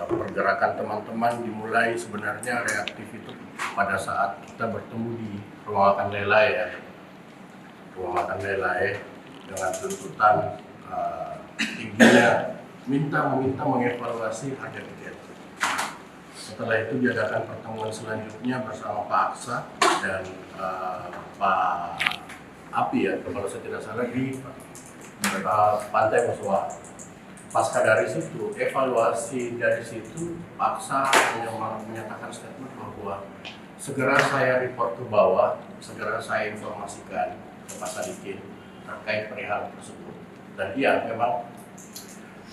Pergerakan teman-teman dimulai sebenarnya reaktif itu pada saat kita bertemu di rumah makan Lelai ya. Rumah makan Lelai dengan tuntutan tingginya meminta mengevaluasi harga tiket. Setelah itu diadakan pertemuan selanjutnya bersama Pak Aksa dan Pak Api ya, kalau saya tidak salah di Pantai Muswa. Pasca dari situ, evaluasi dari situ, Pak Aksa menyatakan statement bahwa segera saya report ke bawah, segera saya informasikan ke Pak Sadikin terkait perihal tersebut. Dan iya, memang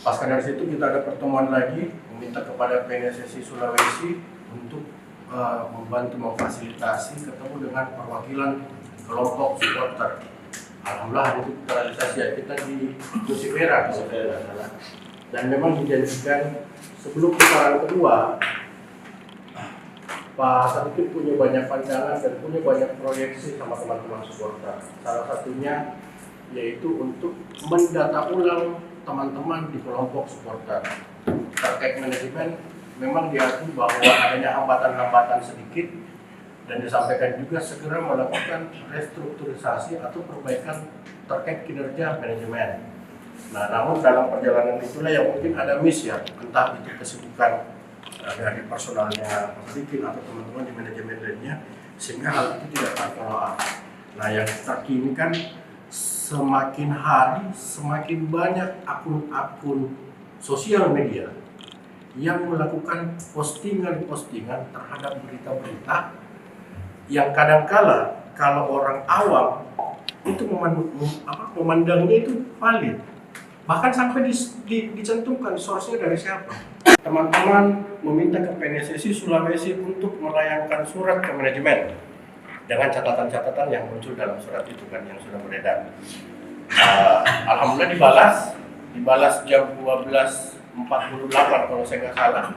pasca dari situ kita ada pertemuan lagi meminta kepada PNSSI Sulawesi untuk membantu memfasilitasi ketemu dengan perwakilan kelompok supporter. Alhamdulillah itu terrealisasi ya, kita di Musibera dan memang dijanjikan sebelum putaran kedua Pak Sadikin punya banyak pandangan dan punya banyak proyeksi sama teman-teman supporter. Salah satunya yaitu untuk mendata ulang teman-teman di kelompok supporter. Terkait manajemen memang diakui bahwa adanya hambatan-hambatan sedikit dan disampaikan juga segera melakukan restrukturisasi atau perbaikan terkait kinerja manajemen. Nah, namun dalam perjalanan itulah yang mungkin ada miss ya, entah itu kesibukan dari personalnya Pak Sadikin atau teman-teman di manajemen lainnya, sehingga hal itu tidak terfollow up. Nah, yang terkini kan semakin hari semakin banyak akun-akun sosial media yang melakukan postingan-postingan terhadap berita-berita yang kadangkala kalau orang awam itu memandangnya itu valid, bahkan sampai dicantumkan source-nya dari siapa. Teman-teman meminta ke PNSSI Sulawesi untuk melayangkan surat ke manajemen dengan catatan-catatan yang muncul dalam surat itu kan yang sudah beredar. Alhamdulillah dibalas jam 12.48 kalau saya nggak salah.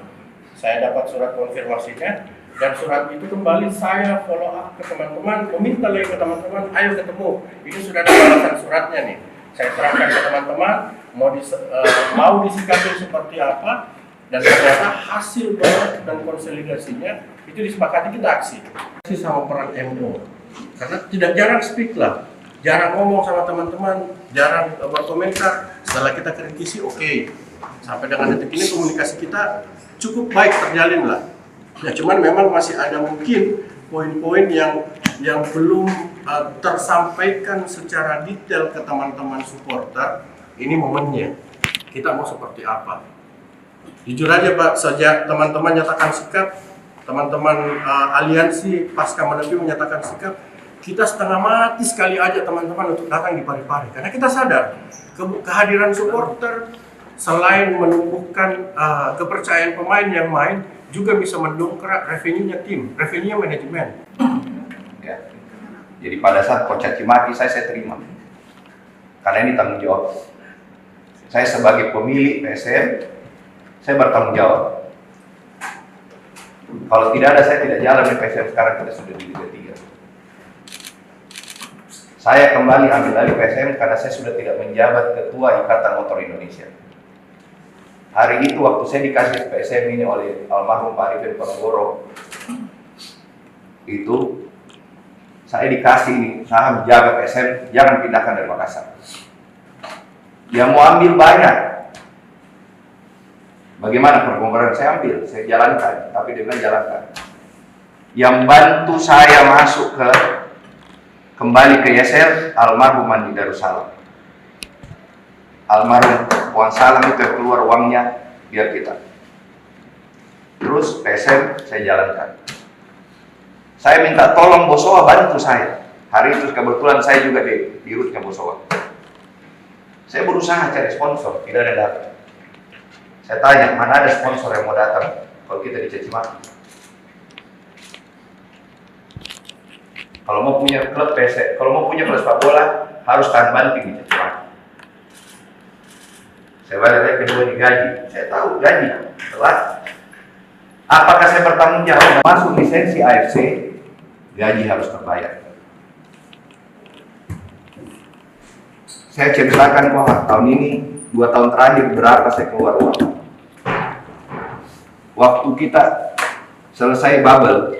Saya dapat surat konfirmasinya dan surat itu kembali saya follow up ke teman-teman, meminta lagi ke teman-teman, ayo ketemu. Ini sudah ada balasan suratnya nih. Saya terangkan ke teman-teman mau disikapi seperti apa, dan ternyata hasil dan konsolidasinya itu disepakati kita aksi sama peran MO. Karena tidak jarang speak lah, jarang ngomong sama teman-teman, jarang berkomentar. Setelah kita kritisi, oke. Sampai dengan detik ini komunikasi kita cukup baik terjalin lah. Ya cuman memang masih ada mungkin poin-poin yang belum tersampaikan secara detail ke teman-teman supporter. Ini momennya. Kita mau seperti apa? Jujur aja Pak, sejak teman-teman nyatakan sikap, teman-teman aliansi pasca menepi menyatakan sikap, kita setengah mati sekali aja teman-teman untuk datang di Parepare. Karena kita sadar kehadiran supporter selain menumbuhkan kepercayaan pemain yang main, juga bisa mendongkrak revenue-nya tim, revenue manajemen.
Ya. Jadi pada saat coach caci maki saya terima, karena ini tanggung jawab. Saya sebagai pemilik PSM, saya bertanggung jawab. Kalau tidak ada, saya tidak jalan di PSM sekarang, kita sudah di Liga 3. Saya kembali ambil alih PSM karena saya sudah tidak menjabat Ketua Ikatan Motor Indonesia. Hari itu waktu saya dikasih PSM ini oleh almarhum Pak Arifin Ponorogo, itu saya dikasih ini saham jaga PSM, jangan pindahkan dari Makassar. Yang mau ambil banyak. Bagaimana perkongkaran saya ambil, saya jalankan, tapi dengan jalankan. Yang bantu saya masuk kembali ke Yesel, almarhum Mandi Darussalam. Almarhum Wan Salam itu yang keluar uangnya biar kita. Terus PSM saya jalankan. Saya minta tolong Bosowa bantu saya. Hari itu kebetulan saya juga di rootnya Bosowa. Saya berusaha cari sponsor, tidak ada datang. Saya tanya, mana ada sponsor yang mau datang kalau kita dicaci maki? Kalau mau punya klub PSM, kalau mau punya klub sepak bola harus tahan banting dicaci maki. Saya balik lagi kedua digaji. Saya tahu gaji telat. Apakah saya bertanggung jawab masuk lisensi AFC? Gaji harus terbayar. Saya ceritakan bahwa tahun ini 2 tahun terakhir berapa saya keluar uang. Waktu kita selesai bubble,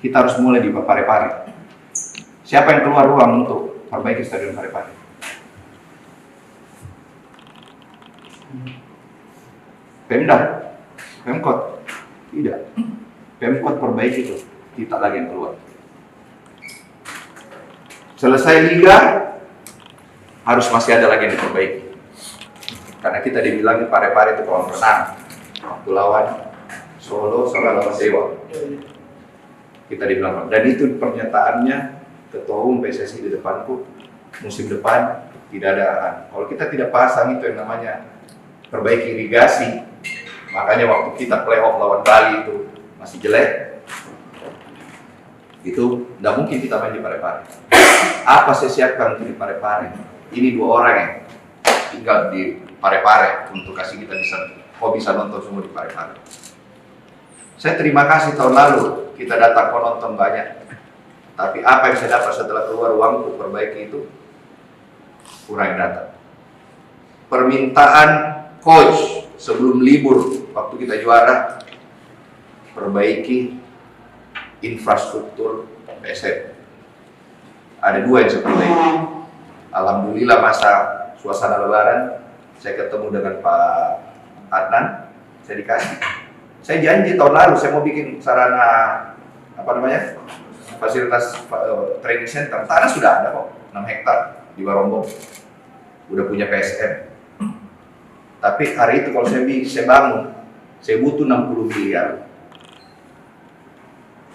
kita harus mulai di Parepare. Siapa yang keluar uang untuk perbaiki stadion Parepare? Pemda, Pemkot, tidak. Pemkot perbaiki itu, kita lagi yang keluar. Selesai liga, harus masih ada lagi yang diperbaiki. Karena kita dibilang Parepare itu kolam renang, waktu lawan Solo sama lawan Dewa. Kita dibilang, dan itu pernyataannya Ketua Umum PSSI di depanku, musim depan tidak ada. Kalau kita tidak pasang itu yang namanya perbaiki irigasi, makanya waktu kita playoff lawan Bali itu masih jelek, itu tidak mungkin kita main di Parepare. Apa saya siapkan untuk di Parepare? Ini 2 orang yang tinggal di Parepare untuk kasih kita bisa nonton semua di Parepare. Saya terima kasih tahun lalu kita datang penonton banyak, tapi apa yang saya dapat setelah keluar uang untuk perbaiki itu kurang datang. Permintaan coach sebelum libur waktu kita juara, perbaiki infrastruktur PSM. Ada 2 yang saya perbaiki. Alhamdulillah masa suasana lebaran saya ketemu dengan Pak Adnan, saya dikasih. Saya janji tahun lalu saya mau bikin sarana fasilitas training center. Tanah sudah ada kok, 6 hektar di Barombong. Udah punya PSM. Tapi hari itu kalau saya bangun, saya butuh 60 miliar.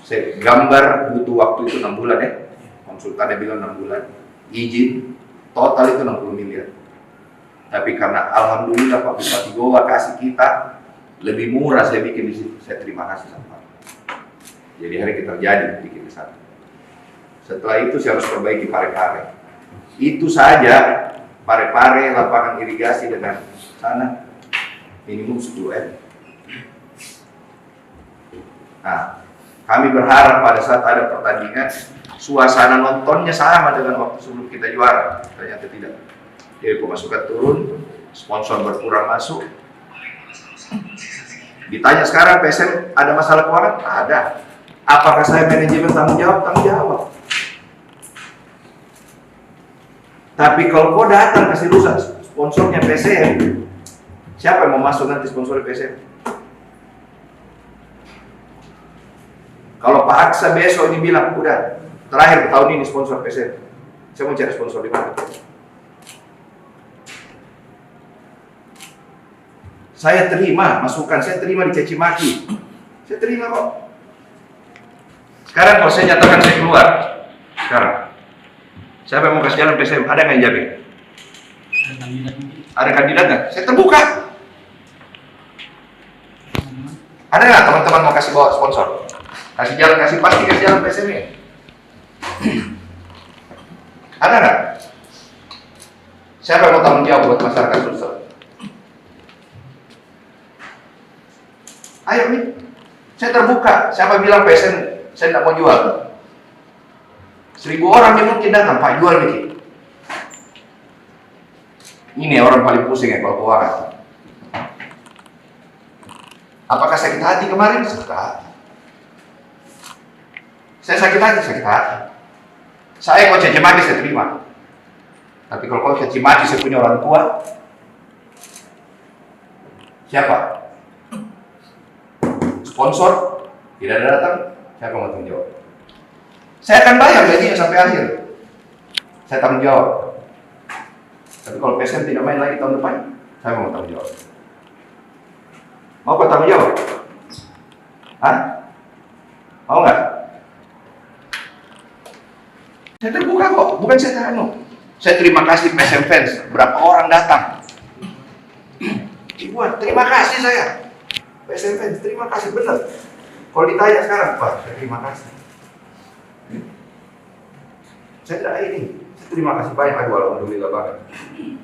Saya gambar butuh waktu itu 6 bulan ya. Konsultannya bilang 6 bulan. Izin total itu 60 miliar. Tapi karena alhamdulillah Pak Bupati Goa kasih kita lebih murah, saya bikin di situ. Saya terima kasih sama Pak. Jadi hari kita jadi bikin di sana. Setelah itu saya harus perbaiki Parepare. Itu saja Parepare, lapangan irigasi dengan sana minimum 10 M. Nah, kami berharap pada saat ada pertandingan suasana nontonnya sama dengan waktu sebelum kita juara. Ternyata tidak. Jadi pemasukan turun, sponsor berkurang masuk. Ditanya sekarang PSM ada masalah keuangan? Ada. Apakah saya manajemen tanggung jawab? Tanggung jawab. Tapi kalau kau datang kasih rusak sponsornya PSM, siapa yang mau masuk nanti sponsor PSM? Kalau Pak Aksa besok ini bilang, udah terakhir tahun ini sponsor PSM, saya mau cari sponsor di mana? Saya terima masukan, saya terima dicaci maki, saya terima kok. Sekarang kalau saya nyatakan saya keluar, sekarang siapa yang mau kasih jalan PSM? Ada nggak yang jamin? Ada kandidat nggak? Saya terbuka. Ada nggak teman-teman mau kasih bawa sponsor? Kasih jalan, pasti kasih jalan PSM ini. Ada nggak? Siapa yang mau tanggung jawab buat masyarakat Sulsel? Ayo nih, saya terbuka. Siapa bilang PSM saya tidak mau jual? 1000 orang yang mungkin datang, Pak jual nih. Ini orang paling pusing ya kalau keuangan. Apakah sakit hati kemarin? Sakit hati. Saya sakit hati, sakit hati. Saya kau caci maki saya terima. Tapi kalau kau caci maki saya punya orang tua, siapa? Sponsor tidak datang, siapa mau tanggung jawab? Saya akan bayar gajinya sampai akhir. Saya tanggung jawab. Tapi kalau PSM tidak main lagi tahun depan, saya mau tanggung jawab. Mau kau tanggung jawab? Hah? Mau nggak? Saya terbuka kok, bukan saya teranu. Saya terima kasih PSM fans, berapa orang datang. Ribuan, terima kasih saya. PSM fans, terima kasih benar. Kalau ditanya sekarang, Pak, saya terima kasih. Saya tidak ini, saya terima kasih banyak. Aduh, alhamdulillah banget.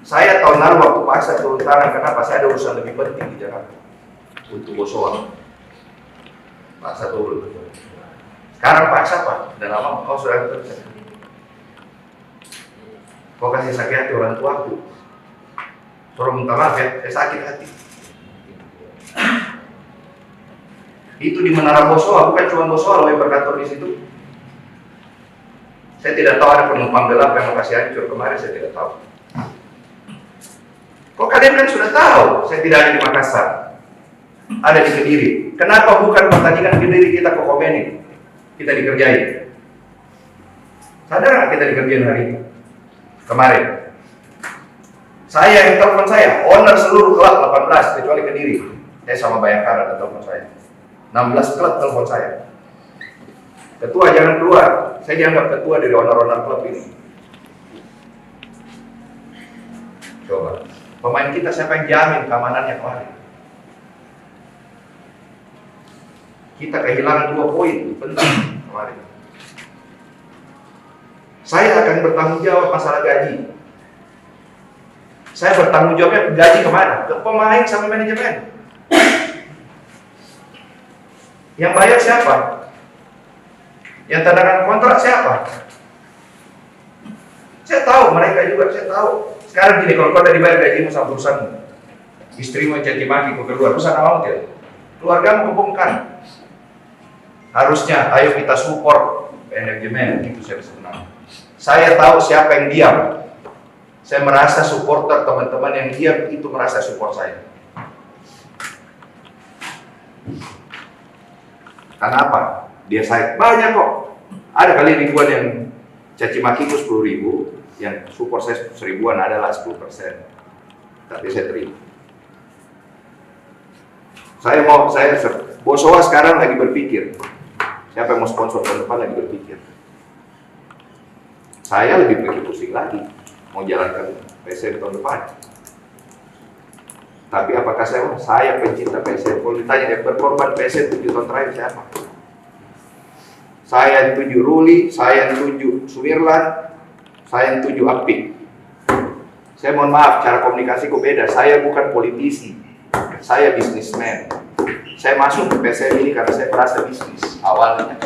Saya tahun lalu waktu paksa turun tangan, kenapa? Saya ada urusan lebih penting di Jakarta. Untuk Bosowa. Paksa turun. Sekarang paksa, Pak. Dan lama kau sudah terus. Kau kasih sakit hati orang tuaku. Suruh minta maaf ya, saya sakit hati. Itu di Menara Bosowa, bukan cuma Bosowa loh yang berkantor di situ. Saya tidak tahu ada penumpang gelap yang mau kasih hancur kemarin, saya tidak tahu. Kok kalian kan sudah tahu, saya tidak ada di Makassar, ada di Kediri. Kenapa bukan pertandingan Kediri kita ke komenin, kita dikerjain? Sadar nggak kita dikerjain hari ini? Kemarin saya yang telepon saya, owner seluruh klub 18 kecuali Kediri. Saya sama Bayangkara ada telepon saya. 16 klub telepon saya. Ketua jangan keluar. Saya dianggap ketua dari owner-owner klub ini. Coba, pemain kita siapa yang jamin keamanannya kemarin? Kita kehilangan 2 poin penting kemarin. Saya akan bertanggung jawab masalah gaji. Saya bertanggung jawabnya gaji kemana? Ke pemain sama manajemen. Yang bayar siapa? Yang tandakan kontrak siapa? Saya tahu, mereka juga saya tahu. Sekarang gini, kalau kau udah dibayar gajimu sama perusahaanmu, istrimu yang caci maki kau keluar, perusahaan mau tidak? Keluargamu kebongkar. Harusnya, ayo kita support manajemen, itu saya senang. Saya tahu siapa yang diam. Saya merasa supporter teman-teman yang diam itu merasa support saya. Karena apa? Dia saya banyak kok. Ada kali ribuan yang caci makiku 10.000, yang support saya 1.000-an adalah 10%. Tapi saya terima. Saya Bosowa sekarang lagi berpikir. Siapa yang mau sponsor tahun depan lagi berpikir. Saya lebih pusing lagi mau jalankan PSM tahun depan. Tapi apakah saya pencinta PSM? Kalau ditanya yang berkorban PSM 7 tahun terakhir siapa? Saya yang tuju Ruli, saya yang tuju Sumirlan, saya yang tuju Apik. Saya mohon maaf, cara komunikasiku beda. Saya bukan politisi, saya bisnismen. Saya masuk ke PSM ini karena saya merasa bisnis awalnya.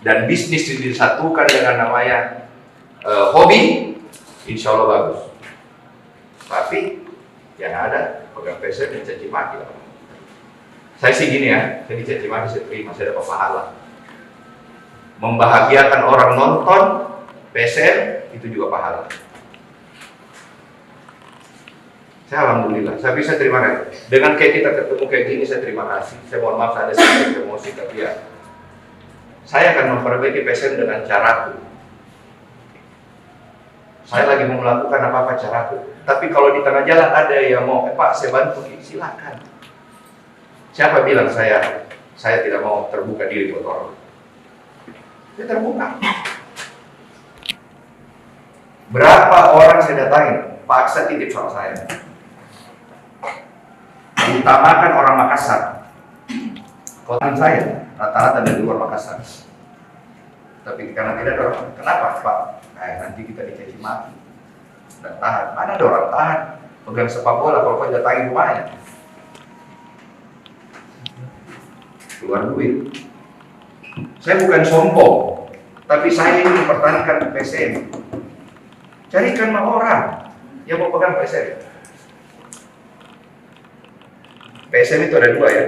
Dan bisnis disatukan dengan namanya hobi, insya Allah bagus. Tapi yang ada pegang PSM yang caci maki. Saya sih gini ya, saya dicaci maki saya terima, saya dapat pahala. Membahagiakan orang nonton PSM itu juga pahala. Saya alhamdulillah, saya bisa terima kasih. Dengan kayak kita ketemu kayak gini, saya terima kasih. Saya mohon maaf ada sedikit emosi, tapi ya saya akan memperbaiki PSM dengan caraku. Saya lagi mau melakukan apa-apa caraku. Tapi kalau di tengah jalan ada yang mau, Pak saya bantu, silakan. Siapa bilang saya tidak mau terbuka diri buat orang? Saya terbuka. Berapa orang saya datangin, paksa titip sama saya. Utamakan orang Makassar. Kota saya rata-rata dari luar Makassar. Tapi karena tidak ada orang, kenapa Pak? Nanti kita dicaci maki. Dan tahan. Mana ada orang tahan? Pegang sepak bola kalau kau datangin rumahnya. Keluar duit. Saya bukan sombong, tapi saya ini mempertahankan PSM. Carikan orang yang mau pegang PSM. PSM itu ada 2 ya.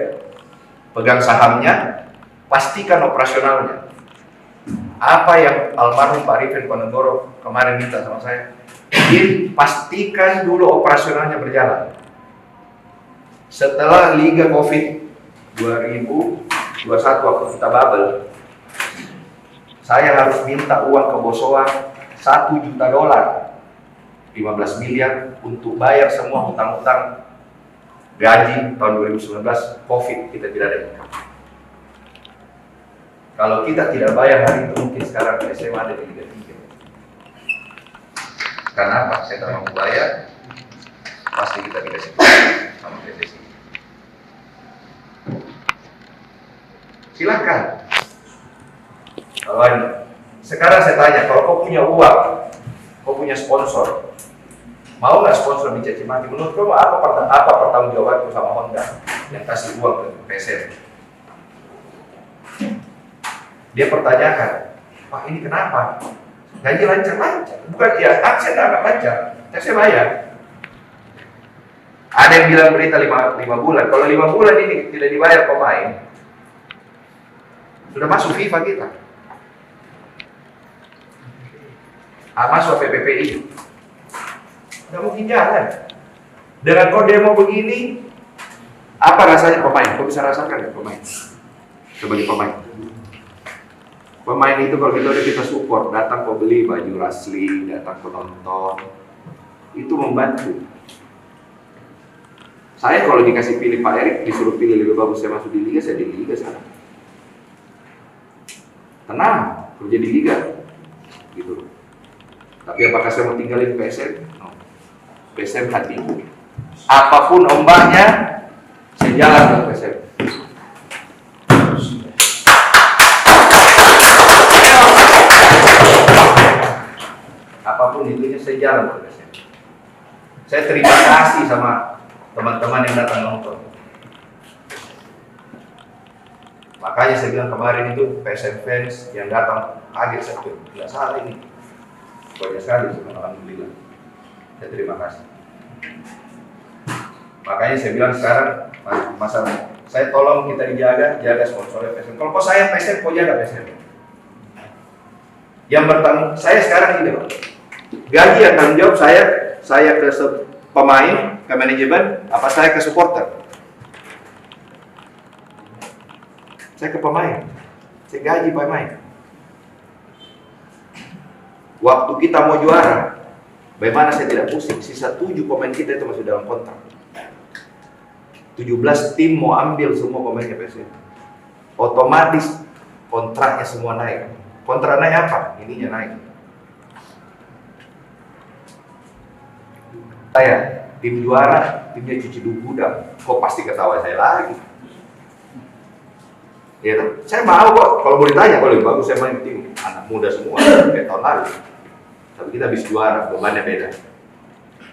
pegang sahamnya, pastikan operasionalnya. Apa yang almarhum Pak Arifin Ponegoro kemarin minta sama saya, pastikan dulu operasionalnya berjalan. Setelah Liga Covid 2021 waktu kita bubble, saya harus minta uang ke Bosowa $1 juta, 15 miliar untuk bayar semua hutang-hutang gaji tahun 2019 Covid, kita tidak ada income. Kalau kita tidak bayar hari itu, mungkin sekarang SMA ada di Liga 3. Karena apa? Saya tidak mau bayar, pasti kita dikasih sama PSSI. Silakan. Kalau sekarang saya tanya, kalau kau punya uang, kau punya sponsor, mau nggak sponsor dicaci maki? Menurut kamu apa pertanggungjawabanku sama Honda yang kasih uang ke PSM? Dia pertanyakan, Pak ini kenapa? Gaji lancar-lancar, bukan dia, saya nggak lancar, saya bayar. Ada yang bilang berita 5 bulan, kalau 5 bulan ini tidak dibayar pemain, sudah masuk FIFA kita. Masuk PPPI. Nggak mungkin jalan. Dengan kau demo begini, apa rasanya pemain? Kau bisa rasakan nggak pemain? Sebagai pemain. Pemain itu kalau kita support, datang kau beli baju Rasli, datang kau nonton, itu membantu. Saya kalau dikasih pilih Pak Erik, disuruh pilih lebih bagus saya masuk di Liga, saya di Liga sekarang. Tenang, kerja di Liga, gitu. Tapi apakah saya mau tinggalin PSM? No. PSM hatiku. Apapun ombaknya, saya jalan ke PSM. Apapun itunya, saya jalan ke PSM. Saya terima kasih sama teman-teman yang datang nonton. Makanya saya bilang kemarin itu PSM fans yang datang kaget, saya bilang, nggak salah ini. Banyak sekali, alhamdulillah. Saya terima kasih. Makanya saya bilang sekarang masalah saya tolong kita jaga sponsornya PSM. Kalau kau sayang PSM, kau jaga PSM. Yang bertanggung, saya sekarang ini, gaji yang tanggung jawab saya ke pemain, ke manajemen, apa saya ke supporter? Saya ke pemain, saya gaji pemain. Waktu kita mau juara, bagaimana saya tidak pusing? Sisa 7 pemain kita itu masih dalam kontrak. 17 tim mau ambil semua pemainnya PSM. Otomatis kontraknya semua naik. Kontrak naik apa? Ininya naik. Saya tim juara, timnya cuci gudang. Kok pasti ketawa saya lagi? Ya, saya mau kok. Kalau mau ditanya, kalau bagus saya main tim anak muda semua kayak tahun lalu. Tapi kita habis juara, bebannya beda.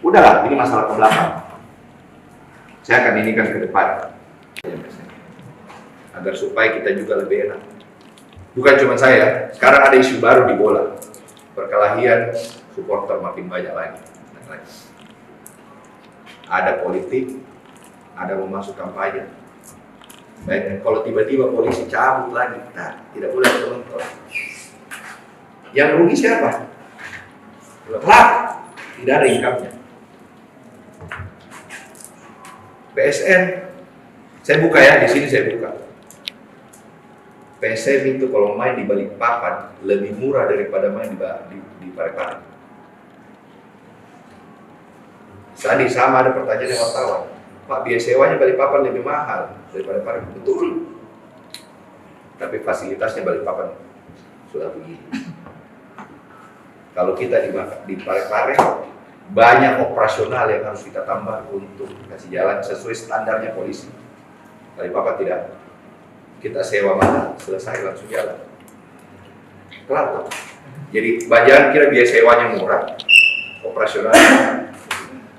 Udahlah, ini masalah ke belakang. Saya akan inikan ke depan. Agar supaya kita juga lebih enak. Bukan cuma saya, sekarang ada isu baru di bola. Perkelahian supporter makin banyak lagi. Ada politik, ada mau masuk kampanye. Baik, kalau tiba-tiba polisi cabut lagi, nah, tidak boleh menonton. Yang rugi siapa? Klub, tidak ada income-nya. PSM, saya buka ya, di sini saya buka. PSM itu kalau main di Balikpapan lebih murah daripada main di Parepare. Tadi sama ada pertanyaan yang wartawan, Pak biaya sewanya Balikpapan lebih mahal daripada Parepare. Betul. Tapi fasilitasnya Balikpapan sudah begini. Kalau kita di Parepare, banyak operasional yang harus kita tambah untuk kasih jalan sesuai standarnya polisi. Balikpapan tidak. Kita sewa mana, selesai langsung jalan. Kelar. Jadi jangan kira biaya sewanya murah, operasionalnya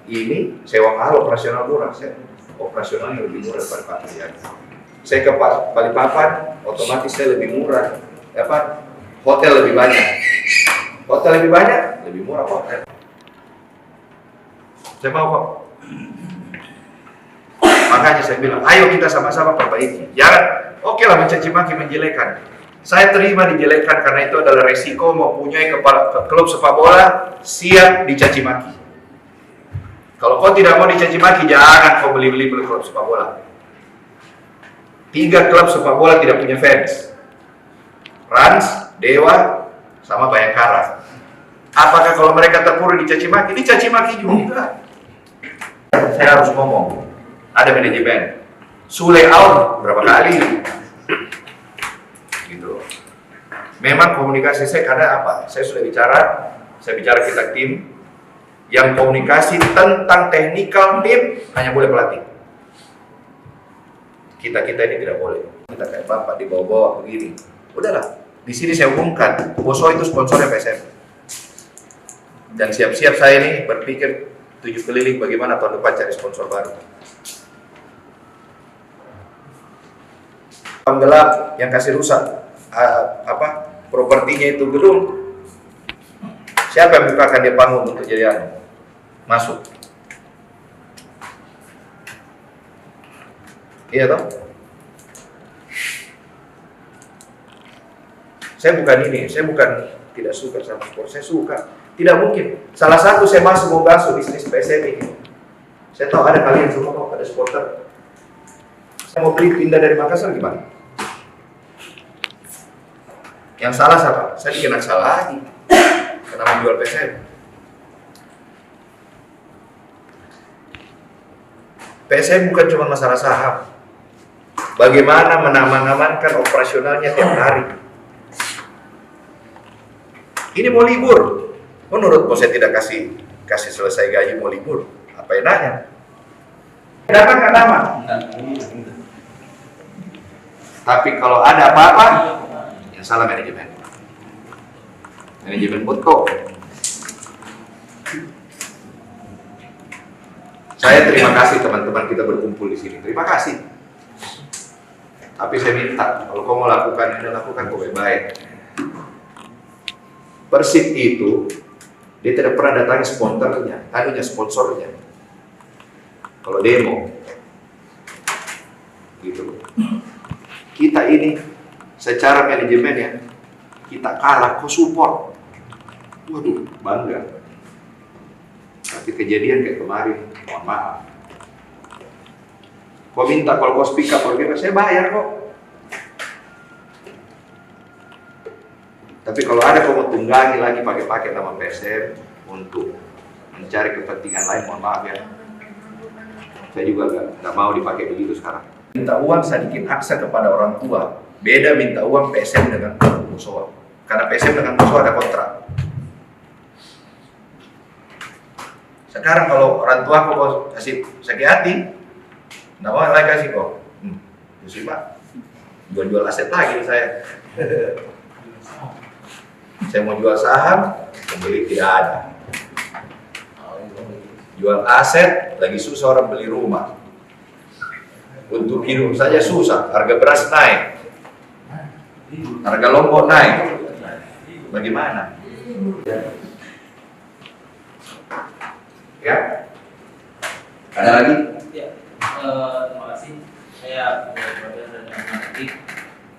ini sewa mahal, operasional murah. Operasionalnya lebih murah daripada Parepare. Saya ke Balikpapan, otomatis saya lebih murah. Hotel lebih banyak. Hotel lebih banyak, lebih murah hotel. Saya mau kok. Makanya saya bilang, ayo kita sama-sama perbaiki. Jangan, oke lah mencaci maki, menjelekan. Saya terima dijelekkan karena itu adalah resiko mempunyai klub sepak bola siap dicaci maki. Kalau kau tidak mau dicaci maki, jangan kau beli klub sepak bola. 3 klub sepak bola tidak punya fans. Rans, Dewa, sama Bayangkara. Apakah kalau mereka terpuruk dicaci maki? Dicaci maki juga. Saya harus ngomong. Ada manajemen. Sule out berapa kali? Gitu. Memang komunikasi saya karena apa? Saya sudah bicara. Saya bicara kita tim. Yang komunikasi tentang technical tim hanya boleh pelatih. Kita ini tidak boleh. Kita kayak bapak dibawa-bawa begini. Udahlah. Di sini saya umumkan. Boso itu sponsornya PSM. Dan siap-siap saya ini berpikir 7 keliling bagaimana tahun depan cari sponsor baru. Penggelap yang kasih rusak propertinya itu gedung. Siapa yang bukakan dia panggung untuk jadi masuk? Iya toh? Saya bukan tidak suka sama sport, saya suka. Tidak mungkin. Salah satu saya masuk mau basuh bisnis PSM ini. Saya tahu ada kalian semua kok, ada supporter. Saya mau beli pindah dari Makassar gimana? Yang salah siapa? Saya dikena salah lagi. Karena menjual PSM. PSM bukan cuma masalah saham. Bagaimana mengamankan operasionalnya tiap hari. Ini mau libur. Menurut bos saya tidak kasih selesai gaji mau libur. Apa enaknya? Dapat nggak dapat? Tapi kalau ada apa-apa, yang salah manajemen. Manajemen Butko. Saya terima kasih teman-teman kita berkumpul di sini. Terima kasih. Tapi saya minta kalau kau mau lakukan ini, lakukan kau baik-baik. Persib itu dia tidak pernah datangi sponsornya. Kalau demo, gitu. Kita ini secara manajemen ya, kita kalah, kok support. Waduh, bangga. Tapi kejadian kayak kemarin, mohon maaf. Kau minta kalau kau speak up, saya bayar kok. Tapi kalau ada kau mau tunggangi lagi pakai nama PSM untuk mencari kepentingan lain, mohon maaf ya. Saya juga nggak mau dipakai begitu sekarang. Minta uang sedikit aksa kepada orang tua. Beda minta uang PSM dengan musuh. Karena PSM dengan musuh ada kontrak. Sekarang kalau orang tua kau kasih sakit hati, nggak mau lagi kasih kok. Terus Pak, jual aset lagi saya. Saya mau jual saham, pembeli tidak ada. Jual aset, lagi susah orang beli rumah. Untuk hidup saja susah, harga beras naik. Harga lombok naik. Bagaimana? Ya? Ada lagi?
Ya, terima kasih. Saya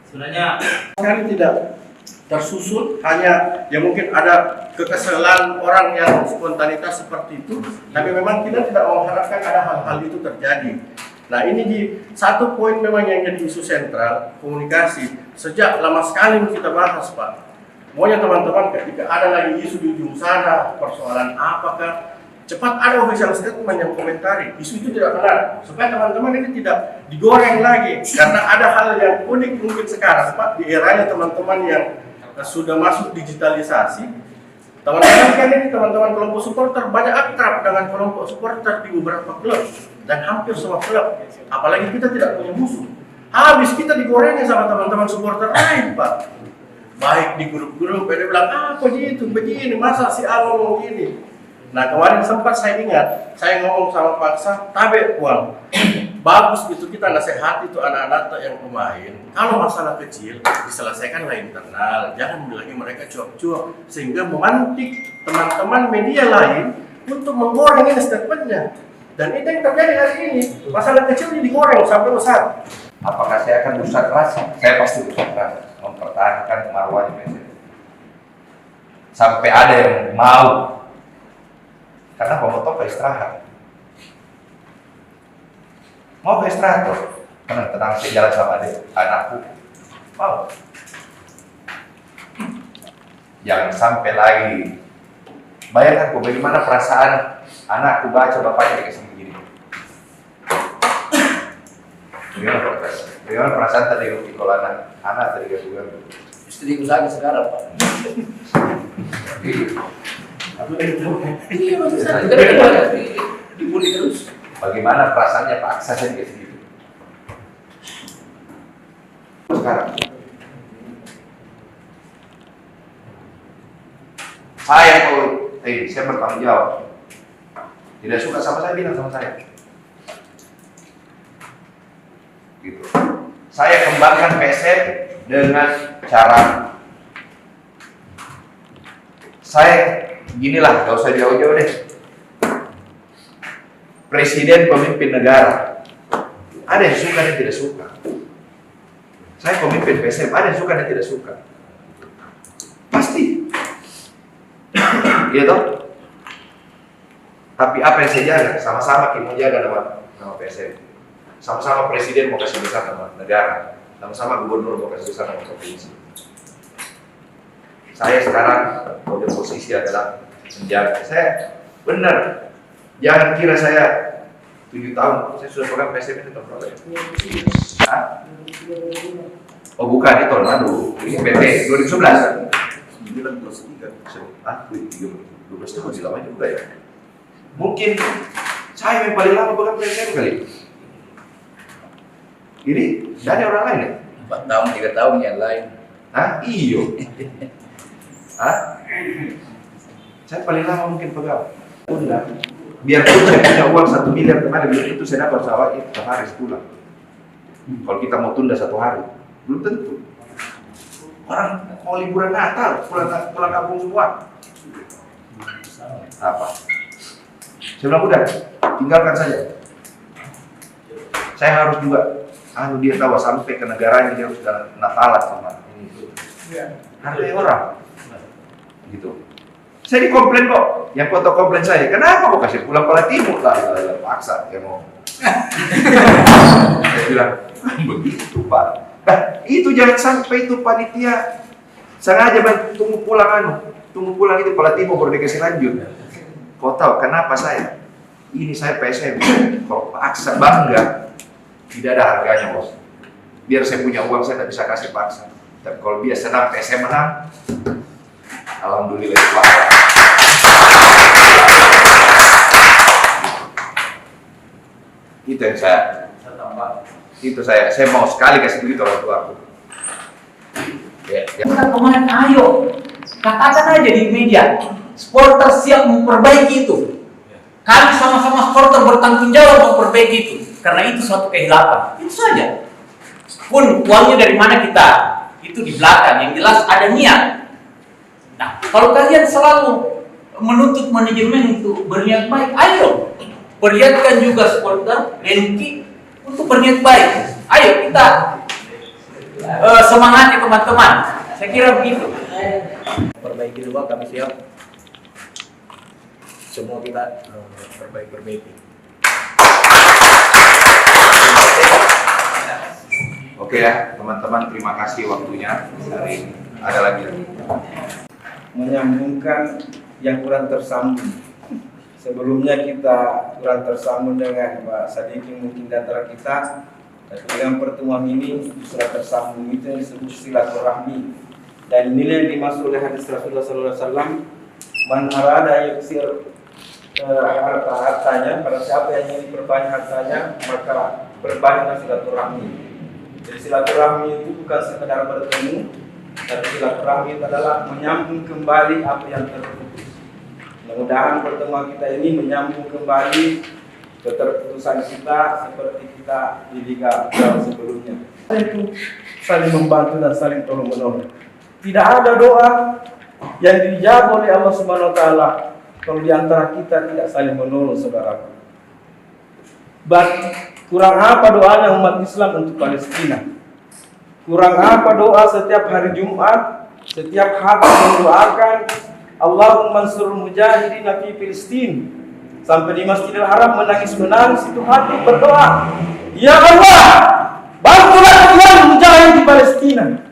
sebenarnya
Sekali tidak tersusun, hanya ya mungkin ada kekesalan orang yang spontanitas seperti itu, tapi memang kita tidak mengharapkan ada hal-hal itu terjadi. Nah ini di satu poin memang yang jadi isu sentral, komunikasi. Sejak lama sekali kita bahas Pak. Maunya teman-teman ketika ada lagi isu di ujung sana, persoalan apakah, cepat ada official statement yang komentari, isu itu tidak benar, supaya teman-teman ini tidak digoreng lagi. Karena ada hal yang unik mungkin sekarang Pak, di eranya teman-teman yang sudah masuk digitalisasi. Teman-teman kan ini teman-teman kelompok supporter banyak akrab dengan kelompok supporter di beberapa klub dan hampir semua klub. Apalagi kita tidak punya musuh. Habis kita digorengin sama teman-teman supporter lain Pak. Baik di grup-grup, dia bilang apa gitu, begini, masa si A ngomong gini. Nah kemarin sempat saya ingat, saya ngomong sama Pak Sah, tabe uang. Bagus gitu kita nasihati itu anak-anak yang pemain. Kalau masalah kecil diselesaikan lah internal, jangan lagi mereka cuap-cuap sehingga memantik teman-teman media lain untuk menggoreng ini statementnya. Dan itu yang terjadi hari ini. Masalah kecil ini digoreng sampai besar.
Apakah saya akan berusaha keras? Saya pasti berusaha keras mempertahankan marwahnya PSM. Sampai ada yang mau. Karena pemotor ke istirahat. Mau ke istirahat loh. Tenang, saya jalan sama anakku. Mau. Jangan sampai lagi. Bayangkan bagaimana perasaan anakku baca bapaknya dikasih begini. Bagaimana perasaan tadi kalau anak tadi kasih gue.
Istriku sakit sekarang, Pak. Iya, maksud saya. Karena dibully terus.
Bagaimana perasaannya paksa saya dikasih gitu. Sekarang saya bertanggung jawab. Tidak suka sama saya, bilang sama saya. Gitu. Saya kembangkan PSM dengan cara saya ginilah, gak usah jauh-jauh deh. Presiden pemimpin negara. Ada yang suka dan tidak suka. Saya pemimpin PSM, ada yang suka dan tidak suka. Pasti. Iya toh? Tapi apa yang saya jaga? Sama-sama kita mau jaga nama PSM. Sama-sama presiden mau kasih besar nama negara. Sama-sama gubernur mau kasih besar nama provinsi. Saya sekarang punya posisi adalah menjaga. Saya benar. Jangan kira saya 7 tahun, saya sudah pegang PSM itu tahun berapa ya? Hah? Oh bukan, itu tahun lalu. Ini PT 2011. 9+3. Ah, 12 tahun masih lama juga ya. Mungkin saya yang paling lama pegang PSM kali. Ini dari orang lain ya?
4 tahun, 3 tahun yang lain.
Hah? Iyo. Hah? Saya paling lama mungkin pegang. Tunda. Biarpun saya punya uang 1 miliar kemarin, belum itu saya dapat sawah itu hari sebulan. Kalau kita mau tunda 1 hari, belum tentu. Orang mau liburan Natal, pulang kampung semua. Apa? Saya bilang udah, tinggalkan saja. Saya harus juga, dia tahu sampai ke negaranya dia harus Natalan sama ini. Hargai orang. Gitu. Saya dikomplain kok, yang foto komplain saya, kenapa kok kasih pulang Pala Timur lah, paksa dia mau. Saya bilang, begitu Pak. Nah, itu jangan sampai itu panitia sengaja tunggu pulang itu Pala Timur baru dikasih lanjut. Kau tahu kenapa saya? Ini saya PSM, kalau paksa bangga, tidak ada harganya bos. Biar saya punya uang saya tidak bisa kasih paksa. Tapi kalau dia senang PSM menang, alhamdulillah Pak. Itu yang saya tambah. Itu saya mau sekali kasih begitu orang tua aku. Ya.
Bukan kemarin, ayo katakan aja di media, supporter siap memperbaiki itu. Kami sama-sama supporter bertanggung jawab memperbaiki itu, karena itu suatu kehilapan. Itu saja. Pun uangnya dari mana kita, itu di belakang. Yang jelas ada niat. Nah, kalau kalian selalu menuntut manajemen untuk berniat baik, ayo perlihatkan juga supporter NK untuk berniat baik. Ayo kita semangati teman-teman. Saya kira begitu.
Perbaiki dulu, kami siap. Semua kita perbaiki.
Oke ya, teman-teman, terima kasih waktunya hari ini. Ada lagi?
Menyambungkan yang kurang tersambung. Sebelumnya kita kurang tersambung dengan Pak Sadikin mungkin di antara kita, tapi dengan pertemuan ini sudah tersambung. Itu yang disebut silaturahmi. Dan inilah yang dimaksud oleh hadis Rasulullah SAW, man arada yuksir hartanya, pada siapa yang ingin berbanyak hartanya, maka berbanyaklah silaturahmi. Jadi silaturahmi itu bukan sekedar bertemu, tapi silaturahmi itu adalah menyambung kembali apa yang terputus. Mudah-mudahan pertemuan kita ini menyambung kembali keterputusan kita seperti kita di Liga sebelumnya. Itu saling membantu dan saling tolong menolong. Tidak ada doa yang dijawab oleh Allah Subhanahu wa taala kalau di antara kita tidak saling menolong saudaraku. But kurang apa doanya umat Islam untuk Palestina? Kurang apa doa setiap hari Jumat, setiap hati mendoakan Allahumma mansur mujahidin fi Filistin. Sampai di Masjidil Haram menangis-menangis itu hati berdoa, ya Allah, bantulah Tuhan mujahid di Palestina.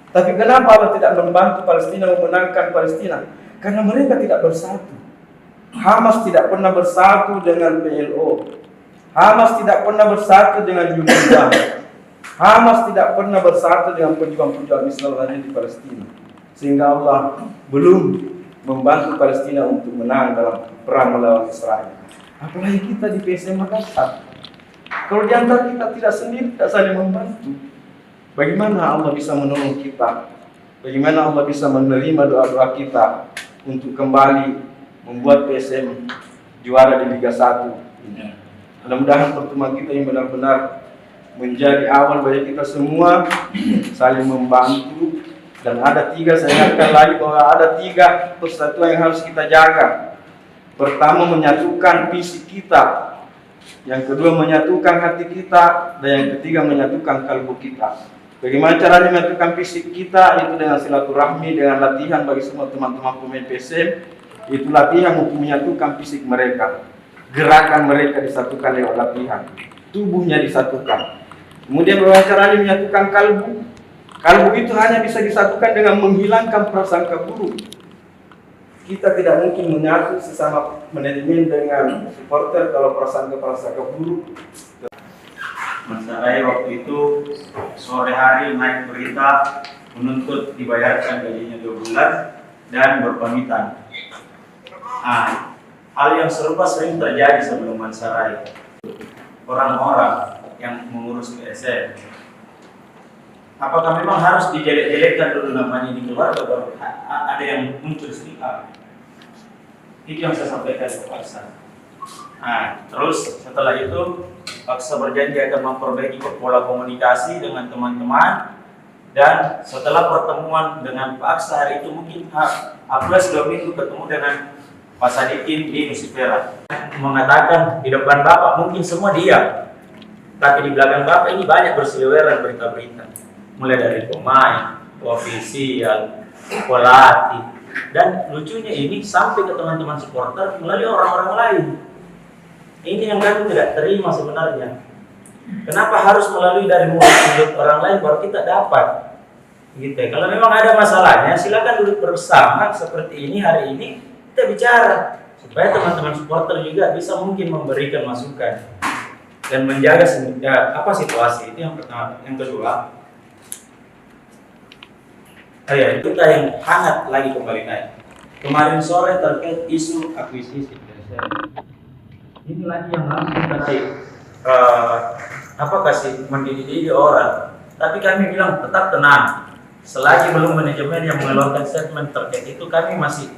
Tapi kenapa Allah tidak membantu Palestina memenangkan Palestina? Karena mereka tidak bersatu. Hamas tidak pernah bersatu dengan PLO. Hamas tidak pernah bersatu dengan UNRWA. Hamas tidak pernah bersatu dengan pejuang-pejuang Islam lainnya di Palestina. Sehingga Allah belum membantu Palestina untuk menang dalam perang melawan Israel. Apalagi kita di PSM Makassar. Kalau di antara kita tidak sendiri, tidak saling membantu, bagaimana Allah bisa menolong kita? Bagaimana Allah bisa menerima doa-doa kita untuk kembali membuat PSM juara di Liga 1? Mudah-mudahan pertemuan kita yang benar-benar menjadi awal bagi kita semua saling membantu. Dan ada tiga, saya ingatkan lagi bahwa ada tiga persatuan yang harus kita jaga. Pertama, menyatukan fisik kita. Yang kedua, menyatukan hati kita. Dan yang ketiga, menyatukan kalbu kita. Bagaimana caranya menyatukan fisik kita? Itu dengan silaturahmi, dengan latihan bagi semua teman-teman pemain PSM. Itu latihan untuk menyatukan fisik mereka. Gerakan mereka disatukan lewat latihan. Tubuhnya disatukan. Kemudian bagaimana caranya menyatukan kalbu? Kalbu itu hanya bisa disatukan dengan menghilangkan prasangka buruk. Kita tidak mungkin menyatu sesama manajemen dengan supporter kalau prasangka buruk.
Mas Sarai waktu itu sore hari naik berita menuntut dibayarkan gajinya 2 bulan dan berpamitan. Hal yang serupa sering terjadi sebelum Mas Sarai. Orang-orang yang mengurus PSM, apakah memang harus dijelek-jelekkan dulu namanya di keluarga baru ada yang muncul speak up? Itu yang saya sampaikan ke Paksa. Terus setelah itu Paksa berjanji akan memperbaiki pola komunikasi dengan teman-teman. Dan setelah pertemuan dengan Paksa hari itu mungkin plus 2 minggu ketemu dengan Pak Sadikin di Nusifera, mengatakan di depan Bapak mungkin semua diam, tapi di belakang Bapak ini banyak berseliweran berita-berita. Mulai dari pemain, ofisial, pelatih, dan lucunya ini sampai ke teman-teman supporter melalui orang-orang lain. Ini yang kami tidak terima sebenarnya. Kenapa harus melalui dari mulut orang lain baru kita dapat? Gitu. Kalau memang ada masalahnya, silakan duduk bersama seperti ini hari ini kita bicara supaya teman-teman supporter juga bisa mungkin memberikan masukan dan menjaga situasi. Itu yang pertama. Yang kedua, kita yang hangat lagi kembali naik. Kemarin sore terkait isu akuisisi. Ini lagi yang langsung kasih mendidik orang. Tapi kami bilang tetap tenang. Selagi belum manajemen yang mengeluarkan statement terkait itu, kami masih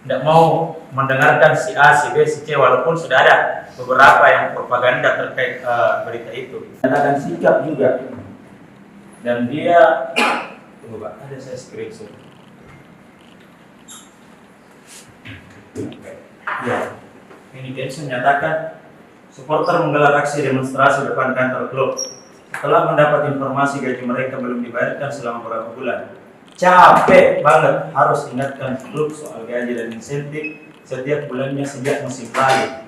tidak mau mendengarkan si A, si B, si C, walaupun sudah ada beberapa yang propaganda terkait berita itu. Ada sikap juga. Dan dia tunggu Pak, ada saya screenshot. Ya, ini Densus menyatakan supporter menggelar aksi demonstrasi depan kantor klub setelah mendapat informasi gaji mereka belum dibayarkan selama beberapa bulan. Capek banget harus ingatkan klub soal gaji dan insentif setiap bulannya sejak musim lalu.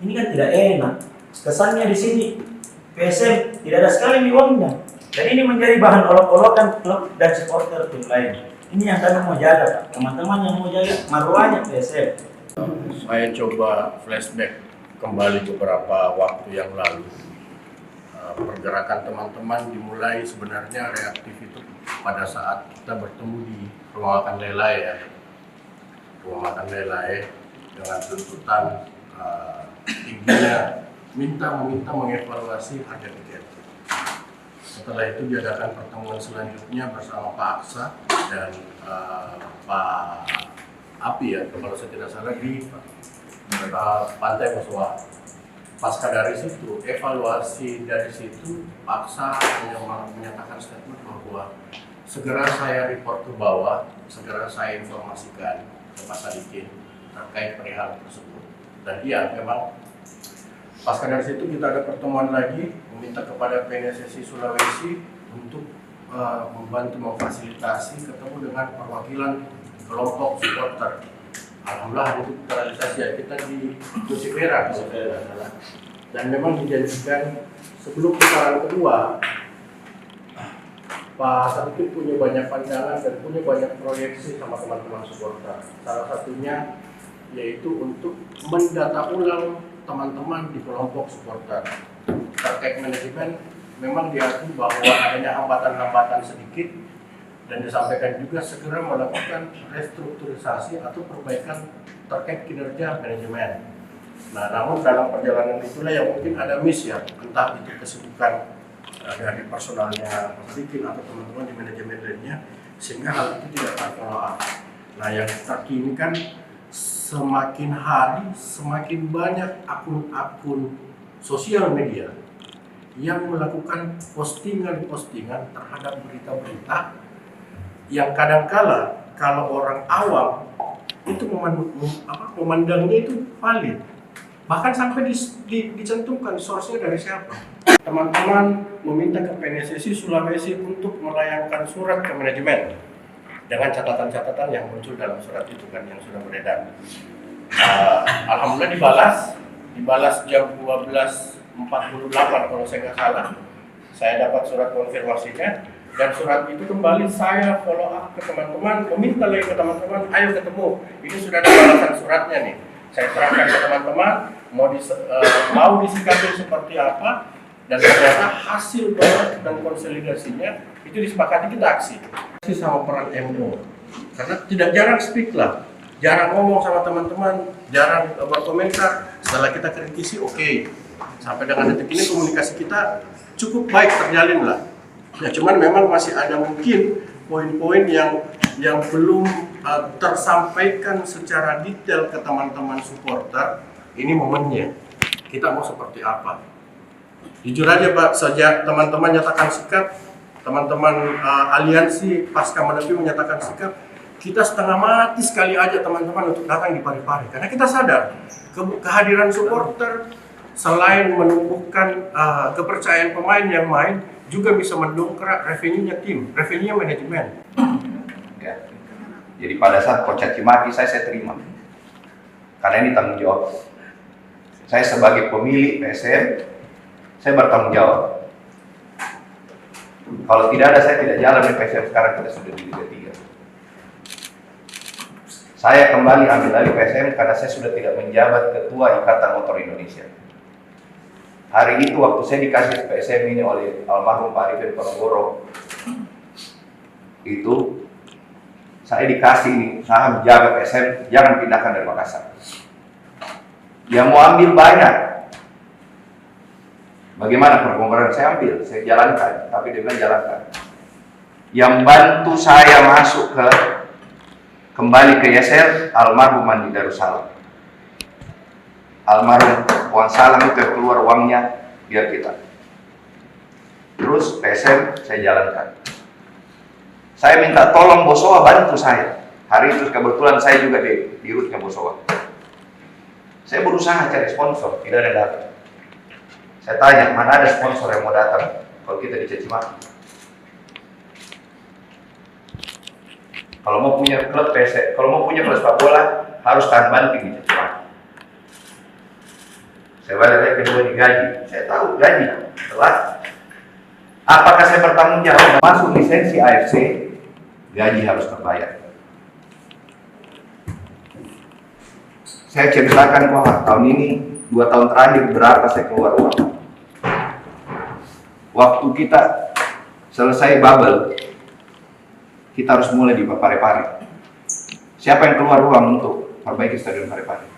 Ini kan tidak enak. Kesannya di sini PSM tidak ada sekali uangnya. Dan ini menjadi bahan olok-olokan klub dan supporter tim lain. Ini yang kami mau jaga, Pak. Teman-teman yang mau jaga marwahnya PSM.
Saya coba flashback kembali beberapa waktu yang lalu. Pergerakan teman-teman dimulai sebenarnya reaktif itu pada saat kita bertemu di rumah makan Lelai ya. Rumah makan Lelai dengan tuntutan tingginya meminta mengevaluasi harga tiket. Setelah itu diadakan pertemuan selanjutnya bersama Pak Aksa dan Pak Api ya, kalau saya tidak salah di Pantai Muswa. Pasca dari situ, evaluasi dari situ, Pak Aksa menyatakan statement bahwa segera saya report ke bawah, segera saya informasikan ke Pak Sadikin terkait perihal tersebut. Dan iya, memang Pasca dari situ kita ada pertemuan lagi meminta kepada PNSSI Sulawesi untuk membantu memfasilitasi ketemu dengan perwakilan kelompok supporter. Alhamdulillah itu terrealisasi ya, kita di Musik Merah. Dan memang dijanjikan sebelum putaran kedua, Pak Sarkit punya banyak pandangan dan punya banyak proyeksi sama teman-teman supporter. Salah satunya yaitu untuk mendata ulang teman-teman di kelompok supporter. Terkait manajemen, memang diakui bahwa adanya hambatan-hambatan sedikit dan disampaikan juga segera melakukan restrukturisasi atau perbaikan terkait kinerja manajemen. Nah, namun dalam perjalanan itulah yang mungkin ada miss ya, entah itu kesibukan dari personalnya sedikit atau teman-teman di manajemen lainnya, sehingga hal itu tidak terfollow up. Nah, yang terkini kan semakin hari semakin banyak akun-akun sosial media yang melakukan postingan-postingan terhadap berita-berita yang kadangkala kalau orang awam itu memandangnya itu valid, bahkan sampai dicantumkan source-nya dari siapa. Teman-teman meminta ke PNSSI Sulawesi untuk melayangkan surat ke manajemen dengan catatan-catatan yang muncul dalam surat itu kan yang sudah beredar. Alhamdulillah dibalas jam 12.48 kalau saya nggak salah. Saya dapat surat konfirmasinya dan surat itu kembali saya follow up ke teman-teman, meminta lagi ke teman-teman, ayo ketemu. Ini sudah ada balasan suratnya nih. Saya terangkan ke teman-teman mau disikapi seperti apa, dan ternyata hasil doa dan konsolidasinya itu disepakati kita aksi. Sama peran MO, karena tidak jarang speak lah, jarang ngomong sama teman-teman, jarang berkomentar. Setelah kita kritisi, oke. Sampai dengan detik ini komunikasi kita cukup baik terjalin lah. Ya, cuman memang masih ada mungkin poin-poin yang belum tersampaikan secara detail ke teman-teman supporter. Ini momennya. Kita mau seperti apa? Jujur aja Pak, sejak teman-teman nyatakan sikap, teman-teman aliansi pasca menepi menyatakan sikap, kita setengah mati sekali aja teman-teman untuk datang di Parepare. Karena kita sadar kehadiran supporter selain menumbuhkan kepercayaan pemain yang main, juga bisa mendongkrak revenue-nya tim, revenue-nya manajemen.
Ya. Jadi pada saat Coach Caci maki saya terima, karena ini tanggung jawab. Saya sebagai pemilik PSM, saya bertanggung jawab. Kalau tidak ada, saya tidak jalan di PSM. Sekarang kita sudah di Liga 3. Saya kembali ambil alih PSM karena saya sudah tidak menjabat Ketua Ikatan Motor Indonesia. Hari itu waktu saya dikasih PSM ini oleh almarhum Pak Arifin Ponorogo, itu saya dikasih saham jaga PSM, jangan pindahkan dari Makassar. Yang mau ambil banyak. Bagaimana perkembangan saya ambil, saya jalankan, tapi dia bilang jalankan. Yang bantu saya masuk kembali ke Yaser, almarhum Andi Darussalam. Almarhum Wan Salam itu yang keluar uangnya biar kita. Terus PSM saya jalankan. Saya minta tolong Bosowa bantu saya. Hari itu kebetulan saya juga di rootnya Bosowa. Saya berusaha cari sponsor, tidak ada datang. Saya tanya, mana ada sponsor yang mau datang kalau kita di Caci Maki? Kalau mau punya klub PSM, kalau mau punya klub sepak bola harus tahan banting di Caci Maki. Saya balik kedua digaji, saya tahu gaji telat. Apakah saya bertanggung jawab masuk lisensi AFC? Gaji harus terbayar. Saya ceritakan bahwa tahun ini 2 tahun terakhir berapa saya keluar uang. Waktu kita selesai bubble, kita harus mulai di Parepare. Siapa yang keluar uang untuk perbaiki stadion Parepare?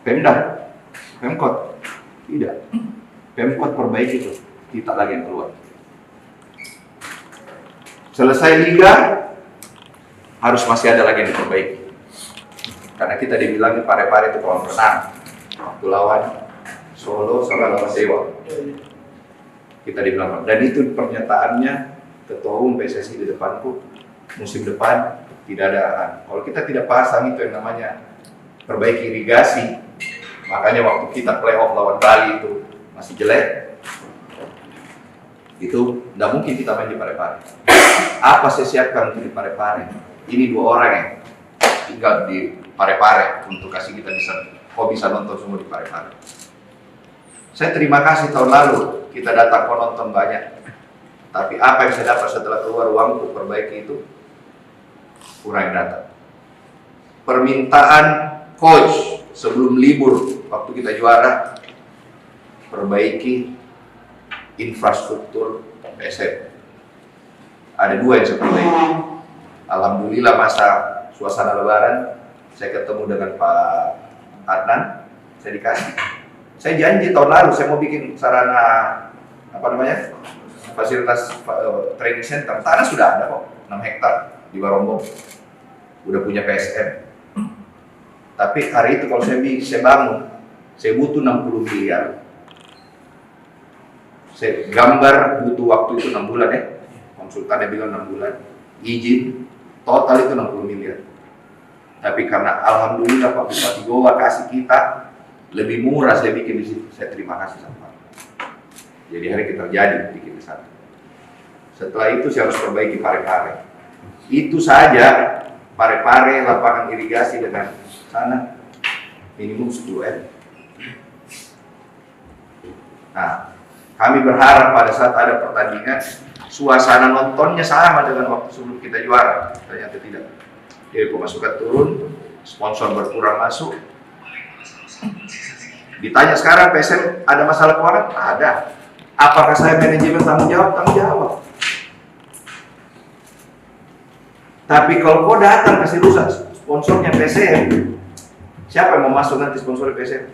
Pemda, Pemkot, tidak. Pemkot perbaiki itu, kita lagi yang keluar. Selesai liga, harus masih ada lagi yang diperbaiki. Karena kita dibilang Parepare itu kolam renang, waktu lawan Solo sama lawan Dewa. Kita dibilang, dan itu pernyataannya Ketua Umum PSSI di depanku, musim depan tidak ada. Kalau kita tidak pasang itu yang namanya perbaiki irigasi. Makanya waktu kita playoff lawan Bali itu masih jelek, itu tidak mungkin kita main di Parepare. Apa saya siapkan untuk di Parepare? Ini 2 orang yang tinggal di Parepare untuk kasih kita bisa nonton semua di Parepare. Saya terima kasih tahun lalu kita datang nonton banyak, tapi apa yang saya dapat setelah keluar uang untuk perbaiki itu kurang datang. Permintaan coach sebelum libur waktu kita juara, perbaiki infrastruktur PSM. Ada 2 yang saya perbaiki. Alhamdulillah masa suasana lebaran saya ketemu dengan Pak Adnan, saya dikasih. Saya janji tahun lalu saya mau bikin sarana fasilitas training center. Tanah sudah ada kok, 6 hektar di Barombong. Udah punya PSM. Tapi hari itu kalau saya bangun, saya butuh 60 miliar. Saya gambar butuh waktu itu 6 bulan ya. Konsultannya bilang 6 bulan. Izin total itu 60 miliar. Tapi karena alhamdulillah Pak Bupati Goa kasih kita lebih murah, saya bikin di situ. Saya terima kasih sama Pak. Jadi hari kita terjadi bikin di sana. Setelah itu saya harus perbaiki Parepare. Itu saja Parepare, lapangan irigasi dengan sana minimum 10 M. Nah, kami berharap pada saat ada pertandingan suasana nontonnya sama dengan waktu sebelum kita juara. Ternyata tidak. Jadi pemasukan turun, sponsor berkurang masuk. Ditanya sekarang PSM ada masalah keuangan? Ada. Apakah saya manajemen tanggung jawab? Tanggung jawab. Tapi kalau kau datang kasih rusak sponsornya PSM, siapa yang mau masuk nanti sponsor PSM?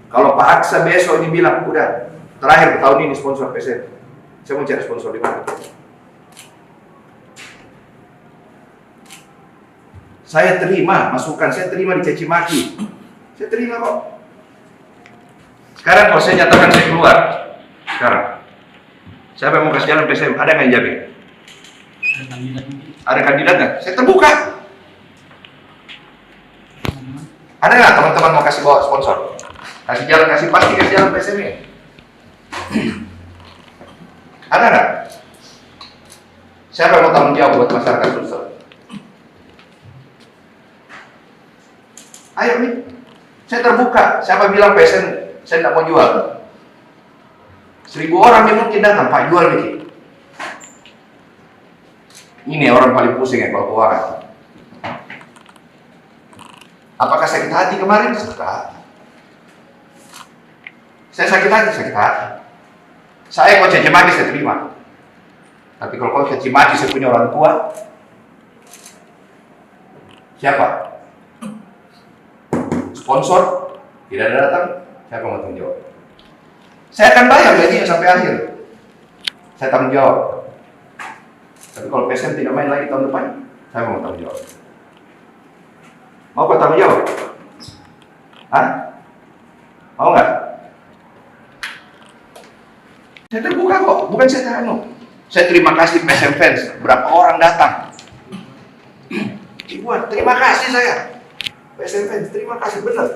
Kalau Pak Aksa besok ini bilang, udah terakhir tahun ini sponsor PSM, saya mau cari sponsor di mana? Saya terima masukan, saya terima dicaci maki, saya terima kok. Sekarang kalau saya nyatakan saya keluar, sekarang siapa yang mau kasih jalan PSM? Ada nggak yang jamin? Ada kandidat nggak? Saya terbuka. Ada nggak teman-teman mau kasih bawa sponsor? Kasih jalan, kasih jalan PSM ini? Ada nggak? Siapa yang mau tanggung jawab buat masyarakat Sulsel? Ayo nih, saya terbuka. Siapa bilang PSM saya tidak mau jual? 1000 orang yang mungkin datang, Pak jual nih. Ini orang paling pusing ya kalau keuangan. Apakah sakit hati kemarin? Sakit hati. Saya sakit hati, sakit hati. Saya kok caci maki saya terima. Tapi kalau kau caci maki saya punya orang tua, siapa? Sponsor tidak ada datang, siapa mau tanggung jawab? Saya akan bayar gajinya sampai akhir. Saya tanggung jawab. Tapi kalau PSM tidak main lagi tahun depan, saya mau tanggung jawab. Mau kau tanggung jawab? Hah? Mau nggak? Saya terbuka kok, bukan saya teranu. Saya terima kasih PSM fans, berapa orang datang. Ibuan, terima kasih saya. PSM fans, terima kasih benar.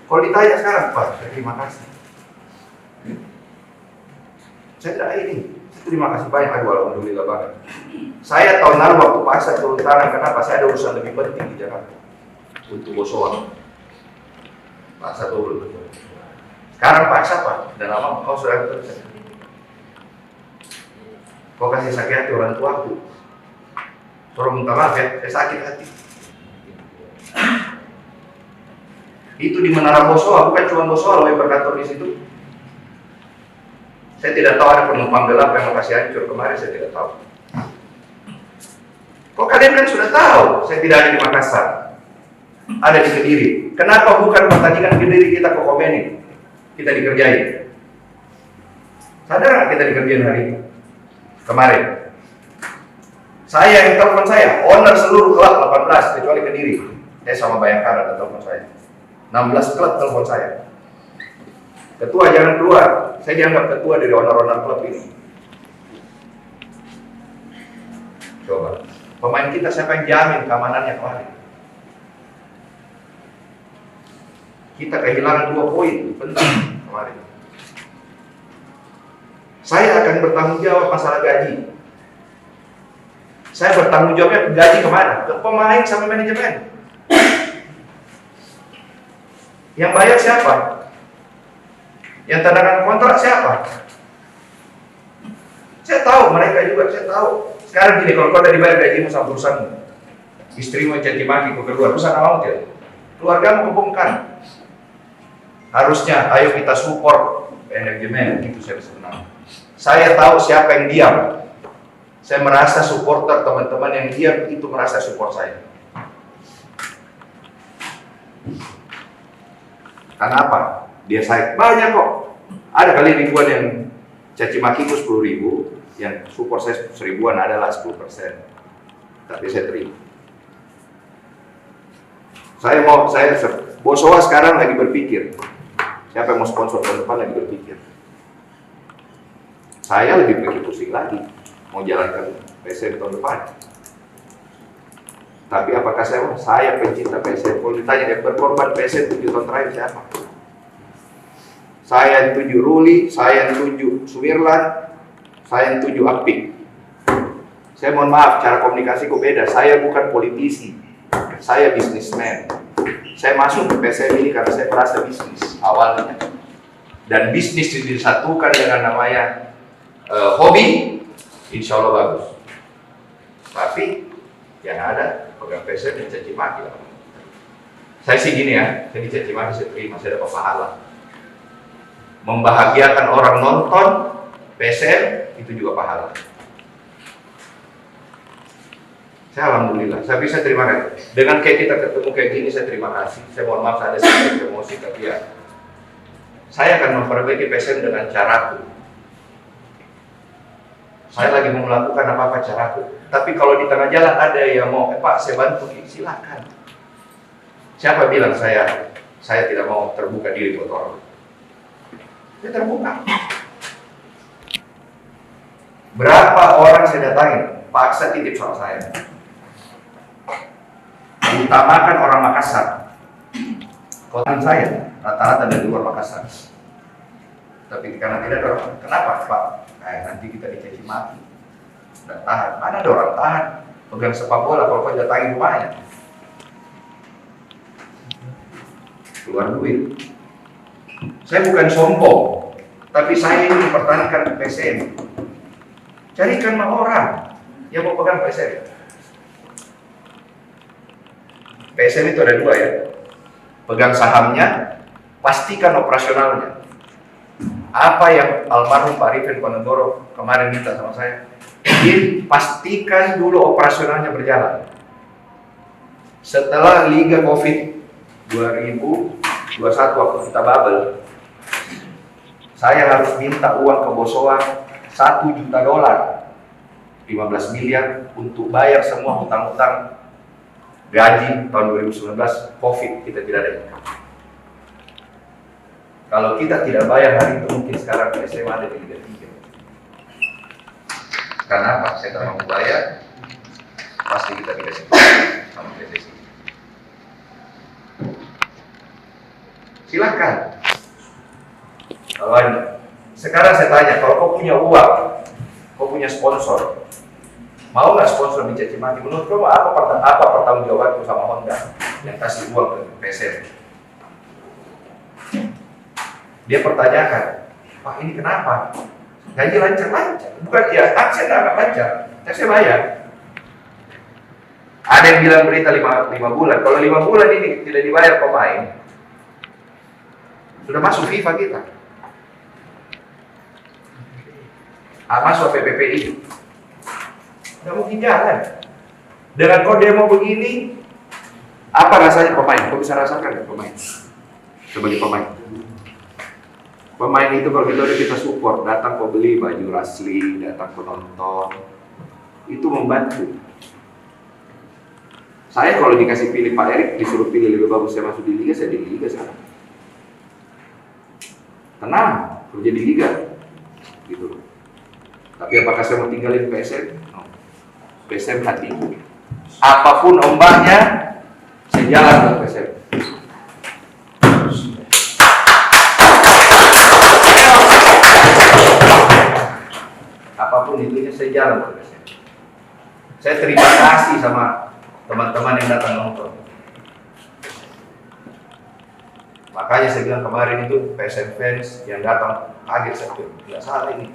Kalau ditanya sekarang, Pak, terima kasih. Saya tidak ini. Terima kasih banyak, aduh alhamdulillah banget. Saya tahun lalu waktu paksa turun tangan, kenapa? Saya ada urusan lebih penting di Jakarta untuk Bosowa. Paksa turun. Sekarang paksa Pak, dan lama kau sudah kerja. Kau kasih sakit hati orang tuaku. Suruh minta maaf ya, saya sakit hati. Itu di Menara Bosowa, bukan cuma Bosowa loh yang berkantor di situ. Saya tidak tahu ada penumpang gelap yang mau kasih hancur kemarin, saya tidak tahu. Kok kalian kan sudah tahu, saya tidak ada di Makassar, ada di Kediri. Kenapa bukan pertandingan Kediri kita ke Komeni, kita dikerjain? Sadar nggak kita dikerjain hari ini? Kemarin. Saya yang telepon saya, owner seluruh klub 18 kecuali Kediri. Saya sama Bayangkara ada telepon saya. 16 klub telepon saya. Ketua jangan keluar, saya dianggap ketua dari owner-owner klub ini. Coba. Pemain kita siapa yang jamin keamanannya kemarin? Kita kehilangan 2 poin penting kemarin. Saya akan bertanggung jawab masalah gaji. Saya bertanggung jawabnya gaji kemana? Ke pemain sama manajemen. Yang bayar siapa? Yang tanda tangan kontrak siapa? Saya tahu, mereka juga saya tahu. Sekarang gini, kalau kau udah dibayar gajimu sama urusanmu, istrimu yang caci maki kau keluar, urusan apa tidak? Keluargamu kebongkar. Harusnya, ayo kita support manajemen, itu saya bisa menang. Saya tahu siapa yang diam. Saya merasa supporter teman-teman yang diam itu merasa support saya. Karena apa? Dia saya banyak kok. Ada kali ribuan yang caci makiku 10.000, yang support saya 1.000-an adalah 10%. Tapi saya terima. Saya Bosowa sekarang lagi berpikir, siapa yang mau sponsor tahun depan lagi berpikir. Saya lebih pikir pusing lagi, mau jalankan PSM tahun depan. Tapi apakah saya pencinta PSM? Kalau ditanya yang berkorban PSM 7 tahun terakhir siapa? Saya yang tuju Ruli, saya yang tuju Sumirlan, saya yang tuju Apik. Saya mohon maaf, cara komunikasiku beda. Saya bukan politisi, saya bisnismen. Saya masuk ke PSM ini karena saya merasa bisnis awalnya. Dan bisnis disatukan dengan namanya hobi, insya Allah bagus. Tapi yang ada pegang PSM yang caci maki lah. Saya sih gini ya, saya dicaci maki saya terima, saya dapat pahala. Membahagiakan orang nonton PSM itu juga pahala. Saya alhamdulillah, saya bisa terima kasih. Dengan kayak kita ketemu kayak gini, saya terima kasih. Saya mohon maaf ada sedikit emosi, tapi ya saya akan memperbaiki PSM dengan caraku. Saya lagi mau melakukan apa-apa caraku. Tapi kalau di tengah jalan ada yang mau, Pak saya bantu, silakan. Siapa bilang saya tidak mau terbuka diri buat orang? Saya terbuka. Berapa orang saya datangin, paksa titip sama saya. Utamakan orang Makassar. Kotaan saya rata-rata dari luar Makassar. Tapi karena tidak ada orang, kenapa Pak? Nanti kita dicaci maki. Dan tahan. Mana ada orang tahan? Pegang sepak bola kalau kau datangin rumahnya. Keluar duit. Saya bukan sombong, tapi saya ingin mempertahankan PSM. Carikan orang yang mau pegang PSM. PSM itu ada 2 ya. Pegang sahamnya, pastikan operasionalnya. Apa yang almarhum Pak Arifin Ponegoro kemarin minta sama saya, pastikan dulu operasionalnya berjalan. Setelah Liga Covid 2021 waktu kita bubble, saya harus minta uang ke Bosowa $1 juta, 15 miliar untuk bayar semua hutang-hutang gaji tahun 2019 Covid, kita tidak ada income. Kalau kita tidak bayar hari itu mungkin sekarang PSM ada di Liga 3. Karena apa? Saya tidak mau bayar, pasti kita dikasih sama PSSI. Silakan. Kalau sekarang saya tanya, kalau kau punya uang, kau punya sponsor, mau nggak sponsor dicaci maki? Menurut kamu apa pertanggungjawabanku sama Honda yang kasih uang ke PSM? Dia pertanyakan, Pak ini kenapa? Gaji lancar-lancar, bukan ya? Saya nggak lancar, saya bayar. Ada yang bilang berita 5 bulan. Kalau 5 bulan ini tidak dibayar pemain, sudah masuk FIFA kita. Masuk PPPI. Nggak mungkin jalan. Dengan kau demo begini, apa rasanya pemain? Kau bisa rasakan ya pemain? Sebagai pemain. Pemain itu kalau kita support, datang kau beli baju Rasli, datang kau nonton, itu membantu. Saya kalau dikasih pilih Pak Erik, disuruh pilih lebih bagus saya masuk di Liga, saya di Liga sekarang. Tenang, kerja di Liga, gitu. Tapi apakah saya mau tinggalin PSM? No. PSM hatiku. apapun ombaknya, saya jalan buat PSM. Apapun itunya, saya jalan buat PSM. Saya terima kasih sama teman-teman yang datang nonton. Makanya saya bilang kemarin itu PSM fans yang datang kaget, saya bilang tidak salah ini.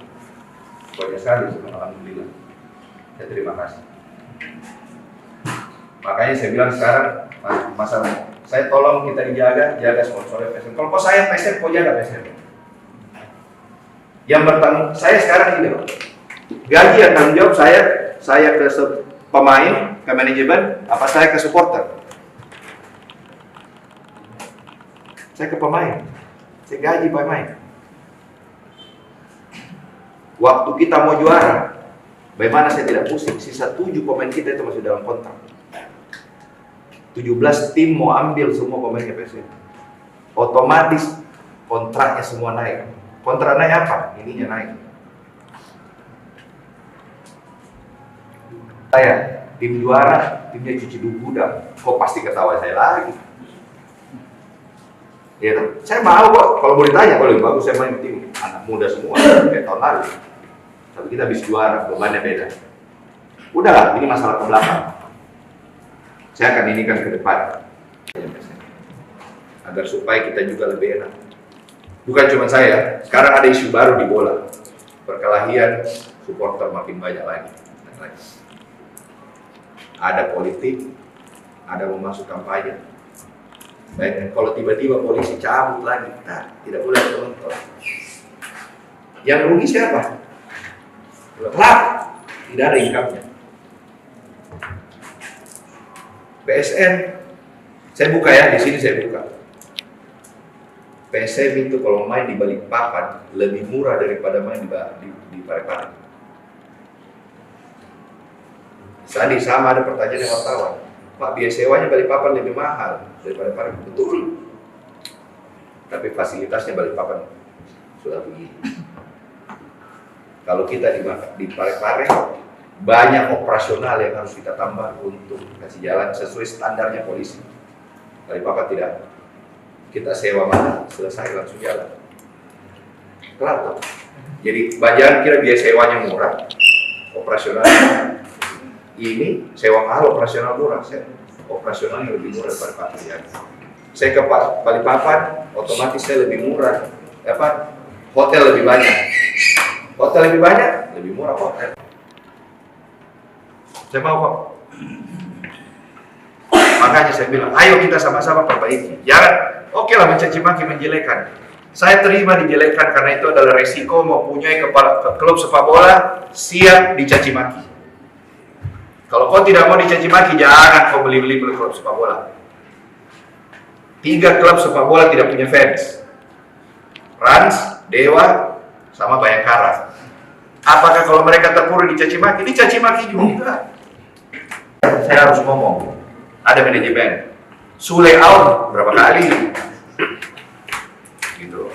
Banyak sekali, alhamdulillah. Saya terima kasih. Makanya saya bilang sekarang masalah saya tolong kita jaga sponsornya PSM. Kalau kau saya PSM, kau jaga PSM. Yang bertanggung saya sekarang ini loh. Gaji yang tanggung jawab saya ke pemain, ke manajemen, apa saya ke supporter? Saya ke pemain. Saya gaji pemain. Waktu kita mau juara, bagaimana saya tidak pusing? Sisa 7 pemain kita itu masih dalam kontrak. 17 tim mau ambil semua pemainnya PSM. Otomatis kontraknya semua naik. Kontrak naik apa? Ininya naik. Saya tim juara, timnya cuci gudang. Kok pasti ketawa saya lagi? Ya, saya mau kok. Kalau boleh tanya, kalau lebih bagus saya main tim anak muda semua kayak tahun lalu. Tapi kita habis juara, bebannya beda. Udahlah, ini masalah ke belakang. Saya akan inikan ke depan, agar supaya kita juga lebih enak. Bukan cuma saya, sekarang ada isu baru di bola, perkelahian supporter makin banyak lagi. Ada politik, ada mau masuk kampanye. Baik, kalau tiba-tiba polisi cabut lagi, nah, tidak boleh nonton. Yang rugi siapa? Klub, tidak ada income-nya. PSN, saya buka ya, di sini saya buka. PSM itu kalau main di Balikpapan lebih murah daripada main di Parepare. Tadi sama ada pertanyaan yang wartawan, Pak, biaya sewanya Balikpapan lebih mahal daripada Parepare. Betul. Tapi fasilitasnya Balikpapan sudah begini. Kalau kita di Parepare, banyak operasional yang harus kita tambah untuk kasih jalan sesuai standarnya polisi. Balikpapan tidak. Kita sewa mana, selesai langsung jalan. Kelar. Jadi jangan kira biaya sewanya murah, operasional ini sewa mahal, operasional murah. Operasionalnya lebih murah daripada Parepare. Saya ke Balikpapan, otomatis saya lebih murah. Hotel lebih banyak. Hotel lebih banyak, lebih murah hotel. Saya mau kok. Makanya saya bilang, ayo kita sama-sama perbaiki. Jangan, oke lah mencaci maki, menjelekan. Saya terima dijelekan karena itu adalah resiko mempunyai klub sepak bola siap dicaci maki. Kalau kau tidak mau dicaci maki, jangan kau beli klub sepak bola. 3 klub sepak bola tidak punya fans. Rans, Dewa, sama Bayangkara. Apakah kalau mereka terpuruk dicaci maki juga. Saya harus ngomong, ada manajemen. Sule Aun berapa kali? Gitu.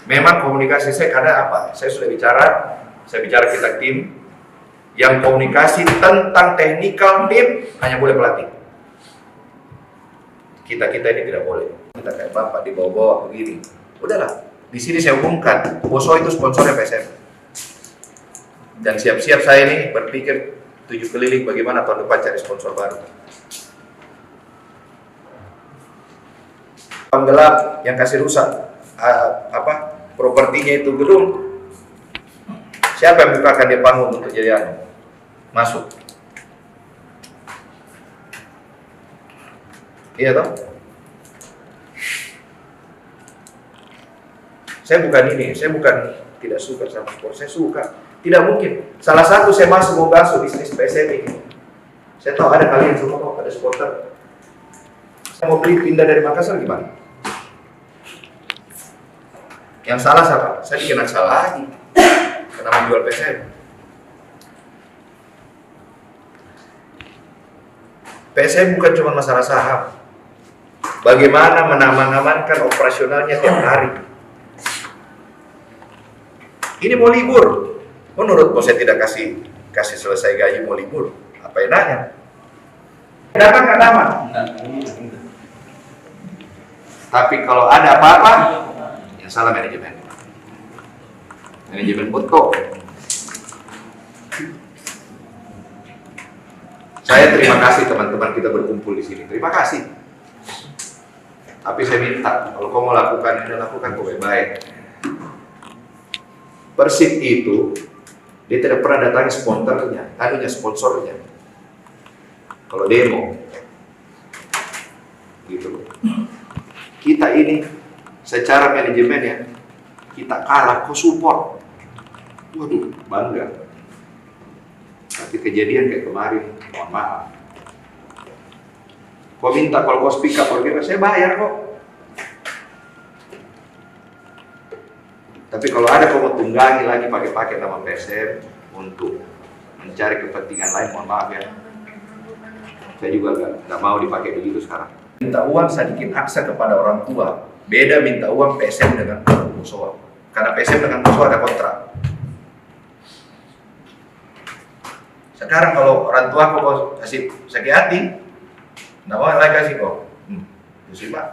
Memang komunikasi saya kadang apa? Saya bicara kita tim yang komunikasi tentang teknikal tim hanya boleh pelatih. Kita ini tidak boleh. Kita kayak bapak dibawa-bawa begini. Udahlah. Di sini saya umumkan, Boso itu sponsornya PSM. Dan siap-siap saya ini berpikir 7 keliling bagaimana tahun depan cari sponsor baru. Penggelap yang kasih rusak propertinya itu gedung. Siapa yang bukakan dia panggung untuk jadi masuk? Iya toh? Saya bukan tidak suka sama sport, saya suka. Tidak mungkin. Salah satu saya masuk mau basuh bisnis PSM ini. Saya tahu ada kalian semua kok, ada supporter. Saya mau beli pindah dari Makassar gimana? Yang salah siapa? Saya dikenakan salah lagi. Karena menjual PSM. PSM bukan cuma masalah saham. Bagaimana mengamankan operasionalnya tiap hari. Ini mau libur. Menurut bos saya tidak kasih selesai gaji mau libur. Apa enaknya? Dapat nggak dapat? Tapi kalau ada apa-apa, ya salah manajemen. Manajemen foto. Saya terima kasih teman-teman kita berkumpul di sini. Terima kasih. Tapi saya minta, kalau kau mau lakukan ini, lakukan kau baik-baik. Persib itu, dia tidak pernah datangi sponsornya. Kalau demo, gitu. Kita ini, secara manajemen ya, kita kalah, kau support. Waduh, bangga. Tapi kejadian kayak kemarin, mohon maaf. Kau minta kalau kau speak up, saya bayar kok. Tapi kalau ada kau mau tunggangi lagi pakai nama PSM untuk mencari kepentingan lain, mohon maaf ya. Saya juga nggak mau dipakai begitu sekarang. Minta uang sedikit akses kepada orang tua. Beda minta uang PSM dengan musuh. Karena PSM dengan musuh ada kontrak. Sekarang kalau orang tua kok kasih sakit hati, nggak mau lagi kasih kok. Terus Pak,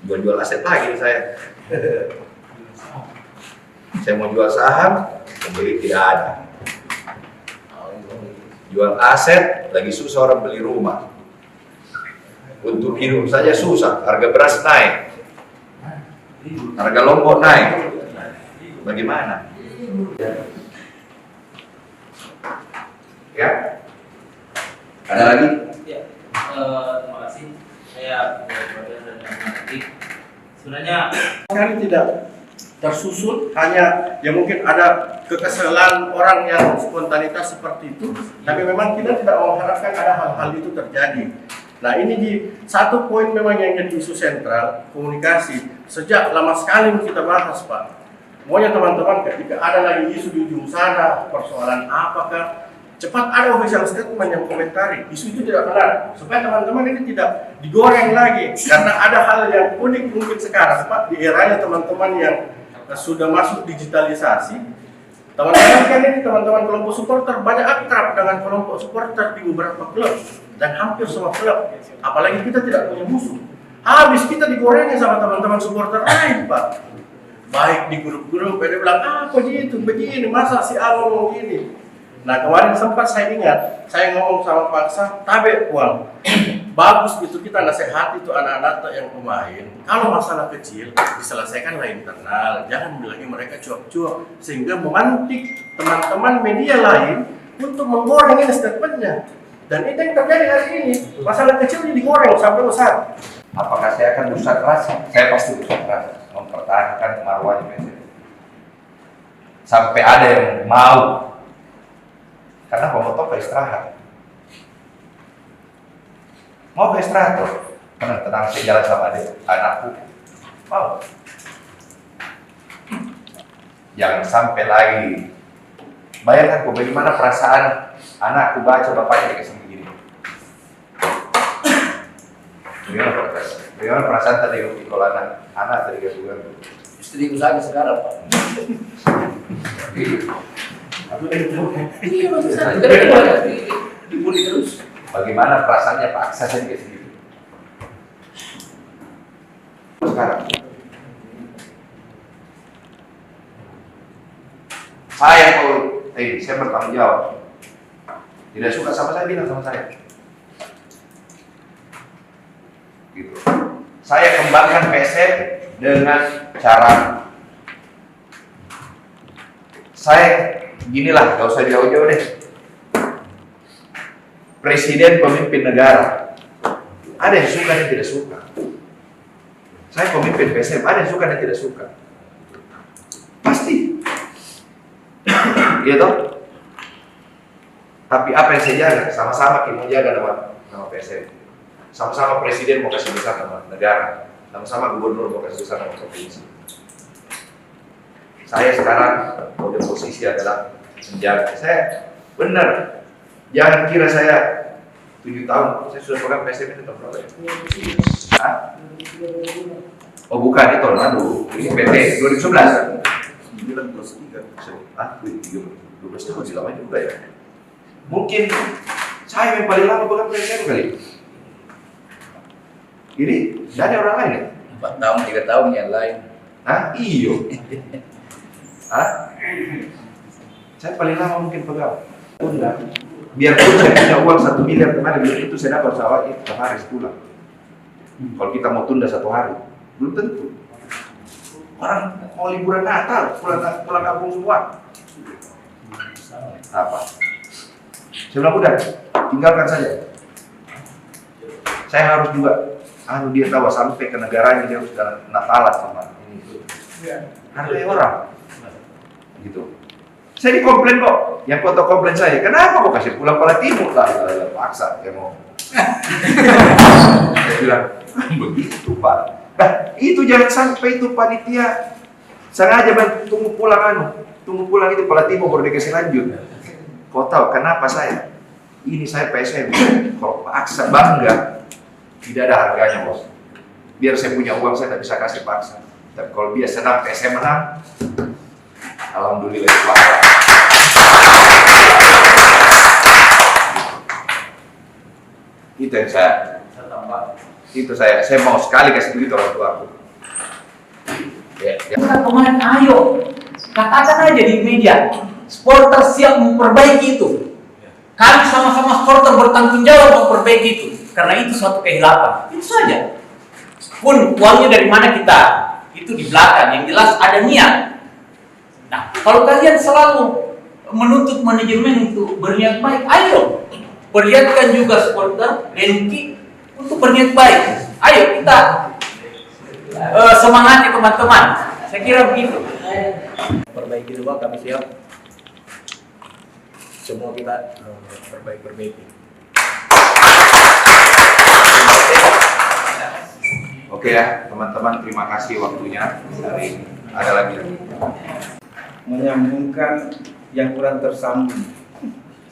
jual aset lagi saya. Saya mau jual saham, pembeli tidak ada. Jual aset, lagi susah orang beli rumah. Untuk hidup saja susah, harga beras naik, harga lombok naik. Bagaimana? Ya? Ada lagi?
Ya, terima kasih. Saya sebenarnya
Sekali tidak tersusun, hanya ya mungkin ada kekesalan orang yang spontanitas seperti itu, tapi memang kita tidak mengharapkan ada hal-hal itu terjadi. Nah ini di satu poin memang yang jadi isu sentral, komunikasi. Sejak lama sekali kita bahas Pak. Pokoknya teman-teman ketika ada lagi isu di ujung sana, persoalan apakah, cepat ada official statement yang komentari, isu itu tidak benar, supaya teman-teman ini tidak digoreng lagi. Karena ada hal yang unik mungkin sekarang Pak, di eranya teman-teman yang sudah masuk digitalisasi. Teman-teman kan ini teman-teman kelompok supporter banyak akrab dengan kelompok supporter di beberapa klub dan hampir semua klub. Apalagi kita tidak punya musuh. Habis kita digorengin sama teman-teman supporter lain Pak. Baik di grup-grup, dia bilang apa gitu, begini, masa si A ngomong gini. Nah kemarin sempat saya ingat, saya ngomong sama Pak Sa, tabe uang. Bagus itu kita nasihati itu anak-anak yang pemain. Kalau masalah kecil diselesaikan lah internal, jangan bilangin mereka cuap-cuap sehingga memantik teman-teman media lain untuk menggoreng ini statementnya. Dan itu yang terjadi hari ini. Masalah kecil ini digoreng sampai besar.
Apakah saya akan berusaha keras? Saya pasti berusaha keras mempertahankan marwahnya PSM. Sampai ada yang mau. Karena pemotor ke istirahat. Mau ke istirahat tuh? Tenang, saya jalan sama adik, anakku. Mau. Jangan sampai lagi. Bayangkan bagaimana perasaan anakku baca bapaknya kayak begini. Bagaimana perasaan tadi kalau anak tadi juga.
Istriku sakit sekarang Pak. Iya maksud saya dibully terus.
Bagaimana perasaannya Pak Aksa saya kayak segitu. Sekarang saya saya bertanggung jawab. Tidak suka sama saya, bilang sama saya. Gitu. Saya kembangkan PSM dengan cara saya ginilah, gak usah jauh-jauh deh. Presiden pemimpin negara, ada yang suka dan tidak suka. Saya pemimpin PSM, ada yang suka dan tidak suka. Pasti, iya toh. Tapi apa yang saya jaga, sama-sama kita mau jaga nama PSM. Sama-sama presiden mau kasih besar nama negara, sama-sama gubernur mau kasih besar nama provinsi. Saya sekarang pada posisi adalah menjaga. Saya benar, jangan kira saya 7 tahun, saya sudah pegang PSM ini tahun berapa ya? Hah? Oh bukan, itu Orlando, ini PT 2011. 9 plus 3, 12 tahun sih lama juga ya. Mungkin Saya yang paling lama pegang PSM kali. Ini tidak ada orang lain ya?
4 tahun, 3 tahun yang lain.
Hah? Iyo. Hah? Saya paling lama mungkin pegang. Biarpun saya punya uang 1 miliar kemarin, belum tentu saya dapat pesawat itu setiap hari sebulan. Kalau kita mau tunda 1 hari, belum tentu. Orang mau liburan Natal, pulang kampung semua. Apa? Saya bilang udah, tinggalkan saja. Saya harus juga, dia tahu sampai ke negaranya dia harus Natalan sama ini. Hargai orang, gitu. Saya dikomplain kok, yang foto komplain saya, kenapa kok kasih pulang Pala Timur lah, paksa, dia mau. Saya bilang, begitu Pak. Nah, itu jangan sampai itu panitia sengaja tunggu pulang itu Pala Timur baru dikasih lanjut. Kau tahu kenapa saya? Ini saya PSM. Kalau paksa bangga, tidak ada harganya bos. Biar saya punya uang saya tidak bisa kasih paksa. Tapi kalau dia senang PSM menang, alhamdulillah itu Pak. Itu yang saya tambah. Itu saya mau sekali kasih duit orang tua aku. Ya.
Bukan pemain, ayo katakan aja di media, supporter siap memperbaiki itu. Kami sama-sama supporter bertanggung jawab memperbaiki itu, karena itu suatu kehilapan. Itu saja. Pun uangnya dari mana kita, itu di belakang. Yang jelas ada niat. Nah, kalau kalian selalu menuntut manajemen untuk berniat baik, ayo perlihatkan juga supporter Renki untuk berniat baik. Ayo kita semangati teman-teman. Saya kira begitu.
Perbaiki dulu, kami siap. Semua kita perbaiki.
Oke ya, teman-teman, terima kasih waktunya. Hari ada lagi.
Menyambungkan yang kurang tersambung.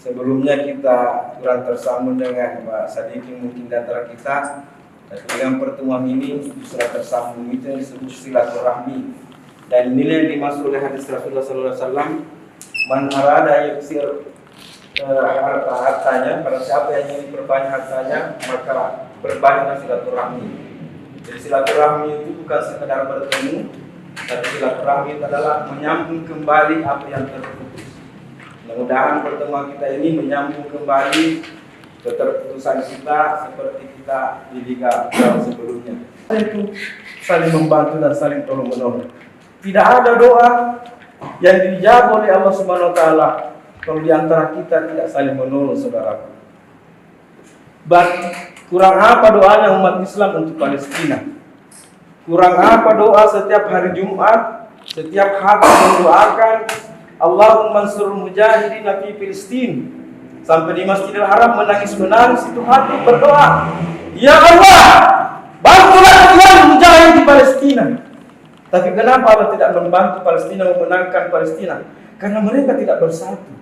Sebelumnya kita kurang tersambung dengan Pak Sadiki mungkin di antara kita, tapi dengan pertemuan ini sudah tersambung. Itu yang disebut silaturahmi. Dan inilah yang dimaksud oleh hadis Rasulullah SAW, man arada yuksir hartanya, pada siapa yang ingin berbanyak hartanya, maka berbanyaklah silaturahmi. Jadi silaturahmi itu bukan sekedar bertemu, tapi silaturahmi itu adalah menyambung kembali apa yang terputus. Mudah-mudahan pertemuan kita ini menyambung kembali keterputusan kita seperti kita di Liga sebelumnya. Itu saling membantu dan saling tolong menolong. Tidak ada doa yang dijawab oleh Allah Subhanahu wa taala kalau di antara kita tidak saling menolong, saudaraku. Kurang apa doanya umat Islam untuk Palestina? Kurang apa doa setiap hari Jumat, setiap hati mendoakan Allahumma ansur mujahidin fi Filistin. Sampai di Masjidil Haram menangis-menangis itu hati berdoa, ya Allah, bantulah Tuhan mujahid di Palestina. Tapi kenapa Allah tidak membantu Palestina memenangkan Palestina? Karena mereka tidak bersatu.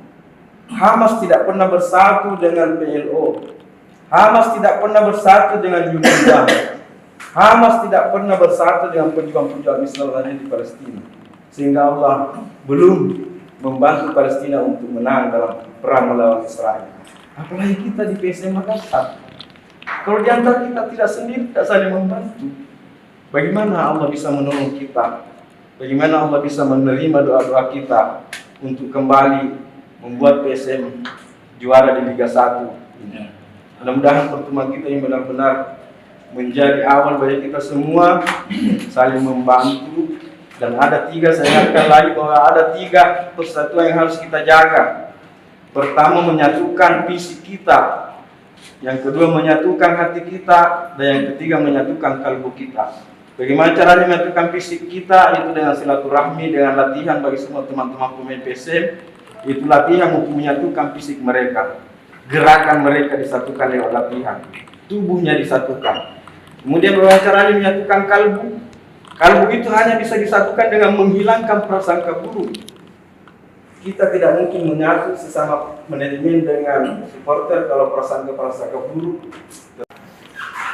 Hamas tidak pernah bersatu dengan PLO. Hamas tidak pernah bersatu dengan UNRWA. Hamas tidak pernah bersatu dengan pejuang-pejuang Islam lainnya di Palestina. Sehingga Allah belum membantu Palestina untuk menang dalam perang melawan Israel. Apalagi kita di PSM Makassar. Kalau di antara kita tidak sendiri, tidak saling membantu, bagaimana Allah bisa menolong kita? Bagaimana Allah bisa menerima doa-doa kita untuk kembali membuat PSM juara di Liga 1? Mudah-mudahan pertemuan kita ini benar-benar menjadi awal bagi kita semua saling membantu. Dan ada 3, saya ingatkan lagi bahwa ada 3 persatuan yang harus kita jaga. Pertama, menyatukan fisik kita. Yang kedua, menyatukan hati kita. Dan yang ketiga, menyatukan kalbu kita. Bagaimana caranya menyatukan fisik kita? Itu dengan silaturahmi, dengan latihan bagi semua teman-teman pemain PSM. Itu latihan untuk menyatukan fisik mereka. Gerakan mereka disatukan lewat latihan. Tubuhnya disatukan. Kemudian bagaimana caranya menyatukan kalbu? Kalbu itu hanya bisa disatukan dengan menghilangkan prasangka buruk. Kita tidak mungkin menyatu sesama manajemen dengan supporter kalau prasangka buruk.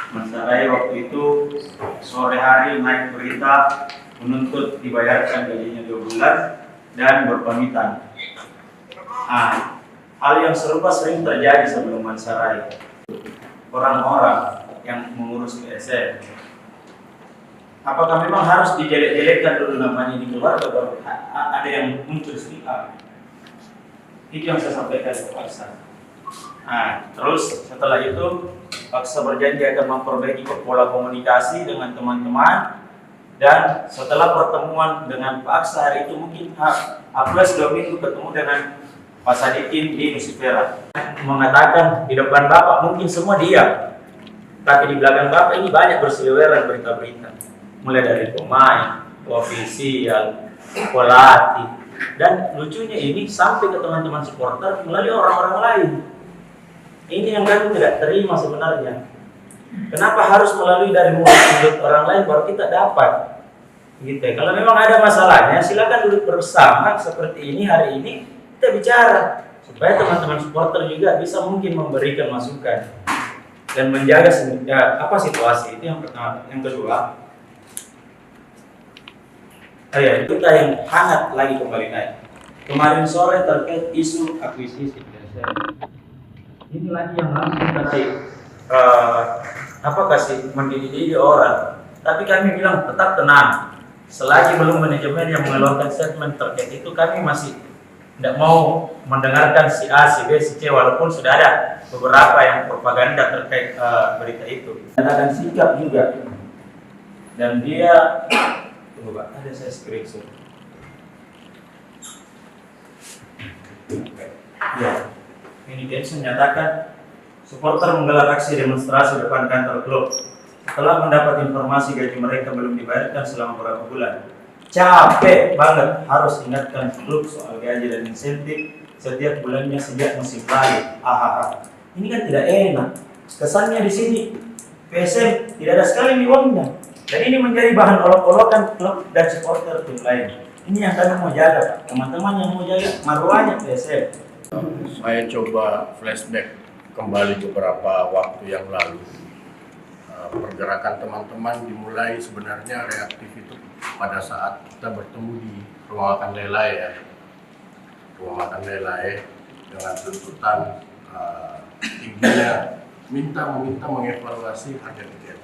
Masalahnya waktu itu sore hari naik berita menuntut dibayarkan gajinya 2 bulan dan berpamitan. hal yang serupa sering terjadi sebelum Mansaraya. Orang-orang yang mengurus PSM, apakah memang harus dijelek-jelekkan dulu namanya di keluarga baru ada yang muncul speak up? Itu yang saya sampaikan ke Pak Aksa. Nah, terus setelah itu Pak Aksa berjanji akan memperbaiki pola komunikasi dengan teman-teman, dan setelah pertemuan dengan Pak Aksa hari itu mungkin plus 2 minggu ketemu dengan Pak Sadikin di Nusifera, mengatakan di depan Bapak mungkin semua diam, tapi di belakang Bapak ini banyak berseliweran berita-berita, mulai dari pemain, ofisial, pelatih, dan lucunya ini sampai ke teman-teman supporter melalui orang-orang lain. Ini yang kami tidak terima sebenarnya. Kenapa harus melalui dari mulut orang lain baru kita dapat? Gitu ya. Kalau memang ada masalahnya, silakan duduk bersama seperti ini hari ini kita bicara supaya teman-teman supporter juga bisa mungkin memberikan masukan dan menjaga situasi. Itu yang pertama. Yang kedua, kita yang hangat lagi kembali naik. Kemarin sore terkait isu akuisisi. Ini lagi yang langsung kasih mendidik orang. Tapi kami bilang tetap tenang. Selagi belum manajemen yang mengeluarkan statement terkait itu, kami masih tidak mau mendengarkan si A, si B, si C, walaupun sudah ada beberapa yang propaganda terkait berita itu. Ada sikap juga. Dan dia, tunggu Pak, ada saya screenshot. Ya, ini Densus menyatakan supporter menggelar aksi demonstrasi depan kantor klub setelah mendapat informasi gaji mereka belum dibayarkan selama beberapa bulan. Capek banget harus ingatkan klub soal gaji dan insentif setiap bulannya sejak musim lalu. Ini kan tidak enak. Kesannya di sini PSM tidak ada sekali uangnya. Dan ini menjadi bahan olok-olokan klub dan supporter tim lain. Ini yang kami mau jaga, Pak. Teman-teman yang mau jaga marwahnya PSM.
Saya coba flashback kembali beberapa waktu yang lalu. Pergerakan teman-teman dimulai sebenarnya reaktif itu pada saat kita bertemu di rumah makan Lelai ya. Rumah makan Lelai dengan tuntutan tingginya meminta mengevaluasi harga tiket.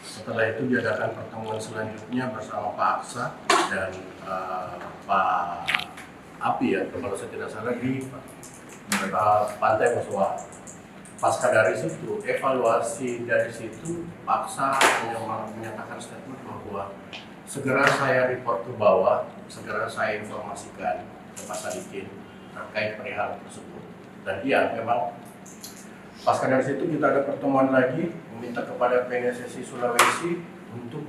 Setelah itu diadakan pertemuan selanjutnya bersama Pak Aksa dan Pak Api ya, kalau saya tidak salah di Pantai Muswa. Pasca dari situ, evaluasi dari situ, Paksa menyatakan statement bahwa segera saya report ke bawah, segera saya informasikan ke Pak Sadikin terkait perihal tersebut. Dan iya, memang pasca dari situ kita ada pertemuan lagi, meminta kepada PNSSI Sulawesi untuk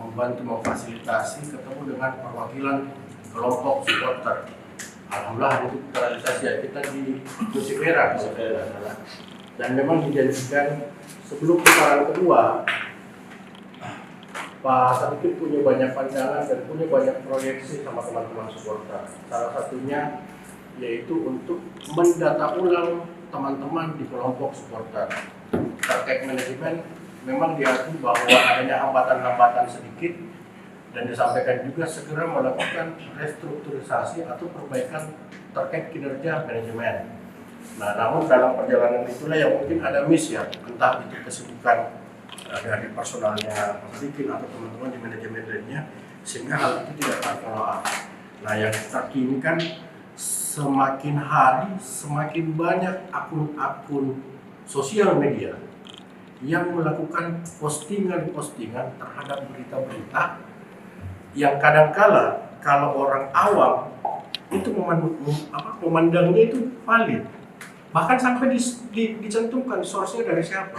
membantu memfasilitasi ketemu dengan perwakilan kelompok supporter. Alhamdulillah itu terrealisasi ya, kita di Nusifera dan memang dijanjikan sebelum putaran kedua Pak Sadikin punya banyak pandangan dan punya banyak proyeksi sama teman-teman supporter. Salah satunya yaitu untuk mendata ulang teman-teman di kelompok supporter. Terkait manajemen memang diakui bahwa adanya hambatan-hambatan sedikit dan disampaikan juga segera melakukan restrukturisasi atau perbaikan terkait kinerja manajemen. Nah, namun dalam perjalanan itulah yang mungkin ada miss ya, entah itu kesibukan dari personalnya Pak Sadikin atau teman-teman di manajemen lainnya, sehingga hal itu tidak terfollow up. Nah, yang terkini kan semakin hari semakin banyak akun-akun sosial media yang melakukan postingan-postingan terhadap berita-berita yang kadangkala kalau orang awam itu memandangnya itu valid, bahkan sampai dicantumkan source-nya dari siapa.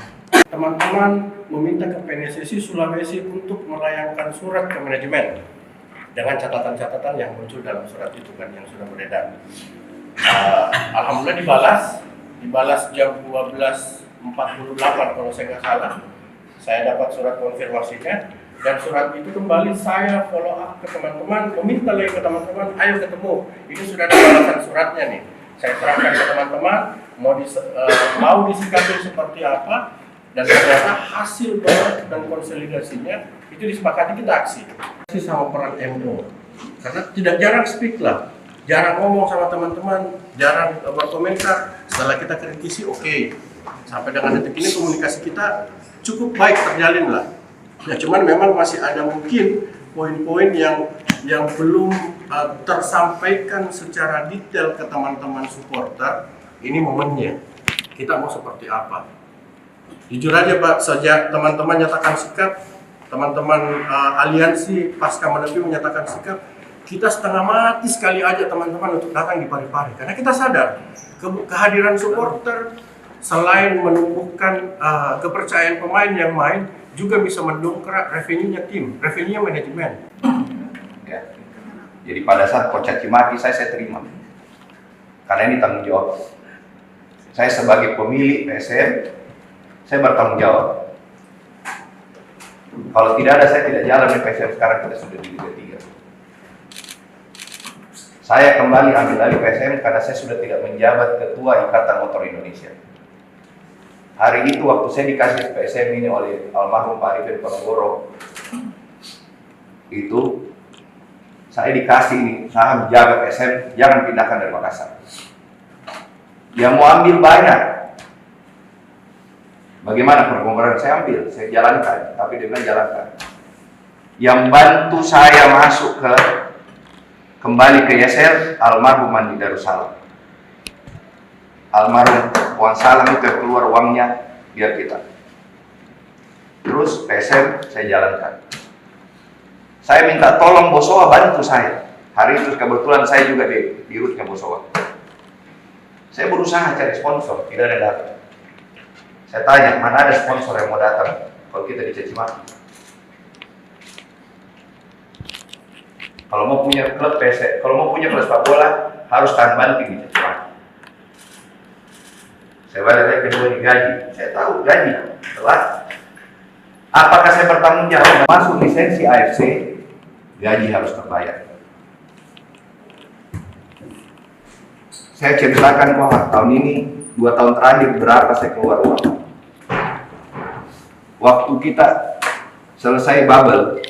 Teman-teman meminta ke PNSSI Sulawesi untuk melayangkan surat ke manajemen dengan catatan-catatan yang muncul dalam surat itu kan yang sudah beredar. Alhamdulillah dibalas jam 12.48 kalau saya nggak salah. Saya dapat surat konfirmasinya. Dan surat itu kembali saya follow up ke teman-teman, meminta lagi ke teman-teman, ayo ketemu. Ini sudah ada balasan suratnya nih. Saya serahkan ke teman-teman, mau disikapi seperti apa, dan ternyata hasil banget dan konsolidasinya itu disepakati kita aksi. Sama peran MO, karena tidak jarang speak lah. jarang ngomong sama teman-teman, jarang berkomentar. Setelah kita kritisi, oke. Sampai dengan detik ini komunikasi kita cukup baik terjalin lah. Ya cuman memang masih ada mungkin poin-poin yang belum tersampaikan secara detail ke teman-teman supporter. Ini momennya. Kita mau seperti apa? Jujur aja Pak, sejak teman-teman nyatakan sikap, teman-teman aliansi pasca Menepi menyatakan sikap, kita setengah mati sekali aja teman-teman untuk datang di Parepare. Karena kita sadar kehadiran supporter selain menumbuhkan kepercayaan pemain yang main, juga bisa mendongkrak revenue-nya tim, revenue-nya manajemen.
Ya. Jadi pada saat coach caci maki saya terima. Karena ini tanggung jawab. Saya sebagai pemilik PSM, saya bertanggung jawab. Kalau tidak ada, saya tidak jalan di PSM sekarang, kita sudah di Liga 3. Saya kembali ambil alih PSM karena saya sudah tidak menjabat Ketua Ikatan Motor Indonesia. Hari itu waktu saya dikasih PSM ini oleh almarhum Pak Arifin Ponorogo, itu saya dikasih ini saham jaga PSM, jangan pindahkan dari Makassar. Dia mau ambil banyak. Bagaimana pergumulan saya ambil, saya jalankan, tapi dia bilang jalankan. Yang bantu saya masuk kembali ke Yaser, almarhum Andi Darussalam. Almarhum Wan Salam itu yang keluar uangnya biar kita. Terus PSM saya jalankan. Saya minta tolong Bosowa bantu saya. Hari itu kebetulan saya juga di rootnya Bosowa. Saya berusaha cari sponsor, tidak ada datang. Saya tanya, mana ada sponsor yang mau datang kalau kita dicaci maki? Kalau mau punya klub PSM, kalau mau punya klub sepak bola harus tahan banting dicaci maki. Saya balik lagi kedua di gaji, saya tahu gaji telat. Apakah saya bertanggung jawab masuk lisensi AFC? Gaji harus terbayar. Saya ceritakan bahwa tahun ini 2 tahun terakhir berapa saya keluar uang. Waktu kita selesai bubble,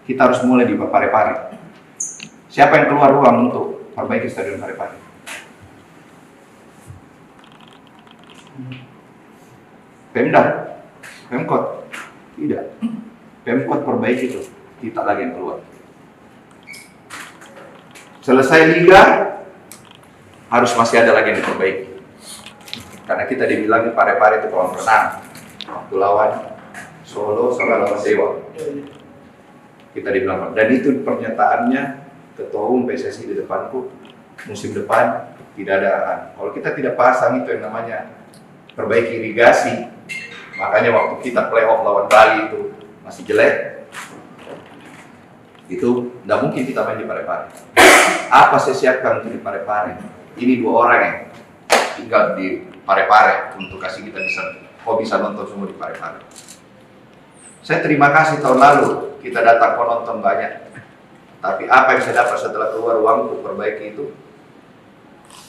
kita harus mulai di Parepare. Siapa yang keluar uang untuk perbaiki stadion Parepare? Pemda, Pemkot, tidak. Pemkot perbaiki itu, kita lagi yang keluar. Selesai liga, harus masih ada lagi yang diperbaiki. Karena kita dibilangin Parepare itu kolam renang. Waktu lawan Solo sama lawan Dewa. Kita dibilang, dan itu pernyataannya Ketua Umum PSSI di depanku, musim depan tidak ada. Kalau kita tidak pasang itu yang namanya perbaiki irigasi, makanya waktu kita playoff lawan Bali itu masih jelek, itu tidak mungkin kita main di Parepare. Apa saya siapkan untuk di Parepare? Ini 2 orang yang tinggal di Parepare untuk kasih kita bisa nonton semua di Parepare. Saya terima kasih tahun lalu kita datang penonton banyak, tapi apa yang saya dapat setelah keluar uang untuk perbaiki itu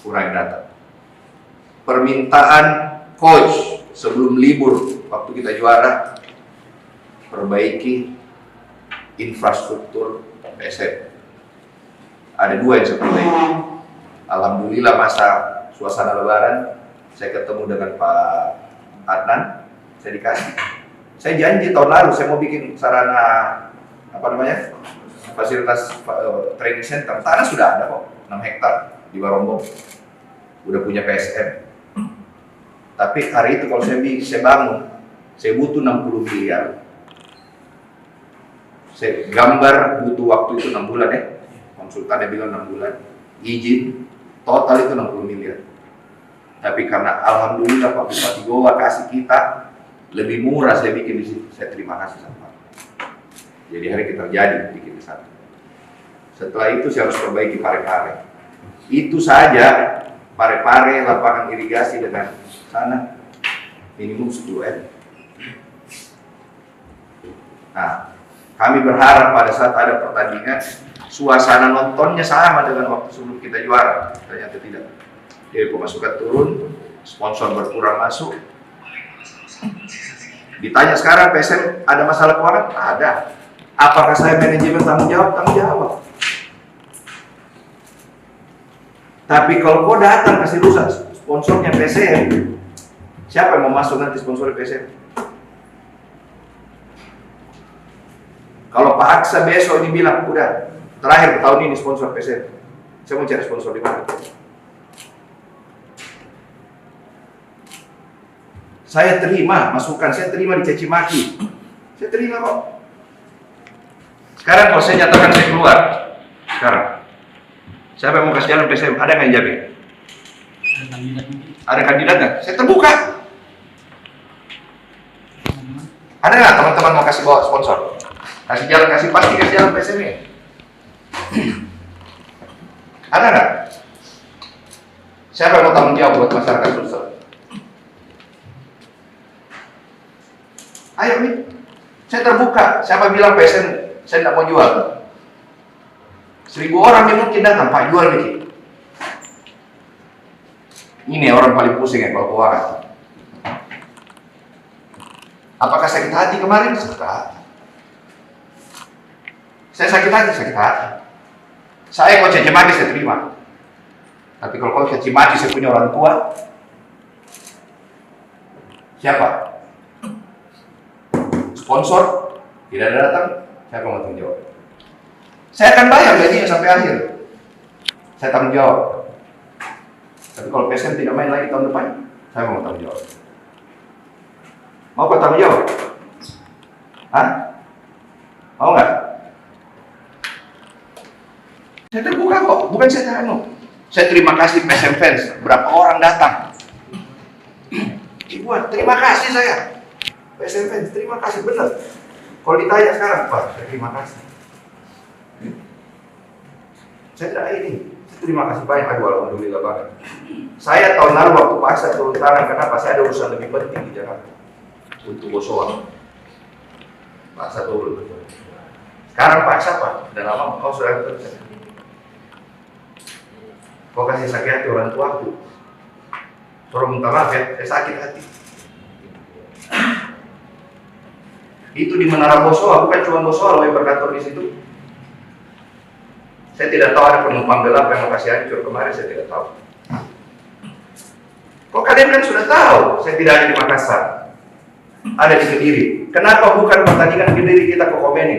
kurang datang. Permintaan coach sebelum libur waktu kita juara, perbaiki infrastruktur PSM. Ada 2 yang saya perbaiki. Alhamdulillah masa suasana Lebaran saya ketemu dengan Pak Adnan, saya dikasih. Saya janji tahun lalu saya mau bikin sarana fasilitas training center. Tanah sudah ada kok, 6 hektar di Barombong. Udah punya PSM. Tapi hari itu kalau saya bangun, saya butuh 60 miliar. Saya gambar butuh waktu itu 6 bulan ya. Konsultannya bilang 6 bulan. Izin total itu 60 miliar. Tapi karena alhamdulillah Pak Bupati Goa kasih kita lebih murah, saya bikin di situ. Saya terima kasih sama Pak. Jadi hari kita terjadi bikin di sana. Setelah itu saya harus perbaiki Parepare. Itu saja Parepare, lapangan irigasi dengan sana minimum 10 M. Nah, kami berharap pada saat ada pertandingan suasana nontonnya sama dengan waktu sebelum kita juara. Ternyata tidak. Jadi pemasukan turun, sponsor berkurang masuk. Ditanya sekarang PSM ada masalah keuangan? Ada. Apakah saya manajemen tanggung jawab? Tanggung jawab. Tapi kalau kau datang kasih rusak sponsornya PSM, siapa yang mau masuk nanti sponsor PSM? Kalau Pak Aksa besok ini bilang, udah terakhir tahun ini sponsor PSM, saya mau cari sponsor di mana? Saya terima masukan, saya terima dicaci maki, saya terima kok. Sekarang kalau saya nyatakan saya keluar, sekarang siapa yang mau kasih jalan PSM? Ada nggak yang jamin? Ada kandidat nggak? Saya terbuka. Ada nggak teman-teman mau kasih bawa sponsor? Kasih jalan, pasti kasih jalan PSM ini. Ada nggak? Siapa yang mau tanggung jawab buat masyarakat Sulsel? Ayo nih, saya terbuka. Siapa bilang PSM saya tidak mau jual? 1000 orang yang mungkin datang, Pak jual nih. Ini orang paling pusing ya kalau keuangan. Apakah sakit hati kemarin? Sakit hati. Saya sakit hati, sakit hati. Saya kalau caci maki saya terima. Tapi kalau kau caci maki saya punya orang tua, siapa? Sponsor tidak ada datang, siapa mau tanggung jawab? Saya akan bayar gajinya sampai akhir. Saya tanggung jawab. Tapi kalau PSM tidak main lagi tahun depan, saya mau tanggung jawab. Mau kau tanggung jawab? Hah? Mau nggak? Saya terbuka kok, bukan saya terano. Saya terima kasih PSM fans, berapa orang datang. Ribuan, terima kasih saya. PSM fans, terima kasih benar. Kalau ditanya sekarang, Pak, terima kasih. Saya tidak ini. Terima kasih banyak. Aduh, alhamdulillah banget. Saya tahun lalu waktu paksa turun tangan, kenapa? Saya ada urusan lebih penting di Jakarta untuk Bosowa. Paksa turun. Sekarang paksa Pak, dan lama kau sudah kerja. Kau kasih sakit hati orang tuaku. Suruh minta maaf ya, saya sakit hati. Itu di Menara Bosowa, bukan cuma Bosowa loh yang berkantor di situ. Saya tidak tahu ada penumpang gelap yang lokasi hancur kemarin, saya tidak tahu. Kok kalian kan sudah tahu, saya tidak ada di Makassar, ada di Kediri. Kenapa bukan pertandingan Kediri kita ke Komeni,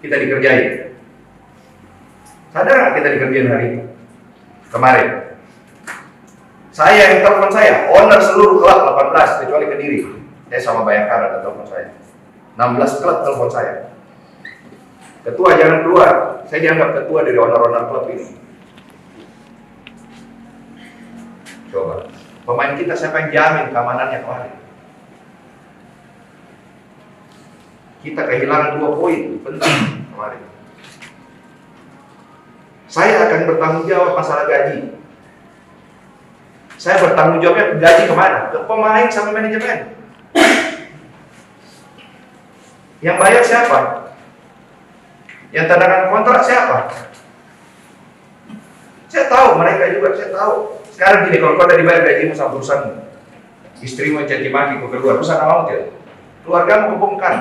kita dikerjain? Sadar nggak kita dikerjain hari ini? Kemarin. Saya yang telepon saya, owner seluruh klub 18 kecuali Kediri. Saya sama Bayangkara ada telepon saya. 16 klub telepon saya. Ketua jangan keluar. Saya dianggap ketua dari owner-owner klub ini. Coba. Pemain kita siapa yang jamin keamanannya kemarin? Kita kehilangan 2 poin penting kemarin. Saya akan bertanggung jawab masalah gaji. Saya bertanggung jawabnya gaji kemana? Ke pemain sama manajemen. Yang bayar siapa? Yang tandakan kontrak siapa? Saya tahu, mereka juga saya tahu. Sekarang gini, kalau kau udah dibayar gajimu sama urusanmu, istrimu yang caci maki kau keluar, urusan apa tidak? Keluargamu kebongkar.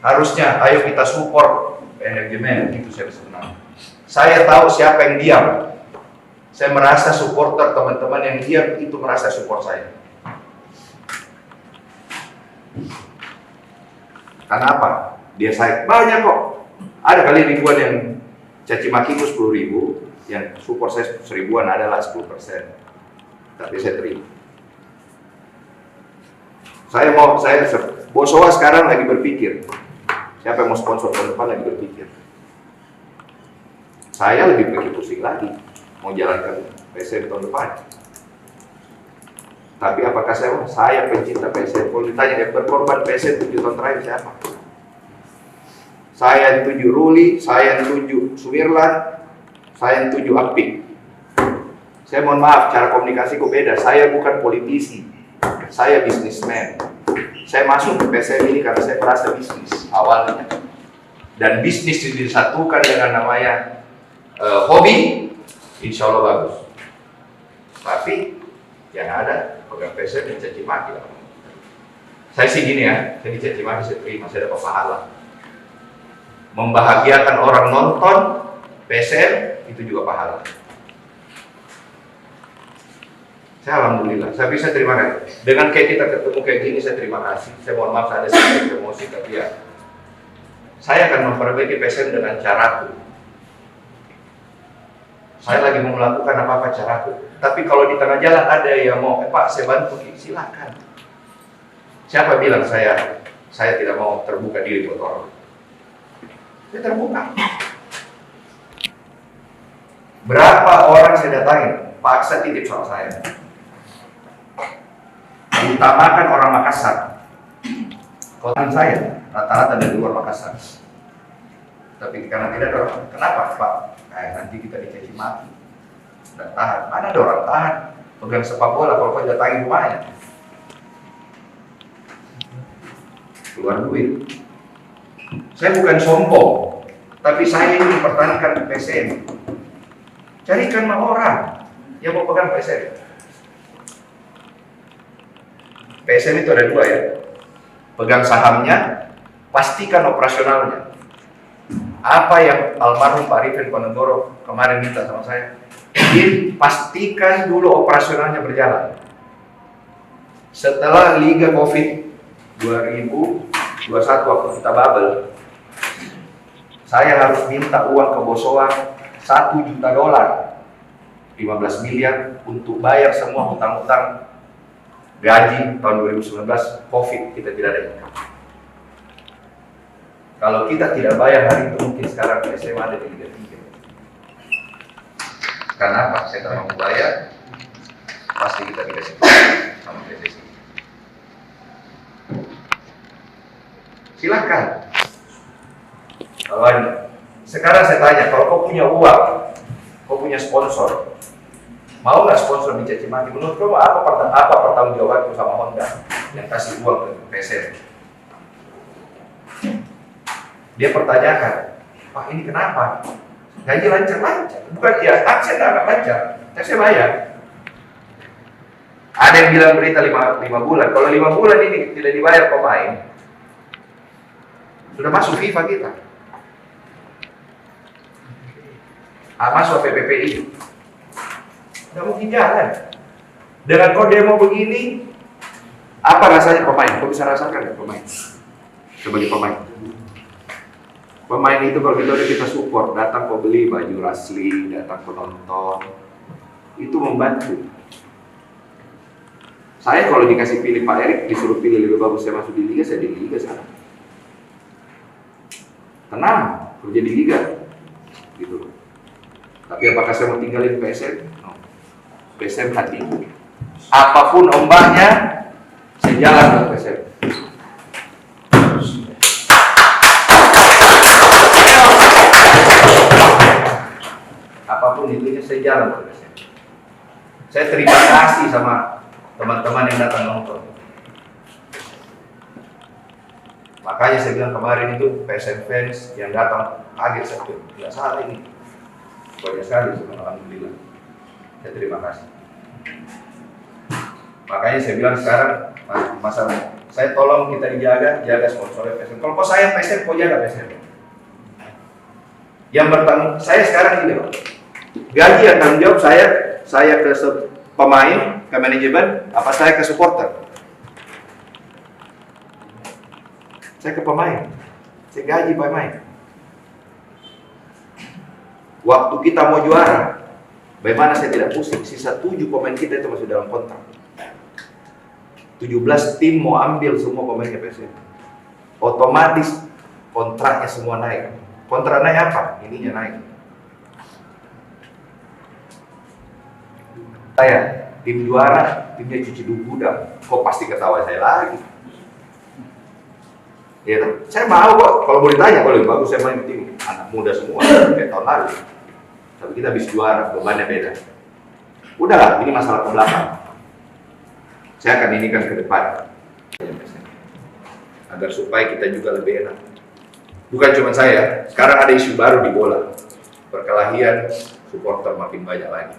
Harusnya, ayo kita support manajemen, itu saya senang. Saya tahu siapa yang diam. Saya merasa supporter teman-teman yang diam itu merasa support saya. Karena apa? Dia saya banyak kok. Ada kali ribuan yang caci makiku 10.000, yang support saya 1000-an adalah 10%. Tapi saya terima. Saya Bosowa sekarang lagi berpikir. Siapa yang mau sponsor tahun depan lagi berpikir. Saya lebih pusing lagi mau jalankan PSM tahun depan. Tapi apakah saya pencinta PSM? Kalau ditanya yang berkorban PSM 7 tahun terakhir siapa? Saya yang tuju Ruli, saya yang tuju Sumirlan, saya yang tuju Apik. Saya mohon maaf, cara komunikasiku beda. Saya bukan politisi, saya bisnismen. Saya masuk ke PSM ini karena saya merasa bisnis awalnya. Dan bisnis disatukan dengan namanya hobi, insya Allah bagus. Tapi yang ada pegang PSM dicaci maki lah. Saya sih gini ya, saya dicaci maki saya terima, saya dapat pahala. Membahagiakan orang nonton PSM itu juga pahala. Saya alhamdulillah, saya bisa terima kasih. Dengan kayak kita ketemu kayak gini, saya terima kasih. Saya mohon maaf ada sedikit emosi, tapi ya saya akan memperbaiki PSM dengan caraku. Saya lagi mau melakukan apa-apa caraku. Tapi kalau di tengah jalan ada yang mau, Pak saya bantu, silakan. Siapa bilang saya tidak mau terbuka diri buat orang? Saya terbuka. Berapa orang saya datangin, paksa titip sama saya. Utamakan orang Makassar. Kota saya rata-rata dari luar Makassar. Tapi karena tidak ada orang, kenapa Pak? Nanti kita dicaci maki. Dan tahan, mana ada orang tahan? Pegang sepak bola kalau kau datangin rumahnya. Keluar duit. Saya bukan sombong, tapi saya ingin mempertahankan PSM. Carikan orang yang mau pegang PSM. PSM itu ada dua ya, pegang sahamnya, pastikan operasionalnya. Apa yang almarhum Pak Arifin Ponegoro kemarin minta sama saya, pastikan dulu operasionalnya berjalan. Setelah Liga Covid 2021 waktu kita bubble, saya harus minta uang ke Bosowa $1 juta, 15 miliar untuk bayar semua hutang-hutang gaji tahun 2019, Covid, kita tidak ada income. Kalau kita tidak bayar hari itu, mungkin sekarang PSM ada di Liga 3. Karena apa? Saya tidak mau bayar, pasti kita dikasih sama PSSI. Silakan. Kalau sekarang saya tanya, kalau kau punya uang, kau punya sponsor, mau nggak sponsor dicaci maki? Menurut kamu apa pertanggungjawabanku sama Honda yang kasih uang ke PSM? Dia pertanyakan, Pak ini kenapa? Gaji lancar-lancar, bukan ya? Saya nggak lancar, saya bayar. Ada yang bilang berita 5 bulan. Kalau 5 bulan ini tidak dibayar pemain, sudah masuk FIFA kita. Masuk PPPI. Nggak mungkin jalan. Dengan kau demo begini, apa rasanya pemain? Kau bisa rasakan ya pemain? Sebagai pemain. Pemain itu kalau kita support, datang kau beli baju Rasli, datang kau nonton, itu membantu. Saya kalau dikasih pilih Pak Erik, disuruh pilih lebih bagus saya masuk di Liga, saya di Liga sana. Tenang, kerja di Liga, gitu. Tapi apakah saya mau tinggalin PSM? No. PSM hati. Apapun ombaknya, saya jalan ke PSM. Apapun itunya, saya jalan ke PSM. Saya terima kasih sama teman-teman yang datang nonton. Makanya saya bilang kemarin itu PSM fans yang datang kaget saya bilang, tidak salah ini. Banyak sekali, alhamdulillah. Saya terima kasih. Makanya saya bilang sekarang masalah saya tolong kita jaga sponsornya PSM. Kalau kau sayang PSM, kau jaga PSM. Yang bertanggung, saya sekarang ini Pak. Gaji yang tanggung jawab saya ke pemain, ke manajemen, apa saya ke supporter? Saya ke pemain, saya gaji pemain. Waktu kita mau juara, bagaimana saya tidak pusing? Sisa 7 pemain kita itu masih dalam kontrak. 17 tim mau ambil semua pemainnya PSM. Otomatis kontraknya semua naik. Kontrak naik apa? Ininya naik. Saya tim juara, timnya cuci gudang. Kok pasti ketawa saya lagi? Ya, saya mau kok. Kalau boleh tanya, kalau lebih bagus saya main tim anak muda semua kayak tahun lalu. Tapi kita habis juara, bebannya beda. Udahlah, ini masalah ke belakang. Saya akan inikan ke depan. Agar supaya kita juga lebih enak. Bukan cuma saya, sekarang ada isu baru di bola. Perkelahian, supporter makin banyak lagi.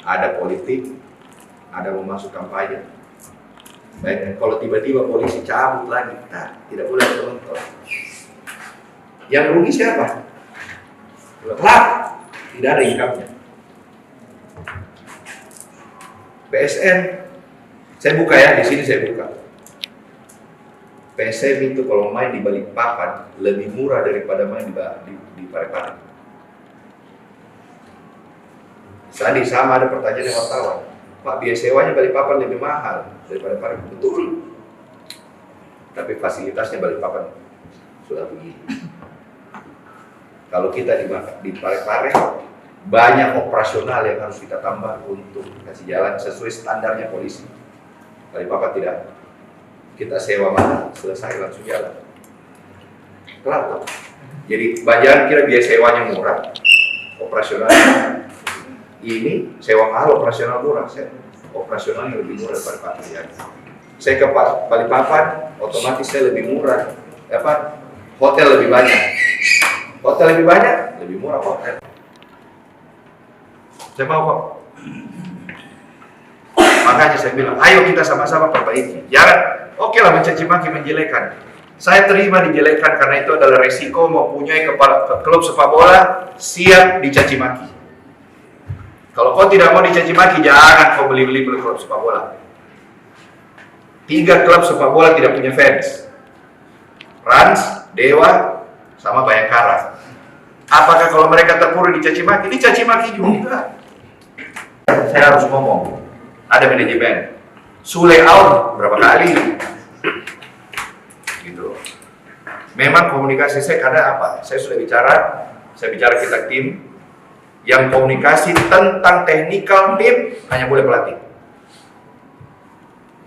Ada politik, ada mau masuk kampanye. Baik, kalau tiba-tiba polisi cabut lagi, nah, tidak boleh nonton. Yang rugi siapa? Klub, tidak ada income-nya. PSM, saya buka ya, di sini saya buka. PSM itu kalau main di Balikpapan lebih murah daripada main di Parepare. Tadi sama ada pertanyaan yang wartawan, Pak, biaya sewanya Balikpapan lebih mahal daripada Parepare. Betul. Tapi fasilitasnya Balikpapan sudah begini. Kalau kita di Parepare, banyak operasional yang harus kita tambah untuk kasih jalan sesuai standarnya polisi. Balikpapan tidak. Kita sewa mana, selesai langsung jalan. Kelar tuh. Jadi jangan kira biaya sewanya murah, operasionalnya ini sewa mahal, operasional murah. Operasionalnya lebih murah daripada Parepare. Saya ke Balikpapan, otomatis saya lebih murah. Hotel lebih banyak. Hotel lebih banyak, lebih murah hotel. Saya mau kok. Makanya saya bilang, ayo kita sama-sama perbaiki. Jangan, oke lah mencaci maki, menjelekan. Saya terima dijelekan karena itu adalah resiko mempunyai klub sepak bola siap dicaci maki. Kalau kau tidak mau dicaci maki, jangan kau beli klub sepak bola. 3 klub sepak bola tidak punya fans. Rans, Dewa, sama Bayangkara. Apakah kalau mereka terpuruk dicaci maki juga. Saya harus ngomong. Ada manajemen. Sule out berapa kali? Gitu. Memang komunikasi saya kadang apa? Saya bicara kita tim yang komunikasi tentang teknikal tim hanya boleh pelatih.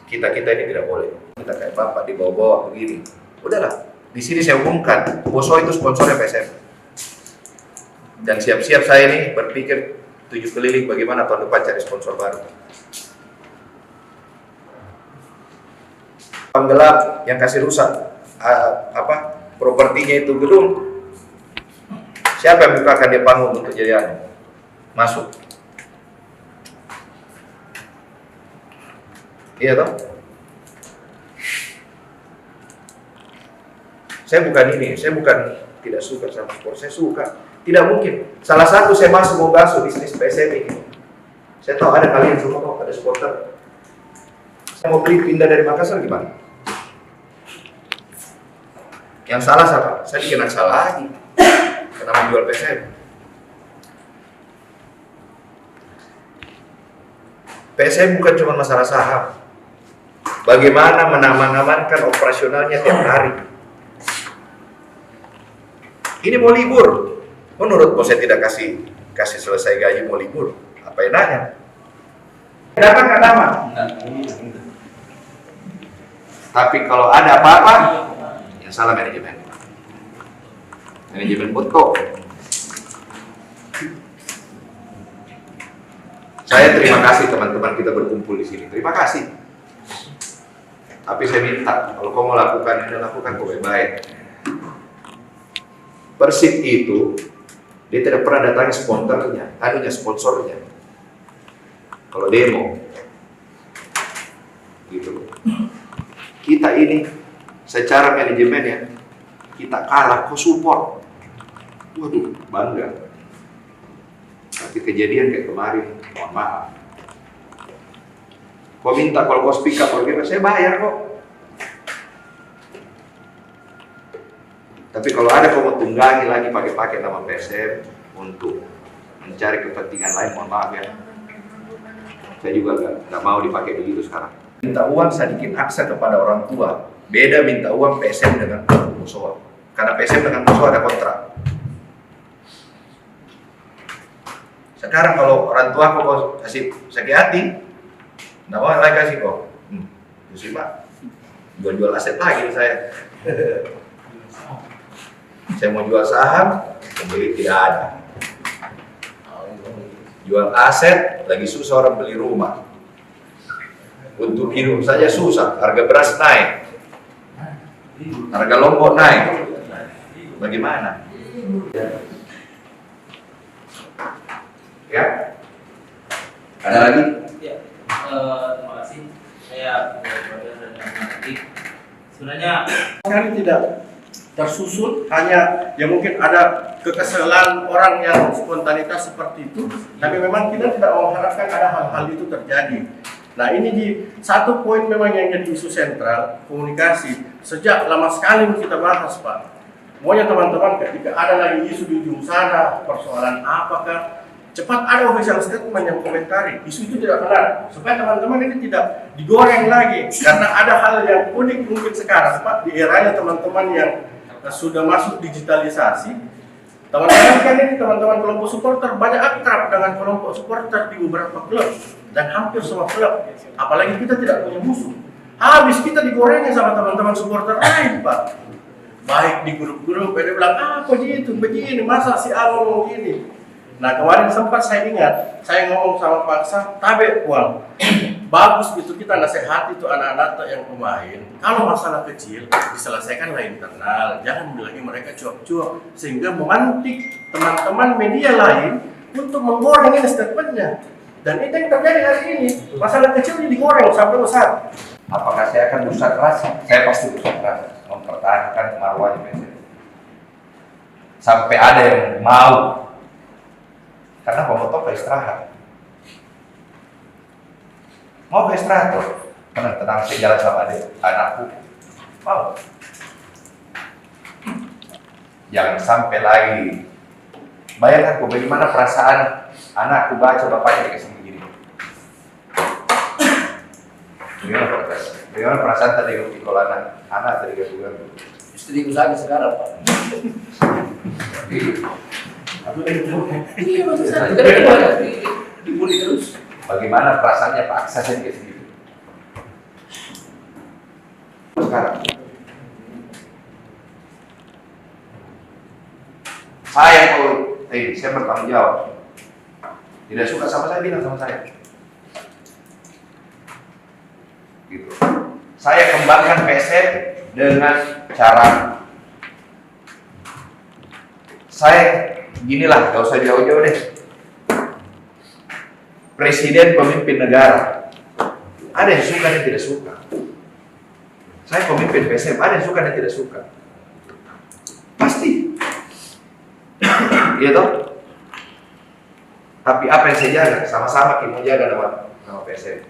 Kita ini tidak boleh. Kita kayak bapak dibawa-bawa begini. Udahlah. Di sini saya umumkan, Boso itu sponsornya PSM. Dan siap-siap saya ini berpikir 7 keliling bagaimana tahun depan cari sponsor baru. Penggelap yang kasih rusak propertinya itu gedung. Siapa yang bukakan dia panggung untuk jadi masuk? Iya toh? Saya bukan tidak suka sama sport, saya suka. Tidak mungkin. Salah satu saya mau masuk bisnis PSM ini. Saya tahu ada kalian semua kok, ada supporter. Saya mau pindah dari Makassar gimana? Yang salah siapa? Saya dikena salah lagi. Kenapa jual PSM? PSM bukan cuma masalah saham. Bagaimana mengamankan operasionalnya tiap hari. Ini mau libur. Menurut bos saya tidak kasih selesai gaji mau libur. Apa enaknya? Dapat nggak dapat? Tapi kalau ada apa-apa, yang salah manajemen. Manajemen betul. Saya terima kasih teman-teman kita berkumpul di sini. Terima kasih. Tapi saya minta kalau kau mau lakukan ini, lakukan kau baik. Persib itu dia tidak pernah datangi sponsornya. Kalau demo, gitu. Kita ini secara manajemen ya, kita kalah, kok support. Waduh, bangga. Tapi kejadian kayak kemarin, mohon maaf. Kau minta kalau kau speak up, saya bayar kok. Tapi kalau ada kau mau tunggangi lagi pakai nama PSM untuk mencari kepentingan lain, mohon maaf ya. Saya juga nggak mau dipakai begitu sekarang. Minta uang sedikit aksa kepada orang tua. Beda minta uang PSM dengan musuh. Karena PSM dengan musuh ada kontrak. Sekarang kalau orang tua kau kasih sakit hati, nggak mau lagi kasih kok. Terus Pak, jual aset lagi saya. Saya mau jual saham, pembeli tidak ada. Jual aset, lagi susah orang beli rumah. Untuk hidup saja susah, harga beras naik. Harga lombok naik. Bagaimana? Ya? Ada lagi?
Ya, terima kasih. Saya sebenarnya
Sekali tidak tersusun, hanya ya mungkin ada kekesalan orang yang spontanitas seperti itu, tapi memang kita tidak mengharapkan ada hal-hal itu terjadi. Nah ini di satu poin memang yang jadi isu sentral, komunikasi. Sejak lama sekali kita bahas Pak. Pokoknya teman-teman ketika ada lagi isu di ujung sana, persoalan apakah, cepat ada official statement yang komentari. Isu itu tidak benar, supaya teman-teman ini tidak digoreng lagi. Karena ada hal yang unik mungkin sekarang Pak, di eranya teman-teman yang sudah masuk digitalisasi. Teman-teman kan ini teman-teman kelompok supporter banyak akrab dengan kelompok supporter di beberapa klub dan hampir semua klub. Apalagi kita tidak punya musuh. Habis kita digorengnya sama teman-teman supporter lain Pak. Baik di grup-grup, dia bilang apa gitu, begini, masa si A ngomong gini. Nah kemarin sempat saya ingat, saya ngomong sama Pak Sa, tabe uang. Bagus itu kita nasihati itu anak-anak yang pemain. Kalau masalah kecil diselesaikan lah internal, jangan lagi mereka cuap-cuap sehingga memantik teman-teman media lain untuk menggoreng ini statementnya. Dan itu yang terjadi hari ini. Masalah kecil ini digoreng sampai besar.
Apakah saya akan berusaha keras? Saya pasti berusaha keras mempertahankan marwahnya PSM. Sampai ada yang mau. Karena Bobotoh ke istirahat. Mau ke istirahat tuh. Tenang, saya jalan sama anakku. Mau. Jangan sampai lagi. Bayangkan kok bagaimana perasaan anakku baca bapaknya dikasih begini. Bagaimana perasaan tadi kalau anak tadi gak
Istri usaha sekarang Pak. Iya maksud saya dibully terus.
Bagaimana perasaannya Pak Aksa saya dikasih gitu. Sekarang saya saya bertanggung jawab. Tidak suka sama saya, bilang sama saya. Gitu. Saya kembangkan PSM dengan cara saya ginilah, gak usah jauh-jauh deh. Presiden pemimpin negara. Ada yang suka dan tidak suka. Saya pemimpin PSM, ada yang suka dan tidak suka. Pasti. Iya toh? Tapi apa yang saya jaga? Sama-sama kita mau jaga nama PSM.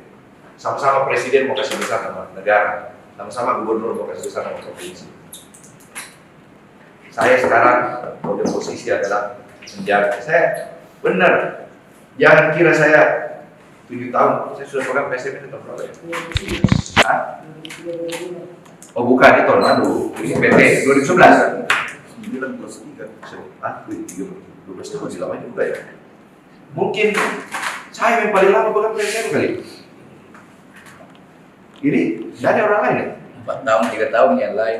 Sama-sama presiden mau kasih besar nama negara. Sama-sama gubernur mau kasih besar nama provinsi. Saya sekarang pada posisi adalah menjaga. Saya benar. Jangan kira saya 7 tahun. Saya sudah pegang PSM ini tahun berapa ya? Hah? Oh bukan, itu tahun lalu. Ini PT 2011. 9+3. Ah, 12 itu masih lama juga ya. Mungkin saya yang paling lama pegang PSM kali. Ini dari orang lain ya?
4 tahun, 3 tahun yang lain.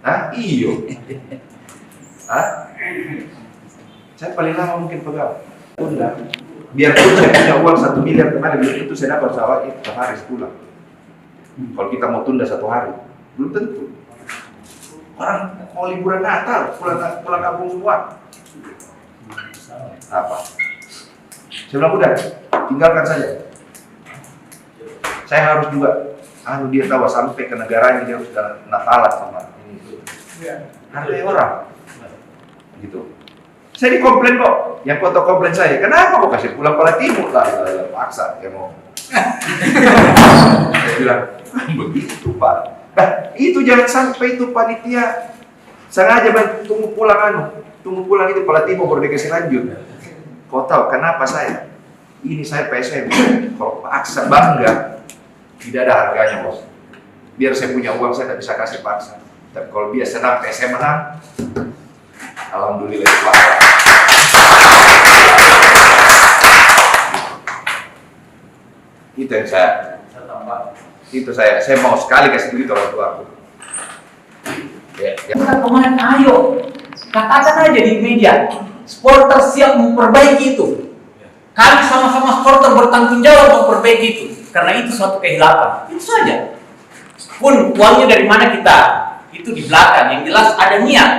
Hah? Iyo. Hah? Saya paling lama mungkin pegang. Tunda. Biarpun saya punya uang 1 miliar kemarin, belum tentu saya dapat pesawat itu setiap hari pulang. Kalau kita mau tunda 1 hari, belum tentu. Orang mau liburan Natal, pulang kampung semua. Apa? Saya bilang udah, tinggalkan saja. Saya harus juga, dia tahu sampai ke negaranya dia harus Natalan sama ini itu. Hargai orang, gitu. Saya dikomplain kok, yang foto komplain saya, kenapa kok kasih pulang Kuala Timur lah, paksa dia mau. Saya bilang, begitu Pak. Nah, itu jangan sampai itu panitia sengaja tunggu pulang itu Kuala Timur baru dikasih lanjut. Kau tahu kenapa saya? Ini saya PSM. Kalau paksa bangga, tidak ada harganya bos. Biar saya punya uang saya tidak bisa kasih paksa. Tapi kalau biasa senang PSM menang, alhamdulillah Pak. Itu yang saya tambah. Itu saya mau sekali kasih begitu orang tua aku. Ya.
Bukan pemain, ayo katakan aja di media, supporter siap memperbaiki itu. Kami sama-sama supporter bertanggung jawab memperbaiki itu, karena itu suatu kehilapan. Itu saja. Pun uangnya dari mana kita, itu di belakang. Yang jelas ada niat.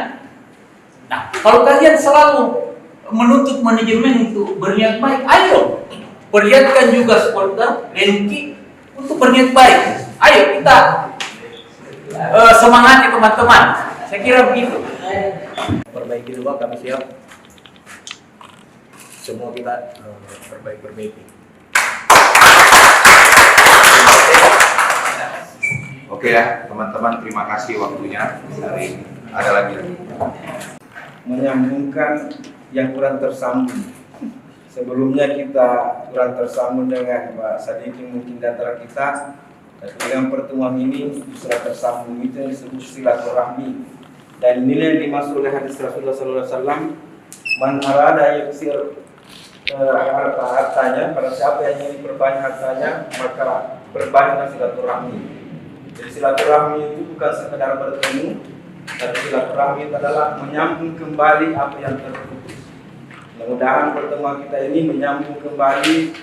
Nah, kalau kalian selalu menuntut manajemen untuk berniat baik, ayo perlihatkan juga supporter Denki untuk berniat baik. Ayo kita semangati teman-teman. Saya kira begitu.
Perbaiki dulu kami siap. Semua kita perbaiki.
Oke ya, teman-teman, terima kasih waktunya hari ini. Ada lagi?
Menyambungkan yang kurang tersambung. Sebelumnya kita kurang tersambung dengan Pak Sadikin mungkin di antara kita, tapi dengan pertemuan ini sudah tersambung. Itu yang disebut silaturahmi. Dan inilah yang dimaksud oleh hadis Rasulullah SAW, man arada yaksir hartanya, pada siapa yang ingin berbanyak hartanya, maka berbanyaklah silaturahmi. Jadi silaturahmi itu bukan sekedar bertemu, tapi silaturahmi adalah menyambung kembali apa yang terputus. Mudah-mudahan pertemuan kita ini menyambung kembali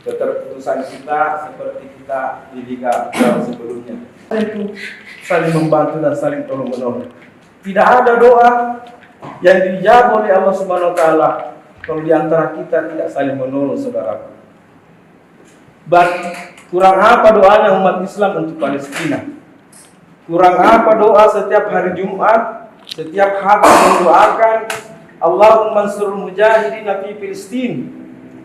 keterputusan kita seperti kita di Liga sebelumnya. Itu saling membantu dan saling tolong-menolong. Tidak ada doa yang dijawab oleh Allah Subhanahu wa taala kalau di antara kita tidak saling menolong, saudaraku. Kurang apa doanya umat Islam untuk Palestina? Kurang apa doa setiap hari Jumat, setiap hati mendoakan Allahumma ansurul mujahidin fi Filistin.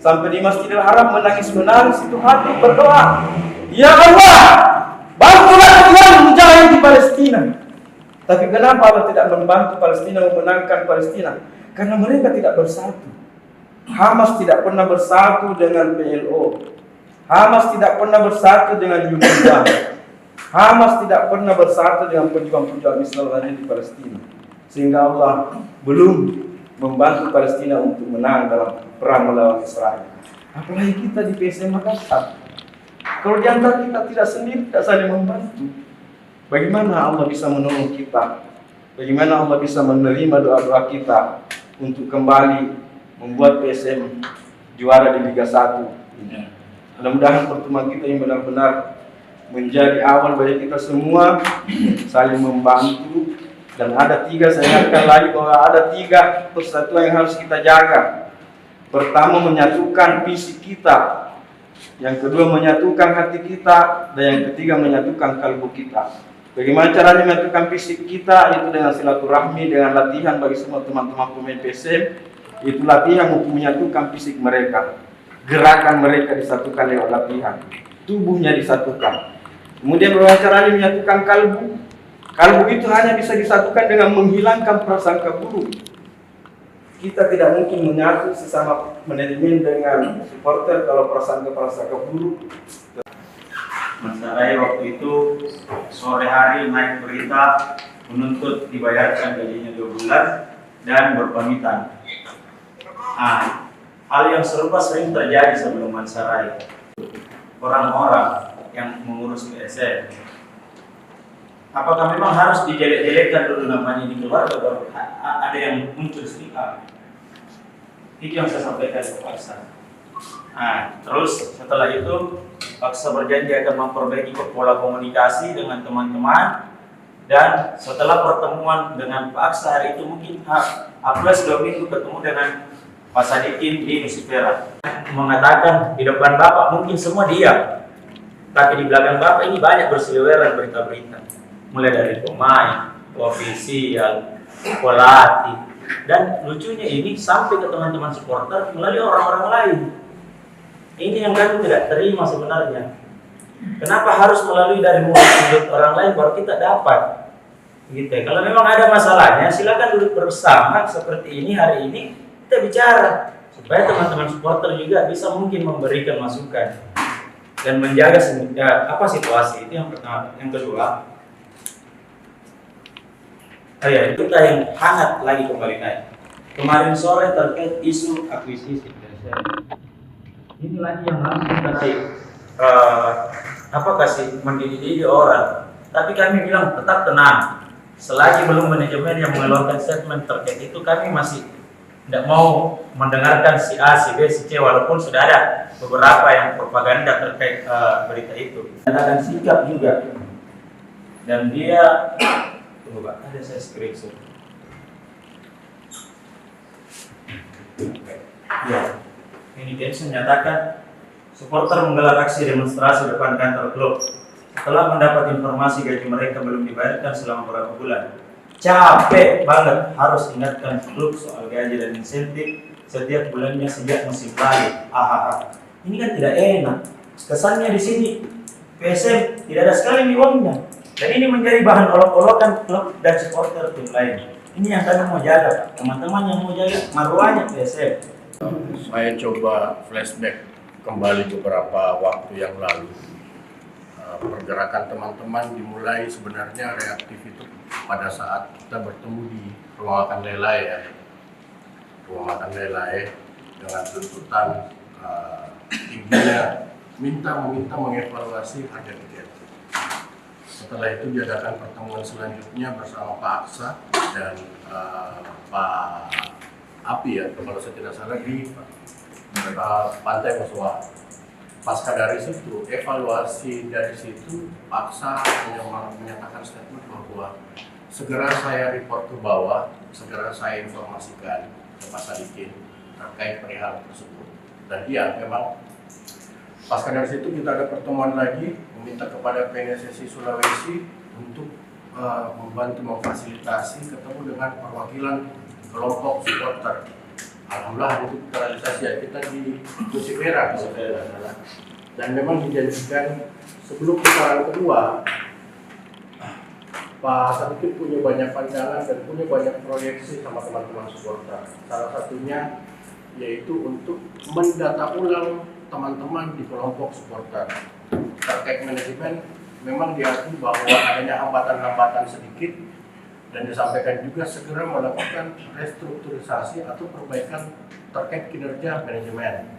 Sampai di Masjidil Haram menangis-menangis itu hati berdoa, ya Allah, bantulah Tuhan mujahid di Palestina. Tapi kenapa Allah tidak membantu Palestina memenangkan Palestina? Karena mereka tidak bersatu. Hamas tidak pernah bersatu dengan PLO. Hamas tidak pernah bersatu dengan UNRWA. Hamas tidak pernah bersatu dengan pejuang-pejuang Islam lainnya di Palestina. Sehingga Allah belum membantu Palestina untuk menang dalam perang melawan Israel. Apalagi kita di PSM Makassar. Kalau di antara kita tidak sendiri, tidak saling membantu, bagaimana Allah bisa menolong kita? Bagaimana Allah bisa menerima doa-doa kita untuk kembali membuat PSM juara di Liga 1? Mudah-mudahan pertemuan kita yang benar-benar menjadi awal bagi kita semua saling membantu. Dan ada tiga, saya ingatkan lagi bahwa ada tiga persatuan yang harus kita jaga. Pertama, menyatukan fisik kita. Yang kedua, menyatukan hati kita. Dan yang ketiga, menyatukan kalbu kita. Bagaimana caranya menyatukan fisik kita? Itu dengan silaturahmi, dengan latihan bagi semua teman-teman pemain PSM. Itu latihan untuk menyatukan fisik mereka. Gerakan mereka disatukan lewat latihan. Tubuhnya disatukan. Kemudian bagaimana caranya menyatukan kalbu? Kalbu itu hanya bisa disatukan dengan menghilangkan prasangka buruk. Kita tidak mungkin menyatu sesama manajemen dengan supporter kalau prasangka buruk.
Masalahnya waktu itu sore hari naik berita menuntut dibayarkan gajinya 2 bulan dan berpamitan. Hal yang serupa sering terjadi sebelum Mansarai. Orang-orang yang mengurus PSM, apakah memang harus dijelek-jelekkan dulu namanya di keluarga baru ada yang muncul sedikit? Itu yang saya sampaikan ke Pak Aksa. Terus setelah itu Aksa berjanji akan memperbaiki pola komunikasi dengan teman-teman. Dan setelah pertemuan dengan Pak Aksa hari itu mungkin plus 2 minggu ketemu dengan Pak Sadikin di Nusifera, mengatakan di depan Bapak mungkin semua diam, tapi di belakang Bapak ini banyak berseliweran berita-berita, mulai dari pemain, ofisial, pelatih, dan lucunya ini sampai ke teman-teman supporter melalui orang-orang lain. Ini yang kami tidak terima sebenarnya. Kenapa harus melalui dari mulut orang lain baru kita dapat? Gitu. Kalau memang ada masalahnya, silakan duduk bersama seperti ini hari ini. Kita bicara supaya teman-teman supporter juga bisa mungkin memberikan masukan dan menjaga situasi. Itu yang pertama. Yang kedua, kita yang hangat lagi kembali naik. Kemarin sore terkait isu akuisisi PSM. Ini lagi yang langsung kasih mendidih orang. Tapi kami bilang tetap tenang. Selagi belum manajemen yang mengeluarkan statement terkait itu, kami masih tidak mau mendengarkan si A, si B, si C, walaupun sudah ada beberapa yang propaganda terkait berita itu. Dan ada sikap juga. Dan dia, tunggu Pak, ada saya screenshot. Ya, ini Densus menyatakan supporter menggelar aksi demonstrasi depan kantor klub setelah mendapat informasi gaji mereka belum dibayarkan selama beberapa bulan. Capek banget harus ingatkan klub soal gaji dan insentif setiap bulannya sejak musim lalu. Ini kan tidak enak. Kesannya di sini PSM tidak ada sekali uangnya. Dan ini menjadi bahan olok-olokan klub dan supporter tim lain. Ini yang kami mau jaga, Pak. Teman-teman yang mau jaga marwahnya PSM.
Saya coba flashback kembali beberapa waktu yang lalu. Pergerakan teman-teman dimulai sebenarnya reaktif itu pada saat kita bertemu di ruang makan Lelai ya. Ruang makan Lelai dengan tuntutan tingginya meminta mengevaluasi harga tiket. Setelah itu diadakan pertemuan selanjutnya bersama Pak Aksa dan Pak Api ya, kalau saya tidak salah di Pantai Mosoa. Pasca dari situ, evaluasi dari situ, Pak Aksa menyatakan statement bahwa segera saya report ke bawah, segera saya informasikan ke Pak Sadikin terkait perihal tersebut. Dan iya, memang pasca dari situ kita ada pertemuan lagi meminta kepada PNSSI Sulawesi untuk membantu memfasilitasi ketemu dengan perwakilan kelompok supporter. Alhamdulillah itu terrealisasi ya, kita di Musik Merah dan memang dijanjikan sebelum putaran kedua Pak Sadikin punya banyak pandangan dan punya banyak proyeksi sama teman-teman supporter. Salah satunya yaitu untuk mendata ulang teman-teman di kelompok supporter. Terkait manajemen memang diakui bahwa adanya hambatan-hambatan sedikit dan disampaikan juga segera melakukan restrukturisasi atau perbaikan terkait kinerja manajemen.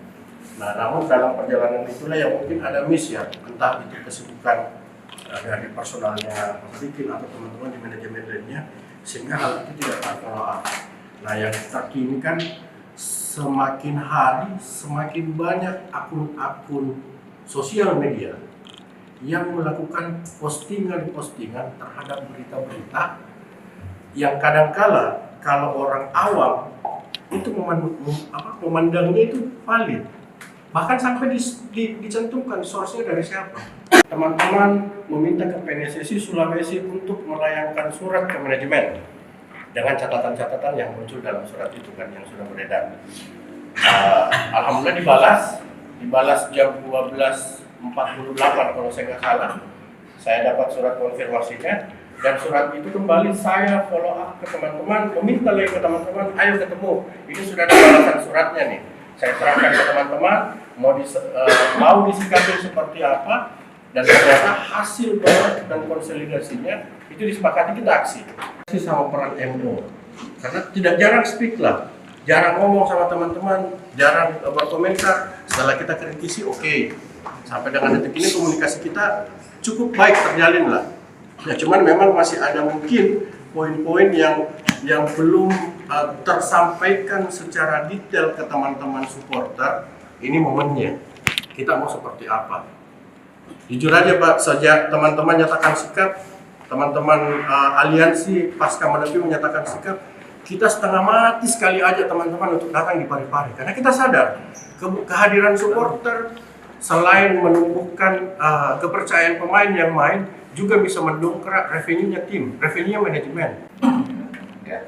Nah, namun dalam perjalanan itulah yang mungkin ada miss ya, entah itu kesibukan dari personalnya Pak Sadikin atau teman-teman di manajemen lainnya, sehingga hal itu tidak terfollow up. Nah, yang terkini kan semakin hari semakin banyak akun-akun sosial media yang melakukan postingan-postingan terhadap berita-berita yang kadangkala kalau orang awam itu memandangnya itu valid, bahkan sampai dicantumkan source-nya dari siapa. Teman-teman meminta ke PNSSI Sulawesi untuk melayangkan surat ke manajemen dengan catatan-catatan yang muncul dalam surat itu kan yang sudah beredar. Alhamdulillah dibalas jam 12.48 kalau saya nggak salah. Saya dapat surat konfirmasinya. Dan surat itu kembali saya follow up ke teman-teman, meminta lagi ke teman-teman, ayo ketemu. Ini sudah ada balasan suratnya nih. Saya terangkan ke teman-teman, mau disikapi seperti apa, dan ternyata hasil doa dan konsolidasinya itu disepakati kita aksi. Sama peran MO, karena tidak jarang speak lah, jarang ngomong sama teman-teman, jarang berkomentar. Setelah kita kritisi, oke. Sampai dengan detik ini komunikasi kita cukup baik terjalin lah. Ya, cuman memang masih ada mungkin poin-poin yang belum tersampaikan secara detail ke teman-teman supporter. Ini momennya. Kita mau seperti apa? Jujur aja Pak, sejak teman-teman nyatakan sikap, teman-teman aliansi pasca menepi menyatakan sikap, kita setengah mati sekali aja teman-teman untuk datang di Parepare. Karena kita sadar kehadiran supporter selain menumbuhkan kepercayaan pemain yang main, juga bisa mendongkrak revenue-nya tim, revenue-nya manajemen.
Ya.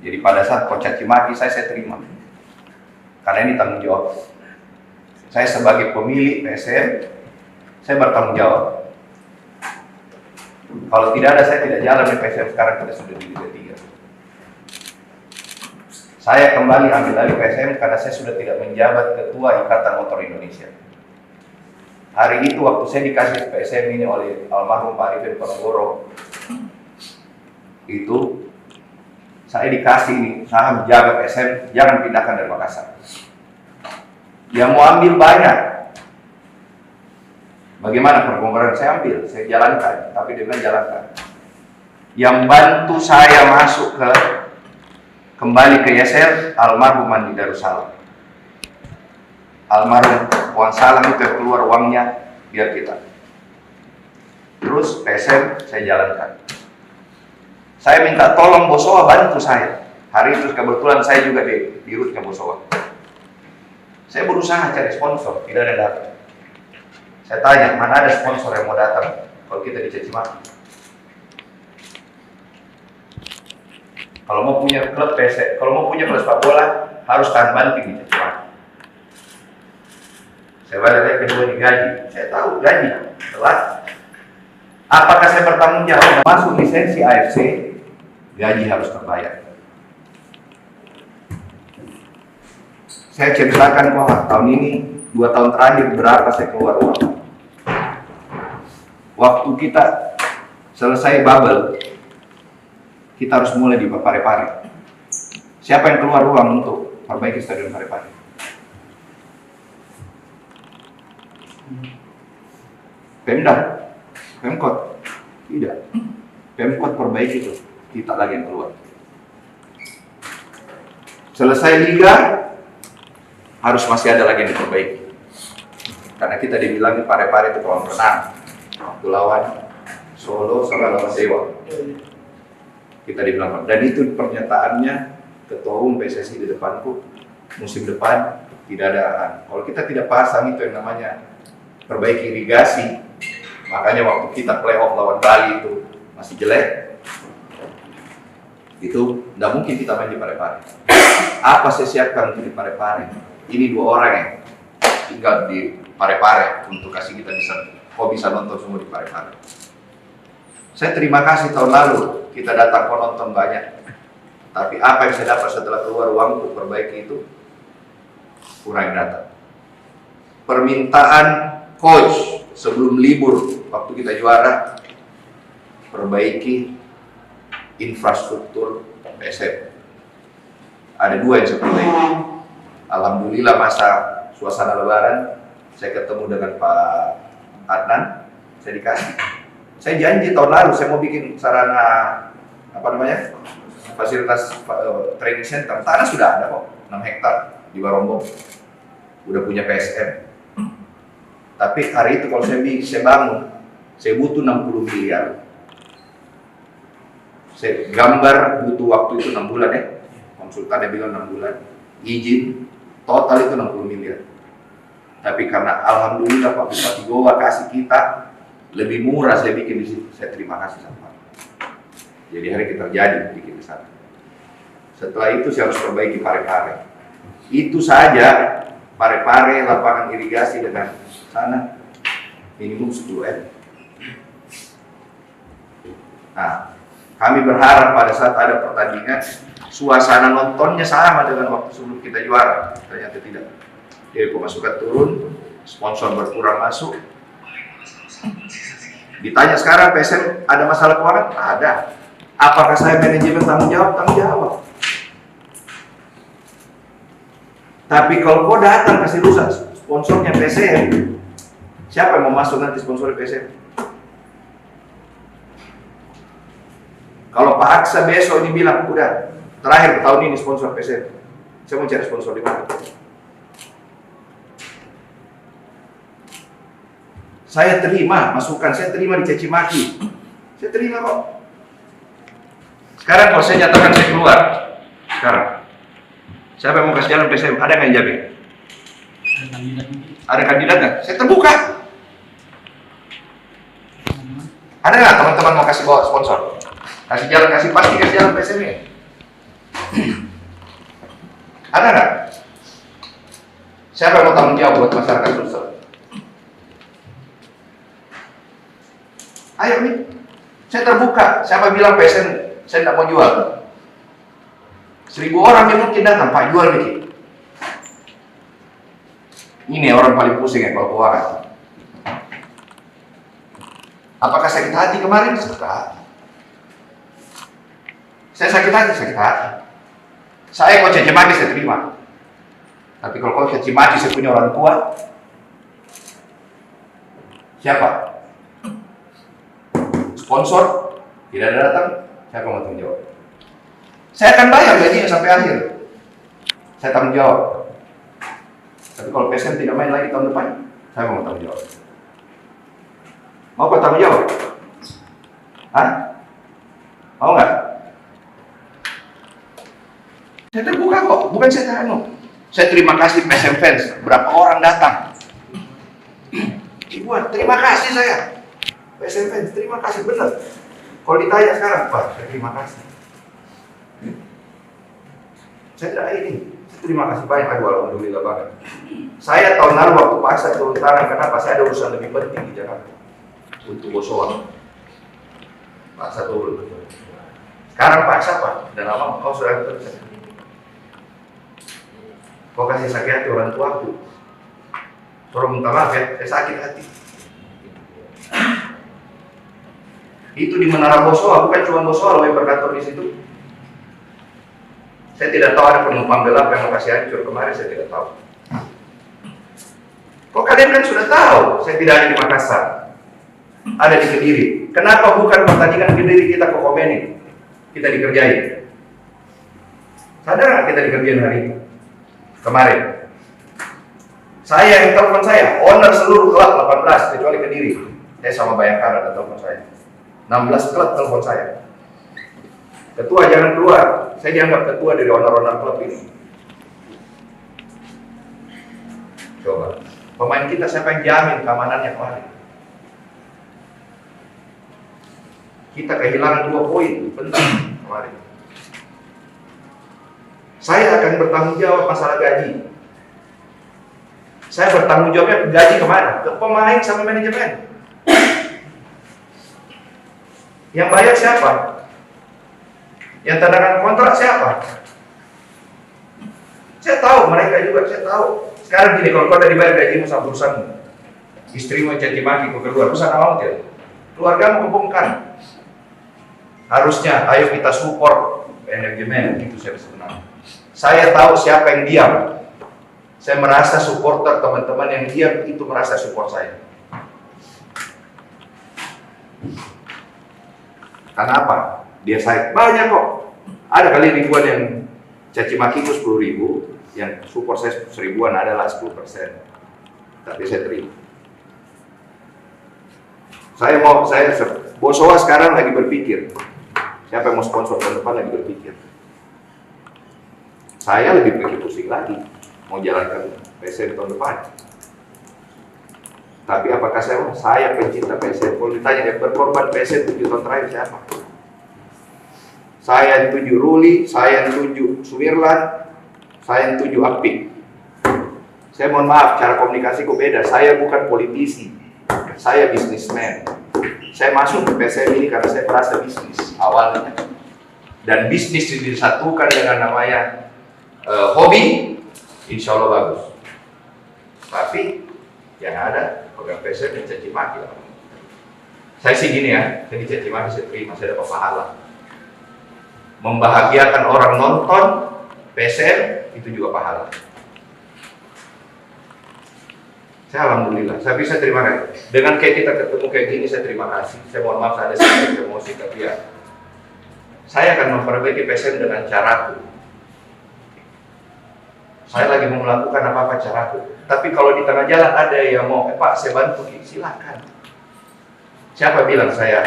Jadi pada saat Coach caci maki saya terima. Karena ini tanggung jawab. Saya sebagai pemilik PSM, saya bertanggung jawab. Kalau tidak ada, saya tidak jalan di PSM sekarang, kita sudah di Liga 3. Saya kembali ambil alih PSM karena saya sudah tidak menjabat Ketua Ikatan Motor Indonesia. Hari itu waktu saya dikasih PSM ini oleh almarhum Pak Arifin Ponorogo, itu saya dikasih ini saham jaga PSM, jangan pindahkan dari Makassar. Yang mau ambil banyak. Bagaimana perkongkaran saya ambil, saya jalankan, tapi dengan jalankan. Yang bantu saya masuk kembali ke YSL, almarhum Andi Darussalam. Almarhum uang salam itu keluar uangnya biar kita. Terus PSM saya jalankan. Saya minta tolong Bosowa bantu saya. Hari itu kebetulan saya juga di rootnya Bosowa. Saya berusaha cari sponsor, tidak ada datang. Saya tanya, mana ada sponsor yang mau datang kalau kita dicaci maki? Kalau mau punya klub PSM, kalau mau punya klub sepak bola harus tahan banting dicaci maki. Saya balik kedua digaji, saya tahu gaji telat. Apakah saya bertanggung jawab? Masuk lisensi AFC, gaji harus terbayar. Saya ceritakan kok tahun ini, 2 tahun terakhir berapa saya keluar uang. Waktu kita selesai bubble, kita harus mulai di Parepare. Siapa yang keluar uang untuk perbaiki Stadion Parepare? Pemda, Pemkot, tidak. Pemkot perbaiki itu, kita lagi yang keluar. Selesai liga, harus masih ada lagi yang diperbaiki. Karena kita dibilang di Parepare itu kolam renang, waktu lawan Solo sama lawan Dewa. Kita dibilang, dan itu pernyataannya Ketua Umum PSSI di depanku, musim depan tidak ada. Kalau kita tidak pasang itu yang namanya perbaiki irigasi, makanya waktu kita playoff lawan Bali itu masih jelek, itu tidak mungkin kita main di Parepare. Apa saya siapkan untuk di Parepare? Ini 2 orang yang tinggal di Parepare untuk kasih kita bisa nonton semua di Parepare. Saya terima kasih tahun lalu kita datang penonton banyak, tapi apa yang saya dapat setelah keluar uang untuk perbaiki itu kurang datang. Permintaan coach sebelum libur waktu kita juara, perbaiki infrastruktur PSM. Ada 2 yang saya perbaiki. Alhamdulillah masa suasana lebaran saya ketemu dengan Pak Adnan, saya dikasih. Saya janji tahun lalu saya mau bikin sarana fasilitas training center. Tanah sudah ada kok, 6 hektar di Barombong. Udah punya PSM. Tapi hari itu kalau saya bangun, saya butuh 60 miliar. Saya gambar butuh waktu itu 6 bulan ya. Konsultannya bilang 6 bulan. Izin total itu 60 miliar. Tapi karena alhamdulillah Pak Bupati Goa kasih kita lebih murah, saya bikin di situ. Saya terima kasih sama Pak. Jadi hari kita terjadi bikin di sana. Setelah itu saya harus perbaiki Parepare. Itu saja Parepare, lapangan irigasi dengan sana minimum 10 M. Nah, kami berharap pada saat ada pertandingan suasana nontonnya sama dengan waktu sebelum kita juara. Ternyata tidak. Jadi pemasukan turun, sponsor berkurang masuk. Ditanya sekarang PSM ada masalah keuangan? Ada. Apakah saya manajemen tanggung jawab? Tanggung jawab. Tapi kalau kau datang kasih rusak sponsornya PSM, siapa yang mau masuk nanti sponsor PSM? Kalau Pak Aksa besok ini bilang, udah terakhir tahun ini sponsor PSM, saya mau cari sponsor di mana? Saya terima masukan, saya terima dicaci maki, saya terima kok. Sekarang kalau saya nyatakan saya keluar, sekarang siapa yang mau kasih jalan PSM? Ada nggak yang jamin? Ada kandidat nggak? Saya terbuka. Ada nggak teman-teman mau kasih bawa sponsor? Kasih jalan, pasti kasih jalan PSM ini. Ada nggak? Siapa yang mau tanggung jawab buat masyarakat Sulsel? Ayo nih, saya terbuka. Siapa bilang PSM saya tidak mau jual? 1000 orang yang mungkin datang, Pak jual nih. Ini orang paling pusing ya kalau keuangan. Apakah sakit hati kemarin? Sakit hati. Saya sakit hati, sakit hati. Saya kok caci maki saya terima. Tapi kalau kau caci maki saya punya orang tua, siapa? Sponsor tidak ada datang, siapa mau tanggung jawab? Saya akan bayar gajinya sampai akhir. Saya tanggung jawab. Tapi kalau PSM tidak main lagi tahun depan, saya mau tanggung jawab. Mau kau tanggung jawab? Hah? Mau nggak? Saya terbuka kok, bukan saya teranu. Saya terima kasih PSM fans, berapa orang datang. Ibuan, terima kasih saya. PSM fans, terima kasih benar. Kalau ditanya sekarang, Pak, saya terima kasih. Saya tidak ini. Terima kasih banyak, aduh alhamdulillah banget. Saya tahun lalu waktu Pak saya turun tangan, kenapa? Saya ada urusan lebih penting di Jakarta untuk Bosowa. Paksa turun. Sekarang paksa Pak, dan lama kau sudah kerja. Kau kasih sakit hati orang tuaku. Suruh minta maaf ya, saya sakit hati. Itu di Menara Bosowa, bukan cuma Bosowa loh yang berkantor di situ. Saya tidak tahu ada penumpang gelap yang lokasi hancur kemarin, saya tidak tahu. Kok kalian kan sudah tahu, saya tidak ada di Makassar, ada di Kediri. Kenapa bukan pertandingan Kediri kita ke Komeni, kita dikerjain? Sadar nggak kita dikerjain hari ini? Kemarin. Saya yang telepon saya, owner seluruh klub 18 kecuali Kediri. Saya sama Bayangkara ada telepon saya. 16 klub telepon saya. Ketua jangan keluar. Saya dianggap ketua dari owner-owner klub ini. Coba. Pemain kita siapa yang jamin keamanannya kemarin? Kita kehilangan 2 poin penting kemarin. Saya akan bertanggung jawab masalah gaji. Saya bertanggung jawabnya gaji kemana? Ke pemain sama manajemen. Yang bayar siapa? Yang tandakan kontrak siapa? Saya tahu, mereka juga saya tahu. Sekarang gini, kalau kau udah dibayar gajimu sama perusahaanmu, istrimu caci maki kau keluar, perusahaan mau tidak? Keluargamu kebongkar. Harusnya, ayo kita support manajemen, itu saya sebenarnya. Saya tahu siapa yang diam. Saya merasa supporter teman-teman yang diam itu merasa support saya. Karena apa? Dia saya banyak kok. Ada kali ribuan yang caci makiku 10.000, yang support saya 1.000-an adalah 10%. Tapi saya terima. Saya Bosowa sekarang lagi berpikir. Siapa yang mau sponsor tahun depan lagi berpikir. Saya lebih pikir pusing lagi mau jalankan PSM tahun depan. Tapi apakah saya pencinta PSM? Kalau ditanya yang berkorban PSM 7 tahun terakhir siapa? Saya yang tuju Ruli, saya yang tuju Sumirlan, saya yang tuju Apik. Saya mohon maaf, cara komunikasiku beda. Saya bukan politisi, saya bisnismen. Saya masuk ke PSM ini karena saya merasa bisnis awalnya. Dan bisnis disatukan dengan namanya hobi, insya Allah bagus. Tapi yang ada program PSM yang caci maki. Saya sih gini ya, saya dicaci maki saya terima, saya dapat pahala. Membahagiakan orang nonton PSM itu juga pahala. Saya alhamdulillah, saya bisa terima kasih. Dengan kayak kita ketemu kayak gini, saya terima kasih. Saya mohon maaf ada sedikit emosi, tapi ya saya akan memperbaiki PSM dengan caraku. Saya lagi mau melakukan apa-apa caraku. Tapi kalau di tengah jalan ada yang mau, Pak saya bantu, silakan. Siapa bilang saya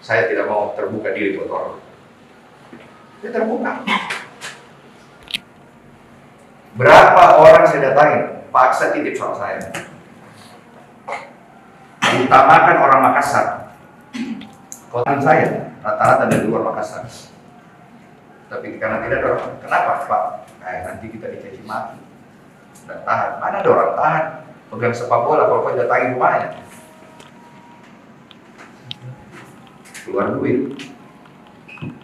tidak mau terbuka diri buat orang? Saya terbuka. Berapa orang saya datangin, paksa titip sama saya. Utamakan orang Makassar. Kota saya rata-rata dari luar Makassar. Tapi karena tidak ada orang, kenapa Pak? Nanti kita dicaci maki. Dan tahan. Mana ada orang tahan? Pegang sepak bola kalau kau datangin rumahnya. Keluar duit.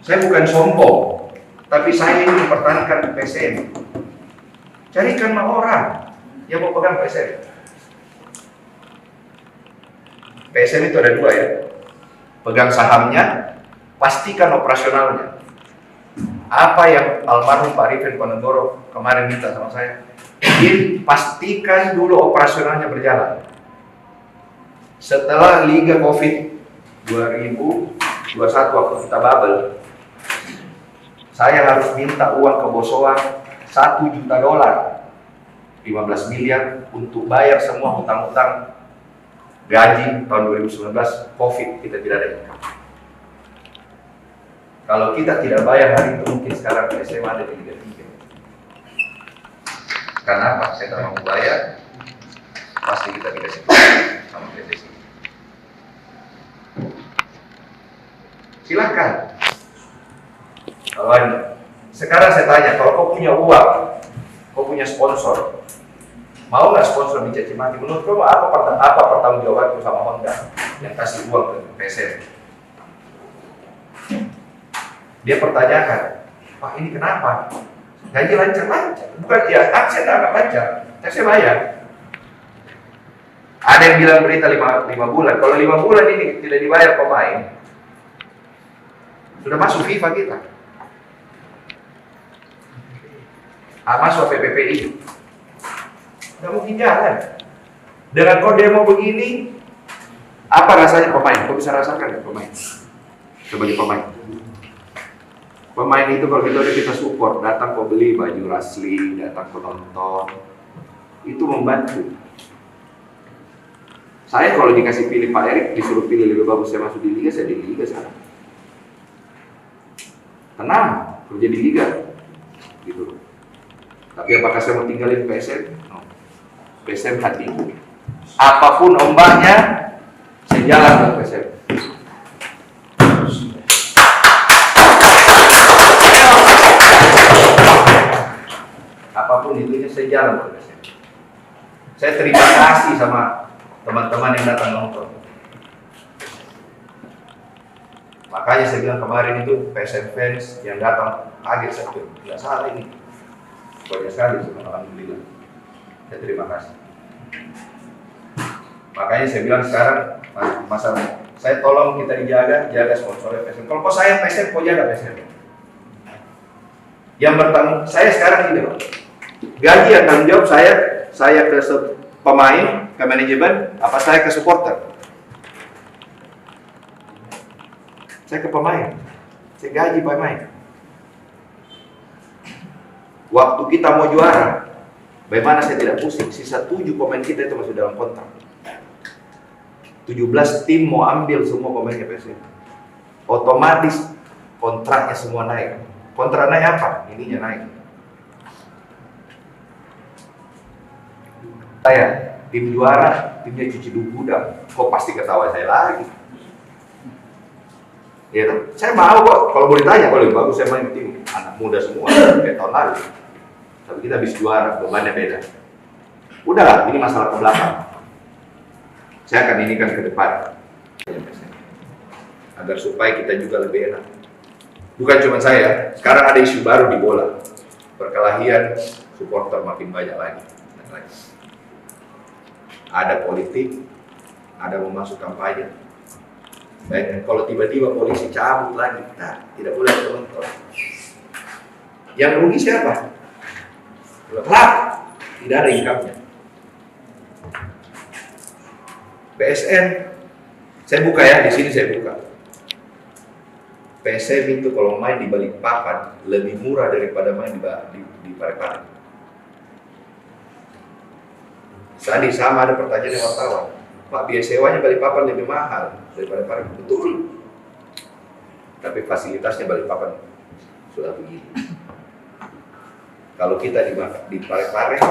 Saya bukan sombong, tapi saya ini mempertahankan PSM. Carikan orang yang mau pegang PSM. PSM itu ada 2 ya. Pegang sahamnya, pastikan operasionalnya. Apa yang almarhum Pak Rifin Ponegoro kemarin minta sama saya, pastikan dulu operasionalnya berjalan. Setelah Liga Covid 2021 waktu kita bubble, saya harus minta uang ke Bosowa $1 juta, 15 miliar untuk bayar semua hutang-hutang gaji tahun 2019 Covid, kita tidak ada income. Kalau kita tidak bayar hari itu mungkin sekarang PSM ada di Liga 3. Karena apa? Saya tidak mau bayar, pasti kita dikasih sama PSSI. Silakan. Sekarang saya tanya, kalau kau punya uang, kau punya sponsor, mau nggak sponsor dicaci maki? Menurut kamu apa pertanggungjawabanku sama Honda yang kasih uang ke PSM? Dia pertanyakan, Pak ini kenapa? Gaji lancar-lancar. Bukan dia, saya tidak lancar, saya bayar. Ada yang bilang berita 5 bulan. Kalau 5 bulan ini tidak dibayar pemain, sudah masuk FIFA kita. Masuk PPPI. Nggak mungkin jalan. Dengan kau demo begini, apa rasanya pemain? Kau bisa rasakan nggak pemain? Sebagai pemain. Pemain itu kalau kita support, datang kau beli baju Rasli, datang kau nonton, itu membantu. Saya kalau dikasih pilih Pak Erik, disuruh pilih lebih bagus saya masuk di Liga, saya di Liga sekarang. Tenang, kerja di Liga, gitu. Tapi apakah saya mau tinggalin PSM? No. PSM hatiku. Apapun ombaknya, saya jalan ke PSM. Apapun itunya saya jalan ke PSM. Saya terima kasih sama teman-teman yang datang nonton. Makanya saya bilang kemarin itu PSM fans yang datang kaget saya, nggak salah ini. Banyak sekali, alhamdulillah. Saya terima kasih. Makanya saya bilang sekarang masalah saya tolong kita jaga sponsornya PSM. Kalau kau sayang PSM, kau jaga PSM. Yang bertanggung saya sekarang ini, gaji yang tanggung jawab saya ke pemain, ke manajemen, apa saya ke supporter? Saya ke pemain, saya gaji pemain. Waktu kita mau juara, bagaimana saya tidak pusing? Sisa 7 pemain kita itu masih dalam kontrak. 17 tim mau ambil semua pemainnya PSM. Otomatis kontraknya semua naik. Kontrak naik apa? Ininya naik. Saya tim juara, timnya cuci gudang. Kok pasti ketawa saya lagi? Ya, saya mau kok. Kalau boleh tanya, kalau lebih bagus saya main tim anak muda semua kayak tahun lalu. Tapi kita habis juara, bebannya beda. Udahlah, ini masalah ke belakang. Saya akan inikan ke depan. Agar supaya kita juga lebih enak. Bukan cuma saya, sekarang ada isu baru di bola. Perkelahian supporter makin banyak lagi. Ada politik, ada mau masuk kampanye. Baik, kalau tiba-tiba polisi cabut lagi, nah, tidak boleh nonton. Yang rugi siapa? Klub, tidak ada income-nya. PSM, saya buka ya, di sini saya buka. PSM itu kalau main di Balikpapan lebih murah daripada main di Parepare. Tadi sama ada pertanyaan yang wartawan, Pak, biaya sewanya Balikpapan lebih mahal daripada Parepare. Betul. Tapi fasilitasnya Balikpapan sudah begini. Kalau kita di Parepare,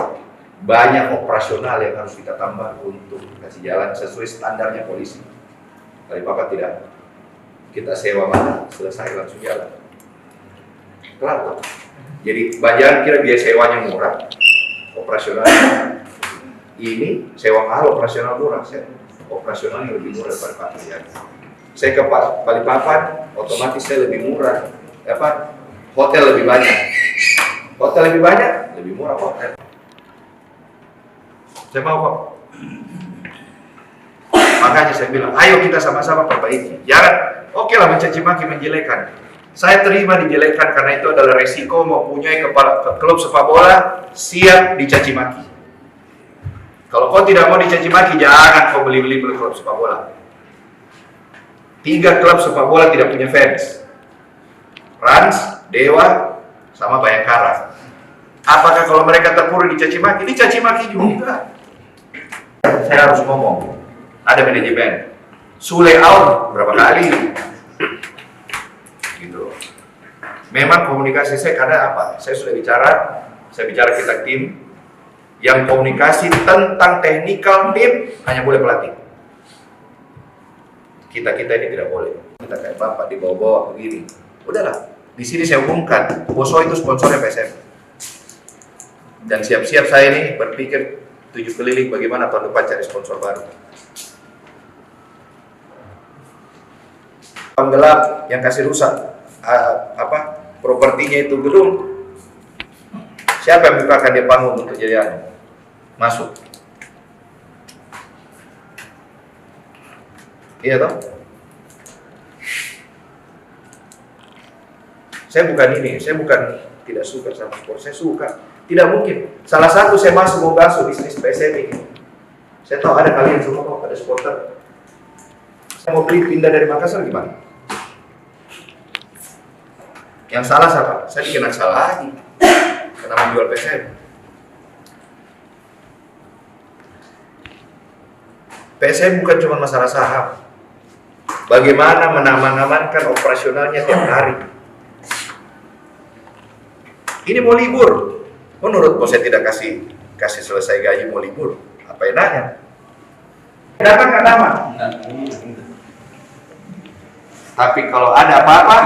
banyak operasional yang harus kita tambah untuk kasih jalan sesuai standarnya polisi. Balikpapan tidak. Kita sewa mana, selesai langsung jalan. Kelar. Jadi jangan kira biaya sewanya murah, operasional ini sewa mahal, operasional murah. Operasionalnya lebih murah daripada Parepare. Saya ke Balikpapan, otomatis saya lebih murah. Hotel lebih banyak. Hotel lebih banyak, lebih murah hotel. Saya mau kok. Makanya saya bilang, ayo kita sama-sama perbaiki. Jangan, oke lah mencaci maki, menjelekan. Saya terima dijelekan karena itu adalah resiko mempunyai klub sepak bola siap dicaci maki. Kalau kau tidak mau dicaci maki, jangan kau beli-beli klub sepak bola. 3 klub sepak bola tidak punya fans. Rans, Dewa, sama Bayangkara. Apakah kalau mereka terpuruk dicaci maki? Dicaci maki juga. Saya harus ngomong. Ada manajemen. Sule out berapa kali? Gitu. Memang komunikasi saya karena apa? Saya bicara kita tim yang komunikasi tentang technical tim hanya boleh pelatih. Kita ini tidak boleh. Kita kayak bapak dibawa-bawa begini. Udahlah. Di sini saya umumkan, Boso itu sponsornya PSM. Dan siap-siap saya ini berpikir 7 keliling bagaimana tahun depan cari sponsor baru. Gelap yang kasih rusak propertinya itu gedung, siapa yang bukakan dia panggung untuk jadi masuk? Iya toh? Saya bukan tidak suka sama sport, saya suka. Tidak mungkin. Salah satu saya masuk mau basuh bisnis PSM ini. Saya tahu ada kalian semua kok, ada supporter. Saya mau beli pindah dari Makassar gimana? Yang salah siapa? Saya dikena salah lagi. Karena menjual PSM. PSM bukan cuma masalah saham. Bagaimana mengamankan operasionalnya tiap hari. Ini mau libur. Menurut bos saya tidak kasih selesai gaji mau libur. Apa enaknya? Dapat nggak dapat? Tapi kalau ada apa-apa,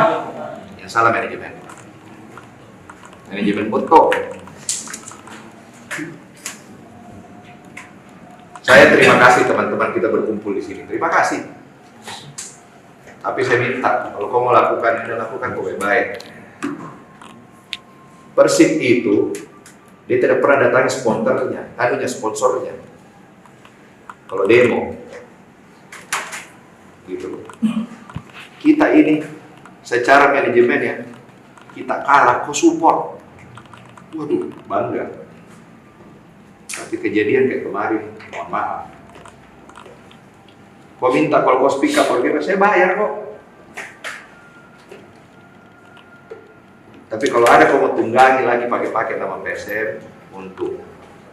yang salah manajemen. Manajemen Butko. Saya terima kasih teman-teman kita berkumpul di sini. Terima kasih. Tapi saya minta kalau kau mau lakukan ini, lakukan kau baik-baik. Persib itu dia tidak pernah datangi sponsornya. Kalau demo, gitu. Kita ini secara manajemen ya, kita kalah, kok support. Waduh, bangga. Tapi kejadian kayak kemarin, mohon maaf. Kau minta kalau kau speak up, saya bayar kok. Tapi kalau ada kau mau tunggangi lagi pakai nama PSM untuk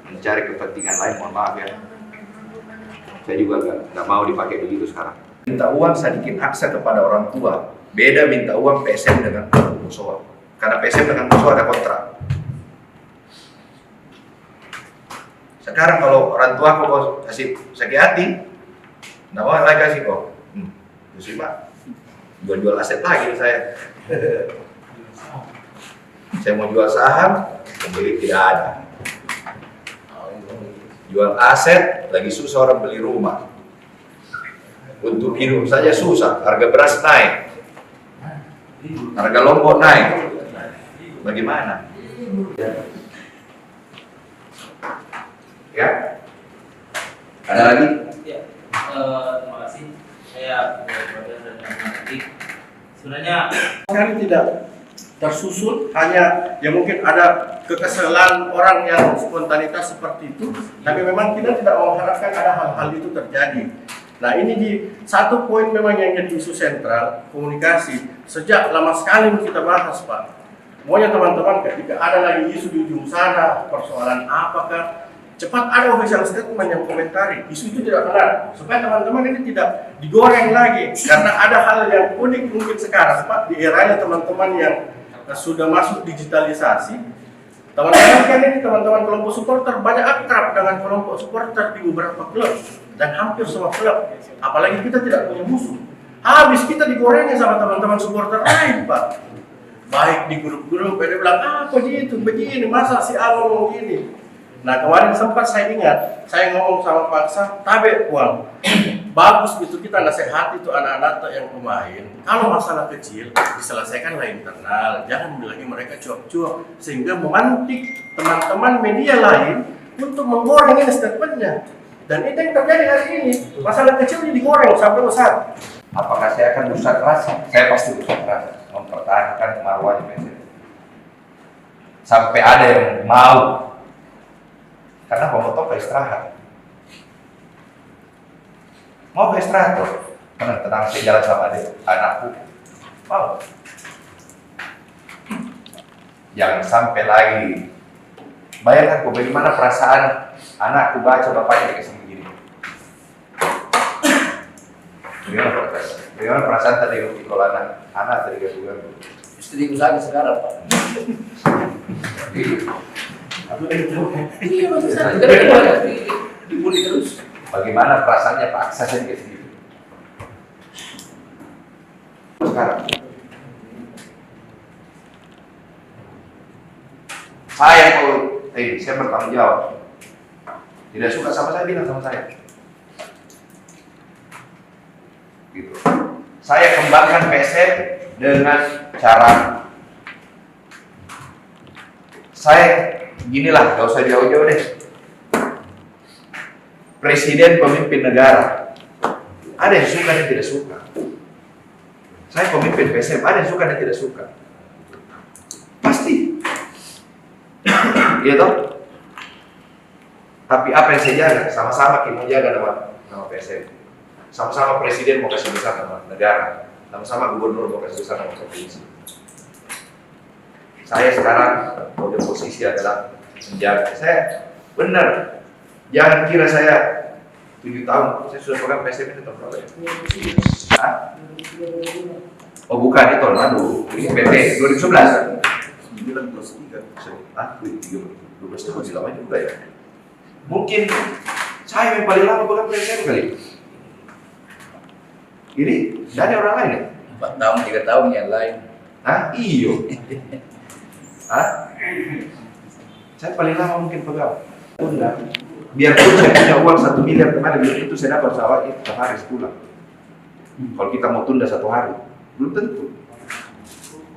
mencari kepentingan lain, mohon maaf ya. Saya juga nggak mau dipakai begitu sekarang. Minta uang sedikit aksa kepada orang tua. Beda minta uang PSM dengan musuh. Karena PSM dengan musuh ada kontrak. Sekarang kalau orang tua kau kasih sakit hati, nggak mau lagi kasih kok. Terus Pak, jual aset lagi saya. Saya mau jual saham, pembeli tidak ada. Jual aset, lagi susah orang beli rumah. Untuk hidup saja susah, harga beras naik. Harga lombok naik. Bagaimana? Ya? Ada lagi?
Ya, terima kasih. Saya sebenarnya
Sekali tidak tersusun, hanya ya mungkin ada kekesalan orang yang spontanitas seperti itu, tapi memang kita tidak mengharapkan ada hal-hal itu terjadi. Nah ini di satu poin memang yang jadi isu sentral, komunikasi. Sejak lama sekali kita bahas Pak. Maunya teman-teman ketika ada lagi isu di ujung sana, persoalan apakah, cepat ada official statement yang komentari, isu itu tidak benar, supaya teman-teman ini tidak digoreng lagi. Karena ada hal yang unik mungkin sekarang Pak, di eranya teman-teman yang sudah masuk digitalisasi. Teman-teman kan ini teman-teman kelompok supporter banyak akrab dengan kelompok supporter di beberapa klub dan hampir semua klub. Apalagi kita tidak punya musuh. Habis kita digorengin sama teman-teman supporter lain Pak. Baik di grup-grup, dia bilang apa gitu, begini, masa si A ngomong gini. Nah kemarin sempat saya ingat, saya ngomong sama Pak Sa, tabe uang. Bagus gitu kita nasihati itu anak-anak yang pemain. Kalau masalah kecil diselesaikan lah internal, jangan lagi mereka cuap-cuap sehingga memantik teman-teman media lain untuk menggoreng ini statementnya. Dan itu yang terjadi hari ini. Masalah kecil ini digoreng sampai besar.
Apakah saya akan berusaha keras? Saya pasti berusaha keras mempertahankan marwahnya PSM. Sampai ada yang mau. Karena pemotor ke istirahat. Mau ke istirahat loh. Tenang, saya jalan sama adik, anakku. Mau. Jangan sampai lagi. Bayangkan kok bagaimana perasaan anakku baca bapaknya dikasih begini. Bagaimana perasaan tadi kalau anak tadi ganggu-ganggu.
Istriku sakit sekarang Pak. Iya maksud saya. Kenapa dibully terus?
Bagaimana perasaannya Pak Aksa tadi kayak segitu? Sekarang saya kalau saya bertanggung jawab. Tidak suka sama saya, bilang sama saya. Gitu. Saya kembangkan PSM dengan cara saya ginilah, gak usah jauh-jauh deh. Presiden pemimpin negara, ada yang suka dan tidak suka. Saya pemimpin PSM, ada yang suka dan tidak suka. Pasti. Iya toh? Tapi apa yang saya jaga? Sama-sama kita mau jaga nama PSM. Sama-sama presiden mau kasih besar nama negara. Sama-sama gubernur mau kasih besar nama provinsi. Saya sekarang pada posisi adalah menjaga. Saya benar. Jangan kira saya 7 tahun, saya sudah pegang PSM itu tahun berapa ya? Hah? Oh bukan, itu tahun lalu. Ini PT 2011. 9 plus 3. Ah, 12 itu masih lama juga ya. Mungkin saya yang paling lama pegang PSM kali. Ini dari orang lain ya?
4 tahun, 3 tahun yang lain.
Hah? Iyo. Hah? Saya paling lama mungkin pegang. Tunda. Biarpun saya punya uang 1 miliar kemarin, belum itu saya dapat pesawat setiap hari sepulang. Kalau kita mau tunda 1 hari, belum tentu.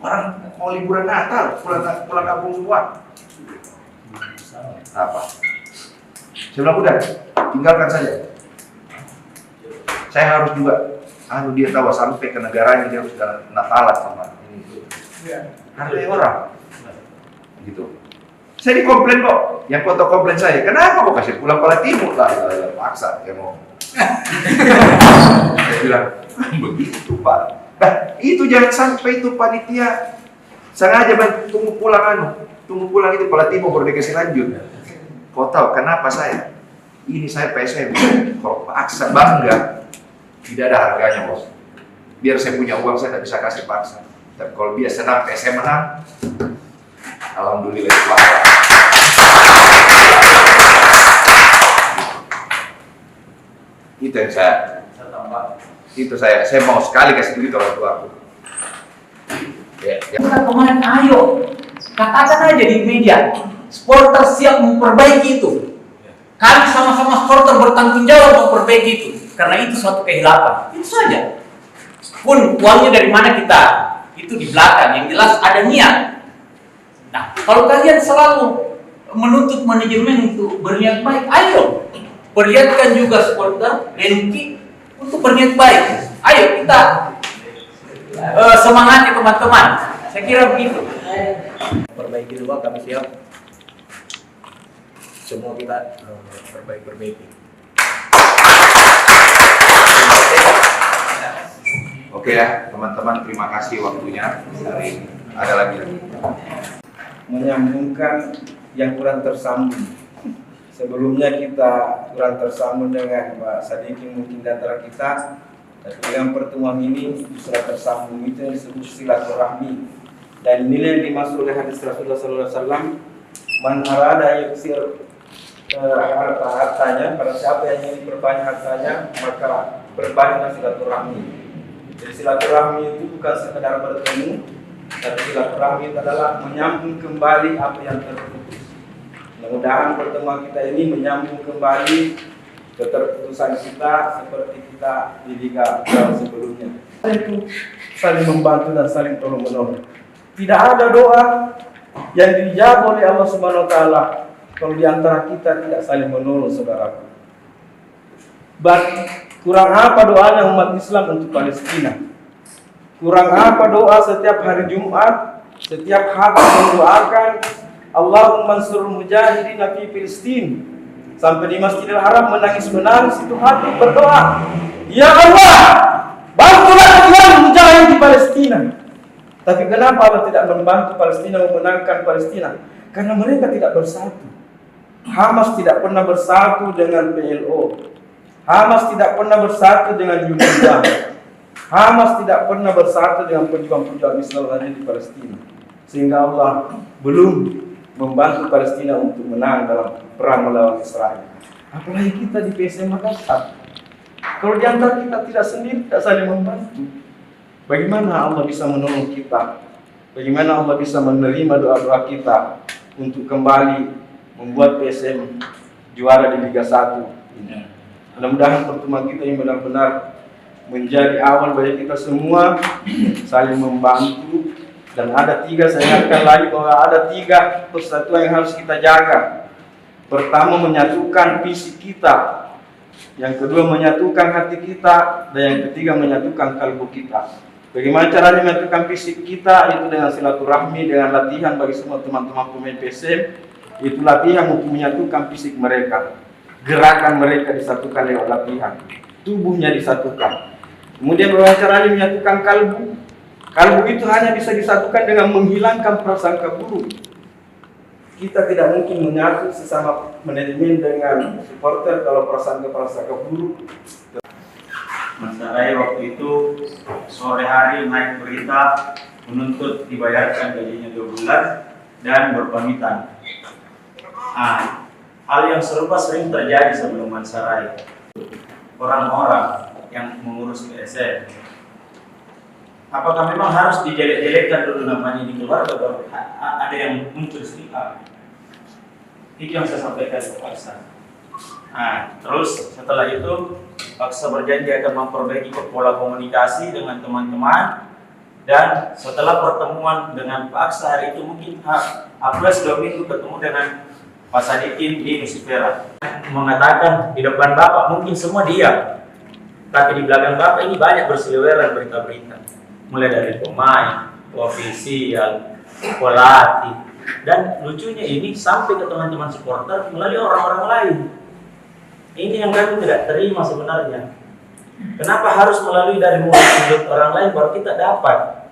Orang mau liburan Natal, pulang kampung semua. Apa? Saya bilang udah, tinggalkan saja. Saya harus juga, dia tahu sampai ke negaranya dia harus Natalan sama ini. Hargai orang. Gitu. Saya dikomplain kok, yang foto komplain saya, kenapa kok kasih pulang Pala Timur lah, paksa, ya mau. Saya bilang, begitu Pak. Nah, itu jangan sampai itu panitia sengaja tunggu pulang itu Pala Timur baru dikasih lanjut. Kau tahu kenapa saya? Ini saya PSM, kalau paksa bangga, tidak ada harganya bos. Biar saya punya uang saya tidak bisa kasih paksa. Tapi kalau dia senang PSM menang, alhamdulillah Pak. Itu yang saya tambah. Itu saya mau sekali kasih duit orang tua aku. Ya.
Bukan pemain, ayo katakan aja di media, supporter siap memperbaiki itu. Kami sama-sama supporter bertanggung jawab memperbaiki itu, karena itu suatu kehilapan. Itu saja. Pun uangnya dari mana kita, itu di belakang. Yang jelas ada niat. Nah, kalau kalian selalu menuntut manajemen untuk berniat baik, ayo perlihatkan juga supporter Renki untuk berniat baik. Ayo kita semangati teman-teman. Saya kira begitu.
Perbaiki dulu, kami siap. Semua kita perbaiki.
Oke ya, teman-teman, terima kasih waktunya. Hari ini ada lagi.
Menyambungkan yang kurang tersambung. Sebelumnya kita kurang tersambung dengan Pak Sadikin mungkin di antara kita, tapi dengan pertemuan ini sudah tersambung. Itu yang disebut silaturahmi. Dan inilah yang dimaksud oleh hadis Rasulullah SAW, man arada yuksir hartanya, pada siapa yang ingin berbanyak hartanya, maka berbanyaklah silaturahmi. Jadi silaturahmi itu bukan sekedar bertemu, tapi silaturahmi itu adalah menyambung kembali apa yang terputus. Mudah-mudahan pertemuan kita ini menyambung kembali keterputusan kita seperti kita di Liga sebelumnya. Itu saling membantu dan saling tolong-menolong. Tidak ada doa yang dijawab oleh Allah Subhanahu wa taala kalau di antara kita tidak saling menolong, saudaraku. Kurang apa doanya umat Islam untuk Palestina? Kurang apa doa setiap hari Jumat, setiap hari mendoakan Allahumma ansur mujahidin fi Filistin. Sampai di Masjidil Haram menangis-menangis itu hati berdoa, ya Allah, bantulah Tuhan mujahid di Palestina. Tapi kenapa Allah tidak membantu Palestina memenangkan Palestina? Karena mereka tidak bersatu. Hamas tidak pernah bersatu dengan PLO. Hamas tidak pernah bersatu dengan UNRWA. Hamas tidak pernah bersatu dengan pejuang-pejuang Islam yang ada di Palestina. Sehingga Allah belum membantu Palestina untuk menang dalam perang melawan Israel. Apalagi kita di PSM Makassar. Kalau di antara kita tidak sendiri, tidak saling membantu, bagaimana Allah bisa menolong kita? Bagaimana Allah bisa menerima doa-doa kita untuk kembali membuat PSM juara di Liga 1? Mudah-mudahan pertemuan kita ini benar-benar menjadi awal bagi kita semua saling membantu, Dan ada 3, saya ingatkan lagi bahwa ada 3 persatuan yang harus kita jaga. Pertama, menyatukan fisik kita. Yang kedua, menyatukan hati kita. Dan yang ketiga, menyatukan kalbu kita. Bagaimana caranya menyatukan fisik kita? Itu dengan silaturahmi, dengan latihan bagi semua teman-teman pemain PSM. Itu latihan untuk menyatukan fisik mereka. Gerakan mereka disatukan lewat latihan. Tubuhnya disatukan. Kemudian bagaimana caranya menyatukan kalbu? Kalbu itu hanya bisa disatukan dengan menghilangkan prasangka buruk. Kita tidak mungkin menyatu sesama manajemen dengan supporter kalau prasangka buruk.
Mas Sarai waktu itu sore hari naik berita menuntut dibayarkan gajinya 2 bulan dan berpamitan. Hal yang serupa sering terjadi sebelum Mas Sarai. Orang-orang yang mengurus PSM, apakah memang harus dijelek-jelekkan dulu namanya di keluarga baru ada yang muncul speak up? Itu yang saya sampaikan ke Paksa. Terus setelah itu Paksa berjanji akan memperbaiki pola komunikasi dengan teman-teman, dan setelah pertemuan dengan Paksa hari itu mungkin plus 2 minggu ketemu dengan Pak Sadikin di Nusifera, mengatakan di depan Bapak mungkin semua diam, tapi di belakang Bapak ini banyak berseliweran berita-berita, mulai dari pemain, ofisial, pelatih, dan lucunya ini sampai ke teman-teman supporter melalui orang-orang lain. Ini yang kami tidak terima sebenarnya. Kenapa harus melalui dari mulut orang lain baru kita dapat?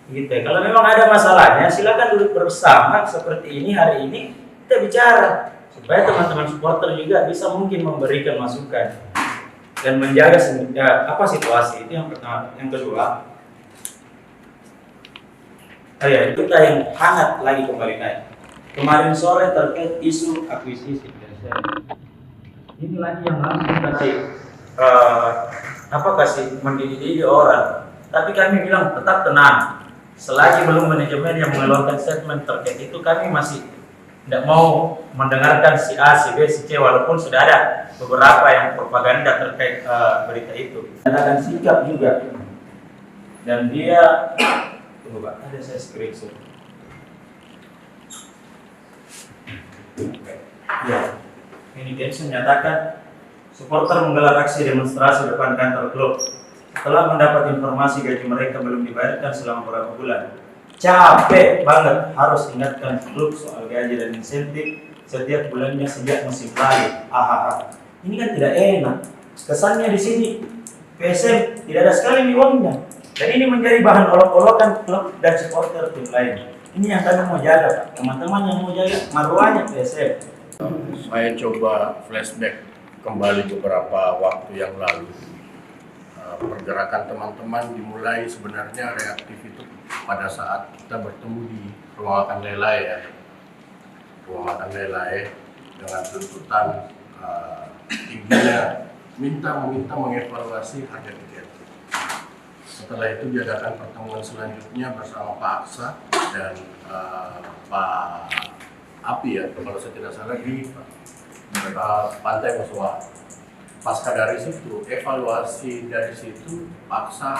Gitu. Kalau memang ada masalahnya, silakan duduk bersama seperti ini hari ini kita bicara supaya teman-teman supporter juga bisa mungkin memberikan masukan dan menjaga situasi. Itu yang pertama. Yang kedua, kita yang hangat lagi kembali naik. Kemarin sore terkait isu akuisisi. Ini lagi yang harus kasih mendidik orang. Tapi kami bilang tetap tenang. Selagi belum manajemen yang mengeluarkan statement terkait itu, kami masih tidak mau mendengarkan si A, si B, si C, walaupun sudah ada beberapa yang propaganda terkait berita itu. Ada sikap juga. Dan dia, tunggu Pak, ada saya screenshot. Ya. Ini Densus menyatakan supporter menggelar aksi demonstrasi depan kantor klub setelah mendapat informasi gaji mereka belum dibayarkan selama beberapa bulan. Capek banget harus ingatkan klub soal gaji dan insentif setiap bulannya sejak musim lalu. Ini kan tidak enak. Kesannya di sini PSM tidak ada sekali uangnya. Dan ini menjadi bahan olok-olokan klub dan supporter tim lain. Ini yang kami mau jaga, Pak. Teman-teman yang mau jaga marwahnya PSM.
Saya coba flashback kembali beberapa waktu yang lalu. Pergerakan teman-teman dimulai sebenarnya reaktif itu pada saat kita bertemu di rumah makan Lelai ya. Rumah makan Lelai dengan tuntutan tingginya meminta mengevaluasi harga tiket. Setelah itu diadakan pertemuan selanjutnya bersama Pak Aksa dan Pak Api ya, kalau saya tidak salah di Pantai Muswa. Pasca dari situ, evaluasi dari situ, Paksa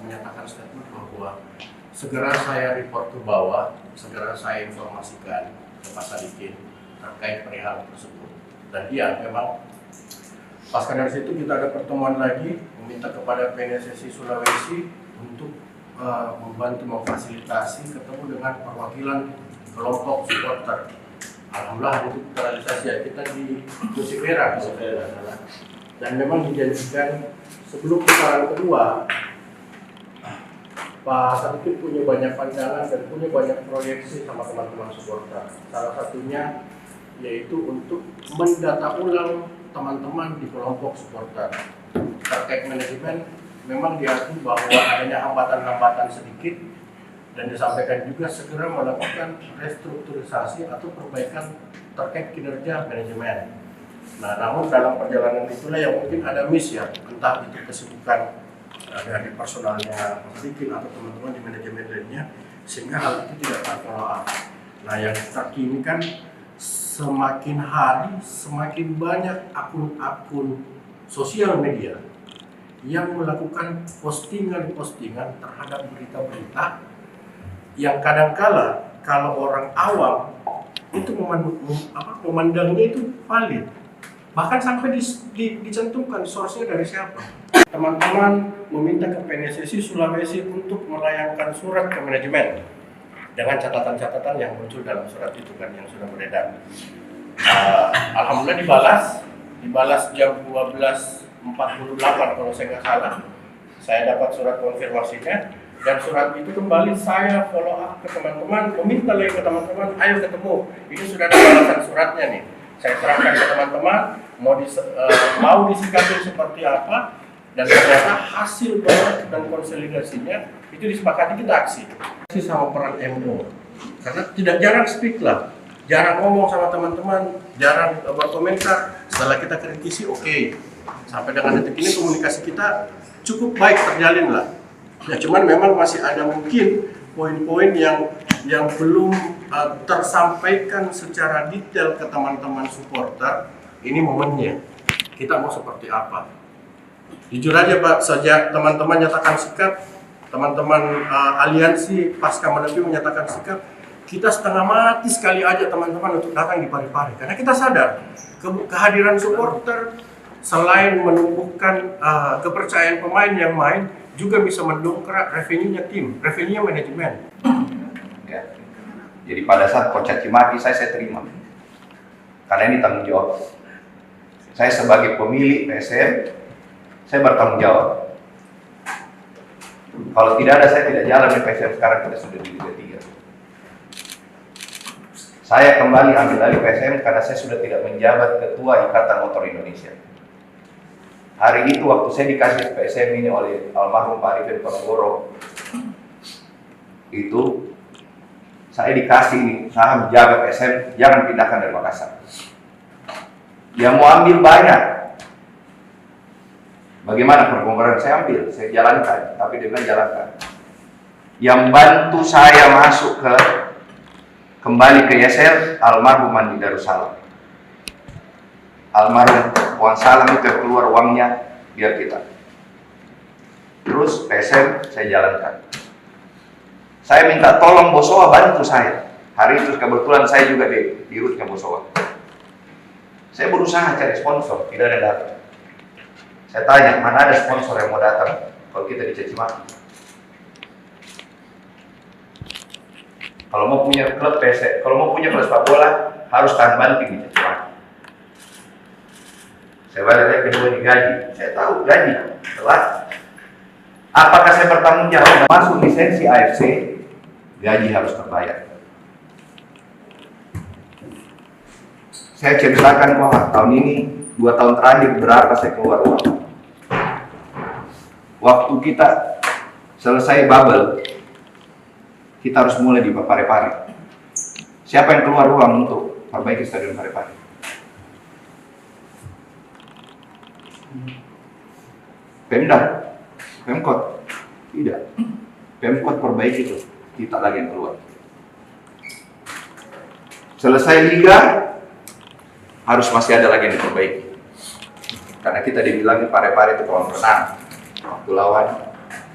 menyatakan statement bahwa segera saya report ke bawah, segera saya informasikan ke Pak Sadikin terkait perihal tersebut. Dan iya, memang pasca dari situ kita ada pertemuan lagi, meminta kepada PNSSI Sulawesi untuk membantu memfasilitasi ketemu dengan perwakilan kelompok supporter. Alhamdulillah itu terrealisasi ya, kita di Nusifera dan memang dijanjikan sebelum putaran kedua Pak Sadikin punya banyak pandangan dan punya banyak proyeksi sama teman-teman supporter. Salah satunya yaitu untuk mendata ulang teman-teman di kelompok supporter terkait manajemen. Memang diakui bahwa adanya hambatan-hambatan sedikit dan disampaikan juga segera melakukan restrukturisasi atau perbaikan terkait kinerja manajemen. Nah, namun dalam perjalanan itulah yang mungkin ada miss ya, entah itu kesibukan dari personalnya Sadikin atau teman-teman di manajemen lainnya, sehingga hal itu tidak terfollow up. Nah, yang terkini kan semakin hari semakin banyak akun-akun sosial media yang melakukan postingan-postingan terhadap berita-berita yang kadangkala kalau orang awam itu memandangnya itu valid, bahkan sampai dicantumkan source-nya dari siapa. Teman-teman meminta ke PNSSI Sulawesi untuk melayangkan surat ke manajemen dengan catatan-catatan yang muncul dalam surat itu kan yang sudah beredar. Alhamdulillah dibalas jam 12.48 kalau saya nggak salah. Saya dapat surat konfirmasinya, dan surat itu kembali saya follow up ke teman-teman, meminta lagi ke teman-teman, ayo ketemu, ini sudah ada balasan suratnya nih. Saya serahkan ke teman-teman, mau disikapi seperti apa, dan ternyata hasil bahas dan konsolidasinya itu disepakati kita aksi. Sama peran MO, karena tidak jarang speak lah, jarang ngomong sama teman-teman, jarang berkomentar. Setelah kita kritisi, oke. Sampai dengan detik ini komunikasi kita cukup baik terjalin lah. Ya cuman memang masih ada mungkin poin-poin yang belum tersampaikan secara detail ke teman-teman supporter. Ini momennya. Kita mau seperti apa? Jujur aja Pak, sejak teman-teman nyatakan sikap, teman-teman aliansi pasca menepi menyatakan sikap, kita setengah mati sekali aja teman-teman untuk datang di Parepare, karena kita sadar kehadiran supporter selain menumbuhkan kepercayaan pemain yang main, juga bisa mendongkrak revenue-nya tim, revenue-nya manajemen.
Ya. Jadi pada saat Coach Caci maki, saya terima, karena ini tanggung jawab. Saya sebagai pemilik PSM, saya bertanggung jawab. Kalau tidak ada, saya tidak jalan di PSM. Sekarang kita sudah di Liga 3. Saya kembali ambil alih PSM karena saya sudah tidak menjabat Ketua Ikatan Motor Indonesia. Hari itu waktu saya dikasih PSM ini oleh almarhum Pak Arifin Ponorogo, itu saya dikasih saham jaga PSM, jangan pindahkan dari Makassar. Yang mau ambil banyak. Bagaimana perkembangan saya ambil, saya jalankan, tapi dengan jalankan. Yang bantu saya masuk kembali ke YSL, almarhum Andi Darussalam. Almarhum Wan Salam itu yang keluar uangnya biar kita. Terus PSM saya jalankan. Saya minta tolong Bosowa bantu saya. Hari itu kebetulan saya juga di rootnya Bosowa. Saya berusaha cari sponsor, tidak ada datang. Saya tanya, mana ada sponsor yang mau datang kalau kita dicaci maki? Kalau mau punya klub PSM, kalau mau punya klub sepak bola, harus tahan banting dicaci maki. Saya balik lagi kedua digaji, saya tahu gaji telat. Apakah saya bertanggung jawab masuk lisensi AFC, gaji harus terbayar. Saya ceritakan bahwa tahun ini 2 tahun terakhir berapa saya keluar uang. Waktu kita selesai bubble, kita harus mulai di Parepare. Siapa yang keluar uang untuk perbaiki stadion Parepare? Pemda, Pemkot, tidak. Pemkot perbaiki itu, kita lagi yang keluar. Selesai liga, harus masih ada lagi yang diperbaiki. Karena kita dibilang Parepare itu kolam renang, waktu lawan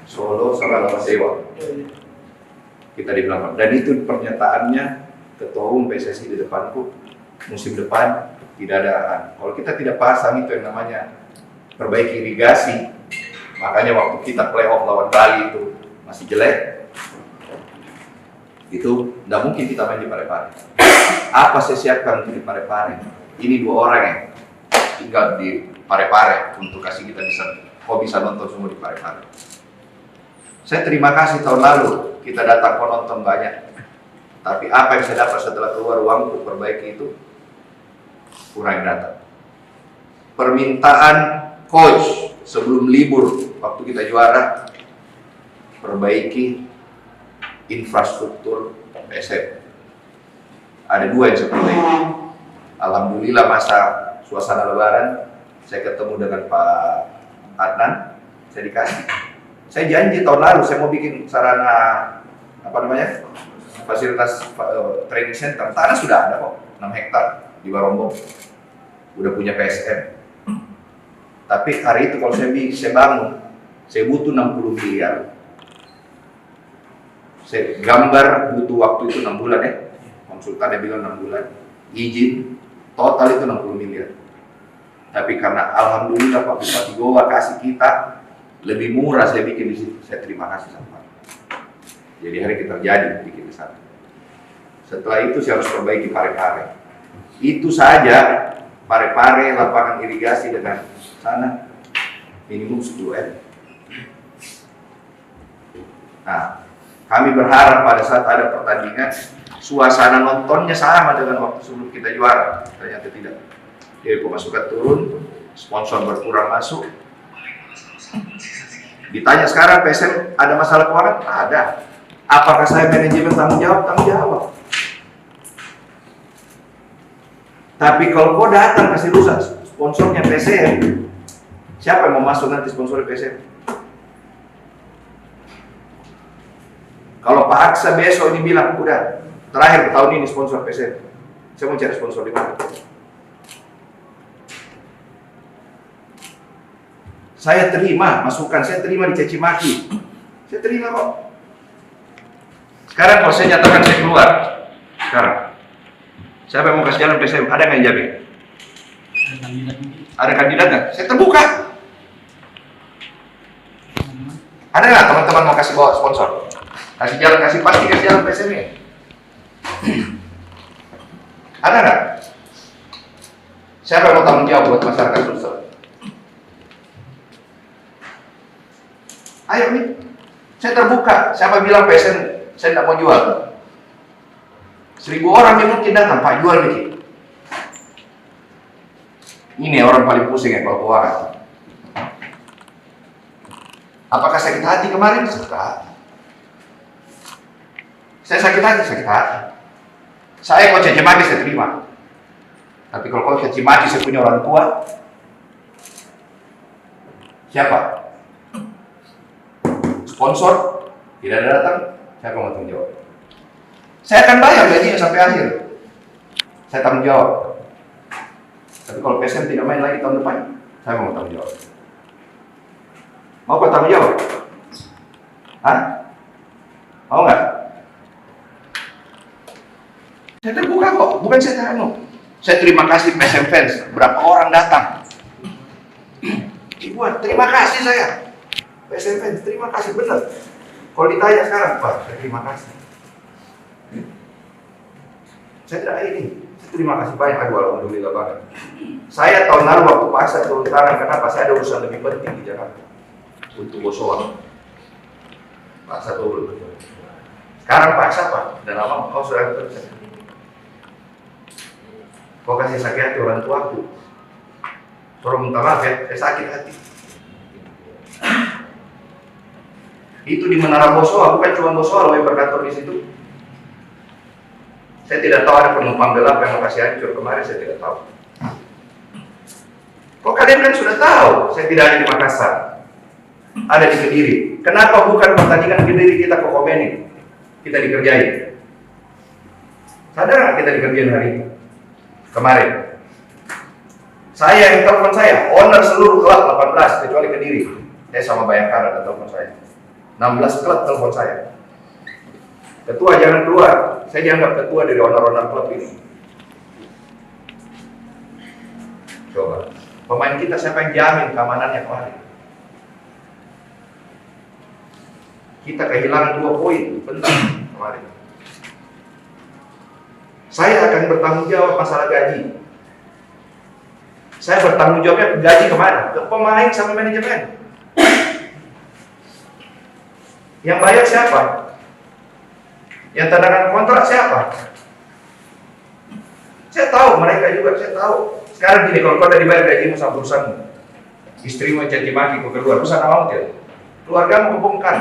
Solo sama lawan Dewa. Kita dibilang, dan itu pernyataannya Ketua Umum PSSI di depanku, musim depan tidak ada. Kalau kita tidak pasang itu yang namanya perbaiki irigasi, makanya waktu kita playoff lawan Bali itu masih jelek, itu tidak mungkin kita main di Parepare. Apa saya siapkan untuk di Parepare? Ini 2 orang yang tinggal di Parepare untuk kasih kita bisa nonton semua di Parepare. Saya terima kasih tahun lalu kita datang nonton banyak, tapi apa yang saya dapat setelah keluar uang untuk perbaiki itu kurang datang. Permintaan coach sebelum libur waktu kita juara, perbaiki infrastruktur PSM. Ada 2 yang saya perbaiki. Alhamdulillah masa suasana lebaran saya ketemu dengan Pak Adnan, saya dikasih. Saya janji tahun lalu saya mau bikin sarana fasilitas training center. Tanah sudah ada kok, 6 hektar di Barombong. Udah punya PSM. Tapi hari itu kalau saya bangun, saya butuh 60 miliar. Saya gambar butuh waktu itu 6 bulan ya. Konsultannya bilang 6 bulan. Izin total itu 60 miliar. Tapi karena alhamdulillah Pak Bupati Goa kasih kita lebih murah, saya bikin di situ. Saya terima kasih sama Pak. Jadi hari kita terjadi bikin di sana. Setelah itu saya harus perbaiki Pare-Pare. Itu saja Pare-Pare, lapangan irigasi dengan sana minimum 10 M. Nah, kami berharap pada saat ada pertandingan, suasana nontonnya sama dengan waktu sebelum kita juara. Ternyata tidak. Jadi pemasukan turun, sponsor berkurang masuk. Ditanya sekarang PSM ada masalah keuangan? Ada. Apakah saya manajemen tanggung jawab? Tanggung jawab. Tapi kalau kau datang kasih rusak sponsornya PSM, siapa yang mau masuk nanti sponsor PSM? Kalau Pak Aksa besok ini bilang, udah terakhir tahun ini sponsor PSM, saya mau cari sponsor di mana? Saya terima masukan, saya terima dicaci maki, saya terima kok. Sekarang kalau saya nyatakan saya keluar, sekarang siapa yang mau kasih jalan PSM? Ada nggak yang jamin? Ada kandidat nggak? Saya terbuka. Ada nggak teman-teman mau kasih bawa sponsor? Kasih jalan, kasih jalan PSM -nya. Ada nggak? Siapa yang mau tanggung jawab buat masyarakat Sulsel? Ayo nih, saya terbuka. Siapa bilang PSM saya tidak mau jual? 1000 orang yang mungkin datang, Pak jual nih. Ini orang paling pusing ya kalau keuangan. Apakah sakit hati kemarin? Sakit hati. Saya sakit hati, sakit hati. Saya kok caci maki saya terima. Tapi kalau kau caci maki saya punya orang tua, siapa? Sponsor tidak ada datang, siapa mau tanggung jawab? Saya akan bayar gajinya sampai akhir. Saya tanggung jawab. Tapi kalau PSM tidak main lagi tahun depan, saya mau tanggung jawab. Mau kau tanggung jawab? Hah? Mau nggak? Saya terbuka kok, bukan saya teranu. Saya terima kasih PSM fans, berapa orang datang. Ibuan, terima kasih saya. PSM fans, terima kasih benar. Kalau ditanya sekarang, Pak, terima kasih. Saya tidak ini, saya terima kasih banyak. Aduh, alhamdulillah banget. Saya tahun lalu waktu paksa turun tangan, kenapa? Saya ada urusan lebih penting di Jakarta untuk Bosowa. Paksa turun. Sekarang paksa Pak, dan lama kau sudah kerja. Kau kasih sakit hati orang tuaku. Suruh minta maaf ya, saya sakit hati. Itu di Menara Bosowa, bukan cuma Bosowa loh yang berkantor di situ. Saya tidak tahu ada penumpang gelap yang mau kasih hancur kemarin, saya tidak tahu. Kok kalian kan sudah tahu, saya tidak ada di Makassar, ada di Kediri. Kenapa bukan pertandingan Kediri kita ke Komeni, kita dikerjain? Sadar nggak kita dikerjain hari ini? Kemarin, saya yang telepon saya, owner seluruh klub 18 kecuali Kediri. Saya sama Bayangkara ada telepon saya. 16 klub telepon saya. Ketua jangan keluar, saya dianggap ketua dari owner-owner klub ini. Coba, pemain kita siapa yang jamin keamanannya kemarin? Kita kehilangan 2 poin, bentar kemarin. Saya akan bertanggung jawab masalah gaji. Saya bertanggung jawabnya gaji kemana? Ke pemain sama manajemen. Yang bayar siapa? Yang tanda tangan kontrak siapa? Saya tahu, mereka juga saya tahu. Sekarang gini, kalau kau udah dibayar gajimu sama urusanmu, istrimu caci maki kau keluar, urusan awam tidak? Keluargamu kebongkar.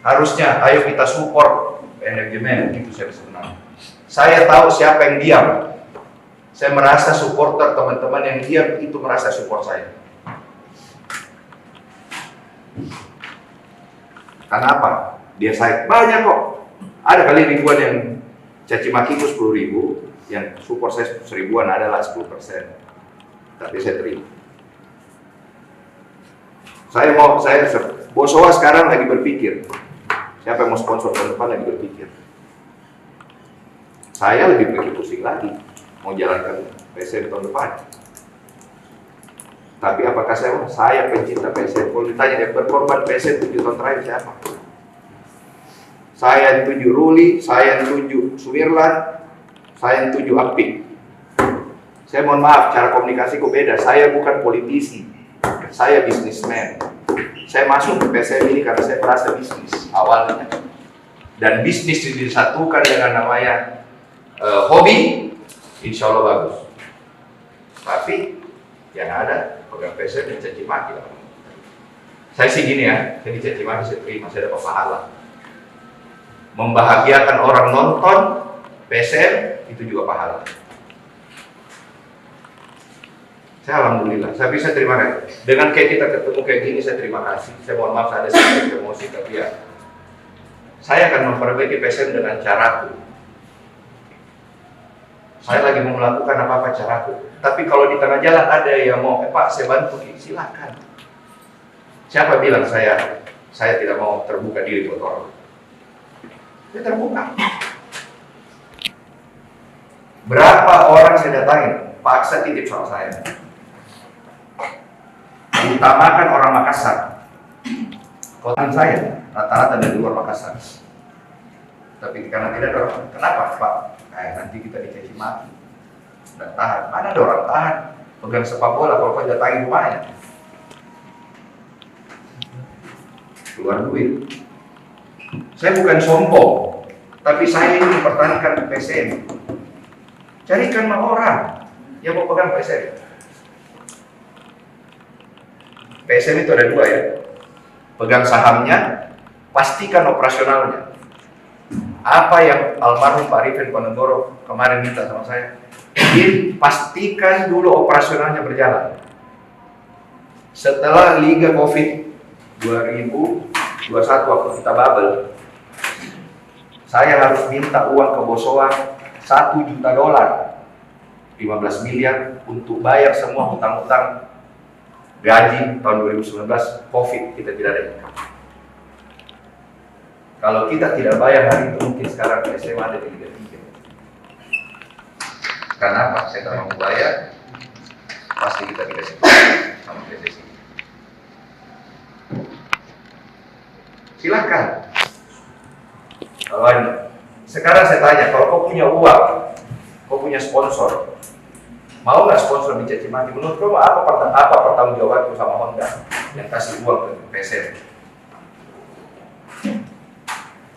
Harusnya, ayo kita support manajemen, itu saya sebenarnya. Saya tahu siapa yang diam. Saya merasa supporter teman-teman yang diam itu merasa support saya. Karena apa? Dia saya banyak kok. Ada kali ribuan yang caci makiku 10.000, yang support saya 1000-an adalah 10%. Tapi saya terima. Saya Bosowa sekarang lagi berpikir, Siapa yang mau sponsor tahun depan lagi berpikir. Saya lebih pikir pusing lagi mau jalankan PSM tahun depan. Tapi apakah saya pencinta PSM? Kalau ditanya yang berkorban PSM 7 tahun terakhir siapa? Saya yang tuju Ruli, saya yang tuju Sumirlan, saya yang tuju Apik. Saya mohon maaf, cara komunikasiku beda. Saya bukan politisi, saya bisnismen. Saya masuk ke PSM ini karena saya merasa bisnis awalnya. Dan bisnis disatukan dengan namanya hobi, insya Allah bagus. Tapi yang ada program PSM dicaci maki lah. Saya sih gini ya, saya dicaci maki saya terima, saya dapat pahala. Membahagiakan orang nonton PSM itu juga pahala. Saya alhamdulillah, saya bisa terima kasih. Dengan kayak kita ketemu kayak gini, saya terima kasih. Saya mohon maaf ada sedikit emosi, tapi ya saya akan memperbaiki PSM dengan caraku. Saya lagi mau melakukan apa-apa caraku. Tapi kalau di tengah jalan ada yang mau, Pak saya bantu, silakan. Siapa bilang saya tidak mau terbuka diri buat orang? Saya terbuka. Berapa orang saya datangin, paksa titip sama saya. Utamakan orang Makassar. Kotaan saya rata-rata dari luar Makassar. Tapi karena tidak ada orang, kenapa Pak? Nanti kita dicaci maki dan tahan. Mana ada orang tahan? Pegang sepak bola kalau kau datangin rumahnya. Keluar duit. Saya bukan sombong, tapi saya ingin mempertahankan PSM. Carikan orang yang mau pegang PSM. PSM itu ada dua ya. Pegang sahamnya, pastikan operasionalnya. Apa yang almarhum Pak Arifin Ponegoro kemarin minta sama saya, pastikan dulu operasionalnya berjalan. Setelah Liga Covid 2021 waktu kita bubble, saya harus minta uang ke Bosowa $1 juta, 15 miliar untuk bayar semua hutang-hutang gaji tahun 2019 Covid, kita tidak ada income. Kalau kita tidak bayar hari itu, mungkin sekarang PSM ada di Liga 3. Karena apa? Saya tidak mau bayar, pasti kita dikasih sama PSSI. Silakan. Kalau sekarang saya tanya, kalau kau punya uang, kau punya sponsor, mau nggak sponsor dicaci maki? Menurut kamu apa pertanggungjawabanku sama Honda yang kasih uang ke PSM?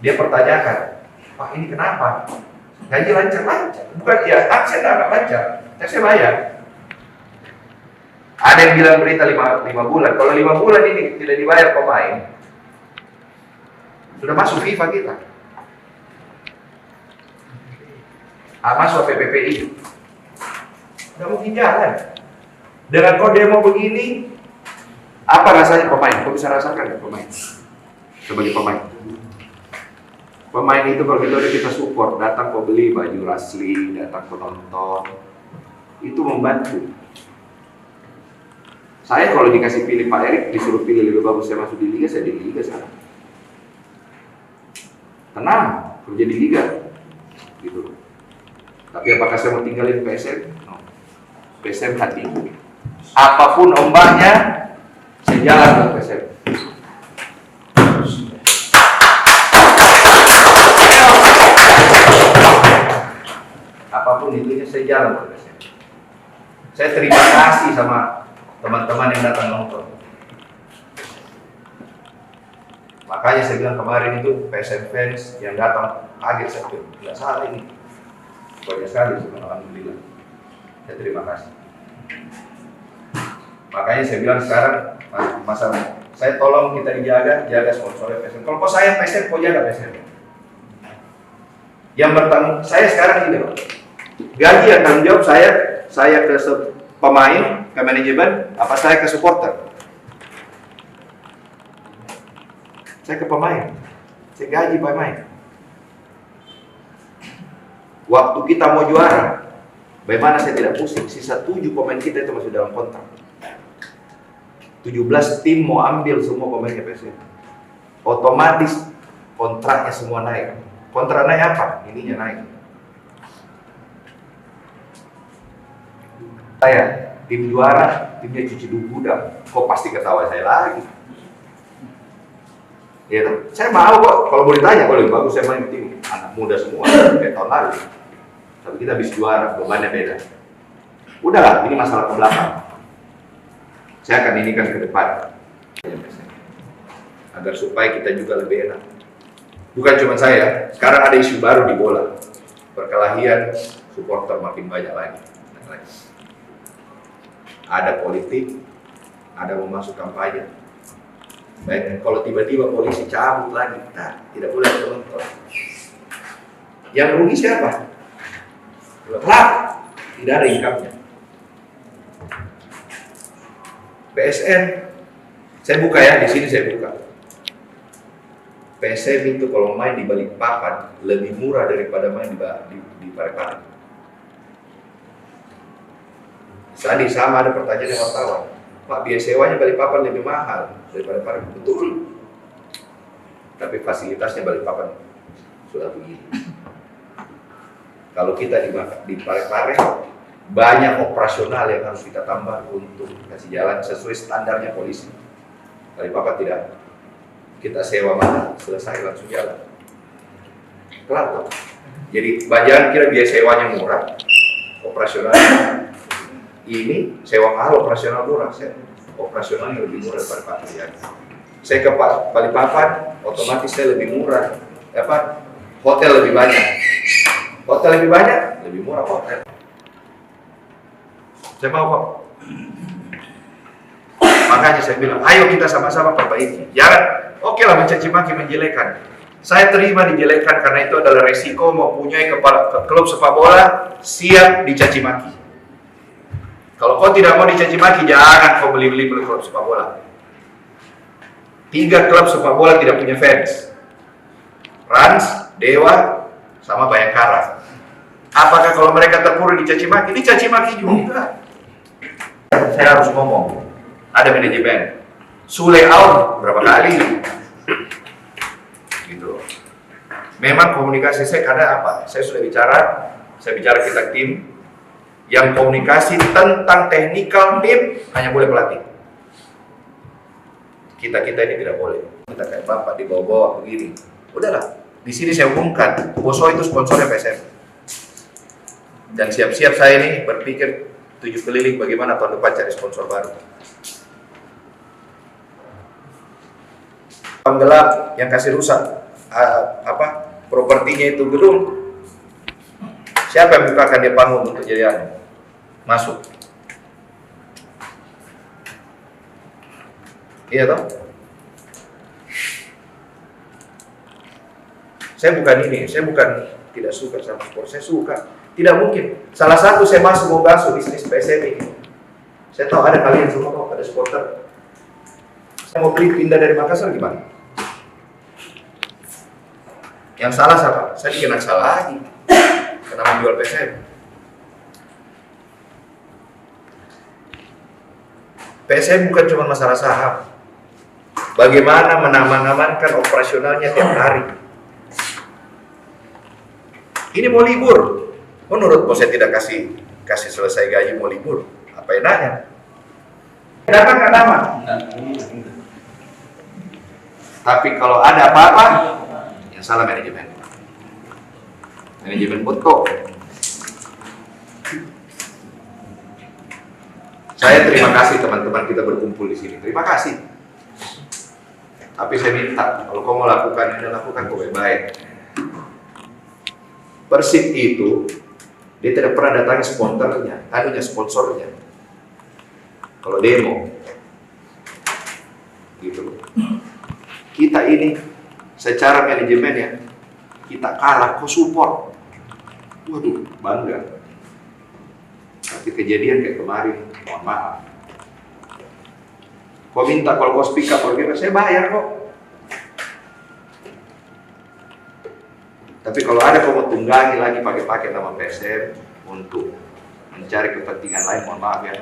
Dia pertanyakan, Pak ini kenapa? Gaji lancar-lancar, bukan ya? Saya nggak lancar, saya bayar. Ada yang bilang berita 5 bulan. Kalau 5 bulan ini tidak dibayar pemain, sudah masuk FIFA kita. Masuk PPPI. Nggak mungkin jalan. Dengan kau demo begini, apa rasanya pemain? Kau bisa rasakan ya pemain? Sebagai pemain. Pemain itu kalau kita support, datang kau beli baju Rasli, datang kau nonton, itu membantu. Saya kalau dikasih pilih Pak Erik, disuruh pilih lebih bagus saya masuk di Liga, saya di Liga sekarang. Tenang, kerja di Liga, gitu. Tapi apakah saya mau tinggalin PSM? No. PSM hati. Apapun ombaknya, saya jalan ke PSM. Apapun itu, saya jalan ke PSM. Saya terima kasih sama teman-teman yang datang nonton. Makanya saya bilang kemarin itu PSM fans yang datang kaget, saya bilang, tidak salah ini. Banyak sekali, alhamdulillah. Saya terima kasih. Makanya saya bilang sekarang masalah saya tolong kita jaga sponsornya PSM. Kalau kau sayang PSM, kau jaga PSM. Yang bertanggung, saya sekarang ini loh. Gaji yang tanggung jawab saya ke pemain, ke manajemen, apa saya ke supporter? Saya ke pemain. Saya gaji pemain. Waktu kita mau juara, bagaimana saya tidak pusing? Sisa 7 pemain kita itu masih dalam kontrak. 17 tim mau ambil semua pemainnya PSM. Otomatis kontraknya semua naik. Kontrak naik apa? Ininya naik. Saya tim juara, timnya cuci gudang, kok pasti ketawa saya lagi. Ya, saya mau kok, kalau mau ditanya, kalau lebih bagus saya main tim anak muda semua, kayak tahun lalu. Tapi kita bisa juara, bebannya beda. Udahlah, ini masalah ke belakang. Saya akan inikan ke depan. Agar supaya kita juga lebih enak. Bukan cuma saya, sekarang ada isu baru di bola. Perkelahian, supporter makin banyak lagi. Ada politik, ada mau masuk kampanye. Baik, kalau tiba-tiba polisi cabut lagi, nah, tidak boleh penonton. Yang rugi siapa? Klub, tidak ada income-nya. PSN, saya buka ya, di sini saya buka. PSM itu kalau main di Balikpapan lebih murah daripada main di Parepare. Tadi sama ada pertanyaan yang wartawan, Pak, biaya sewanya Balikpapan lebih mahal daripada Parepare. Betul. Tapi fasilitasnya Balikpapan sudah begini. Kalau kita di Parepare, banyak operasional yang harus kita tambah untuk kasih jalan sesuai standarnya polisi. Balikpapan tidak. Kita sewa mana, selesai langsung jalan. Kelar kok. Jadi jangan kira biaya sewanya murah, operasional ini sewa mahal, operasional murah. Operasionalnya lebih murah daripada Parepare. Saya ke Balikpapan, otomatis saya lebih murah. Hotel lebih banyak. Hotel lebih banyak, lebih murah hotel. Saya mau kok. Makanya saya bilang, ayo kita sama-sama perbaiki. Jangan, oke lah mencaci maki, menjelekan. Saya terima dijelekan karena itu adalah resiko mempunyai klub sepak bola siap dicaci maki. Kalau kau tidak mau dicaci maki, jangan kau beli klub sepak bola. 3 klub sepak bola tidak punya fans. Rans, Dewa, sama Bayangkara. Apakah kalau mereka terpuruk dicaci maki? Dicaci maki juga. Saya harus ngomong. Ada manajemen. Sule out berapa kali? Gitu. Memang komunikasi saya kadang apa? Saya bicara kita tim yang komunikasi tentang teknikal tim hanya boleh pelatih. Kita ini tidak boleh. Kita kayak bapak dibawa-bawa begini. Udahlah. Di sini saya umumkan, Boso itu sponsornya PSM. Dan siap-siap saya ini berpikir 7 keliling bagaimana tahun depan cari sponsor baru. Penggelap yang kasih rusak propertinya itu gedung. Siapa yang bukakan dia panggung untuk jadi masuk? Iya toh? Saya bukan tidak suka sama sport, saya suka. Tidak mungkin. Salah satu saya mau masuk bisnis PSM ini. Saya tahu ada kalian semua kok, ada supporter. Saya mau pindah dari Makassar gimana? Yang salah siapa? Saya dikenakan salah lagi. Karena menjual PSM. PSM bukan cuma masalah saham. Bagaimana mengamankan operasionalnya tiap hari. Ini mau libur. Menurut bos saya tidak kasih selesai gaji mau libur. Apa enaknya? Dapat nggak dapat? Tapi kalau ada apa-apa, yang salah manajemen. Manajemen betul. Saya terima kasih teman-teman kita berkumpul di sini. Terima kasih. Tapi saya minta kalau kau mau lakukan ini, lakukan kau baik. Persib itu dia tidak pernah datangi sponsornya. Kalau demo, gitu. Kita ini secara manajemen ya, kita kalah, kok support. Waduh, bangga. Tapi kejadian kayak kemarin, mohon maaf. Kau minta kalau kau speak up, saya bayar kok. Tapi kalau ada kau mau tunggangi lagi pakai nama PSM untuk mencari kepentingan lain, mohon maaf ya.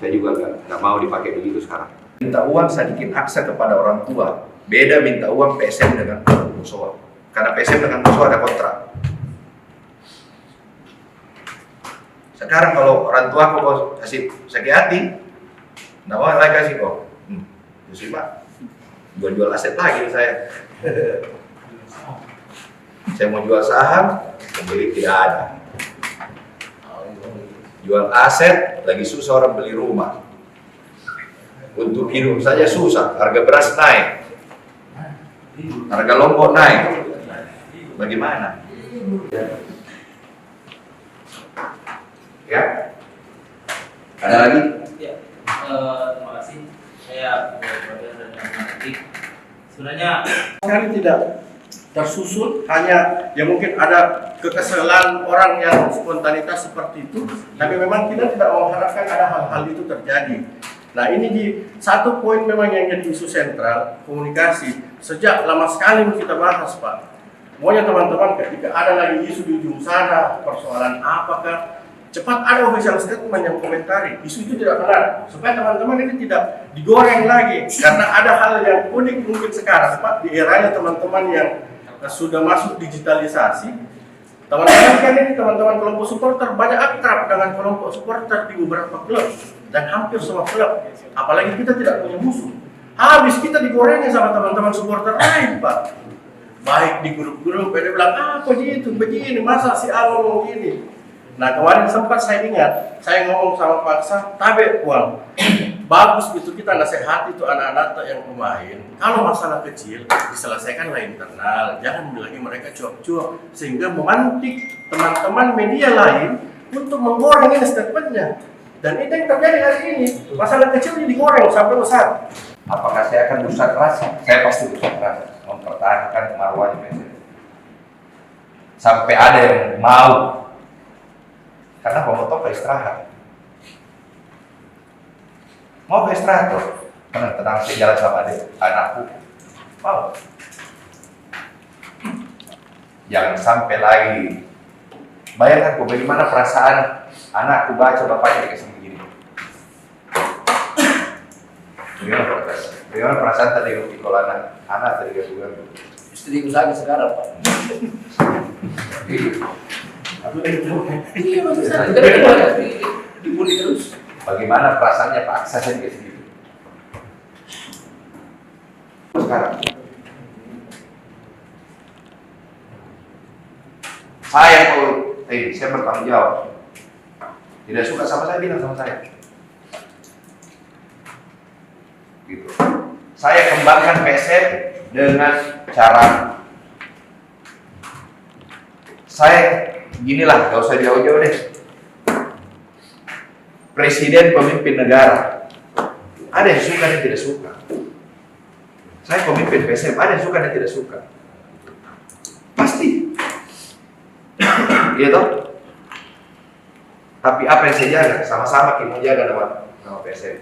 Saya juga nggak mau dipakai begitu sekarang. Minta uang sedikit aksa kepada orang tua Beda minta uang PSM dengan musola. Karena PSM dengan musola ada kontrak. Sekarang kalau orang tua kok kasih sakit hati, nggak mau lagi kasih kok. Terus Pak, jual aset lagi saya. Saya mau jual saham, pembeli tidak ada. Jual aset, lagi susah orang beli rumah. Untuk hidup saja susah, harga beras naik, harga lombok naik. Bagaimana? Ya? Ada lagi?
Ya, terima kasih. Saya dan Matik. Sebenarnya
Sekali tidak tersusun, hanya ya mungkin ada kekesalan orang yang spontanitas seperti itu, tapi memang kita tidak mengharapkan ada hal-hal itu terjadi. Nah ini di satu poin memang yang jadi isu sentral, komunikasi. Sejak lama sekali kita bahas Pak. Pokoknya teman-teman ketika ada lagi isu di ujung sana, persoalan apakah, cepat ada official statement yang komentari, isu itu tidak benar, supaya teman-teman ini tidak digoreng lagi. Karena ada hal yang unik mungkin sekarang Pak, di eranya teman-teman yang sudah masuk digitalisasi. Teman-teman kan ini teman-teman kelompok supporter banyak akrab dengan kelompok supporter di beberapa klub dan hampir semua klub. Apalagi kita tidak punya musuh. Habis kita digorengnya sama teman-teman supporter lain Pak. Baik di grup-grup, dia bilang apa gitu, begini, masa si A ngomong gini. Nah kemarin sempat saya ingat, saya ngomong sama Pak Sa, tabe uang. Bagus itu kita nasihati itu anak-anak yang pemain. Kalau masalah kecil diselesaikan lain internal, jangan lagi mereka cuap-cuap sehingga memantik teman-teman media lain untuk menggoreng ini statementnya. Dan itu yang terjadi hari ini. Masalah kecil ini digoreng sampai besar.
Apakah saya akan berusaha keras? Saya pasti berusaha keras mempertahankan marwahnya PSM. Sampai ada yang mau. Karena pemotor ke istirahat. Mau ke istirahat tuh? Tenang, saya jalan sama adik, anakku. Mau. Jangan sampai lagi. Bayangkan bagaimana perasaan anakku baca bapaknya dikasih begini. Bagaimana perasaan tadi kalau anak tadi kasih begini.
Istriku sakit sekarang Pak. Iya maksud saya dibully terus.
Bagaimana perasaannya Pak Aksa saya dikasih gitu. Sekarang saya saya bertanggung jawab. Tidak suka sama saya, bilang sama saya. Gitu. Saya kembangkan PSM dengan cara saya ginilah, gak usah jauh-jauh deh. Presiden pemimpin negara, ada yang suka dan tidak suka. Saya pemimpin PSM, ada yang suka dan tidak suka. Pasti. Iya toh? Tapi apa yang saya jaga? Sama-sama kita mau jaga nama PSM.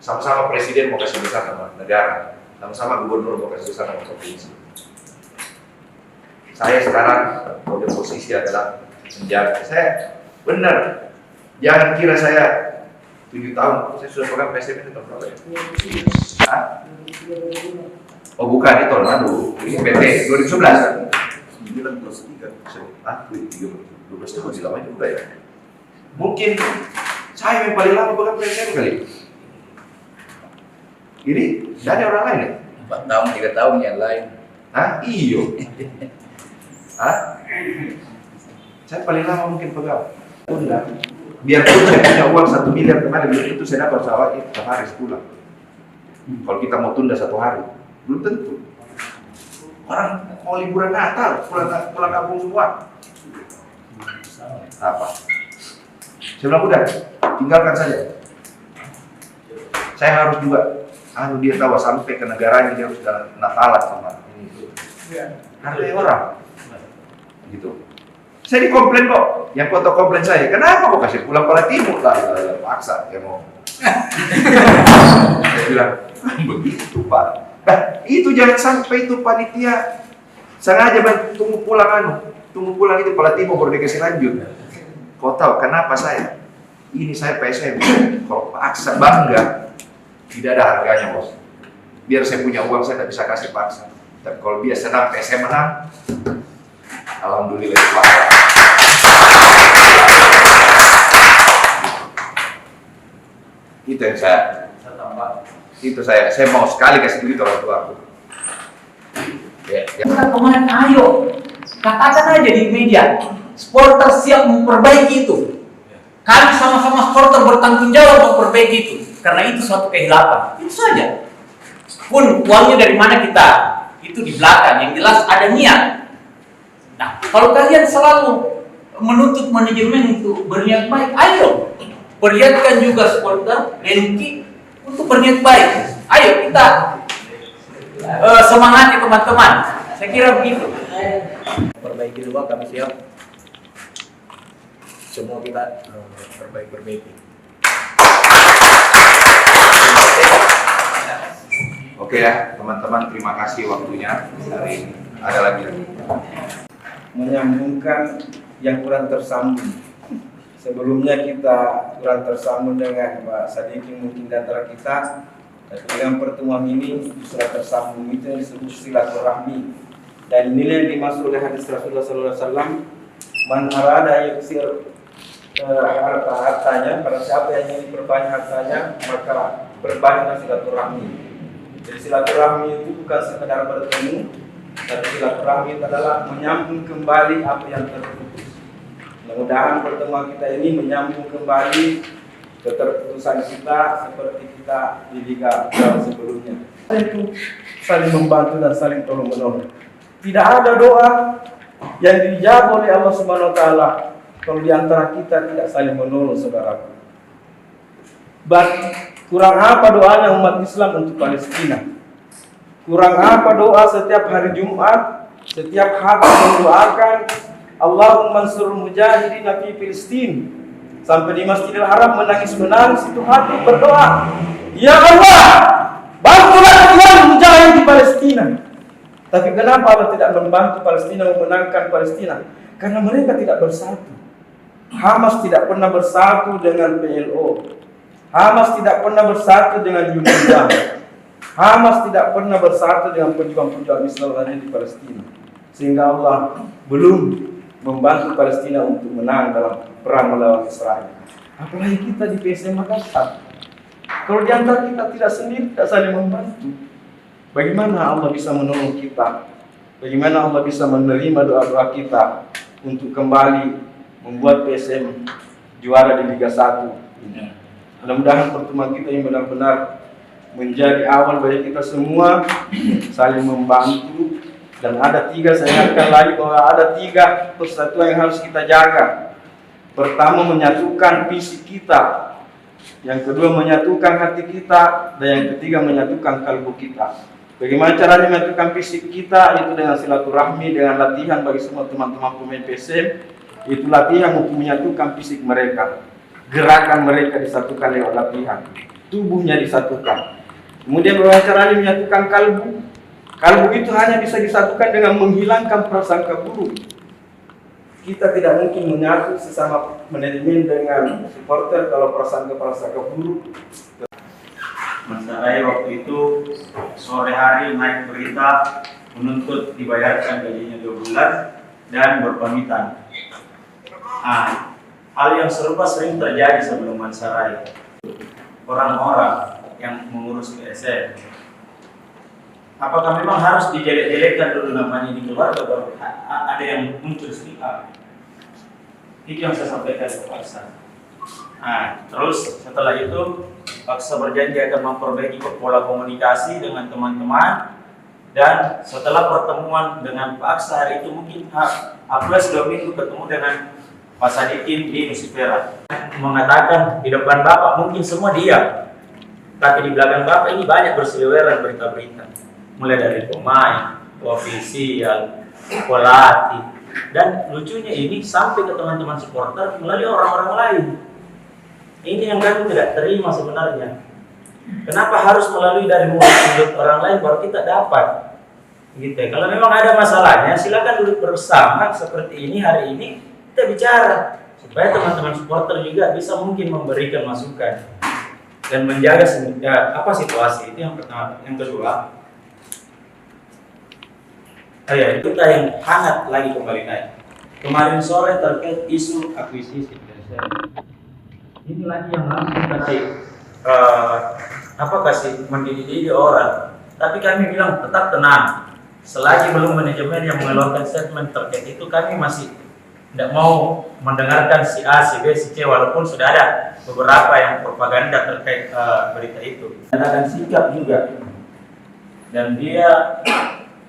Sama-sama presiden mau kasih besar nama negara. Sama-sama gubernur mau kasih besar nama provinsi. Saya sekarang pada posisi adalah menjaga. Saya benar. Jangan kira saya 7 tahun, saya sudah pegang PSM itu tahun berapa ya? Hah? Oh bukan, itu tahun lalu. Ini PT 2011. 9+3. Ah, 12 tahun, lama juga ya. Mungkin saya yang paling lama pegang PSM kali. Ini dari orang lain ya?
4 tahun, 3 tahun yang lain.
Hah? Iyo. Hah? Saya paling lama mungkin pegang. Biarpun saya punya uang 1 miliar kemarin, belum tentu saya dapat pesawat itu sehari sebulan. Kalau kita mau tunda 1 hari, belum tentu. Orang mau liburan Natal, pulang kampung semua. Apa? Saya bilang udah, tinggalkan saja. Saya harus juga, dia tahu sampai ke negaranya dia harus Natalan sama ini. Hargai orang, gitu. Saya dikomplain kok, yang foto komplain saya, kenapa kok kasih pulang pada timur lah, paksa dia mau. Saya bilang, begitu Pak. Nah, itu jangan sampai itu panitia sengaja tunggu pulang itu pada timur baru dikasih lanjut. Kau tahu kenapa saya? Ini saya PSM, kalau paksa bangga, tidak ada harganya bos. Biar saya punya uang, saya tidak bisa kasih paksa. Tapi kalau dia senang, PSM menang, alhamdulillah. Itu yang saya tambah. Itu saya mau sekali kasih duit orang tua aku. Ya.
Bukan kemarin, ayo katakan aja di media, supporter siap memperbaiki itu. Kami sama-sama supporter bertanggung jawab memperbaiki itu, karena itu suatu kehilapan. Itu saja. Pun uangnya dari mana kita, itu di belakang. Yang jelas ada niat. Nah, kalau kalian selalu menuntut manajemen untuk berniat baik, ayo perlihatkan juga supporter Renki untuk berniat baik. Ayo kita semangati teman-teman. Saya kira begitu.
Perbaiki dulu, kami siap. Semua kita perbaiki.
Oke ya, teman-teman, terima kasih waktunya hari ini. Ada lagi?
Menyambungkan yang kurang tersambung. Sebelumnya kita kurang tersambung dengan Pak Sadikin mungkin di antara kita, tapi dengan pertemuan ini sudah tersambung. Itu yang disebut silaturahmi. Dan inilah yang dimaksud oleh hadis Rasulullah SAW, man arada yuksir hartanya, pada siapa yang ingin berbanyak hartanya, maka berbanyaklah silaturahmi. Jadi silaturahmi itu bukan sekedar bertemu, tapi silaturahmi itu adalah menyambung kembali apa yang terputus. Mudah-mudahan pertemuan kita ini menyambung kembali keterputusan kita seperti kita di Liga sebelumnya. Itu saling membantu dan saling tolong menolong. Tidak ada doa yang dijawab oleh Allah Subhanahu wa taala kalau di antara kita tidak saling menolong, saudaraku. Kurang apa doanya umat Islam untuk Palestina? Kurang apa doa setiap hari Jumat, setiap hati mendoakan Allahumma ansurul mujahidin fi Filistin. Sampai di Masjidil Haram menangis-menangis itu hati berdoa, ya Allah, bantulah Tuhan mujahid di Palestina. Tapi kenapa Allah tidak membantu Palestina memenangkan Palestina? Karena mereka tidak bersatu. Hamas tidak pernah bersatu dengan PLO. Hamas tidak pernah bersatu dengan UNRWA. Hamas tidak pernah bersatu dengan pejuang-pejuang Islam di Palestina. Sehingga Allah belum membantu Palestina untuk menang dalam perang melawan Israel. Apalagi kita di PSM Makassar. Kalau di antara kita tidak sendiri, tidak saling membantu, bagaimana Allah bisa menolong kita? Bagaimana Allah bisa menerima doa-doa kita untuk kembali membuat PSM juara di Liga 1? Mudah-mudahan pertemuan kita yang benar-benar menjadi awal bagi kita semua saling membantu. Dan ada tiga, saya ingatkan lagi bahwa ada tiga persatuan yang harus kita jaga. Pertama, menyatukan fisik kita. Yang kedua, menyatukan hati kita. Dan yang ketiga, menyatukan kalbu kita. Bagaimana caranya menyatukan fisik kita? Itu dengan silaturahmi, dengan latihan bagi semua teman-teman pemain PSM. Itu latihan untuk menyatukan fisik mereka. Gerakan mereka disatukan lewat latihan. Tubuhnya disatukan. Kemudian bagaimana caranya menyatukan kalbu? Kalbu itu hanya bisa disatukan dengan menghilangkan prasangka buruk. Kita tidak mungkin menyatu sesama manajemen dengan supporter kalau prasangka buruk.
Mas Arai waktu itu sore hari naik berita menuntut dibayarkan gajinya 2 bulan dan berpamitan. Hal yang serupa sering terjadi sebelum Mas Arai. Orang-orang yang mengurus PSM, apakah memang harus dijelek-jelekkan dulu namanya di keluarga baru ada yang muncul speak up? Itu yang saya sampaikan ke Paksa. Terus setelah itu Paksa berjanji akan memperbaiki pola komunikasi dengan teman-teman. Dan setelah pertemuan dengan Paksa hari itu mungkin plus 2 minggu ketemu dengan Pak Sadikin di Nusifera, mengatakan di depan Bapak mungkin semua diam, tapi di belakang Bapak ini banyak berseliweran berita-berita, mulai dari pemain, ofisial, pelatih, dan lucunya ini sampai ke teman-teman supporter melalui orang-orang lain. Ini yang kami tidak terima sebenarnya. Kenapa harus melalui dari mulut orang lain baru kita dapat? Gitu ya. Kalau memang ada masalahnya, silakan duduk bersama seperti ini hari ini kita bicara supaya teman-teman supporter juga bisa mungkin memberikan masukan. dan menjaga situasi itu yang pertama. Yang kedua, itu yang hangat lagi kembali naik. Kemarin sore terkait isu akuisisi. Ini lagi yang langsung kasih mendidik orang. Tapi kami bilang tetap tenang. Selagi belum manajemen yang mengeluarkan statement terkait itu, kami masih tidak mau mendengarkan si A, si B, si C, walaupun sudah ada beberapa yang propaganda terkait berita itu. Ada sikap juga. Dan dia,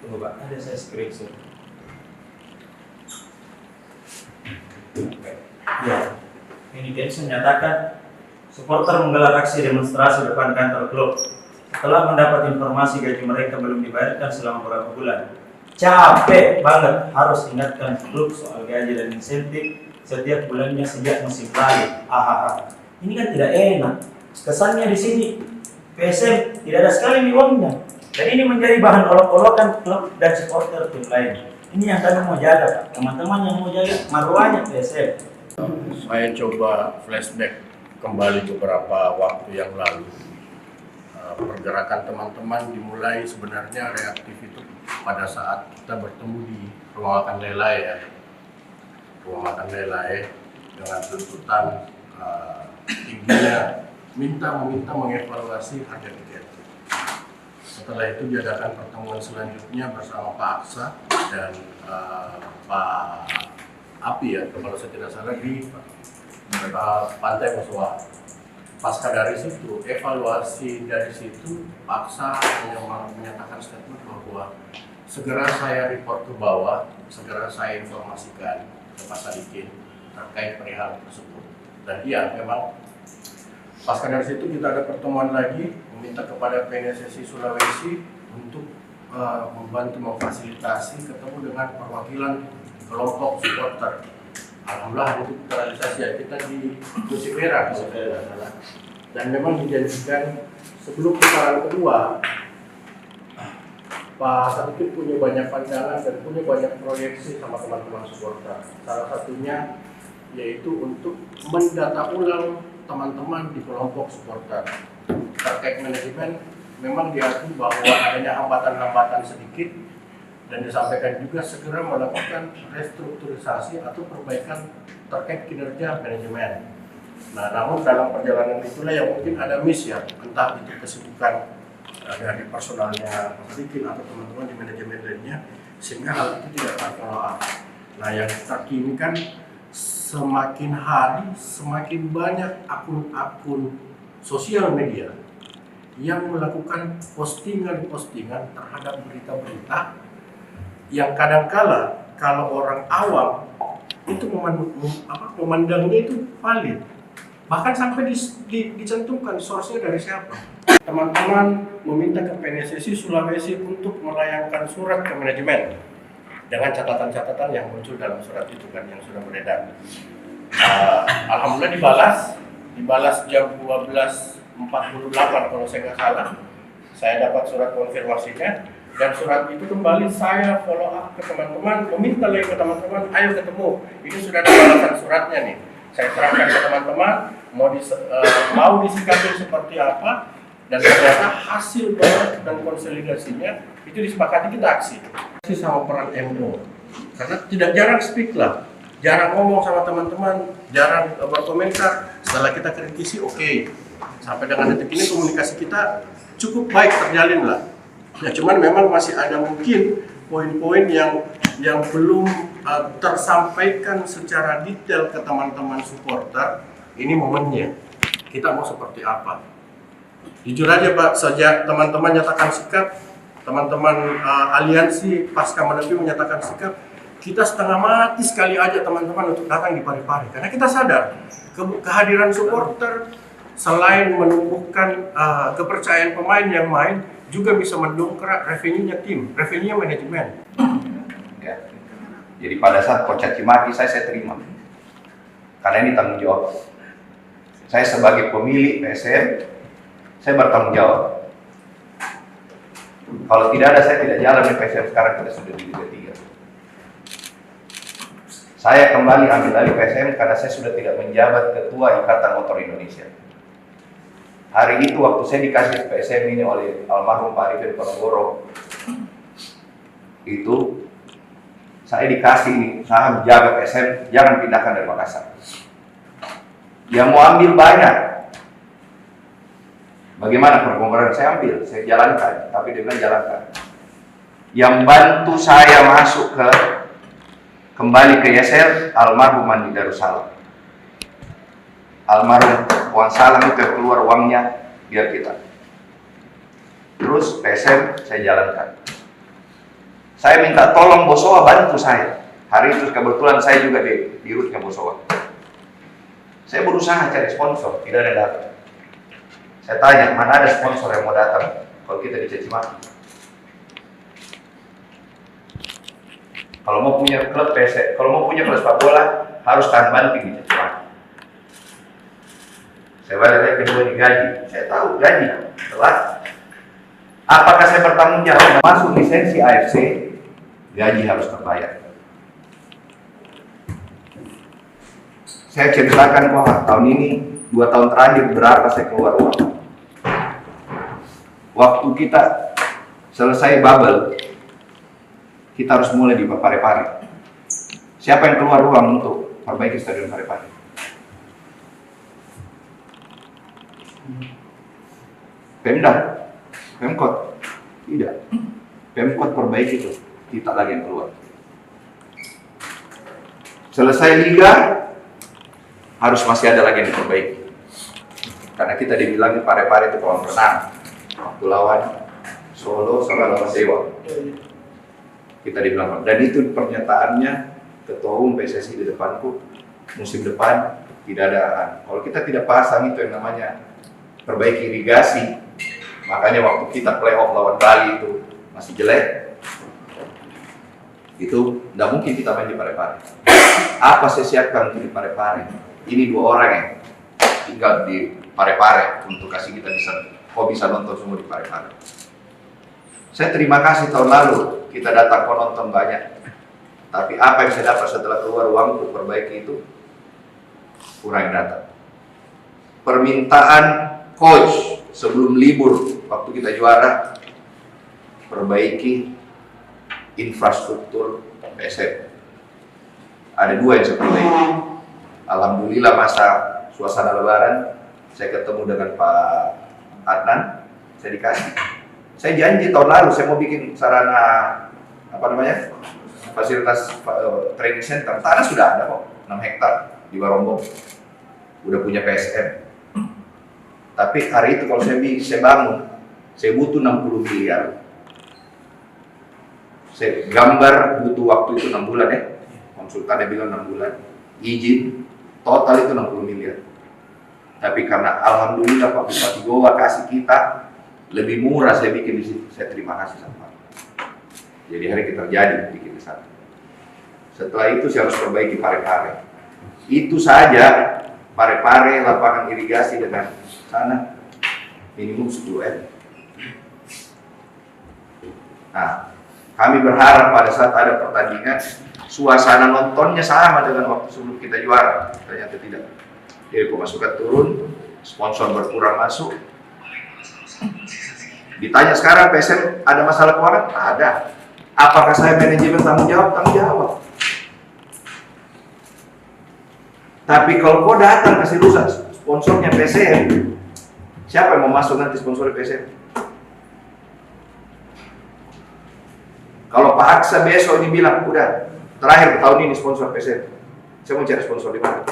tunggu Pak, ada saya screenshot. Ya, ini Densus menyatakan supporter menggelar aksi demonstrasi depan kantor klub setelah mendapat informasi gaji mereka belum dibayarkan selama beberapa bulan. Capek banget harus ingatkan klub soal gaji dan insentif setiap bulannya sejak musim lalu. Ini kan tidak enak. Kesannya di sini PSM tidak ada sekali uangnya. Dan ini menjadi bahan olok-olokan klub dan supporter tim lain. Ini yang kami mau jaga, Pak. Teman-teman yang mau jaga marwahnya PSM.
Saya coba flashback kembali beberapa waktu yang lalu. Pergerakan teman-teman dimulai sebenarnya reaktif itu pada saat kita bertemu di rumah makan Lelai ya. Rumah makan Lelai dengan tuntutan tingginya meminta mengevaluasi harga tiket. Setelah itu diadakan pertemuan selanjutnya bersama Pak Aksa dan Pak Api ya, kalau saya tidak salah di Pantai Muswa. Pasca dari situ, evaluasi dari situ, Pak Aksa menyatakan statement bahwa segera saya report ke bawah, segera saya informasikan ke Pak Sadikin terkait perihal tersebut. Dan iya, memang pasca dari situ kita ada pertemuan lagi, meminta kepada PNSSI Sulawesi untuk membantu memfasilitasi ketemu dengan perwakilan kelompok supporter. Alhamdulillah itu terrealisasi ya, kita di Musik Merah kalau saya tidak salah. Dan memang dijanjikan sebelum putaran kedua, Pak Sadikin punya banyak pandangan dan punya banyak proyeksi sama teman-teman supporter. Salah satunya yaitu untuk mendata ulang teman-teman di kelompok supporter. Terkait manajemen, memang diakui bahwa adanya hambatan-hambatan sedikit dan disampaikan juga segera melakukan restrukturisasi atau perbaikan terkait kinerja manajemen. Nah, namun dalam perjalanan itulah yang mungkin ada miss ya, entah itu kesibukan dari personalnya Pak Sadikin atau teman-teman di manajemen lainnya, sehingga hal itu tidak terfollow up. Nah, yang terkini kan semakin hari semakin banyak akun-akun sosial media yang melakukan postingan-postingan terhadap berita-berita yang kadangkala kalau orang awam itu memandangnya itu valid, bahkan sampai dicantumkan source-nya dari siapa. Teman-teman meminta ke PNSSI Sulawesi untuk melayangkan surat ke manajemen dengan catatan-catatan yang muncul dalam surat itu kan yang sudah beredar. Alhamdulillah dibalas jam 12.48 kalau saya nggak salah. Saya dapat surat konfirmasinya. Dan surat itu kembali saya follow up ke teman-teman, meminta lagi ke teman-teman, ayo ketemu. Ini sudah ada balasan suratnya nih. Saya terangkan ke teman-teman, mau disikapi seperti apa, dan ternyata hasil banget dan konsolidasinya itu disepakati kita aksi. Sama peran MO, karena tidak jarang speak lah, jarang ngomong sama teman-teman, jarang berkomentar. Setelah kita kritisi, oke. Sampai dengan detik ini komunikasi kita cukup baik terjalin lah. Ya, cuman memang masih ada mungkin poin-poin yang belum tersampaikan secara detail ke teman-teman supporter. Ini momennya. Kita mau seperti apa? Jujur aja Pak, sejak teman-teman nyatakan sikap, teman-teman aliansi pasca menepi menyatakan sikap, kita setengah mati sekali aja teman-teman untuk datang di Parepare. Karena kita sadar kehadiran supporter selain menumbuhkan kepercayaan pemain yang main, juga bisa mendongkrak revenue-nya tim, revenue-nya manajemen.
Ya. Jadi pada saat Coach caci maki saya terima, karena ini tanggung jawab. Saya sebagai pemilik PSM, saya bertanggung jawab. Kalau tidak ada, saya tidak jalan di PSM sekarang, kita sudah di Liga 3. Saya kembali ambil alih PSM karena saya sudah tidak menjabat Ketua Ikatan Motor Indonesia. Hari itu waktu saya dikasih PSM ini oleh almarhum Pak Arifin Ponorogo, itu saya dikasih ini, saya jaga PSM, jangan pindahkan dari Makassar. Yang mau ambil banyak. Bagaimana perkongkoran? Saya ambil, saya jalankan, tapi dia bilang jalankan. Yang bantu saya masuk kembali ke Yaser, almarhum Andi Darussalam. Almarhum uang salam itu yang keluar uangnya biar kita. Terus PSM saya jalankan. Saya minta tolong Bosowa bantu saya. Hari itu kebetulan saya juga di rutnya Bosowa. Saya berusaha cari sponsor, tidak ada datang. Saya tanya, mana ada sponsor yang mau datang kalau kita dicaci maki? Kalau mau punya klub PSM, kalau mau punya klub sepak bola harus tahan banting dicaci maki. Saya balik kedua digaji, saya tahu gaji telat. Apakah saya bertanggung jawab masuk lisensi AFC? Gaji harus terbayar. Saya ceritakan kok tahun ini 2 tahun terakhir berapa saya keluar uang. Waktu kita selesai bubble, kita harus mulai di Parepare. Siapa yang keluar uang untuk perbaiki stadion Parepare? Pemda, Pemkot, tidak. Pemkot perbaiki itu, kita lagi yang keluar. Selesai liga, harus masih ada lagi yang diperbaiki. Karena kita dibilangin Parepare itu kolam renang. Waktu lawan Solo sama lawan Dewa, kita dibilang, dan itu pernyataannya ketua umum PSSI di depanku, musim depan tidak ada. Kalau kita tidak pasang itu yang namanya perbaiki irigasi, makanya waktu kita playoff lawan Bali itu masih jelek, itu tidak mungkin kita main di Parepare. Apa saya siapkan untuk di Parepare? Ini 2 orang yang tinggal di Parepare untuk kasih kita bisa nonton semua di Parepare. Saya terima kasih tahun lalu kita datang nonton banyak, tapi apa yang saya dapat setelah keluar uang untuk perbaiki itu kurang datang. Permintaan coach sebelum libur waktu kita juara, perbaiki infrastruktur PSM. Ada 2 yang saya perbaiki. Alhamdulillah masa suasana Lebaran saya ketemu dengan Pak Adnan, saya dikasih. Saya janji tahun lalu saya mau bikin sarana fasilitas training center. Tanah sudah ada kok, 6 hektar di Barombong. Udah punya PSM. Tapi hari itu kalau saya bangun, saya butuh 60 miliar. Saya gambar butuh waktu itu 6 bulan ya. Konsultannya bilang 6 bulan. Izin total itu 60 miliar. Tapi karena alhamdulillah Pak Bupati Goa kasih kita lebih murah, saya bikin di situ. Saya terima kasih sama Pak. Jadi hari kita terjadi bikin di sana. Setelah itu saya harus perbaiki Parepare. Itu saja Parepare, lapangan irigasi dengan sana minimum 10 M. Nah, kami berharap pada saat ada pertandingan suasana nontonnya sama dengan waktu sebelum kita juara. Ternyata tidak. Jadi pemasukan turun, sponsor berkurang masuk. Ditanya sekarang PSM ada masalah keuangan? Ada. Apakah saya manajemen tanggung jawab? Tanggung jawab. Tapi kalau kau datang kasih rusak sponsornya PSM, siapa yang mau masuk nanti sponsor PSM? Kalau Pak Aksa besok ini bilang, udah terakhir tahun ini sponsor PSM, saya mau cari sponsor di mana?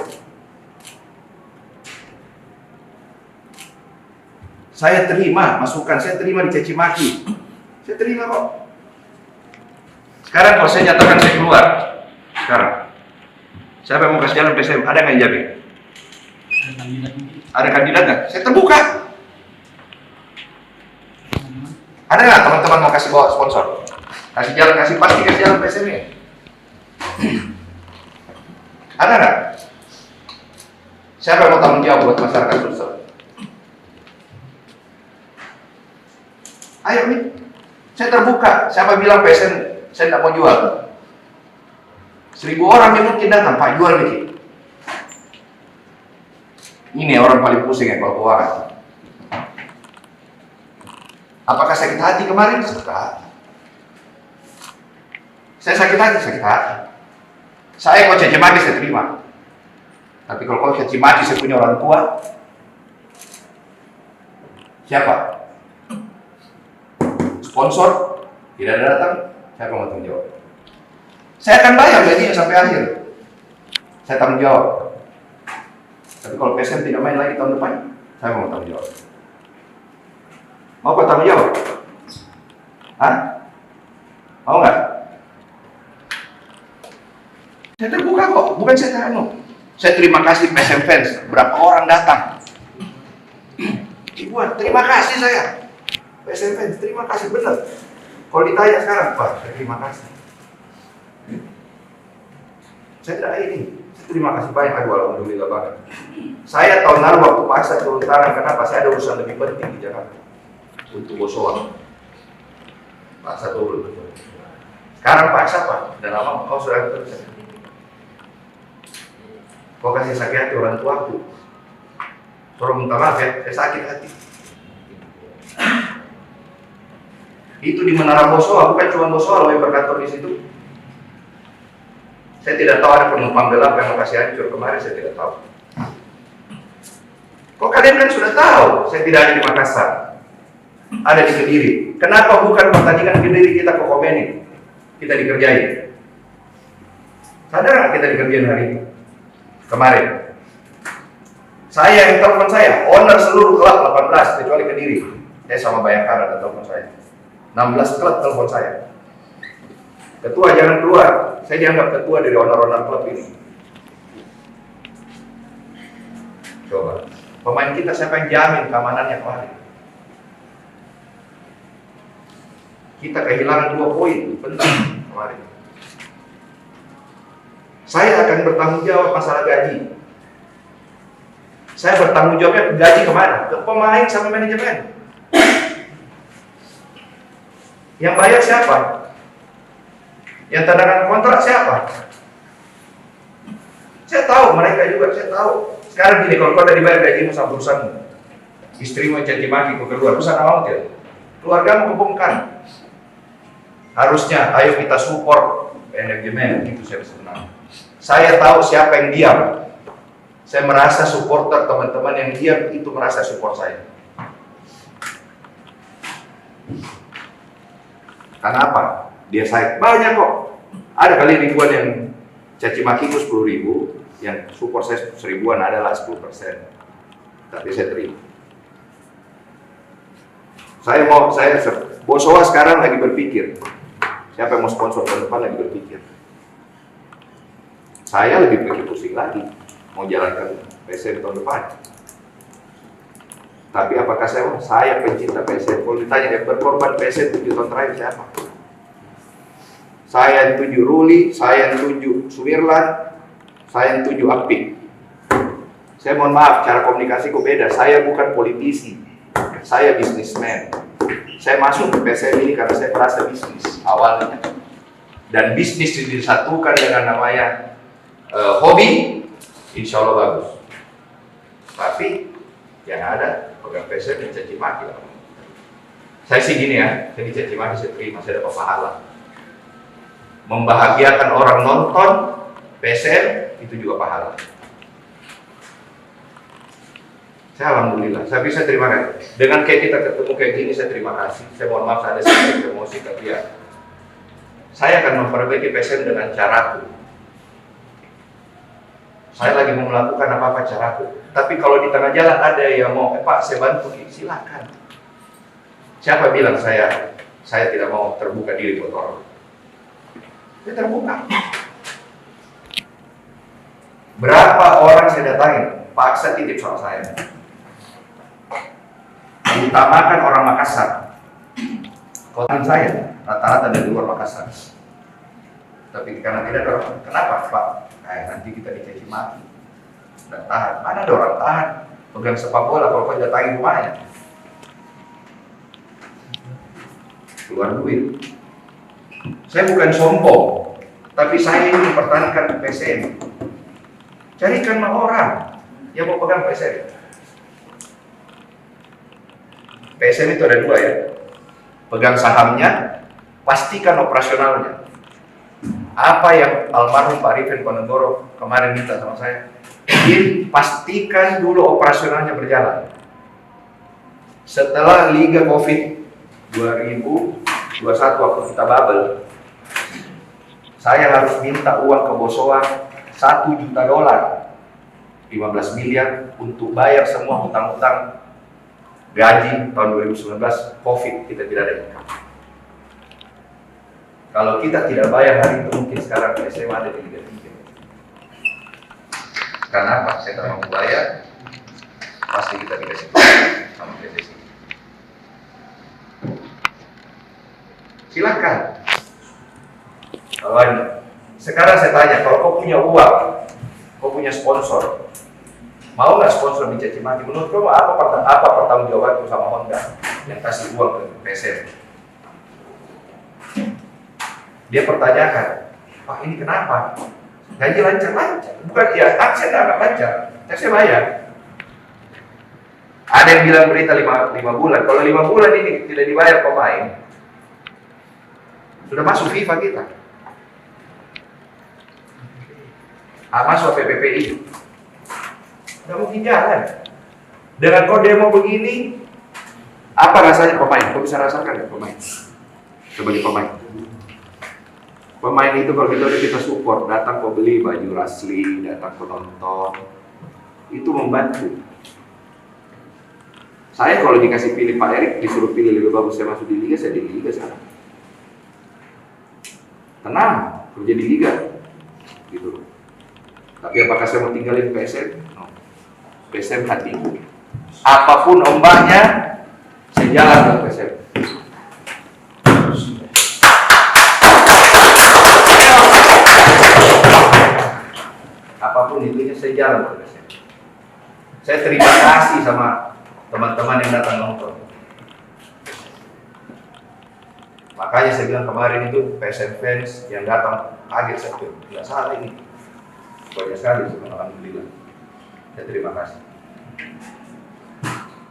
Saya terima masukan, saya terima dicaci maki, saya terima kok. Sekarang kalau saya nyatakan saya keluar, sekarang siapa yang mau kasih jalan PSM? Ada nggak yang jamin? Ada kandidat nggak? Saya terbuka. Ada nggak teman-teman mau kasih bawa sponsor? Kasih jalan, pasti kasih jalan PSM ini. Ada nggak? Siapa yang mau tanggung jawab buat masyarakat Sulsel? Ayo nih, saya terbuka. Siapa bilang PSM saya tidak mau jual? 1000 orang yang mungkin datang, Pak jual nih. Ini orang paling pusing ya kalau keuangan. Apakah sakit hati kemarin? Sakit hati. Saya sakit hati, sakit hati. Saya kok caci maki saya terima. Tapi kalau kau caci maki saya punya orang tua, siapa? Sponsor tidak ada datang, siapa mau tanggung jawab? Saya akan bayar gajinya sampai akhir. Saya tanggung jawab. Tapi kalau PSM tidak main lagi tahun depan, saya mau tanggung jawab. Mau kau tanggung jawab? Hah? Mau nggak? Saya terbuka kok, bukan saya terano. Saya terima kasih PSM fans, berapa orang datang. Ribuan, terima kasih saya. PSM fans, terima kasih benar. Kalau ditanya sekarang, Pak, terima kasih. Saya tidak ini. Terima kasih banyak, aduh alhamdulillah banget. Saya tahun lalu waktu paksa turun tangan, kenapa? Saya ada urusan lebih penting di Jakarta untuk Bosowa. Paksa turun. Sekarang paksa Pak, dan lama kau sudah kerja. Kau kasih sakit hati orang tuaku. Suruh minta maaf ya, saya sakit hati. Itu di Menara Bosowa, bukan cuma Bosowa loh yang berkantor di situ. Saya tidak tahu ada penumpang gelap yang lokasi hancur kemarin, saya tidak tahu. Kok kalian kan sudah tahu, saya tidak ada di Makassar, ada di Kediri. Kenapa bukan pertandingan Kediri kita ke Komeni, kita dikerjain? Sadar nggak kita dikerjain hari ini? Kemarin. Saya yang telepon saya, owner seluruh klub 18 kecuali Kediri. Saya sama Bayangkara ada telepon saya. 16 klub telepon saya. Ketua jangan keluar. Saya dianggap ketua dari owner-owner klub ini. Coba, pemain kita siapa yang jamin keamanannya kemarin? Kita kehilangan 2 poin penting kemarin. Saya akan bertanggung jawab masalah gaji. Saya bertanggung jawabnya gaji kemana? Ke pemain sama manajemen. Yang bayar siapa? Yang tanda kontrak siapa? Saya tahu, mereka juga saya tahu. Sekarang gini, kalau kau udah dibayar gajimu sama perusahaanmu, istrimu caci maki kau keluar, perusahaan mau tidak? Keluargamu kebongkar. Harusnya, ayo kita support manajemen, itu saya sebenarnya. Saya tahu siapa yang diam. Saya merasa supporter teman-teman yang diam itu merasa support saya. Karena apa? Dia saya banyak kok. Ada kali ribuan yang caci maki itu 10.000, yang support saya 1.000-an adalah 10%. Tapi saya terima. Saya Bosowa sekarang lagi berpikir. Siapa yang mau sponsor tahun depan lagi berpikir. Saya lebih pusing lagi mau jalankan PSM tahun depan. Tapi apakah saya pencinta PSM? Kalau ditanya yang berkorban PSM 7 tahun terakhir siapa? Saya yang tuju Ruli, saya yang tuju Sumirlan, saya yang tuju Apik. Saya mohon maaf, cara komunikasiku beda. Saya bukan politisi, saya bisnismen. Saya masuk ke PSM ini karena saya merasa bisnis awalnya. Dan bisnis disatukan dengan namanya hobi, insya Allah bagus. Tapi yang ada pegang PSM yang caci maki. Saya sih gini ya, saya dicaci maki saya terima, saya dapat pahala. Membahagiakan orang nonton PSM itu juga pahala. Saya alhamdulillah, saya bisa terima kasih. Dengan kayak kita ketemu kayak gini, saya terima kasih. Saya mohon maaf ada sedikit emosi, tapi ya saya akan memperbaiki PSM dengan caraku. Saya lagi mau melakukan apa-apa caraku. Tapi kalau di tengah jalan ada yang mau, Pak saya bantu, silakan. Siapa bilang saya tidak mau terbuka diri buat orang? Saya terbuka. Berapa orang saya datangin, paksa titip sama saya. Utamakan orang Makassar. Kota saya rata-rata dari luar Makassar. Tapi karena tidak ada orang, kenapa Pak? Nanti kita dicaci maki. Dan tahan. Mana ada orang tahan? Pegang sepak bola kalau kau datangin rumahnya. Keluar duit. Saya bukan sombong, tapi saya ingin mempertahankan PSM. Carikan orang yang mau pegang PSM. PSM itu ada 2 ya. pegang sahamnya, pastikan operasionalnya. Apa yang almarhum Pak Arifin Ponegoro kemarin minta sama saya, pastikan dulu operasionalnya berjalan. Setelah Liga Covid 2021 waktu kita bubble, saya harus minta uang ke Bosowa $1 juta, 15 miliar untuk bayar semua hutang-hutang gaji tahun 2019 Covid, kita tidak ada income. Kalau kita tidak bayar hari itu, mungkin sekarang PSM ada di Liga 3. Karena apa? Saya tidak mau bayar, pasti kita dikasih sama PSSI. Silakan. Kalau sekarang saya tanya, kalau kau punya uang, kau punya sponsor, mau nggak sponsor dicaci maki? Menurut kamu apa pertanggungjawabanku sama Honda yang kasih uang ke PSM? Dia pertanyakan, Pak ini kenapa? Gaji lancar-lancar, bukan ya? Saya nggak lancar, saya bayar. Ada yang bilang berita 5 bulan. Kalau 5 bulan ini tidak dibayar pemain, sudah masuk FIFA kita. Masuk PPPI. Nggak mungkin jalan. Dengan kau demo begini, apa rasanya pemain? Kau bisa rasakan ya pemain? Sebagai pemain. Pemain itu kalau kita support, datang kau beli baju Rasli, datang kau nonton, itu membantu. Saya kalau dikasih pilih Pak Erik, disuruh pilih lebih bagus saya masuk di Liga, saya di Liga sekarang. Tenang, kerja di Liga, gitu. Tapi apakah saya mau tinggalin PSM? No. PSM hatiku. Apapun ombaknya, saya jalan ke PSM. Apapun itunya, saya jalan ke PSM. Saya terima kasih sama teman-teman yang datang nonton. Makanya saya bilang kemarin itu PSM fans yang datang kaget, saya bilang, tidak salah ini. Banyak sekali, alhamdulillah. Saya terima kasih.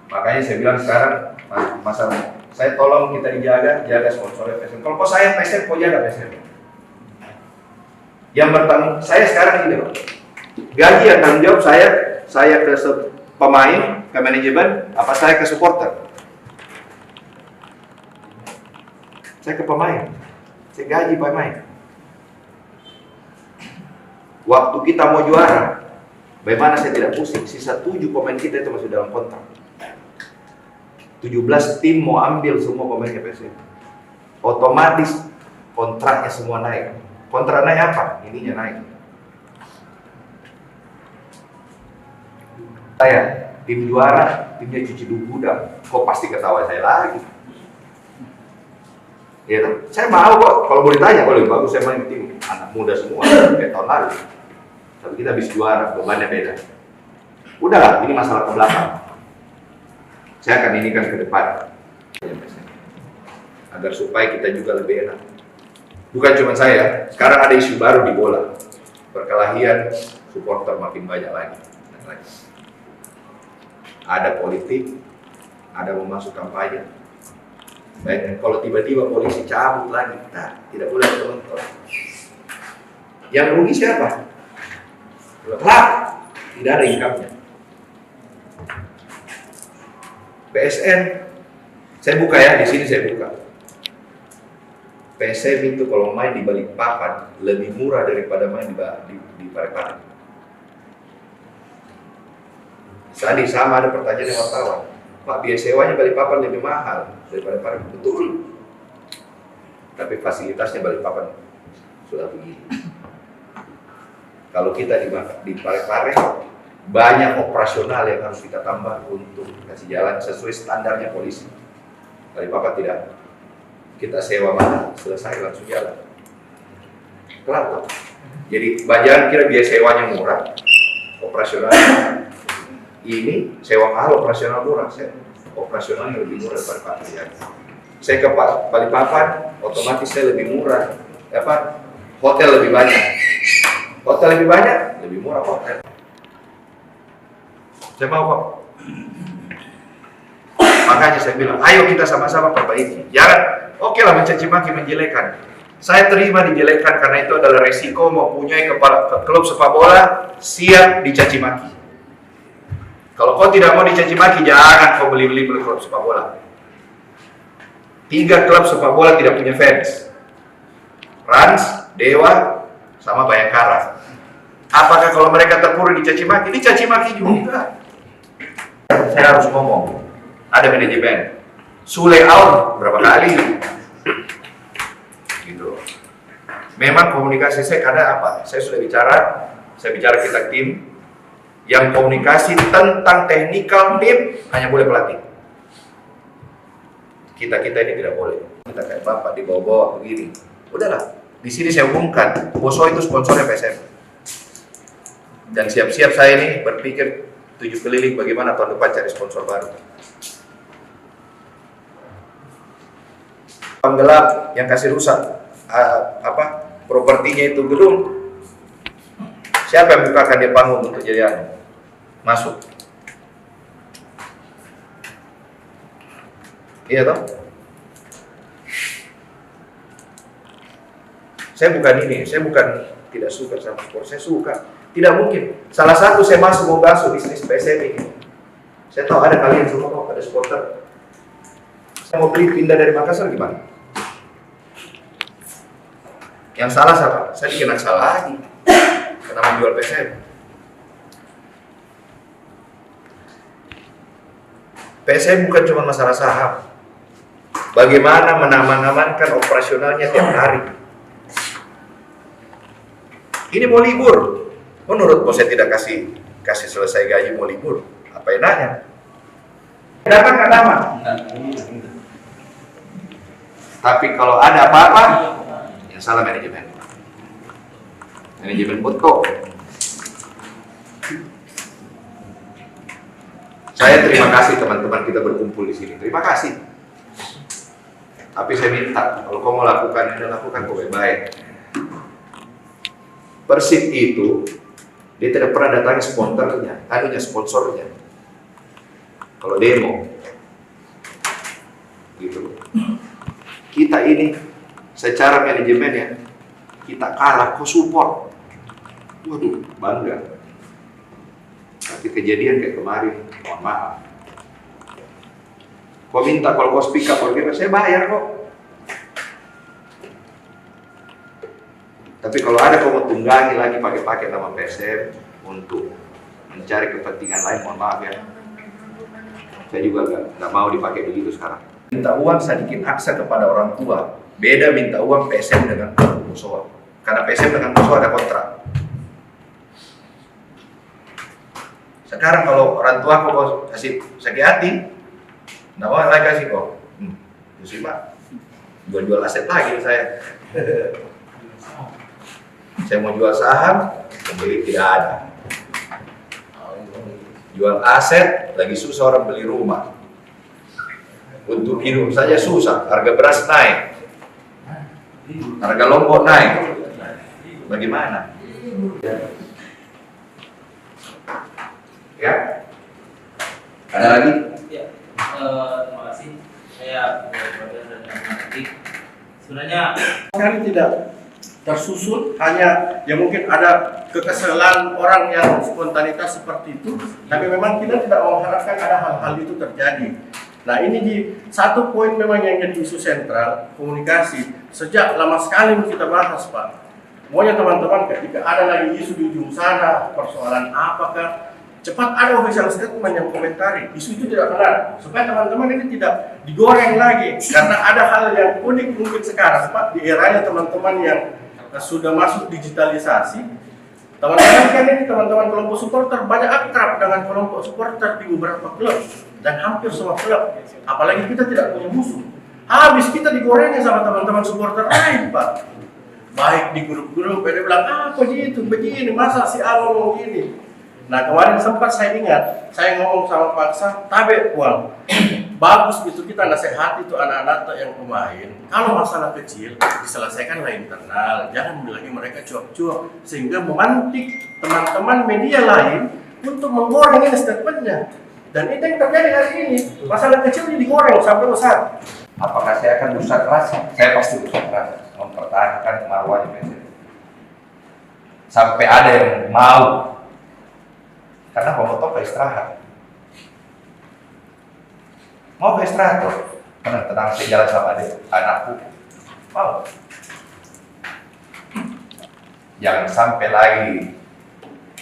Makanya saya bilang sekarang masalah, saya tolong kita jaga sponsornya PSM. Kalau kau sayang PSM, kau jaga PSM. Yang bertanggung, saya sekarang ini, gaji yang tanggung jawab saya ke pemain, ke manajemen, apa saya ke supporter? Saya ke pemain, saya gaji pemain. Waktu kita mau juara, bagaimana saya tidak pusing? Sisa 7 pemain kita itu masih dalam kontrak. 17 tim mau ambil semua pemainnya PSM. Otomatis kontraknya semua naik. Kontrak naik apa? Ininya naik. Saya tim juara, timnya cuci gudang. Kok pasti ketawa saya lagi? Ya, saya mau kok. Kalau boleh tanya, kalau lebih bagus saya main di tim anak muda semua kayak tahun lalu. Tapi kita habis juara, bebannya beda. Udahlah, ini masalah ke belakang. Saya akan inikan ke depan. Agar supaya kita juga lebih enak. Bukan cuma saya, sekarang ada isu baru di bola. Perkelahian, supporter makin banyak lagi. Ada politik, ada mau masuk kampanye. Baik, kalau tiba-tiba polisi cabut lagi, nah, tidak boleh nonton. Yang rugi siapa? Klub, tidak ada income-nya. PSN, saya buka ya, di sini saya buka. PSM itu kalau main di Balikpapan lebih murah daripada main di Parepare. Tadi sama ada pertanyaan yang wartawan, Pak biaya sewanya Balikpapan lebih mahal daripada Parepare. Betul. Tapi fasilitasnya Balikpapan sudah begini. Kalau kita di Parepare banyak operasional yang harus kita tambah untuk kasih jalan sesuai standarnya polisi. Balikpapan tidak. Kita sewa mana, selesai langsung jalan. Kelar. Jadi jangan kira biaya sewanya murah, operasional ini sewa mahal, operasional murah. Operasionalnya lebih murah daripada Parepare. Saya ke Balikpapan, otomatis saya lebih murah. Hotel lebih banyak. Hotel lebih banyak, lebih murah hotel. Saya mau kok. Makanya saya bilang, ayo kita sama-sama perbaiki. Jangan, oke lah mencaci maki, menjelekan. Saya terima dijelekan karena itu adalah resiko mempunyai klub sepak bola siap dicaci maki. Kalau kau tidak mau dicaci maki, jangan kau beli klub sepak bola. 3 klub sepak bola tidak punya fans. Rans, Dewa, sama Bayangkara. Apakah kalau mereka terpuruk dicaci maki juga. Saya harus ngomong, ada manajemen. Sule out berapa kali? Gitu. Memang komunikasi saya kadang apa? Saya bicara kita tim yang komunikasi tentang teknikal tim hanya boleh pelatih. Kita ini tidak boleh. Kita kayak bapak dibawa-bawa begini. Udahlah, di sini saya umumkan, Boso itu sponsornya PSM. Dan siap-siap saya ini berpikir 7 keliling bagaimana tahun depan cari sponsor baru. Penggelap yang kasih rusak propertinya itu gedung. Siapa yang bukakan dia panggung untuk jadi masuk? Iya toh? Saya bukan tidak suka sama sport, saya suka. Tidak mungkin. Salah satu saya masuk mau basuh bisnis PSM ini. Saya tahu ada kalian semua kok, ada supporter. Saya mau beli pindah dari Makassar gimana? Yang salah siapa? Saya dikena salah lagi. Karena menjual PSM. PSM bukan cuma masalah saham. Bagaimana mengamankan operasionalnya tiap hari. Ini mau libur. Menurut bos saya tidak kasih selesai gaji mau libur. Apa enaknya? Dapat nggak dapat? Tapi kalau ada apa-apa, yang salah manajemen. Manajemen Botko. Saya terima kasih teman-teman kita berkumpul di sini. Terima kasih. Tapi saya minta kalau kau mau lakukan ini, lakukan kau baik. Persib itu dia tidak pernah datangi sponsornya. Kalau demo, gitu. Kita ini secara manajemen ya, kita kalah, kok support. Waduh, bangga. Tapi kejadian kayak kemarin, mohon maaf. Kau minta kalau kau speak up, saya bayar kok. Tapi kalau ada kau mau tunggangi lagi pakai nama PSM untuk mencari kepentingan lain, mohon maaf ya. Saya juga nggak mau dipakai begitu sekarang. Minta uang sedikit aksa kepada orang tua. Beda minta uang PSM dengan musuh. Karena PSM dengan musuh ada kontrak. Sekarang kalau orang tua kau kasih sakit hati, nggak mau lagi kasih kok. Terus Pak, jual aset lagi saya. Saya mau jual saham, pembeli tidak ada. Jual aset, lagi susah orang beli rumah. Untuk hidup saja susah, harga beras naik. Harga lombok naik. Bagaimana? Ya? Ada lagi?
Ya, terima kasih. Saya sebenarnya
Sekali tidak tersusun, hanya ya mungkin ada kekesalan orang yang spontanitas seperti itu, tapi memang kita tidak mengharapkan ada hal-hal itu terjadi. Nah ini di satu poin memang yang jadi isu sentral, komunikasi. Sejak lama sekali kita bahas Pak. Maunya teman-teman ketika ada lagi isu di ujung sana, persoalan apakah, cepat ada official statement yang komentari. Isu itu tidak benar, supaya teman-teman ini tidak digoreng lagi. Karena ada hal yang unik mungkin sekarang Pak, di eranya teman-teman yang sudah masuk digitalisasi. Teman-teman kan ini teman-teman kelompok supporter banyak akrab dengan kelompok supporter di beberapa klub dan hampir semua klub. Apalagi kita tidak punya musuh. Habis kita digorengnya sama teman-teman supporter lain Pak. Baik di grup-grup, dia bilang apa gitu, begini, masa si A ngomong gini. Nah kemarin sempat saya ingat, saya ngomong sama Pak Sa, tabe uang. Bagus itu kita nasihati itu anak-anak yang pemain. Kalau masalah kecil diselesaikan lah internal, jangan lagi mereka cuap-cuap sehingga memantik teman-teman media lain untuk menggoreng ini statementnya. Dan itu yang terjadi hari ini. Masalah kecil ini digoreng sampai besar.
Apakah saya akan berusaha keras? Saya pasti berusaha keras mempertahankan marwahnya PSM. Sampai ada yang mau. Karena mau ke istirahat. Mau ke istirahat tuh. Tenang, saya jalan sama adik, anakku. Mau. Jangan sampai lagi.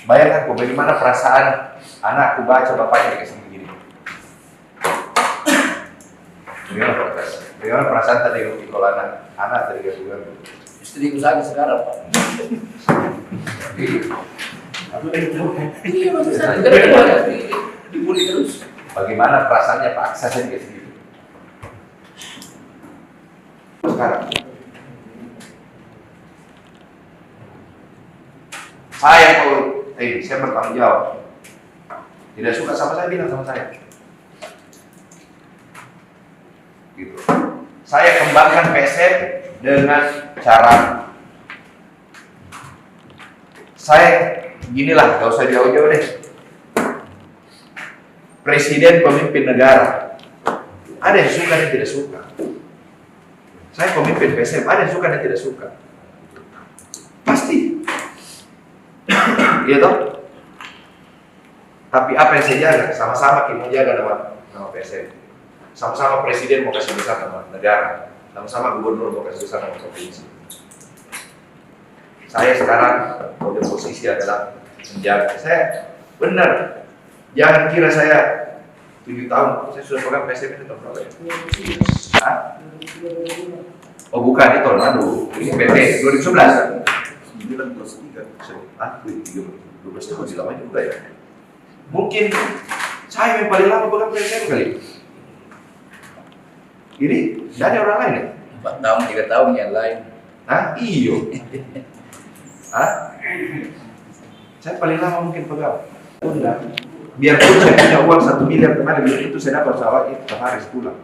Bayangkan kok bagaimana perasaan anakku baca bapaknya dikasih begini. Bagaimana perasaan tadi kalau anak tadi gak
Istriku sakit sekarang, Pak. Iya, maksud saya. Gara-gara dibully terus.
Bagaimana perasaannya Pak Aksa saya dikasih gitu. Sekarang saya kalau saya bertanggung jawab. Tidak suka sama saya, bilang sama saya. Gitu. Saya kembangkan PSM dengan cara saya ginilah, gak usah jauh-jauh deh. Presiden pemimpin negara, ada yang suka dan tidak suka. Saya pemimpin PSM, ada yang suka dan tidak suka. Pasti. Iya toh? Tapi apa yang saya jaga? Sama-sama kita mau jaga nama PSM. Sama-sama presiden mau kasih besar nama negara. Sama-sama gubernur mau kasih besar nama provinsi. Saya sekarang pada posisi adalah menjaga. Saya benar. Jangan kira saya 7 tahun, saya sudah pegang PSM itu tahun berapa ya? Hah? Oh bukan, itu tahun lalu. Ini PT 2011. 9+3. Ah, 12 tahun sih lama juga ya. Mungkin saya yang paling lama pegang PSM kali. Ini dari orang lain ya?
4 tahun, 3 tahun yang lain.
Hah? Iyo. Hah? Saya paling lama mungkin pegang. Biarpun saya punya uang 1 miliar kemarin, belum itu saya dapat pesawat itu setiap hari sebulan.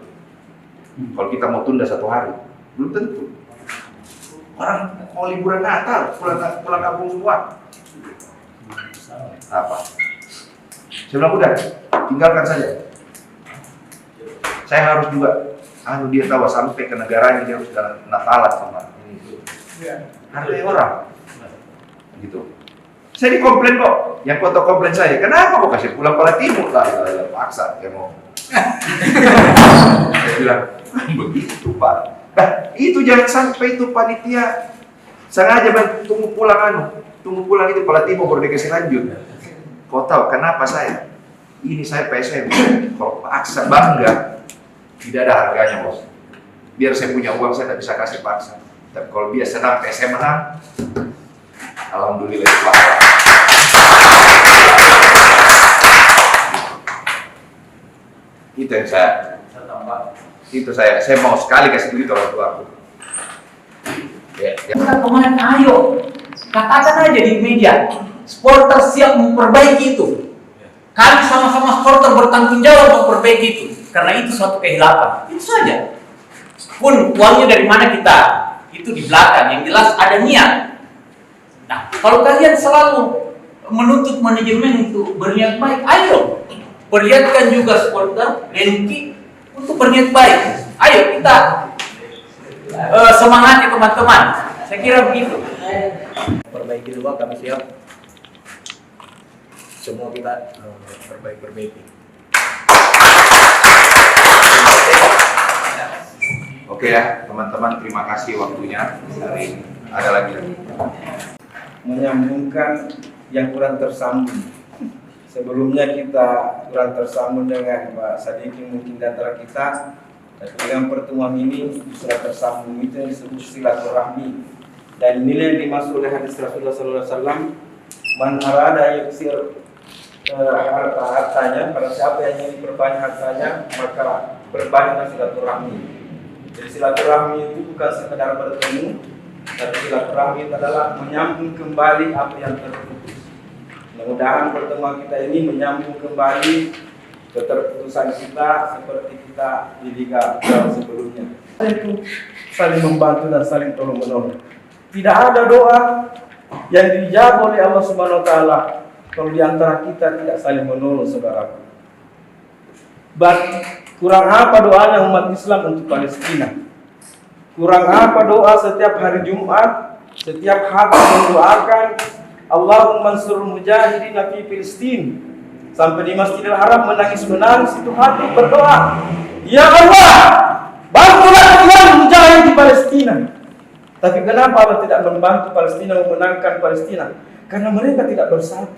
Kalau kita mau tunda 1 hari, belum tentu. Orang mau liburan Natal, pulang kampung semua. Apa? Saya bilang udah, tinggalkan saja. Saya harus juga, dia tahu sampai ke negaranya dia harus jalan Natalan sama ini itu. Hargai orang, gitu. Saya dikomplain kok, yang foto komplain saya, kenapa kok kasih pulang Kuala Timur lah, paksa dia mau. Saya bilang, begitu Pak. Nah, itu jangan sampai itu panitia sengaja tunggu pulang itu Kuala Timur baru dikasih lanjut. Kau tahu kenapa saya? Ini saya PSM, kalau paksa bangga, tidak ada harganya bos. Biar saya punya uang saya tidak bisa kasih paksa. Tapi kalau biasa senang PSM menang, alhamdulillah Pak. Itu yang saya mau sekali kasih begitu orang tua aku. Ya.
Bukan pemain, ayo katakan aja di media, supporter siap memperbaiki itu. Kami sama-sama supporter bertanggung jawab untuk perbaiki itu, karena itu suatu kehilapan. Itu saja. Pun uangnya dari mana kita, itu di belakang. Yang jelas ada niat. Nah, kalau kalian selalu menuntut manajemen untuk berniat baik, ayo perlihatkan juga supporter Denki untuk berniat baik. Ayo kita semangati teman-teman. Saya kira begitu.
Perbaiki dulu, kami siap. Semua kita perbaiki.
Oke ya, teman-teman, terima kasih waktunya hari ini. Ada lagi?
Menyambungkan yang kurang tersambung. Sebelumnya kita kurang tersambung dengan Pak Sadikin mungkin di antara kita, tapi dengan pertemuan ini sudah tersambung. Itu yang disebut silaturahmi. Dan inilah yang dimaksud oleh hadis Rasulullah SAW, man arada yuksir hartanya, pada siapa yang ingin berbanyak hartanya, maka berbanyaklah silaturahmi. Jadi silaturahmi itu bukan sekedar bertemu, tapi silaturahmi adalah menyambung kembali apa yang terputus. Mudah-mudahan pertemuan kita ini menyambung kembali keterputusan kita seperti kita di Liga sebelumnya. Itu saling membantu dan saling tolong-menolong. Tidak ada doa yang dijawab oleh Allah Subhanahu wa taala kalau di antara kita tidak saling menolong saudaraku. kurang apa doanya umat Islam untuk Palestina? Kurang apa doa setiap hari Jumat, setiap hati mendoakan Allahumma ansurul mujahidin fi Filistin. Sampai di Masjidil Haram menangis-menangis itu hati berdoa, ya Allah, bantulah Tuhan mujahid di Palestina. Tapi kenapa Allah tidak membantu Palestina memenangkan Palestina? Karena mereka tidak bersatu.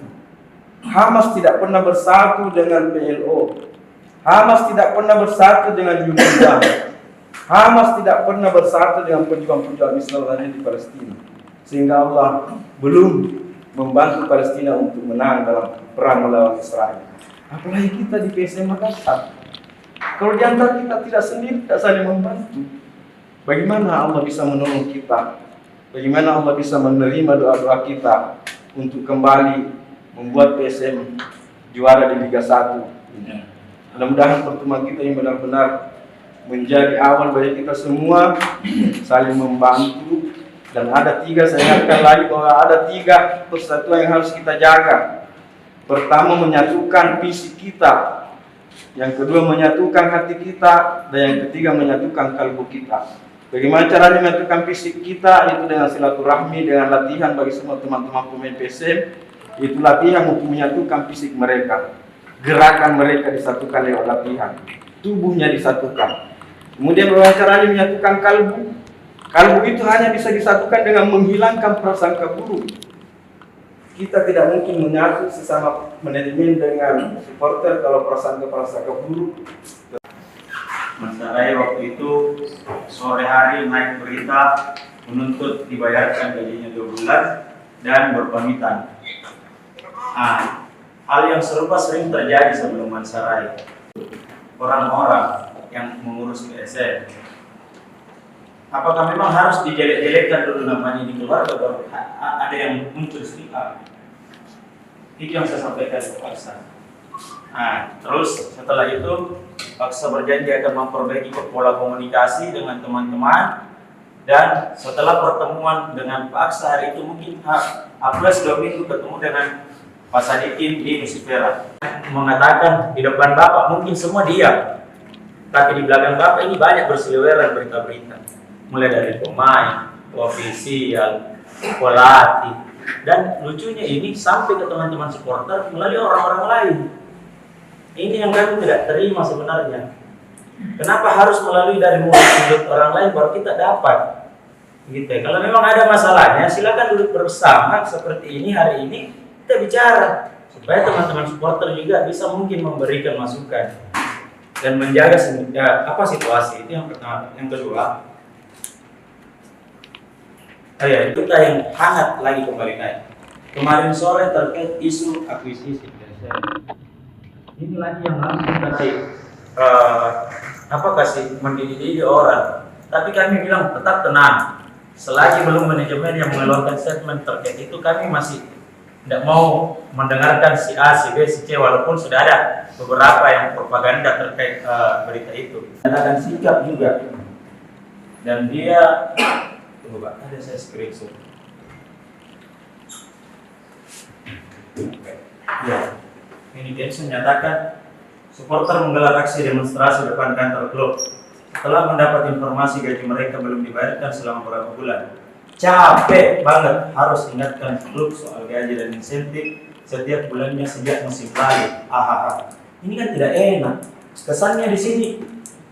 Hamas tidak pernah bersatu dengan PLO. Hamas tidak pernah bersatu dengan UNRWA. Hamas tidak pernah bersatu dengan pejuang-pejuang Islam lainnya di Palestina. Sehingga Allah belum membantu Palestina untuk menang dalam perang melawan Israel. Apalagi kita di PSM Makassar. Kalau di antara kita tidak sendiri, tidak saling membantu, bagaimana Allah bisa menolong kita? Bagaimana Allah bisa menerima doa-doa kita untuk kembali membuat PSM juara di Liga 1? Mudah-mudahan pertemuan kita yang benar-benar menjadi awal bagi kita semua saling membantu. Dan ada tiga, saya ingatkan lagi bahwa ada tiga persatuan yang harus kita jaga. Pertama, menyatukan fisik kita. Yang kedua, menyatukan hati kita. Dan yang ketiga, menyatukan kalbu kita. Bagaimana caranya menyatukan fisik kita? Itu dengan silaturahmi, dengan latihan bagi semua teman-teman pemain PSM. Itu latihan untuk menyatukan fisik mereka. Gerakan mereka disatukan lewat latihan. Tubuhnya disatukan. Kemudian bagaimana caranya menyatukan kalbu? Kalbu itu hanya bisa disatukan dengan menghilangkan prasangka buruk. Kita tidak mungkin menyatu sesama manajemen dengan supporter kalau prasangka buruk.
Mas Rai waktu itu sore hari naik berita menuntut dibayarkan gajinya 2 bulan dan berpamitan. Hal yang serupa sering terjadi sebelum Mas Rai. Orang-orang yang mengurus PSM, apakah memang harus dijelek-jelekkan dulu namanya di keluarga baru ada yang muncul speak up? Itu yang saya sampaikan ke Paksa. Terus setelah itu Paksa berjanji akan memperbaiki pola komunikasi dengan teman-teman. Dan setelah pertemuan dengan Paksa hari itu mungkin plus 2 minggu ketemu dengan Pak Sadikin di Nusifera, mengatakan di depan Bapak mungkin semua diam, tapi di belakang Bapak ini banyak berseliweran berita-berita, mulai dari pemain, ofisial, pelatih, dan lucunya ini sampai ke teman-teman supporter melalui orang-orang lain. Ini yang kami tidak terima sebenarnya. Kenapa harus melalui dari mulut orang lain baru kita dapat? Gitu. Kalau memang ada masalahnya, silakan duduk bersama seperti ini hari ini. Kita bicara supaya teman-teman supporter juga bisa mungkin memberikan masukan dan menjaga situasi. Itu yang pertama. Yang kedua, kita yang hangat lagi kembali naik. Kemarin sore terkait isu akuisisi. Ini lagi yang langsung kasih mendidih orang. Tapi kami bilang tetap tenang. Selagi belum manajemen yang mengeluarkan statement terkait itu, kami masih tidak mau mendengarkan si A, si B, si C, walaupun sudah ada beberapa yang propaganda terkait berita itu. Dan akan sikap juga. Dan dia, tunggu Pak, ada saya screenshot. Ya, ini Densus menyatakan supporter menggelar aksi demonstrasi depan kantor klub setelah mendapat informasi gaji mereka belum dibayarkan selama beberapa bulan. Capek banget harus ingatkan klub soal gaji dan insentif setiap bulannya sejak musim lalu. Ini kan tidak enak. Kesannya di sini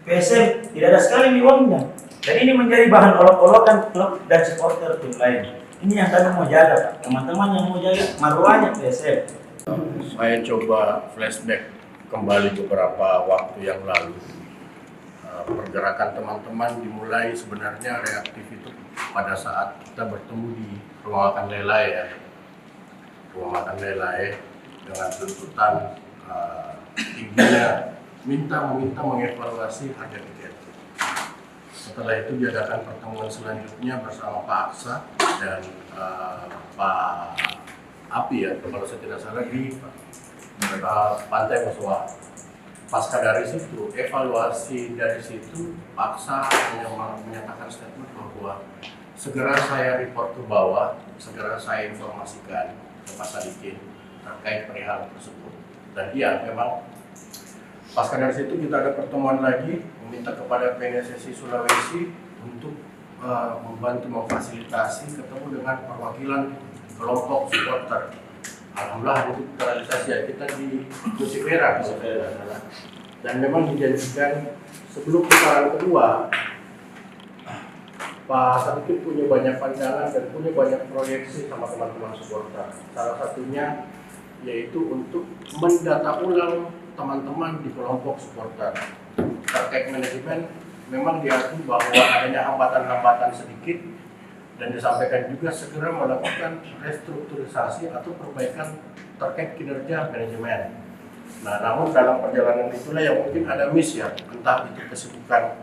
PSM tidak ada sekali uangnya. Dan ini menjadi bahan olok-olokan klub dan supporter tim lain. Ini yang kami mau jaga, Pak. Teman-teman yang mau jaga marwahnya PSM.
Saya coba flashback kembali beberapa waktu yang lalu. Pergerakan teman-teman dimulai sebenarnya reaktif itu pada saat kita bertemu di rumah makan Lelai ya. Rumah makan Lelai dengan tuntutan tingginya meminta mengevaluasi harga tiket. Setelah itu diadakan pertemuan selanjutnya bersama Pak Aksa dan Pak Api ya, kalau saya tidak salah di Pantai Muswa. Pasca dari situ, evaluasi dari situ, Paksa menyatakan statement bahwa segera saya report ke bawah, segera saya informasikan ke Pak Sadikin terkait perihal tersebut. Dan iya, memang Pasca dari situ kita ada pertemuan lagi meminta kepada PNSSI Sulawesi untuk membantu memfasilitasi ketemu dengan perwakilan kelompok supporter. Alhamdulillah itu terrealisasi ya, kita di Musik Merah. Dan memang dijanjikan sebelum putaran kedua, Pak Sadikin punya banyak pandangan dan punya banyak proyeksi sama teman-teman supporter. Salah satunya yaitu untuk mendata ulang teman-teman di kelompok supporter. Terkait manajemen, memang diakui bahwa adanya hambatan-hambatan sedikit dan disampaikan juga segera melakukan restrukturisasi atau perbaikan terkait kinerja manajemen. Nah, namun dalam perjalanan itulah yang mungkin ada miss ya, entah itu kesibukan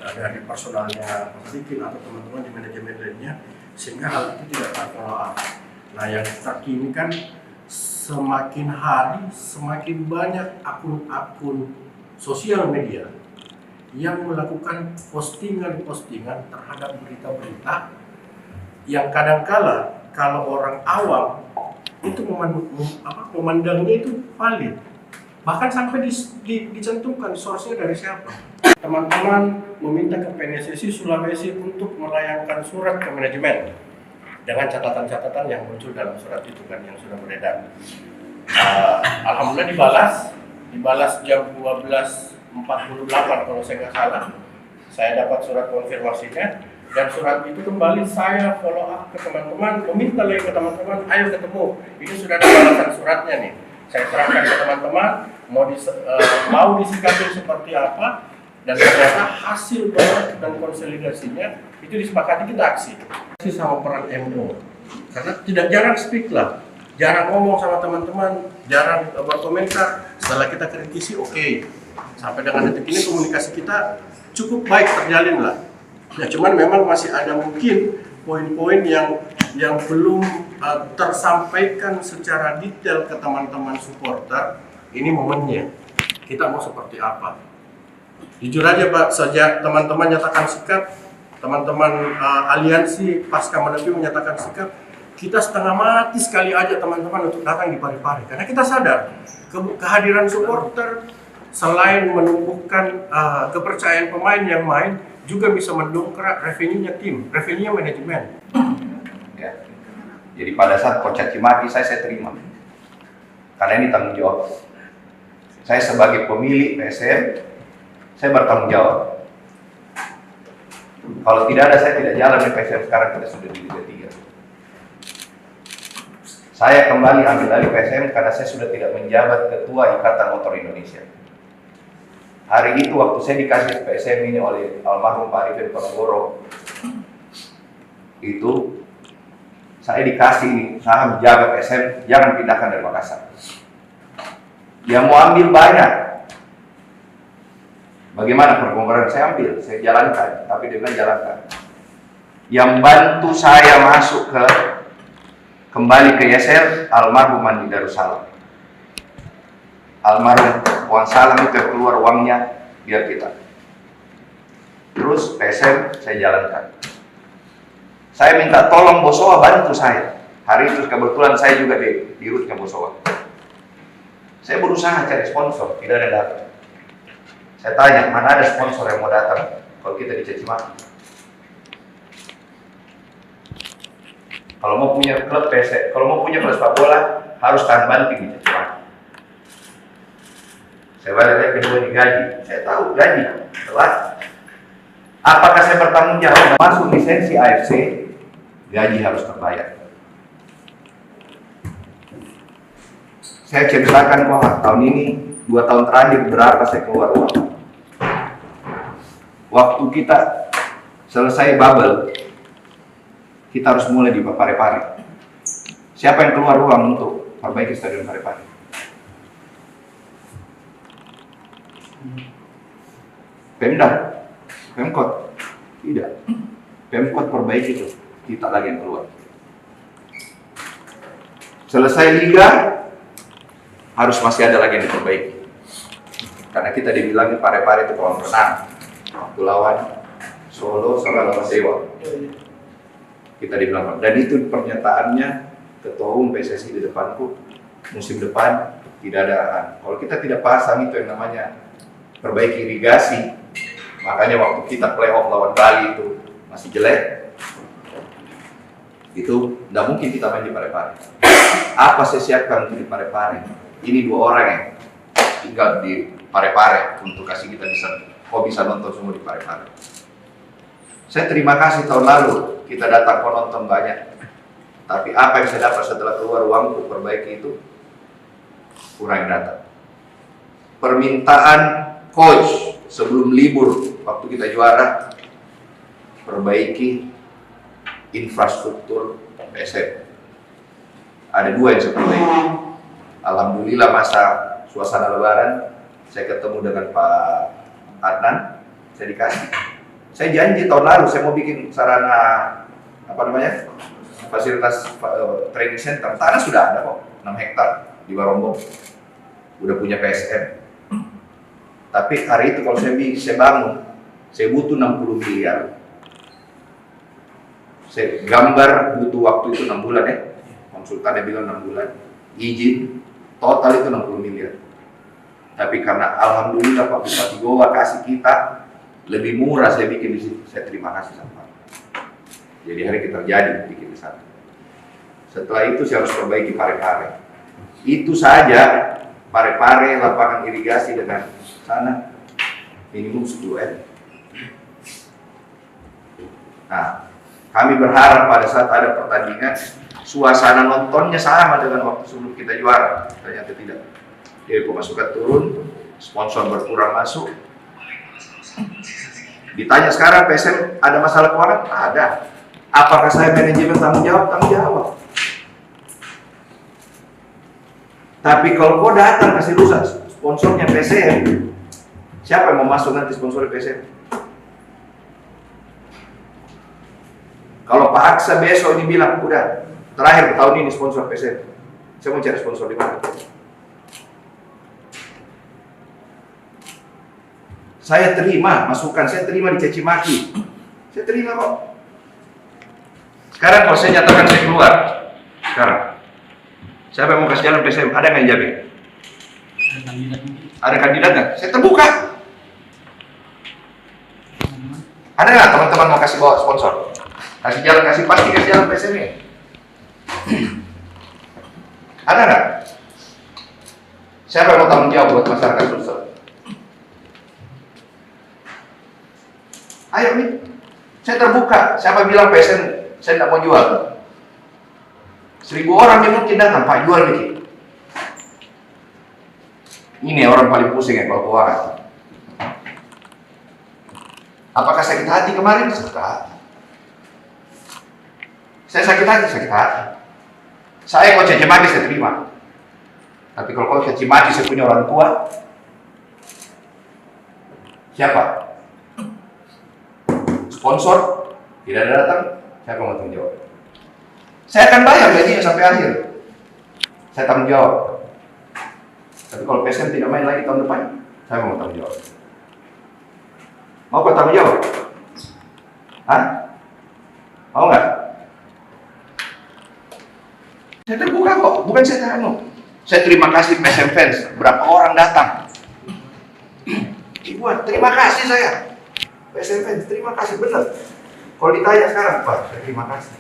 dari personalnya Pak Sadikin atau teman-teman di manajemen lainnya, sehingga hal itu tidak terfollow up. Nah, yang terkini kan semakin hari semakin banyak akun-akun sosial media yang melakukan postingan-postingan terhadap berita-berita yang kadangkala kalau orang awam itu memandangnya itu valid, bahkan sampai dicantumkan source-nya dari siapa. Teman-teman meminta ke PNSSI Sulawesi untuk melayangkan surat ke manajemen dengan catatan-catatan yang muncul dalam surat itu kan yang sudah beredar. Alhamdulillah dibalas jam 12.48 kalau saya nggak salah. Saya dapat surat konfirmasinya dan surat itu kembali saya follow up ke teman-teman, meminta lagi ke teman-teman, ayo ketemu. Ini sudah ada balasan suratnya nih. Saya serahkan ke teman-teman, mau disikapi seperti apa, dan ternyata hasil banyak dan konsolidasinya itu disepakati kita aksi sama peran MO. Karena tidak jarang speak lah, jarang ngomong sama teman-teman, jarang berkomentar. Setelah kita kritisi, oke. Sampai dengan detik ini komunikasi kita cukup baik terjalin lah. Ya, cuman memang masih ada mungkin poin-poin yang belum tersampaikan secara detail ke teman-teman supporter. Ini momennya. Kita mau seperti apa? Jujur aja Pak, sejak teman-teman nyatakan sikap, teman-teman aliansi pasca menepi menyatakan sikap, kita setengah mati sekali aja teman-teman untuk datang di Parepare. Karena kita sadar kehadiran supporter selain menumbuhkan kepercayaan pemain yang main, juga bisa mendongkrak revenue-nya tim, revenue-nya manajemen.
Ya. Jadi pada saat coach caci maki saya terima, karena ini tanggung jawab. Saya sebagai pemilik PSM, saya bertanggung jawab. Kalau tidak ada, saya tidak jalan di PSM. Sekarang kita sudah di Liga 3. Saya kembali ambil alih PSM karena saya sudah tidak menjabat Ketua Ikatan Motor Indonesia. Hari itu waktu saya dikasih PSM ini oleh almarhum Pak Arifin Ponorogo, itu saya dikasih saham jaga PSM, jangan pindahkan dari Makassar. Yang mau ambil banyak. Bagaimana perkongkaran saya ambil, saya jalankan, tapi dia bilang jalankan. Yang bantu saya masuk kembali ke YSL, almarhum Andi Darussalam. Almarhum Wan Salam itu keluar uangnya biar kita. Terus PSM saya jalankan. Saya minta tolong Bosowa bantu saya. Hari itu kebetulan saya juga di rootnya Bosowa. Saya berusaha cari sponsor, tidak ada datang. Saya tanya, mana ada sponsor yang mau datang kalau kita dicaci maki? Kalau mau punya klub PSM, kalau mau punya klub sepak bola harus tahan banting dicaci maki. Saya balik kedua digaji, saya tahu gaji telat. Apakah saya bertanggung jawab masuk lisensi AFC, gaji harus terbayar. Saya ceritakan bahwa tahun ini 2 tahun terakhir berapa saya keluar uang. Waktu kita selesai bubble, kita harus mulai di Parepare. Siapa yang keluar uang untuk perbaiki stadion Parepare? Pemda, Pemkot, tidak. Pemkot perbaiki itu, kita lagi yang keluar. Selesai liga, harus masih ada lagi yang diperbaiki. Karena kita dibilang Parepare itu kolam renang, Kepulauan Solo sama Lama Sewa. Kita dibilang, dan itu pernyataannya Ketua Umum PSSI di depanku, musim depan tidak ada. Kalau kita tidak pasang itu yang namanya perbaiki irigasi. Makanya waktu kita playoff lawan Bali itu masih jelek, itu tidak mungkin kita main di Parepare. Apa saya siapkan untuk di Parepare? Ini 2 orang yang tinggal di Parepare untuk kasih kita bisa nonton semua di Parepare. Saya terima kasih tahun lalu kita datang penonton banyak, tapi apa yang saya dapat setelah keluar uangku perbaiki itu kurang datang. Permintaan coach sebelum libur waktu kita juara, perbaiki infrastruktur PSM. Ada 2 yang saya perbaiki. Alhamdulillah masa suasana lebaran saya ketemu dengan Pak Adnan, saya dikasih. Saya janji tahun lalu saya mau bikin sarana fasilitas training center. Tanah sudah ada kok, 6 hektar di Barombong. Udah punya PSM. Tapi hari itu kalau saya bangun, saya butuh 60 miliar. Saya gambar butuh waktu itu 6 bulan ya. Konsultannya bilang 6 bulan. Izin, total itu 60 miliar. Tapi karena alhamdulillah Pak Bupati Goa kasih kita lebih murah, saya bikin di situ. Saya terima kasih sama Pak. Jadi hari kita terjadi bikin di sana. Setelah itu saya harus perbaiki Parepare. Itu saja Parepare, lapangan irigasi dengan sana minimum 10 M. Nah, kami berharap pada saat ada pertandingan suasana nontonnya sama dengan waktu sebelum kita juara. Ternyata tidak. Jadi pemasukan turun, sponsor berkurang masuk. Ditanya sekarang PSM ada masalah keuangan? Ada. Apakah saya manajemen tanggung jawab? Tanggung jawab. Tapi kalau kau datang kasih rusak sponsornya PSM, siapa yang mau masuk nanti sponsor PSM? Kalau Pak Aksa besok ini bilang, udah terakhir tahun ini sponsor PSM, saya mau cari sponsor di mana? Saya terima masukan, saya terima dicaci maki, saya terima kok. Sekarang kalau saya nyatakan saya keluar, sekarang siapa yang mau kasih jalan PSM? Ada nggak yang jamin? Ada kandidat nggak? Saya terbuka. Ada nggak teman-teman mau kasih bawa sponsor? Kasih jalan, pasti kasih jalan PSM ini. Ada nggak? Siapa yang mau tanggung jawab buat masyarakat Sulsel? Ayo nih, saya terbuka. Siapa bilang PSM saya tidak mau jual? 1000 orang yang mungkin datang, Pak jual nih. Ini orang paling pusing ya kalau keuangan. Apakah sakit hati kemarin? Sakit hati. Saya sakit hati, sakit hati. Saya kok caci maki saya terima. Tapi kalau kau caci maki saya punya orang tua, siapa? Sponsor tidak ada datang, siapa mau tanggung jawab? Saya akan bayar gajinya sampai akhir. Saya tanggung jawab. Tapi kalau PSM tidak main lagi tahun depan, saya mau tanggung jawab. Mau kau tanggung jawab? Hah? Mau nggak? Saya terbuka kok, bukan saya terano. Saya terima kasih PSM fans, berapa orang datang. Ibuan, terima kasih saya. PSM fans, terima kasih benar. Kalau ditanya sekarang, Pak, saya terima kasih.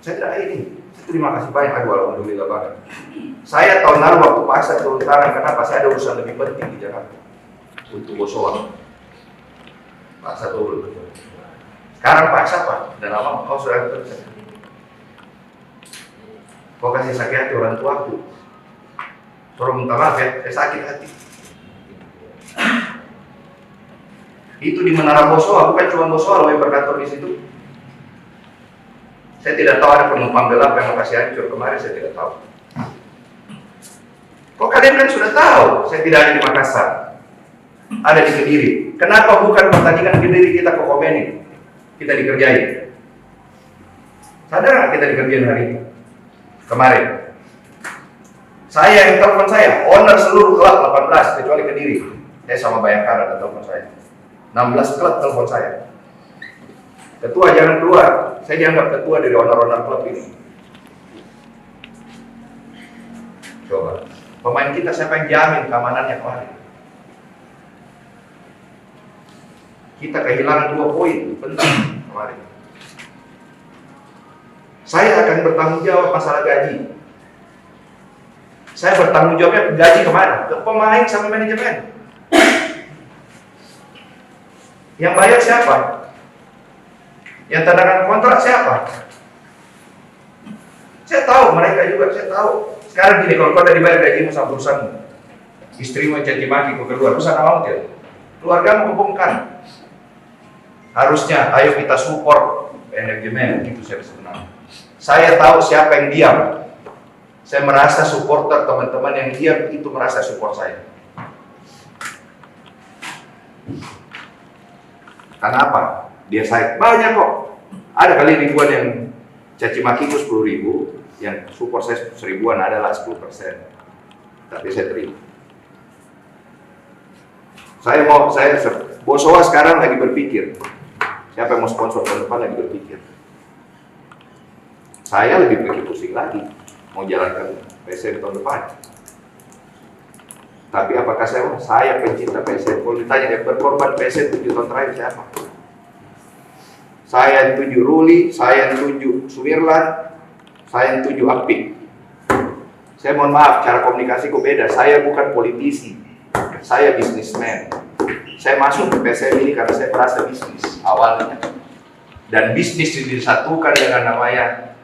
Saya tidak ini, saya terima kasih banyak. Aduh, alhamdulillah banget. Saya tahun lalu waktu paksa turun tangan, kenapa? Saya ada urusan lebih penting di Jakarta untuk Bosowa. Paksa turun. Sekarang paksa Pak, dan lama kau sudah kerja. Kau kasih sakit hati orang tuaku. Suruh minta maaf ya, saya sakit hati. Itu di Menara Bosowa, bukan cuma Bosowa loh yang berkantor di situ. Saya tidak tahu ada penumpang gelap yang mau kasih hancur kemarin, saya tidak tahu. Kok kalian kan sudah tahu, saya tidak ada di Makassar, ada di Kediri. Kenapa bukan pertandingan Kediri kita ke Komeni, kita dikerjain? Sadar nggak kita dikerjain hari ini? Kemarin. Saya yang telepon saya, owner seluruh klub 18 kecuali Kediri. Saya sama Bayangkara dan telepon saya. 16 klub telepon saya. Ketua jangan keluar. Saya dianggap ketua dari owner-owner klub ini. Coba. Pemain kita siapa yang jamin keamanannya kemarin? Kita kehilangan 2 poin penting kemarin. Saya akan bertanggung jawab masalah gaji. Saya bertanggung jawabnya gaji kemana? Ke pemain sama manajemen. Yang bayar siapa? Yang tanda kontrak siapa? Saya tahu mereka juga, saya tahu. Sekarang gini, kalau kau udah dibayar gajimu sama perusahaanmu, istrimu caci maki kau keluar, perusahaan mau tidak? Keluargamu kebongkar. Harusnya, ayo kita support manajemen, itu saya sebenarnya. Saya tahu siapa yang diam. Saya merasa supporter teman-teman yang diam itu merasa support saya. Kenapa? Dia saya banyak kok. Ada kali ribuan yang caci maki itu 10.000, yang support saya 1.000-an adalah 10%. Tapi saya terima. Saya Bosowa sekarang lagi berpikir. Siapa yang mau sponsor tahun depan lagi berpikir. Saya lebih pusing lagi mau jalankan PSM tahun depan. Tapi apakah saya pencinta PSM? Kalau ditanya yang berkorban PSM 7 tahun terakhir siapa? Saya yang tuju Ruli, saya yang tuju Suwirlan, saya yang tuju Apik. Saya mohon maaf, cara komunikasiku beda. Saya bukan politisi, saya bisnismen. Saya masuk ke PSM ini karena saya merasa bisnis awalnya. Dan bisnis disatukan dengan namanya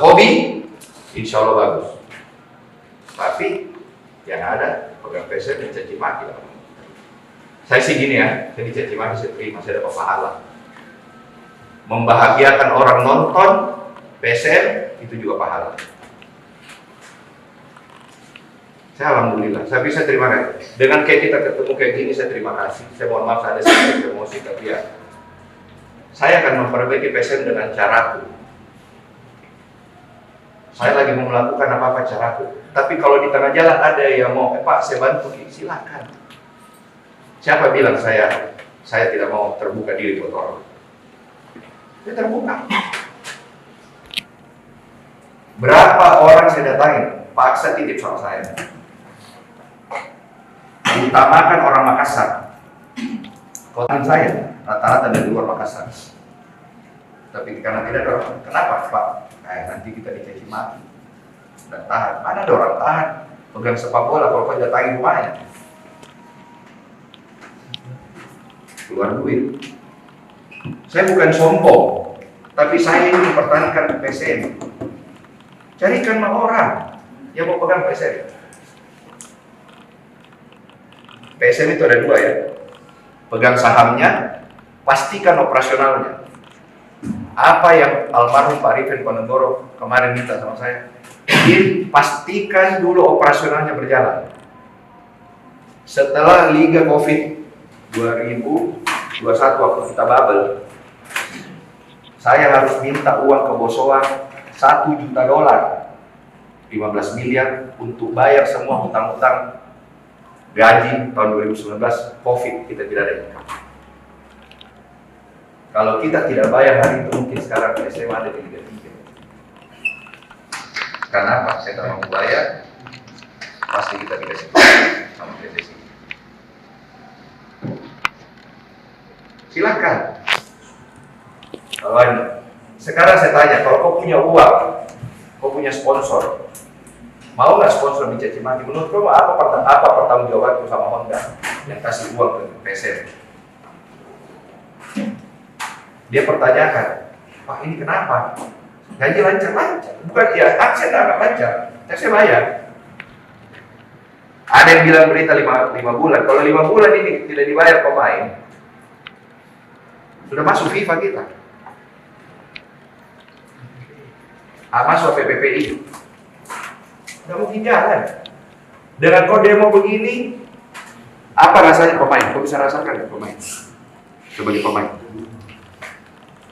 hobi, insya Allah bagus. Tapi yang ada pegang PSM dan caci maki. Saya sih gini ya, saya dicaci maki saya terima, saya dapat pahala. Membahagiakan orang nonton PSM itu juga pahala. Saya alhamdulillah, saya bisa terima kasih. Dengan kayak kita ketemu kayak gini, saya terima kasih. Saya mohon maaf ada sedikit emosi, tapi ya saya akan memperbaiki PSM dengan caraku. Saya lagi mau melakukan apa-apa caraku. Tapi kalau di tengah jalan ada yang mau, Pak saya bantu, silakan. Siapa bilang saya tidak mau terbuka diri buat orang? Saya terbuka. Berapa orang saya datangin, paksa titip sama saya. Utamakan orang Makassar. Kota saya rata-rata dari luar Makassar. Tapi karena tidak ada orang, kenapa Pak? Nanti kita dicaci maki dan tahan. Mana ada orang tahan pegang sepak bola kalau kau datangin rumahnya keluar duit. Saya bukan sombong, tapi saya ini mempertahankan PSM. Carikan orang yang mau pegang PSM. PSM itu ada 2 ya, pegang sahamnya, pastikan operasionalnya. Apa yang almarhum Pak Arifin Ponegoro kemarin minta sama saya, pastikan dulu operasionalnya berjalan. Setelah Liga Covid 2021 waktu kita bubble, saya harus minta uang ke Bosowa $1 juta, 15 miliar untuk bayar semua hutang-hutang gaji tahun 2019 Covid kita tidak ada income. Kalau kita tidak bayar hari itu mungkin sekarang PSM ada di Liga 3. Karena apa? Saya tidak mau bayar, pasti kita dikasih sama PSSI. Silakan. Kalau sekarang saya tanya, kalau kau punya uang, kau punya sponsor, mau nggak sponsor dicaci maki? Menurut kamu apa pertanggungjawabanku sama Honda yang kasih uang ke PSM? Dia pertanyakan, Pak ini kenapa? Gaji lancar-lancar, bukan ya? Aksen agak lancar, saya bayar. Ada yang bilang berita 5 bulan. Kalau 5 bulan ini tidak dibayar pemain, sudah masuk FIFA kita. Masuk PPPI. Nggak mungkin jalan. Dengan kau demo begini, apa rasanya pemain? Kau bisa rasakan ya pemain? Sebagai pemain.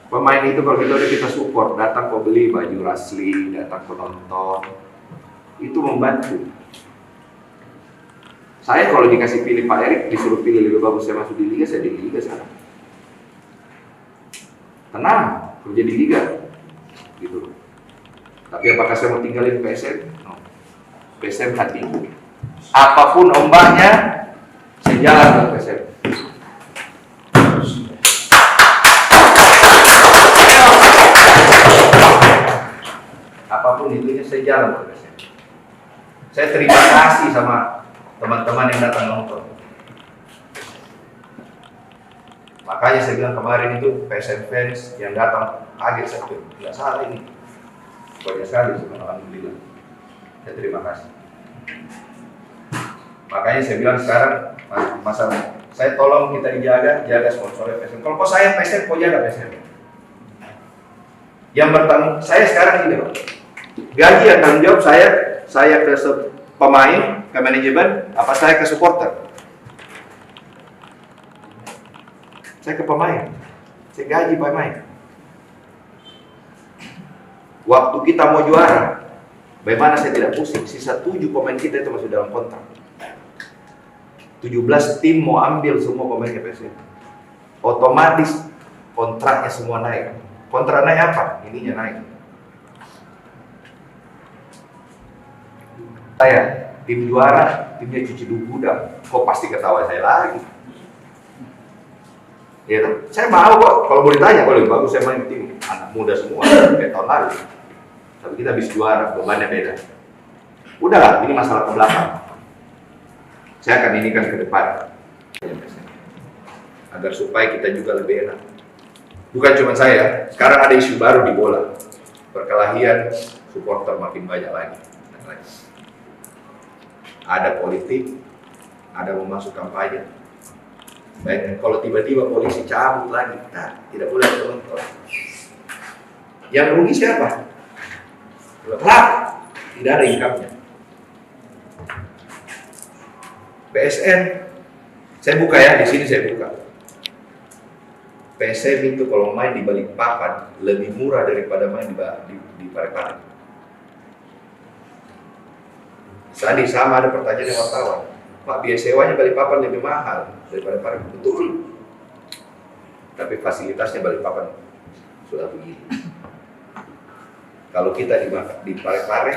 Pemain itu kalau kita support, datang kau beli baju Rasli, datang kau nonton, itu membantu. Saya kalau dikasih pilih Pak Erik, disuruh pilih lebih bagus saya masuk di Liga, saya di Liga sekarang. Tenang, kerja di Liga, gitu. Tapi apakah saya mau tinggalin PSM? No. PSM hati. Apapun ombaknya, saya jalan ke PSM. Apapun itunya, saya jalan ke PSM. Saya terima kasih sama teman-teman yang datang nonton. Makanya saya bilang kemarin itu PSM fans yang datang kaget, saya bilang, nggak salah ini. Banyak sekali, alhamdulillah. Saya terima kasih. Makanya saya bilang sekarang masalah saya tolong kita jaga sponsornya PSM. Kalau kau sayang PSM, kau jaga PSM. Yang bertanggung saya sekarang ini, Pak. Gaji yang tanggung jawab saya ke pemain, ke manajemen, apa saya ke supporter? Saya ke pemain. Saya gaji pemain. Waktu kita mau juara, bagaimana saya tidak pusing? Sisa 7 pemain kita itu masih dalam kontrak. 17 tim mau ambil semua pemain ke PSM. Otomatis kontraknya semua naik. Kontrak naik apa? Ininya naik. Saya tim juara, timnya cuci gudang. Kok pasti ketawa saya lagi? Ya, saya mau kok. Kalau mau ditanya, kalau lebih bagus saya main tim anak muda semua kayak tahun lalu. Tapi kita habis juara, bebannya beda. Udahlah, ini masalah ke belakang. Saya akan inikan ke depan, agar supaya kita juga lebih enak. Bukan cuma saya, sekarang ada isu baru di bola, perkelahian supporter makin banyak lagi. Ada politik, ada mau masuk kampanye. Baik, kalau tiba-tiba polisi cabut lagi, nah, tidak boleh menonton. Yang rugi siapa? Klub, tidak ada income-nya. PSM, saya buka ya, di sini saya buka. PSM itu kalau main di Balikpapan lebih murah daripada main di Parepare. Tadi sama ada pertanyaan dari wartawan, Pak, biaya sewanya Balikpapan lebih mahal daripada Parepare. Betul. Tapi fasilitasnya Balikpapan sudah begini. Kalau kita di Parepare,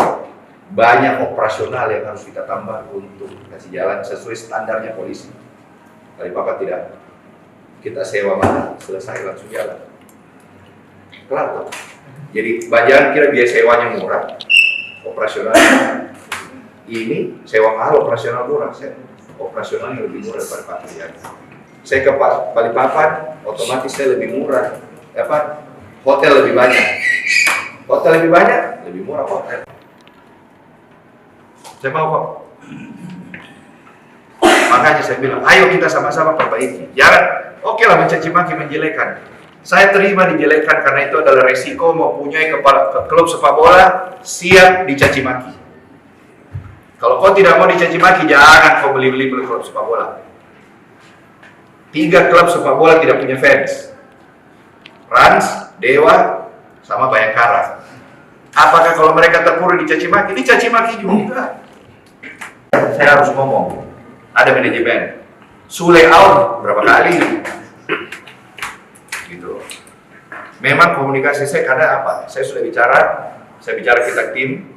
banyak operasional yang harus kita tambah untuk kasih jalan sesuai standarnya polisi. Balikpapan tidak. Kita sewa mana, selesai langsung jalan. Kelar tuh. Jadi jangan kira biaya sewanya murah, operasionalnya ini sewa mahal, operasional murah. Operasionalnya lebih murah daripada Parepare. Saya ke Balikpapan, otomatis saya lebih murah. Hotel lebih banyak. Hotel lebih banyak, lebih murah hotel. Saya mau kok. Makanya saya bilang, ayo kita sama-sama perbaiki. Jangan, oke lah mencaci maki, menjelekan. Saya terima dijelekan karena itu adalah resiko mempunyai klub sepak bola siap dicaci maki. Kalau kau tidak mau dicaci maki, jangan kau beli klub sepak bola. 3 klub sepak bola tidak punya fans. Rans, Dewa, sama Bayangkara. Apakah kalau mereka terpuruk dicaci maki juga. Saya harus ngomong, ada manajemen. Sule out berapa kali? Gitu. Memang komunikasi saya kadang apa? Saya sudah saya bicara kita tim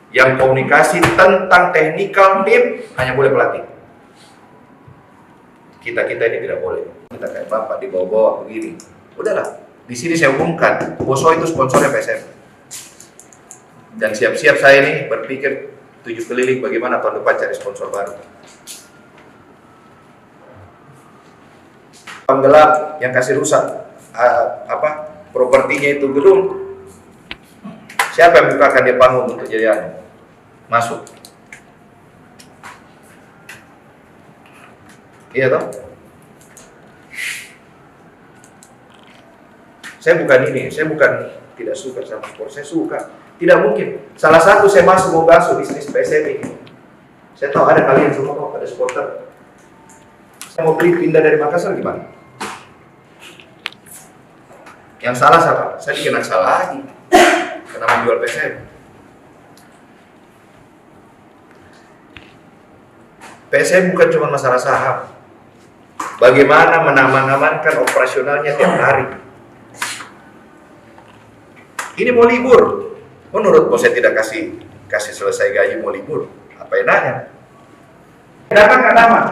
yang komunikasi tentang teknikal tim hanya boleh pelatih. Kita ini tidak boleh. Kita kayak bapak dibawa-bawa begini. Udahlah, di sini saya umumkan, Boso itu sponsornya PSM. Dan siap-siap saya ini berpikir 7 keliling bagaimana tahun depan cari sponsor baru. Penggelap yang kasih rusak propertinya itu gedung. Siapa yang bukakan dia panggung untuk jadi masuk? Iya toh? Saya bukan tidak suka sama sport, saya suka. Tidak mungkin. Salah satu saya masuk mau basuh bisnis PSM ini. Saya tahu ada kalian semua kok, ada supporter. Saya mau beli pindah dari Makassar gimana? Yang salah siapa? Saya dikenal salah lagi. Karena menjual PSM. PSM bukan cuma masalah saham. Bagaimana mengamankan operasionalnya tiap hari. Ini mau libur. Menurut bos saya tidak kasih selesai gaji mau libur. Apa enaknya?
Dapat nggak dapat?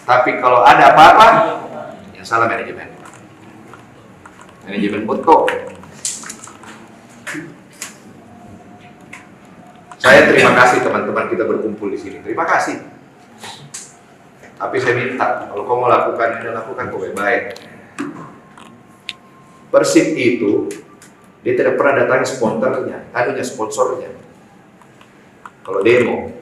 Tapi kalau ada apa-apa, yang salah manajemen. Manajemen Botko. Saya terima kasih teman-teman kita berkumpul di sini. Terima kasih. Tapi saya minta, kalau kau mau lakukan ini, lakukan kau baik. Persib itu, dia tidak pernah datangi sponsornya, sponsornya. Kalau demo,